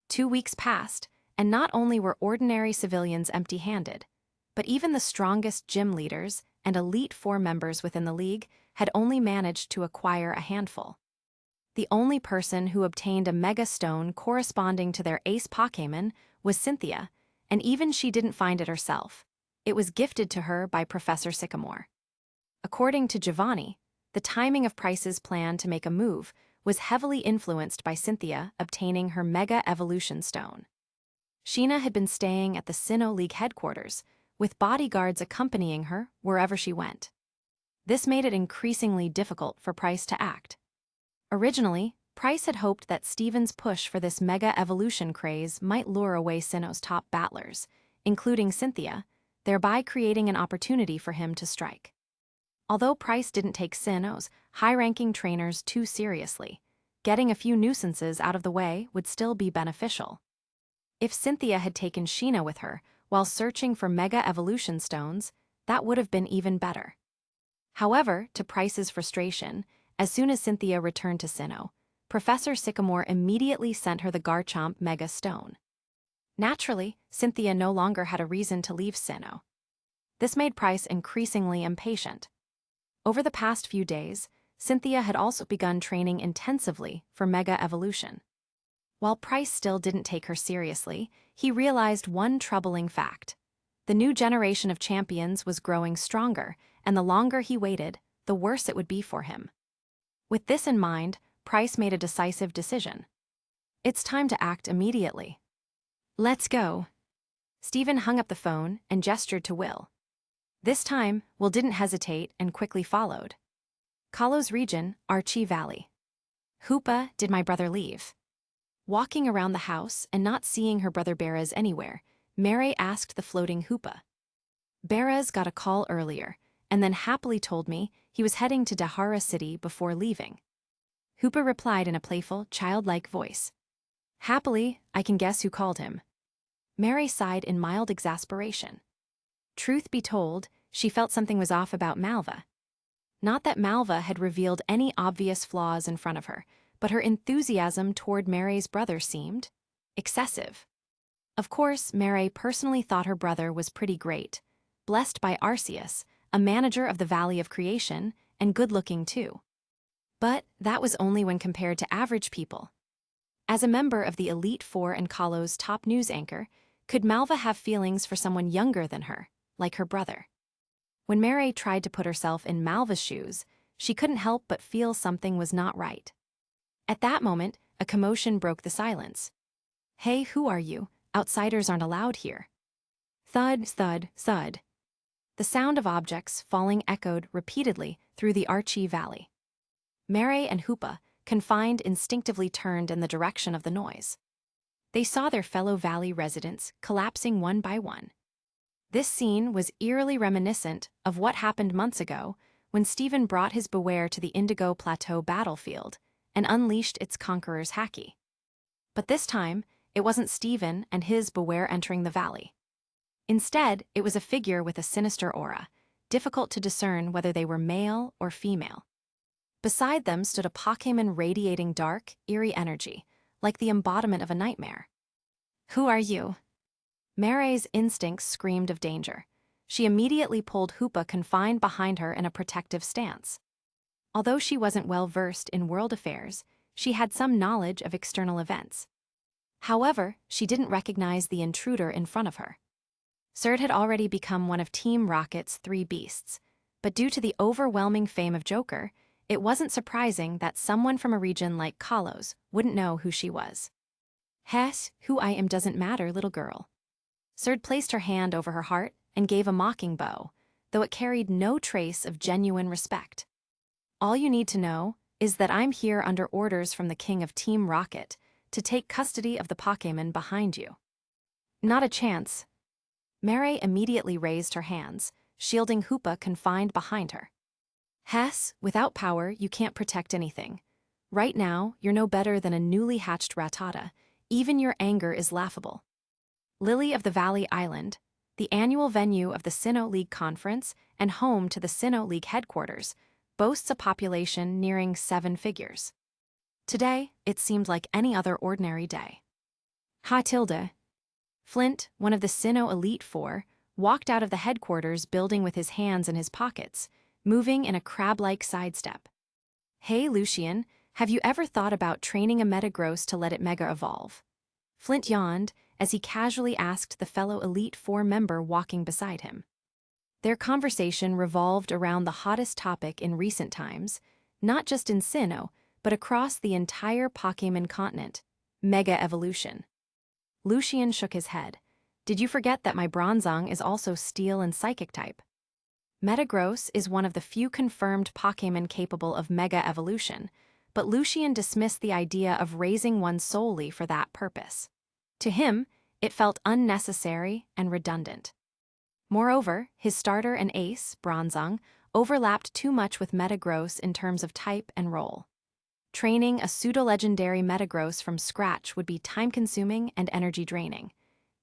2 weeks passed, and not only were ordinary civilians empty-handed, but even the strongest gym leaders and Elite Four members within the league had only managed to acquire a handful. The only person who obtained a Mega Stone corresponding to their ace Pokémon was Cynthia, and even she didn't find it herself. It was gifted to her by Professor Sycamore. According to Giovanni, the timing of Price's plan to make a move was heavily influenced by Cynthia obtaining her Mega Evolution Stone. Sheena had been staying at the Sinnoh League headquarters, with bodyguards accompanying her wherever she went. This made it increasingly difficult for Price to act. Originally, Price had hoped that Stephen's push for this Mega Evolution craze might lure away Sinnoh's top battlers, including Cynthia, thereby creating an opportunity for him to strike. Although Price didn't take Sinnoh's high-ranking trainers too seriously, getting a few nuisances out of the way would still be beneficial. If Cynthia had taken Sheena with her while searching for Mega Evolution stones, that would have been even better. However, to Price's frustration, as soon as Cynthia returned to Sinnoh, Professor Sycamore immediately sent her the Garchomp Mega Stone. Naturally, Cynthia no longer had a reason to leave Sinnoh. This made Price increasingly impatient. Over the past few days, Cynthia had also begun training intensively for Mega Evolution. While Price still didn't take her seriously, he realized one troubling fact. The new generation of champions was growing stronger, and the longer he waited, the worse it would be for him. With this in mind, Price made a decisive decision. It's time to act immediately. "Let's go." Stephen hung up the phone and gestured to Will. This time, Will didn't hesitate and quickly followed. Kalos region, Archie Valley. "Hoopa, did my brother leave?" Walking around the house and not seeing her brother Beraz anywhere, Mary asked the floating Hoopa. "Beraz got a call earlier, and then happily told me he was heading to Dahara City before leaving." Hoopa replied in a playful, childlike voice. "Happily, I can guess who called him." Mary sighed in mild exasperation. Truth be told, she felt something was off about Malva. Not that Malva had revealed any obvious flaws in front of her, but her enthusiasm toward Mary's brother seemed excessive. Of course, Mary personally thought her brother was pretty great, blessed by Arceus, a manager of the Valley of Creation, and good-looking too. But that was only when compared to average people. As a member of the Elite Four and Kalos' top news anchor, could Malva have feelings for someone younger than her, like her brother? When Mary tried to put herself in Malva's shoes, she couldn't help but feel something was not right. At that moment, a commotion broke the silence. "Hey, who are you? Outsiders aren't allowed here." Thud, thud, thud. The sound of objects falling echoed repeatedly through the Archie Valley. Mary and Hoopa, confined, instinctively turned in the direction of the noise. They saw their fellow valley residents collapsing one by one. This scene was eerily reminiscent of what happened months ago when Stephen brought his Beware to the Indigo Plateau battlefield and unleashed its conqueror's Haki. But this time, it wasn't Stephen and his Beware entering the valley. Instead, it was a figure with a sinister aura, difficult to discern whether they were male or female. Beside them stood a Pokémon radiating dark, eerie energy, like the embodiment of a nightmare. "Who are you?" Mary's instincts screamed of danger. She immediately pulled Hoopa, confined behind her, in a protective stance. Although she wasn't well versed in world affairs, she had some knowledge of external events. However, she didn't recognize the intruder in front of her. Serd had already become one of Team Rocket's 3 beasts, but due to the overwhelming fame of Joker, it wasn't surprising that someone from a region like Kalos wouldn't know who she was. "Hess, who I am doesn't matter, little girl." Serd placed her hand over her heart and gave a mocking bow, though it carried no trace of genuine respect. "All you need to know is that I'm here under orders from the king of Team Rocket to take custody of the Pokémon behind you." "Not a chance." Mary immediately raised her hands, shielding Hoopa, confined behind her. "Hess, without power, you can't protect anything. Right now, you're no better than a newly hatched Rattata. Even your anger is laughable." Lily of the Valley Island, the annual venue of the Sinnoh League Conference and home to the Sinnoh League headquarters, boasts a population nearing 7 figures. Today, it seemed like any other ordinary day. Tilde. Flint, one of the Sinnoh Elite Four, walked out of the headquarters building with his hands in his pockets, moving in a crab-like sidestep. "Hey, Lucian, have you ever thought about training a Metagross to let it mega-evolve?" Flint yawned as he casually asked the fellow Elite Four member walking beside him. Their conversation revolved around the hottest topic in recent times, not just in Sinnoh, but across the entire Pokémon continent: mega-evolution. Lucian shook his head. "Did you forget that my Bronzong is also Steel and Psychic type?" Metagross is one of the few confirmed Pokémon capable of mega-evolution, but Lucian dismissed the idea of raising one solely for that purpose. To him, it felt unnecessary and redundant. Moreover, his starter and ace, Bronzong, overlapped too much with Metagross in terms of type and role. Training a pseudo-legendary Metagross from scratch would be time-consuming and energy-draining.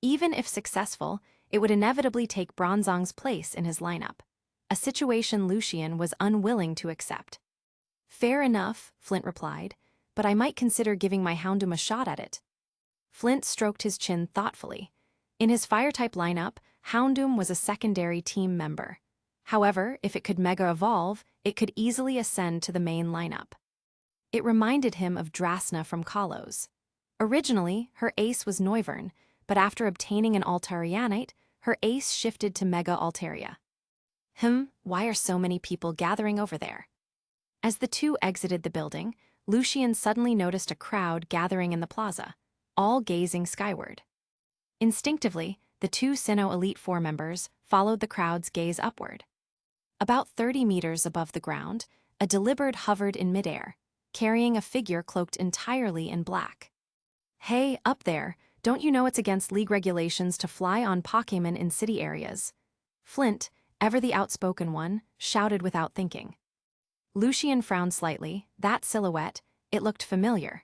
Even if successful, it would inevitably take Bronzong's place in his lineup, a situation Lucian was unwilling to accept. "Fair enough," Flint replied, "but I might consider giving my Houndoom a shot at it." Flint stroked his chin thoughtfully. In his Fire-type lineup, Houndoom was a secondary team member. However, if it could mega-evolve, it could easily ascend to the main lineup. It reminded him of Drasna from Kalos. Originally, her ace was Noivern, but after obtaining an Altarianite, her ace shifted to Mega Altaria. Why are so many people gathering over there? As the two exited the building, Lucian suddenly noticed a crowd gathering in the plaza, all gazing skyward. Instinctively, the 2 Sinnoh Elite Four members followed the crowd's gaze upward. About 30 meters above the ground, a Deliberate hovered in midair, carrying a figure cloaked entirely in black. "Hey, up there, don't you know it's against league regulations to fly on Pokémon in city areas?" Flint, ever the outspoken one, shouted without thinking. Lucian frowned slightly. That silhouette, it looked familiar.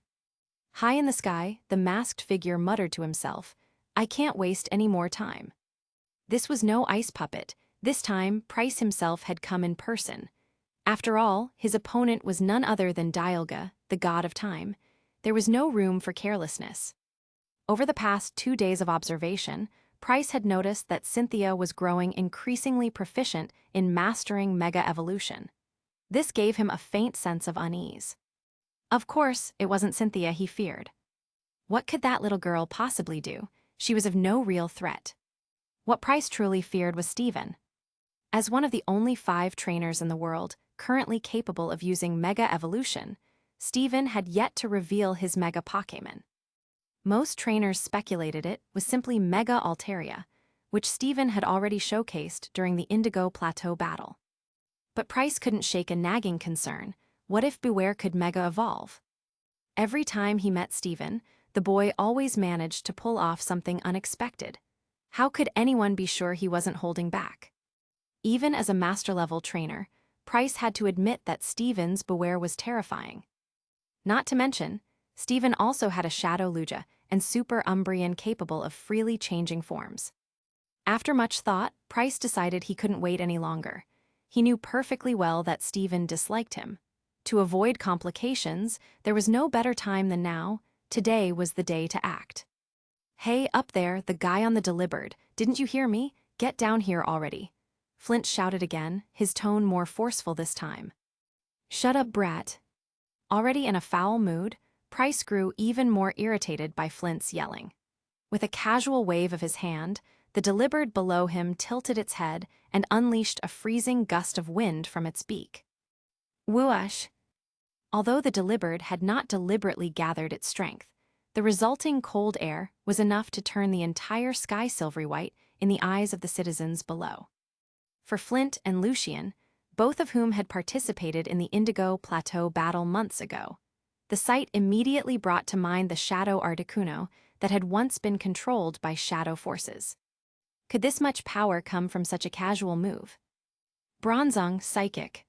High in the sky, the masked figure muttered to himself, "I can't waste any more time." This was no ice puppet. This time, Price himself had come in person. After all, his opponent was none other than Dialga, the god of time. There was no room for carelessness. Over the past 2 days of observation, Price had noticed that Cynthia was growing increasingly proficient in mastering mega-evolution. This gave him a faint sense of unease. Of course, it wasn't Cynthia he feared. What could that little girl possibly do? She was of no real threat. What Price truly feared was Stephen. As one of the only 5 trainers in the world currently capable of using Mega Evolution, Steven had yet to reveal his Mega Pokémon. Most trainers speculated it was simply Mega Altaria, which Steven had already showcased during the Indigo Plateau battle. But Price couldn't shake a nagging concern. What if Beware could Mega Evolve? Every time he met Steven, the boy always managed to pull off something unexpected. How could anyone be sure he wasn't holding back? Even as a master-level trainer, Price had to admit that Steven's Beware was terrifying. Not to mention, Steven also had a Shadow Lugia and Super Umbreon capable of freely changing forms. After much thought, Price decided he couldn't wait any longer. He knew perfectly well that Steven disliked him. To avoid complications, there was no better time than now. Today was the day to act. "Hey, up there, the guy on the Deliberate, didn't you hear me? Get down here already," Flint shouted again, his tone more forceful this time. "Shut up, brat." Already in a foul mood, Price grew even more irritated by Flint's yelling. With a casual wave of his hand, the Deliberate below him tilted its head and unleashed a freezing gust of wind from its beak. Whoosh! Although the Deliberate had not deliberately gathered its strength, the resulting cold air was enough to turn the entire sky silvery white in the eyes of the citizens below. For Flint and Lucian, both of whom had participated in the Indigo Plateau battle months ago, the sight immediately brought to mind the Shadow Articuno that had once been controlled by shadow forces. Could this much power come from such a casual move? Bronzong, Psychic.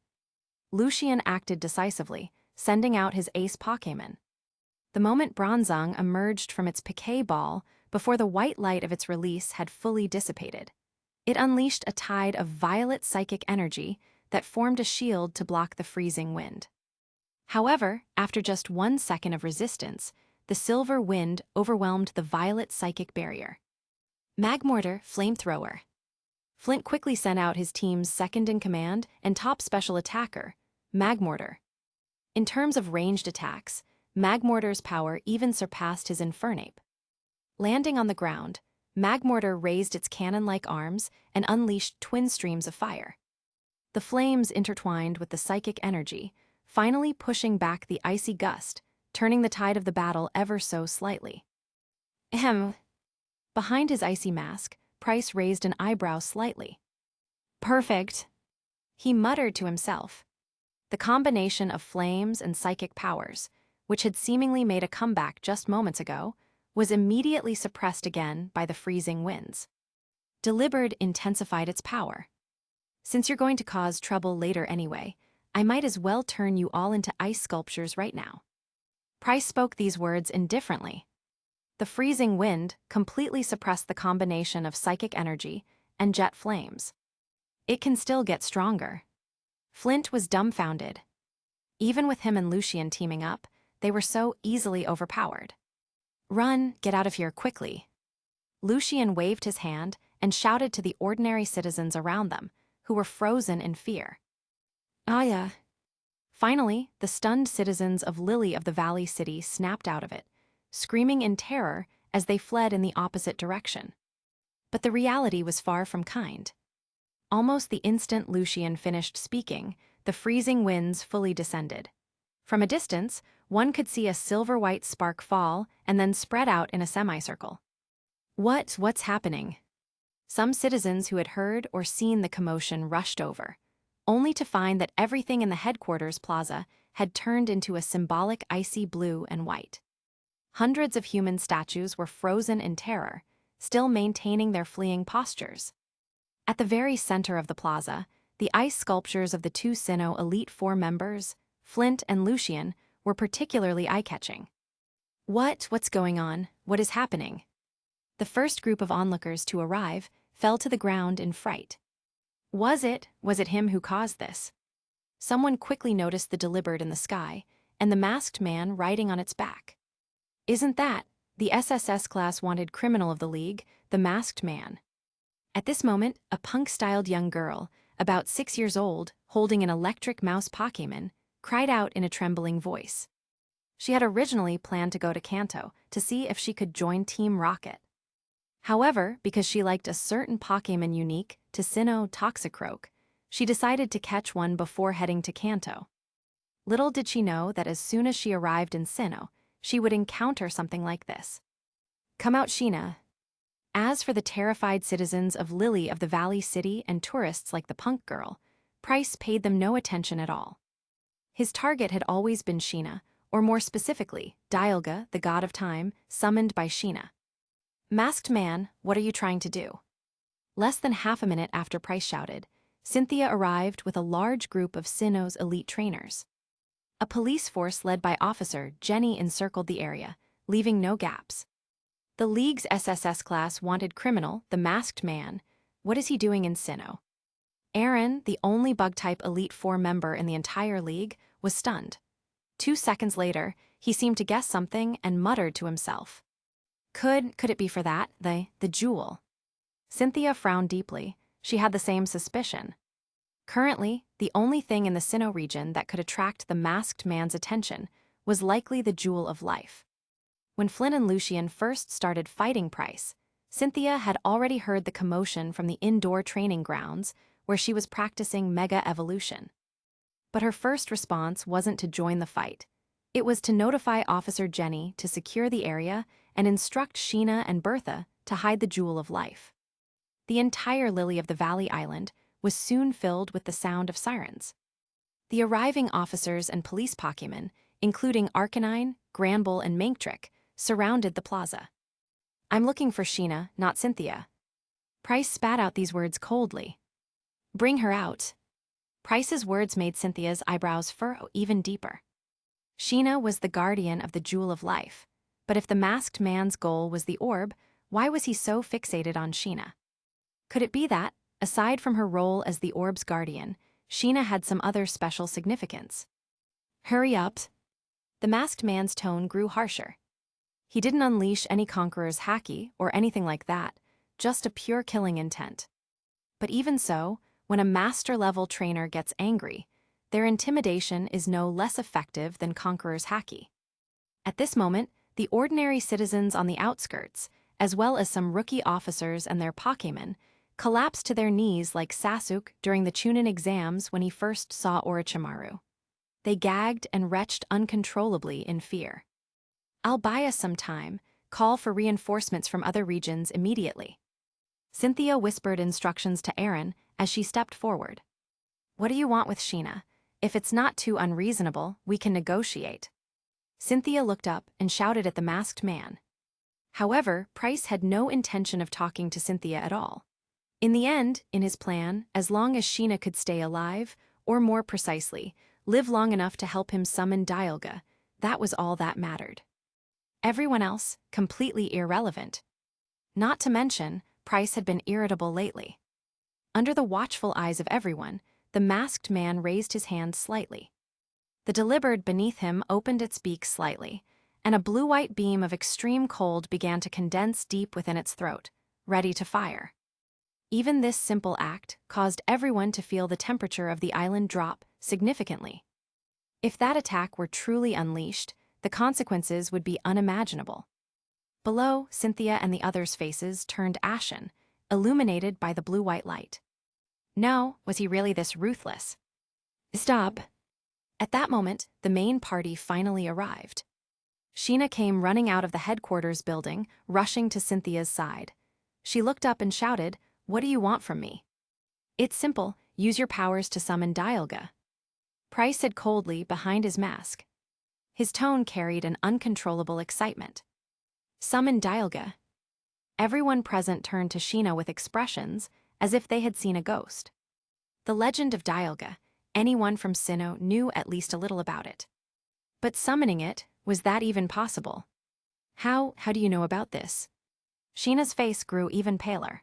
Lucian acted decisively, sending out his ace Pokémon. The moment Bronzong emerged from its piquet ball before the white light of its release had fully dissipated, it unleashed a tide of violet psychic energy that formed a shield to block the freezing wind. However, after just 1 second of resistance, the silver wind overwhelmed the violet psychic barrier. Magmortar, Flamethrower. Flint quickly sent out his team's second-in-command and top special attacker, Magmortar. In terms of ranged attacks, Magmortar's power even surpassed his Infernape. Landing on the ground, Magmortar raised its cannon-like arms and unleashed twin streams of fire. The flames intertwined with the psychic energy, finally pushing back the icy gust, turning the tide of the battle ever so slightly. Ahem. Behind his icy mask, Price raised an eyebrow slightly. Perfect, he muttered to himself. The combination of flames and psychic powers, which had seemingly made a comeback just moments ago, was immediately suppressed again by the freezing winds. Deliberate intensified its power. "Since you're going to cause trouble later anyway, I might as well turn you all into ice sculptures right now." Price spoke these words indifferently. The freezing wind completely suppressed the combination of psychic energy and jet flames. It can still get stronger. Flint was dumbfounded. Even with him and Lucian teaming up, they were so easily overpowered. "Run, get out of here quickly." Lucian waved his hand and shouted to the ordinary citizens around them, who were frozen in fear. Yeah. Finally, the stunned citizens of Lily of the Valley City snapped out of it, screaming in terror as they fled in the opposite direction. But the reality was far from kind. Almost the instant Lucian finished speaking, the freezing winds fully descended. From a distance, one could see a silver-white spark fall and then spread out in a semicircle. What's happening? Some citizens who had heard or seen the commotion rushed over, only to find that everything in the headquarters plaza had turned into a symbolic icy blue and white. Hundreds of human statues were frozen in terror, still maintaining their fleeing postures. At the very center of the plaza, the ice sculptures of the two Sinnoh Elite Four members, Flint and Lucian, were particularly eye-catching. What's going on? What is happening? The first group of onlookers to arrive fell to the ground in fright. Was it him who caused this? Someone quickly noticed the Deliberate in the sky, and the masked man riding on its back. Isn't that the SSS class wanted criminal of the League, the masked man? At this moment, a punk-styled young girl, about 6 years old, holding an electric mouse Pokémon, cried out in a trembling voice. She had originally planned to go to Kanto to see if she could join Team Rocket. However, because she liked a certain Pokémon unique to Sinnoh Toxicroak, She decided to catch one before heading to Kanto. Little did she know that as soon as she arrived in Sinnoh, she would encounter something like this. Come out, Sheena. As for the terrified citizens of Lily of the Valley City and tourists like the punk girl, Price paid them no attention at all. His target had always been Sheena, or more specifically, Dialga, the god of time, summoned by Sheena. Masked man, what are you trying to do? Less than half a minute after Price shouted, Cynthia arrived with a large group of Sinnoh's elite trainers. A police force led by Officer Jenny encircled the area, leaving no gaps. The League's SSS class wanted criminal, the masked man. What is he doing in Sinnoh? Aaron, the only bug-type Elite Four member in the entire league, was stunned. 2 seconds later, he seemed to guess something and muttered to himself. Could it be for that, the jewel? Cynthia frowned deeply. She had the same suspicion. Currently, the only thing in the Sinnoh region that could attract the masked man's attention was likely the Jewel of Life. When Flynn and Lucian first started fighting Price, Cynthia had already heard the commotion from the indoor training grounds where she was practicing Mega Evolution. But her first response wasn't to join the fight. It was to notify Officer Jenny to secure the area and instruct Sheena and Bertha to hide the Jewel of Life. The entire Lily of the Valley Island was soon filled with the sound of sirens. The arriving officers and police Pokémon, including Arcanine, Granbull, and Manktrick, surrounded the plaza. I'm looking for Sheena, not Cynthia. Price spat out these words coldly. Bring her out. Price's words made Cynthia's eyebrows furrow even deeper. Sheena was the guardian of the Jewel of Life, but if the masked man's goal was the orb, why was he so fixated on Sheena? Could it be that, aside from her role as the orb's guardian, Sheena had some other special significance? Hurry up. The masked man's tone grew harsher. He didn't unleash any conqueror's haki or anything like that, just a pure killing intent. But even so, when a master-level trainer gets angry, their intimidation is no less effective than conqueror's haki. At this moment, the ordinary citizens on the outskirts, as well as some rookie officers and their Pokémon, collapsed to their knees like Sasuke during the Chunin exams when he first saw Orochimaru. They gagged and retched uncontrollably in fear. I'll buy us some time. Call for reinforcements from other regions immediately. Cynthia whispered instructions to Aaron as she stepped forward. What do you want with Sheena? If it's not too unreasonable, we can negotiate. Cynthia looked up and shouted at the masked man. However, Price had no intention of talking to Cynthia at all. In the end, in his plan, as long as Sheena could stay alive, or more precisely, live long enough to help him summon Dialga, that was all that mattered. Everyone else, completely irrelevant. Not to mention, Price had been irritable lately. Under the watchful eyes of everyone, the masked man raised his hand slightly. The Delibird beneath him opened its beak slightly, and a blue-white beam of extreme cold began to condense deep within its throat, ready to fire. Even this simple act caused everyone to feel the temperature of the island drop significantly. If that attack were truly unleashed, the consequences would be unimaginable. Below, Cynthia and the others' faces turned ashen, illuminated by the blue-white light. No, was he really this ruthless? Stop. At that moment, the main party finally arrived. Sheena came running out of the headquarters building, rushing to Cynthia's side. She looked up and shouted, "What do you want from me?" It's simple, use your powers to summon Dialga. Price said coldly behind his mask. His tone carried an uncontrollable excitement. Summon Dialga. Everyone present turned to Sheena with expressions as if they had seen a ghost. The legend of Dialga, anyone from Sinnoh knew at least a little about it. But summoning it, was that even possible? How do you know about this? Sheena's face grew even paler.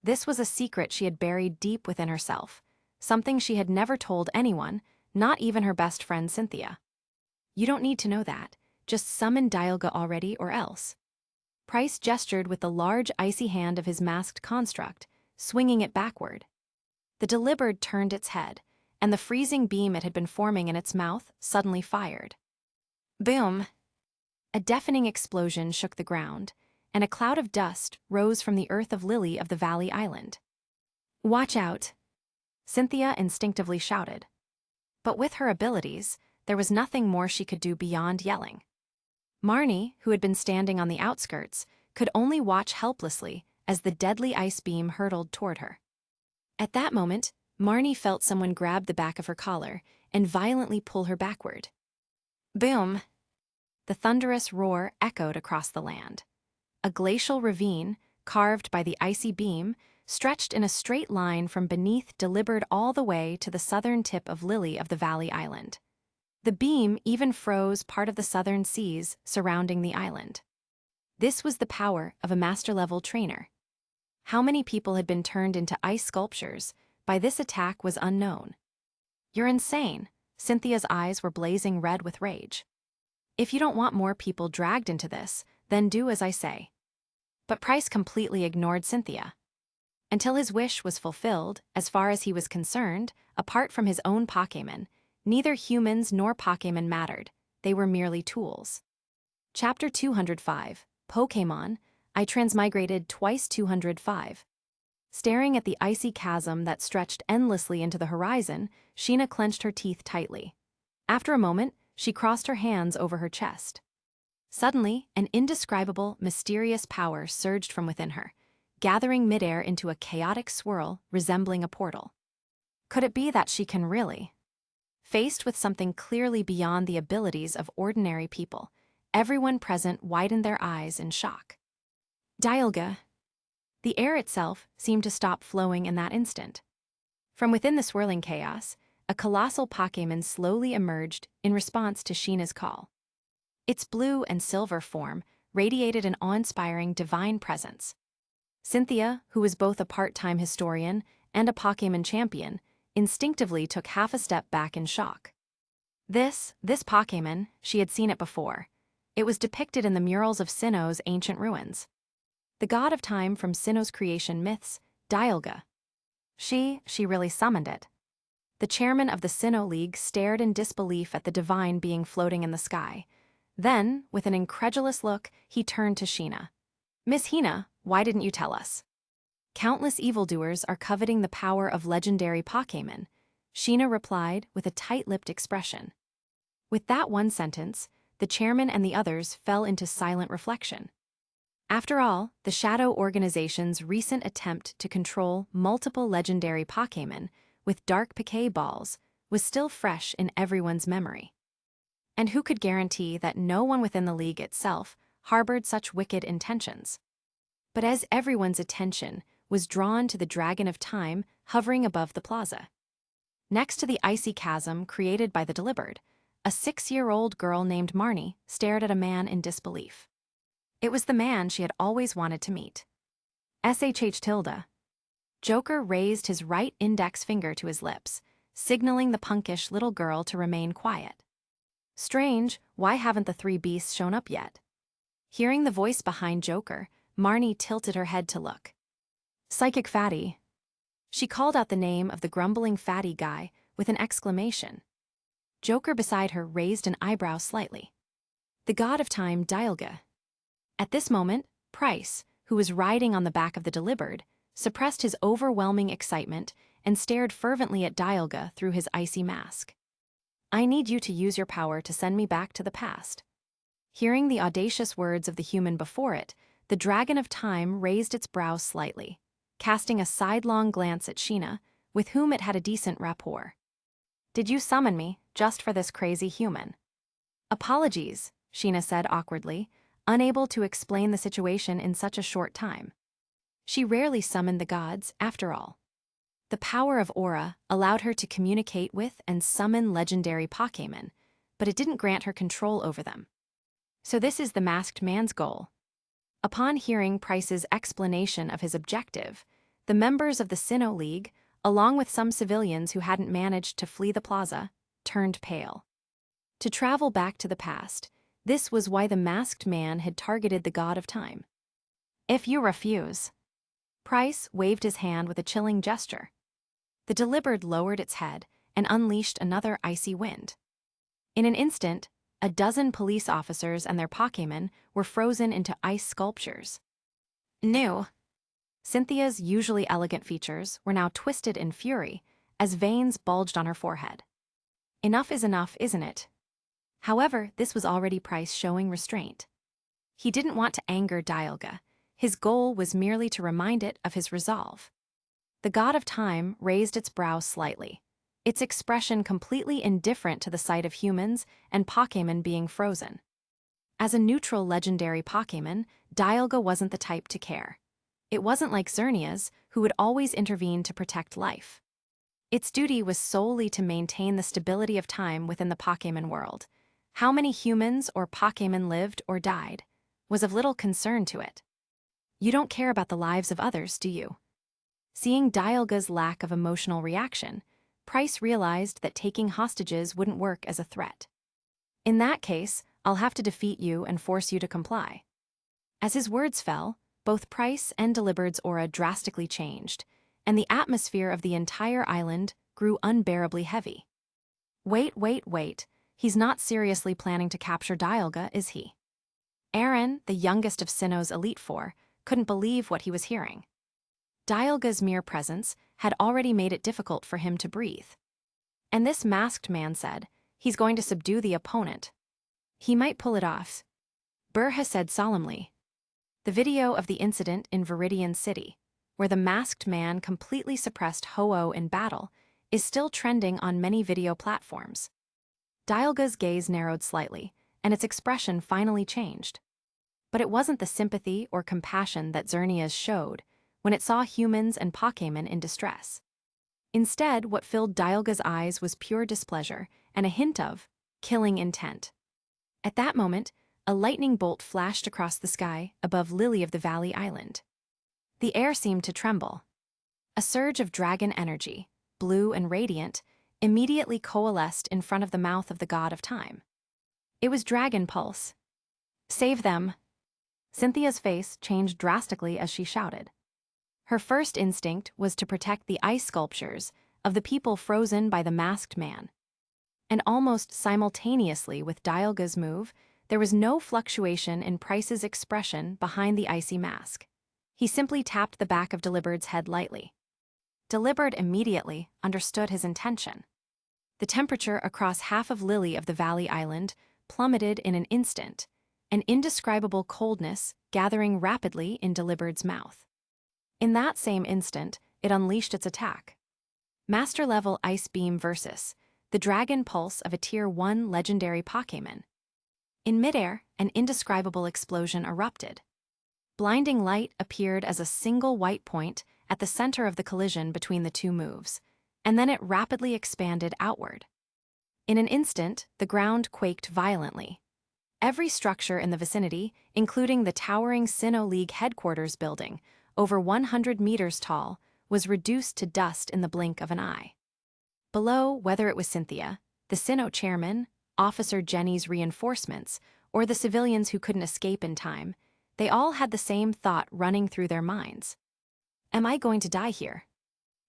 This was a secret she had buried deep within herself, something she had never told anyone, not even her best friend Cynthia. You don't need to know that, just summon Dialga already or else. Price gestured with the large icy hand of his masked construct, swinging it backward. The Delibird turned its head, and the freezing beam it had been forming in its mouth suddenly fired. Boom! A deafening explosion shook the ground, and a cloud of dust rose from the earth of Lily of the Valley Island. Watch out! Cynthia instinctively shouted. But with her abilities, there was nothing more she could do beyond yelling. Marnie, who had been standing on the outskirts, could only watch helplessly as the deadly ice beam hurtled toward her. At that moment, Marnie felt someone grab the back of her collar and violently pull her backward. Boom! The thunderous roar echoed across the land. A glacial ravine, carved by the icy beam, stretched in a straight line from beneath Deliberate all the way to the southern tip of Lily of the Valley Island. The beam even froze part of the southern seas surrounding the island. This was the power of a master-level trainer. How many people had been turned into ice sculptures by this attack was unknown. You're insane. Cynthia's eyes were blazing red with rage. If you don't want more people dragged into this, then do as I say. But Price completely ignored Cynthia. Until his wish was fulfilled, as far as he was concerned, apart from his own Pokémon, neither humans nor Pokémon mattered. They were merely tools. Chapter 205, Pokémon, I Transmigrated Twice 205. Staring at the icy chasm that stretched endlessly into the horizon, Sheena clenched her teeth tightly. After a moment, she crossed her hands over her chest. Suddenly, an indescribable, mysterious power surged from within her, gathering midair into a chaotic swirl resembling a portal. Could it be that she can really? Faced with something clearly beyond the abilities of ordinary people, everyone present widened their eyes in shock. Dialga. The air itself seemed to stop flowing in that instant. From within the swirling chaos, a colossal Pokémon slowly emerged in response to Sheena's call. Its blue and silver form radiated an awe-inspiring divine presence. Cynthia, who was both a part-time historian and a Pokémon champion, instinctively took half a step back in shock. This Pokémon, she had seen it before. It was depicted in the murals of Sinnoh's ancient ruins. The god of time from Sinnoh's creation myths, Dialga. She really summoned it. The chairman of the Sinnoh League stared in disbelief at the divine being floating in the sky. Then, with an incredulous look, he turned to Sheena. Miss Hina, why didn't you tell us? Countless evildoers are coveting the power of legendary Pokémon, Sheena replied with a tight-lipped expression. With that one sentence, the chairman and the others fell into silent reflection. After all, the Shadow Organization's recent attempt to control multiple legendary Pokémon with dark Poké balls was still fresh in everyone's memory. And who could guarantee that no one within the League itself harbored such wicked intentions? But as everyone's attention was drawn to the Dragon of Time hovering above the plaza. Next to the icy chasm created by the Deliberate, a 6-year-old girl named Marnie stared at a man in disbelief. It was the man she had always wanted to meet. SHH. Joker raised his right index finger to his lips, signaling the punkish little girl to remain quiet. Strange, why haven't the 3 beasts shown up yet? Hearing the voice behind Joker, Marnie tilted her head to look. Psychic Fatty. She called out the name of the grumbling fatty guy with an exclamation. Joker beside her raised an eyebrow slightly. The god of time, Dialga. At this moment, Price, who was riding on the back of the Deliberate, suppressed his overwhelming excitement and stared fervently at Dialga through his icy mask. I need you to use your power to send me back to the past. Hearing the audacious words of the human before it, the Dragon of Time raised its brows slightly, casting a sidelong glance at Sheena, with whom it had a decent rapport. Did you summon me just for this crazy human? Apologies, Sheena said awkwardly, unable to explain the situation in such a short time. She rarely summoned the gods, after all. The power of aura allowed her to communicate with and summon legendary Pokémon, but it didn't grant her control over them. So this is the masked man's goal. Upon hearing Price's explanation of his objective, the members of the Sinnoh League, along with some civilians who hadn't managed to flee the plaza, turned pale. To travel back to the past, this was why the masked man had targeted the god of time. If you refuse. Price waved his hand with a chilling gesture. The Deliberate lowered its head and unleashed another icy wind. In an instant, a dozen police officers and their Pokémon were frozen into ice sculptures. New. Cynthia's usually elegant features were now twisted in fury as veins bulged on her forehead. Enough is enough, isn't it? However, this was already Price showing restraint. He didn't want to anger Dialga. His goal was merely to remind it of his resolve. The god of time raised its brow slightly, its expression completely indifferent to the sight of humans and Pokémon being frozen. As a neutral legendary Pokémon, Dialga wasn't the type to care. It wasn't like Xerneas, who would always intervene to protect life. Its duty was solely to maintain the stability of time within the Pokémon world. How many humans or Pokémon lived or died was of little concern to it. You don't care about the lives of others, do you? Seeing Dialga's lack of emotional reaction, Price realized that taking hostages wouldn't work as a threat. In that case, I'll have to defeat you and force you to comply. As his words fell, both Price and Delibert's aura drastically changed, and the atmosphere of the entire island grew unbearably heavy. Wait. He's not seriously planning to capture Dialga, is he? Aaron, the youngest of Sinnoh's Elite Four, couldn't believe what he was hearing. Dialga's mere presence had already made it difficult for him to breathe. And this masked man said, he's going to subdue the opponent. He might pull it off. Burha said solemnly. The video of the incident in Viridian City, where the masked man completely suppressed Ho-Oh in battle, is still trending on many video platforms. Dialga's gaze narrowed slightly, and its expression finally changed. But it wasn't the sympathy or compassion that Xerneas showed when it saw humans and Pokémon in distress. Instead, what filled Dialga's eyes was pure displeasure and a hint of killing intent. At that moment, a lightning bolt flashed across the sky above Lily of the Valley Island. The air seemed to tremble. A surge of dragon energy, blue and radiant, immediately coalesced in front of the mouth of the god of time. It was Dragon Pulse. Save them! Cynthia's face changed drastically as she shouted. Her first instinct was to protect the ice sculptures of the people frozen by the masked man. And almost simultaneously with Dialga's move, there was no fluctuation in Price's expression behind the icy mask. He simply tapped the back of Delibert's head lightly. Deliberate immediately understood his intention. The temperature across half of Lily of the Valley Island plummeted in an instant, an indescribable coldness gathering rapidly in Delibert's mouth. In that same instant, it unleashed its attack. Master-level Ice Beam versus the Dragon Pulse of a Tier 1 legendary Pokémon. In midair, an indescribable explosion erupted. Blinding light appeared as a single white point at the center of the collision between the two moves, and then it rapidly expanded outward. In an instant, the ground quaked violently. Every structure in the vicinity, including the towering Sinnoh League headquarters building, over 100 meters tall, was reduced to dust in the blink of an eye. Below, whether it was Cynthia, the Sinnoh chairman, Officer Jenny's reinforcements, or the civilians who couldn't escape in time, they all had the same thought running through their minds. Am I going to die here?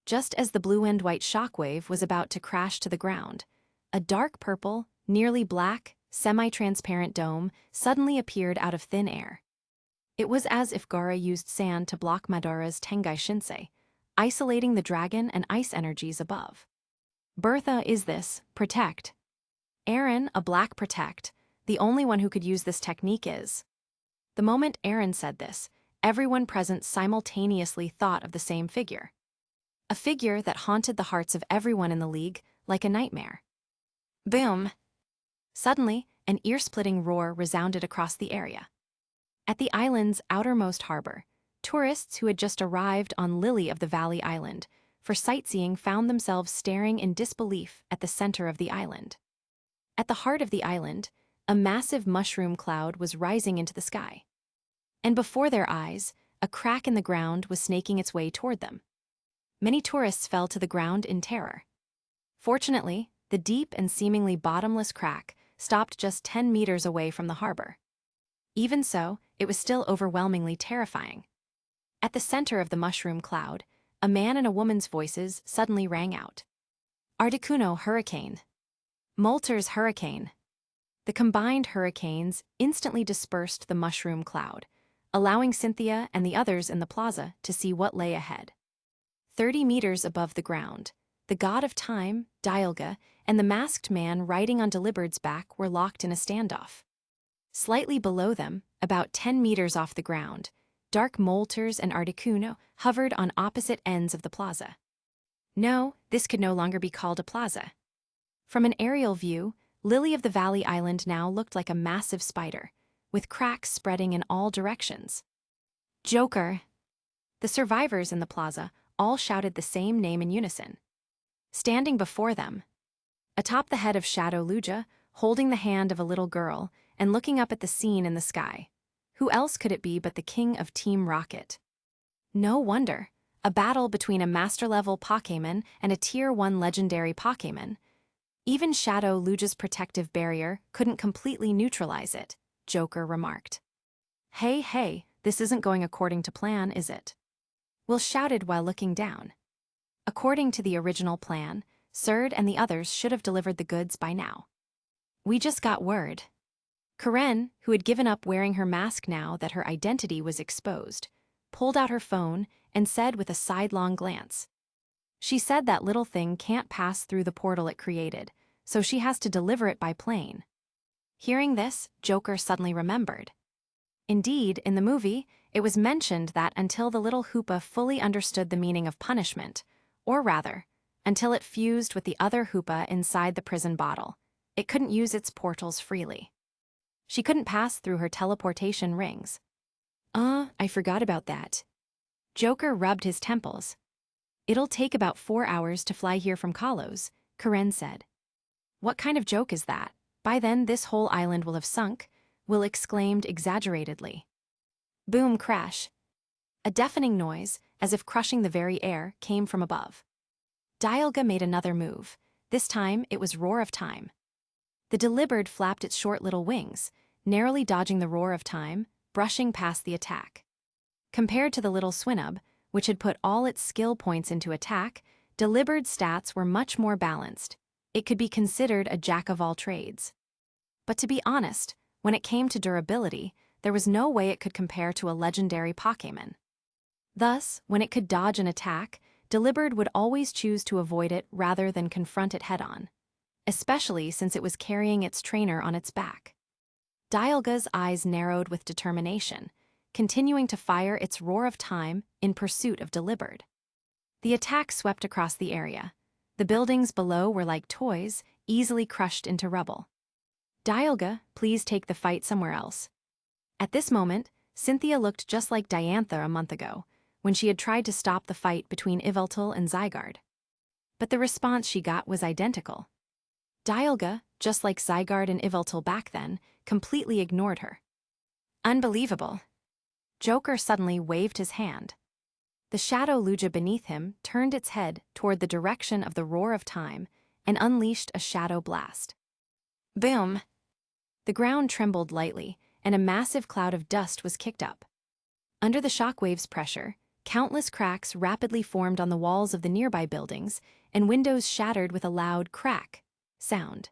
Just as the blue and white shockwave was about to crash to the ground, a dark purple, nearly black, semi-transparent dome suddenly appeared out of thin air. It was as if Gara used sand to block Madara's Tengai Shinsei, isolating the dragon and ice energies above. Bertha is this, protect. Aaron, a black protect, the only one who could use this technique is. The moment Aaron said this, everyone present simultaneously thought of the same figure. A figure that haunted the hearts of everyone in the league like a nightmare. Boom! Suddenly, an ear-splitting roar resounded across the area. At the island's outermost harbor, tourists who had just arrived on Lily of the Valley Island for sightseeing found themselves staring in disbelief at the center of the island. At the heart of the island, a massive mushroom cloud was rising into the sky. And before their eyes, a crack in the ground was snaking its way toward them. Many tourists fell to the ground in terror. Fortunately, the deep and seemingly bottomless crack stopped just 10 meters away from the harbor. Even so, it was still overwhelmingly terrifying. At the center of the mushroom cloud, a man and a woman's voices suddenly rang out. Articuno Hurricane. Molter's Hurricane. The combined hurricanes instantly dispersed the mushroom cloud, allowing Cynthia and the others in the plaza to see what lay ahead. 30 meters above the ground, the god of time, Dialga, and the masked man riding on Delibert's back were locked in a standoff. Slightly below them, about 10 meters off the ground, Dark Molters and Articuno hovered on opposite ends of the plaza. No, this could no longer be called a plaza. From an aerial view, Lily of the Valley Island now looked like a massive spider, with cracks spreading in all directions. Joker! The survivors in the plaza all shouted the same name in unison. Standing before them, atop the head of Shadow Luja, holding the hand of a little girl and looking up at the scene in the sky, who else could it be but the king of Team Rocket? No wonder, a battle between a master-level Pokémon and a Tier 1 legendary Pokémon. Even Shadow Luja's protective barrier couldn't completely neutralize it, Joker remarked. Hey, this isn't going according to plan, is it? Will shouted while looking down. According to the original plan, Surd and the others should have delivered the goods by now. We just got word. Karen, who had given up wearing her mask now that her identity was exposed, pulled out her phone and said with a sidelong glance. She said that little thing can't pass through the portal it created, so she has to deliver it by plane. Hearing this, Joker suddenly remembered. Indeed, in the movie, it was mentioned that until the little Hoopa fully understood the meaning of punishment, or rather, until it fused with the other Hoopa inside the prison bottle, it couldn't use its portals freely. She couldn't pass through her teleportation rings. I forgot about that. Joker rubbed his temples. It'll take about 4 hours to fly here from Kalos, Karen said. What kind of joke is that? By then this whole island will have sunk, Will exclaimed exaggeratedly. Boom crash. A deafening noise, as if crushing the very air, came from above. Dialga made another move. This time it was Roar of Time. The Delibird flapped its short little wings, narrowly dodging the Roar of Time, brushing past the attack. Compared to the little Swinub, which had put all its skill points into attack, Delibird's stats were much more balanced. It could be considered a jack-of-all-trades. But to be honest, when it came to durability, there was no way it could compare to a legendary Pokémon. Thus, when it could dodge an attack, Delibird would always choose to avoid it rather than confront it head-on, especially since it was carrying its trainer on its back. Dialga's eyes narrowed with determination, continuing to fire its Roar of Time in pursuit of Delibird. The attack swept across the area. The buildings below were like toys, easily crushed into rubble. Dialga, please take the fight somewhere else. At this moment, Cynthia looked just like Diantha a month ago, when she had tried to stop the fight between Yveltal and Zygarde. But the response she got was identical. Dialga, just like Zygarde and Yveltal back then, completely ignored her. Unbelievable. Joker suddenly waved his hand. The Shadow Luja beneath him turned its head toward the direction of the Roar of Time and unleashed a shadow blast. Boom! The ground trembled lightly, and a massive cloud of dust was kicked up. Under the shockwave's pressure, countless cracks rapidly formed on the walls of the nearby buildings, and windows shattered with a loud crack sound.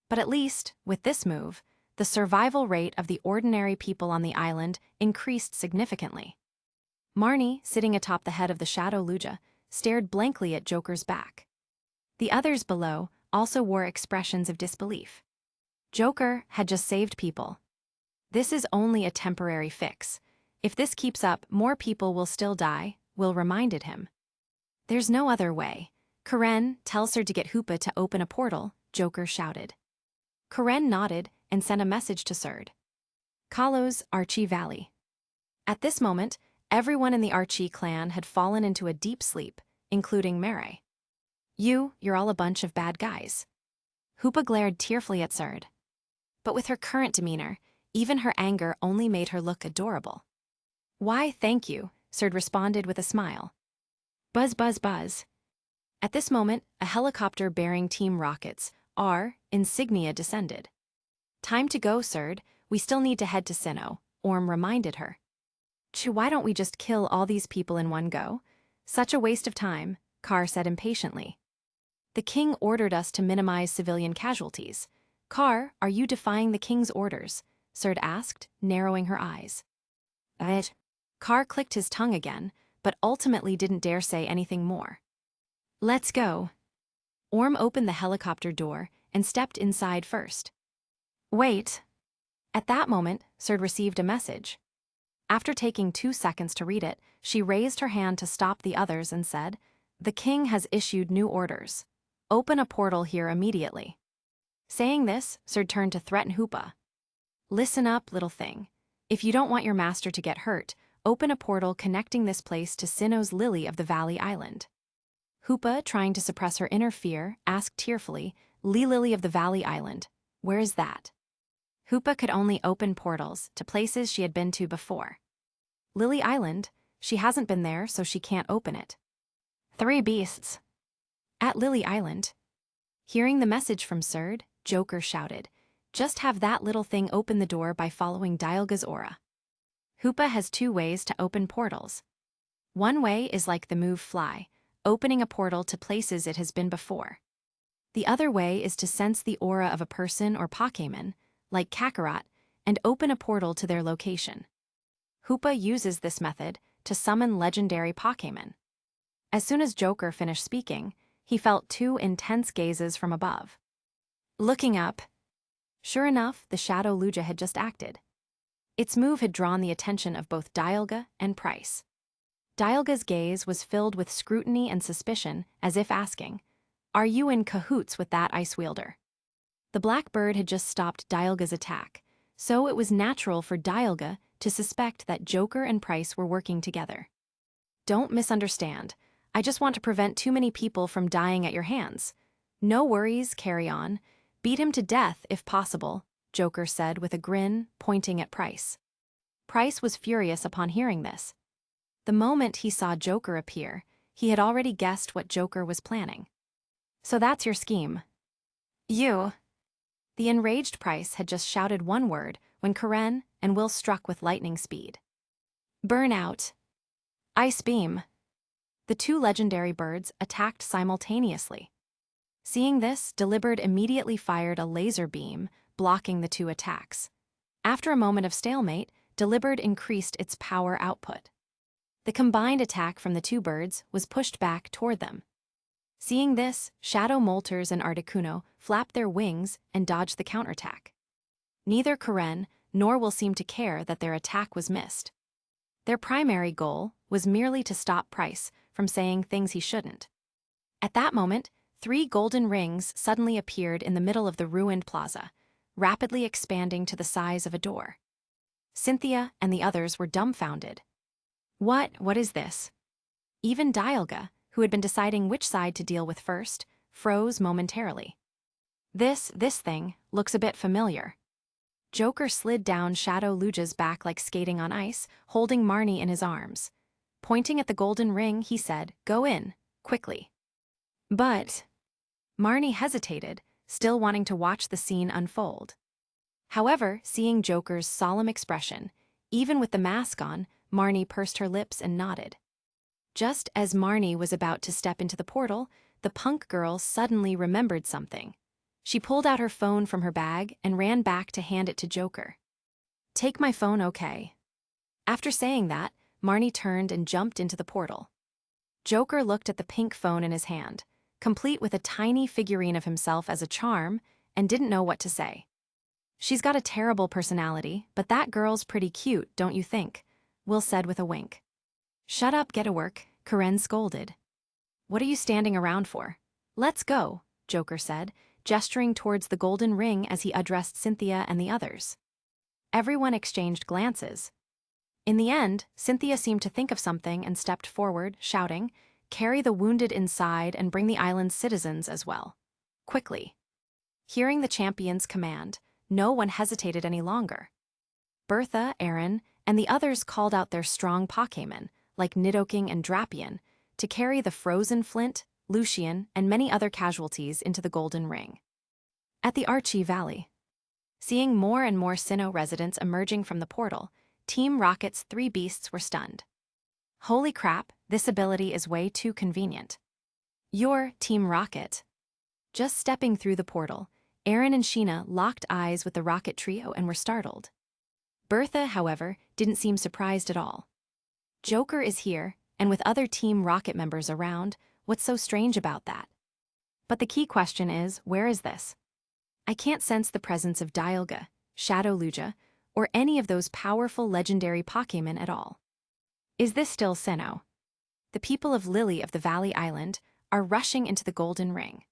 But at least, with this move, the survival rate of the ordinary people on the island increased significantly. Marnie, sitting atop the head of the Shadow Luja, stared blankly at Joker's back. The others below also wore expressions of disbelief. Joker had just saved people. This is only a temporary fix. If this keeps up, more people will still die, Will reminded him. There's no other way. Karen, tells her to get Hoopa to open a portal, Joker shouted. Karen nodded and sent a message to Surd. Kalos, Archie Valley. At this moment, everyone in the Archie clan had fallen into a deep sleep, including Mary. You're all a bunch of bad guys. Hoopa glared tearfully at Surd. But with her current demeanor, even her anger only made her look adorable. Why, thank you, Surd responded with a smile. Buzz, buzz, buzz. At this moment, a helicopter bearing Team Rocket's insignia descended. Time to go, Surd. We still need to head to Sinnoh, Orm reminded her. Why don't we just kill all these people in one go? Such a waste of time, Carr said impatiently. The king ordered us to minimize civilian casualties. Carr, are you defying the king's orders? Surd asked, narrowing her eyes. Carr clicked his tongue again, but ultimately didn't dare say anything more. Let's go. Orm opened the helicopter door and stepped inside first. Wait. At that moment, Serd received a message. After taking 2 seconds to read it, she raised her hand to stop the others and said, "The king has issued new orders. Open a portal here immediately." Saying this, Serd turned to threaten Hoopa. "Listen up, little thing. If you don't want your master to get hurt, open a portal connecting this place to Sinnoh's Lily of the Valley Island." Hoopa, trying to suppress her inner fear, asked tearfully, Lily of the Valley Island, where is that?" Hoopa could only open portals to places she had been to before. Lily Island, she hasn't been there, so she can't open it. 3 beasts. At Lily Island. Hearing the message from Serd, Joker shouted, "Just have that little thing open the door by following Dialga's aura." Hoopa has 2 ways to open portals. One way is like the move Fly, opening a portal to places it has been before. The other way is to sense the aura of a person or Pokémon, like Kakarot, and open a portal to their location. Hoopa uses this method to summon legendary Pokémon. As soon as Joker finished speaking, he felt 2 intense gazes from above. Looking up, sure enough, the Shadow Lugia had just acted. Its move had drawn the attention of both Dialga and Price. Dialga's gaze was filled with scrutiny and suspicion, as if asking, "Are you in cahoots with that ice wielder?" The black bird had just stopped Dialga's attack, so it was natural for Dialga to suspect that Joker and Price were working together. "Don't misunderstand. I just want to prevent too many people from dying at your hands. No worries, carry on. Beat him to death if possible," Joker said with a grin, pointing at Price. Price was furious upon hearing this. The moment he saw Joker appear, he had already guessed what Joker was planning. "So that's your scheme." "You." The enraged Price had just shouted one word when Karen and Will struck with lightning speed. "Burn out." "Ice beam." The 2 legendary birds attacked simultaneously. Seeing this, Delibird immediately fired a laser beam, blocking the 2 attacks. After a moment of stalemate, Delibird increased its power output. The combined attack from the 2 birds was pushed back toward them. Seeing this, Shadow Molters and Articuno flapped their wings and dodged the counterattack. Neither Karen nor Will seemed to care that their attack was missed. Their primary goal was merely to stop Price from saying things he shouldn't. At that moment, 3 golden rings suddenly appeared in the middle of the ruined plaza, rapidly expanding to the size of a door. Cynthia and the others were dumbfounded. What is this?" Even Dialga, who had been deciding which side to deal with first, froze momentarily. This thing looks a bit familiar." Joker slid down Shadow Lugia's back like skating on ice, holding Marnie in his arms. Pointing at the golden ring, he said, "Go in, quickly." "But..." Marnie hesitated, still wanting to watch the scene unfold. However, seeing Joker's solemn expression, even with the mask on, Marnie pursed her lips and nodded. Just as Marnie was about to step into the portal, the punk girl suddenly remembered something. She pulled out her phone from her bag and ran back to hand it to Joker. "Take my phone, okay?" After saying that, Marnie turned and jumped into the portal. Joker looked at the pink phone in his hand, complete with a tiny figurine of himself as a charm, and didn't know what to say. "She's got a terrible personality, but that girl's pretty cute, don't you think?" Will said with a wink. "Shut up, get to work," Karen scolded. "What are you standing around for? Let's go," Joker said, gesturing towards the golden ring as he addressed Cynthia and the others. Everyone exchanged glances. In the end, Cynthia seemed to think of something and stepped forward, shouting, "Carry the wounded inside and bring the island's citizens as well. Quickly." Hearing the champion's command, no one hesitated any longer. Bertha, Aaron, and the others called out their strong Pokémon, like Nidoking and Drapion, to carry the frozen Flint, Lucian, and many other casualties into the Golden Ring. At the Archie Valley. Seeing more and more Sinnoh residents emerging from the portal, Team Rocket's 3 beasts were stunned. "Holy crap, this ability is way too convenient." "You're Team Rocket." Just stepping through the portal, Aaron and Sheena locked eyes with the Rocket trio and were startled. Bertha, however, didn't seem surprised at all. "Joker is here, and with other Team Rocket members around, what's so strange about that?" But the key question is, where is this? I can't sense the presence of Dialga, Shadow Lugia, or any of those powerful legendary Pokémon at all. Is this still Sinnoh? The people of Lily of the Valley Island are rushing into the Golden Ring.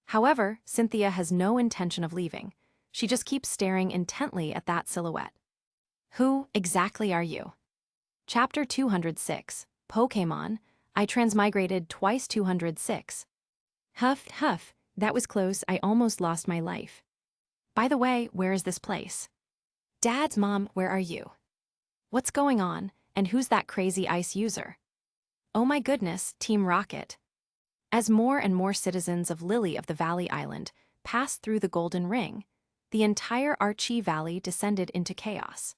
However, Cynthia has no intention of leaving. She just keeps staring intently at that silhouette. Who exactly are you? Chapter 206, Pokémon, I Transmigrated Twice 206. Huff, huff, that was close, I almost lost my life. By the way, where is this place? Dad's mom, where are you? What's going on, and who's that crazy ice user? Oh my goodness, Team Rocket. As more and more citizens of Lily of the Valley Island passed through the Golden Ring, the entire Archie Valley descended into chaos.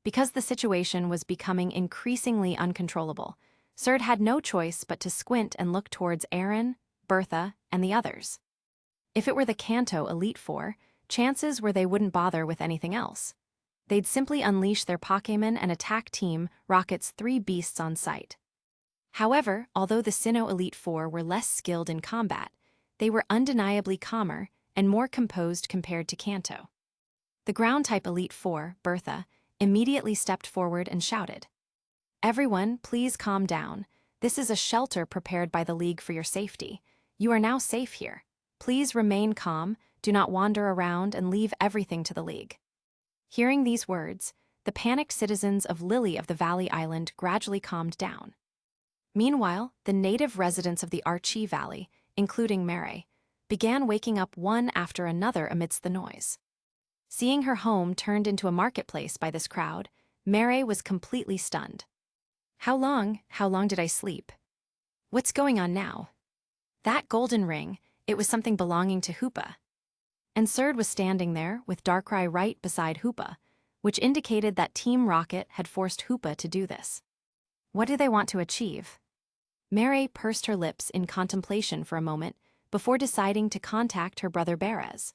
Because the situation was becoming increasingly uncontrollable, Serd had no choice but to squint and look towards Aaron, Bertha, and the others. If it were the Kanto Elite Four, chances were they wouldn't bother with anything else. They'd simply unleash their Pokémon and attack Team Rocket's 3 beasts on sight. However, although the Sinnoh Elite Four were less skilled in combat, they were undeniably calmer and more composed compared to Kanto. The Ground-type Elite Four, Bertha, immediately stepped forward and shouted, "Everyone, please calm down. This is a shelter prepared by the League for your safety. You are now safe here. Please remain calm, do not wander around, and leave everything to the League." Hearing these words, the panicked citizens of Lily of the Valley Island gradually calmed down. Meanwhile, the native residents of the Archie Valley, including Mary, began waking up one after another amidst the noise. Seeing her home turned into a marketplace by this crowd, Mary was completely stunned. How long did I sleep? What's going on now? That golden ring, it was something belonging to Hoopa. And Serd was standing there with Darkrai right beside Hoopa, which indicated that Team Rocket had forced Hoopa to do this. What do they want to achieve? Mary pursed her lips in contemplation for a moment before deciding to contact her brother Berez.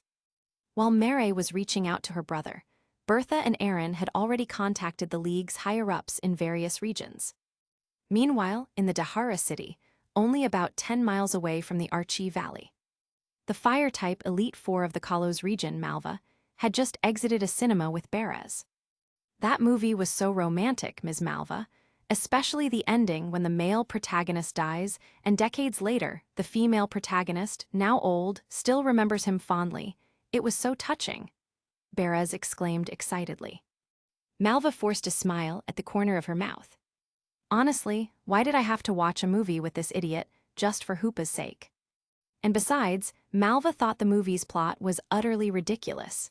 While Mary was reaching out to her brother, Bertha and Aaron had already contacted the League's higher-ups in various regions. Meanwhile, in the Dahara city, only about 10 miles away from the Archie Valley, the Fire-type Elite Four of the Kalos region, Malva, had just exited a cinema with Berez. That movie was so romantic, Ms. Malva, especially the ending when the male protagonist dies and decades later, the female protagonist, now old, still remembers him fondly. It was so touching, Berez exclaimed excitedly. Malva forced a smile at the corner of her mouth. Honestly, why did I have to watch a movie with this idiot just for Hoopa's sake? And besides, Malva thought the movie's plot was utterly ridiculous.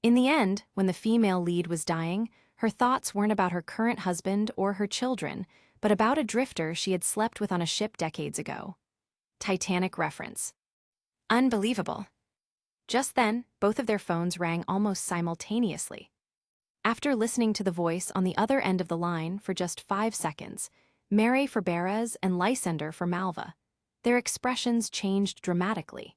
In the end, when the female lead was dying, her thoughts weren't about her current husband or her children, but about a drifter she had slept with on a ship decades ago. Titanic reference. Unbelievable. Just then, both of their phones rang almost simultaneously. After listening to the voice on the other end of the line for just 5 seconds, Mary for Berez and Lysander for Malva, their expressions changed dramatically.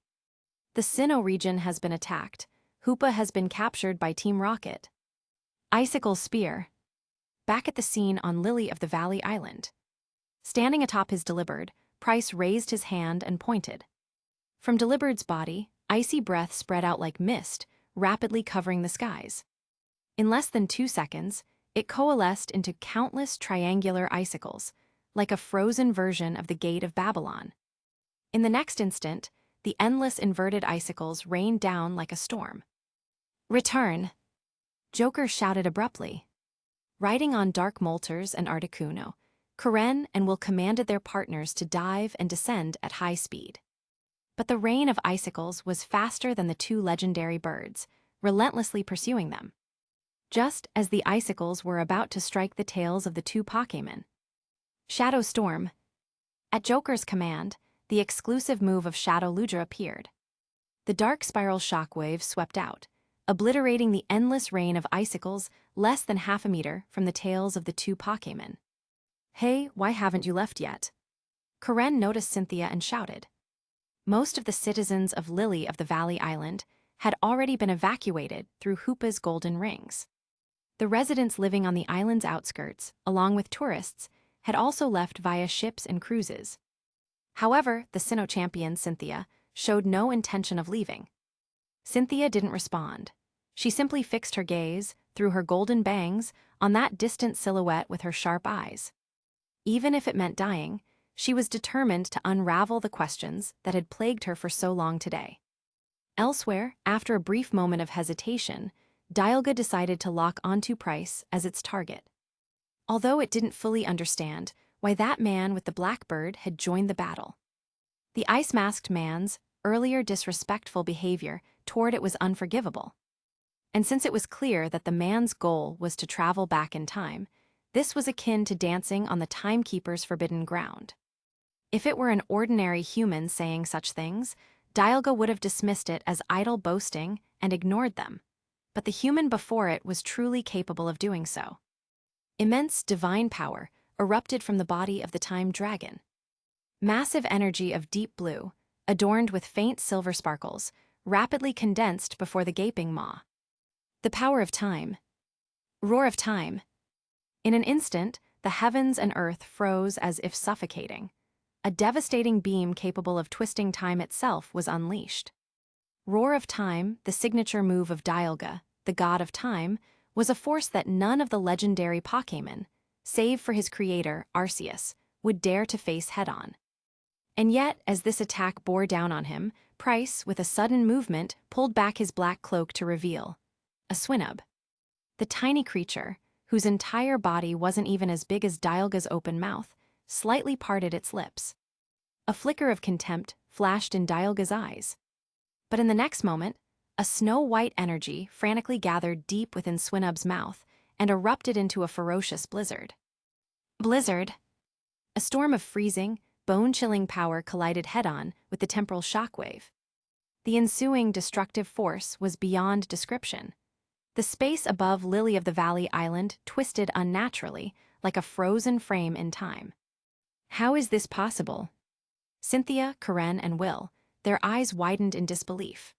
The Sinnoh region has been attacked. Hoopa has been captured by Team Rocket. Icicle Spear. Back at the scene on Lily of the Valley Island. Standing atop his Delibird, Price raised his hand and pointed. From Delibird's body, icy breath spread out like mist, rapidly covering the skies. In less than 2 seconds, it coalesced into countless triangular icicles, like a frozen version of the Gate of Babylon. In the next instant, the endless inverted icicles rained down like a storm. Return! Joker shouted abruptly. Riding on Dark Molters and Articuno, Karen and Will commanded their partners to dive and descend at high speed. But the rain of icicles was faster than the 2 legendary birds, relentlessly pursuing them. Just as the icicles were about to strike the tails of the 2 Pokémon. Shadow Storm. At Joker's command, the exclusive move of Shadow Lugia appeared. The dark spiral shockwave swept out, obliterating the endless rain of icicles less than half a meter from the tails of the 2 Pokémon. Hey, why haven't you left yet? Karen noticed Cynthia and shouted. Most of the citizens of Lily of the Valley Island had already been evacuated through Hoopa's golden rings. The residents living on the island's outskirts, along with tourists, had also left via ships and cruises. However, the Sinnoh champion, Cynthia, showed no intention of leaving. Cynthia didn't respond. She simply fixed her gaze, through her golden bangs, on that distant silhouette with her sharp eyes. Even if it meant dying, she was determined to unravel the questions that had plagued her for so long today. Elsewhere, after a brief moment of hesitation, Dialga decided to lock onto Price as its target. Although it didn't fully understand why that man with the blackbird had joined the battle. The ice-masked man's earlier disrespectful behavior toward it was unforgivable. And since it was clear that the man's goal was to travel back in time, this was akin to dancing on the timekeeper's forbidden ground. If it were an ordinary human saying such things, Dialga would have dismissed it as idle boasting and ignored them. But the human before it was truly capable of doing so. Immense divine power erupted from the body of the time dragon. Massive energy of deep blue, adorned with faint silver sparkles, rapidly condensed before the gaping maw. The power of time. Roar of time. In an instant, the heavens and earth froze as if suffocating. A devastating beam capable of twisting time itself was unleashed. Roar of time, the signature move of Dialga, the god of time, was a force that none of the legendary Pokémon, save for his creator, Arceus, would dare to face head-on. And yet, as this attack bore down on him, Price, with a sudden movement, pulled back his black cloak to reveal a Swinub. The tiny creature, whose entire body wasn't even as big as Dialga's open mouth, slightly parted its lips. A flicker of contempt flashed in Dialga's eyes. But in the next moment, a snow-white energy frantically gathered deep within Swinub's mouth and erupted into a ferocious blizzard. Blizzard. A storm of freezing, bone-chilling power collided head-on with the temporal shockwave. The ensuing destructive force was beyond description. The space above Lily of the Valley Island twisted unnaturally, like a frozen frame in time. How is this possible? Cynthia, Karen, and Will, their eyes widened in disbelief.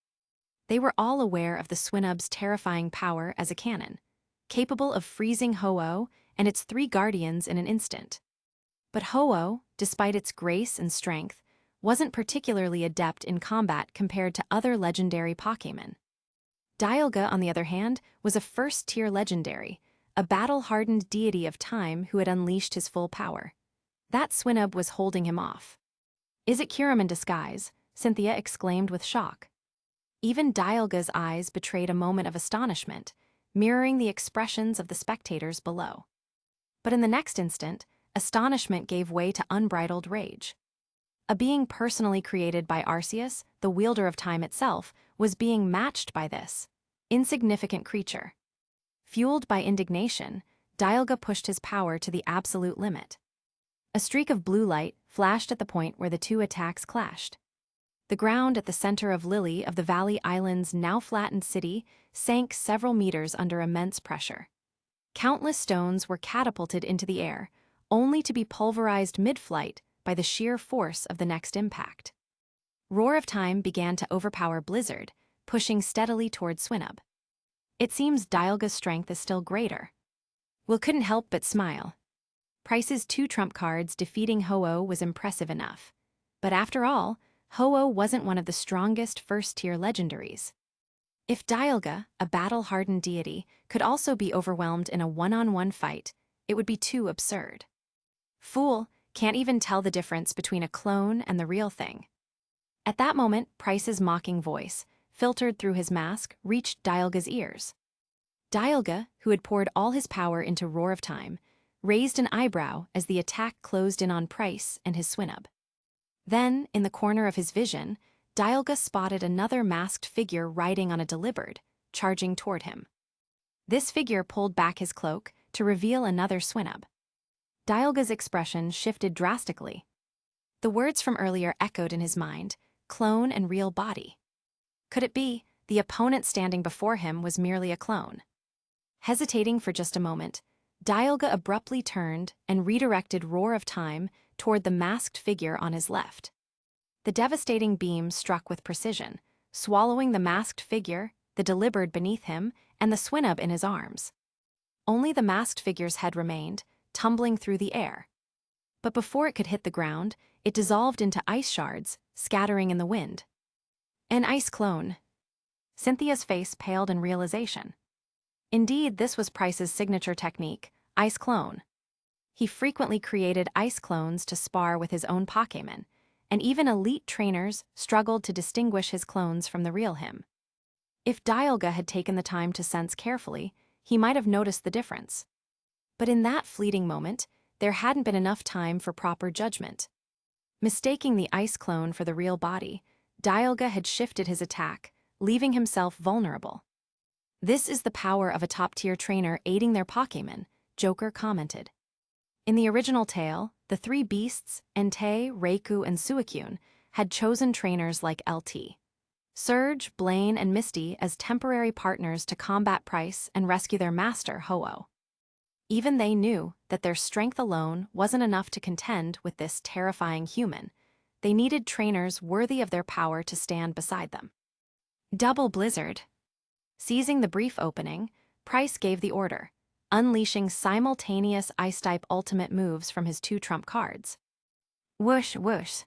They were all aware of the Swinub's terrifying power as a cannon, capable of freezing Ho-Oh and its 3 guardians in an instant. But Ho-Oh, despite its grace and strength, wasn't particularly adept in combat compared to other legendary Pokémon. Dialga, on the other hand, was a first-tier legendary, a battle-hardened deity of time who had unleashed his full power. That Swinub was holding him off. "Is it HAREM in disguise?" Cynthia exclaimed with shock. Even Dialga's eyes betrayed a moment of astonishment, mirroring the expressions of the spectators below. But in the next instant, astonishment gave way to unbridled rage. A being personally created by Arceus, the wielder of time itself, was being matched by this insignificant creature. Fueled by indignation, Dialga pushed his power to the absolute limit. A streak of blue light flashed at the point where the 2 attacks clashed. The ground at the center of Lily of the Valley Island's now flattened city sank several meters under immense pressure. Countless stones were catapulted into the air, only to be pulverized mid-flight by the sheer force of the next impact. Roar of Time began to overpower Blizzard, pushing steadily toward Swinub. It seems Dialga's strength is still greater. Will couldn't help but smile. Price's 2 trump cards defeating Ho-Oh was impressive enough. But after all, Ho-Oh wasn't one of the strongest first-tier legendaries. If Dialga, a battle-hardened deity, could also be overwhelmed in a one-on-one fight, it would be too absurd. Fool, can't even tell the difference between a clone and the real thing. At that moment, Price's mocking voice, filtered through his mask, reached Dialga's ears. Dialga, who had poured all his power into Roar of Time, raised an eyebrow as the attack closed in on Price and his Swinub. Then, in the corner of his vision, Dialga spotted another masked figure riding on a Delibird, charging toward him. This figure pulled back his cloak to reveal another Swinub. Dialga's expression shifted drastically. The words from earlier echoed in his mind, clone and real body. Could it be the opponent standing before him was merely a clone? Hesitating for just a moment, Dialga abruptly turned and redirected Roar of Time toward the masked figure on his left. The devastating beam struck with precision, swallowing the masked figure, the Delibird beneath him, and the Swinub in his arms. Only the masked figure's head remained, tumbling through the air. But before it could hit the ground, it dissolved into ice shards, scattering in the wind. An ice clone. Cynthia's face paled in realization. Indeed, this was Price's signature technique, ice clone. He frequently created ice clones to spar with his own Pokémon, and even elite trainers struggled to distinguish his clones from the real him. If Dialga had taken the time to sense carefully, he might have noticed the difference. But in that fleeting moment, there hadn't been enough time for proper judgment. Mistaking the ice clone for the real body, Dialga had shifted his attack, leaving himself vulnerable. "This is the power of a top-tier trainer aiding their Pokémon," Joker commented. In the original tale, the three beasts, Entei, Reiku, and Suicune, had chosen trainers like LT. Surge, Blaine, and Misty as temporary partners to combat Price and rescue their master, Ho-Oh. Even they knew that their strength alone wasn't enough to contend with this terrifying human. They needed trainers worthy of their power to stand beside them. Double Blizzard. Seizing the brief opening, Price gave the order, unleashing simultaneous Ice-type ultimate moves from his two trump cards. Whoosh, whoosh.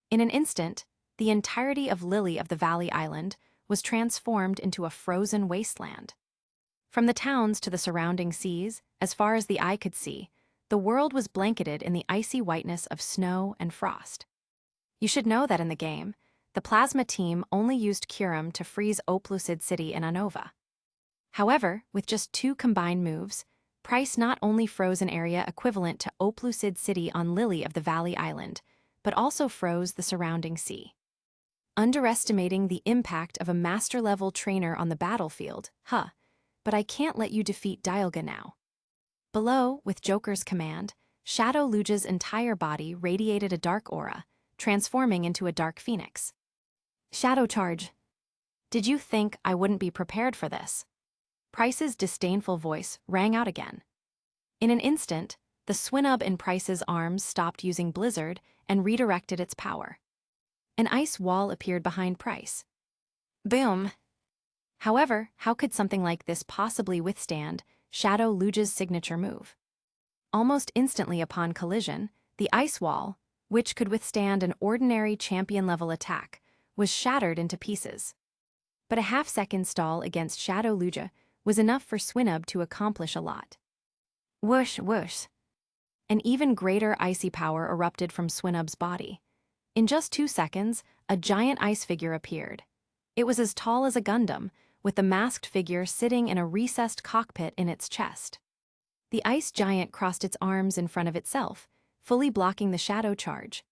In an instant, the entirety of Lily of the Valley Island was transformed into a frozen wasteland. From the towns to the surrounding seas, as far as the eye could see, the world was blanketed in the icy whiteness of snow and frost. You should know that in the game, the Plasma team only used HAREM to freeze Oplucid City in Unova. However, with just two combined moves, Price not only froze an area equivalent to Oplucid City on Lily of the Valley Island, but also froze the surrounding sea. Underestimating the impact of a master-level trainer on the battlefield, but I can't let you defeat Dialga now. Below, with Joker's command, Shadow Luja's entire body radiated a dark aura, transforming into a dark phoenix. Shadow Charge. Did you think I wouldn't be prepared for this? Price's disdainful voice rang out again. In an instant, the Swinub in Price's arms stopped using Blizzard and redirected its power. An ice wall appeared behind Price. Boom! However, how could something like this possibly withstand Shadow Luja's signature move? Almost instantly upon collision, the ice wall, which could withstand an ordinary champion-level attack, was shattered into pieces. But a half-second stall against Shadow Luja was enough for Swinub to accomplish a lot. Whoosh, whoosh. An even greater icy power erupted from Swinub's body. In just 2 seconds, a giant ice figure appeared. It was as tall as a Gundam, with the masked figure sitting in a recessed cockpit in its chest. The ice giant crossed its arms in front of itself, fully blocking the shadow charge.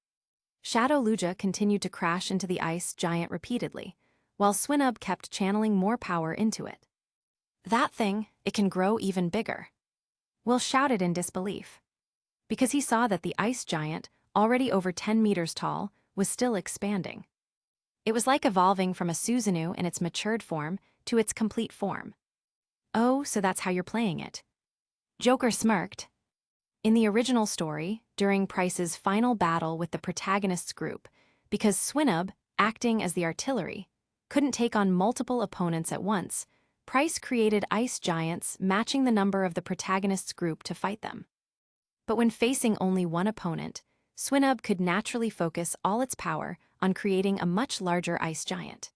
Shadow Luja continued to crash into the ice giant repeatedly, while Swinub kept channeling more power into it. That thing, it can grow even bigger. Will shouted in disbelief, because he saw that the ice giant, already over 10 meters tall, was still expanding. It was like evolving from a Susanoo in its matured form to its complete form. Oh, so that's how you're playing it. Joker smirked. In the original story, during Price's final battle with the protagonist's group, because Swinub, acting as the artillery, couldn't take on multiple opponents at once, Price created ice giants matching the number of the protagonist's group to fight them. But when facing only one opponent, Swinub could naturally focus all its power on creating a much larger ice giant.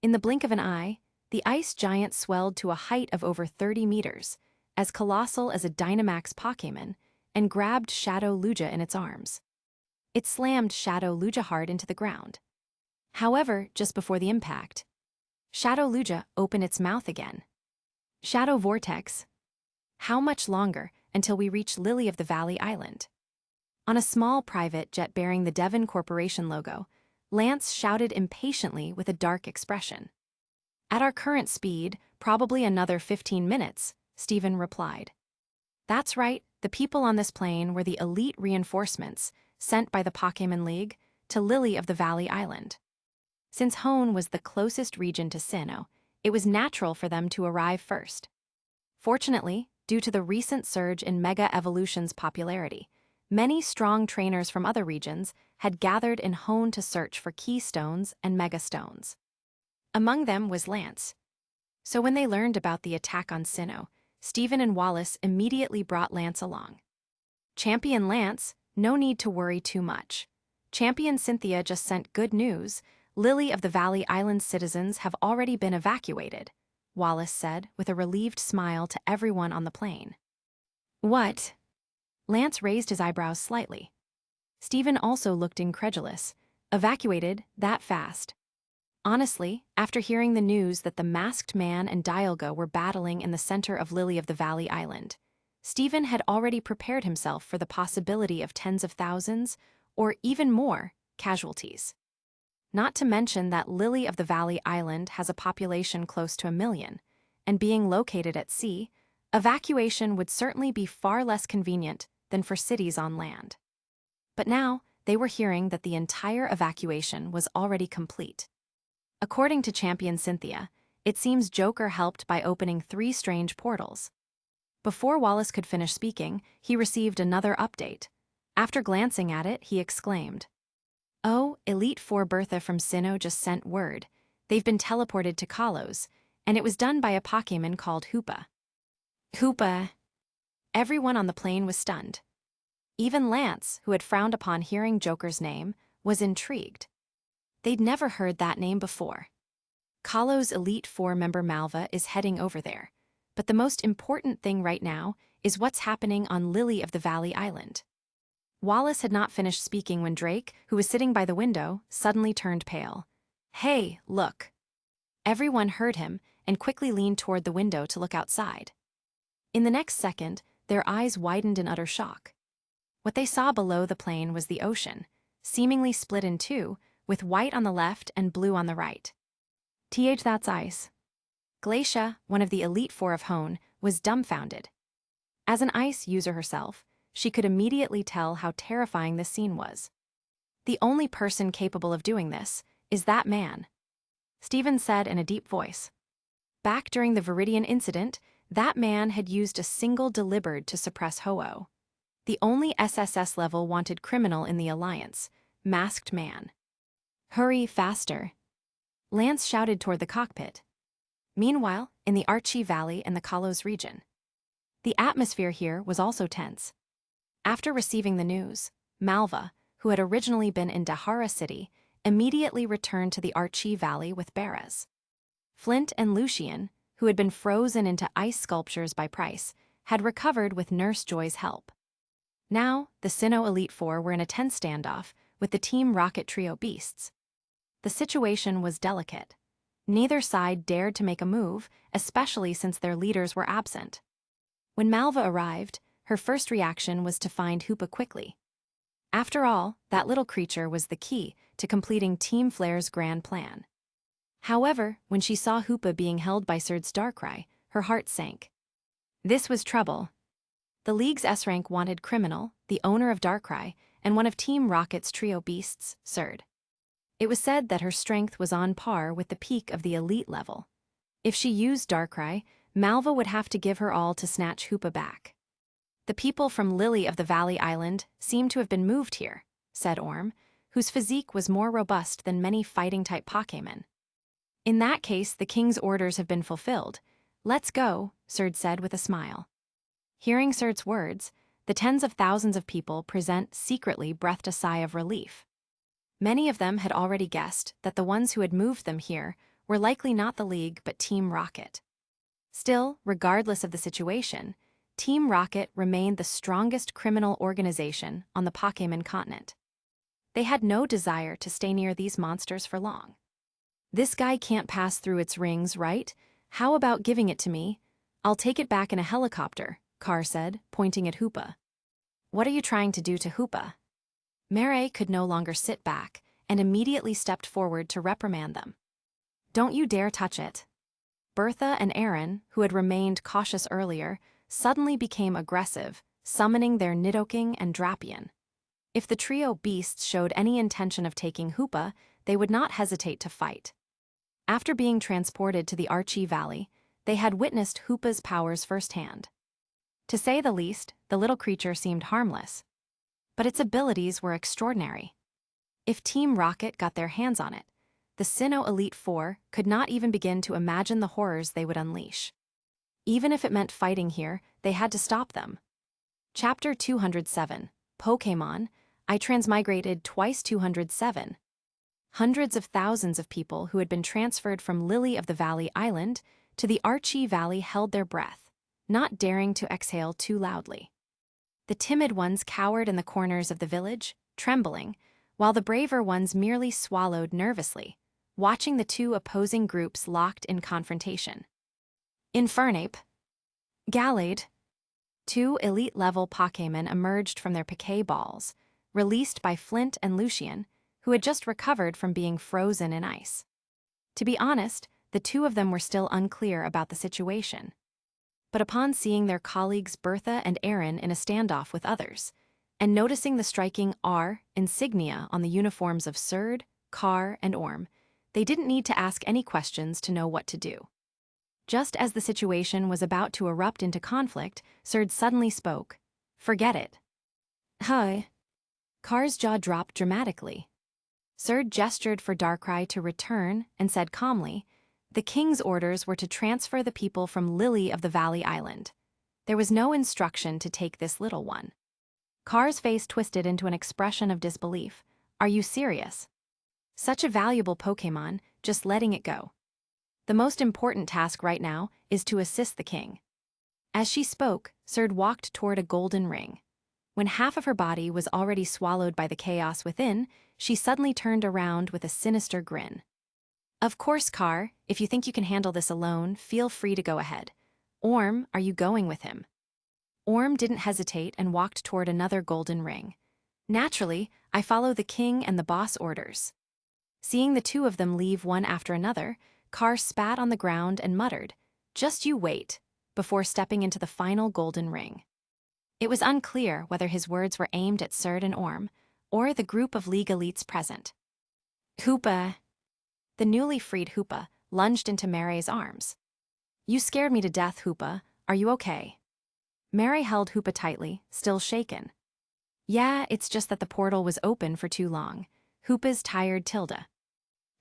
In the blink of an eye, the ice giant swelled to a height of over 30 meters, as colossal as a Dynamax Pokémon, and grabbed Shadow Luja in its arms. It slammed Shadow Luja hard into the ground. However, just before the impact, Shadow Luja opened its mouth again. Shadow Vortex. How much longer until we reach Lily of the Valley Island? On a small private jet bearing the Devon Corporation logo, Lance shouted impatiently with a dark expression. At our current speed, probably another 15 minutes, Stephen replied. That's right, the people on this plane were the elite reinforcements sent by the Pokémon League to Lily of the Valley Island. Since Hone was the closest region to Sinnoh, it was natural for them to arrive first. Fortunately, due to the recent surge in Mega Evolution's popularity, many strong trainers from other regions had gathered in Hone to search for keystones and megastones. Among them was Lance. So when they learned about the attack on Sinnoh, Stephen and Wallace immediately brought Lance along. Champion Lance, no need to worry too much. Champion Cynthia just sent good news. Lily of the Valley Island citizens have already been evacuated, Wallace said with a relieved smile to everyone on the plane. What? Lance raised his eyebrows slightly. Stephen also looked incredulous. Evacuated that fast? Honestly, after hearing the news that the masked man and Dialga were battling in the center of Lily of the Valley Island, Stephen had already prepared himself for the possibility of tens of thousands, or even more, casualties. Not to mention that Lily of the Valley Island has a population close to 1 million, and being located at sea, evacuation would certainly be far less convenient than for cities on land. But now, they were hearing that the entire evacuation was already complete. According to Champion Cynthia, it seems Joker helped by opening 3 strange portals. Before Wallace could finish speaking, he received another update. After glancing at it, he exclaimed, "Oh, Elite 4 Bertha from Sinnoh just sent word. They've been teleported to Kalos, and it was done by a Pokémon called Hoopa." Hoopa! Everyone on the plane was stunned. Even Lance, who had frowned upon hearing Joker's name, was intrigued. They'd never heard that name before. Kalos' Elite 4 member Malva is heading over there, but the most important thing right now is what's happening on Lily of the Valley Island. Wallace had not finished speaking when Drake, who was sitting by the window, suddenly turned pale. "Hey, look." Everyone heard him and quickly leaned toward the window to look outside. In the next second, their eyes widened in utter shock. What they saw below the plane was the ocean, seemingly split in two, with white on the left and blue on the right. That's ice. Glacia, one of the Elite 4 of Hone, was dumbfounded. As an ice user herself, she could immediately tell how terrifying this scene was. The only person capable of doing this is that man. Stephen said in a deep voice. Back during the Viridian incident, that man had used a single Delibird to suppress Ho-Oh. The only SSS level wanted criminal in the Alliance, Masked Man. "Hurry, faster." Lance shouted toward the cockpit. Meanwhile, in the Archie Valley and the Kalos region, the atmosphere here was also tense. After receiving the news, Malva, who had originally been in Dahara City, immediately returned to the Archie Valley with Beres. Flint and Lucian, who had been frozen into ice sculptures by Price, had recovered with Nurse Joy's help. Now, the Sinnoh Elite 4 were in a tense standoff with the Team Rocket trio beasts. The situation was delicate. Neither side dared to make a move, especially since their leaders were absent. When Malva arrived, her first reaction was to find Hoopa quickly. After all, that little creature was the key to completing Team Flare's grand plan. However, when she saw Hoopa being held by Surd's Darkrai, her heart sank. This was trouble. The League's S-Rank wanted Criminal, the owner of Darkrai, and one of Team Rocket's trio beasts, Surd. It was said that her strength was on par with the peak of the elite level. If she used Darkrai, Malva would have to give her all to snatch Hoopa back. "The people from Lily of the Valley Island seem to have been moved here," said Orm, whose physique was more robust than many fighting-type Pokémon. "In that case, the king's orders have been fulfilled. Let's go," Surd said with a smile. Hearing Surd's words, the tens of thousands of people present secretly breathed a sigh of relief. Many of them had already guessed that the ones who had moved them here were likely not the League but Team Rocket. Still, regardless of the situation, Team Rocket remained the strongest criminal organization on the Pokémon continent. They had no desire to stay near these monsters for long. "This guy can't pass through its rings, right? How about giving it to me? I'll take it back in a helicopter," Carr said, pointing at Hoopa. "What are you trying to do to Hoopa?" Mary could no longer sit back and immediately stepped forward to reprimand them. "Don't you dare touch it." Bertha and Aaron, who had remained cautious earlier, suddenly became aggressive, summoning their Nidoking and Drapion. If the trio beasts showed any intention of taking Hoopa, they would not hesitate to fight. After being transported to the Archie Valley, they had witnessed Hoopa's powers firsthand. To say the least, the little creature seemed harmless. But its abilities were extraordinary. If Team Rocket got their hands on it, the Sinnoh Elite 4 could not even begin to imagine the horrors they would unleash. Even if it meant fighting here, they had to stop them. Chapter 207, Pokémon, I Transmigrated Twice 207. Hundreds of thousands of people who had been transferred from Lily of the Valley Island to the Archie Valley held their breath, not daring to exhale too loudly. The timid ones cowered in the corners of the village, trembling, while the braver ones merely swallowed nervously, watching the two opposing groups locked in confrontation. Infernape. Gallade. Two elite-level Pokémon emerged from their Piquet balls, released by Flint and Lucian, who had just recovered from being frozen in ice. To be honest, the two of them were still unclear about the situation. But upon seeing their colleagues Bertha and Aaron in a standoff with others, and noticing the striking R insignia on the uniforms of Surd, Carr, and Orm, they didn't need to ask any questions to know what to do. Just as the situation was about to erupt into conflict, Surd suddenly spoke. "Forget it." "Hi." Carr's jaw dropped dramatically. Surd gestured for Darkrai to return and said calmly, the king's orders were to transfer the people from Lily of the Valley Island. There was no instruction to take this little one. Carr's face twisted into an expression of disbelief. "Are you serious? Such a valuable Pokémon, just letting it go. The most important task right now is to assist the king." As she spoke, Surd walked toward a golden ring. When half of her body was already swallowed by the chaos within, she suddenly turned around with a sinister grin. "Of course, Carr, if you think you can handle this alone, feel free to go ahead. Orm, are you going with him?" Orm didn't hesitate and walked toward another golden ring. "Naturally, I follow the king and the boss orders." Seeing the two of them leave one after another, Carr spat on the ground and muttered, "Just you wait," before stepping into the final golden ring. It was unclear whether his words were aimed at Surd and Orm, or the group of League elites present. Hoopa. The newly freed Hoopa lunged into Mary's arms. "You scared me to death, Hoopa. Are you okay?" Mary held Hoopa tightly, still shaken. "Yeah, it's just that the portal was open for too long." Hoopa's tired Tilda.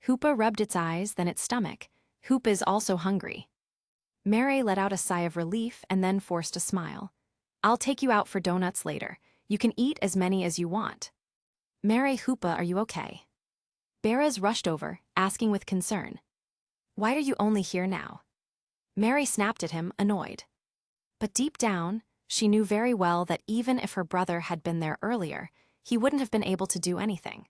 Hoopa rubbed its eyes, then its stomach. "Hoopa's also hungry." Mary let out a sigh of relief and then forced a smile. "I'll take you out for donuts later. You can eat as many as you want." "Mary, Hoopa, are you okay?" Beraz rushed over, asking with concern. "Why are you only here now?" Mary snapped at him, annoyed. But deep down, she knew very well that even if her brother had been there earlier, he wouldn't have been able to do anything.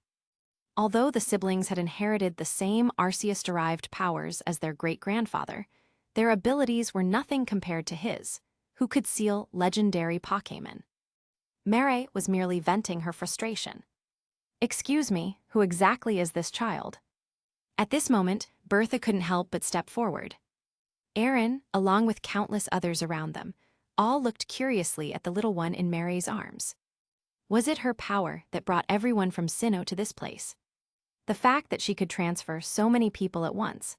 Although the siblings had inherited the same Arceus-derived powers as their great-grandfather, their abilities were nothing compared to his, who could seal legendary Pokémon. Mary was merely venting her frustration. "Excuse me, who exactly is this child?" At this moment, Bertha couldn't help but step forward. Aaron, along with countless others around them, all looked curiously at the little one in Mary's arms. Was it her power that brought everyone from Sinnoh to this place? The fact that she could transfer so many people at once?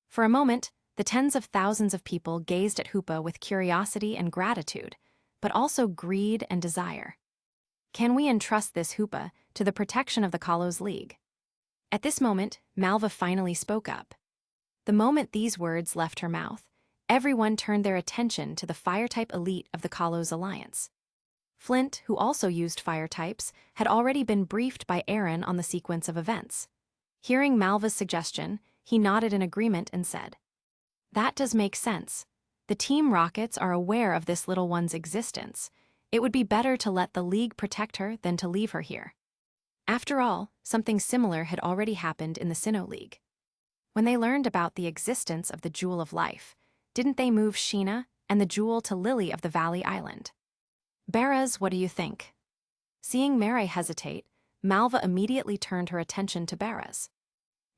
For a moment, the tens of thousands of people gazed at Hoopa with curiosity and gratitude, but also greed and desire. Can we entrust this Hoopa to the protection of the Kalos League? At this moment, Malva finally spoke up. The moment these words left her mouth, everyone turned their attention to the fire-type elite of the Kalos Alliance. Flint, who also used fire types, had already been briefed by Aaron on the sequence of events. Hearing Malva's suggestion, he nodded in agreement and said, "That does make sense. The Team Rockets are aware of this little one's existence. It would be better to let the League protect her than to leave her here." After all, something similar had already happened in the Sinnoh League. When they learned about the existence of the Jewel of Life, didn't they move Sheena and the Jewel to Lily of the Valley Island? "Beraz, what do you think?" Seeing Mary hesitate, Malva immediately turned her attention to Beraz.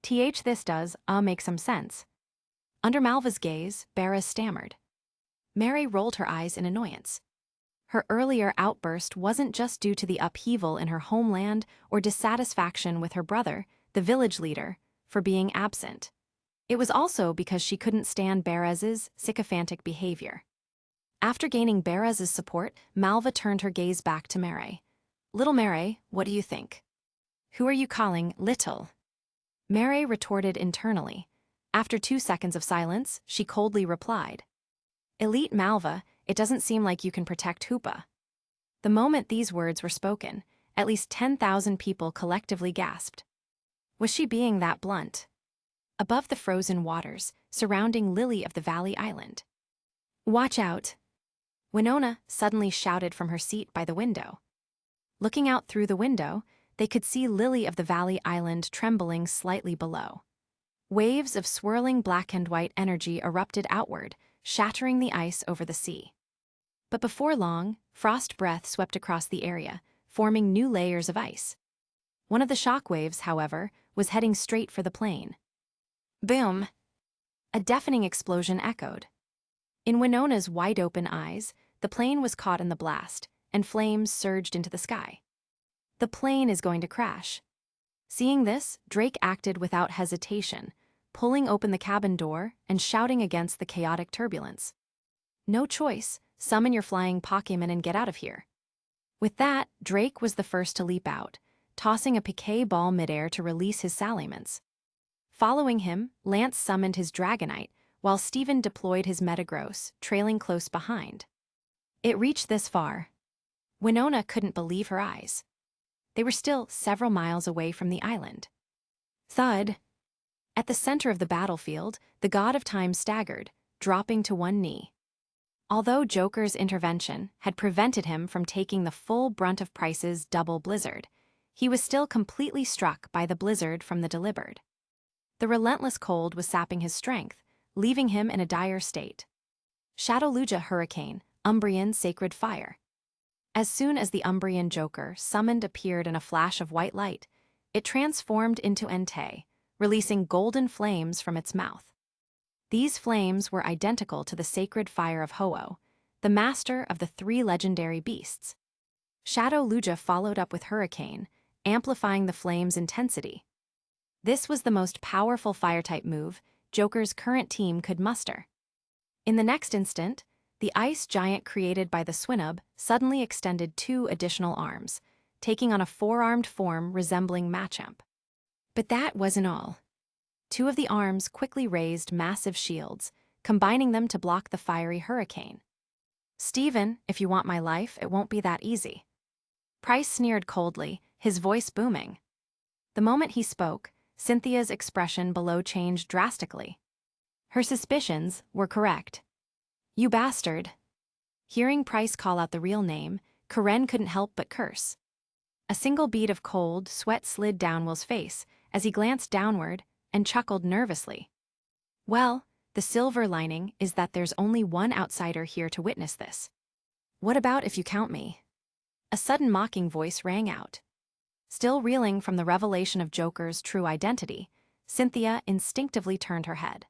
This does make some sense." Under Malva's gaze, Beraz stammered. Mary rolled her eyes in annoyance. Her earlier outburst wasn't just due to the upheaval in her homeland or dissatisfaction with her brother, the village leader, for being absent. It was also because she couldn't stand Beraz's sycophantic behavior. After gaining Beraz's support, Malva turned her gaze back to Mary. "Little Mary, what do you think?" "Who are you calling little?" Mary retorted internally. After 2 seconds of silence, she coldly replied, "Elite Malva, it doesn't seem like you can protect Hoopa." The moment these words were spoken, at least 10,000 people collectively gasped. Was she being that blunt? Above the frozen waters, surrounding Lily of the Valley Island. "Watch out!" Winona suddenly shouted from her seat by the window. Looking out through the window, they could see Lily of the Valley Island trembling slightly below. Waves of swirling black and white energy erupted outward, shattering the ice over the sea. But before long, frost breath swept across the area, forming new layers of ice. One of the shock waves, however, was heading straight for the plane. Boom! A deafening explosion echoed. In Winona's wide-open eyes, the plane was caught in the blast, and flames surged into the sky. The plane is going to crash. Seeing this, Drake acted without hesitation, pulling open the cabin door and shouting against the chaotic turbulence. "No choice, summon your flying Pokémon and get out of here." With that, Drake was the first to leap out, tossing a piquet ball midair to release his salamence. Following him, Lance summoned his Dragonite, while Steven deployed his Metagross, trailing close behind. It reached this far. Winona couldn't believe her eyes. They were still several miles away from the island. Thud! At the center of the battlefield, the god of time staggered, dropping to one knee. Although Joker's intervention had prevented him from taking the full brunt of Price's double blizzard, he was still completely struck by the blizzard from the delivered. The relentless cold was sapping his strength, leaving him in a dire state. Shadowluja Hurricane, Umbreon Sacred Fire. As soon as the Umbreon Joker summoned appeared in a flash of white light, it transformed into Entei, releasing golden flames from its mouth. These flames were identical to the sacred fire of Ho-Oh, the master of the three legendary beasts. Shadowluja followed up with Hurricane, amplifying the flame's intensity. This was the most powerful fire-type move Joker's current team could muster. In the next instant, the ice giant created by the Swinub suddenly extended 2 additional arms, taking on a 4-armed form resembling Machamp. But that wasn't all. 2 of the arms quickly raised massive shields, combining them to block the fiery hurricane. "Steven, if you want my life, it won't be that easy." Price sneered coldly, his voice booming. The moment he spoke, Cynthia's expression below changed drastically. Her suspicions were correct. "You bastard." Hearing Price call out the real name, Karen couldn't help but curse. A single bead of cold sweat slid down Will's face as he glanced downward and chuckled nervously. "Well, the silver lining is that there's only one outsider here to witness this. What about if you count me?" A sudden mocking voice rang out. Still reeling from the revelation of Joker's true identity, Cynthia instinctively turned her head.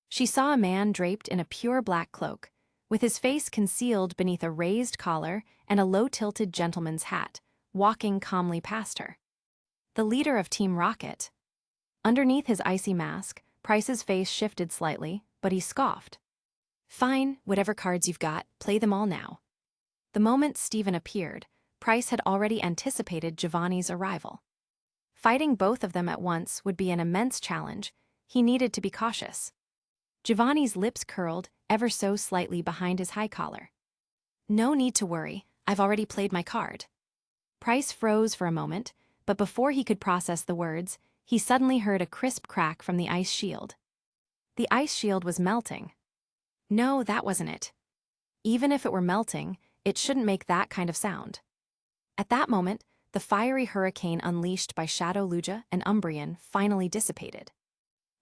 She saw a man draped in a pure black cloak, with his face concealed beneath a raised collar and a low-tilted gentleman's hat, walking calmly past her. The leader of Team Rocket. Underneath his icy mask, Price's face shifted slightly, but he scoffed. "Fine, whatever cards you've got, play them all now." The moment Steven appeared, Price had already anticipated Giovanni's arrival. Fighting both of them at once would be an immense challenge. He needed to be cautious. Giovanni's lips curled ever so slightly behind his high collar. "No need to worry, I've already played my card." Price froze for a moment, but before he could process the words, he suddenly heard a crisp crack from the ice shield. The ice shield was melting. No, that wasn't it. Even if it were melting, it shouldn't make that kind of sound. At that moment, the fiery hurricane unleashed by Shadowluja and Umbreon finally dissipated.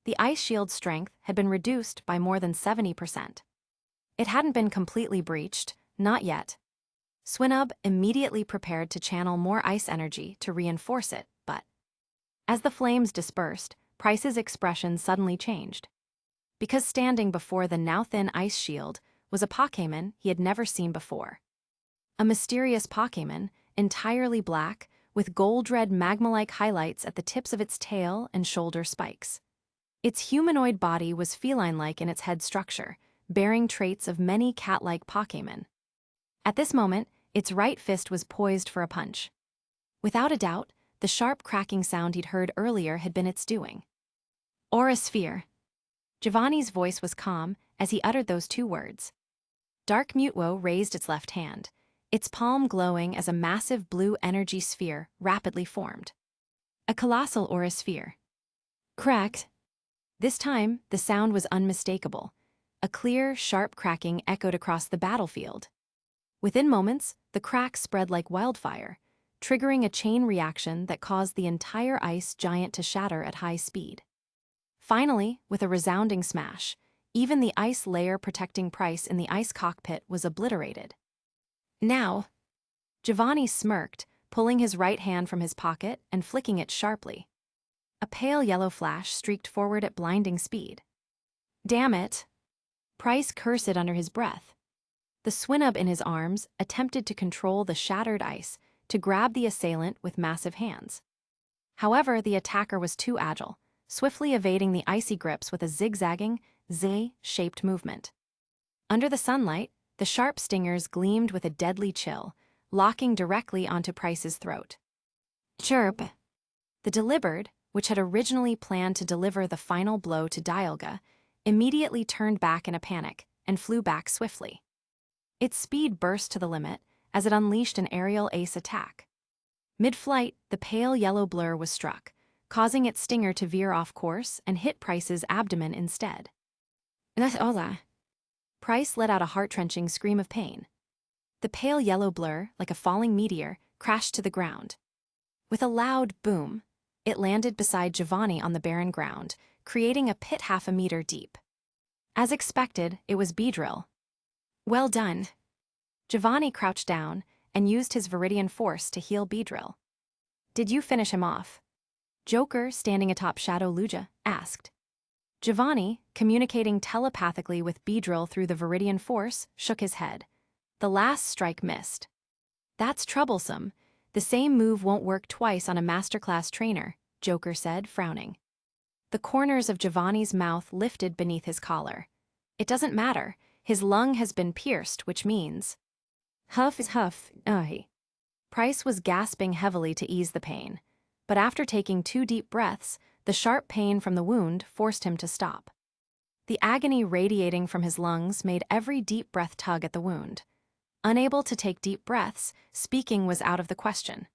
The ice shield's strength had been reduced by more than 70%. It hadn't been completely breached, not yet. Swinub immediately prepared to channel more ice energy to reinforce it, but as the flames dispersed, Price's expression suddenly changed. Because standing before the now-thin ice shield was a Pokémon he had never seen before. A mysterious Pokémon, entirely black, with gold-red magma-like highlights at the tips of its tail and shoulder spikes. Its humanoid body was feline-like in its head structure, bearing traits of many cat-like Pokémon. At this moment, its right fist was poised for a punch. Without a doubt, the sharp cracking sound he'd heard earlier had been its doing. "Aura Sphere." Giovanni's voice was calm as he uttered those 2 words. Dark Mutwo raised its left hand, its palm glowing as a massive blue energy sphere rapidly formed. A colossal or a sphere. Cracked. This time, the sound was unmistakable. A clear, sharp cracking echoed across the battlefield. Within moments, the crack spread like wildfire, triggering a chain reaction that caused the entire ice giant to shatter at high speed. Finally, with a resounding smash, even the ice layer protecting Price in the ice cockpit was obliterated. Now, Giovanni smirked, pulling his right hand from his pocket and flicking it sharply. A pale yellow flash streaked forward at blinding speed. Damn it! Price cursed under his breath. The Swinub in his arms attempted to control the shattered ice to grab the assailant with massive hands. However, the attacker was too agile, swiftly evading the icy grips with a zigzagging, Z-shaped movement. Under the sunlight, the sharp stingers gleamed with a deadly chill, locking directly onto Price's throat. Chirp! The Delivered, which had originally planned to deliver the final blow to Dialga, immediately turned back in a panic and flew back swiftly. Its speed burst to the limit as it unleashed an aerial ace attack. Mid-flight, the pale yellow blur was struck, causing its stinger to veer off course and hit Price's abdomen instead. That's all that. Price let out a heart-wrenching scream of pain. The pale yellow blur, like a falling meteor, crashed to the ground. With a loud boom, it landed beside Giovanni on the barren ground, creating a pit half a meter deep. As expected, it was Beedrill. Well done. Giovanni crouched down and used his Viridian force to heal Beedrill. Did you finish him off? Joker, standing atop Shadow Lugia, asked. Giovanni, communicating telepathically with Beedrill through the Viridian force, shook his head. The last strike missed. That's troublesome. The same move won't work twice on a masterclass trainer, Joker said, frowning. The corners of Giovanni's mouth lifted beneath his collar. It doesn't matter. His lung has been pierced, which means... Huff is huff, Price was gasping heavily to ease the pain, but after taking 2 deep breaths, the sharp pain from the wound forced him to stop. The agony radiating from his lungs made every deep breath tug at the wound. Unable to take deep breaths, speaking was out of the question.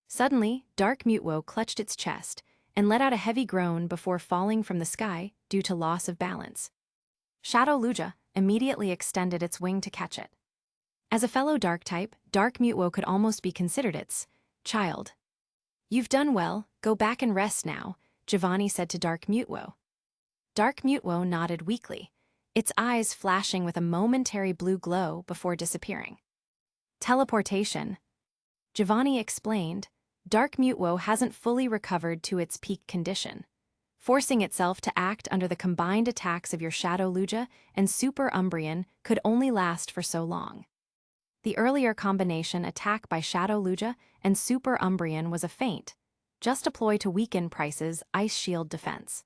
Suddenly, Dark Mutwo clutched its chest and let out a heavy groan before falling from the sky due to loss of balance. Shadow Lugia immediately extended its wing to catch it. As a fellow Dark type, Dark Mutwo could almost be considered its child. You've done well, go back and rest now, Giovanni said to Dark Mutwo. Dark Mutwo nodded weakly, its eyes flashing with a momentary blue glow before disappearing. Teleportation. Giovanni explained, Dark Mutwo hasn't fully recovered to its peak condition, forcing itself to act under the combined attacks of your Shadow Lugia and Super Umbreon could only last for so long. The earlier combination attack by Shadow Lugia and Super Umbreon was a feint, just a ploy to weaken Price's Ice Shield defense.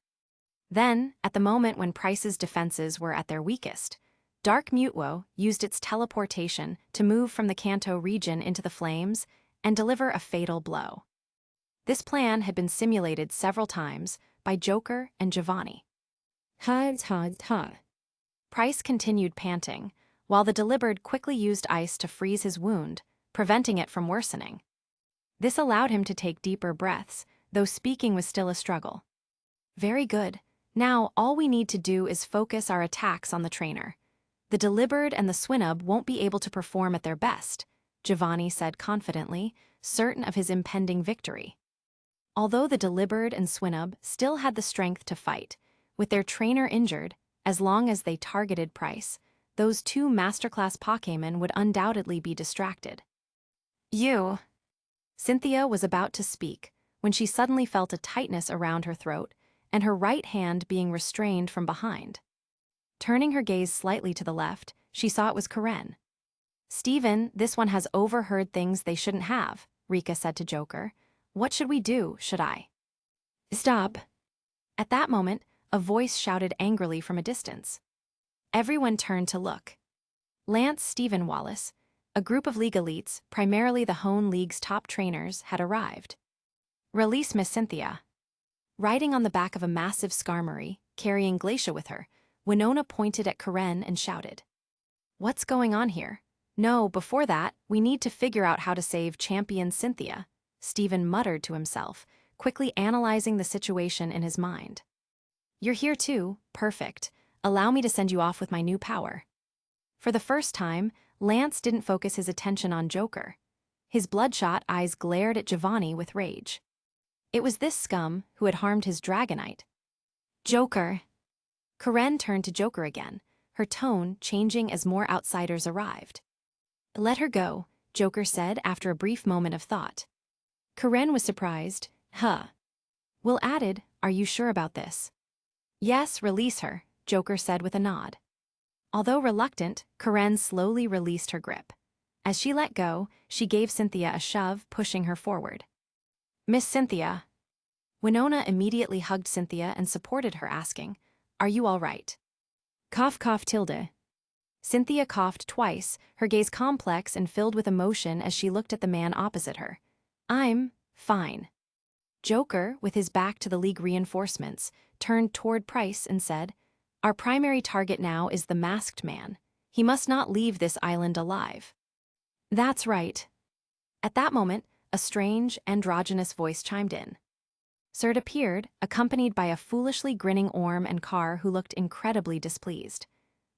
Then, at the moment when Price's defenses were at their weakest, Dark Mutwo used its teleportation to move from the Kanto region into the flames and deliver a fatal blow. This plan had been simulated several times by Joker and Giovanni. Price continued panting, while the Delivered quickly used ice to freeze his wound, preventing it from worsening. This allowed him to take deeper breaths, though speaking was still a struggle. Very good. Now, all we need to do is focus our attacks on the trainer. The Delivered and the Swinub won't be able to perform at their best, Giovanni said confidently, certain of his impending victory. Although the Delivered and Swinub still had the strength to fight, with their trainer injured, as long as they targeted Price, those 2 masterclass Pokémon would undoubtedly be distracted. You. Cynthia was about to speak when she suddenly felt a tightness around her throat and her right hand being restrained from behind. Turning her gaze slightly to the left, she saw it was Karen. Steven, this one has overheard things they shouldn't have, Rika said to Joker. What should we do, should I? Stop. At that moment, a voice shouted angrily from a distance. Everyone turned to look. Lance Stephen Wallace, a group of League elites, primarily the Hone League's top trainers, had arrived. Release Miss Cynthia. Riding on the back of a massive Skarmory, carrying Glacia with her, Winona pointed at Karen and shouted. What's going on here? No, before that, we need to figure out how to save Champion Cynthia, Stephen muttered to himself, quickly analyzing the situation in his mind. You're here too, perfect. Allow me to send you off with my new power. For the first time, Lance didn't focus his attention on Joker. His bloodshot eyes glared at Giovanni with rage. It was this scum who had harmed his Dragonite. Joker! Karen turned to Joker again, her tone changing as more outsiders arrived. Let her go, Joker said after a brief moment of thought. Karen was surprised. Will added, are you sure about this? Yes, release her, Joker said with a nod. Although reluctant, Karen slowly released her grip. As she let go, she gave Cynthia a shove, pushing her forward. Miss Cynthia. Winona immediately hugged Cynthia and supported her, asking, Are you all right? Cough cough tilde. Cynthia coughed twice, her gaze complex and filled with emotion as she looked at the man opposite her. I'm fine. Joker, with his back to the League reinforcements, turned toward Price and said, Our primary target now is the masked man. He must not leave this island alive. That's right. At that moment, a strange, androgynous voice chimed in. Serd appeared, accompanied by a foolishly grinning Orm and Carr who looked incredibly displeased.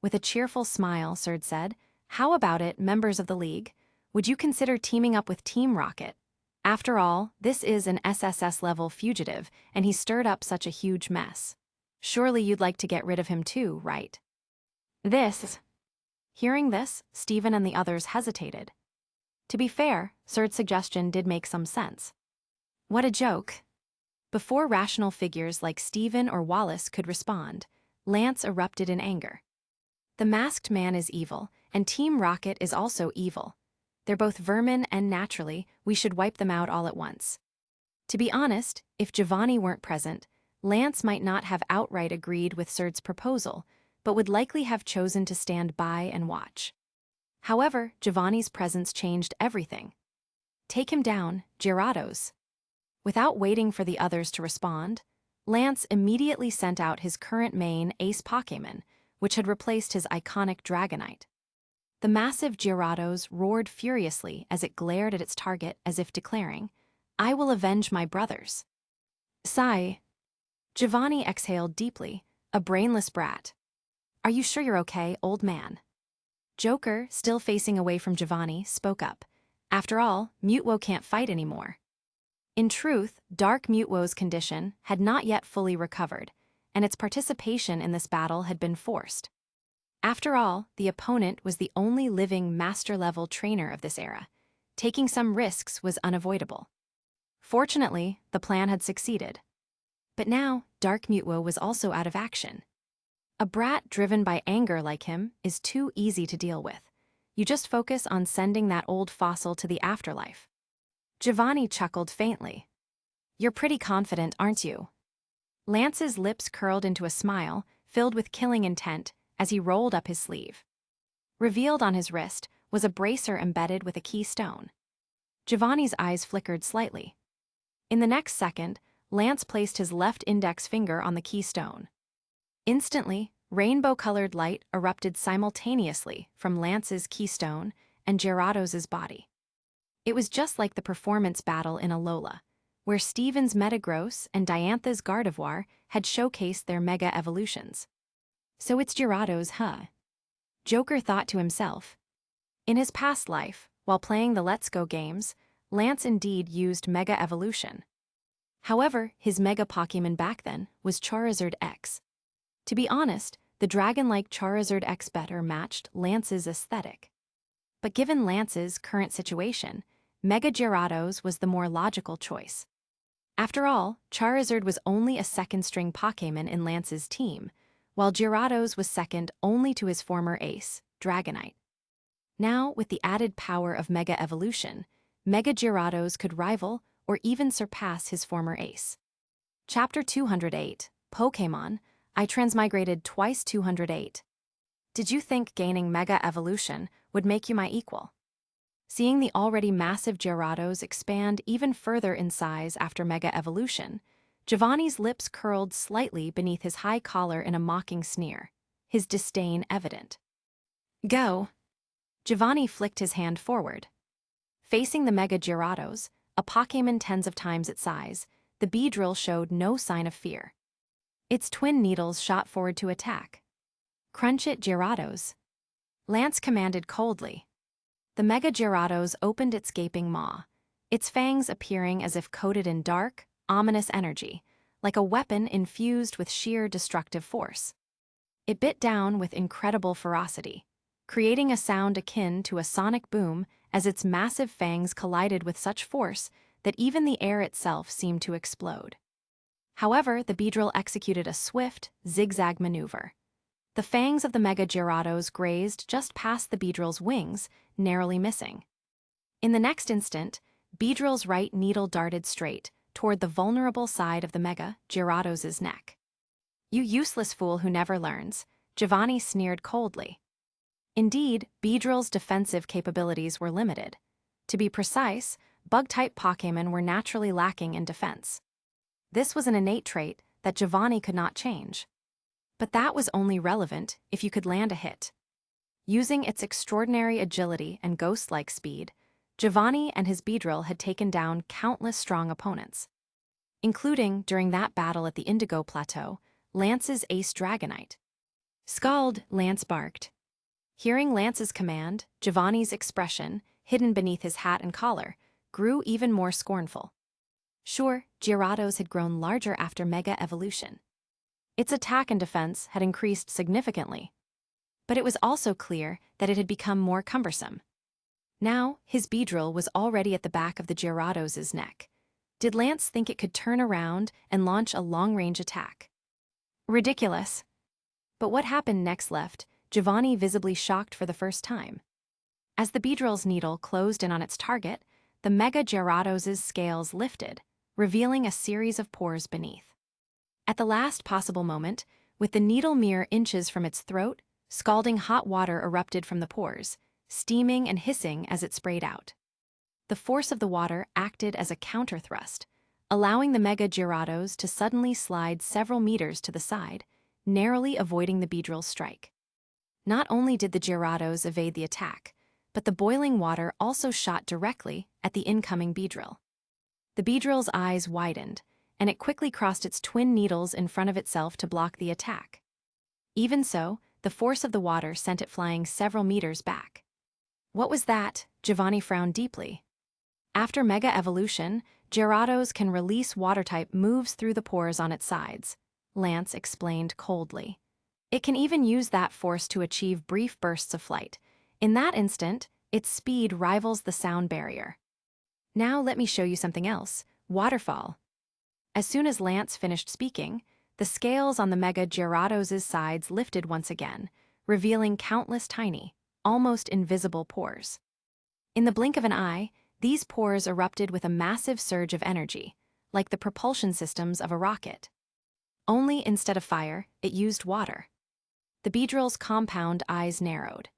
With a cheerful smile, Serd said, How about it, members of the League? Would you consider teaming up with Team Rocket? After all, this is an SSS-level fugitive, and he stirred up such a huge mess. Surely you'd like to get rid of him too, right? Hearing this, Stephen and the others hesitated. To be fair, Serd's suggestion did make some sense. What a joke. Before rational figures like Stephen or Wallace could respond, Lance erupted in anger. The masked man is evil, and Team Rocket is also evil. They're both vermin and naturally, we should wipe them out all at once. To be honest, if Giovanni weren't present, Lance might not have outright agreed with Serd's proposal, but would likely have chosen to stand by and watch. However, Giovanni's presence changed everything. Take him down, Hiatus. Without waiting for the others to respond, Lance immediately sent out his current main Ace Pokémon, which had replaced his iconic Dragonite. The massive Hiatus roared furiously as it glared at its target as if declaring, I will avenge my brothers. Sigh. Giovanni exhaled deeply, a brainless brat. Are you sure you're okay, old man? Joker, still facing away from Giovanni, spoke up. After all, Mutewo can't fight anymore. In truth, Dark Mutewo's condition had not yet fully recovered, and its participation in this battle had been forced. After all, the opponent was the only living master-level trainer of this era. Taking some risks was unavoidable. Fortunately, the plan had succeeded. But now, Dark Mutewo was also out of action. A brat driven by anger like him is too easy to deal with. You just focus on sending that old fossil to the afterlife. Giovanni chuckled faintly. You're pretty confident, aren't you? Lance's lips curled into a smile, filled with killing intent, as he rolled up his sleeve. Revealed on his wrist was a bracer embedded with a keystone. Giovanni's eyes flickered slightly. In the next second, Lance placed his left index finger on the keystone. Instantly, rainbow-colored light erupted simultaneously from Lance's keystone and Hiatus's body. It was just like the performance battle in Alola, where Stephen's Metagross and Diantha's Gardevoir had showcased their mega evolutions. So it's Hiatus, huh? Joker thought to himself. In his past life, while playing the Let's Go games, Lance indeed used Mega Evolution. However, his Mega Pokémon back then was Charizard X. To be honest, the dragon-like Charizard X better matched Lance's aesthetic. But given Lance's current situation, Mega Hiatus was the more logical choice. After all, Charizard was only a second-string Pokémon in Lance's team, while Hiatus was second only to his former ace, Dragonite. Now, with the added power of Mega Evolution, Mega Hiatus could rival or even surpass his former ace. Chapter 208, Pokémon, I Transmigrated Twice 208. Did you think gaining Mega Evolution would make you my equal? Seeing the already massive Hiatus expand even further in size after Mega Evolution, Giovanni's lips curled slightly beneath his high collar in a mocking sneer, his disdain evident. Go! Giovanni flicked his hand forward. Facing the Mega Hiatus, a Pokémon tens of times its size, the Beedrill showed no sign of fear. Its twin needles shot forward to attack. "Crunch it, Gyarados," Lance commanded coldly. The Mega Gyarados opened its gaping maw, its fangs appearing as if coated in dark, ominous energy, like a weapon infused with sheer destructive force. It bit down with incredible ferocity, creating a sound akin to a sonic boom as its massive fangs collided with such force that even the air itself seemed to explode. However, the Beedrill executed a swift, zigzag maneuver. The fangs of the Mega Gyarados grazed just past the Beedrill's wings, narrowly missing. In the next instant, Beedrill's right needle darted straight toward the vulnerable side of the Mega Gyarados' neck. "You useless fool who never learns," Giovanni sneered coldly. Indeed, Beedrill's defensive capabilities were limited. To be precise, bug-type Pokémon were naturally lacking in defense. This was an innate trait that Giovanni could not change. But that was only relevant if you could land a hit. Using its extraordinary agility and ghost-like speed, Giovanni and his Beedrill had taken down countless strong opponents, including, during that battle at the Indigo Plateau, Lance's ace Dragonite. "Scald," Lance barked. Hearing Lance's command, Giovanni's expression, hidden beneath his hat and collar, grew even more scornful. Sure, Gyarados had grown larger after Mega Evolution. Its attack and defense had increased significantly. But it was also clear that it had become more cumbersome. Now, his Beedrill was already at the back of the Gyarados' neck. Did Lance think it could turn around and launch a long-range attack? Ridiculous. But what happened next left Giovanni visibly shocked for the first time. As the Beedrill's needle closed in on its target, the Mega Gyarados' scales lifted, revealing a series of pores beneath. At the last possible moment, with the needle mere inches from its throat, scalding hot water erupted from the pores, steaming and hissing as it sprayed out. The force of the water acted as a counter-thrust, allowing the Mega Gyarados to suddenly slide several meters to the side, narrowly avoiding the Beedrill's strike. Not only did the Gyarados evade the attack, but the boiling water also shot directly at the incoming Beedrill. The Beedrill's eyes widened, and it quickly crossed its twin needles in front of itself to block the attack. Even so, the force of the water sent it flying several meters back. "What was that?" Giovanni frowned deeply. After Mega Evolution, Gyarados can release water-type moves through the pores on its sides, Lance explained coldly. It can even use that force to achieve brief bursts of flight. In that instant, its speed rivals the sound barrier. "Now let me show you something else. Waterfall." As soon as Lance finished speaking, the scales on the Mega Gyarados' sides lifted once again, revealing countless tiny, almost invisible pores. In the blink of an eye, these pores erupted with a massive surge of energy, like the propulsion systems of a rocket. Only instead of fire, it used water. The Beedrill's compound eyes narrowed.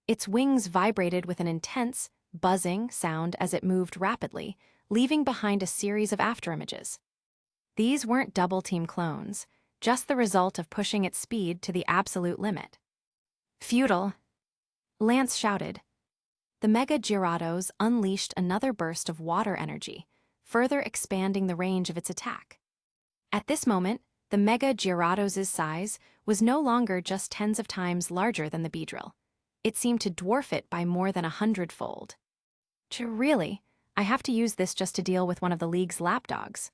Its wings vibrated with an intense, buzzing sound as it moved rapidly, leaving behind a series of afterimages. These weren't double-team clones, just the result of pushing its speed to the absolute limit. "Futile!" Lance shouted. The Mega Gyarados unleashed another burst of water energy, further expanding the range of its attack. At this moment, the Mega Gyarados' size was no longer just tens of times larger than the Beedrill. It seemed to dwarf it by more than 100-fold. Really, I have to use this just to deal with one of the league's lapdogs.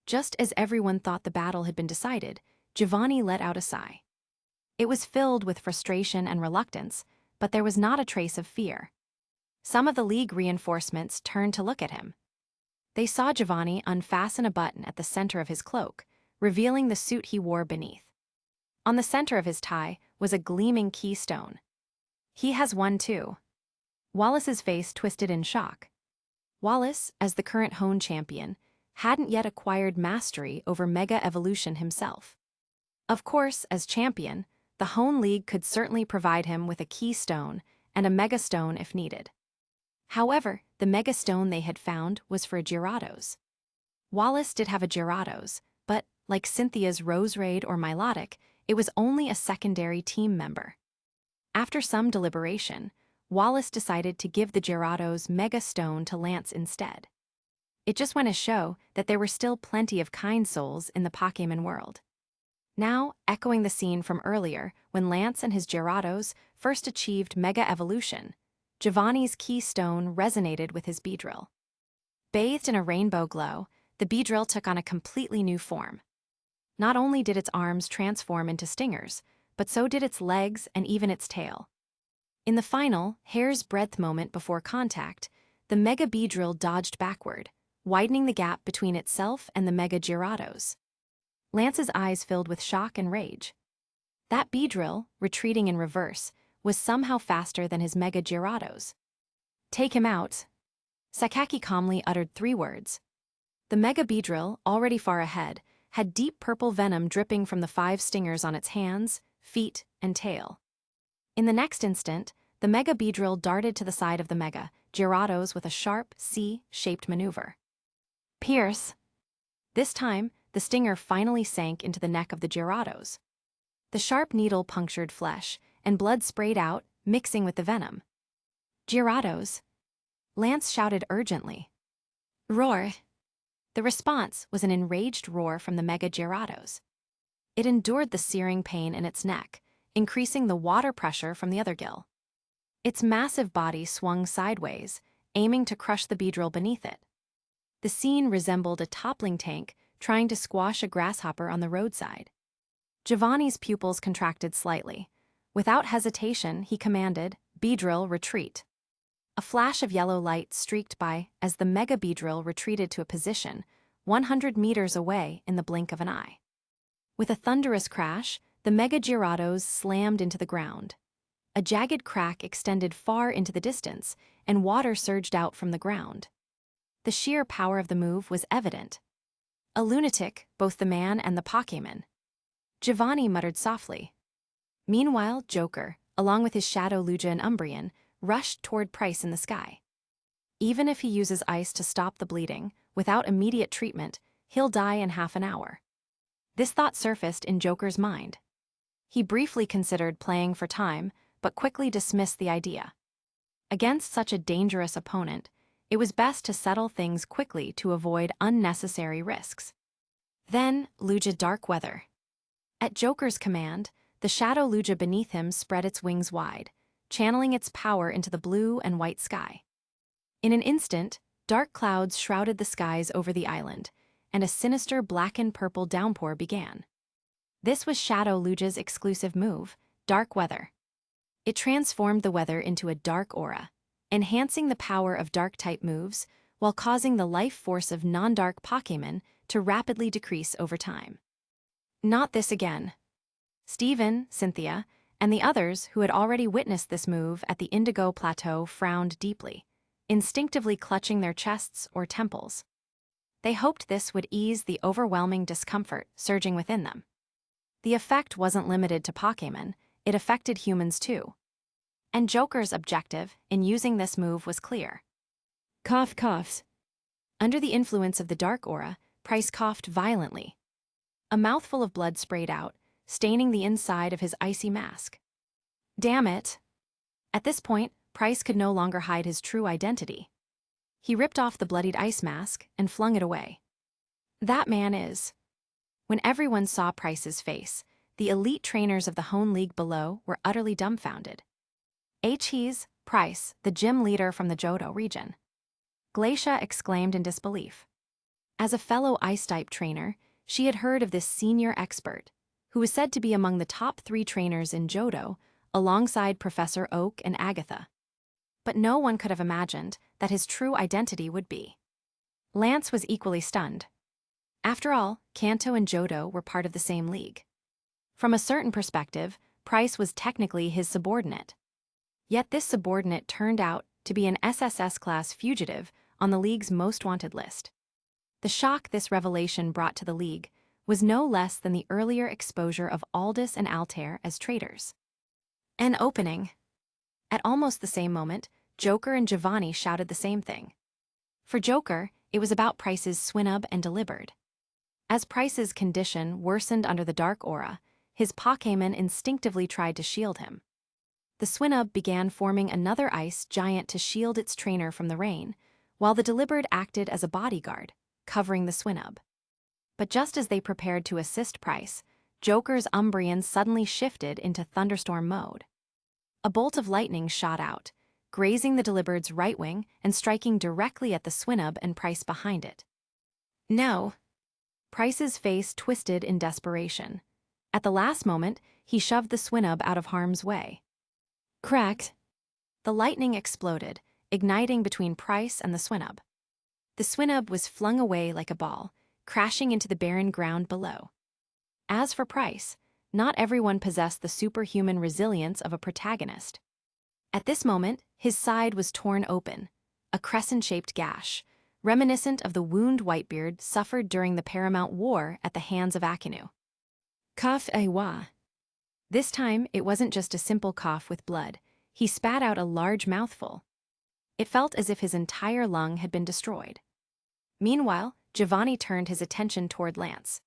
Just as everyone thought the battle had been decided, Giovanni let out a sigh. It was filled with frustration and reluctance, but there was not a trace of fear. Some of the league reinforcements turned to look at him. They saw Giovanni unfasten a button at the center of his cloak, revealing the suit he wore beneath. On the center of his tie was a gleaming keystone. "He has one too." Wallace's face twisted in shock. Wallace, as the current Hone champion, hadn't yet acquired mastery over Mega Evolution himself. Of course, as champion, the Hone League could certainly provide him with a keystone and a Megastone if needed. However, the Megastone they had found was for a Gyarados. Wallace did have a Gyarados, but, like Cynthia's Roserade or Milotic, it was only a secondary team member. After some deliberation, Wallace decided to give the Gyarados Megastone to Lance instead. It just went to show that there were still plenty of kind souls in the Pokémon world. Now, echoing the scene from earlier when Lance and his Gyarados first achieved Mega Evolution, Giovanni's keystone resonated with his Beedrill. Bathed in a rainbow glow, the Beedrill took on a completely new form. Not only did its arms transform into stingers, but so did its legs and even its tail. In the final, hair's breadth moment before contact, the Mega Beedrill dodged backward, widening the gap between itself and the Mega Gyarados. Lance's eyes filled with shock and rage. That Beedrill, retreating in reverse, was somehow faster than his Mega Gyarados. "Take him out." Sakaki calmly uttered 3 words. The Mega Beedrill, already far ahead, had deep purple venom dripping from the 5 stingers on its hands, feet, and tail. In the next instant, the Mega Beedrill darted to the side of the Mega Gyarados with a sharp, C-shaped maneuver. Pierce. This time, the stinger finally sank into the neck of the Gyarados. The sharp needle punctured flesh, and blood sprayed out, mixing with the venom. "Gyarados!" Lance shouted urgently. "Roar!" The response was an enraged roar from the Mega Gyarados. It endured the searing pain in its neck, increasing the water pressure from the other gill. Its massive body swung sideways, aiming to crush the Beedrill beneath it. The scene resembled a toppling tank trying to squash a grasshopper on the roadside. Giovanni's pupils contracted slightly. Without hesitation, he commanded, "Beedrill, retreat." A flash of yellow light streaked by as the Mega Beedrill retreated to a position 100 meters away in the blink of an eye. With a thunderous crash, the Mega Gyarados slammed into the ground. A jagged crack extended far into the distance, and water surged out from the ground. The sheer power of the move was evident. A lunatic, both the man and the Pokémon. Giovanni muttered softly. Meanwhile, Joker, along with his Shadow Lugia and Umbreon, rushed toward Price in the sky. Even if he uses ice to stop the bleeding, without immediate treatment, he'll die in half an hour. This thought surfaced in Joker's mind. He briefly considered playing for time, but quickly dismissed the idea. Against such a dangerous opponent, it was best to settle things quickly to avoid unnecessary risks. Then, Lugia Dark Weather. At Joker's command, the Shadow Lugia beneath him spread its wings wide, channeling its power into the blue and white sky. In an instant, dark clouds shrouded the skies over the island, and a sinister black and purple downpour began. This was Shadow Lugia's exclusive move, Dark Weather. It transformed the weather into a dark aura, enhancing the power of dark-type moves while causing the life force of non-dark Pokémon to rapidly decrease over time. Not this again. Steven, Cynthia, and the others who had already witnessed this move at the Indigo Plateau frowned deeply, instinctively clutching their chests or temples. They hoped this would ease the overwhelming discomfort surging within them. The effect wasn't limited to Pokémon, it affected humans too. And Joker's objective in using this move was clear. Cough coughs. Under the influence of the dark aura, Price coughed violently. A mouthful of blood sprayed out, staining the inside of his icy mask. Damn it! At this point, Price could no longer hide his true identity. He ripped off the bloodied ice mask and flung it away. That man is. When everyone saw Price's face, the elite trainers of the Hone League below were utterly dumbfounded. He's Price, the gym leader from the Johto region. Glacia exclaimed in disbelief. As a fellow ice-type trainer, she had heard of this senior expert, who was said to be among the top 3 trainers in Johto, alongside Professor Oak and Agatha. But no one could have imagined that his true identity would be. Lance was equally stunned. After all, Kanto and Johto were part of the same league. From a certain perspective, Price was technically his subordinate. Yet this subordinate turned out to be an SSS-class fugitive on the league's most wanted list. The shock this revelation brought to the league was no less than the earlier exposure of Aldous and Altair as traitors. An opening. At almost the same moment, Joker and Giovanni shouted the same thing. For Joker, it was about Price's Swinub and Delivered. As Price's condition worsened under the dark aura, his Pokémon instinctively tried to shield him. The Swinub began forming another ice giant to shield its trainer from the rain, while the Delibird acted as a bodyguard, covering the Swinub. But just as they prepared to assist Price, Joker's Umbreon suddenly shifted into thunderstorm mode. A bolt of lightning shot out, grazing the Delibird's right wing and striking directly at the Swinub and Price behind it. No! Price's face twisted in desperation. At the last moment, he shoved the Swinub out of harm's way. Crack! The lightning exploded, igniting between Price and the Swinub. The Swinub was flung away like a ball, crashing into the barren ground below. As for Price, not everyone possessed the superhuman resilience of a protagonist. At this moment, his side was torn open, a crescent-shaped gash, reminiscent of the wound Whitebeard suffered during the Paramount War at the hands of Akinu. Cough wa. This time, it wasn't just a simple cough with blood. He spat out a large mouthful. It felt as if his entire lung had been destroyed. Meanwhile, Giovanni turned his attention toward Lance.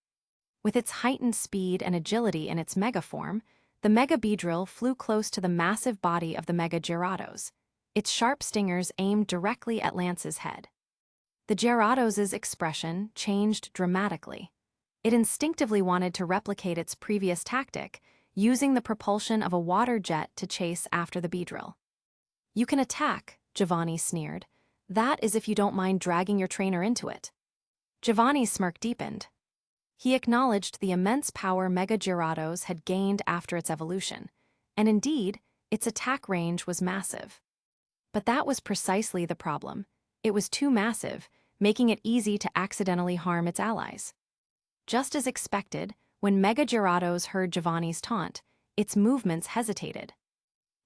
With its heightened speed and agility in its mega form, the Mega Beedrill flew close to the massive body of the Mega Gyarados, its sharp stingers aimed directly at Lance's head. The Gyarados' expression changed dramatically. It instinctively wanted to replicate its previous tactic, using the propulsion of a water jet to chase after the Beedrill. You can attack, Giovanni sneered. That is if you don't mind dragging your trainer into it. Giovanni's smirk deepened. He acknowledged the immense power Mega Gyarados had gained after its evolution, and indeed, its attack range was massive. But that was precisely the problem. It was too massive, making it easy to accidentally harm its allies. Just as expected, when Mega Gyarados heard Giovanni's taunt, its movements hesitated.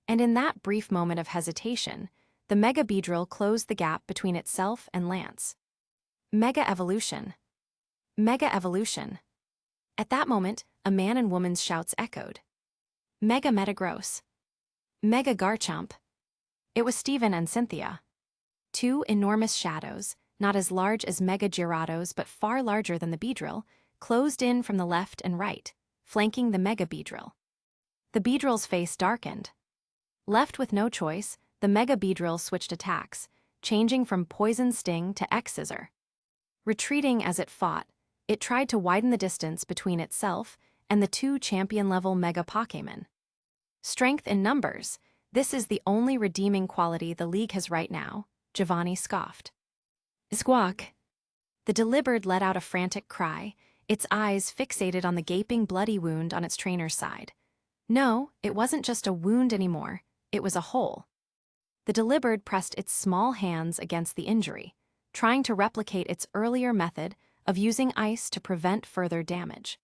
And in that brief moment of hesitation, the Mega Beedrill closed the gap between itself and Lance. Mega Evolution. Mega Evolution. At that moment, a man and woman's shouts echoed. Mega Metagross. Mega Garchomp. It was Steven and Cynthia. Two enormous shadows, not as large as Mega Gyarados but far larger than the Beedrill, closed in from the left and right, flanking the Mega Beedrill. The Beedrill's face darkened. Left with no choice, the Mega Beedrill switched attacks, changing from Poison Sting to X-Scissor. Retreating as it fought, it tried to widen the distance between itself and the two champion-level Mega Pokémon. Strength in numbers, this is the only redeeming quality the League has right now, Giovanni scoffed. Squawk! The Delibird let out a frantic cry, its eyes fixated on the gaping bloody wound on its trainer's side. No, it wasn't just a wound anymore, it was a hole. The Delibird pressed its small hands against the injury, trying to replicate its earlier method of using ice to prevent further damage.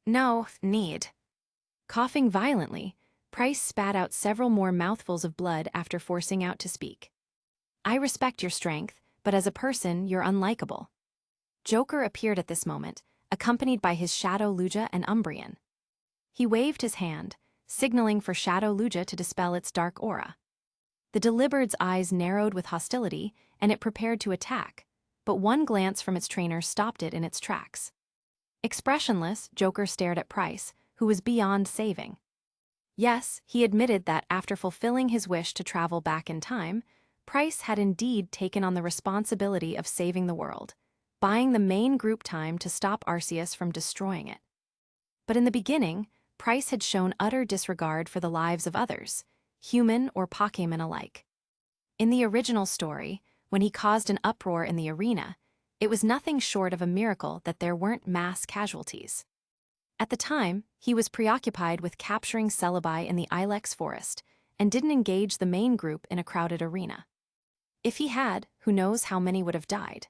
No need. Coughing violently, Price spat out several more mouthfuls of blood after forcing out to speak. I respect your strength, but as a person, you're unlikable. Joker appeared at this moment, accompanied by his Shadow Lugia and Umbreon. He waved his hand, signaling for Shadow Lugia to dispel its dark aura. The Delibird's eyes narrowed with hostility, and it prepared to attack, but one glance from its trainer stopped it in its tracks. Expressionless, Joker stared at Price, who was beyond saving. Yes, he admitted that after fulfilling his wish to travel back in time, Price had indeed taken on the responsibility of saving the world, buying the main group time to stop Arceus from destroying it. But in the beginning, Price had shown utter disregard for the lives of others, human or Pokémon alike. In the original story, when he caused an uproar in the arena, it was nothing short of a miracle that there weren't mass casualties. At the time, he was preoccupied with capturing Celebi in the Ilex forest and didn't engage the main group in a crowded arena. If he had, who knows how many would have died.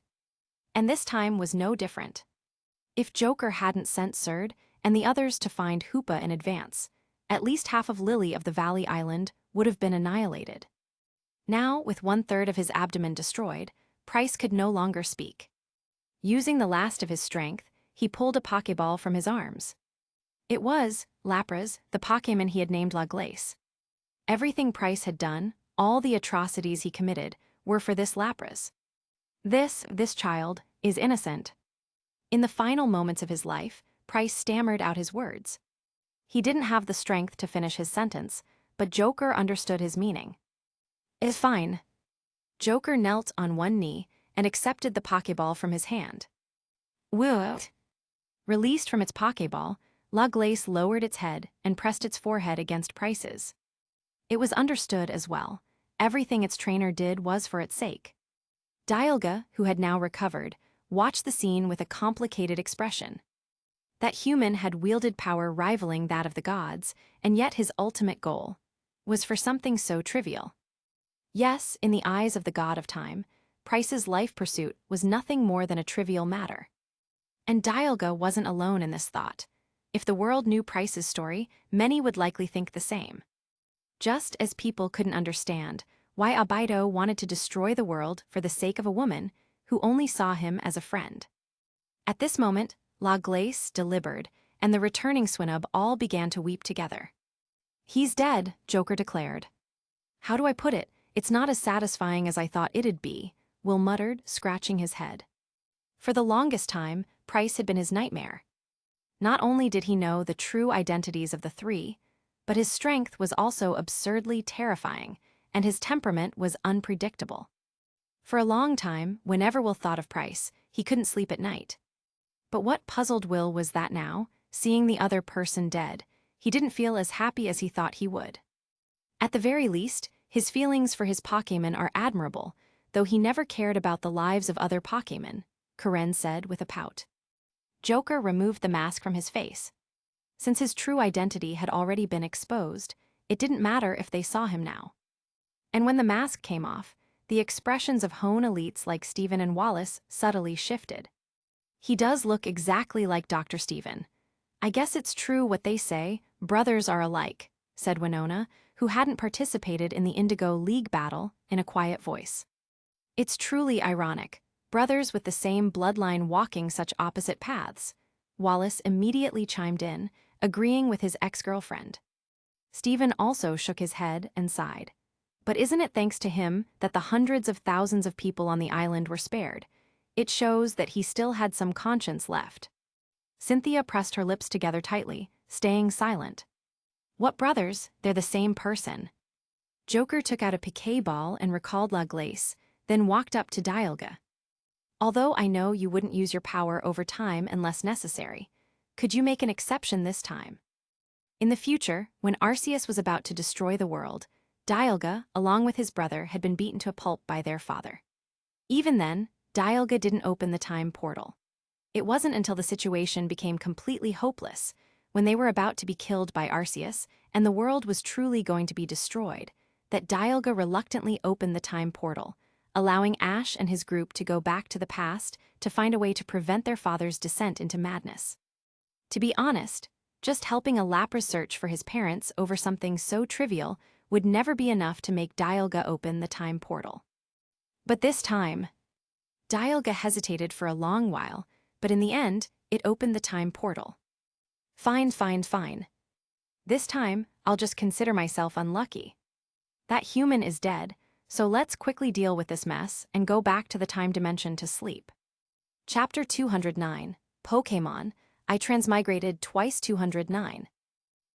And this time was no different. If Joker hadn't sent Surd and the others to find Hoopa in advance, at least half of Lily of the Valley Island would have been annihilated. Now, with 1/3 of his abdomen destroyed, Price could no longer speak. Using the last of his strength, he pulled a Pokéball from his arms. It was, Lapras, the Pokémon he had named La Glace. Everything Price had done, all the atrocities he committed, were for this Lapras. This child, is innocent. In the final moments of his life, Price stammered out his words. He didn't have the strength to finish his sentence, but Joker understood his meaning. It's fine. Joker knelt on one knee and accepted the Pokeball from his hand. What? Released from its Pokeball, Laglace lowered its head and pressed its forehead against Price's. It was understood as well. Everything its trainer did was for its sake. Dialga, who had now recovered, watched the scene with a complicated expression. That human had wielded power rivaling that of the gods, and yet his ultimate goal was for something so trivial. Yes, in the eyes of the god of time, Price's life pursuit was nothing more than a trivial matter. And Dialga wasn't alone in this thought. If the world knew Price's story, many would likely think the same. Just as people couldn't understand why Abido wanted to destroy the world for the sake of a woman who only saw him as a friend. At this moment, Laglace, Delibird, and the returning Swinub all began to weep together. "He's dead," Joker declared. "How do I put it? It's not as satisfying as I thought it'd be," Will muttered, scratching his head. For the longest time, Price had been his nightmare. Not only did he know the true identities of the three, but his strength was also absurdly terrifying, and his temperament was unpredictable. For a long time, whenever Will thought of Price, he couldn't sleep at night. But what puzzled Will was that now, seeing the other person dead, he didn't feel as happy as he thought he would. At the very least, his feelings for his Pokémon are admirable, though he never cared about the lives of other Pokémon, Karen said with a pout. Joker removed the mask from his face. Since his true identity had already been exposed, it didn't matter if they saw him now. And when the mask came off, the expressions of Hone elites like Stephen and Wallace subtly shifted. "He does look exactly like Dr. Stephen. I guess it's true what they say, brothers are alike," said Winona, who hadn't participated in the Indigo League battle, in a quiet voice. "It's truly ironic, brothers with the same bloodline walking such opposite paths," Wallace immediately chimed in, agreeing with his ex-girlfriend. Stephen also shook his head and sighed. "But isn't it thanks to him that the hundreds of thousands of people on the island were spared? It shows that he still had some conscience left." Cynthia pressed her lips together tightly, staying silent. "What brothers? They're the same person." Joker took out a piquet ball and recalled Laglace, then walked up to Dialga. "Although I know you wouldn't use your power over time unless necessary, could you make an exception this time?" In the future, when Arceus was about to destroy the world, Dialga, along with his brother, had been beaten to a pulp by their father. Even then, Dialga didn't open the time portal. It wasn't until the situation became completely hopeless, when they were about to be killed by Arceus and the world was truly going to be destroyed, that Dialga reluctantly opened the time portal, allowing Ash and his group to go back to the past to find a way to prevent their father's descent into madness. To be honest, just helping a Lapras search for his parents over something so trivial would never be enough to make Dialga open the time portal. But this time, Dialga hesitated for a long while, but in the end, it opened the time portal. Fine. This time, I'll just consider myself unlucky. That human is dead, so let's quickly deal with this mess and go back to the time dimension to sleep. Chapter 209, Pokémon, I Transmigrated Twice 209.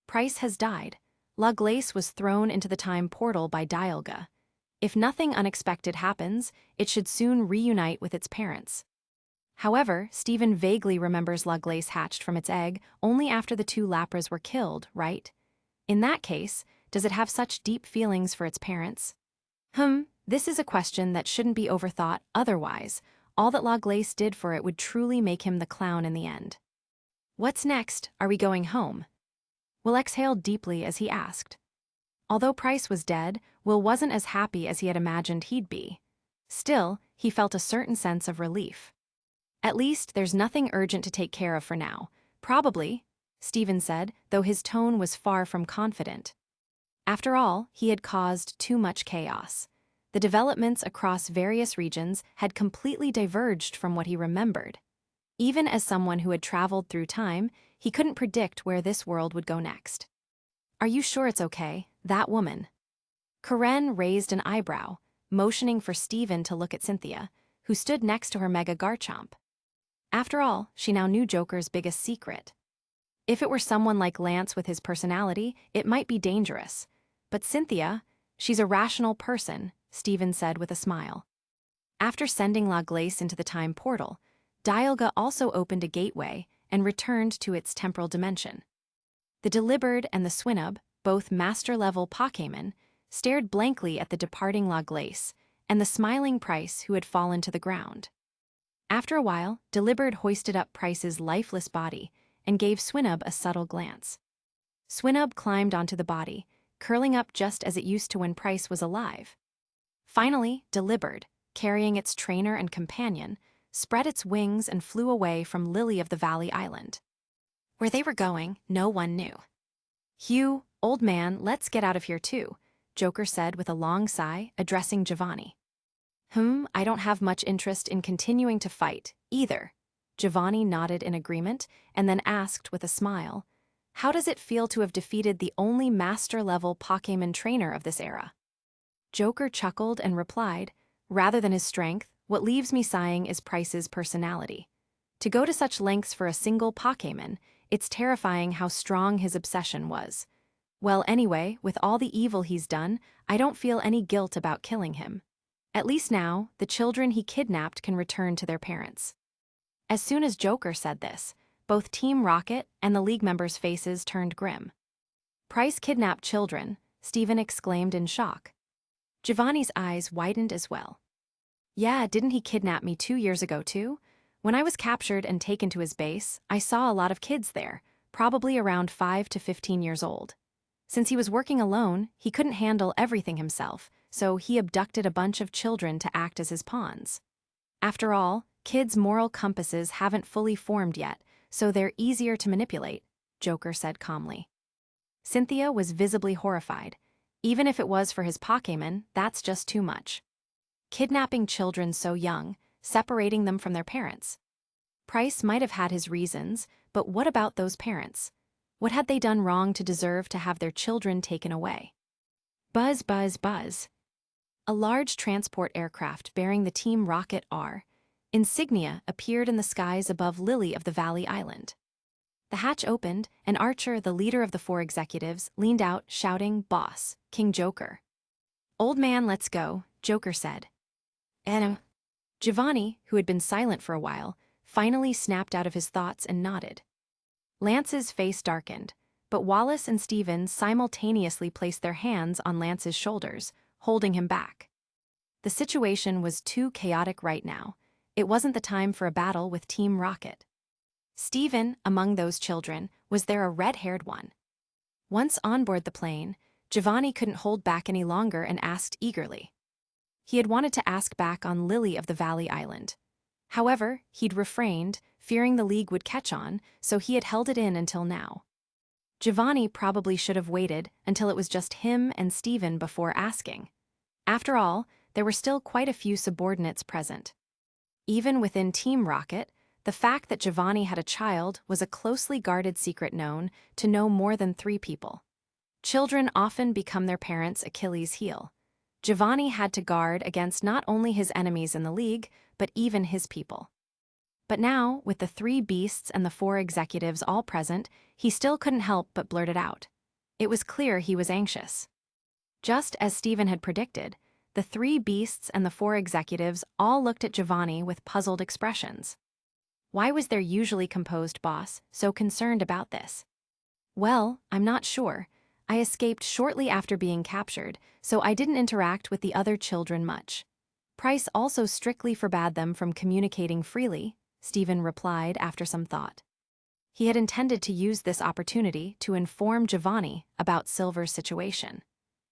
Price has died. Laglace was thrown into the time portal by Dialga. If nothing unexpected happens, it should soon reunite with its parents. However, Stephen vaguely remembers Laglace hatched from its egg only after the two Lapras were killed, right? In that case, does it have such deep feelings for its parents? This is a question that shouldn't be overthought, otherwise, all that Laglace did for it would truly make him the clown in the end. What's next? Are we going home? Will exhaled deeply as he asked. Although Price was dead, Will wasn't as happy as he had imagined he'd be. Still, he felt a certain sense of relief. At least there's nothing urgent to take care of for now. Probably, Stephen said, though his tone was far from confident. After all, he had caused too much chaos. The developments across various regions had completely diverged from what he remembered. Even as someone who had traveled through time, he couldn't predict where this world would go next. Are you sure it's okay, that woman? Karen raised an eyebrow, motioning for Stephen to look at Cynthia, who stood next to her Mega Garchomp. After all, she now knew Joker's biggest secret. If it were someone like Lance with his personality, it might be dangerous. But Cynthia, she's a rational person, Stephen said with a smile. After sending La Glace into the time portal, Dialga also opened a gateway and returned to its temporal dimension. The Delibird and the Swinub, both master-level Pokémon, stared blankly at the departing La Glace and the smiling Price who had fallen to the ground. After a while, Delibird hoisted up Price's lifeless body and gave Swinub a subtle glance. Swinub climbed onto the body, curling up just as it used to when Price was alive. Finally, Delibird, carrying its trainer and companion, spread its wings and flew away from Lily of the Valley Island. Where they were going, no one knew. "Hugh, old man, let's get out of here too," Joker said with a long sigh, addressing Giovanni. I don't have much interest in continuing to fight, either." Giovanni nodded in agreement and then asked with a smile, "How does it feel to have defeated the only master-level Pokémon trainer of this era?" Joker chuckled and replied, "Rather than his strength, what leaves me sighing is Price's personality. To go to such lengths for a single Pokémon, it's terrifying how strong his obsession was. Well, anyway, with all the evil he's done, I don't feel any guilt about killing him. At least now, the children he kidnapped can return to their parents." As soon as Joker said this, both Team Rocket and the League members' faces turned grim. "Price kidnapped children," Stephen exclaimed in shock. Giovanni's eyes widened as well. "Yeah, didn't he kidnap me 2 years ago too? When I was captured and taken to his base, I saw a lot of kids there, probably around 5 to 15 years old. Since he was working alone, he couldn't handle everything himself, so he abducted a bunch of children to act as his pawns. After all, kids' moral compasses haven't fully formed yet, so they're easier to manipulate," Joker said calmly. Cynthia was visibly horrified. Even if it was for his Pokémon, that's just too much. Kidnapping children so young, separating them from their parents. Price might have had his reasons, but what about those parents? What had they done wrong to deserve to have their children taken away? Buzz, buzz, buzz. A large transport aircraft bearing the Team Rocket R insignia appeared in the skies above Lily of the Valley Island. The hatch opened, and Archer, the leader of the 4 executives, leaned out, shouting, "Boss, King Joker." "Old man, let's go," Joker said. Giovanni, who had been silent for a while, finally snapped out of his thoughts and nodded. Lance's face darkened, but Wallace and Stephen simultaneously placed their hands on Lance's shoulders, holding him back. The situation was too chaotic right now. It wasn't the time for a battle with Team Rocket. Stephen, among those children, was there a red-haired one? Once on board the plane, Giovanni couldn't hold back any longer and asked eagerly. He had wanted to ask back on Lily of the Valley Island. However, he'd refrained, fearing the League would catch on, so he had held it in until now. Giovanni probably should have waited until it was just him and Stephen before asking. After all, there were still quite a few subordinates present. Even within Team Rocket, the fact that Giovanni had a child was a closely guarded secret known to no more than 3 people. Children often become their parents' Achilles' heel. Giovanni had to guard against not only his enemies in the League, but even his people. But now, with the 3 beasts and the 4 executives all present, he still couldn't help but blurt it out. It was clear he was anxious. Just as Stephen had predicted, the 3 beasts and the 4 executives all looked at Giovanni with puzzled expressions. Why was their usually composed boss so concerned about this? "Well, I'm not sure. I escaped shortly after being captured, so I didn't interact with the other children much. Price also strictly forbade them from communicating freely," Stephen replied after some thought. He had intended to use this opportunity to inform Giovanni about Silver's situation.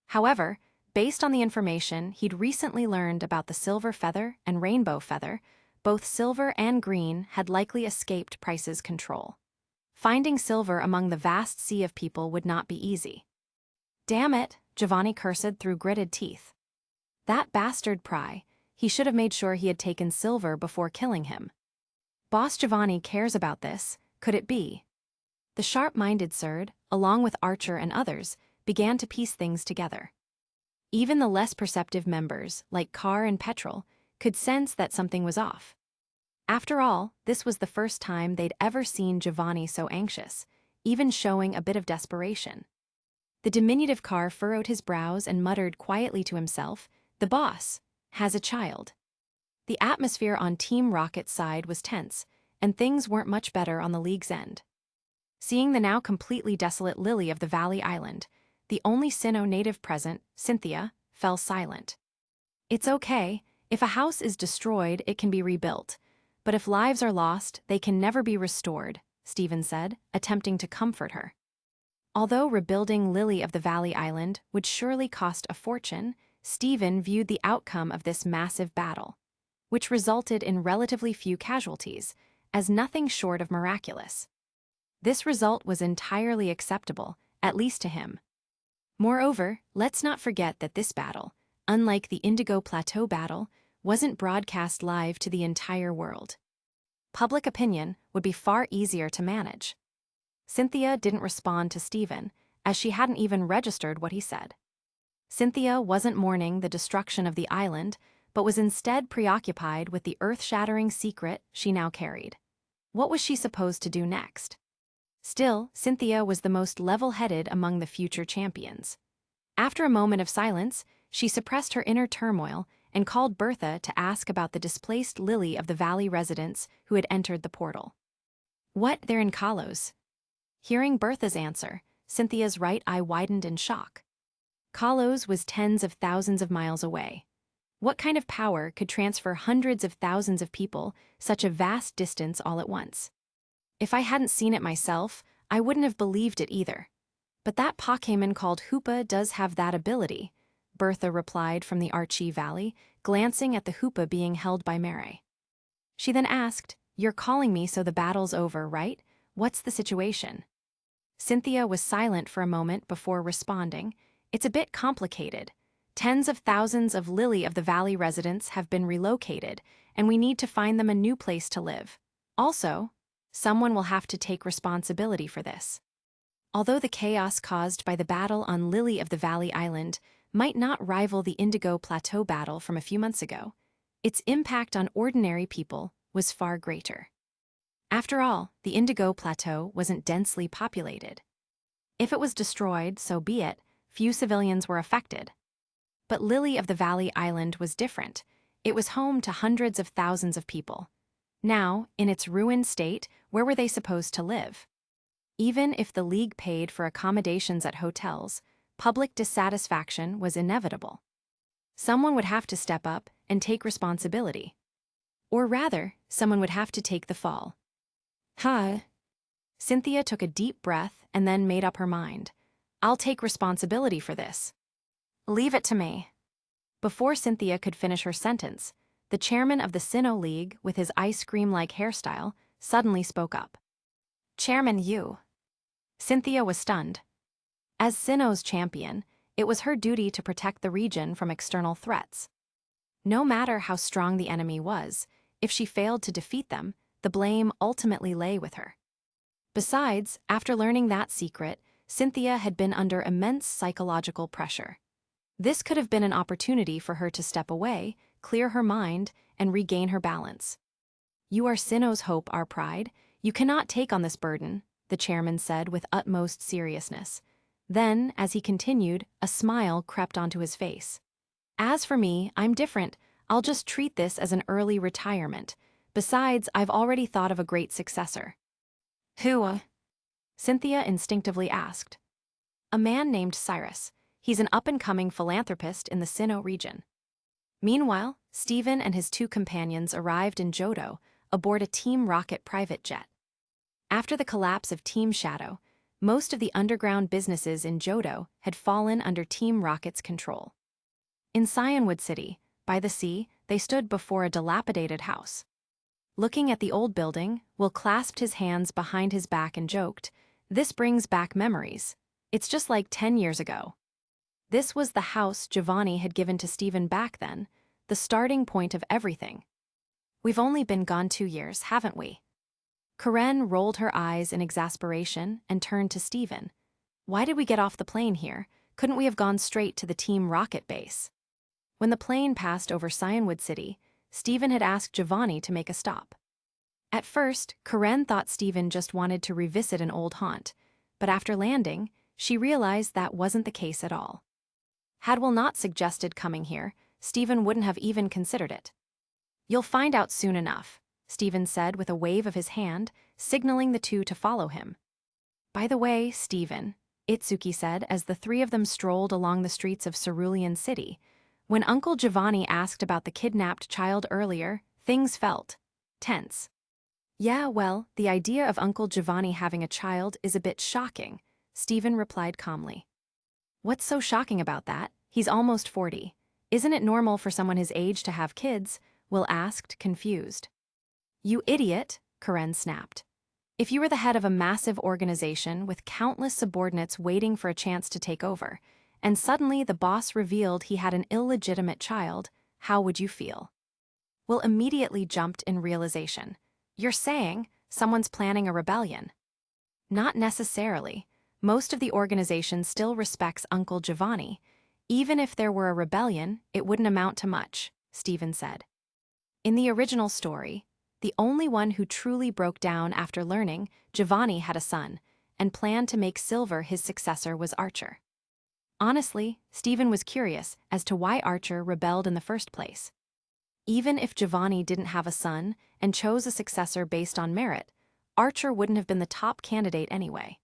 However, based on the information he'd recently learned about the Silver Feather and Rainbow Feather, both Silver and Green had likely escaped Price's control. Finding Silver among the vast sea of people would not be easy. "Damn it," Giovanni cursed through gritted teeth. That bastard Pry, he should have made sure he had taken Silver before killing him. Boss Giovanni cares about this, could it be? The sharp-minded Surd, along with Archer and others, began to piece things together. Even the less perceptive members, like Carr and Petrol, could sense that something was off. After all, this was the first time they'd ever seen Giovanni so anxious, even showing a bit of desperation. The diminutive Carr furrowed his brows and muttered quietly to himself, The boss has a child. The atmosphere on Team Rocket's side was tense, and things weren't much better on the League's end. Seeing the now completely desolate Lily of the Valley Island, the only Sinnoh native present, Cynthia, fell silent. It's okay. If a house is destroyed, it can be rebuilt. But if lives are lost, they can never be restored, Stephen said, attempting to comfort her. Although rebuilding Lily of the Valley Island would surely cost a fortune, Stephen viewed the outcome of this massive battle, which resulted in relatively few casualties, as nothing short of miraculous. This result was entirely acceptable, at least to him. Moreover, let's not forget that this battle, unlike the Indigo Plateau battle, wasn't broadcast live to the entire world. Public opinion would be far easier to manage. Cynthia didn't respond to Stephen, as she hadn't even registered what he said. Cynthia wasn't mourning the destruction of the island, but was instead preoccupied with the earth-shattering secret she now carried. What was she supposed to do next? Still, Cynthia was the most level-headed among the future champions. After a moment of silence, she suppressed her inner turmoil and called Bertha to ask about the displaced Lily of the Valley residents who had entered the portal. What, they're in Kalos? Hearing Bertha's answer, Cynthia's right eye widened in shock. Kalos was tens of thousands of miles away. What kind of power could transfer hundreds of thousands of people such a vast distance all at once? If I hadn't seen it myself, I wouldn't have believed it either. But that Pokémon called Hoopa does have that ability, Bertha replied from the Archie Valley, glancing at the Hoopa being held by Mary. She then asked, "You're calling me so the battle's over, right? What's the situation?" Cynthia was silent for a moment before responding. It's a bit complicated. Tens of thousands of Lily of the Valley residents have been relocated, and we need to find them a new place to live. Also, someone will have to take responsibility for this. Although the chaos caused by the battle on Lily of the Valley Island might not rival the Indigo Plateau battle from a few months ago, its impact on ordinary people was far greater. After all, the Indigo Plateau wasn't densely populated. If it was destroyed, so be it, few civilians were affected. But Lily of the Valley Island was different. It was home to hundreds of thousands of people. Now, in its ruined state, where were they supposed to live? Even if the League paid for accommodations at hotels, public dissatisfaction was inevitable. Someone would have to step up and take responsibility. Or rather, someone would have to take the fall. Cynthia took a deep breath and then made up her mind. I'll take responsibility for this. Leave it to me. Before Cynthia could finish her sentence, the chairman of the Sinnoh League, with his ice cream-like hairstyle, suddenly spoke up. Chairman Yu. Cynthia was stunned. As Sinnoh's champion, it was her duty to protect the region from external threats. No matter how strong the enemy was, if she failed to defeat them, the blame ultimately lay with her. Besides, after learning that secret, Cynthia had been under immense psychological pressure. This could have been an opportunity for her to step away, clear her mind, and regain her balance. You are Sinnoh's hope, our pride. You cannot take on this burden, the chairman said with utmost seriousness. Then, as he continued, a smile crept onto his face. As for me, I'm different. I'll just treat this as an early retirement. Besides, I've already thought of a great successor. Who? Cynthia instinctively asked. A man named Cyrus. He's an up-and-coming philanthropist in the Sinnoh region. Meanwhile, Stephen and his two companions arrived in Johto aboard a Team Rocket private jet. After the collapse of Team Shadow, most of the underground businesses in Johto had fallen under Team Rocket's control. In Cyanwood City, by the sea, they stood before a dilapidated house. Looking at the old building, Will clasped his hands behind his back and joked, "This brings back memories. It's just like 10 years ago." This was the house Giovanni had given to Stephen back then, the starting point of everything. We've only been gone 2 years, haven't we? Karen rolled her eyes in exasperation and turned to Stephen. Why did we get off the plane here? Couldn't we have gone straight to the Team Rocket base? When the plane passed over Cyanwood City, Stephen had asked Giovanni to make a stop. At first, Karen thought Stephen just wanted to revisit an old haunt, but after landing, she realized that wasn't the case at all. Had Will not suggested coming here, Stephen wouldn't have even considered it. "You'll find out soon enough," Stephen said with a wave of his hand, signaling the two to follow him. "By the way, Stephen," Itsuki said as the three of them strolled along the streets of Cerulean City, "when Uncle Giovanni asked about the kidnapped child earlier, things felt tense." "Yeah, well, the idea of Uncle Giovanni having a child is a bit shocking," Stephen replied calmly. "What's so shocking about that? He's almost 40. Isn't it normal for someone his age to have kids?" Will asked, confused. "You idiot," Karen snapped. "If you were the head of a massive organization with countless subordinates waiting for a chance to take over, and suddenly the boss revealed he had an illegitimate child, how would you feel?" Will immediately jumped in realization. "You're saying someone's planning a rebellion?" "Not necessarily. Most of the organization still respects Uncle Giovanni. Even if there were a rebellion, it wouldn't amount to much," Stephen said. In the original story, the only one who truly broke down after learning Giovanni had a son and planned to make Silver his successor was Archer. Honestly, Stephen was curious as to why Archer rebelled in the first place. Even if Giovanni didn't have a son and chose a successor based on merit, Archer wouldn't have been the top candidate anyway.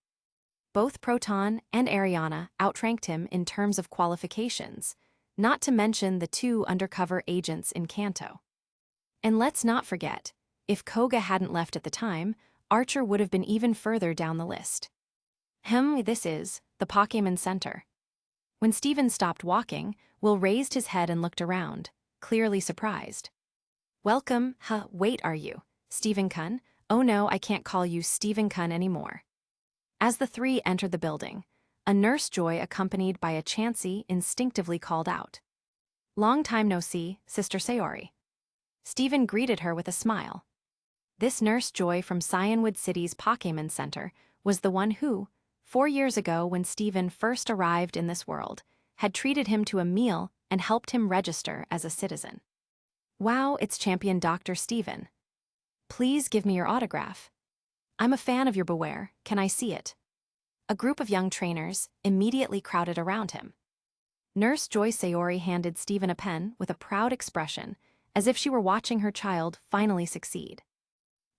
Both Proton and Ariana outranked him in terms of qualifications, not to mention the two undercover agents in Kanto. And let's not forget, if Koga hadn't left at the time, Archer would have been even further down the list. This is the Pokémon Center. When Stephen stopped walking, Will raised his head and looked around, clearly surprised. "Welcome, wait, are you? Stephen-kun? Oh no, I can't call you Stephen-kun anymore." As the three entered the building, a Nurse Joy accompanied by a Chansey instinctively called out, "Long time no see, Sister Sayori." Stephen greeted her with a smile. This Nurse Joy from Cyanwood City's Pokémon Center was the one who, 4 years ago when Stephen first arrived in this world, had treated him to a meal and helped him register as a citizen. "Wow, it's Champion Dr. Stephen. Please give me your autograph. I'm a fan of your Beware, can I see it?" A group of young trainers immediately crowded around him. Nurse Joy Sayori handed Stephen a pen with a proud expression, as if she were watching her child finally succeed.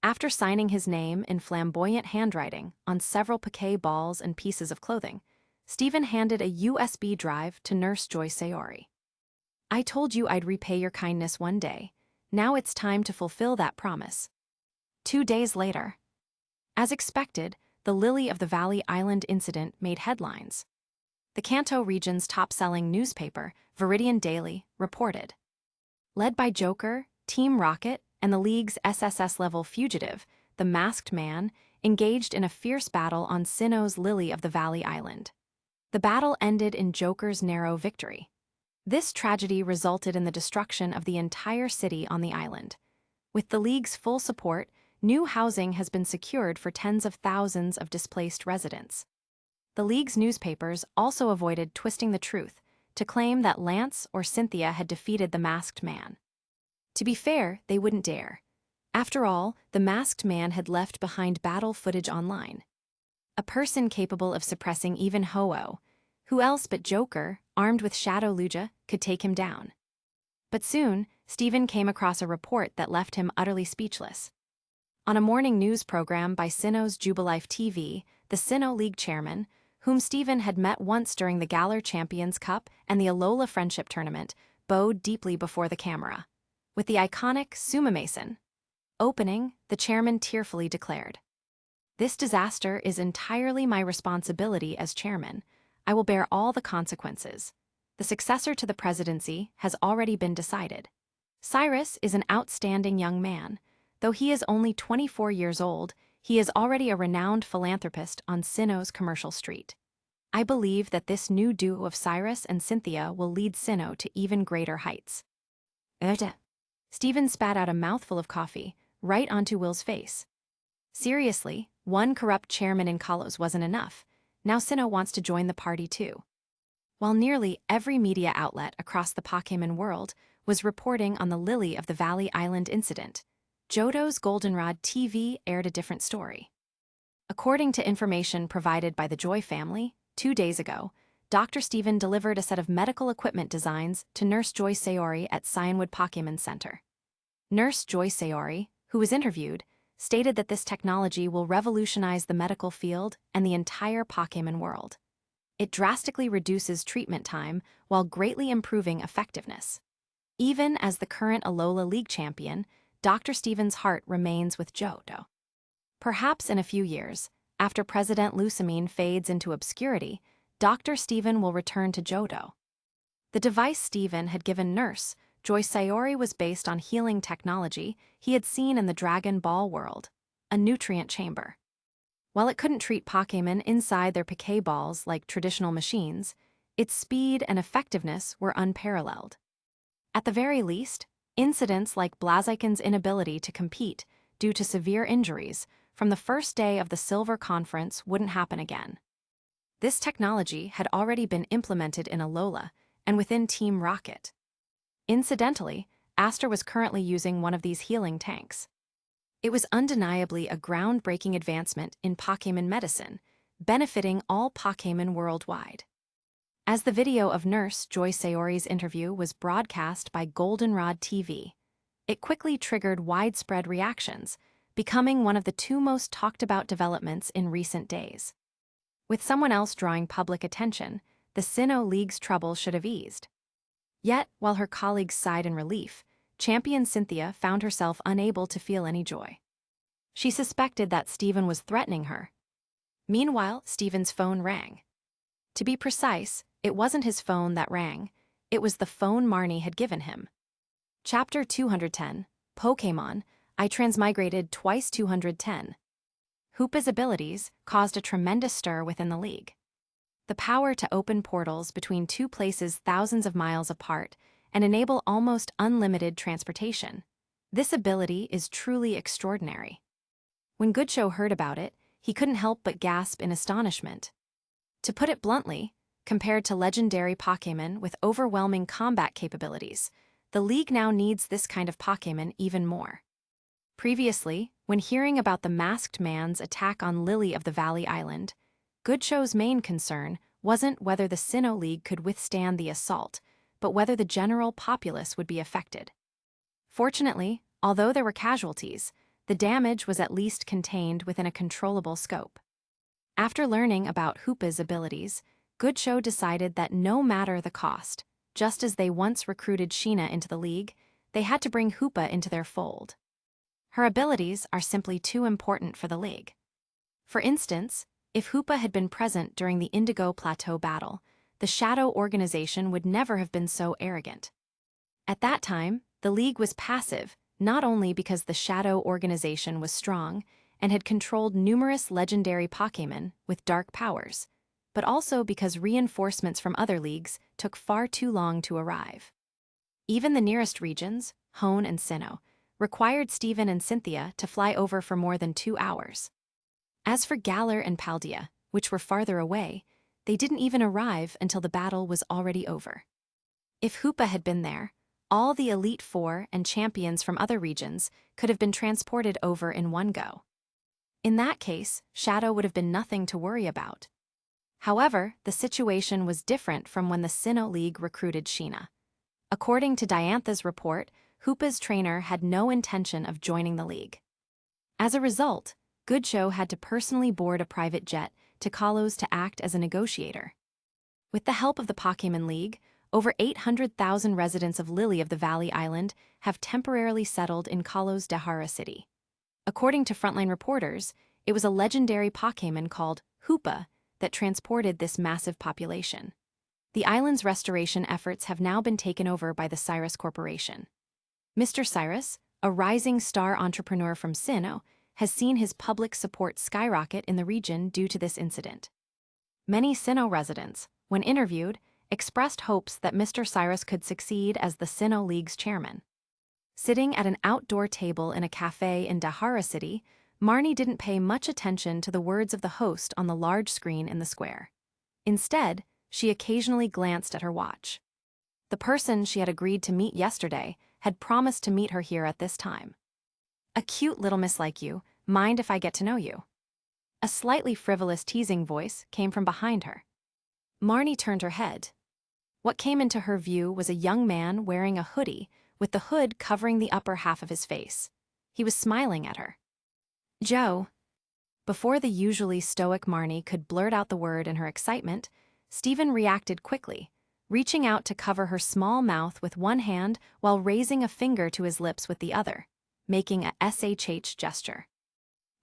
After signing his name in flamboyant handwriting on several Poké balls and pieces of clothing, Stephen handed a USB drive to Nurse Joy Sayori. "I told you I'd repay your kindness one day. Now it's time to fulfill that promise." 2 days later. As expected, the Lily of the Valley Island incident made headlines. The Kanto region's top-selling newspaper, Viridian Daily, reported. Led by Joker, Team Rocket, and the League's SSS-level fugitive, the Masked Man, engaged in a fierce battle on Sinnoh's Lily of the Valley Island. The battle ended in Joker's narrow victory. This tragedy resulted in the destruction of the entire city on the island. With the League's full support, new housing has been secured for tens of thousands of displaced residents. The League's newspapers also avoided twisting the truth to claim that Lance or Cynthia had defeated the Masked Man. To be fair, they wouldn't dare. After all, the Masked Man had left behind battle footage online. A person capable of suppressing even Ho-Oh. Who else but Joker, armed with Shadow Lugia, could take him down? But soon, Stephen came across a report that left him utterly speechless. On a morning news program by Sinnoh's Jubilife TV, the Sinnoh League chairman, whom Stephen had met once during the Galar Champions Cup and the Alola Friendship Tournament, bowed deeply before the camera. With the iconic Sumimasen opening, the chairman tearfully declared, "This disaster is entirely my responsibility as chairman. I will bear all the consequences. The successor to the presidency has already been decided. Cyrus is an outstanding young man. Though he is only 24 years old, he is already a renowned philanthropist on Sinnoh's commercial street. I believe that this new duo of Cyrus and Cynthia will lead Sinnoh to even greater heights." Stephen spat out a mouthful of coffee, right onto Will's face. Seriously, one corrupt chairman in Kalos wasn't enough. Now Sinnoh wants to join the party too. While nearly every media outlet across the Pokémon world was reporting on the Lily of the Valley Island incident, Johto's Goldenrod TV aired a different story. According to information provided by the Joy family, 2 days ago, Dr. Stephen delivered a set of medical equipment designs to Nurse Joy Sayori at Cyanwood Pokémon Center. Nurse Joy Sayori, who was interviewed, stated that this technology will revolutionize the medical field and the entire Pokémon world. It drastically reduces treatment time while greatly improving effectiveness. Even as the current Alola League champion, Dr. Stephen's heart remains with Johto. Perhaps in a few years, after President Lusamine fades into obscurity, Dr. Stephen will return to Johto. The device Stephen had given Nurse Joy Sayori was based on healing technology he had seen in the Dragon Ball world, a nutrient chamber. While it couldn't treat Pokémon inside their Pokéballs like traditional machines, its speed and effectiveness were unparalleled. At the very least, incidents like Blaziken's inability to compete due to severe injuries from the first day of the Silver Conference wouldn't happen again. This technology had already been implemented in Alola and within Team Rocket. Incidentally, Aster was currently using one of these healing tanks. It was undeniably a groundbreaking advancement in Pokémon medicine, benefiting all Pokémon worldwide. As the video of Nurse Joy Sayori's interview was broadcast by Goldenrod TV, it quickly triggered widespread reactions, becoming one of the two most talked-about developments in recent days. With someone else drawing public attention, the Sinnoh League's trouble should have eased. Yet, while her colleagues sighed in relief, champion Cynthia found herself unable to feel any joy. She suspected that Stephen was threatening her. Meanwhile, Stephen's phone rang. To be precise, it wasn't his phone that rang, it was the phone Marnie had given him. Chapter 210, Pokémon, I Transmigrated Twice 210. Hoopa's abilities caused a tremendous stir within the league. The power to open portals between two places thousands of miles apart and enable almost unlimited transportation. This ability is truly extraordinary. When Goodshow heard about it, he couldn't help but gasp in astonishment. To put it bluntly, compared to legendary Pokémon with overwhelming combat capabilities, the League now needs this kind of Pokémon even more. Previously, when hearing about the Masked Man's attack on Lily of the Valley Island, Goodshow's main concern wasn't whether the Sinnoh League could withstand the assault, but whether the general populace would be affected. Fortunately, although there were casualties, the damage was at least contained within a controllable scope. After learning about Hoopa's abilities, Goodshow decided that no matter the cost, just as they once recruited Sheena into the League, they had to bring Hoopa into their fold. Her abilities are simply too important for the League. For instance, if Hoopa had been present during the Indigo Plateau battle, the Shadow Organization would never have been so arrogant. At that time, the League was passive, not only because the Shadow Organization was strong and had controlled numerous legendary Pokémon with dark powers, but also because reinforcements from other leagues took far too long to arrive. Even the nearest regions, Hone and Sinnoh, required Stephen and Cynthia to fly over for more than 2 hours. As for Galar and Paldea, which were farther away, they didn't even arrive until the battle was already over. If Hoopa had been there, all the Elite Four and champions from other regions could have been transported over in one go. In that case, Shadow would have been nothing to worry about. However, the situation was different from when the Sinnoh League recruited Sheena. According to Diantha's report, Hoopa's trainer had no intention of joining the League. As a result, Goodshow had to personally board a private jet to Kalos to act as a negotiator. With the help of the Pokémon League, over 800,000 residents of Lily of the Valley Island have temporarily settled in Kalos Dahara City. According to frontline reporters, it was a legendary Pokémon called Hoopa that transported this massive population. The island's restoration efforts have now been taken over by the Cyrus Corporation. Mr. Cyrus, a rising star entrepreneur from Sinnoh, has seen his public support skyrocket in the region due to this incident. Many Sinnoh residents, when interviewed, expressed hopes that Mr. Cyrus could succeed as the Sinnoh League's chairman. Sitting at an outdoor table in a cafe in Dahara City, Marnie didn't pay much attention to the words of the host on the large screen in the square. Instead, she occasionally glanced at her watch. The person she had agreed to meet yesterday had promised to meet her here at this time. "A cute little miss like you, mind if I get to know you?" A slightly frivolous teasing voice came from behind her. Marnie turned her head. What came into her view was a young man wearing a hoodie, with the hood covering the upper half of his face. He was smiling at her. "Joe." Before the usually stoic Marnie could blurt out the word in her excitement, Stephen reacted quickly, reaching out to cover her small mouth with one hand while raising a finger to his lips with the other, making a SHH gesture.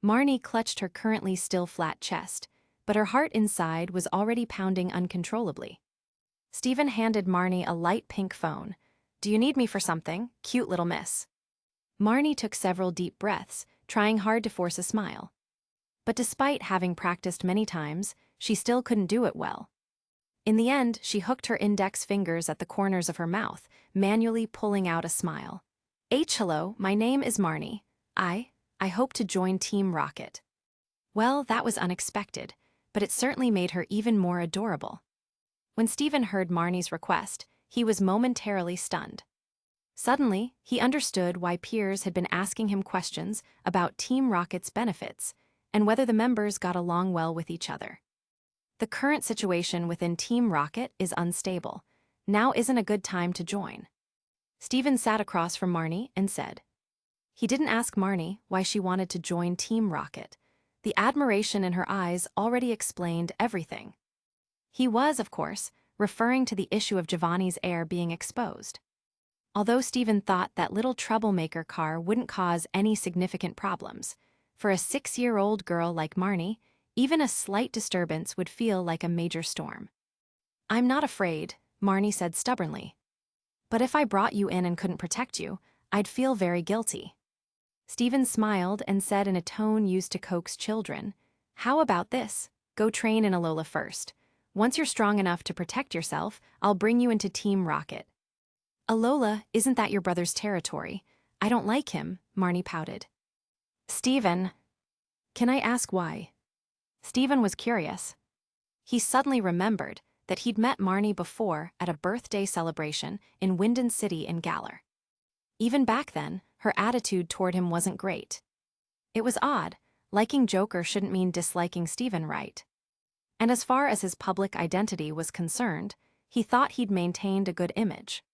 Marnie clutched her currently still flat chest, but her heart inside was already pounding uncontrollably. Stephen handed Marnie a light pink phone. "Do you need me for something, cute little miss?" Marnie took several deep breaths, trying hard to force a smile. But despite having practiced many times, she still couldn't do it well. In the end, she hooked her index fingers at the corners of her mouth, manually pulling out a smile. Hello, my name is Marnie. I hope to join Team Rocket." Well, that was unexpected, but it certainly made her even more adorable. When Stephen heard Marnie's request, he was momentarily stunned. Suddenly, he understood why peers had been asking him questions about Team Rocket's benefits and whether the members got along well with each other. The current situation within Team Rocket is unstable. Now isn't a good time to join. Stephen sat across from Marnie and said. He didn't ask Marnie why she wanted to join Team Rocket. The admiration in her eyes already explained everything. He was, of course, referring to the issue of Giovanni's heir being exposed. Although Stephen thought that little troublemaker car wouldn't cause any significant problems, for a 6-year-old girl like Marnie, even a slight disturbance would feel like a major storm. "I'm not afraid," Marnie said stubbornly. "But if I brought you in and couldn't protect you, I'd feel very guilty." Stephen smiled and said in a tone used to coax children, "How about this? Go train in Alola first. Once you're strong enough to protect yourself, I'll bring you into Team Rocket." "Alola, isn't that your brother's territory? I don't like him," Marnie pouted. "Stephen." "Can I ask why?" Stephen was curious. He suddenly remembered that he'd met Marnie before at a birthday celebration in Winden City in Galar. Even back then, her attitude toward him wasn't great. It was odd. Liking Joker shouldn't mean disliking Stephen, right? And as far as his public identity was concerned, he thought he'd maintained a good image.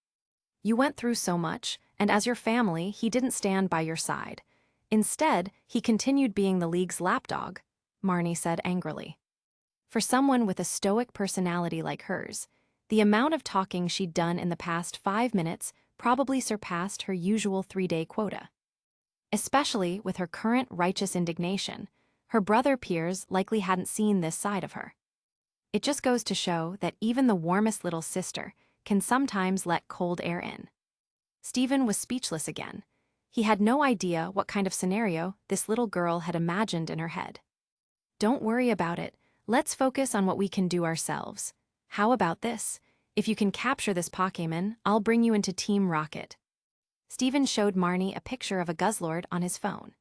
"You went through so much, and as your family, he didn't stand by your side. Instead, he continued being the league's lapdog," Marnie said angrily. For someone with a stoic personality like hers, the amount of talking she'd done in the past 5 minutes probably surpassed her usual 3-day quota. Especially with her current righteous indignation, her brother peers likely hadn't seen this side of her. It just goes to show that even the warmest little sister can sometimes let cold air in. Stephen was speechless again. He had no idea what kind of scenario this little girl had imagined in her head. "Don't worry about it. Let's focus on what we can do ourselves. How about this? If you can capture this Pokémon, I'll bring you into Team Rocket." Stephen showed Marnie a picture of a Guzzlord on his phone.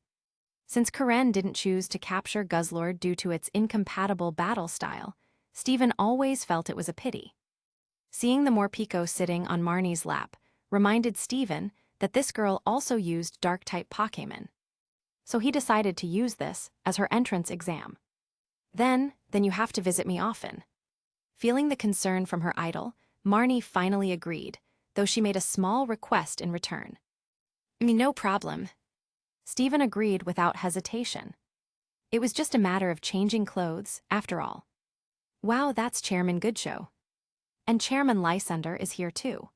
Since Karen didn't choose to capture Guzzlord due to its incompatible battle style, Stephen always felt it was a pity. Seeing the Morpeko sitting on Marnie's lap reminded Stephen that this girl also used Dark-type Pokémon. So he decided to use this as her entrance exam. Then you have to visit me often." Feeling the concern from her idol, Marnie finally agreed, though she made a small request in return. "No problem." Stephen agreed without hesitation. It was just a matter of changing clothes, after all. Wow, that's Chairman Goodshow. And Chairman Lysander is here too.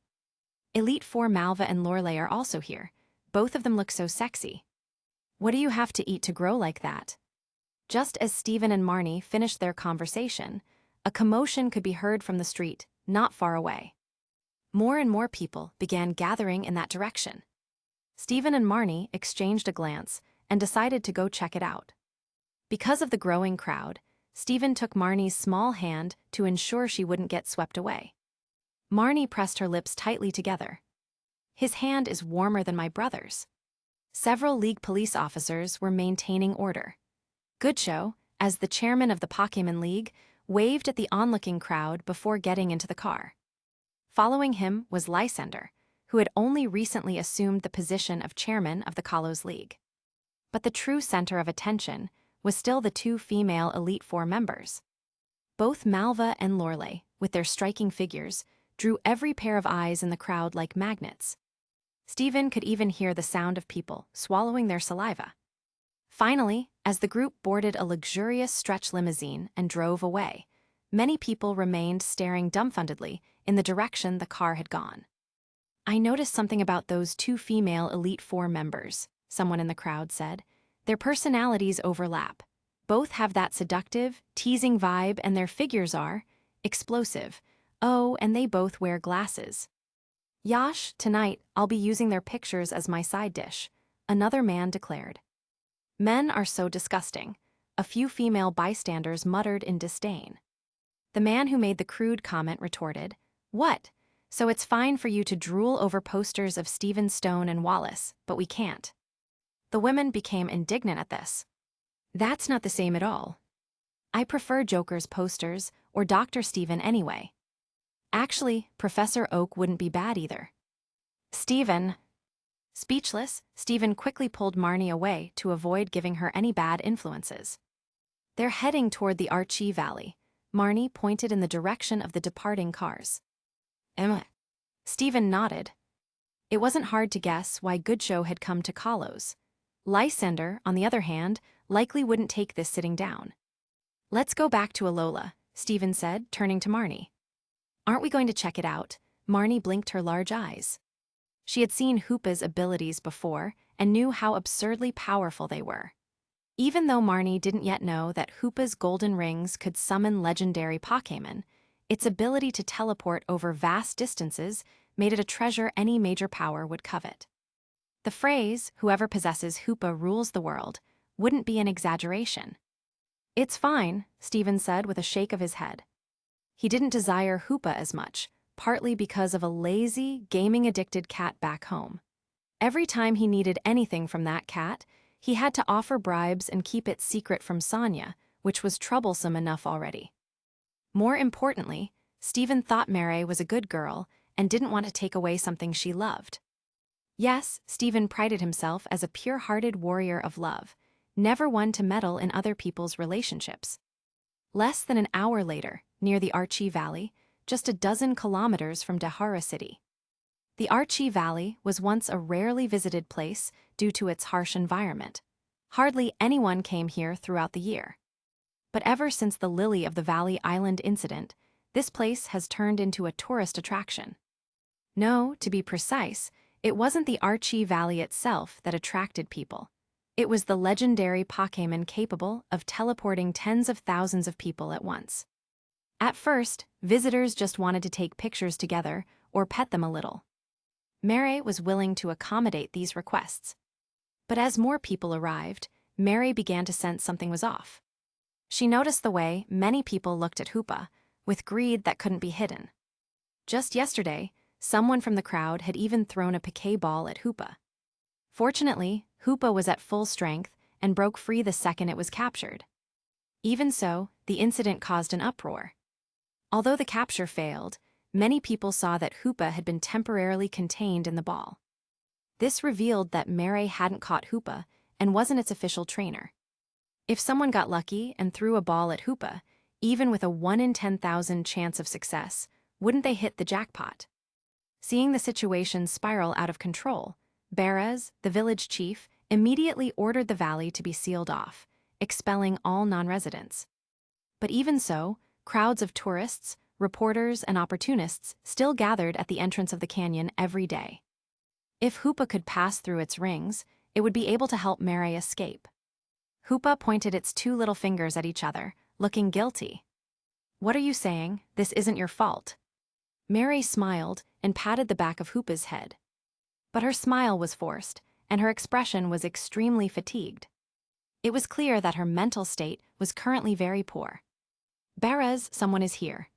Elite Four Malva and Lorelei are also here. Both of them look so sexy. What do you have to eat to grow like that? Just as Stephen and Marnie finished their conversation, a commotion could be heard from the street, not far away. More and more people began gathering in that direction. Stephen and Marnie exchanged a glance and decided to go check it out. Because of the growing crowd, Stephen took Marnie's small hand to ensure she wouldn't get swept away. Marnie pressed her lips tightly together. "His hand is warmer than my brother's." Several League police officers were maintaining order. Goodshow, as the chairman of the Pokémon League, waved at the onlooking crowd before getting into the car. Following him was Lysander, who had only recently assumed the position of chairman of the Kalos League. But the true center of attention was still the 2 female Elite Four members. Both Malva and Lorelei with their striking figures, drew every pair of eyes in the crowd like magnets. Stephen could even hear the sound of people swallowing their saliva. Finally, as the group boarded a luxurious stretch limousine and drove away, many people remained staring dumbfoundedly in the direction the car had gone. "I noticed something about those two female Elite Four members," someone in the crowd said. "Their personalities overlap. Both have that seductive, teasing vibe, and their figures are explosive. Oh, and they both wear glasses." "Yash, tonight I'll be using their pictures as my side dish," another man declared. "Men are so disgusting," a few female bystanders muttered in disdain. The man who made the crude comment retorted, "What? So it's fine for you to drool over posters of Stephen Stone and Wallace, but we can't." The women became indignant at this. "That's not the same at all. I prefer Joker's posters or Dr. Stephen anyway. Actually, Professor Oak wouldn't be bad either." "Stephen." Speechless, Stephen quickly pulled Marnie away to avoid giving her any bad influences. "They're heading toward the Archie Valley." Marnie pointed in the direction of the departing cars. "Emma." Stephen nodded. It wasn't hard to guess why Goodshow had come to Kalos. Lysander, on the other hand, likely wouldn't take this sitting down. "Let's go back to Alola," Stephen said, turning to Marnie. "Aren't we going to check it out?" Marnie blinked her large eyes. She had seen Hoopa's abilities before and knew how absurdly powerful they were. Even though Marnie didn't yet know that Hoopa's golden rings could summon legendary Pokémon, its ability to teleport over vast distances made it a treasure any major power would covet. The phrase, "whoever possesses Hoopa rules the world," wouldn't be an exaggeration. "It's fine," Stephen said with a shake of his head. He didn't desire Hoopa as much, partly because of a lazy, gaming-addicted cat back home. Every time he needed anything from that cat, he had to offer bribes and keep it secret from Sonia, which was troublesome enough already. More importantly, Stephen thought Mary was a good girl and didn't want to take away something she loved. Yes, Stephen prided himself as a pure-hearted warrior of love, never one to meddle in other people's relationships. Less than an hour later, near the Archie Valley, just a dozen kilometers from Dahara City. The Archie Valley was once a rarely visited place due to its harsh environment. Hardly anyone came here throughout the year. But ever since the Lily of the Valley Island incident, this place has turned into a tourist attraction. No, to be precise, it wasn't the Archie Valley itself that attracted people. It was the legendary Pokémon capable of teleporting tens of thousands of people at once. At first, visitors just wanted to take pictures together or pet them a little. Mary was willing to accommodate these requests. But as more people arrived, Mary began to sense something was off. She noticed the way many people looked at Hoopa, with greed that couldn't be hidden. Just yesterday, someone from the crowd had even thrown a piquet ball at Hoopa. Fortunately, Hoopa was at full strength and broke free the second it was captured. Even so, the incident caused an uproar. Although the capture failed, many people saw that Hoopa had been temporarily contained in the ball. This revealed that Mary hadn't caught Hoopa and wasn't its official trainer. If someone got lucky and threw a ball at Hoopa, even with a 1 in 10,000 chance of success, wouldn't they hit the jackpot? Seeing the situation spiral out of control, Beres, the village chief, immediately ordered the valley to be sealed off, expelling all non-residents. But even so, crowds of tourists, reporters, and opportunists still gathered at the entrance of the canyon every day. If Hoopa could pass through its rings, it would be able to help Mary escape. Hoopa pointed its two little fingers at each other, looking guilty. "What are you saying? This isn't your fault." Mary smiled and patted the back of Hoopa's head. But her smile was forced, and her expression was extremely fatigued. It was clear that her mental state was currently very poor. "Beres, someone is here."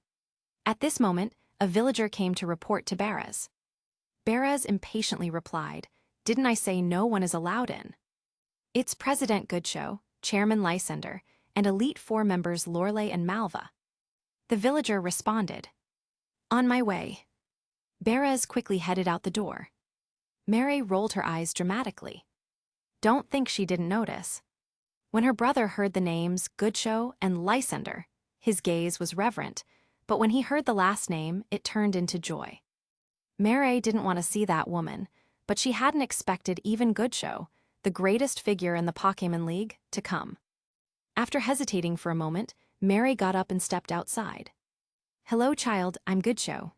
At this moment, a villager came to report to Beres. Beres impatiently replied, "Didn't I say no one is allowed in?" "It's President Goodshow, Chairman Lysander, and Elite Four members Lorelei and Malva." The villager responded. "On my way." Beres quickly headed out the door. Mary rolled her eyes dramatically. Don't think she didn't notice. When her brother heard the names Goodshow and Lysander, his gaze was reverent, but when he heard the last name, it turned into joy. Mary didn't want to see that woman, but she hadn't expected even Goodshow, the greatest figure in the Pokémon League, to come. After hesitating for a moment, Mary got up and stepped outside. "Hello, child, I'm Goodshow."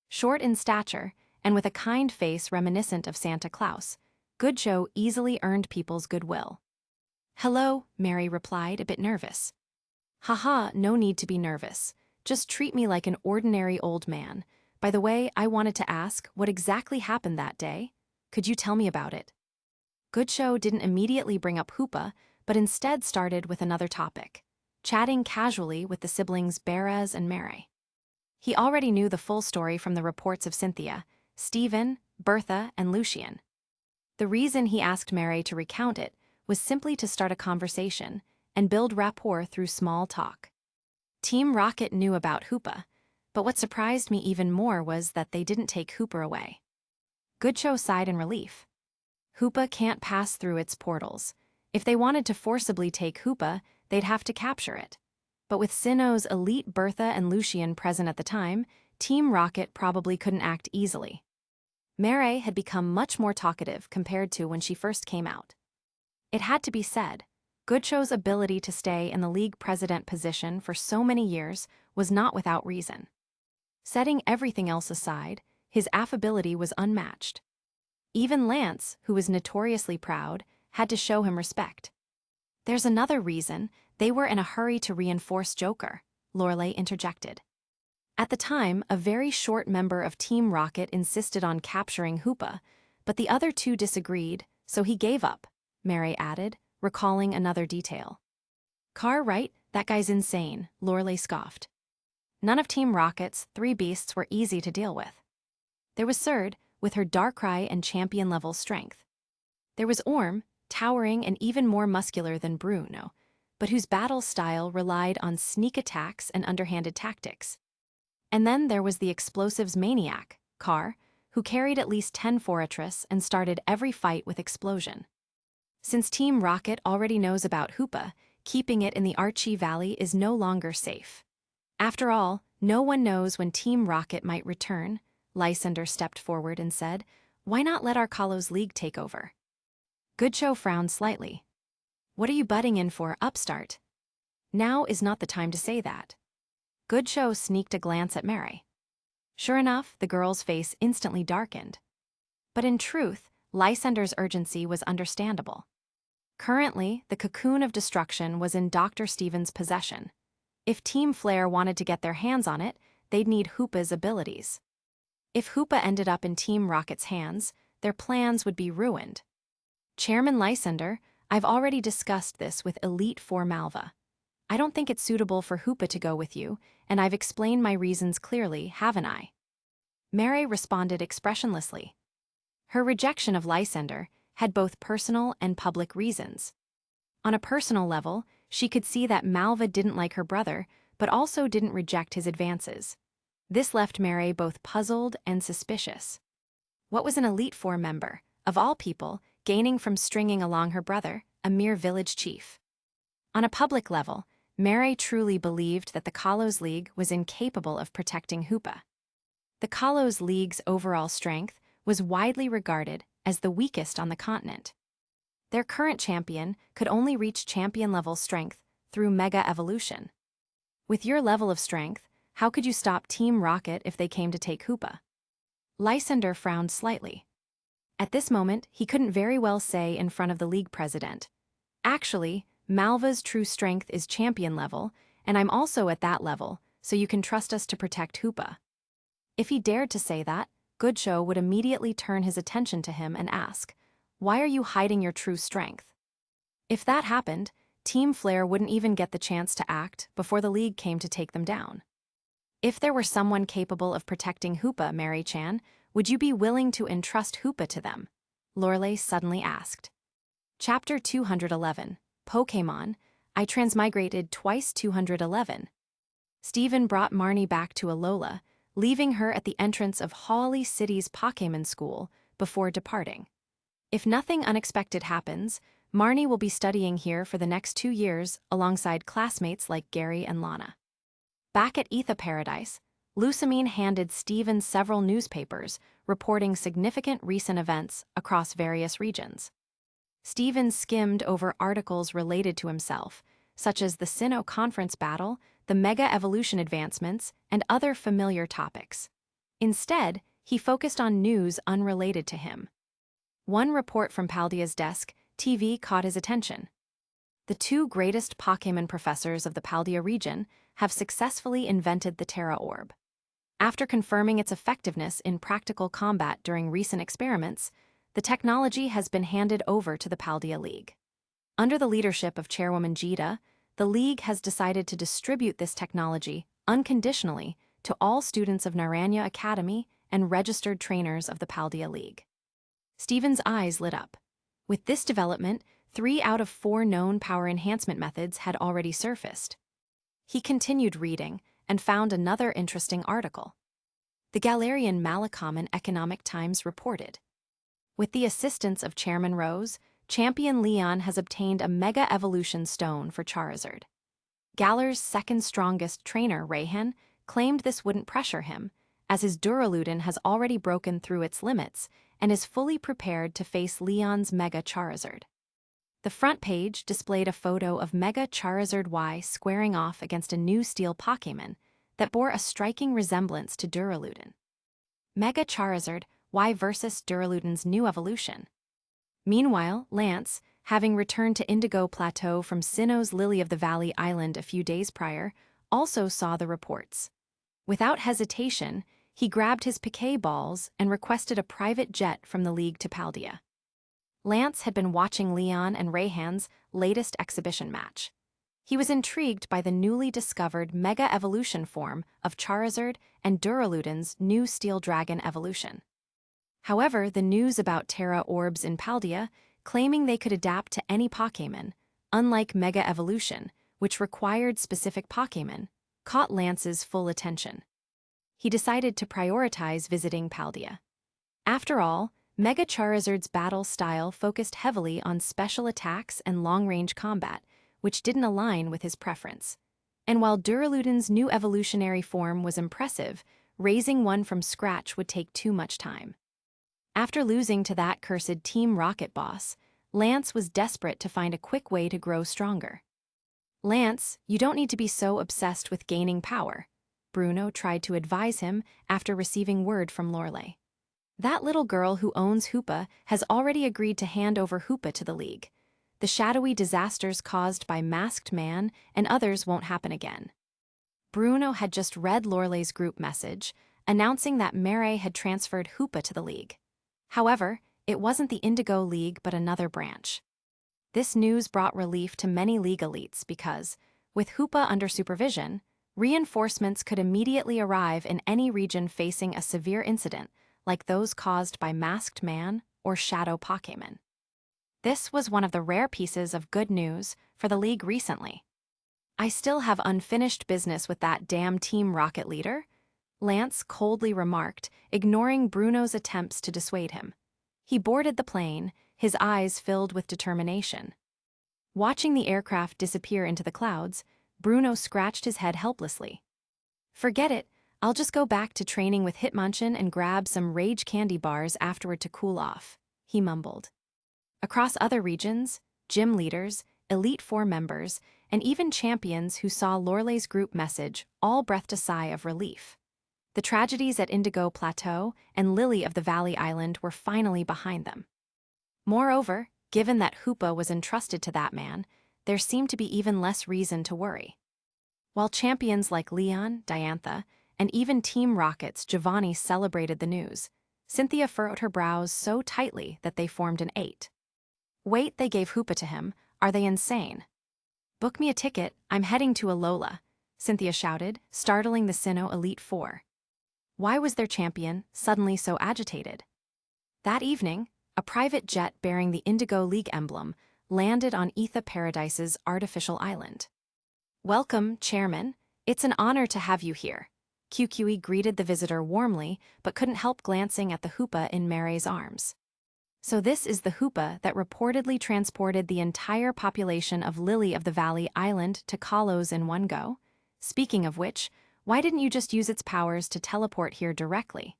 Short in stature, and with a kind face reminiscent of Santa Claus, Goodshow easily earned people's goodwill. "Hello," Mary replied, a bit nervous. "Haha, no need to be nervous. Just treat me like an ordinary old man. By the way, I wanted to ask what exactly happened that day. Could you tell me about it?" Goodshow didn't immediately bring up Hoopa, but instead started with another topic, chatting casually with the siblings Beres and Mary. He already knew the full story from the reports of Cynthia, Stephen, Bertha, and Lucian. The reason he asked Mary to recount it was simply to start a conversation and build rapport through small talk. Team Rocket knew about Hoopa, but what surprised me even more was that they didn't take Hoopa away. Goodshow sighed in relief. Hoopa can't pass through its portals. If they wanted to forcibly take Hoopa, they'd have to capture it. But with Sinnoh's elite Bertha and Lucian present at the time, Team Rocket probably couldn't act easily. Mary had become much more talkative compared to when she first came out. It had to be said, Goodshow's ability to stay in the league president position for so many years was not without reason. Setting everything else aside, his affability was unmatched. Even Lance, who was notoriously proud, had to show him respect. "There's another reason. They were in a hurry to reinforce Joker," Lorelei interjected. At the time, a very short member of Team Rocket insisted on capturing Hoopa, but the other two disagreed, so he gave up, Mary added, recalling another detail. "Car right, that guy's insane," Lorelei scoffed. None of Team Rocket's 3 beasts were easy to deal with. There was Surd, with her Darkrai and champion-level strength. There was Orm, towering and even more muscular than Bruno, but whose battle style relied on sneak attacks and underhanded tactics. And then there was the explosives maniac, Carr, who carried at least 10 Forretress and started every fight with explosion. Since Team Rocket already knows about Hoopa, keeping it in the Archie Valley is no longer safe. After all, no one knows when Team Rocket might return. Lysander stepped forward and said, "Why not let our Kalos League take over?" Goodshow frowned slightly. "What are you butting in for, upstart? Now is not the time to say that." Goodshow sneaked a glance at Mary. Sure enough, the girl's face instantly darkened. But in truth, Lysander's urgency was understandable. Currently, the cocoon of destruction was in Dr. Stephen's possession. If Team Flare wanted to get their hands on it, they'd need Hoopa's abilities. If Hoopa ended up in Team Rocket's hands, their plans would be ruined. "Chairman Lysander, I've already discussed this with Elite Four Malva. I don't think it's suitable for Hoopa to go with you, and I've explained my reasons clearly, haven't I?" Mary responded expressionlessly. Her rejection of Lysander had both personal and public reasons. On a personal level, she could see that Malva didn't like her brother, but also didn't reject his advances. This left Mary both puzzled and suspicious. What was an Elite Four member, of all people, gaining from stringing along her brother, a mere village chief? On a public level, Mary truly believed that the Kalos League was incapable of protecting Hoopa. The Kalos League's overall strength was widely regarded as the weakest on the continent. Their current champion could only reach champion-level strength through Mega Evolution. With your level of strength, how could you stop Team Rocket if they came to take Hoopa? Lysander frowned slightly. At this moment, he couldn't very well say in front of the league president, "Actually, Malva's true strength is champion level, and I'm also at that level, so you can trust us to protect Hoopa." If he dared to say that, Goodshow would immediately turn his attention to him and ask, "Why are you hiding your true strength?" If that happened, Team Flare wouldn't even get the chance to act before the league came to take them down. If there were someone capable of protecting Hoopa, Mary-chan, would you be willing to entrust Hoopa to them? Lorelei suddenly asked. Chapter 211, Pokémon, I Transmigrated Twice 211. Stephen brought Marnie back to Alola, leaving her at the entrance of Hawley City's Pokémon School before departing. If nothing unexpected happens, Marnie will be studying here for the next 2 years alongside classmates like Gary and Lana. Back at Etha Paradise, Lusamine handed Steven several newspapers reporting significant recent events across various regions. Steven skimmed over articles related to himself, such as the Sinnoh Conference battle, the Mega Evolution advancements, and other familiar topics. Instead, he focused on news unrelated to him. One report from Paldea's desk, TV, caught his attention. The two greatest Pokémon professors of the Paldea region have successfully invented the Terra Orb. After confirming its effectiveness in practical combat during recent experiments, the technology has been handed over to the Paldea League. Under the leadership of Chairwoman Jita, the League has decided to distribute this technology unconditionally to all students of Naranja Academy and registered trainers of the Paldea League. Steven's eyes lit up. With this development, 3 out of 4 known power enhancement methods had already surfaced. He continued reading and found another interesting article. The Galarian Malacom Economic Times reported, with the assistance of Chairman Rose, Champion Leon has obtained a Mega Evolution Stone for Charizard. Galar's second strongest trainer, Raihan, claimed this wouldn't pressure him, as his Duraludon has already broken through its limits and is fully prepared to face Leon's Mega Charizard. The front page displayed a photo of Mega Charizard Y squaring off against a new steel Pokémon that bore a striking resemblance to Duraludon. Mega Charizard Y versus Duraludon's new evolution. Meanwhile, Lance, having returned to Indigo Plateau from Sinnoh's Lily of the Valley Island a few days prior, also saw the reports. Without hesitation, he grabbed his Piquet balls and requested a private jet from the League to Paldea. Lance had been watching Leon and Raihan's latest exhibition match. He was intrigued by the newly discovered Mega Evolution form of Charizard and Duraludon's new Steel Dragon evolution. However, the news about Terra Orbs in Paldea, claiming they could adapt to any Pokémon, unlike Mega Evolution, which required specific Pokémon, caught Lance's full attention. He decided to prioritize visiting Paldea. After all, Mega Charizard's battle style focused heavily on special attacks and long-range combat, which didn't align with his preference. And while Duraludon's new evolutionary form was impressive, raising one from scratch would take too much time. After losing to that cursed Team Rocket boss, Lance was desperate to find a quick way to grow stronger. "Lance, you don't need to be so obsessed with gaining power," Bruno tried to advise him after receiving word from Lorelei. "That little girl who owns Hoopa has already agreed to hand over Hoopa to the League. The shadowy disasters caused by Masked Man and others won't happen again." Bruno had just read Lorelei's group message, announcing that Mary had transferred Hoopa to the League. However, it wasn't the Indigo League but another branch. This news brought relief to many League elites because, with Hoopa under supervision, reinforcements could immediately arrive in any region facing a severe incident, like those caused by Masked Man or Shadow Pokémon. This was one of the rare pieces of good news for the League recently. "I still have unfinished business with that damn Team Rocket leader," Lance coldly remarked, ignoring Bruno's attempts to dissuade him. He boarded the plane, his eyes filled with determination. Watching the aircraft disappear into the clouds, Bruno scratched his head helplessly. "Forget it, I'll just go back to training with Hitmonchan and grab some Rage Candy bars afterward to cool off," he mumbled. Across other regions, gym leaders, Elite Four members, and even champions who saw Lorelei's group message all breathed a sigh of relief. The tragedies at Indigo Plateau and Lily of the Valley Island were finally behind them. Moreover, given that Hoopa was entrusted to that man, there seemed to be even less reason to worry. While champions like Leon, Diantha, and even Team Rocket's Giovanni celebrated the news, Cynthia furrowed her brows so tightly that they formed an 8. "Wait, they gave Hoopa to him. Are they insane?" "Book me a ticket, I'm heading to Alola," Cynthia shouted, startling the Sinnoh Elite Four. Why was their champion suddenly so agitated? That evening, a private jet bearing the Indigo League emblem landed on Etha Paradise's artificial island. "Welcome, Chairman. It's an honor to have you here." QQE greeted the visitor warmly, but couldn't help glancing at the Hoopa in Mary's arms. "So this is the Hoopa that reportedly transported the entire population of Lily of the Valley Island to Kalos in one go? Speaking of which, Why didn't you just use its powers to teleport here directly?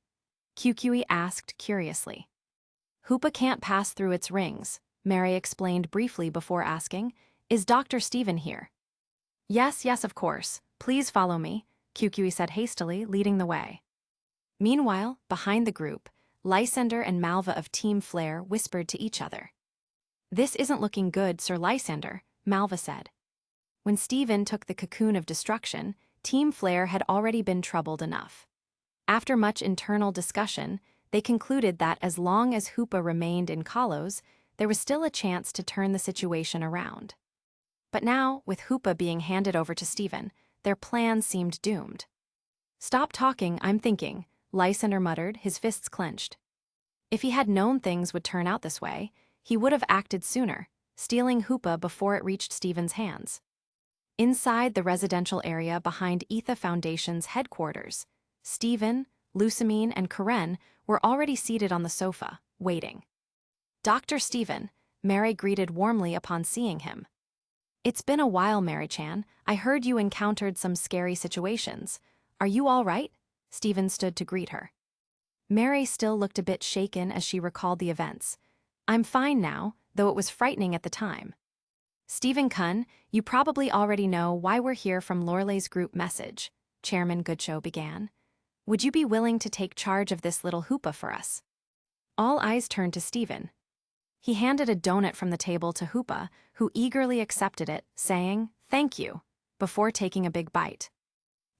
QQE asked curiously. Hoopa can't pass through its rings, Mary explained briefly before asking, is Dr. Stephen here? Yes, yes, of course. Please follow me, QQE said hastily, leading the way. Meanwhile, behind the group, Lysander and Malva of Team Flare whispered to each other. This isn't looking good, Sir Lysander, Malva said. When Stephen took the cocoon of destruction, Team Flare had already been troubled enough. After much internal discussion, they concluded that as long as Hoopa remained in Kalos, there was still a chance to turn the situation around. But now, with Hoopa being handed over to Stephen, their plan seemed doomed. Stop talking, I'm thinking, Lysander muttered, his fists clenched. If he had known things would turn out this way, he would have acted sooner, stealing Hoopa before it reached Stephen's hands. Inside the residential area behind Etha Foundation's headquarters, Stephen, Lusamine, and Karen were already seated on the sofa, waiting. Dr. Stephen, Mary greeted warmly upon seeing him. It's been a while, Mary-chan. I heard you encountered some scary situations. Are you all right? Stephen stood to greet her. Mary still looked a bit shaken as she recalled the events. I'm fine now, though it was frightening at the time. Stephen-kun, you probably already know why we're here from Lorelai's group message, Chairman Goodshow began. Would you be willing to take charge of this little Hoopa for us? All eyes turned to Stephen. He handed a donut from the table to Hoopa, who eagerly accepted it, saying, "Thank you," before taking a big bite.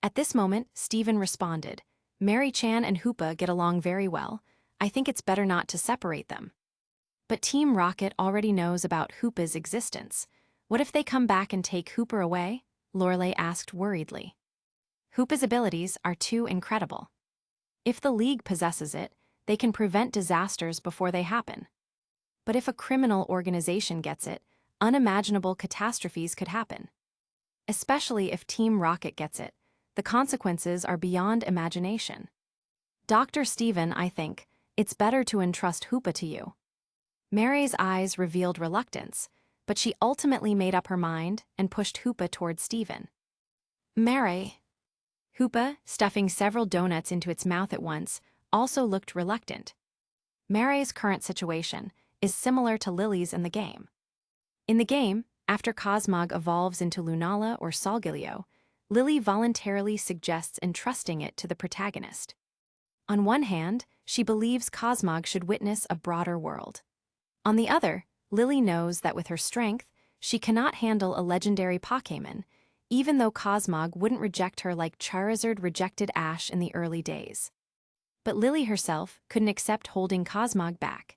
At this moment, Stephen responded, Mary-chan and Hoopa get along very well. I think it's better not to separate them. But Team Rocket already knows about Hoopa's existence. What if they come back and take Hoopa away? Lorelai asked worriedly. Hoopa's abilities are too incredible. If the League possesses it, they can prevent disasters before they happen. But if a criminal organization gets it, unimaginable catastrophes could happen. Especially if Team Rocket gets it, the consequences are beyond imagination. Dr. Stephen, I think, it's better to entrust Hoopa to you. Mary's eyes revealed reluctance, but she ultimately made up her mind and pushed Hoopa toward Stephen. Mary. Hoopa, stuffing several donuts into its mouth at once, also looked reluctant. Mary's current situation is similar to Lily's in the game. In the game, after Cosmog evolves into Lunala or Solgaleo, Lily voluntarily suggests entrusting it to the protagonist. On one hand, she believes Cosmog should witness a broader world. On the other, Lily knows that with her strength, she cannot handle a legendary Pokémon, even though Cosmog wouldn't reject her like Charizard rejected Ash in the early days. But Lily herself couldn't accept holding Cosmog back.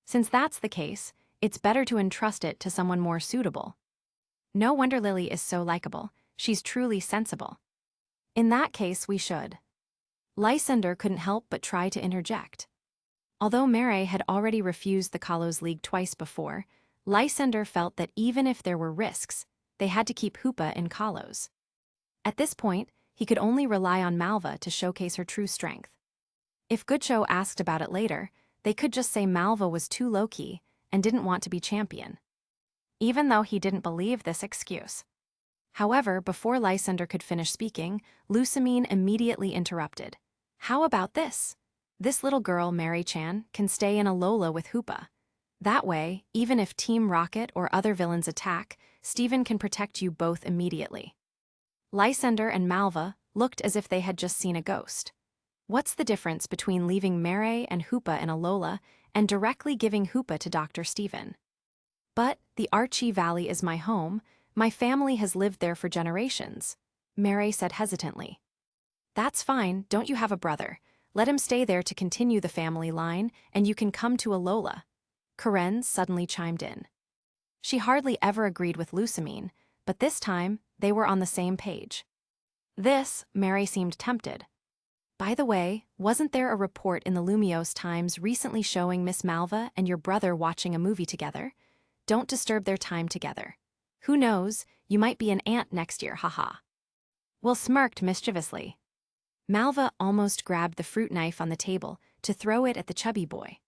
Since that's the case, it's better to entrust it to someone more suitable. No wonder Lily is so likable. She's truly sensible. In that case, we should. Lysander couldn't help but try to interject. Although Mary had already refused the Kalos League twice before, Lysander felt that even if there were risks, they had to keep Hoopa in Kalos. At this point, he could only rely on Malva to showcase her true strength. If Goodshow asked about it later, they could just say Malva was too low-key and didn't want to be champion. Even though he didn't believe this excuse. However, before Lysander could finish speaking, Lusamine immediately interrupted. How about this? This little girl, Mary-chan, can stay in Alola with Hoopa. That way, even if Team Rocket or other villains attack, Stephen can protect you both immediately. Lysander and Malva looked as if they had just seen a ghost. What's the difference between leaving Mary and Hoopa in Alola and directly giving Hoopa to Dr. Stephen? But the Archie Valley is my home. My family has lived there for generations, Mary said hesitantly. That's fine, don't you have a brother? Let him stay there to continue the family line, and you can come to Alola. Karen suddenly chimed in. She hardly ever agreed with Lusamine, but this time they were on the same page. Mary seemed tempted. By the way, wasn't there a report in the Lumiose Times recently showing Miss Malva and your brother watching a movie together? Don't disturb their time together. Who knows, you might be an aunt next year, haha. Will smirked mischievously. Malva almost grabbed the fruit knife on the table to throw it at the chubby boy.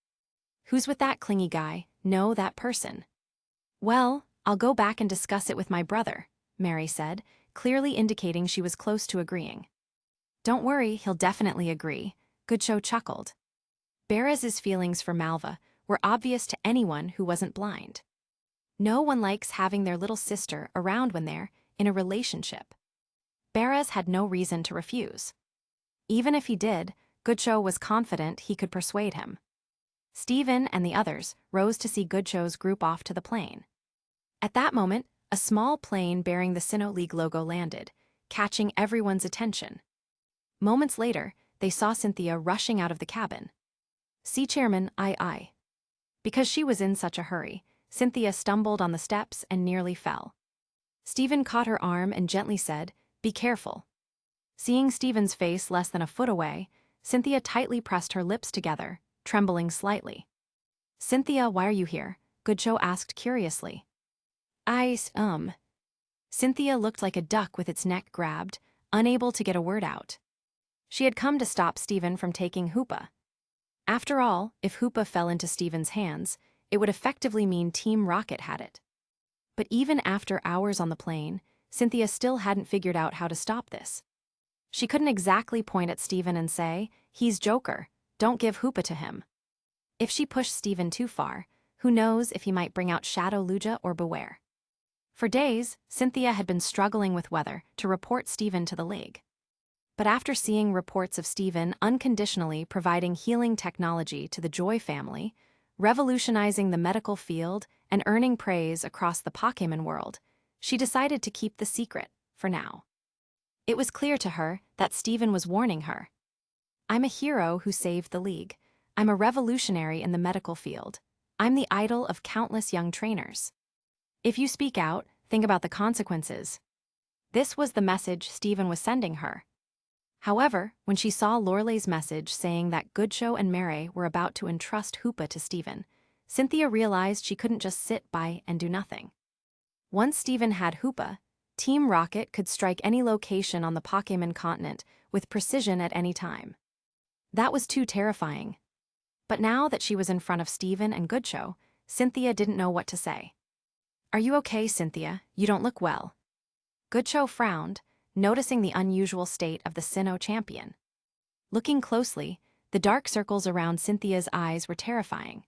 Who's with that clingy guy? No, that person. Well, I'll go back and discuss it with my brother, Mary said, clearly indicating she was close to agreeing. Don't worry, he'll definitely agree, Goodshow chuckled. Beraz's feelings for Malva were obvious to anyone who wasn't blind. No one likes having their little sister around when they're in a relationship. Beraz had no reason to refuse. Even if he did, Goodshow was confident he could persuade him. Stephen and the others rose to see Goodshow's group off to the plane. At that moment, a small plane bearing the Sinnoh League logo landed, catching everyone's attention. Moments later, they saw Cynthia rushing out of the cabin. "See, Chairman, aye." Because she was in such a hurry, Cynthia stumbled on the steps and nearly fell. Stephen caught her arm and gently said, "Be careful." Seeing Stephen's face less than a foot away, Cynthia tightly pressed her lips together, trembling slightly. "Cynthia, why are you here?" Goodshow asked curiously. Cynthia looked like a duck with its neck grabbed, unable to get a word out. She had come to stop Stephen from taking Hoopa. After all, if Hoopa fell into Stephen's hands, it would effectively mean Team Rocket had it. But even after hours on the plane, Cynthia still hadn't figured out how to stop this. She couldn't exactly point at Stephen and say, "He's Joker, don't give Hoopa to him." If she pushed Stephen too far, who knows if he might bring out Shadow Luja or Beware. For days, Cynthia had been struggling with whether to report Stephen to the League. But after seeing reports of Stephen unconditionally providing healing technology to the Joy family, revolutionizing the medical field and earning praise across the Pokémon world, she decided to keep the secret, for now. It was clear to her that Stephen was warning her. "I'm a hero who saved the League. I'm a revolutionary in the medical field. I'm the idol of countless young trainers. If you speak out, think about the consequences." This was the message Stephen was sending her. However, when she saw Lorelai's message saying that Goodshow and Mary were about to entrust Hoopa to Stephen, Cynthia realized she couldn't just sit by and do nothing. Once Stephen had Hoopa, Team Rocket could strike any location on the Pokémon continent with precision at any time. That was too terrifying. But now that she was in front of Stephen and Goodshow, Cynthia didn't know what to say. "Are you okay, Cynthia? You don't look well." Goodshow frowned, noticing the unusual state of the Sinnoh champion. Looking closely, the dark circles around Cynthia's eyes were terrifying.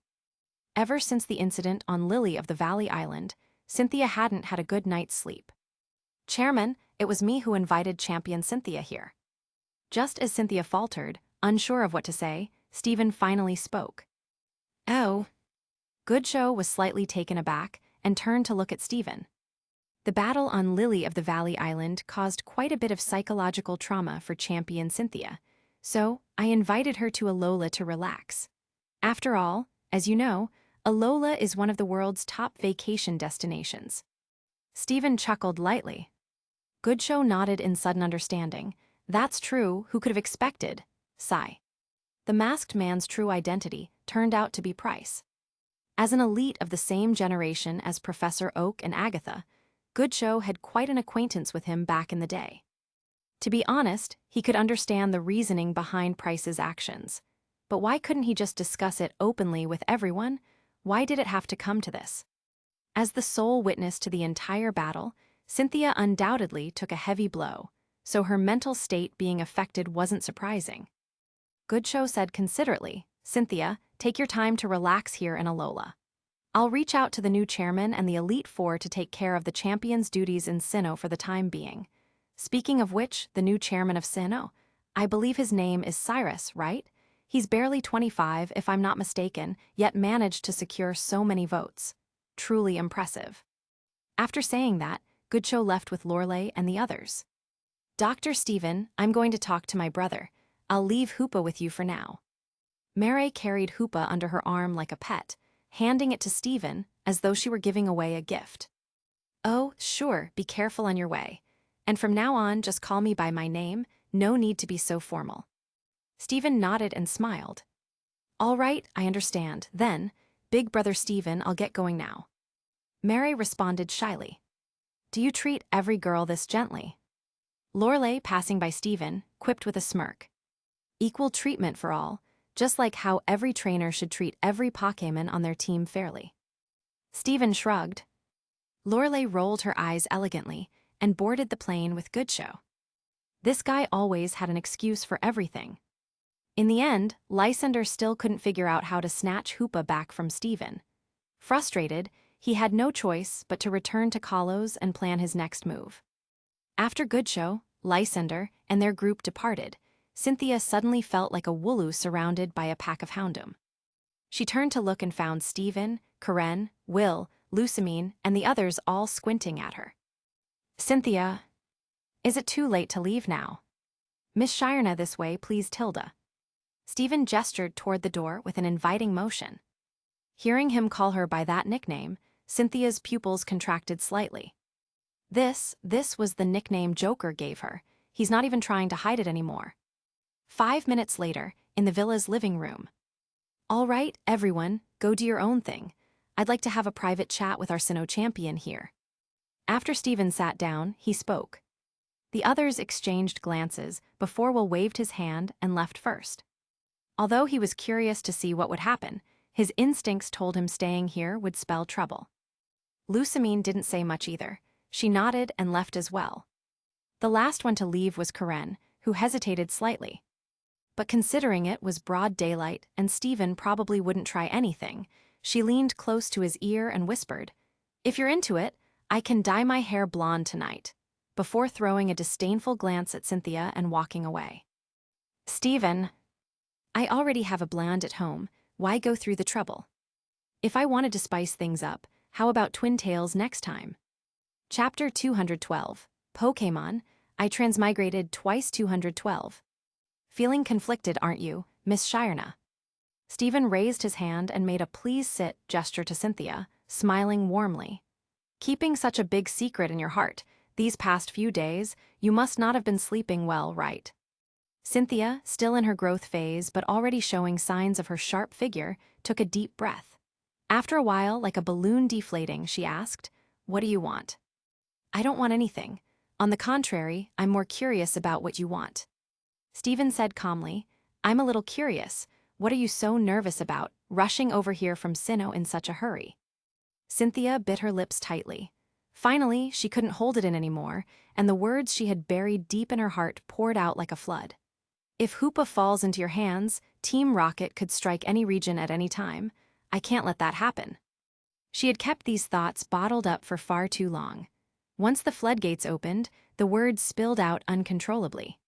Ever since the incident on Lily of the Valley Island, Cynthia hadn't had a good night's sleep. "Chairman, it was me who invited Champion Cynthia here." Just as Cynthia faltered, unsure of what to say, Stephen finally spoke. "Oh." Goodshow was slightly taken aback and turned to look at Stephen. The battle on Lily of the Valley Island caused quite a bit of psychological trauma for Champion Cynthia, so I invited her to Alola to relax. After all, as you know, Alola is one of the world's top vacation destinations. Stephen chuckled lightly. Goodshow nodded in sudden understanding. "That's true, who could have expected?" Sigh. The masked man's true identity turned out to be Price. As an elite of the same generation as Professor Oak and Agatha, Goodshow had quite an acquaintance with him back in the day. To be honest, he could understand the reasoning behind Price's actions. But why couldn't he just discuss it openly with everyone? Why did it have to come to this? As the sole witness to the entire battle, Cynthia undoubtedly took a heavy blow, so her mental state being affected wasn't surprising. Goodshow said considerately, "Cynthia, take your time to relax here in Alola. I'll reach out to the new chairman and the Elite Four to take care of the champion's duties in Sinnoh for the time being. Speaking of which, the new chairman of Sinnoh, I believe his name is Cyrus, right? He's barely 25, if I'm not mistaken, yet managed to secure so many votes. Truly impressive." After saying that, Goodshow left with Lorelai and the others. "Dr. Stephen, I'm going to talk to my brother. I'll leave Hoopa with you for now." Mary carried Hoopa under her arm like a pet, handing it to Stephen as though she were giving away a gift. "Oh, sure, be careful on your way. And from now on, just call me by my name, no need to be so formal." Stephen nodded and smiled. "All right, I understand. Then, Big Brother Stephen, I'll get going now." Mary responded shyly. "Do you treat every girl this gently?" Lorelai, passing by Stephen, quipped with a smirk. "Equal treatment for all, just like how every trainer should treat every Pokémon on their team fairly." Stephen shrugged. Lorelai rolled her eyes elegantly and boarded the plane with Goodshow. This guy always had an excuse for everything. In the end, Lysander still couldn't figure out how to snatch Hoopa back from Stephen. Frustrated, he had no choice but to return to Kalos and plan his next move. After Goodshow, Lysander and their group departed, Cynthia suddenly felt like a wooloo surrounded by a pack of houndom. She turned to look and found Stephen, Karen, Will, Lusamine, and the others all squinting at her. "Cynthia, is it too late to leave now? Miss Shirna this way, please, Tilda." Stephen gestured toward the door with an inviting motion. Hearing him call her by that nickname, Cynthia's pupils contracted slightly. This was the nickname Joker gave her. He's not even trying to hide it anymore. 5 minutes later, in the villa's living room. "All right, everyone, go do your own thing. I'd like to have a private chat with our Sinnoh champion here." After Stephen sat down, he spoke. The others exchanged glances before Will waved his hand and left first. Although he was curious to see what would happen, his instincts told him staying here would spell trouble. Lusamine didn't say much either. She nodded and left as well. The last one to leave was Karen, who hesitated slightly. But considering it was broad daylight and Stephen probably wouldn't try anything, she leaned close to his ear and whispered, "If you're into it, I can dye my hair blonde tonight," before throwing a disdainful glance at Cynthia and walking away. "Stephen, I already have a blonde at home, why go through the trouble? If I wanted to spice things up, how about twin tails next time?" Chapter 212, Pokémon, I Transmigrated Twice 212. "Feeling conflicted, aren't you, Miss Shirna?" Stephen raised his hand and made a "please sit" gesture to Cynthia, smiling warmly. "Keeping such a big secret in your heart, these past few days, you must not have been sleeping well, right?" Cynthia, still in her growth phase but already showing signs of her sharp figure, took a deep breath. After a while, like a balloon deflating, she asked, "What do you want?" "I don't want anything. On the contrary, I'm more curious about what you want." Stephen said calmly, "I'm a little curious. What are you so nervous about, rushing over here from Sinnoh in such a hurry?" Cynthia bit her lips tightly. Finally, she couldn't hold it in anymore, and the words she had buried deep in her heart poured out like a flood. "If Hoopa falls into your hands, Team Rocket could strike any region at any time. I can't let that happen." She had kept these thoughts bottled up for far too long. Once the floodgates opened, the words spilled out uncontrollably.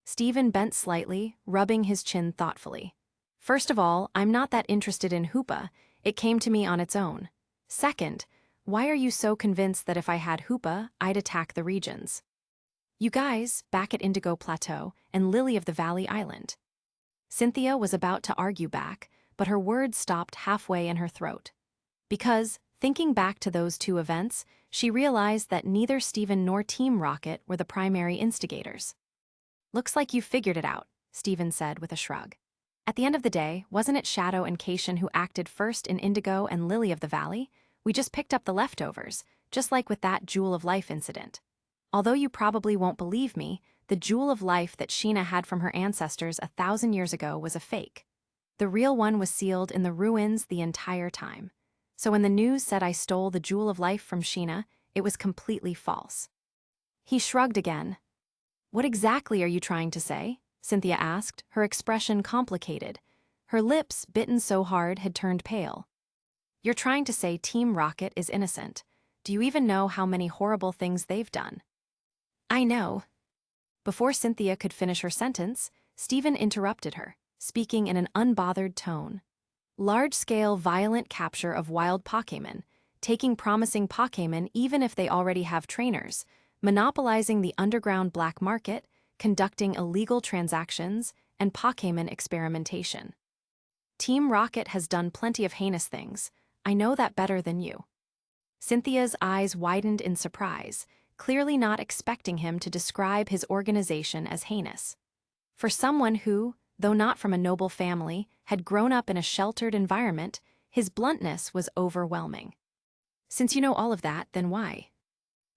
Stephen bent slightly, rubbing his chin thoughtfully. "First of all, I'm not that interested in Hoopa. It came to me on its own. Second, why are you so convinced that if I had Hoopa, I'd attack the regions? You guys, back at Indigo Plateau and Lily of the Valley Island." Cynthia was about to argue back, but her words stopped halfway in her throat. Because, thinking back to those two events, she realized that neither Stephen nor Team Rocket were the primary instigators. "Looks like you figured it out," Stephen said with a shrug. "At the end of the day, wasn't it Shadow and Cation who acted first in Indigo and Lily of the Valley? We just picked up the leftovers, just like with that Jewel of Life incident. Although you probably won't believe me, the Jewel of Life that Sheena had from her ancestors 1,000 years ago was a fake. The real one was sealed in the ruins the entire time. So when the news said I stole the Jewel of Life from Sheena, it was completely false." He shrugged again. "What exactly are you trying to say?" Cynthia asked, her expression complicated. Her lips, bitten so hard, had turned pale. "You're trying to say Team Rocket is innocent. Do you even know how many horrible things they've done?" "I know." Before Cynthia could finish her sentence, Stephen interrupted her, speaking in an unbothered tone. "Large-scale violent capture of wild Pokémon, taking promising Pokémon even if they already have trainers, monopolizing the underground black market, conducting illegal transactions, and Pokémon experimentation. Team Rocket has done plenty of heinous things. I know that better than you." Cynthia's eyes widened in surprise, clearly not expecting him to describe his organization as heinous. For someone who, though not from a noble family, had grown up in a sheltered environment, his bluntness was overwhelming. "Since you know all of that, then why?"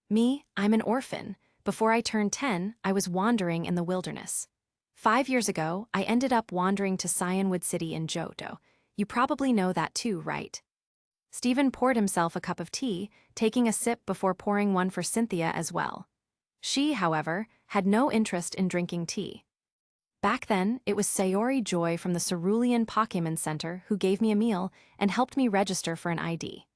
"Me, I'm an orphan. Before I turned 10, I was wandering in the wilderness. 5 years ago, I ended up wandering to Cyanwood City in Johto. You probably know that too, right?" Stephen poured himself a cup of tea, taking a sip before pouring one for Cynthia as well. She, however, had no interest in drinking tea. Back then, it was Sayori Joy from the Cerulean Pokémon Center who gave me a meal and helped me register for an ID.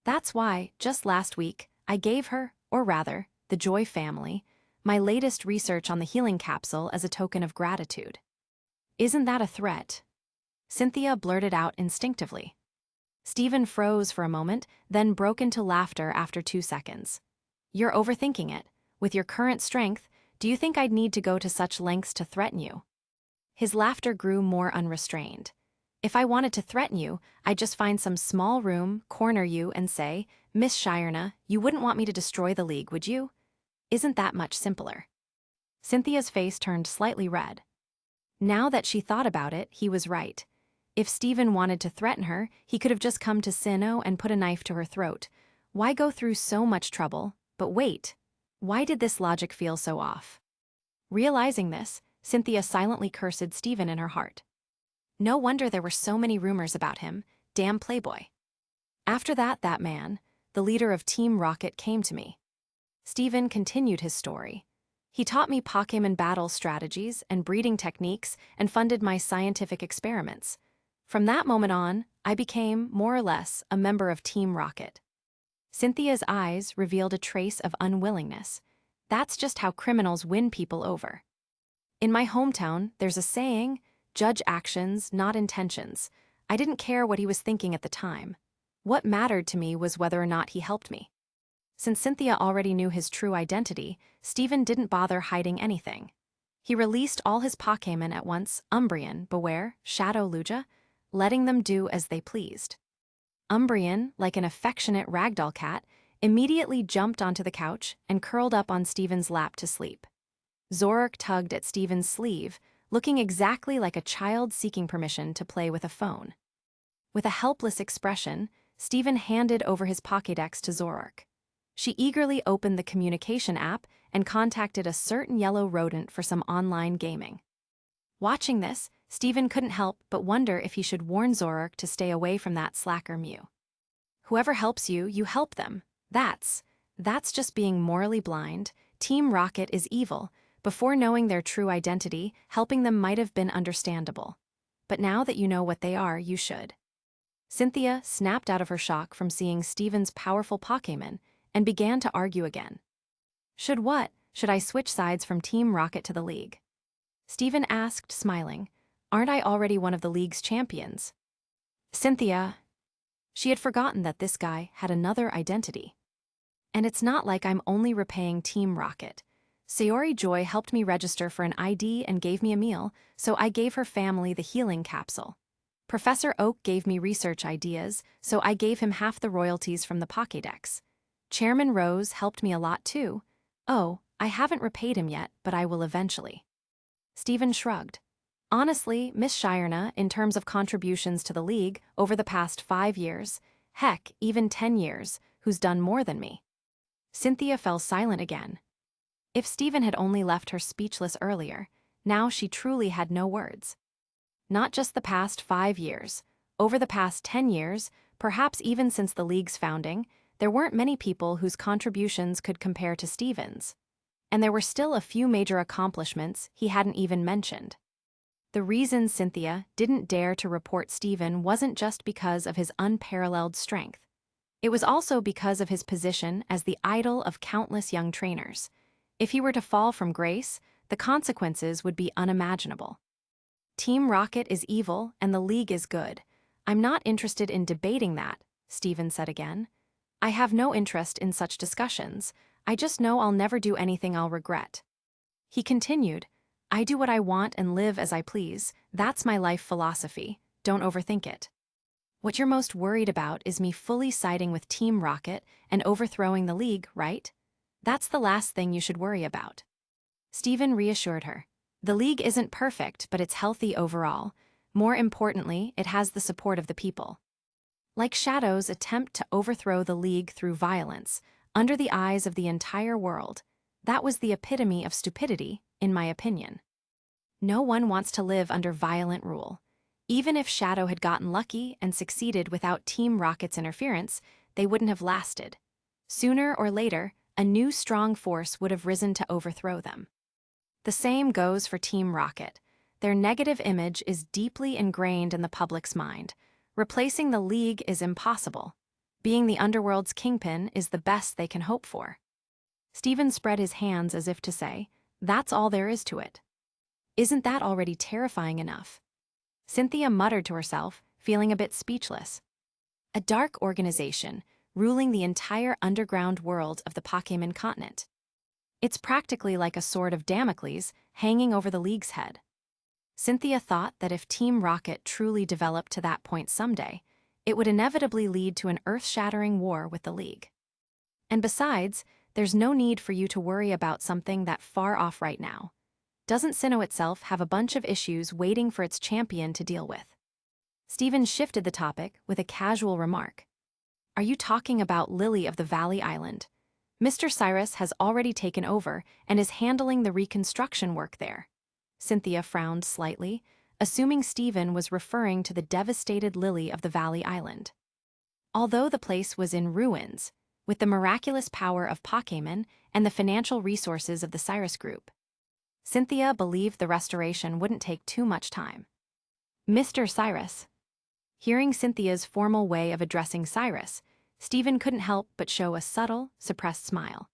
That's why, just last week, I gave her, or rather, the Joy family, my latest research on the healing capsule as a token of gratitude. Isn't that a threat? Cynthia blurted out instinctively. Stephen froze for a moment, then broke into laughter after 2 seconds. You're overthinking it. With your current strength, do you think I'd need to go to such lengths to threaten you? His laughter grew more unrestrained. If I wanted to threaten you, I'd just find some small room, corner you, and say, Miss Shirna, you wouldn't want me to destroy the League, would you? Isn't that much simpler? Cynthia's face turned slightly red. Now that she thought about it, he was right. If Stephen wanted to threaten her, he could have just come to Sinnoh and put a knife to her throat. Why go through so much trouble? But wait, why did this logic feel so off? Realizing this, Cynthia silently cursed Stephen in her heart. No wonder there were so many rumors about him, damn playboy. After that man, the leader of Team Rocket, came to me. Stephen continued his story. He taught me Pokémon battle strategies and breeding techniques and funded my scientific experiments. From that moment on, I became, more or less, a member of Team Rocket. Cynthia's eyes revealed a trace of unwillingness. That's just how criminals win people over. In my hometown, there's a saying, judge actions, not intentions. I didn't care what he was thinking at the time. What mattered to me was whether or not he helped me. Since Cynthia already knew his true identity, Stephen didn't bother hiding anything. He released all his Pokémon at once, Umbreon, Beware, Shadow Lugia, letting them do as they pleased. Umbreon, like an affectionate ragdoll cat, immediately jumped onto the couch and curled up on Stephen's lap to sleep. Zoroark tugged at Stephen's sleeve, looking exactly like a child seeking permission to play with a phone. With a helpless expression, Stephen handed over his Pokédex to Zoroark. She eagerly opened the communication app and contacted a certain yellow rodent for some online gaming. Watching this, Stephen couldn't help but wonder if he should warn Zoroark to stay away from that slacker Mew. Whoever helps you, you help them. That's just being morally blind. Team Rocket is evil. Before knowing their true identity, helping them might have been understandable. But now that you know what they are, you should. Cynthia snapped out of her shock from seeing Stephen's powerful Pokémon and began to argue again. Should what? Should I switch sides from Team Rocket to the League? Stephen asked, smiling. Aren't I already one of the League's champions? Cynthia. She had forgotten that this guy had another identity. And it's not like I'm only repaying Team Rocket. Sayori Joy helped me register for an ID and gave me a meal, so I gave her family the healing capsule. Professor Oak gave me research ideas, so I gave him half the royalties from the Pokédex. Chairman Rose helped me a lot too. Oh, I haven't repaid him yet, but I will eventually. Stephen shrugged. Honestly, Miss Shirna, in terms of contributions to the League over the past 5 years, heck, even 10 years, who's done more than me? Cynthia fell silent again. If Stephen had only left her speechless earlier, now she truly had no words. Not just the past 5 years. Over the past 10 years, perhaps even since the League's founding, there weren't many people whose contributions could compare to Stephen's. And there were still a few major accomplishments he hadn't even mentioned. The reason Cynthia didn't dare to report Stephen wasn't just because of his unparalleled strength. It was also because of his position as the idol of countless young trainers. If he were to fall from grace, the consequences would be unimaginable. Team Rocket is evil and the League is good. I'm not interested in debating that, Stephen said again. I have no interest in such discussions. I just know I'll never do anything I'll regret. He continued, I do what I want and live as I please. That's my life philosophy. Don't overthink it. What you're most worried about is me fully siding with Team Rocket and overthrowing the League, right? That's the last thing you should worry about. Stephen reassured her. The League isn't perfect, but it's healthy overall. More importantly, it has the support of the people. Like Shadow's attempt to overthrow the League through violence, under the eyes of the entire world, that was the epitome of stupidity, in my opinion. No one wants to live under violent rule. Even if Shadow had gotten lucky and succeeded without Team Rocket's interference, they wouldn't have lasted. Sooner or later, a new strong force would have risen to overthrow them. The same goes for Team Rocket. Their negative image is deeply ingrained in the public's mind. Replacing the League is impossible. Being the underworld's kingpin is the best they can hope for. Stephen spread his hands as if to say, "That's all there is to it." Isn't that already terrifying enough? Cynthia muttered to herself, feeling a bit speechless. A dark organization, ruling the entire underground world of the Pokémon continent. It's practically like a sword of Damocles hanging over the League's head. Cynthia thought that if Team Rocket truly developed to that point someday, it would inevitably lead to an earth-shattering war with the League. And besides, there's no need for you to worry about something that far off right now. Doesn't Sinnoh itself have a bunch of issues waiting for its champion to deal with? Stephen shifted the topic with a casual remark. Are you talking about Lily of the Valley Island? Mr. Cyrus has already taken over and is handling the reconstruction work there. Cynthia frowned slightly, assuming Stephen was referring to the devastated Lily of the Valley Island. Although the place was in ruins, with the miraculous power of Pokémon and the financial resources of the Cyrus Group, Cynthia believed the restoration wouldn't take too much time. Mr. Cyrus. Hearing Cynthia's formal way of addressing Cyrus, Stephen couldn't help but show a subtle, suppressed smile.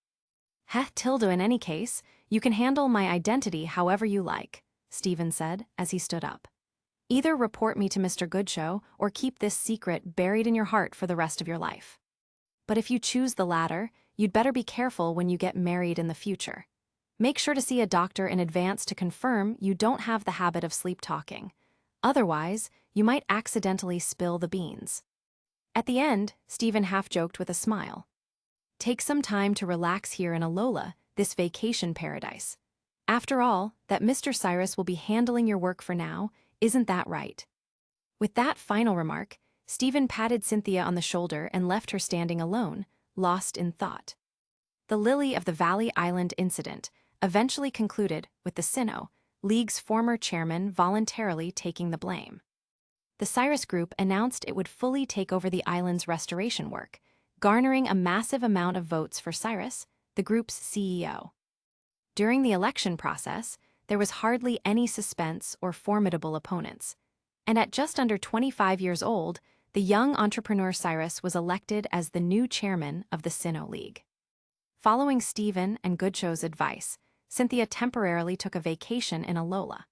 Tilda, in any case, you can handle my identity however you like, Stephen said as he stood up. Either report me to Mr. Goodshow or keep this secret buried in your heart for the rest of your life. But if you choose the latter, you'd better be careful when you get married in the future. Make sure to see a doctor in advance to confirm you don't have the habit of sleep talking. Otherwise, you might accidentally spill the beans. At the end, Stephen half-joked with a smile. Take some time to relax here in Alola, this vacation paradise. After all, that Mr. Cyrus will be handling your work for now, isn't that right? With that final remark, Stephen patted Cynthia on the shoulder and left her standing alone, lost in thought. The Lily of the Valley Island incident eventually concluded with the Sinnoh, League's former chairman, voluntarily taking the blame. The Cyrus Group announced it would fully take over the island's restoration work, garnering a massive amount of votes for Cyrus, the group's CEO. During the election process, there was hardly any suspense or formidable opponents, and at just under 25 years old, the young entrepreneur Cyrus was elected as the new chairman of the Sinnoh League. Following Stephen and Goodshow's advice, Cynthia temporarily took a vacation in Alola.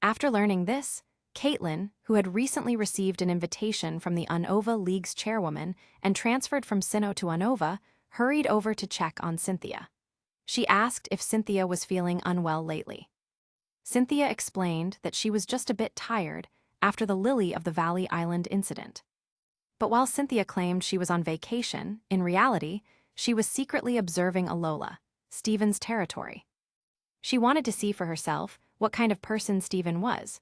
After learning this, Caitlin, who had recently received an invitation from the Unova League's chairwoman and transferred from Sinnoh to Unova, hurried over to check on Cynthia. She asked if Cynthia was feeling unwell lately. Cynthia explained that she was just a bit tired after the Lily of the Valley Island incident. But while Cynthia claimed she was on vacation, in reality, she was secretly observing Alola, Stephen's territory. She wanted to see for herself what kind of person Stephen was.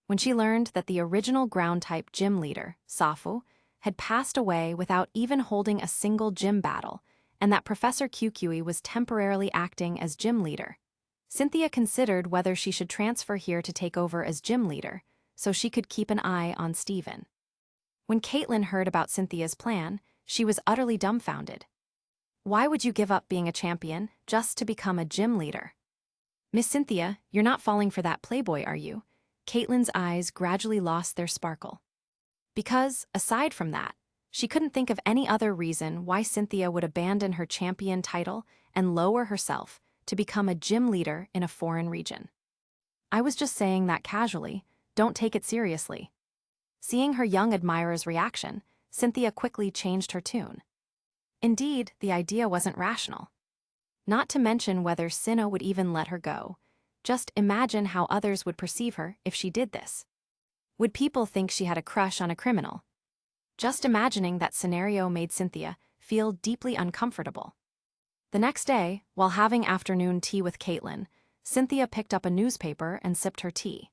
When she learned that the original ground-type gym leader, Safu, had passed away without even holding a single gym battle, and that Professor Kukui was temporarily acting as gym leader, Cynthia considered whether she should transfer here to take over as gym leader, so she could keep an eye on Stephen. When Caitlin heard about Cynthia's plan, she was utterly dumbfounded. Why would you give up being a champion just to become a gym leader? Miss Cynthia, you're not falling for that playboy, are you? Caitlin's eyes gradually lost their sparkle. Because, aside from that, she couldn't think of any other reason why Cynthia would abandon her champion title and lower herself to become a gym leader in a foreign region. I was just saying that casually, don't take it seriously. Seeing her young admirer's reaction, Cynthia quickly changed her tune. Indeed, the idea wasn't rational. Not to mention whether Sinnoh would even let her go. Just imagine how others would perceive her if she did this. Would people think she had a crush on a criminal? Just imagining that scenario made Cynthia feel deeply uncomfortable. The next day, while having afternoon tea with Caitlin, Cynthia picked up a newspaper and sipped her tea.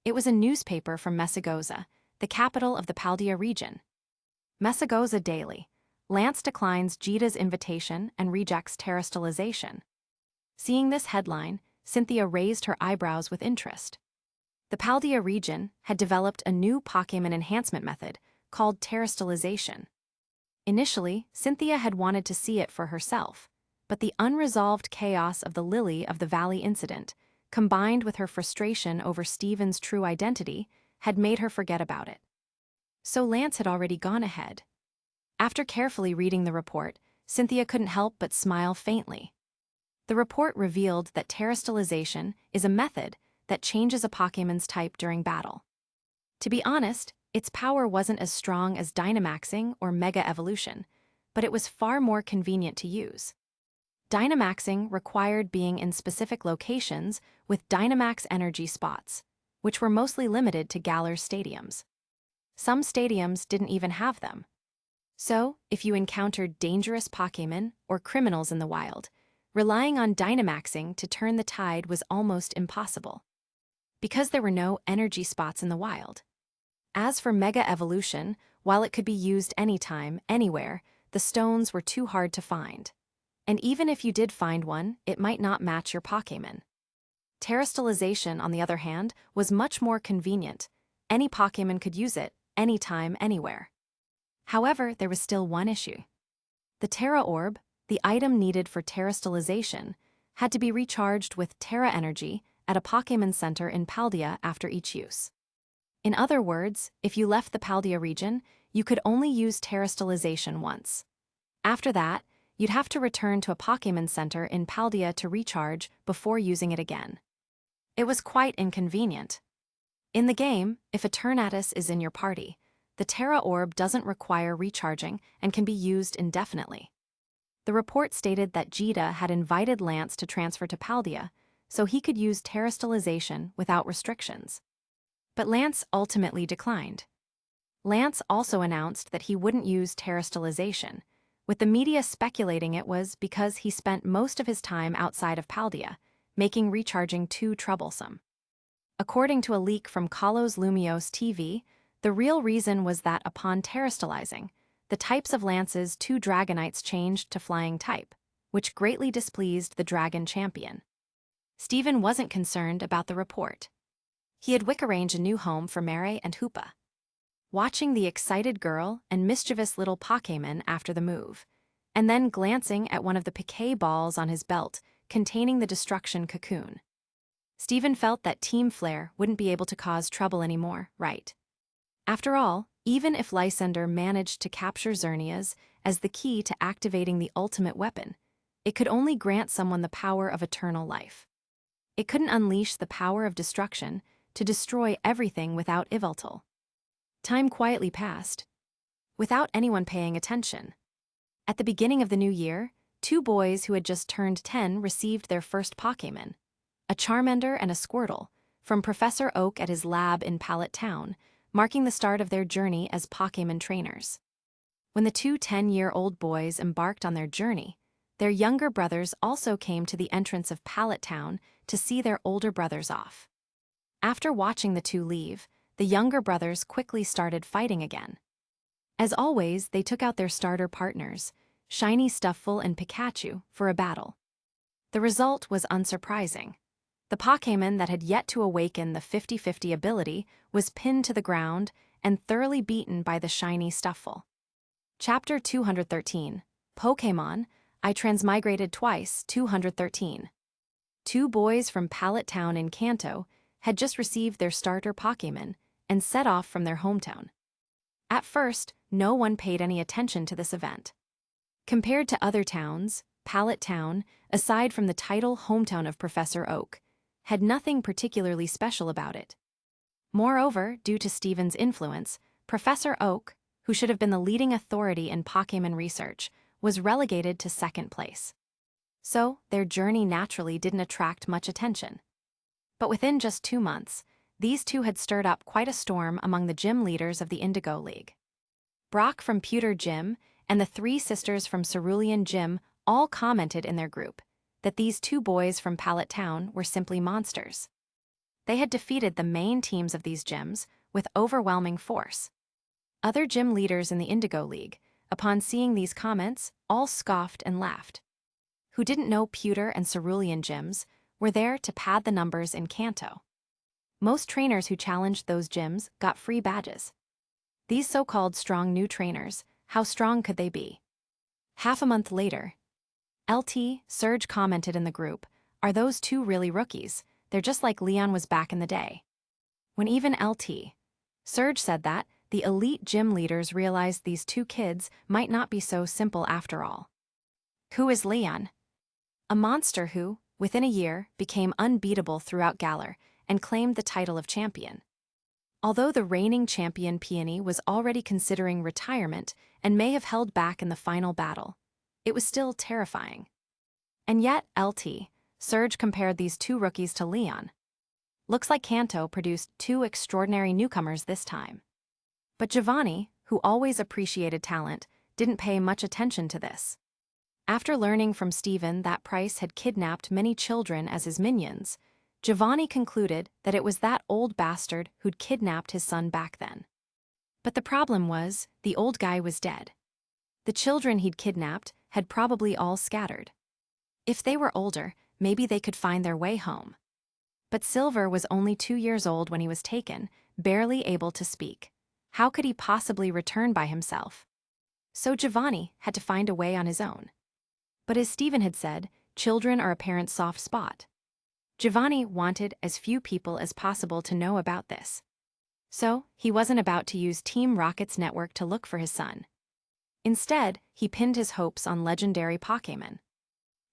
It was a newspaper from Messagoza, the capital of the Paldea region. Messagoza Daily. Lance declines Jita's invitation and rejects terrestrialization. Seeing this headline, Cynthia raised her eyebrows with interest. The Paldea region had developed a new Pokémon enhancement method called terrestrialization. Initially, Cynthia had wanted to see it for herself, but the unresolved chaos of the Lily of the Valley incident, combined with her frustration over Steven's true identity, had made her forget about it. So Lance had already gone ahead. After carefully reading the report, Cynthia couldn't help but smile faintly. The report revealed that terrestrialization is a method that changes a Pokémon's type during battle. To be honest, its power wasn't as strong as Dynamaxing or Mega Evolution, but it was far more convenient to use. Dynamaxing required being in specific locations with Dynamax energy spots, which were mostly limited to Galar's stadiums. Some stadiums didn't even have them. So, if you encountered dangerous Pokémon or criminals in the wild, relying on Dynamaxing to turn the tide was almost impossible, because there were no energy spots in the wild. As for Mega Evolution, while it could be used anytime, anywhere, the stones were too hard to find. And even if you did find one, it might not match your Pokémon. Terrestrialization, on the other hand, was much more convenient. Any Pokémon could use it, anytime, anywhere. However, there was still one issue. The Terra Orb, the item needed for terrestrialization, had to be recharged with Terra energy at a Pokémon Center in Paldea after each use. In other words, if you left the Paldea region, you could only use terrestrialization once. After that, you'd have to return to a Pokémon Center in Paldea to recharge before using it again. It was quite inconvenient. In the game, if a Hiatus is in your party, the Terra Orb doesn't require recharging and can be used indefinitely. The report stated that Jita had invited Lance to transfer to Paldea, so he could use terrestrialization without restrictions. But Lance ultimately declined. Lance also announced that he wouldn't use terrestrialization, with the media speculating it was because he spent most of his time outside of Paldea, making recharging too troublesome. According to a leak from Kalos Lumios TV, the real reason was that upon terrestrializing, the types of Lance's 2 Dragonites changed to flying type, which greatly displeased the Dragon Champion. Steven wasn't concerned about the report. He had arranged a new home for Mary and Hoopa. Watching the excited girl and mischievous little Pokémon after the move, and then glancing at one of the piquet balls on his belt containing the destruction cocoon. Steven felt that Team Flare wouldn't be able to cause trouble anymore, right? After all, even if Lysander managed to capture Xerneas as the key to activating the ultimate weapon, it could only grant someone the power of eternal life. It couldn't unleash the power of destruction to destroy everything without Yveltal. Time quietly passed, without anyone paying attention. At the beginning of the new year, 2 boys who had just turned 10 received their first Pokémon, a Charmander and a Squirtle, from Professor Oak at his lab in Pallet Town, marking the start of their journey as Pokémon trainers. When the 2 10-year-old boys embarked on their journey, their younger brothers also came to the entrance of Pallet Town to see their older brothers off. After watching the 2 leave, the younger brothers quickly started fighting again. As always, they took out their starter partners, Shiny Stufful and Pikachu, for a battle. The result was unsurprising. The Pokémon that had yet to awaken the 50-50 ability was pinned to the ground and thoroughly beaten by the Shiny Stufful. Chapter 213, Pokémon, I Transmigrated Twice, 213. 2 boys from Pallet Town in Kanto had just received their starter Pokémon and set off from their hometown. At first, no one paid any attention to this event. Compared to other towns, Pallet Town, aside from the title hometown of Professor Oak, had nothing particularly special about it. Moreover, due to Steven's influence, Professor Oak, who should have been the leading authority in Pokémon research, was relegated to 2nd place. So, their journey naturally didn't attract much attention. But within just 2 months, these 2 had stirred up quite a storm among the gym leaders of the Indigo League. Brock from Pewter Gym and the 3 sisters from Cerulean Gym all commented in their group that these 2 boys from Pallet Town were simply monsters. They had defeated the main teams of these gyms with overwhelming force. Other gym leaders in the Indigo League, upon seeing these comments, all scoffed and laughed. Who didn't know Pewter and Cerulean gyms were there to pad the numbers in Kanto. Most trainers who challenged those gyms got free badges. These so-called strong new trainers, how strong could they be? Half a month later, LT, Serge commented in the group, "Are those two really rookies? They're just like Leon was back in the day." When even LT, Serge said that, the elite gym leaders realized these two kids might not be so simple after all. Who is Leon? A monster who, within a year, became unbeatable throughout Galar and claimed the title of champion. Although the reigning champion Peony was already considering retirement and may have held back in the final battle, it was still terrifying. And yet, LT, Serge compared these two rookies to Leon. Looks like Kanto produced two extraordinary newcomers this time. But Giovanni, who always appreciated talent, didn't pay much attention to this. After learning from Steven that Price had kidnapped many children as his minions, Giovanni concluded that it was that old bastard who'd kidnapped his son back then. But the problem was, the old guy was dead. The children he'd kidnapped had probably all scattered. If they were older, maybe they could find their way home. But Silver was only 2 years old when he was taken, barely able to speak. How could he possibly return by himself? So Giovanni had to find a way on his own. But as Steven had said, children are a parent's soft spot. Giovanni wanted as few people as possible to know about this. So, he wasn't about to use Team Rocket's network to look for his son. Instead, he pinned his hopes on legendary Pokémon.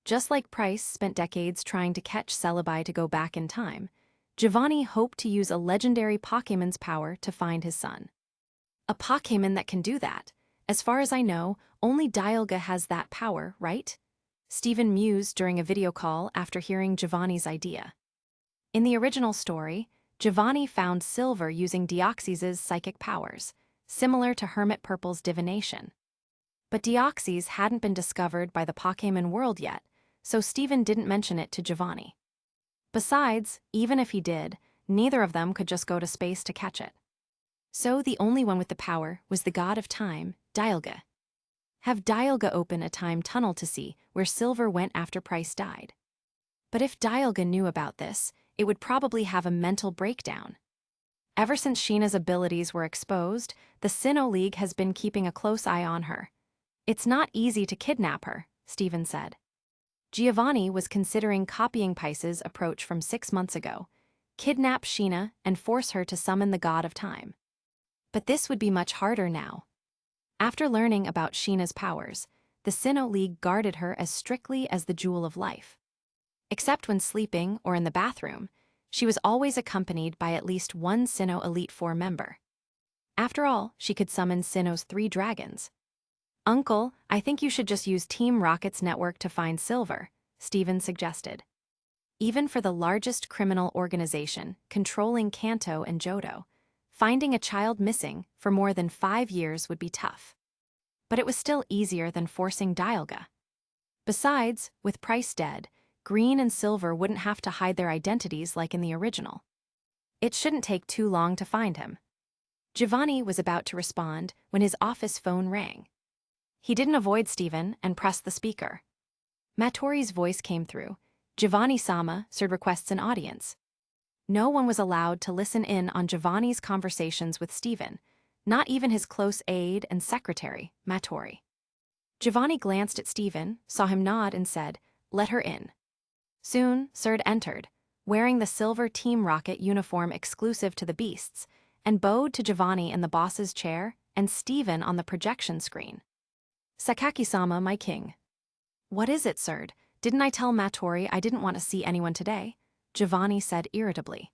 Just like Price spent decades trying to catch Celebi to go back in time, Giovanni hoped to use a legendary Pokémon's power to find his son. A Pokémon that can do that. As far as I know, only Dialga has that power, right? Steven mused during a video call after hearing Giovanni's idea. In the original story, Giovanni found Silver using Deoxys' psychic powers, similar to Hermit Purple's divination. But Deoxys hadn't been discovered by the Pokémon world yet, so Steven didn't mention it to Giovanni. Besides, even if he did, neither of them could just go to space to catch it. So the only one with the power was the god of time, Dialga. Have Dialga open a time tunnel to see where Silver went after Price died. But if Dialga knew about this, it would probably have a mental breakdown. Ever since Sheena's abilities were exposed, the Sinnoh League has been keeping a close eye on her. It's not easy to kidnap her, Steven said. Giovanni was considering copying Price's approach from 6 months ago, kidnap Sheena and force her to summon the god of time. But this would be much harder now. After learning about Sheena's powers, the Sinnoh League guarded her as strictly as the Jewel of Life. Except when sleeping or in the bathroom, she was always accompanied by at least one Sinnoh Elite Four member. After all, she could summon Sinnoh's 3 dragons. "Uncle, I think you should just use Team Rocket's network to find Silver," Steven suggested. Even for the largest criminal organization, controlling Kanto and Johto, finding a child missing for more than 5 years would be tough. But it was still easier than forcing Dialga. Besides, with Price dead, Green and Silver wouldn't have to hide their identities like in the original. It shouldn't take too long to find him. Giovanni was about to respond when his office phone rang. He didn't avoid Steven and pressed the speaker. Mattori's voice came through. "Giovanni-sama, sir requests an audience." No one was allowed to listen in on Giovanni's conversations with Steven, not even his close aide and secretary, Mattori. Giovanni glanced at Steven, saw him nod and said, "Let her in." Soon, Serd entered, wearing the silver Team Rocket uniform exclusive to the Beasts, and bowed to Giovanni in the boss's chair and Steven on the projection screen. "Sakaki-sama, my king." "What is it, Serd? Didn't I tell Mattori I didn't want to see anyone today?" Giovanni said irritably.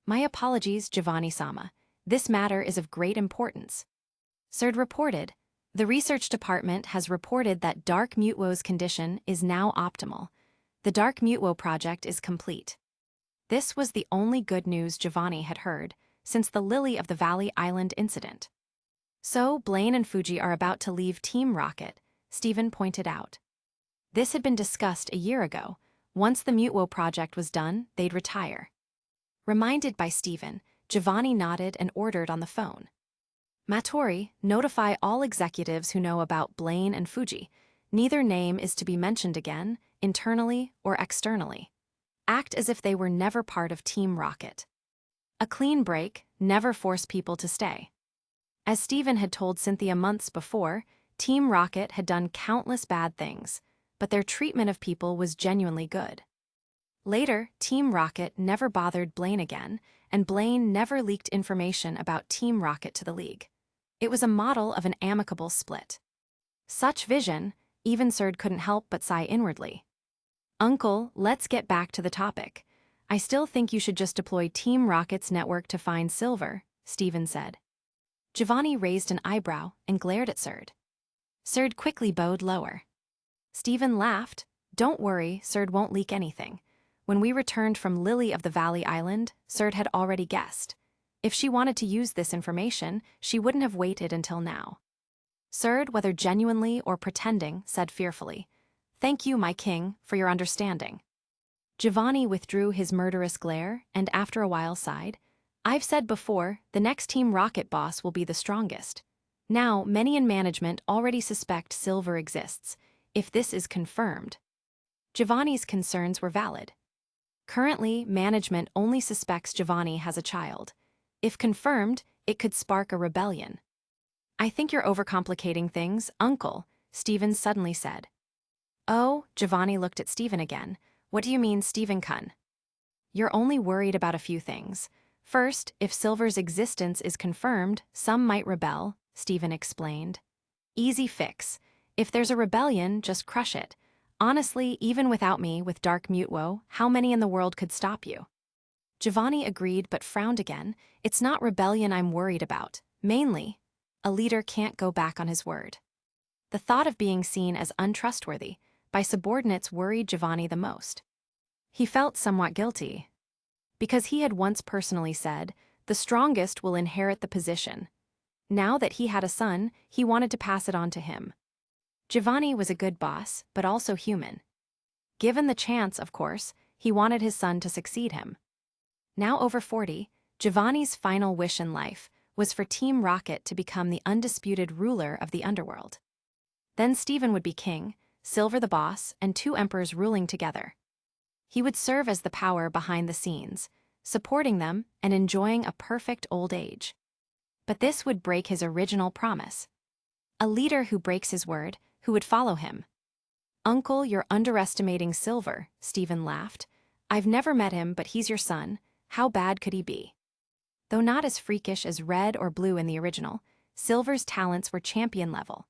"My apologies, Giovanni-sama. This matter is of great importance." Serd reported, "The research department has reported that Dark Mutwo's condition is now optimal. The Dark Mutwo project is complete." This was the only good news Giovanni had heard since the Lily of the Valley Island incident. "So, Blaine and Fuji are about to leave Team Rocket," Steven pointed out. This had been discussed a year ago. Once the Mutwo project was done, they'd retire. Reminded by Steven, Giovanni nodded and ordered on the phone. "Mattori, notify all executives who know about Blaine and Fuji. Neither name is to be mentioned again, internally or externally. Act as if they were never part of Team Rocket. A clean break, never force people to stay." As Steven had told Cynthia months before, Team Rocket had done countless bad things, but their treatment of people was genuinely good. Later, Team Rocket never bothered Blaine again, and Blaine never leaked information about Team Rocket to the League. It was a model of an amicable split. Such vision, even Surd couldn't help but sigh inwardly. Uncle, let's get back to the topic. I still think you should just deploy Team Rocket's network to find Silver, Steven said. Giovanni raised an eyebrow and glared at Surd. Surd quickly bowed lower. Steven laughed. Don't worry, Surd won't leak anything. When we returned from Lily of the Valley Island, Surd had already guessed. If she wanted to use this information, she wouldn't have waited until now. Surd, whether genuinely or pretending, said fearfully, "Thank you, my king, for your understanding." Giovanni withdrew his murderous glare and after a while sighed, "I've said before, the next Team Rocket boss will be the strongest. Now, many in management already suspect Silver exists. If this is confirmed..." Giovanni's concerns were valid. Currently, management only suspects Giovanni has a child. If confirmed, it could spark a rebellion. "I think you're overcomplicating things, Uncle," Steven suddenly said. "Oh," Giovanni looked at Steven again. "What do you mean, Steven Kun?" "You're only worried about a few things. First, if Silver's existence is confirmed, some might rebel," Steven explained. "Easy fix. If there's a rebellion, just crush it. Honestly, even without me, with Dark Mutwo, how many in the world could stop you?" Giovanni agreed but frowned again. "It's not rebellion I'm worried about. Mainly, a leader can't go back on his word." The thought of being seen as untrustworthy by subordinates worried Giovanni the most. He felt somewhat guilty, because he had once personally said, "The strongest will inherit the position." Now that he had a son, he wanted to pass it on to him. Giovanni was a good boss, but also human. Given the chance, of course, he wanted his son to succeed him. Now over 40, Giovanni's final wish in life was for Team Rocket to become the undisputed ruler of the underworld. Then Steven would be king, Silver the boss, and two emperors ruling together. He would serve as the power behind the scenes, supporting them and enjoying a perfect old age. But this would break his original promise. A leader who breaks his word, who would follow him. "Uncle, you're underestimating Silver," Steven laughed. "I've never met him, but he's your son. How bad could he be?" Though not as freakish as Red or Blue in the original, Silver's talents were champion level.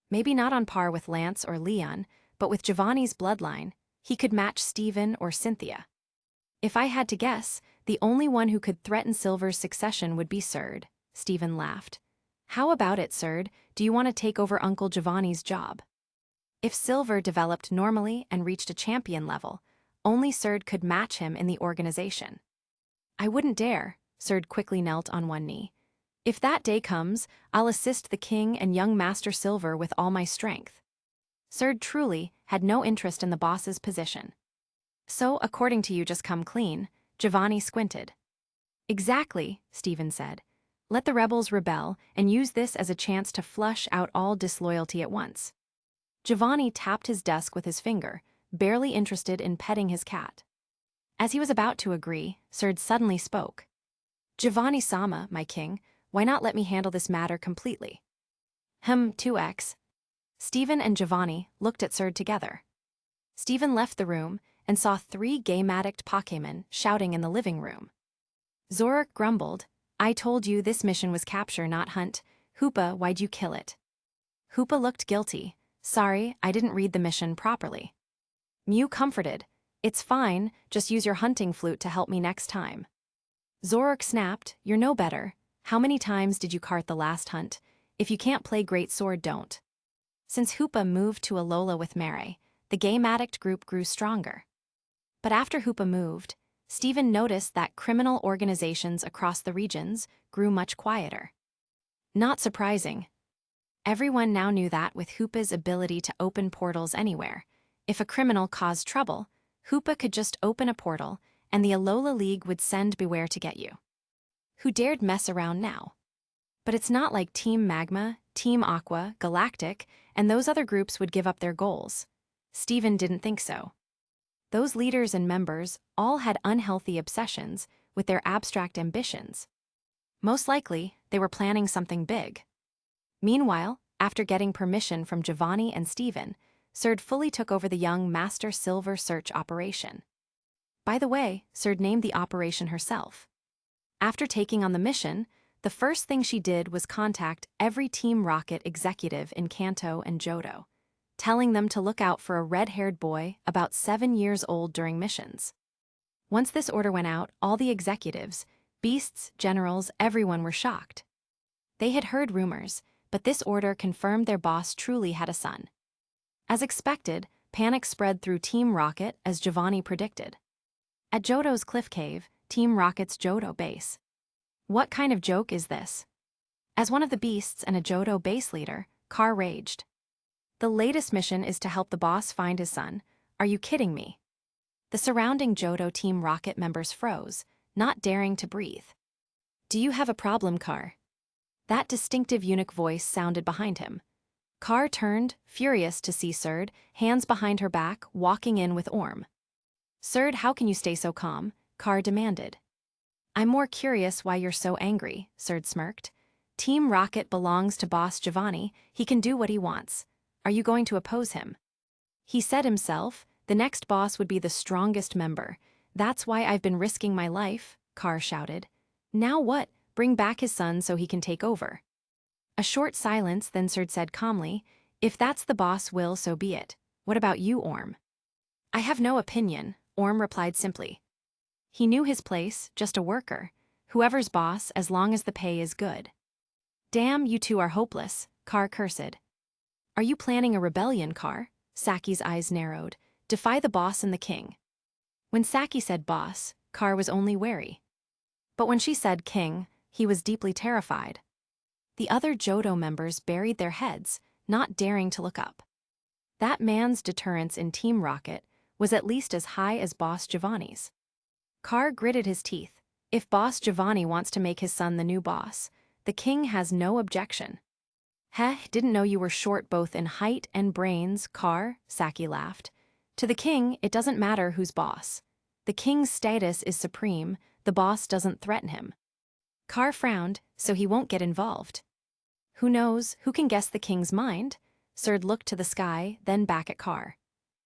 Maybe not on par with Lance or Leon, but with Giovanni's bloodline, he could match Steven or Cynthia. "If I had to guess, the only one who could threaten Silver's succession would be Surd," Steven laughed. "How about it, Surd? Do you want to take over Uncle Giovanni's job?" If Silver developed normally and reached a champion level, only Surd could match him in the organization. "I wouldn't dare," Surd quickly knelt on one knee. "If that day comes, I'll assist the king and young Master Silver with all my strength." Surd truly had no interest in the boss's position. "So, according to you, just come clean," Giovanni squinted. "Exactly," Steven said. "Let the rebels rebel and use this as a chance to flush out all disloyalty at once." Giovanni tapped his desk with his finger, barely interested in petting his cat. As he was about to agree, Surd suddenly spoke. "Giovanni-sama, my king, why not let me handle this matter completely?" 2x. Steven and Giovanni looked at Surd together. Steven left the room and saw 3 game-addict Pokémon shouting in the living room. Zorak grumbled, "I told you this mission was capture, not hunt. Hoopa, why'd you kill it?" Hoopa looked guilty. "Sorry, I didn't read the mission properly." Mew comforted, "It's fine, just use your hunting flute to help me next time." Zorak snapped, "You're no better. How many times did you cart the last hunt? If you can't play Great Sword, don't." Since Hoopa moved to Alola with Mare, the game addict group grew stronger. But after Hoopa moved, Steven noticed that criminal organizations across the regions grew much quieter. Not surprising. Everyone now knew that with Hoopa's ability to open portals anywhere, if a criminal caused trouble, Hoopa could just open a portal and the Alola League would send Beware to get you. Who dared mess around now? But it's not like Team Magma, Team Aqua, Galactic, and those other groups would give up their goals. Steven didn't think so. Those leaders and members all had unhealthy obsessions with their abstract ambitions. Most likely, they were planning something big. Meanwhile, after getting permission from Giovanni and Steven, Surd fully took over the young Master Silver search operation. By the way, Surd named the operation herself. After taking on the mission, the first thing she did was contact every Team Rocket executive in Kanto and Johto, telling them to look out for a red-haired boy about 7 years old during missions. Once this order went out, all the executives, beasts, generals, everyone were shocked. They had heard rumors, but this order confirmed their boss truly had a son. As expected, panic spread through Team Rocket as Giovanni predicted. At Johto's Cliff Cave, Team Rocket's Johto base. What kind of joke is this? As one of the beasts and a Johto base leader, Carr raged. The latest mission is to help the boss find his son. Are you kidding me? The surrounding Johto Team Rocket members froze, not daring to breathe. Do you have a problem, Carr? That distinctive eunuch voice sounded behind him. Carr turned, furious to see Surd, hands behind her back, walking in with Orm. Surd, how can you stay so calm? Carr demanded. I'm more curious why you're so angry, Surd smirked. Team Rocket belongs to Boss Giovanni, he can do what he wants. Are you going to oppose him? He said himself, the next boss would be the strongest member. That's why I've been risking my life, Carr shouted. Now what? Bring back his son so he can take over. A short silence, then Surd said calmly, if that's the boss will, so be it. What about you, Orm? I have no opinion, Orm replied simply. He knew his place, just a worker. Whoever's boss, as long as the pay is good. Damn, you two are hopeless, Carr cursed. Are you planning a rebellion, Carr? Saki's eyes narrowed. Defy the boss and the king. When Saki said boss, Carr was only wary. But when she said king, he was deeply terrified. The other Johto members buried their heads, not daring to look up. That man's deterrence in Team Rocket was at least as high as Boss Giovanni's. Carr gritted his teeth. If Boss Giovanni wants to make his son the new boss, the king has no objection. Heh, didn't know you were short both in height and brains, Carr, Saki laughed. To the king, it doesn't matter who's boss. The king's status is supreme, the boss doesn't threaten him. Carr frowned, so he won't get involved. Who knows, who can guess the king's mind? Surd looked to the sky, then back at Carr.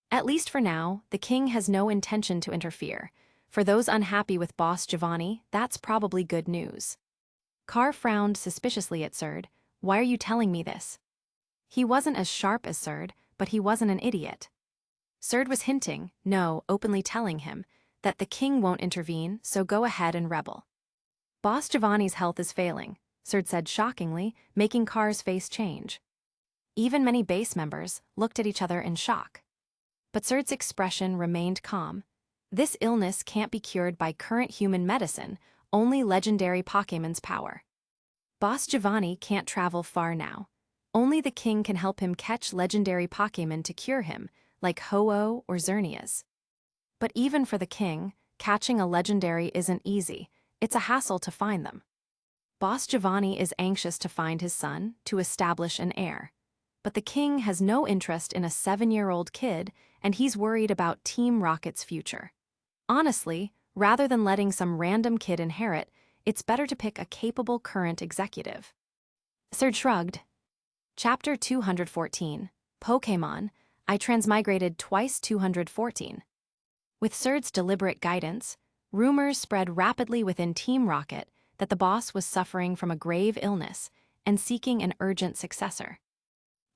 At least for now, the king has no intention to interfere. For those unhappy with Boss Giovanni, that's probably good news. Carr frowned suspiciously at Surd. Why are you telling me this? He wasn't as sharp as Surd, but he wasn't an idiot. Surd was hinting, no, openly telling him, that the king won't intervene, so go ahead and rebel. Boss Giovanni's health is failing, Surd said shockingly, making Carr's face change. Even many base members looked at each other in shock. But Surd's expression remained calm. This illness can't be cured by current human medicine, only legendary Pokémon's power. Boss Giovanni can't travel far now. Only the king can help him catch legendary Pokémon to cure him, like Ho-Oh or Xerneas. But even for the king, catching a legendary isn't easy. It's a hassle to find them. Boss Giovanni is anxious to find his son, to establish an heir. But the king has no interest in a 7-year-old kid, and he's worried about Team Rocket's future. Honestly, rather than letting some random kid inherit, it's better to pick a capable current executive. Surd shrugged. Chapter 214, Pokémon, I Transmigrated Twice 214. With Surd's deliberate guidance, rumors spread rapidly within Team Rocket that the boss was suffering from a grave illness and seeking an urgent successor.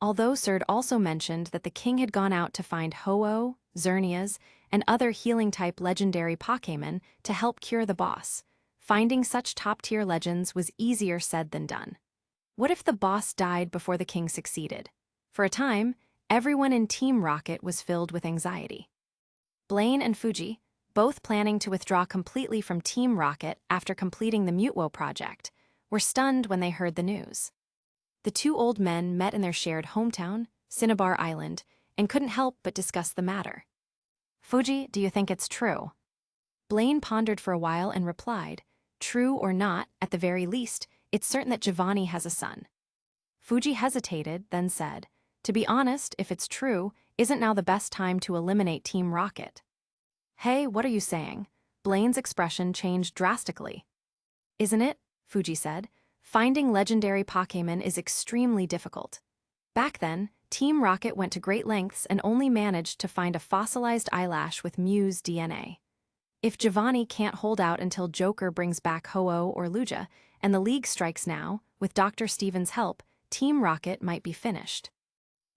Although Surd also mentioned that the king had gone out to find Ho-Oh, Xerneas, and other healing-type legendary Pokémon to help cure the boss, finding such top-tier legends was easier said than done. What if the boss died before the king succeeded? For a time, everyone in Team Rocket was filled with anxiety. Blaine and Fuji, both planning to withdraw completely from Team Rocket after completing the Mutwo project, were stunned when they heard the news. The two old men met in their shared hometown, Cinnabar Island, and couldn't help but discuss the matter. Fuji, do you think it's true? Blaine pondered for a while and replied, true or not, at the very least, it's certain that Giovanni has a son. Fuji hesitated, then said, to be honest, if it's true, isn't now the best time to eliminate Team Rocket? Hey, what are you saying? Blaine's expression changed drastically. Isn't it? Fuji said. Finding legendary Pokémon is extremely difficult. Back then, Team Rocket went to great lengths and only managed to find a fossilized eyelash with Mew's DNA. If Giovanni can't hold out until Joker brings back Ho-Oh or Lugia, and the League strikes now, with Dr. Stephen's help, Team Rocket might be finished.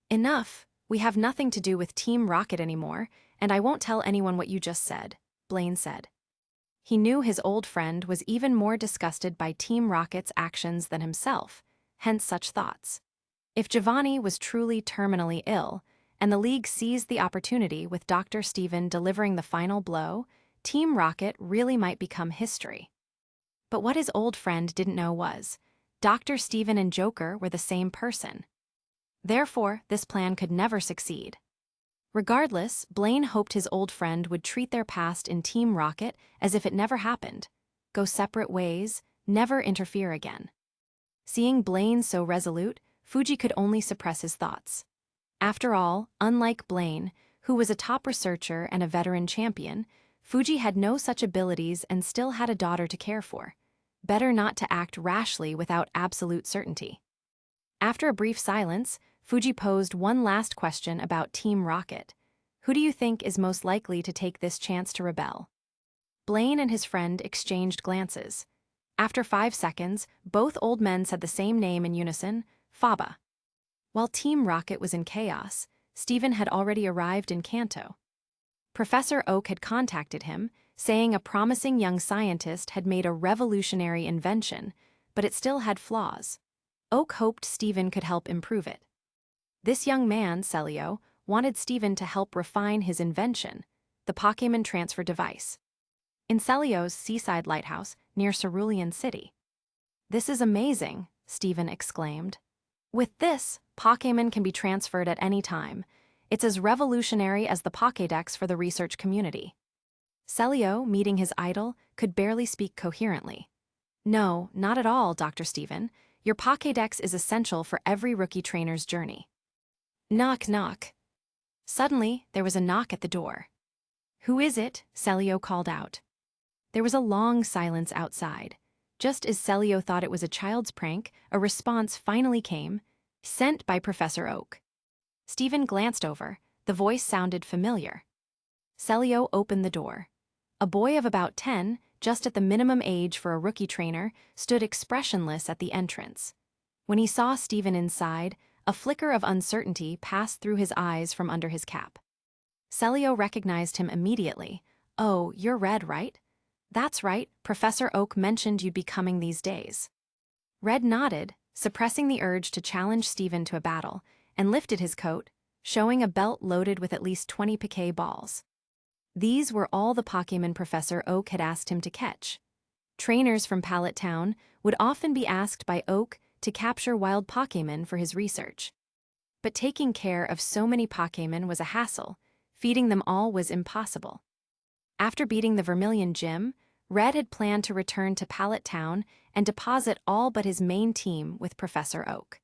Enough! We have nothing to do with Team Rocket anymore, and I won't tell anyone what you just said, Blaine said. He knew his old friend was even more disgusted by Team Rocket's actions than himself, hence such thoughts. If Giovanni was truly terminally ill, and the League seized the opportunity with Dr. Stephen delivering the final blow, Team Rocket really might become history. But what his old friend didn't know was, Dr. Stephen and Joker were the same person. Therefore, this plan could never succeed. Regardless, Blaine hoped his old friend would treat their past in Team Rocket as if it never happened, go separate ways, never interfere again. Seeing Blaine so resolute, Fuji could only suppress his thoughts. After all, unlike Blaine, who was a top researcher and a veteran champion, Fuji had no such abilities and still had a daughter to care for. Better not to act rashly without absolute certainty. After a brief silence, Fuji posed one last question about Team Rocket. Who do you think is most likely to take this chance to rebel? Blaine and his friend exchanged glances. After 5 seconds, both old men said the same name in unison, Faba. While Team Rocket was in chaos, Stephen had already arrived in Kanto. Professor Oak had contacted him, saying a promising young scientist had made a revolutionary invention, but it still had flaws. Oak hoped Stephen could help improve it. This young man, Celio, wanted Stephen to help refine his invention, the Pokémon transfer device, in Celio's seaside lighthouse near Cerulean City. "This is amazing," Stephen exclaimed. "With this, Pokémon can be transferred at any time. It's as revolutionary as the Pokédex for the research community." Celio, meeting his idol, could barely speak coherently. "No, not at all, Dr. Stephen. Your Pokédex is essential for every rookie trainer's journey." Knock, knock. Suddenly, there was a knock at the door. "Who is it?" Celio called out. There was a long silence outside. Just as Celio thought it was a child's prank, a response finally came, sent by Professor Oak. Stephen glanced over. The voice sounded familiar. Celio opened the door. A boy of about 10, just at the minimum age for a rookie trainer, stood expressionless at the entrance. When he saw Stephen inside, a flicker of uncertainty passed through his eyes from under his cap. Celio recognized him immediately. "Oh, you're Red, right?" "That's right, Professor Oak mentioned you'd be coming these days." Red nodded, suppressing the urge to challenge Stephen to a battle, and lifted his coat, showing a belt loaded with at least 20 Poké balls. These were all the Pokémon Professor Oak had asked him to catch. Trainers from Pallet Town would often be asked by Oak to capture wild Pokémon for his research. But taking care of so many Pokémon was a hassle. Feeding them all was impossible. After beating the Vermilion Gym, Red had planned to return to Pallet Town and deposit all but his main team with Professor Oak.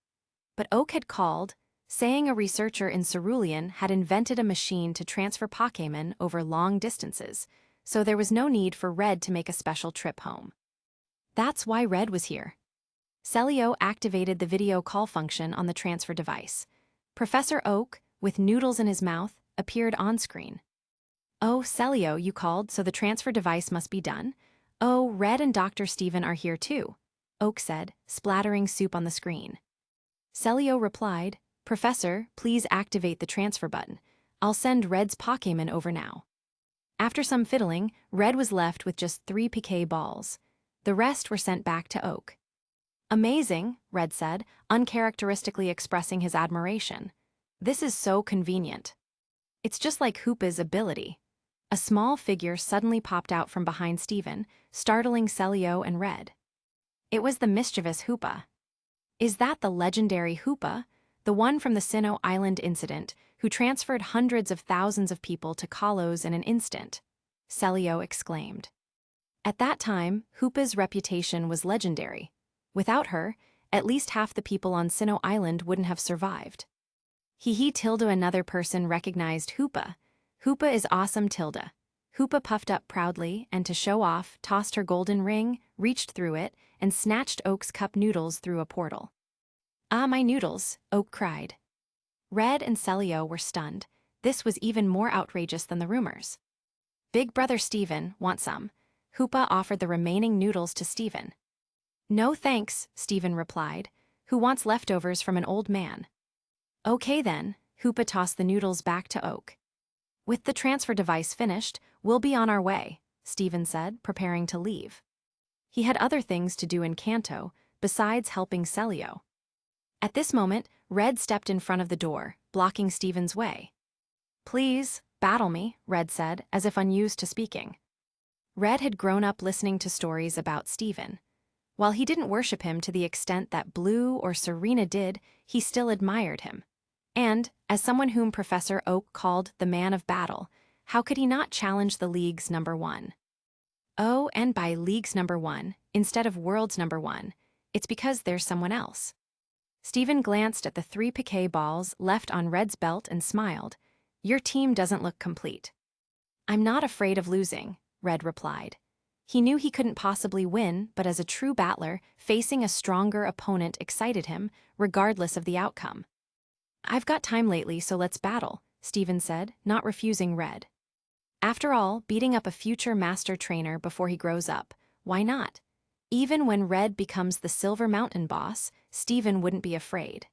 But Oak had called, saying a researcher in Cerulean had invented a machine to transfer Pokémon over long distances, so there was no need for Red to make a special trip home. That's why Red was here. Celio activated the video call function on the transfer device. Professor Oak, with noodles in his mouth, appeared on screen. "Oh, Celio, you called, so the transfer device must be done. Oh, Red and Dr. Stephen are here too," Oak said, splattering soup on the screen. Celio replied, "Professor, please activate the transfer button. I'll send Red's Pokémon over now." After some fiddling, Red was left with just 3 Poké balls. The rest were sent back to Oak. "Amazing," Red said, uncharacteristically expressing his admiration. "This is so convenient." It's just like Hoopa's ability. A small figure suddenly popped out from behind Stephen, startling Celio and Red. It was the mischievous Hoopa. "Is that the legendary Hoopa, the one from the Sinnoh Island incident, who transferred hundreds of thousands of people to Kalos in an instant?" Celio exclaimed. At that time, Hoopa's reputation was legendary. Without her, at least half the people on Sinnoh Island wouldn't have survived. Another person recognized Hoopa. "Hoopa is awesome, Tilda." Hoopa puffed up proudly and, to show off, tossed her golden ring, reached through it, and snatched Oak's cup noodles through a portal. "Ah, my noodles," Oak cried. Red and Celio were stunned. This was even more outrageous than the rumors. Big brother Steven, want some? Hoopa offered the remaining noodles to Steven. No thanks, Steven replied. Who wants leftovers from an old man? Okay then, Hoopa tossed the noodles back to Oak. With the transfer device finished, we'll be on our way, Steven said, preparing to leave. He had other things to do in Kanto, besides helping Celio. At this moment, Red stepped in front of the door, blocking Steven's way. Please, battle me, Red said, as if unused to speaking. Red had grown up listening to stories about Steven. While he didn't worship him to the extent that Blue or Serena did, he still admired him. And, as someone whom Professor Oak called the man of battle, how could he not challenge the League's #1? Oh, and by League's #1, instead of World's #1, it's because there's someone else. Steven glanced at the 3 piquet balls left on Red's belt and smiled. Your team doesn't look complete. I'm not afraid of losing, Red replied. He knew he couldn't possibly win, but as a true battler, facing a stronger opponent excited him, regardless of the outcome. I've got time lately, so let's battle, Steven said, not refusing Red. After all, beating up a future master trainer before he grows up, why not? Even when Red becomes the Silver Mountain boss, Steven wouldn't be afraid.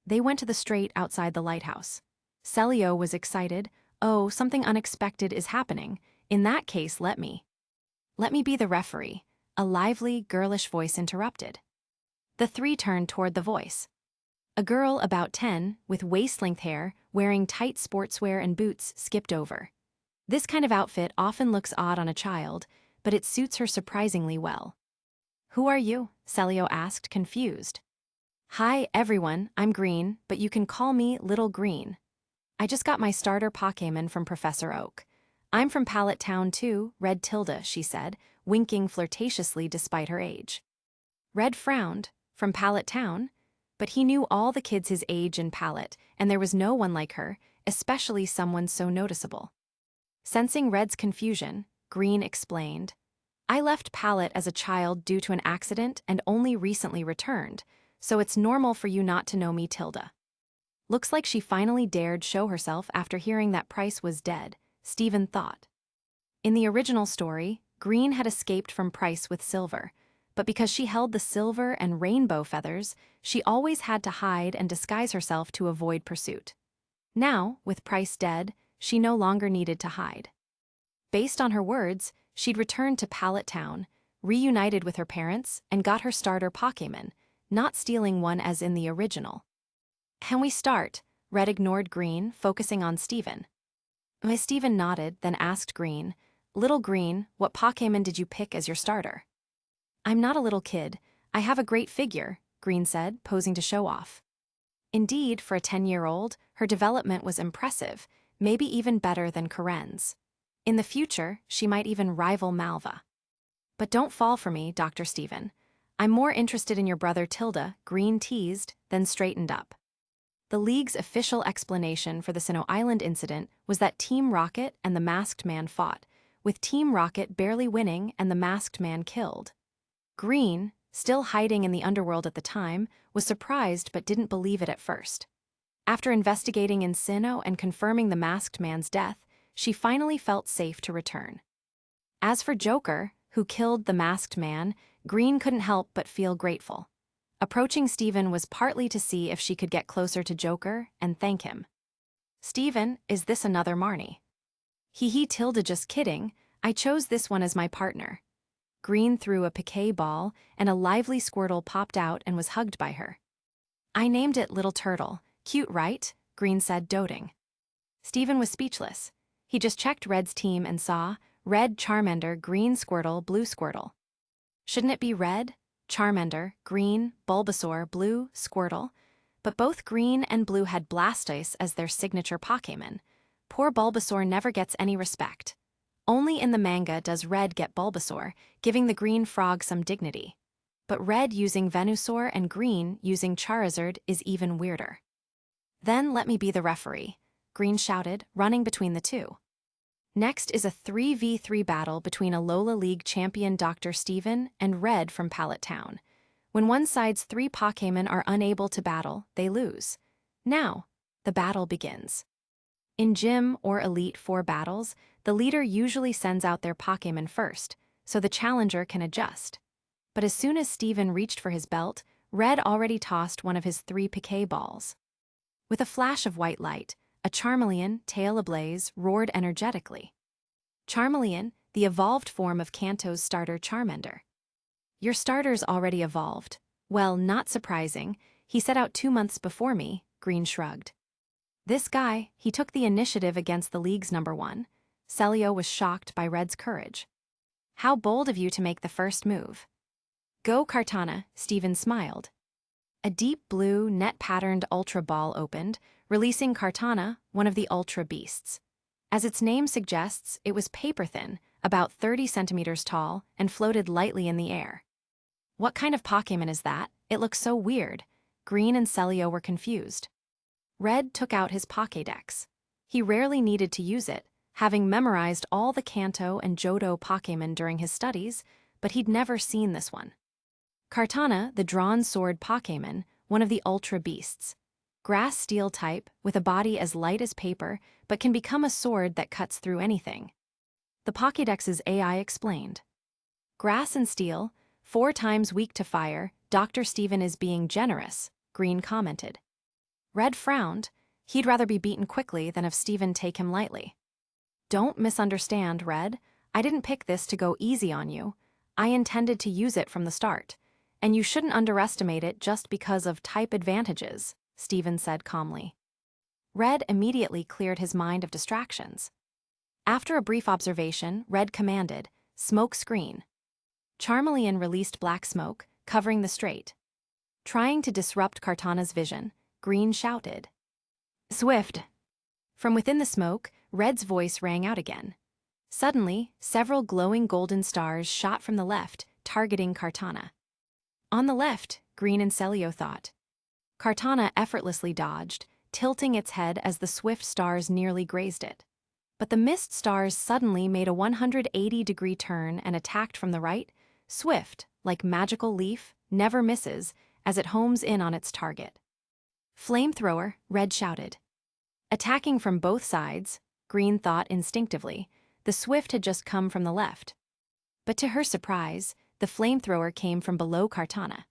They went to the straight outside the lighthouse. Celio was excited. Oh, something unexpected is happening. In that case, let me be the referee, a lively, girlish voice interrupted. The 3 turned toward the voice. A girl about 10, with waist-length hair, wearing tight sportswear and boots, skipped over. This kind of outfit often looks odd on a child, but it suits her surprisingly well. Who are you? Celio asked, confused. Hi, everyone, I'm Green, but you can call me Little Green. I just got my starter Pokémon from Professor Oak. I'm from Pallet Town too, Red Tilda, she said, winking flirtatiously despite her age. Red frowned. From Pallet Town? But he knew all the kids his age in Pallet, and there was no one like her, especially someone so noticeable. Sensing Red's confusion, Green explained. I left Pallet as a child due to an accident and only recently returned, so it's normal for you not to know me, Tilda. Looks like she finally dared show herself after hearing that Price was dead, Steven thought. In the original story, Green had escaped from Price with Silver, but because she held the silver and rainbow feathers, she always had to hide and disguise herself to avoid pursuit. Now, with Price dead, she no longer needed to hide. Based on her words, she'd returned to Pallet Town, reunited with her parents, and got her starter Pokémon, not stealing one as in the original. Can we start? Red ignored Green, focusing on Steven. Steven nodded, then asked Green, Little Green, what Pokémon did you pick as your starter? I'm not a little kid. I have a great figure, Green said, posing to show off. Indeed, for a 10-year-old, her development was impressive, maybe even better than Karen's. In the future, she might even rival Malva. But don't fall for me, Dr. Steven. I'm more interested in your brother Tilda, Green teased, then straightened up. The League's official explanation for the Sinnoh Island incident was that Team Rocket and the Masked Man fought, with Team Rocket barely winning and the Masked Man killed. Green, still hiding in the underworld at the time, was surprised but didn't believe it at first. After investigating in Sinnoh and confirming the Masked Man's death, she finally felt safe to return. As for Joker, who killed the Masked Man, Green couldn't help but feel grateful. Approaching Steven was partly to see if she could get closer to Joker and thank him. Steven, is this another Marnie? Hee Tilda, just kidding. I chose this one as my partner. Green threw a piquet ball, and a lively Squirtle popped out and was hugged by her. I named it Little Turtle. Cute, right? Green said, doting. Steven was speechless. He just checked Red's team and saw Red, Charmander, Green, Squirtle, Blue, Squirtle. Shouldn't it be Red, Charmander, Green, Bulbasaur, Blue, Squirtle? But both Green and Blue had Blastoise as their signature Pokémon. Poor Bulbasaur never gets any respect. Only in the manga does Red get Bulbasaur, giving the green frog some dignity. But Red using Venusaur and Green using Charizard is even weirder. Then let me be the referee, Green shouted, running between the two. Next is a 3v3 battle between Alola League champion Dr. Steven and Red from Pallet Town. When one side's 3 Pokémon are unable to battle, they lose. Now, the battle begins. In Gym or Elite Four battles, the leader usually sends out their Pokémon first, so the challenger can adjust. But as soon as Steven reached for his belt, Red already tossed one of his 3 Pokéballs. With a flash of white light, a Charmeleon, tail ablaze, roared energetically. Charmeleon, the evolved form of Kanto's starter Charmander. Your starter's already evolved. Well, not surprising. He set out 2 months before me, Green shrugged. This guy, he took the initiative against the league's #1. Celio was shocked by Red's courage. How bold of you to make the first move. Go Kartana, Steven smiled. A deep blue, net-patterned Ultra Ball opened, releasing Kartana, one of the Ultra Beasts. As its name suggests, it was paper-thin, about 30 centimeters tall, and floated lightly in the air. What kind of Pokémon is that? It looks so weird. Green and Celio were confused. Red took out his Pokédex. He rarely needed to use it, having memorized all the Kanto and Johto Pokémon during his studies, but he'd never seen this one. Kartana, the drawn sword Pokémon, one of the Ultra Beasts. Grass steel type, with a body as light as paper, but can become a sword that cuts through anything. The Pokédex's AI explained. Grass and steel, 4 times weak to fire, Dr. Steven is being generous, Green commented. Red frowned. He'd rather be beaten quickly than have Steven take him lightly. Don't misunderstand, Red. I didn't pick this to go easy on you. I intended to use it from the start. And you shouldn't underestimate it just because of type advantages, Steven said calmly. Red immediately cleared his mind of distractions. After a brief observation, Red commanded, "Smoke screen." Charmeleon released black smoke, covering the strait. Trying to disrupt Kartana's vision, Green shouted, "Swift!" From within the smoke, Red's voice rang out again. Suddenly, several glowing golden stars shot from the left, targeting Kartana. On the left, Green and Celio thought. Kartana effortlessly dodged, tilting its head as the swift stars nearly grazed it. But the mist stars suddenly made a 180-degree turn and attacked from the right. Swift, like magical leaf, never misses as it homes in on its target. Flamethrower, Red shouted. Attacking from both sides, Green thought instinctively, the Swift had just come from the left. But to her surprise, the flamethrower came from below Kartana.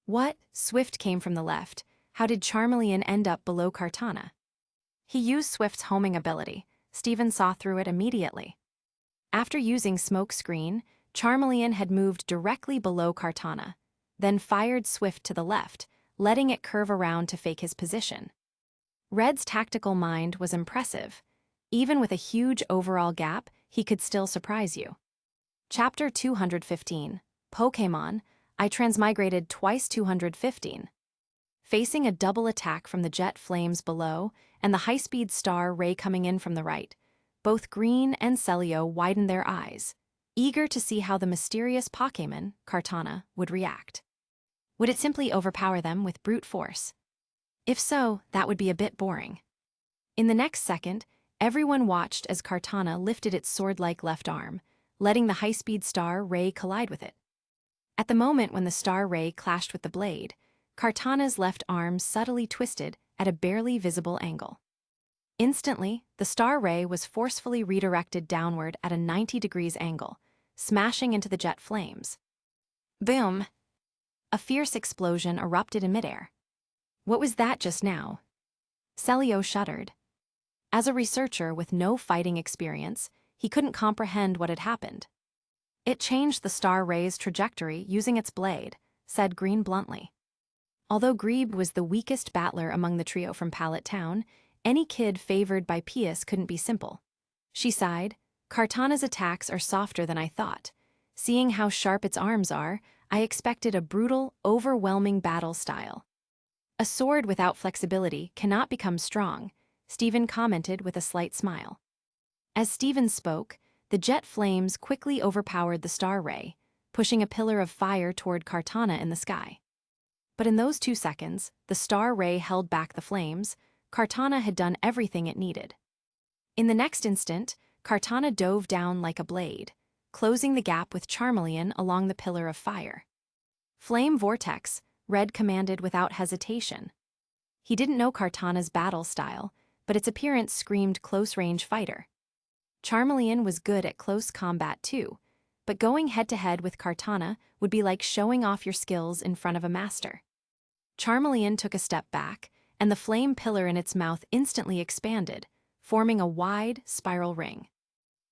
What? Swift came from the left. How did Charmeleon end up below Kartana? He used Swift's homing ability. Steven saw through it immediately. After using Smoke Screen, Charmeleon had moved directly below Kartana, then fired Swift to the left, letting it curve around to fake his position. Red's tactical mind was impressive. Even with a huge overall gap, he could still surprise you. Chapter 215, Pokémon, I Transmigrated Twice 215. Facing a double attack from the jet flames below and the high-speed star ray coming in from the right, both Green and Celio widened their eyes, eager to see how the mysterious Pokémon, Kartana, would react. Would it simply overpower them with brute force? If so, that would be a bit boring. In the next second, everyone watched as Kartana lifted its sword-like left arm, letting the high-speed star ray collide with it. At the moment when the star ray clashed with the blade, Kartana's left arm subtly twisted at a barely visible angle. Instantly, the star ray was forcefully redirected downward at a 90 degrees angle, smashing into the jet flames. Boom! A fierce explosion erupted in midair. What was that just now? Celio shuddered. As a researcher with no fighting experience, he couldn't comprehend what had happened. It changed the star ray's trajectory using its blade, said Green bluntly. Although Grebe was the weakest battler among the trio from Pallet Town, any kid favored by Pius couldn't be simple. She sighed, Kartana's attacks are softer than I thought. Seeing how sharp its arms are, I expected a brutal, overwhelming battle style. A sword without flexibility cannot become strong, Steven commented with a slight smile. As Steven spoke, the jet flames quickly overpowered the star ray, pushing a pillar of fire toward Kartana in the sky. But in those 2 seconds, the star ray held back the flames. Kartana had done everything it needed. In the next instant, Kartana dove down like a blade, closing the gap with Charmeleon along the pillar of fire. Flame Vortex, Red commanded without hesitation. He didn't know Kartana's battle style, but its appearance screamed close-range fighter. Charmeleon was good at close combat too, but going head-to-head with Kartana would be like showing off your skills in front of a master. Charmeleon took a step back, and the flame pillar in its mouth instantly expanded, forming a wide, spiral ring.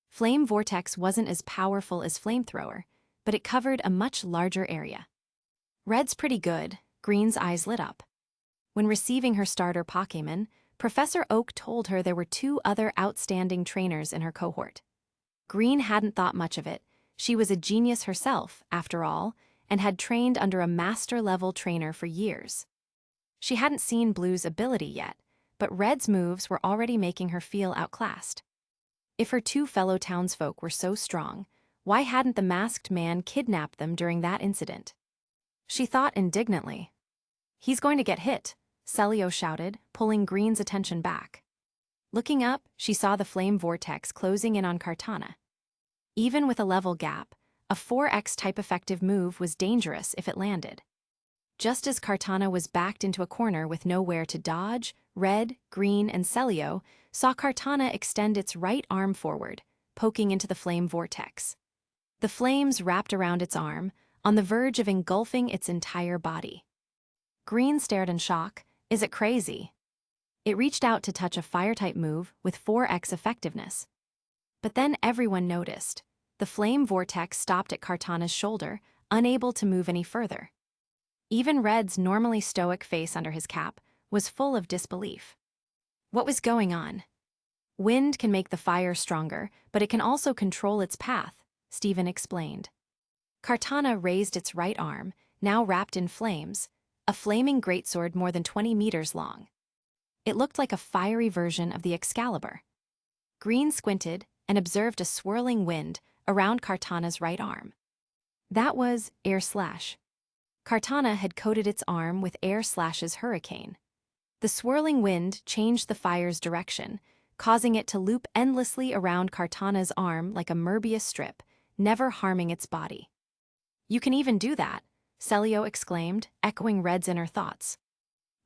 Flame Vortex wasn't as powerful as Flamethrower, but it covered a much larger area. Red's pretty good, Green's eyes lit up. When receiving her starter Pokémon, Professor Oak told her there were 2 other outstanding trainers in her cohort. Green hadn't thought much of it. She was a genius herself, after all, and had trained under a master-level trainer for years. She hadn't seen Blue's ability yet, but Red's moves were already making her feel outclassed. If her 2 fellow townsfolk were so strong, why hadn't the masked man kidnapped them during that incident? She thought indignantly. "He's going to get hit," Celio shouted, pulling Green's attention back. Looking up, she saw the flame vortex closing in on Kartana. Even with a level gap, a 4x type effective move was dangerous if it landed. Just as Kartana was backed into a corner with nowhere to dodge, Red, Green, and Celio saw Kartana extend its right arm forward, poking into the flame vortex. The flames wrapped around its arm, on the verge of engulfing its entire body. Green stared in shock. Is it crazy? It reached out to touch a fire-type move with 4x effectiveness. But then everyone noticed. The flame vortex stopped at Kartana's shoulder, unable to move any further. Even Red's normally stoic face under his cap was full of disbelief. What was going on? Wind can make the fire stronger, but it can also control its path, Stephen explained. Kartana raised its right arm, now wrapped in flames, a flaming greatsword more than 20 meters long. It looked like a fiery version of the Excalibur. Green squinted and observed a swirling wind around Kartana's right arm. That was Air Slash. Kartana had coated its arm with Air Slash's hurricane. The swirling wind changed the fire's direction, causing it to loop endlessly around Kartana's arm like a Möbius strip, never harming its body. "You can even do that," Celio exclaimed, echoing Red's inner thoughts.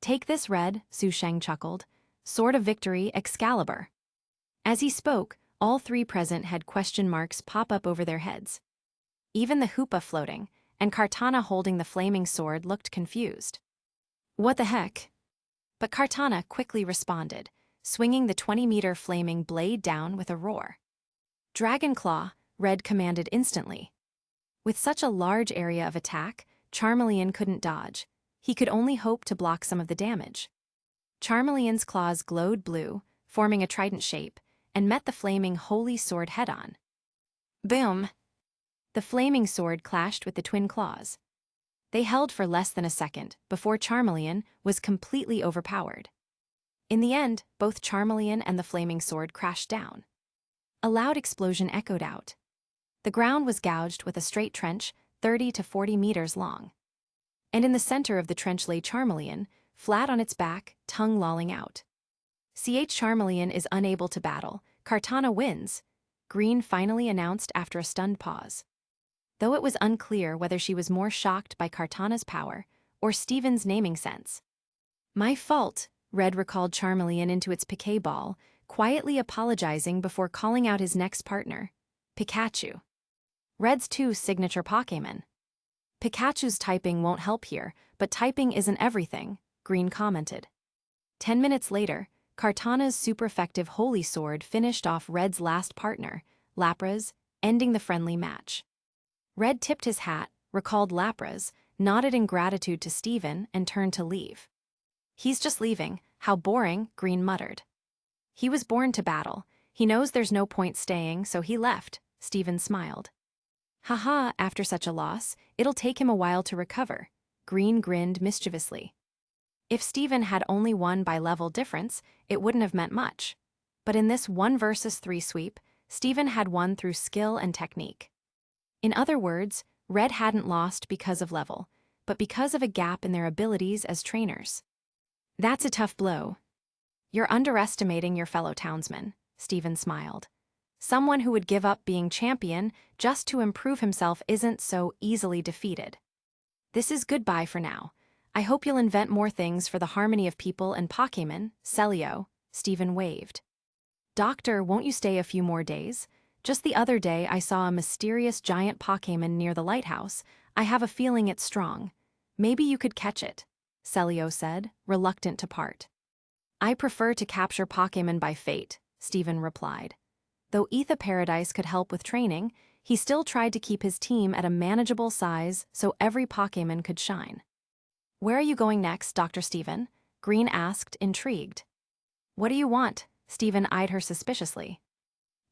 "Take this, Red," Su Sheng chuckled. "Sword of Victory, Excalibur." As he spoke, all 3 present had question marks pop up over their heads. Even the Hoopa floating, and Kartana holding the flaming sword looked confused. "What the heck?" But Kartana quickly responded, swinging the 20-meter flaming blade down with a roar. "Dragon Claw," Red commanded instantly. With such a large area of attack, Charmeleon couldn't dodge. He could only hope to block some of the damage. Charmeleon's claws glowed blue, forming a trident shape, and met the flaming holy sword head-on. Boom! The flaming sword clashed with the twin claws. They held for less than a second before Charmeleon was completely overpowered. In the end, both Charmeleon and the flaming sword crashed down. A loud explosion echoed out. The ground was gouged with a straight trench 30 to 40 meters long. And in the center of the trench lay Charmeleon, flat on its back, tongue lolling out. Charmeleon is unable to battle. Kartana wins, Green finally announced after a stunned pause. Though it was unclear whether she was more shocked by Kartana's power or Stephen's naming sense. "My fault," Red recalled Charmeleon into its piquet ball, quietly apologizing before calling out his next partner, Pikachu. Red's 2 signature Pokémon. "Pikachu's typing won't help here, but typing isn't everything," Green commented. 10 minutes later, Kartana's super-effective Holy Sword finished off Red's last partner, Lapra's, ending the friendly match. Red tipped his hat, recalled Lapra's, nodded in gratitude to Stephen, and turned to leave. "He's just leaving. How boring," Green muttered. "He was born to battle. He knows there's no point staying, so he left," Stephen smiled. "Haha, after such a loss, it'll take him a while to recover," Green grinned mischievously. If Stephen had only won by level difference, it wouldn't have meant much. But in this 1 versus 3 sweep, Stephen had won through skill and technique. In other words, Red hadn't lost because of level, but because of a gap in their abilities as trainers. "That's a tough blow." "You're underestimating your fellow townsman," Stephen smiled. "Someone who would give up being champion just to improve himself isn't so easily defeated. This is goodbye for now. I hope you'll invent more things for the harmony of people and Pokémon, Celio, Stephen waved. Doctor, won't you stay a few more days? Just the other day I saw a mysterious giant Pokémon near the lighthouse. I have a feeling it's strong. Maybe you could catch it, Celio said, reluctant to part. I prefer to capture Pokémon by fate, Stephen replied. Though Etha Paradise could help with training, he still tried to keep his team at a manageable size so every Pokémon could shine. Where are you going next, Dr. Stephen? Green asked, intrigued. What do you want? Stephen eyed her suspiciously.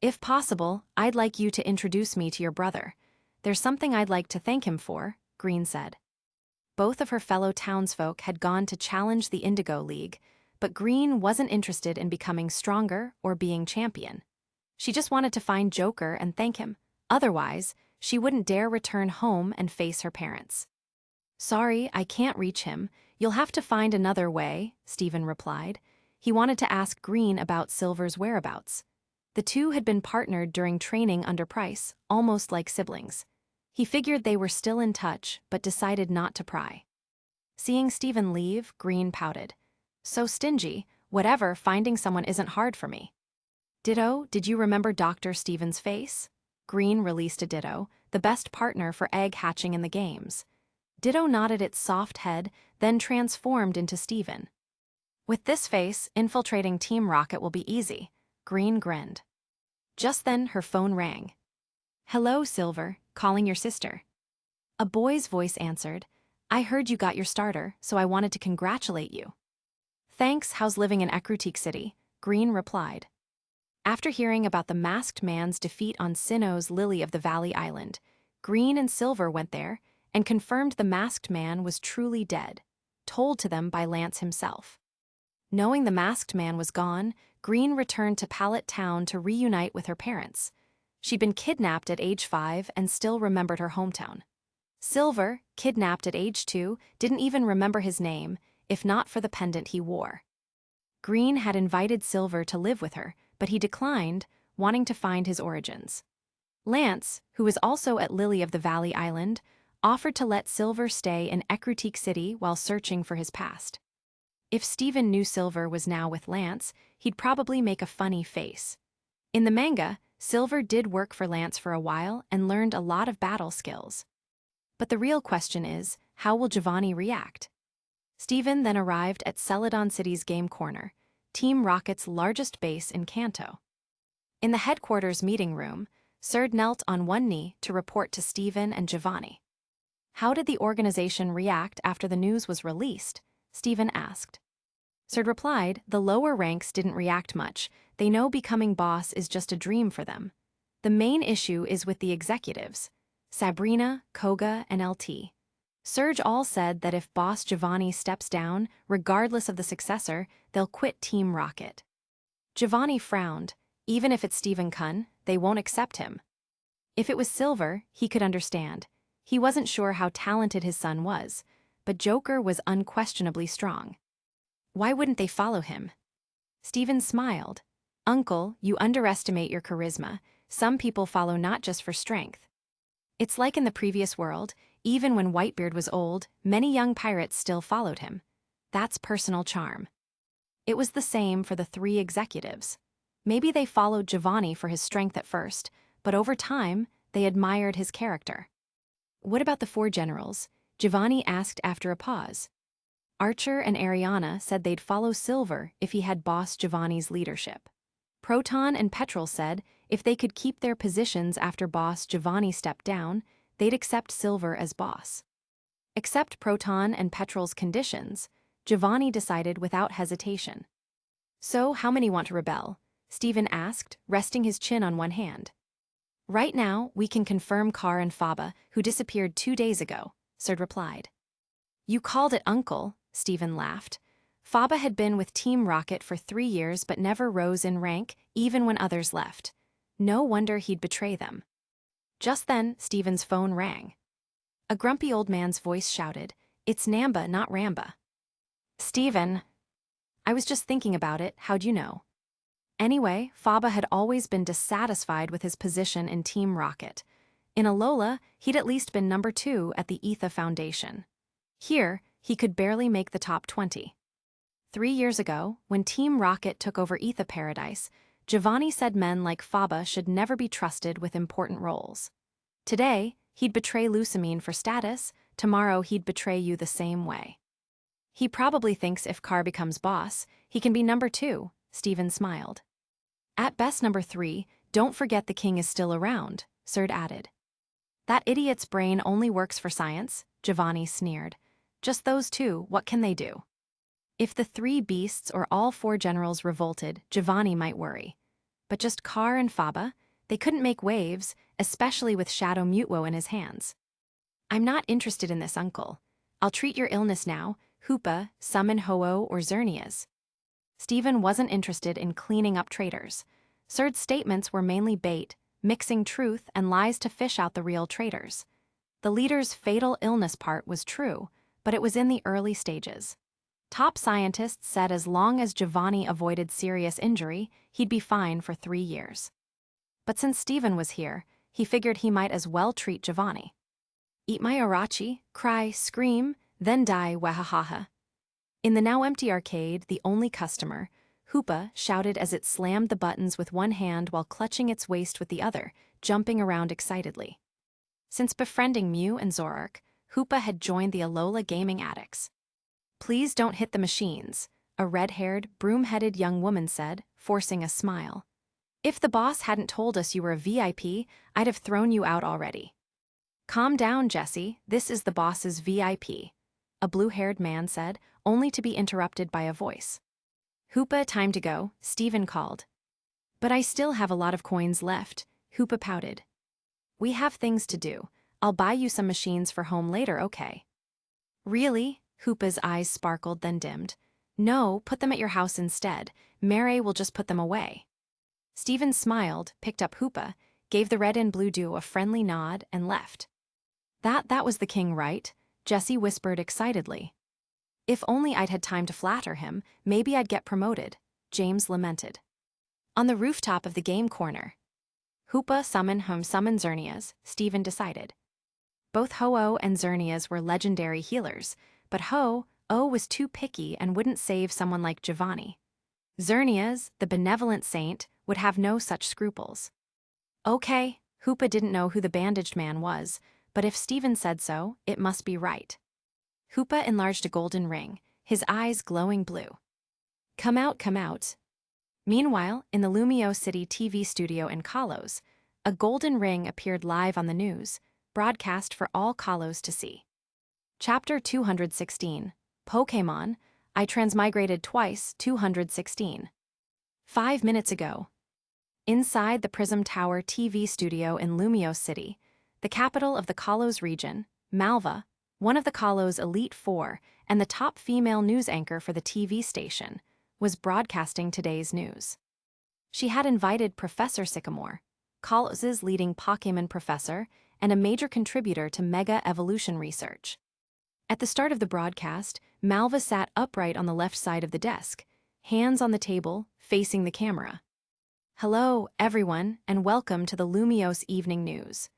If possible, I'd like you to introduce me to your brother. There's something I'd like to thank him for, Green said. Both of her fellow townsfolk had gone to challenge the Indigo League, but Green wasn't interested in becoming stronger or being champion. She just wanted to find Joker and thank him. Otherwise, she wouldn't dare return home and face her parents. Sorry, I can't reach him. You'll have to find another way, Stephen replied. He wanted to ask Green about Silver's whereabouts. The two had been partnered during training under Price, almost like siblings. He figured they were still in touch, but decided not to pry. Seeing Stephen leave, Green pouted. So stingy, whatever, finding someone isn't hard for me. Ditto, did you remember Dr. Stephen's face? Green released a Ditto, the best partner for egg hatching in the games. Ditto nodded its soft head, then transformed into Stephen. With this face, infiltrating Team Rocket will be easy, Green grinned. Just then, her phone rang. Hello, Silver, calling your sister. A boy's voice answered. I heard you got your starter, so I wanted to congratulate you. Thanks, how's living in Ecruteak City? Green replied. After hearing about the masked man's defeat on Sinnoh's Lily of the Valley Island, Green and Silver went there and confirmed the masked man was truly dead, told to them by Lance himself. Knowing the masked man was gone, Green returned to Pallet Town to reunite with her parents. She'd been kidnapped at age 5 and still remembered her hometown. Silver, kidnapped at age 2, didn't even remember his name, if not for the pendant he wore. Green had invited Silver to live with her, but he declined, wanting to find his origins. Lance, who was also at Lily of the Valley Island, offered to let Silver stay in Ecruteak City while searching for his past. If Stephen knew Silver was now with Lance, he'd probably make a funny face. In the manga, Silver did work for Lance for a while and learned a lot of battle skills. But the real question is, how will Giovanni react? Stephen then arrived at Celadon City's Game Corner, Team Rocket's largest base in Kanto. In the headquarters meeting room, Serd knelt on one knee to report to Stephen and Giovanni. How did the organization react after the news was released? Stephen asked. Serd replied, the lower ranks didn't react much. They know becoming boss is just a dream for them. The main issue is with the executives, Sabrina, Koga, and LT. Serge all said that if boss Giovanni steps down, regardless of the successor, they'll quit Team Rocket. Giovanni frowned. Even if it's Stephen Kun, they won't accept him. If it was Silver, he could understand. He wasn't sure how talented his son was, but Joker was unquestionably strong. Why wouldn't they follow him? Stephen smiled. Uncle, you underestimate your charisma. Some people follow not just for strength. It's like in the previous world, even when Whitebeard was old, many young pirates still followed him. That's personal charm. It was the same for the 3 executives. Maybe they followed Giovanni for his strength at first, but over time, they admired his character. What about the 4 generals? Giovanni asked after a pause. Archer and Ariana said they'd follow Silver if he had boss Giovanni's leadership. Proton and Petrol said if they could keep their positions after boss Giovanni stepped down, they'd accept Silver as boss. Accept Proton and Petrol's conditions, Giovanni decided without hesitation. So, how many want to rebel? Stephen asked, resting his chin on one hand. Right now, we can confirm Carr and Faba, who disappeared 2 days ago, Serd replied. You called it uncle, Stephen laughed. Faba had been with Team Rocket for 3 years but never rose in rank, even when others left. No wonder he'd betray them. Just then, Stephen's phone rang. A grumpy old man's voice shouted, It's Namba, not Ramba. Stephen. I was just thinking about it, how'd you know? Anyway, Faba had always been dissatisfied with his position in Team Rocket. In Alola, he'd at least been number 2 at the Etha Foundation. Here, he could barely make the top 20. 3 years ago, when Team Rocket took over Etha Paradise, Giovanni said men like Faba should never be trusted with important roles. Today, he'd betray Lusamine for status, tomorrow he'd betray you the same way. He probably thinks if Carr becomes boss, he can be number 2, Stephen smiled. At best number 3, don't forget the king is still around, Serd added. That idiot's brain only works for science, Giovanni sneered. Just those two, what can they do? If the 3 beasts or all 4 generals revolted, Giovanni might worry. But just Carr and Faba, they couldn't make waves, especially with Shadow Mutwo in his hands. I'm not interested in this, uncle. I'll treat your illness now, Hoopa, summon Ho-Oh or Xerneas. Stephen wasn't interested in cleaning up traitors. Serd's statements were mainly bait, mixing truth and lies to fish out the real traitors. The leader's fatal illness part was true, but it was in the early stages. Top scientists said as long as Giovanni avoided serious injury, he'd be fine for 3 years. But since Stephen was here, he figured he might as well treat Giovanni. Eat my Arachi, cry, scream, then die, wahahaha. In the now empty arcade, the only customer, Hoopa, shouted as it slammed the buttons with one hand while clutching its waist with the other, jumping around excitedly. Since befriending Mew and Zorark, Hoopa had joined the Alola gaming addicts. Please don't hit the machines, a red-haired, broom-headed young woman said, forcing a smile. If the boss hadn't told us you were a VIP, I'd have thrown you out already. Calm down, Jesse, this is the boss's VIP, a blue-haired man said, only to be interrupted by a voice. Hoopa, time to go, Stephen called. But I still have a lot of coins left, Hoopa pouted. We have things to do. I'll buy you some machines for home later, okay? Really? Hoopa's eyes sparkled then dimmed. No, put them at your house instead. Mary will just put them away. Stephen smiled, picked up Hoopa, gave the red and blue duo a friendly nod, and left. That was the king, right? Jessie whispered excitedly. If only I'd had time to flatter him, maybe I'd get promoted, James lamented. On the rooftop of the game corner. Hoopa summon Xerneas, Stephen decided. Both Ho-Oh and Xerneas were legendary healers, but Ho-Oh was too picky and wouldn't save someone like Giovanni. Xerneas, the benevolent saint, would have no such scruples. Okay, Hoopa didn't know who the bandaged man was, but if Stephen said so, it must be right. Hoopa enlarged a golden ring, his eyes glowing blue. Come out, come out. Meanwhile, in the Lumio City TV studio in Kalos, a golden ring appeared live on the news, broadcast for all Kalos to see. Chapter 216, Pokémon, I Transmigrated Twice, 216. 5 minutes ago. Inside the Prism Tower TV studio in Lumio City, the capital of the Kalos region, Malva, one of the Kalos Elite Four and the top female news anchor for the TV station, was broadcasting today's news. She had invited Professor Sycamore, Kalos' leading Pokémon professor and a major contributor to Mega Evolution research. At the start of the broadcast, Malva sat upright on the left side of the desk, hands on the table, facing the camera. Hello, everyone, and welcome to the Lumiose Evening News.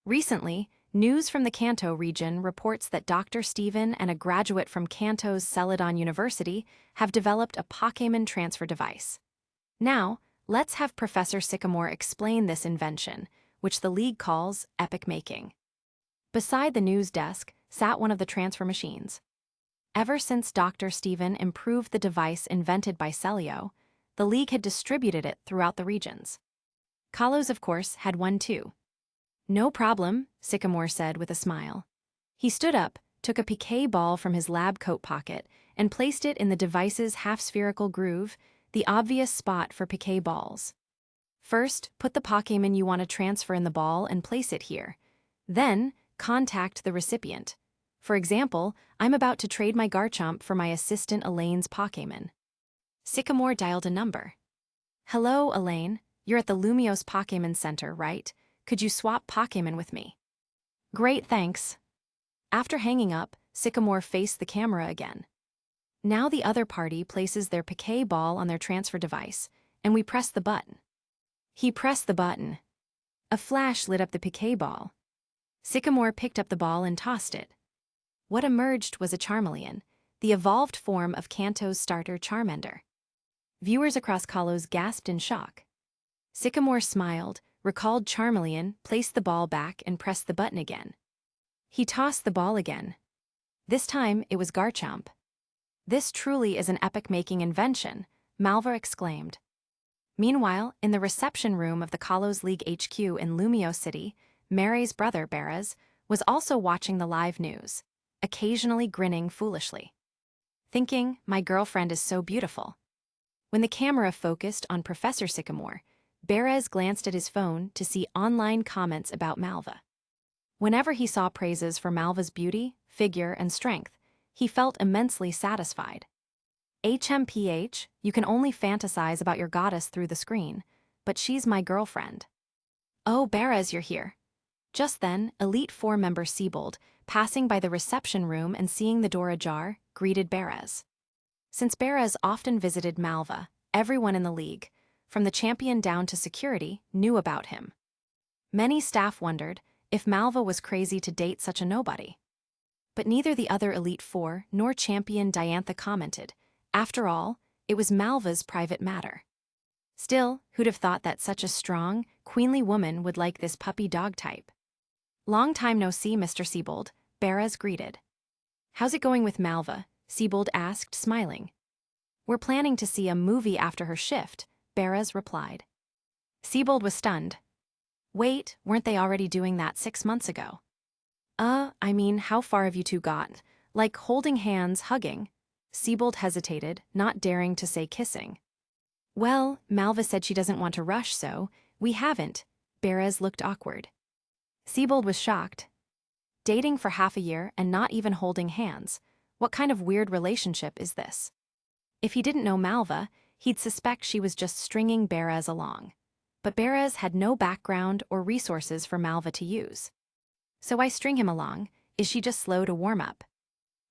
Recently, news from the Kanto region reports that Dr. Stephen and a graduate from Kanto's Celadon University have developed a Pokémon transfer device. Now, let's have Professor Sycamore explain this invention, which the League calls epic making. Beside the news desk sat one of the transfer machines. Ever since Dr. Stephen improved the device invented by Celio, the League had distributed it throughout the regions. Kalos, of course, had one too. No problem, Sycamore said with a smile. He stood up, took a piquet ball from his lab coat pocket, and placed it in the device's half-spherical groove, the obvious spot for piquet balls. First, put the Pokémon you want to transfer in the ball and place it here. Then, contact the recipient. For example, I'm about to trade my Garchomp for my assistant Elaine's Pokémon. Sycamore dialed a number. Hello, Elaine. You're at the Lumiose Pokémon Center, right? Could you swap Pokémon with me? Great, thanks. After hanging up, Sycamore faced the camera again. Now the other party places their piquet ball on their transfer device, and we press the button. He pressed the button. A flash lit up the piquet ball. Sycamore picked up the ball and tossed it. What emerged was a Charmeleon, the evolved form of Kanto's starter Charmander. Viewers across Kalos gasped in shock. Sycamore smiled, recalled Charmeleon, placed the ball back and pressed the button again. He tossed the ball again. This time it was Garchomp. "This truly is an epic-making invention," Malva exclaimed. Meanwhile, in the reception room of the Kalos League HQ in Lumio City, Mary's brother, Beres, was also watching the live news, occasionally grinning foolishly. Thinking, "My girlfriend is so beautiful." When the camera focused on Professor Sycamore, Beres glanced at his phone to see online comments about Malva. Whenever he saw praises for Malva's beauty, figure, and strength, he felt immensely satisfied. HMPH, you can only fantasize about your goddess through the screen, but she's my girlfriend. "Oh, Beres, you're here." Just then, Elite Four member Siebold, passing by the reception room and seeing the door ajar, greeted Beres. Since Beres often visited Malva, everyone in the league, from the champion down to security, knew about him. Many staff wondered if Malva was crazy to date such a nobody. But neither the other Elite Four nor champion Diantha commented. After all, it was Malva's private matter. Still, who'd have thought that such a strong, queenly woman would like this puppy dog type? "Long time no see, Mr. Siebold," Beres greeted. "How's it going with Malva?" Siebold asked, smiling. "We're planning to see a movie after her shift," Beres replied. Siebold was stunned. "Wait, weren't they already doing that 6 months ago?" I mean, how far have you two got? Like holding hands, hugging?" Siebold hesitated, not daring to say kissing. "Well, Malva said she doesn't want to rush, so we haven't." Beres looked awkward. Siebold was shocked. Dating for half a year and not even holding hands. What kind of weird relationship is this? If he didn't know Malva, he'd suspect she was just stringing Beres along. But Beres had no background or resources for Malva to use. "So I string him along. Is she just slow to warm up?"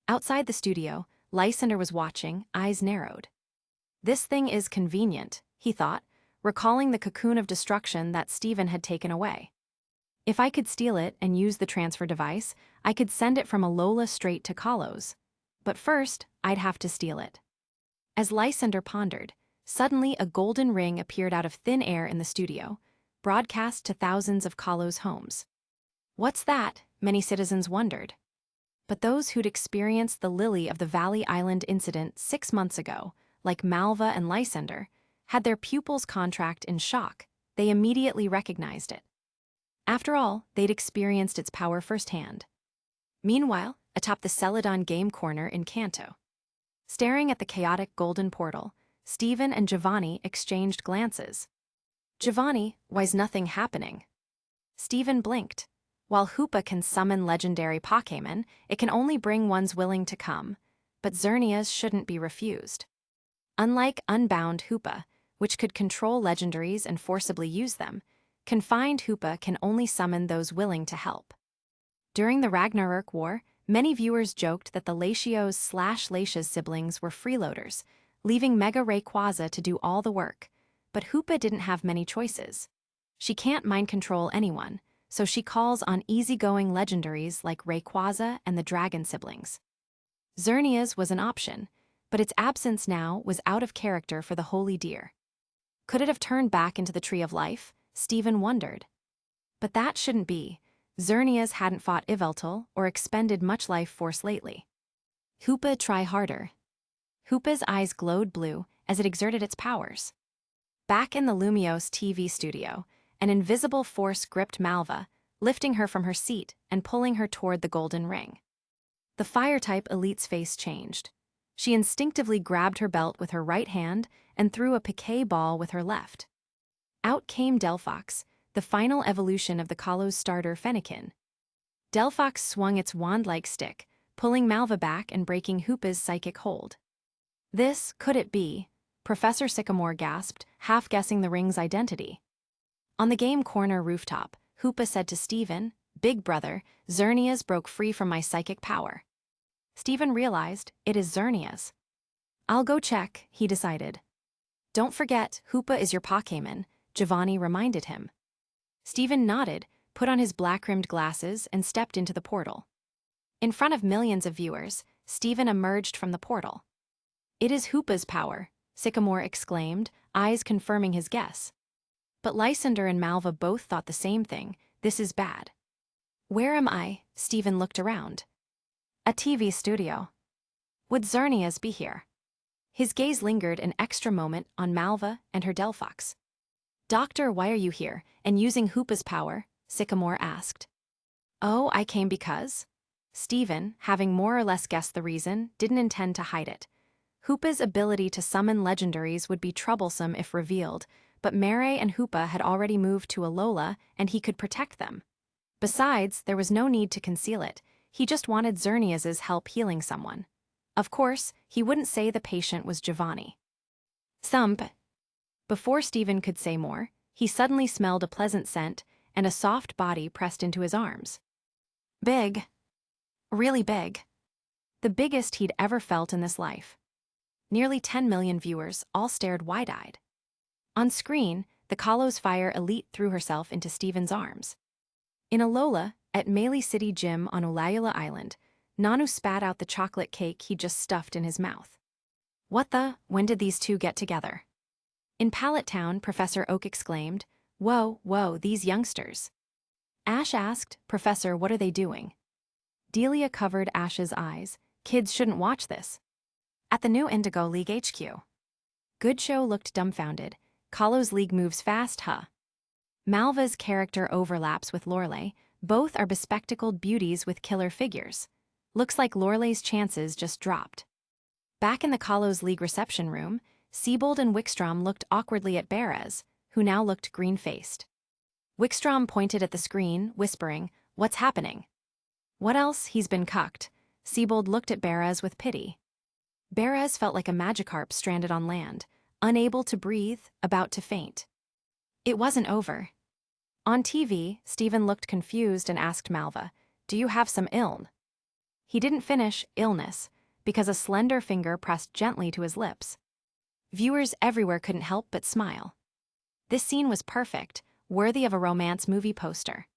Outside the studio, Lysander was watching, eyes narrowed. "This thing is convenient," he thought, recalling the cocoon of destruction that Steven had taken away. "If I could steal it and use the transfer device, I could send it from Alola straight to Kalos. But first, I'd have to steal it." As Lysander pondered, suddenly a golden ring appeared out of thin air in the studio, broadcast to thousands of Kalos homes. "What's that?" many citizens wondered. But those who'd experienced the Lily of the Valley Island incident 6 months ago, like Malva and Lysander, had their pupils contract in shock. They immediately recognized it. After all, they'd experienced its power firsthand. Meanwhile, atop the Celadon game corner in Kanto, staring at the chaotic golden portal, Steven and Giovanni exchanged glances. Giovanni, "Why's nothing happening?" Steven blinked. While Hoopa can summon legendary Pokémon, it can only bring ones willing to come, but Xerneas shouldn't be refused. Unlike Unbound Hoopa, which could control legendaries and forcibly use them, confined Hoopa can only summon those willing to help. During the Ragnarok War, many viewers joked that the Latios/Latia's siblings were freeloaders, leaving Mega Rayquaza to do all the work, but Hoopa didn't have many choices. She can't mind control anyone, so she calls on easygoing legendaries like Rayquaza and the Dragon siblings. Xerneas was an option, but its absence now was out of character for the Holy Deer. Could it have turned back into the Tree of Life? Steven wondered. But that shouldn't be. Xerneas hadn't fought Yveltal or expended much life force lately. Hoopa, try harder. Hoopa's eyes glowed blue as it exerted its powers. Back in the Lumios TV studio, an invisible force gripped Malva, lifting her from her seat and pulling her toward the golden ring. The Fire-type Elite's face changed. She instinctively grabbed her belt with her right hand and threw a piquet ball with her left. Out came Delphox, the final evolution of the Kalos starter Fennekin. Delphox swung its wand-like stick, pulling Malva back and breaking Hoopa's psychic hold. "This, could it be?" Professor Sycamore gasped, half guessing the ring's identity. On the game corner rooftop, Hoopa said to Steven, "Big brother, Xerneas broke free from my psychic power." Steven realized it is Xerneas. "I'll go check," he decided. "Don't forget, Hoopa is your Pokémon," Giovanni reminded him. Steven nodded, put on his black-rimmed glasses, and stepped into the portal. In front of millions of viewers, Stephen emerged from the portal. "It is Hoopa's power," Sycamore exclaimed, eyes confirming his guess. But Lysander and Malva both thought the same thing. "This is bad." "Where am I?" Stephen looked around. "A TV studio. Would Xerneas be here?" His gaze lingered an extra moment on Malva and her Delphox. "Doctor, why are you here, and using Hoopa's power?" Sycamore asked. "Oh, I came because?" Stephen, having more or less guessed the reason, didn't intend to hide it. Hoopa's ability to summon legendaries would be troublesome if revealed, but Mere and Hoopa had already moved to Alola and he could protect them. Besides, there was no need to conceal it. He just wanted Xerneas' help healing someone. Of course, he wouldn't say the patient was Giovanni. Thump. Before Stephen could say more, he suddenly smelled a pleasant scent and a soft body pressed into his arms. Big. Really big. The biggest he'd ever felt in this life. Nearly 10 million viewers all stared wide-eyed. On screen, the Kalos Fire Elite threw herself into Stephen's arms. In Alola, at Melee City Gym on Ulayula Island, Nanu spat out the chocolate cake he'd just stuffed in his mouth. When did these two get together? In Pallet Town, Professor Oak exclaimed, "Whoa, whoa, these youngsters." Ash asked, "Professor, what are they doing?" Delia covered Ash's eyes. "Kids shouldn't watch this." At the new Indigo League HQ. Goodshow looked dumbfounded. "Kalos League moves fast, huh?" Malva's character overlaps with Lorelei. Both are bespectacled beauties with killer figures. Looks like Lorelei's chances just dropped. Back in the Kalos League reception room, Siebold and Wickstrom looked awkwardly at Beres, who now looked green-faced. Wickstrom pointed at the screen, whispering, "What's happening?" "What else? He's been cucked." Siebold looked at Beres with pity. Beres felt like a Magikarp stranded on land, unable to breathe, about to faint. It wasn't over. On TV, Stephen looked confused and asked Malva, "Do you have some illness?" He didn't finish illness, because a slender finger pressed gently to his lips. Viewers everywhere couldn't help but smile. This scene was perfect, worthy of a romance movie poster.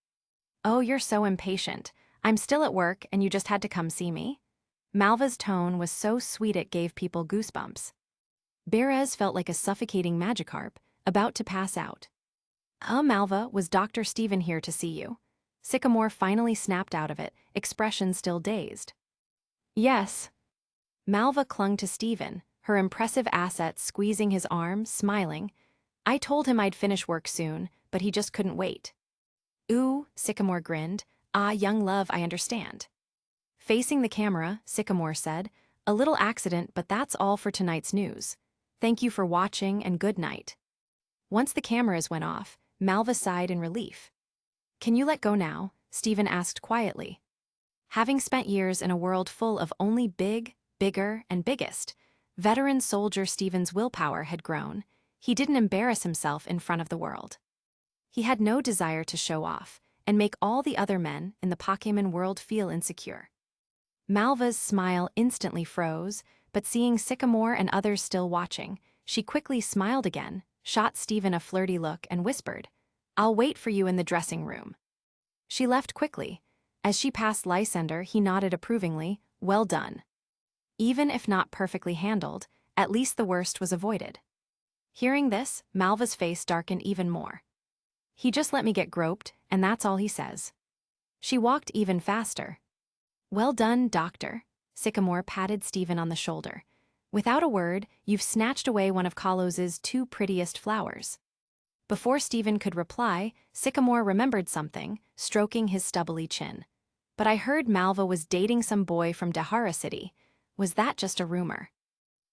"Oh, you're so impatient. I'm still at work and you just had to come see me?" Malva's tone was so sweet it gave people goosebumps. Beres felt like a suffocating Magikarp, about to pass out. Malva, was Dr. Stephen here to see you?" Sycamore finally snapped out of it, expression still dazed. "Yes." Malva clung to Stephen, her impressive assets squeezing his arm, smiling. "I told him I'd finish work soon, but he just couldn't wait." "Ooh," Sycamore grinned. "Ah, young love, I understand." Facing the camera, Sycamore said, "A little accident, but that's all for tonight's news. Thank you for watching and good night." Once the cameras went off, Malva sighed in relief. "Can you let go now?" Stephen asked quietly. Having spent years in a world full of only big, bigger, and biggest, veteran soldier Stephen's willpower had grown. He didn't embarrass himself in front of the world. He had no desire to show off and make all the other men in the Pokémon world feel insecure. Malva's smile instantly froze, but seeing Sycamore and others still watching, she quickly smiled again, shot Stephen a flirty look, and whispered, "I'll wait for you in the dressing room." She left quickly. As she passed Lysander, he nodded approvingly, "Well done." Even if not perfectly handled, at least the worst was avoided. Hearing this, Malva's face darkened even more. "He just let me get groped, and that's all he says." She walked even faster. "Well done, Doctor." Sycamore patted Stephen on the shoulder. "Without a word, you've snatched away one of Kalos's two prettiest flowers." Before Stephen could reply, Sycamore remembered something, stroking his stubbly chin. "But I heard Malva was dating some boy from Dahara City. Was that just a rumor?"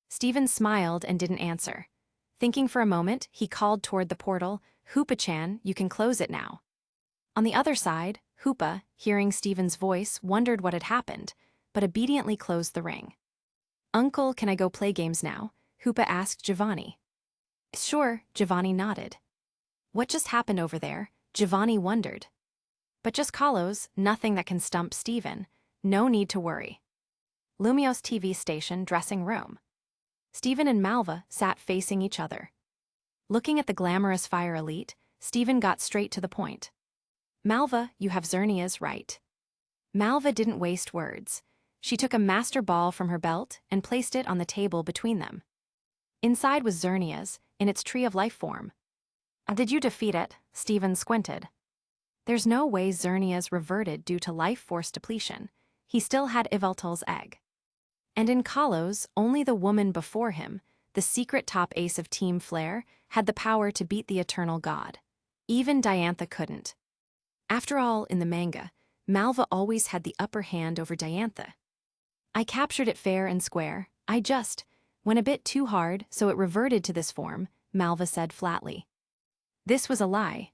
Stephen smiled and didn't answer. Thinking for a moment, he called toward the portal, "Hoopa-chan, you can close it now." On the other side, Hoopa, hearing Stephen's voice, wondered what had happened, but obediently closed the ring. "Uncle, can I go play games now?" Hoopa asked Giovanni. "Sure," Giovanni nodded. What just happened over there? Giovanni wondered. But just Kalos, nothing that can stump Stephen. No need to worry. Lumios TV station dressing room. Stephen and Malva sat facing each other. Looking at the glamorous Fire Elite, Stephen got straight to the point. "Malva, you have Xerneas right." Malva didn't waste words. She took a master ball from her belt and placed it on the table between them. Inside was Xerneas, in its tree of life form. Did you defeat it? Stephen squinted. There's no way Xerneas reverted due to life force depletion. He still had Yveltal's egg. And in Kalos, only the woman before him, the secret top ace of Team Flare, had the power to beat the eternal god. Even Diantha couldn't. After all, in the manga, Malva always had the upper hand over Diantha. I captured it fair and square. I just went a bit too hard, so it reverted to this form, Malva said flatly. This was a lie.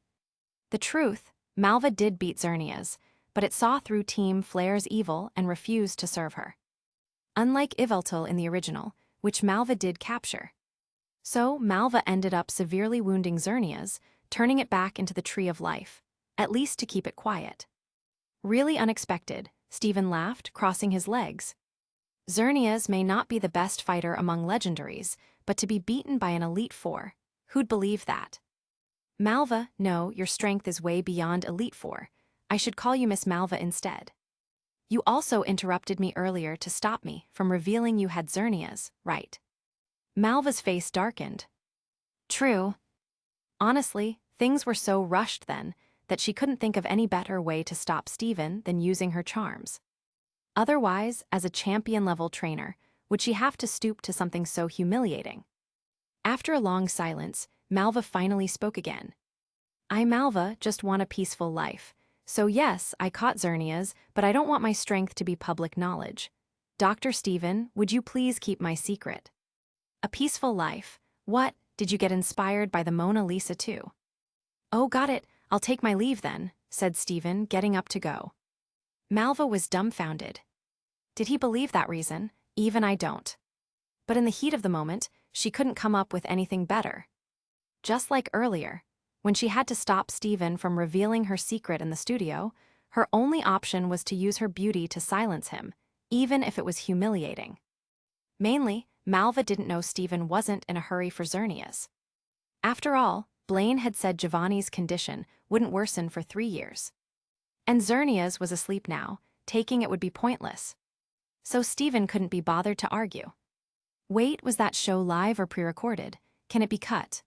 The truth, Malva did beat Xerneas, but it saw through Team Flare's evil and refused to serve her. Unlike Yveltal in the original, which Malva did capture. So Malva ended up severely wounding Xerneas, turning it back into the Tree of Life, at least to keep it quiet. Really unexpected, Stephen laughed, crossing his legs. Xerneas may not be the best fighter among legendaries, but to be beaten by an Elite Four, who'd believe that? Malva, no, your strength is way beyond Elite Four. I should call you Miss Malva instead. You also interrupted me earlier to stop me from revealing you had Xerneas, right? Malva's face darkened. True. Honestly, things were so rushed then that she couldn't think of any better way to stop Stephen than using her charms. Otherwise, as a champion-level trainer, would she have to stoop to something so humiliating? After a long silence, Malva finally spoke again. I, Malva, just want a peaceful life. So yes, I caught Xerneas, but I don't want my strength to be public knowledge. Dr. Stephen, would you please keep my secret? A peaceful life. What, did you get inspired by the Mona Lisa too? Oh, got it, I'll take my leave then, said Stephen, getting up to go. Malva was dumbfounded. Did he believe that reason? Even I don't. But in the heat of the moment, she couldn't come up with anything better. Just like earlier, when she had to stop Stephen from revealing her secret in the studio, her only option was to use her beauty to silence him, even if it was humiliating. Mainly, Malva didn't know Stephen wasn't in a hurry for Xerneas. After all, Blaine had said Giovanni's condition wouldn't worsen for 3 years. And Xerneas was asleep now, taking it would be pointless. So Stephen couldn't be bothered to argue. Wait, was that show live or pre-recorded? Can it be cut?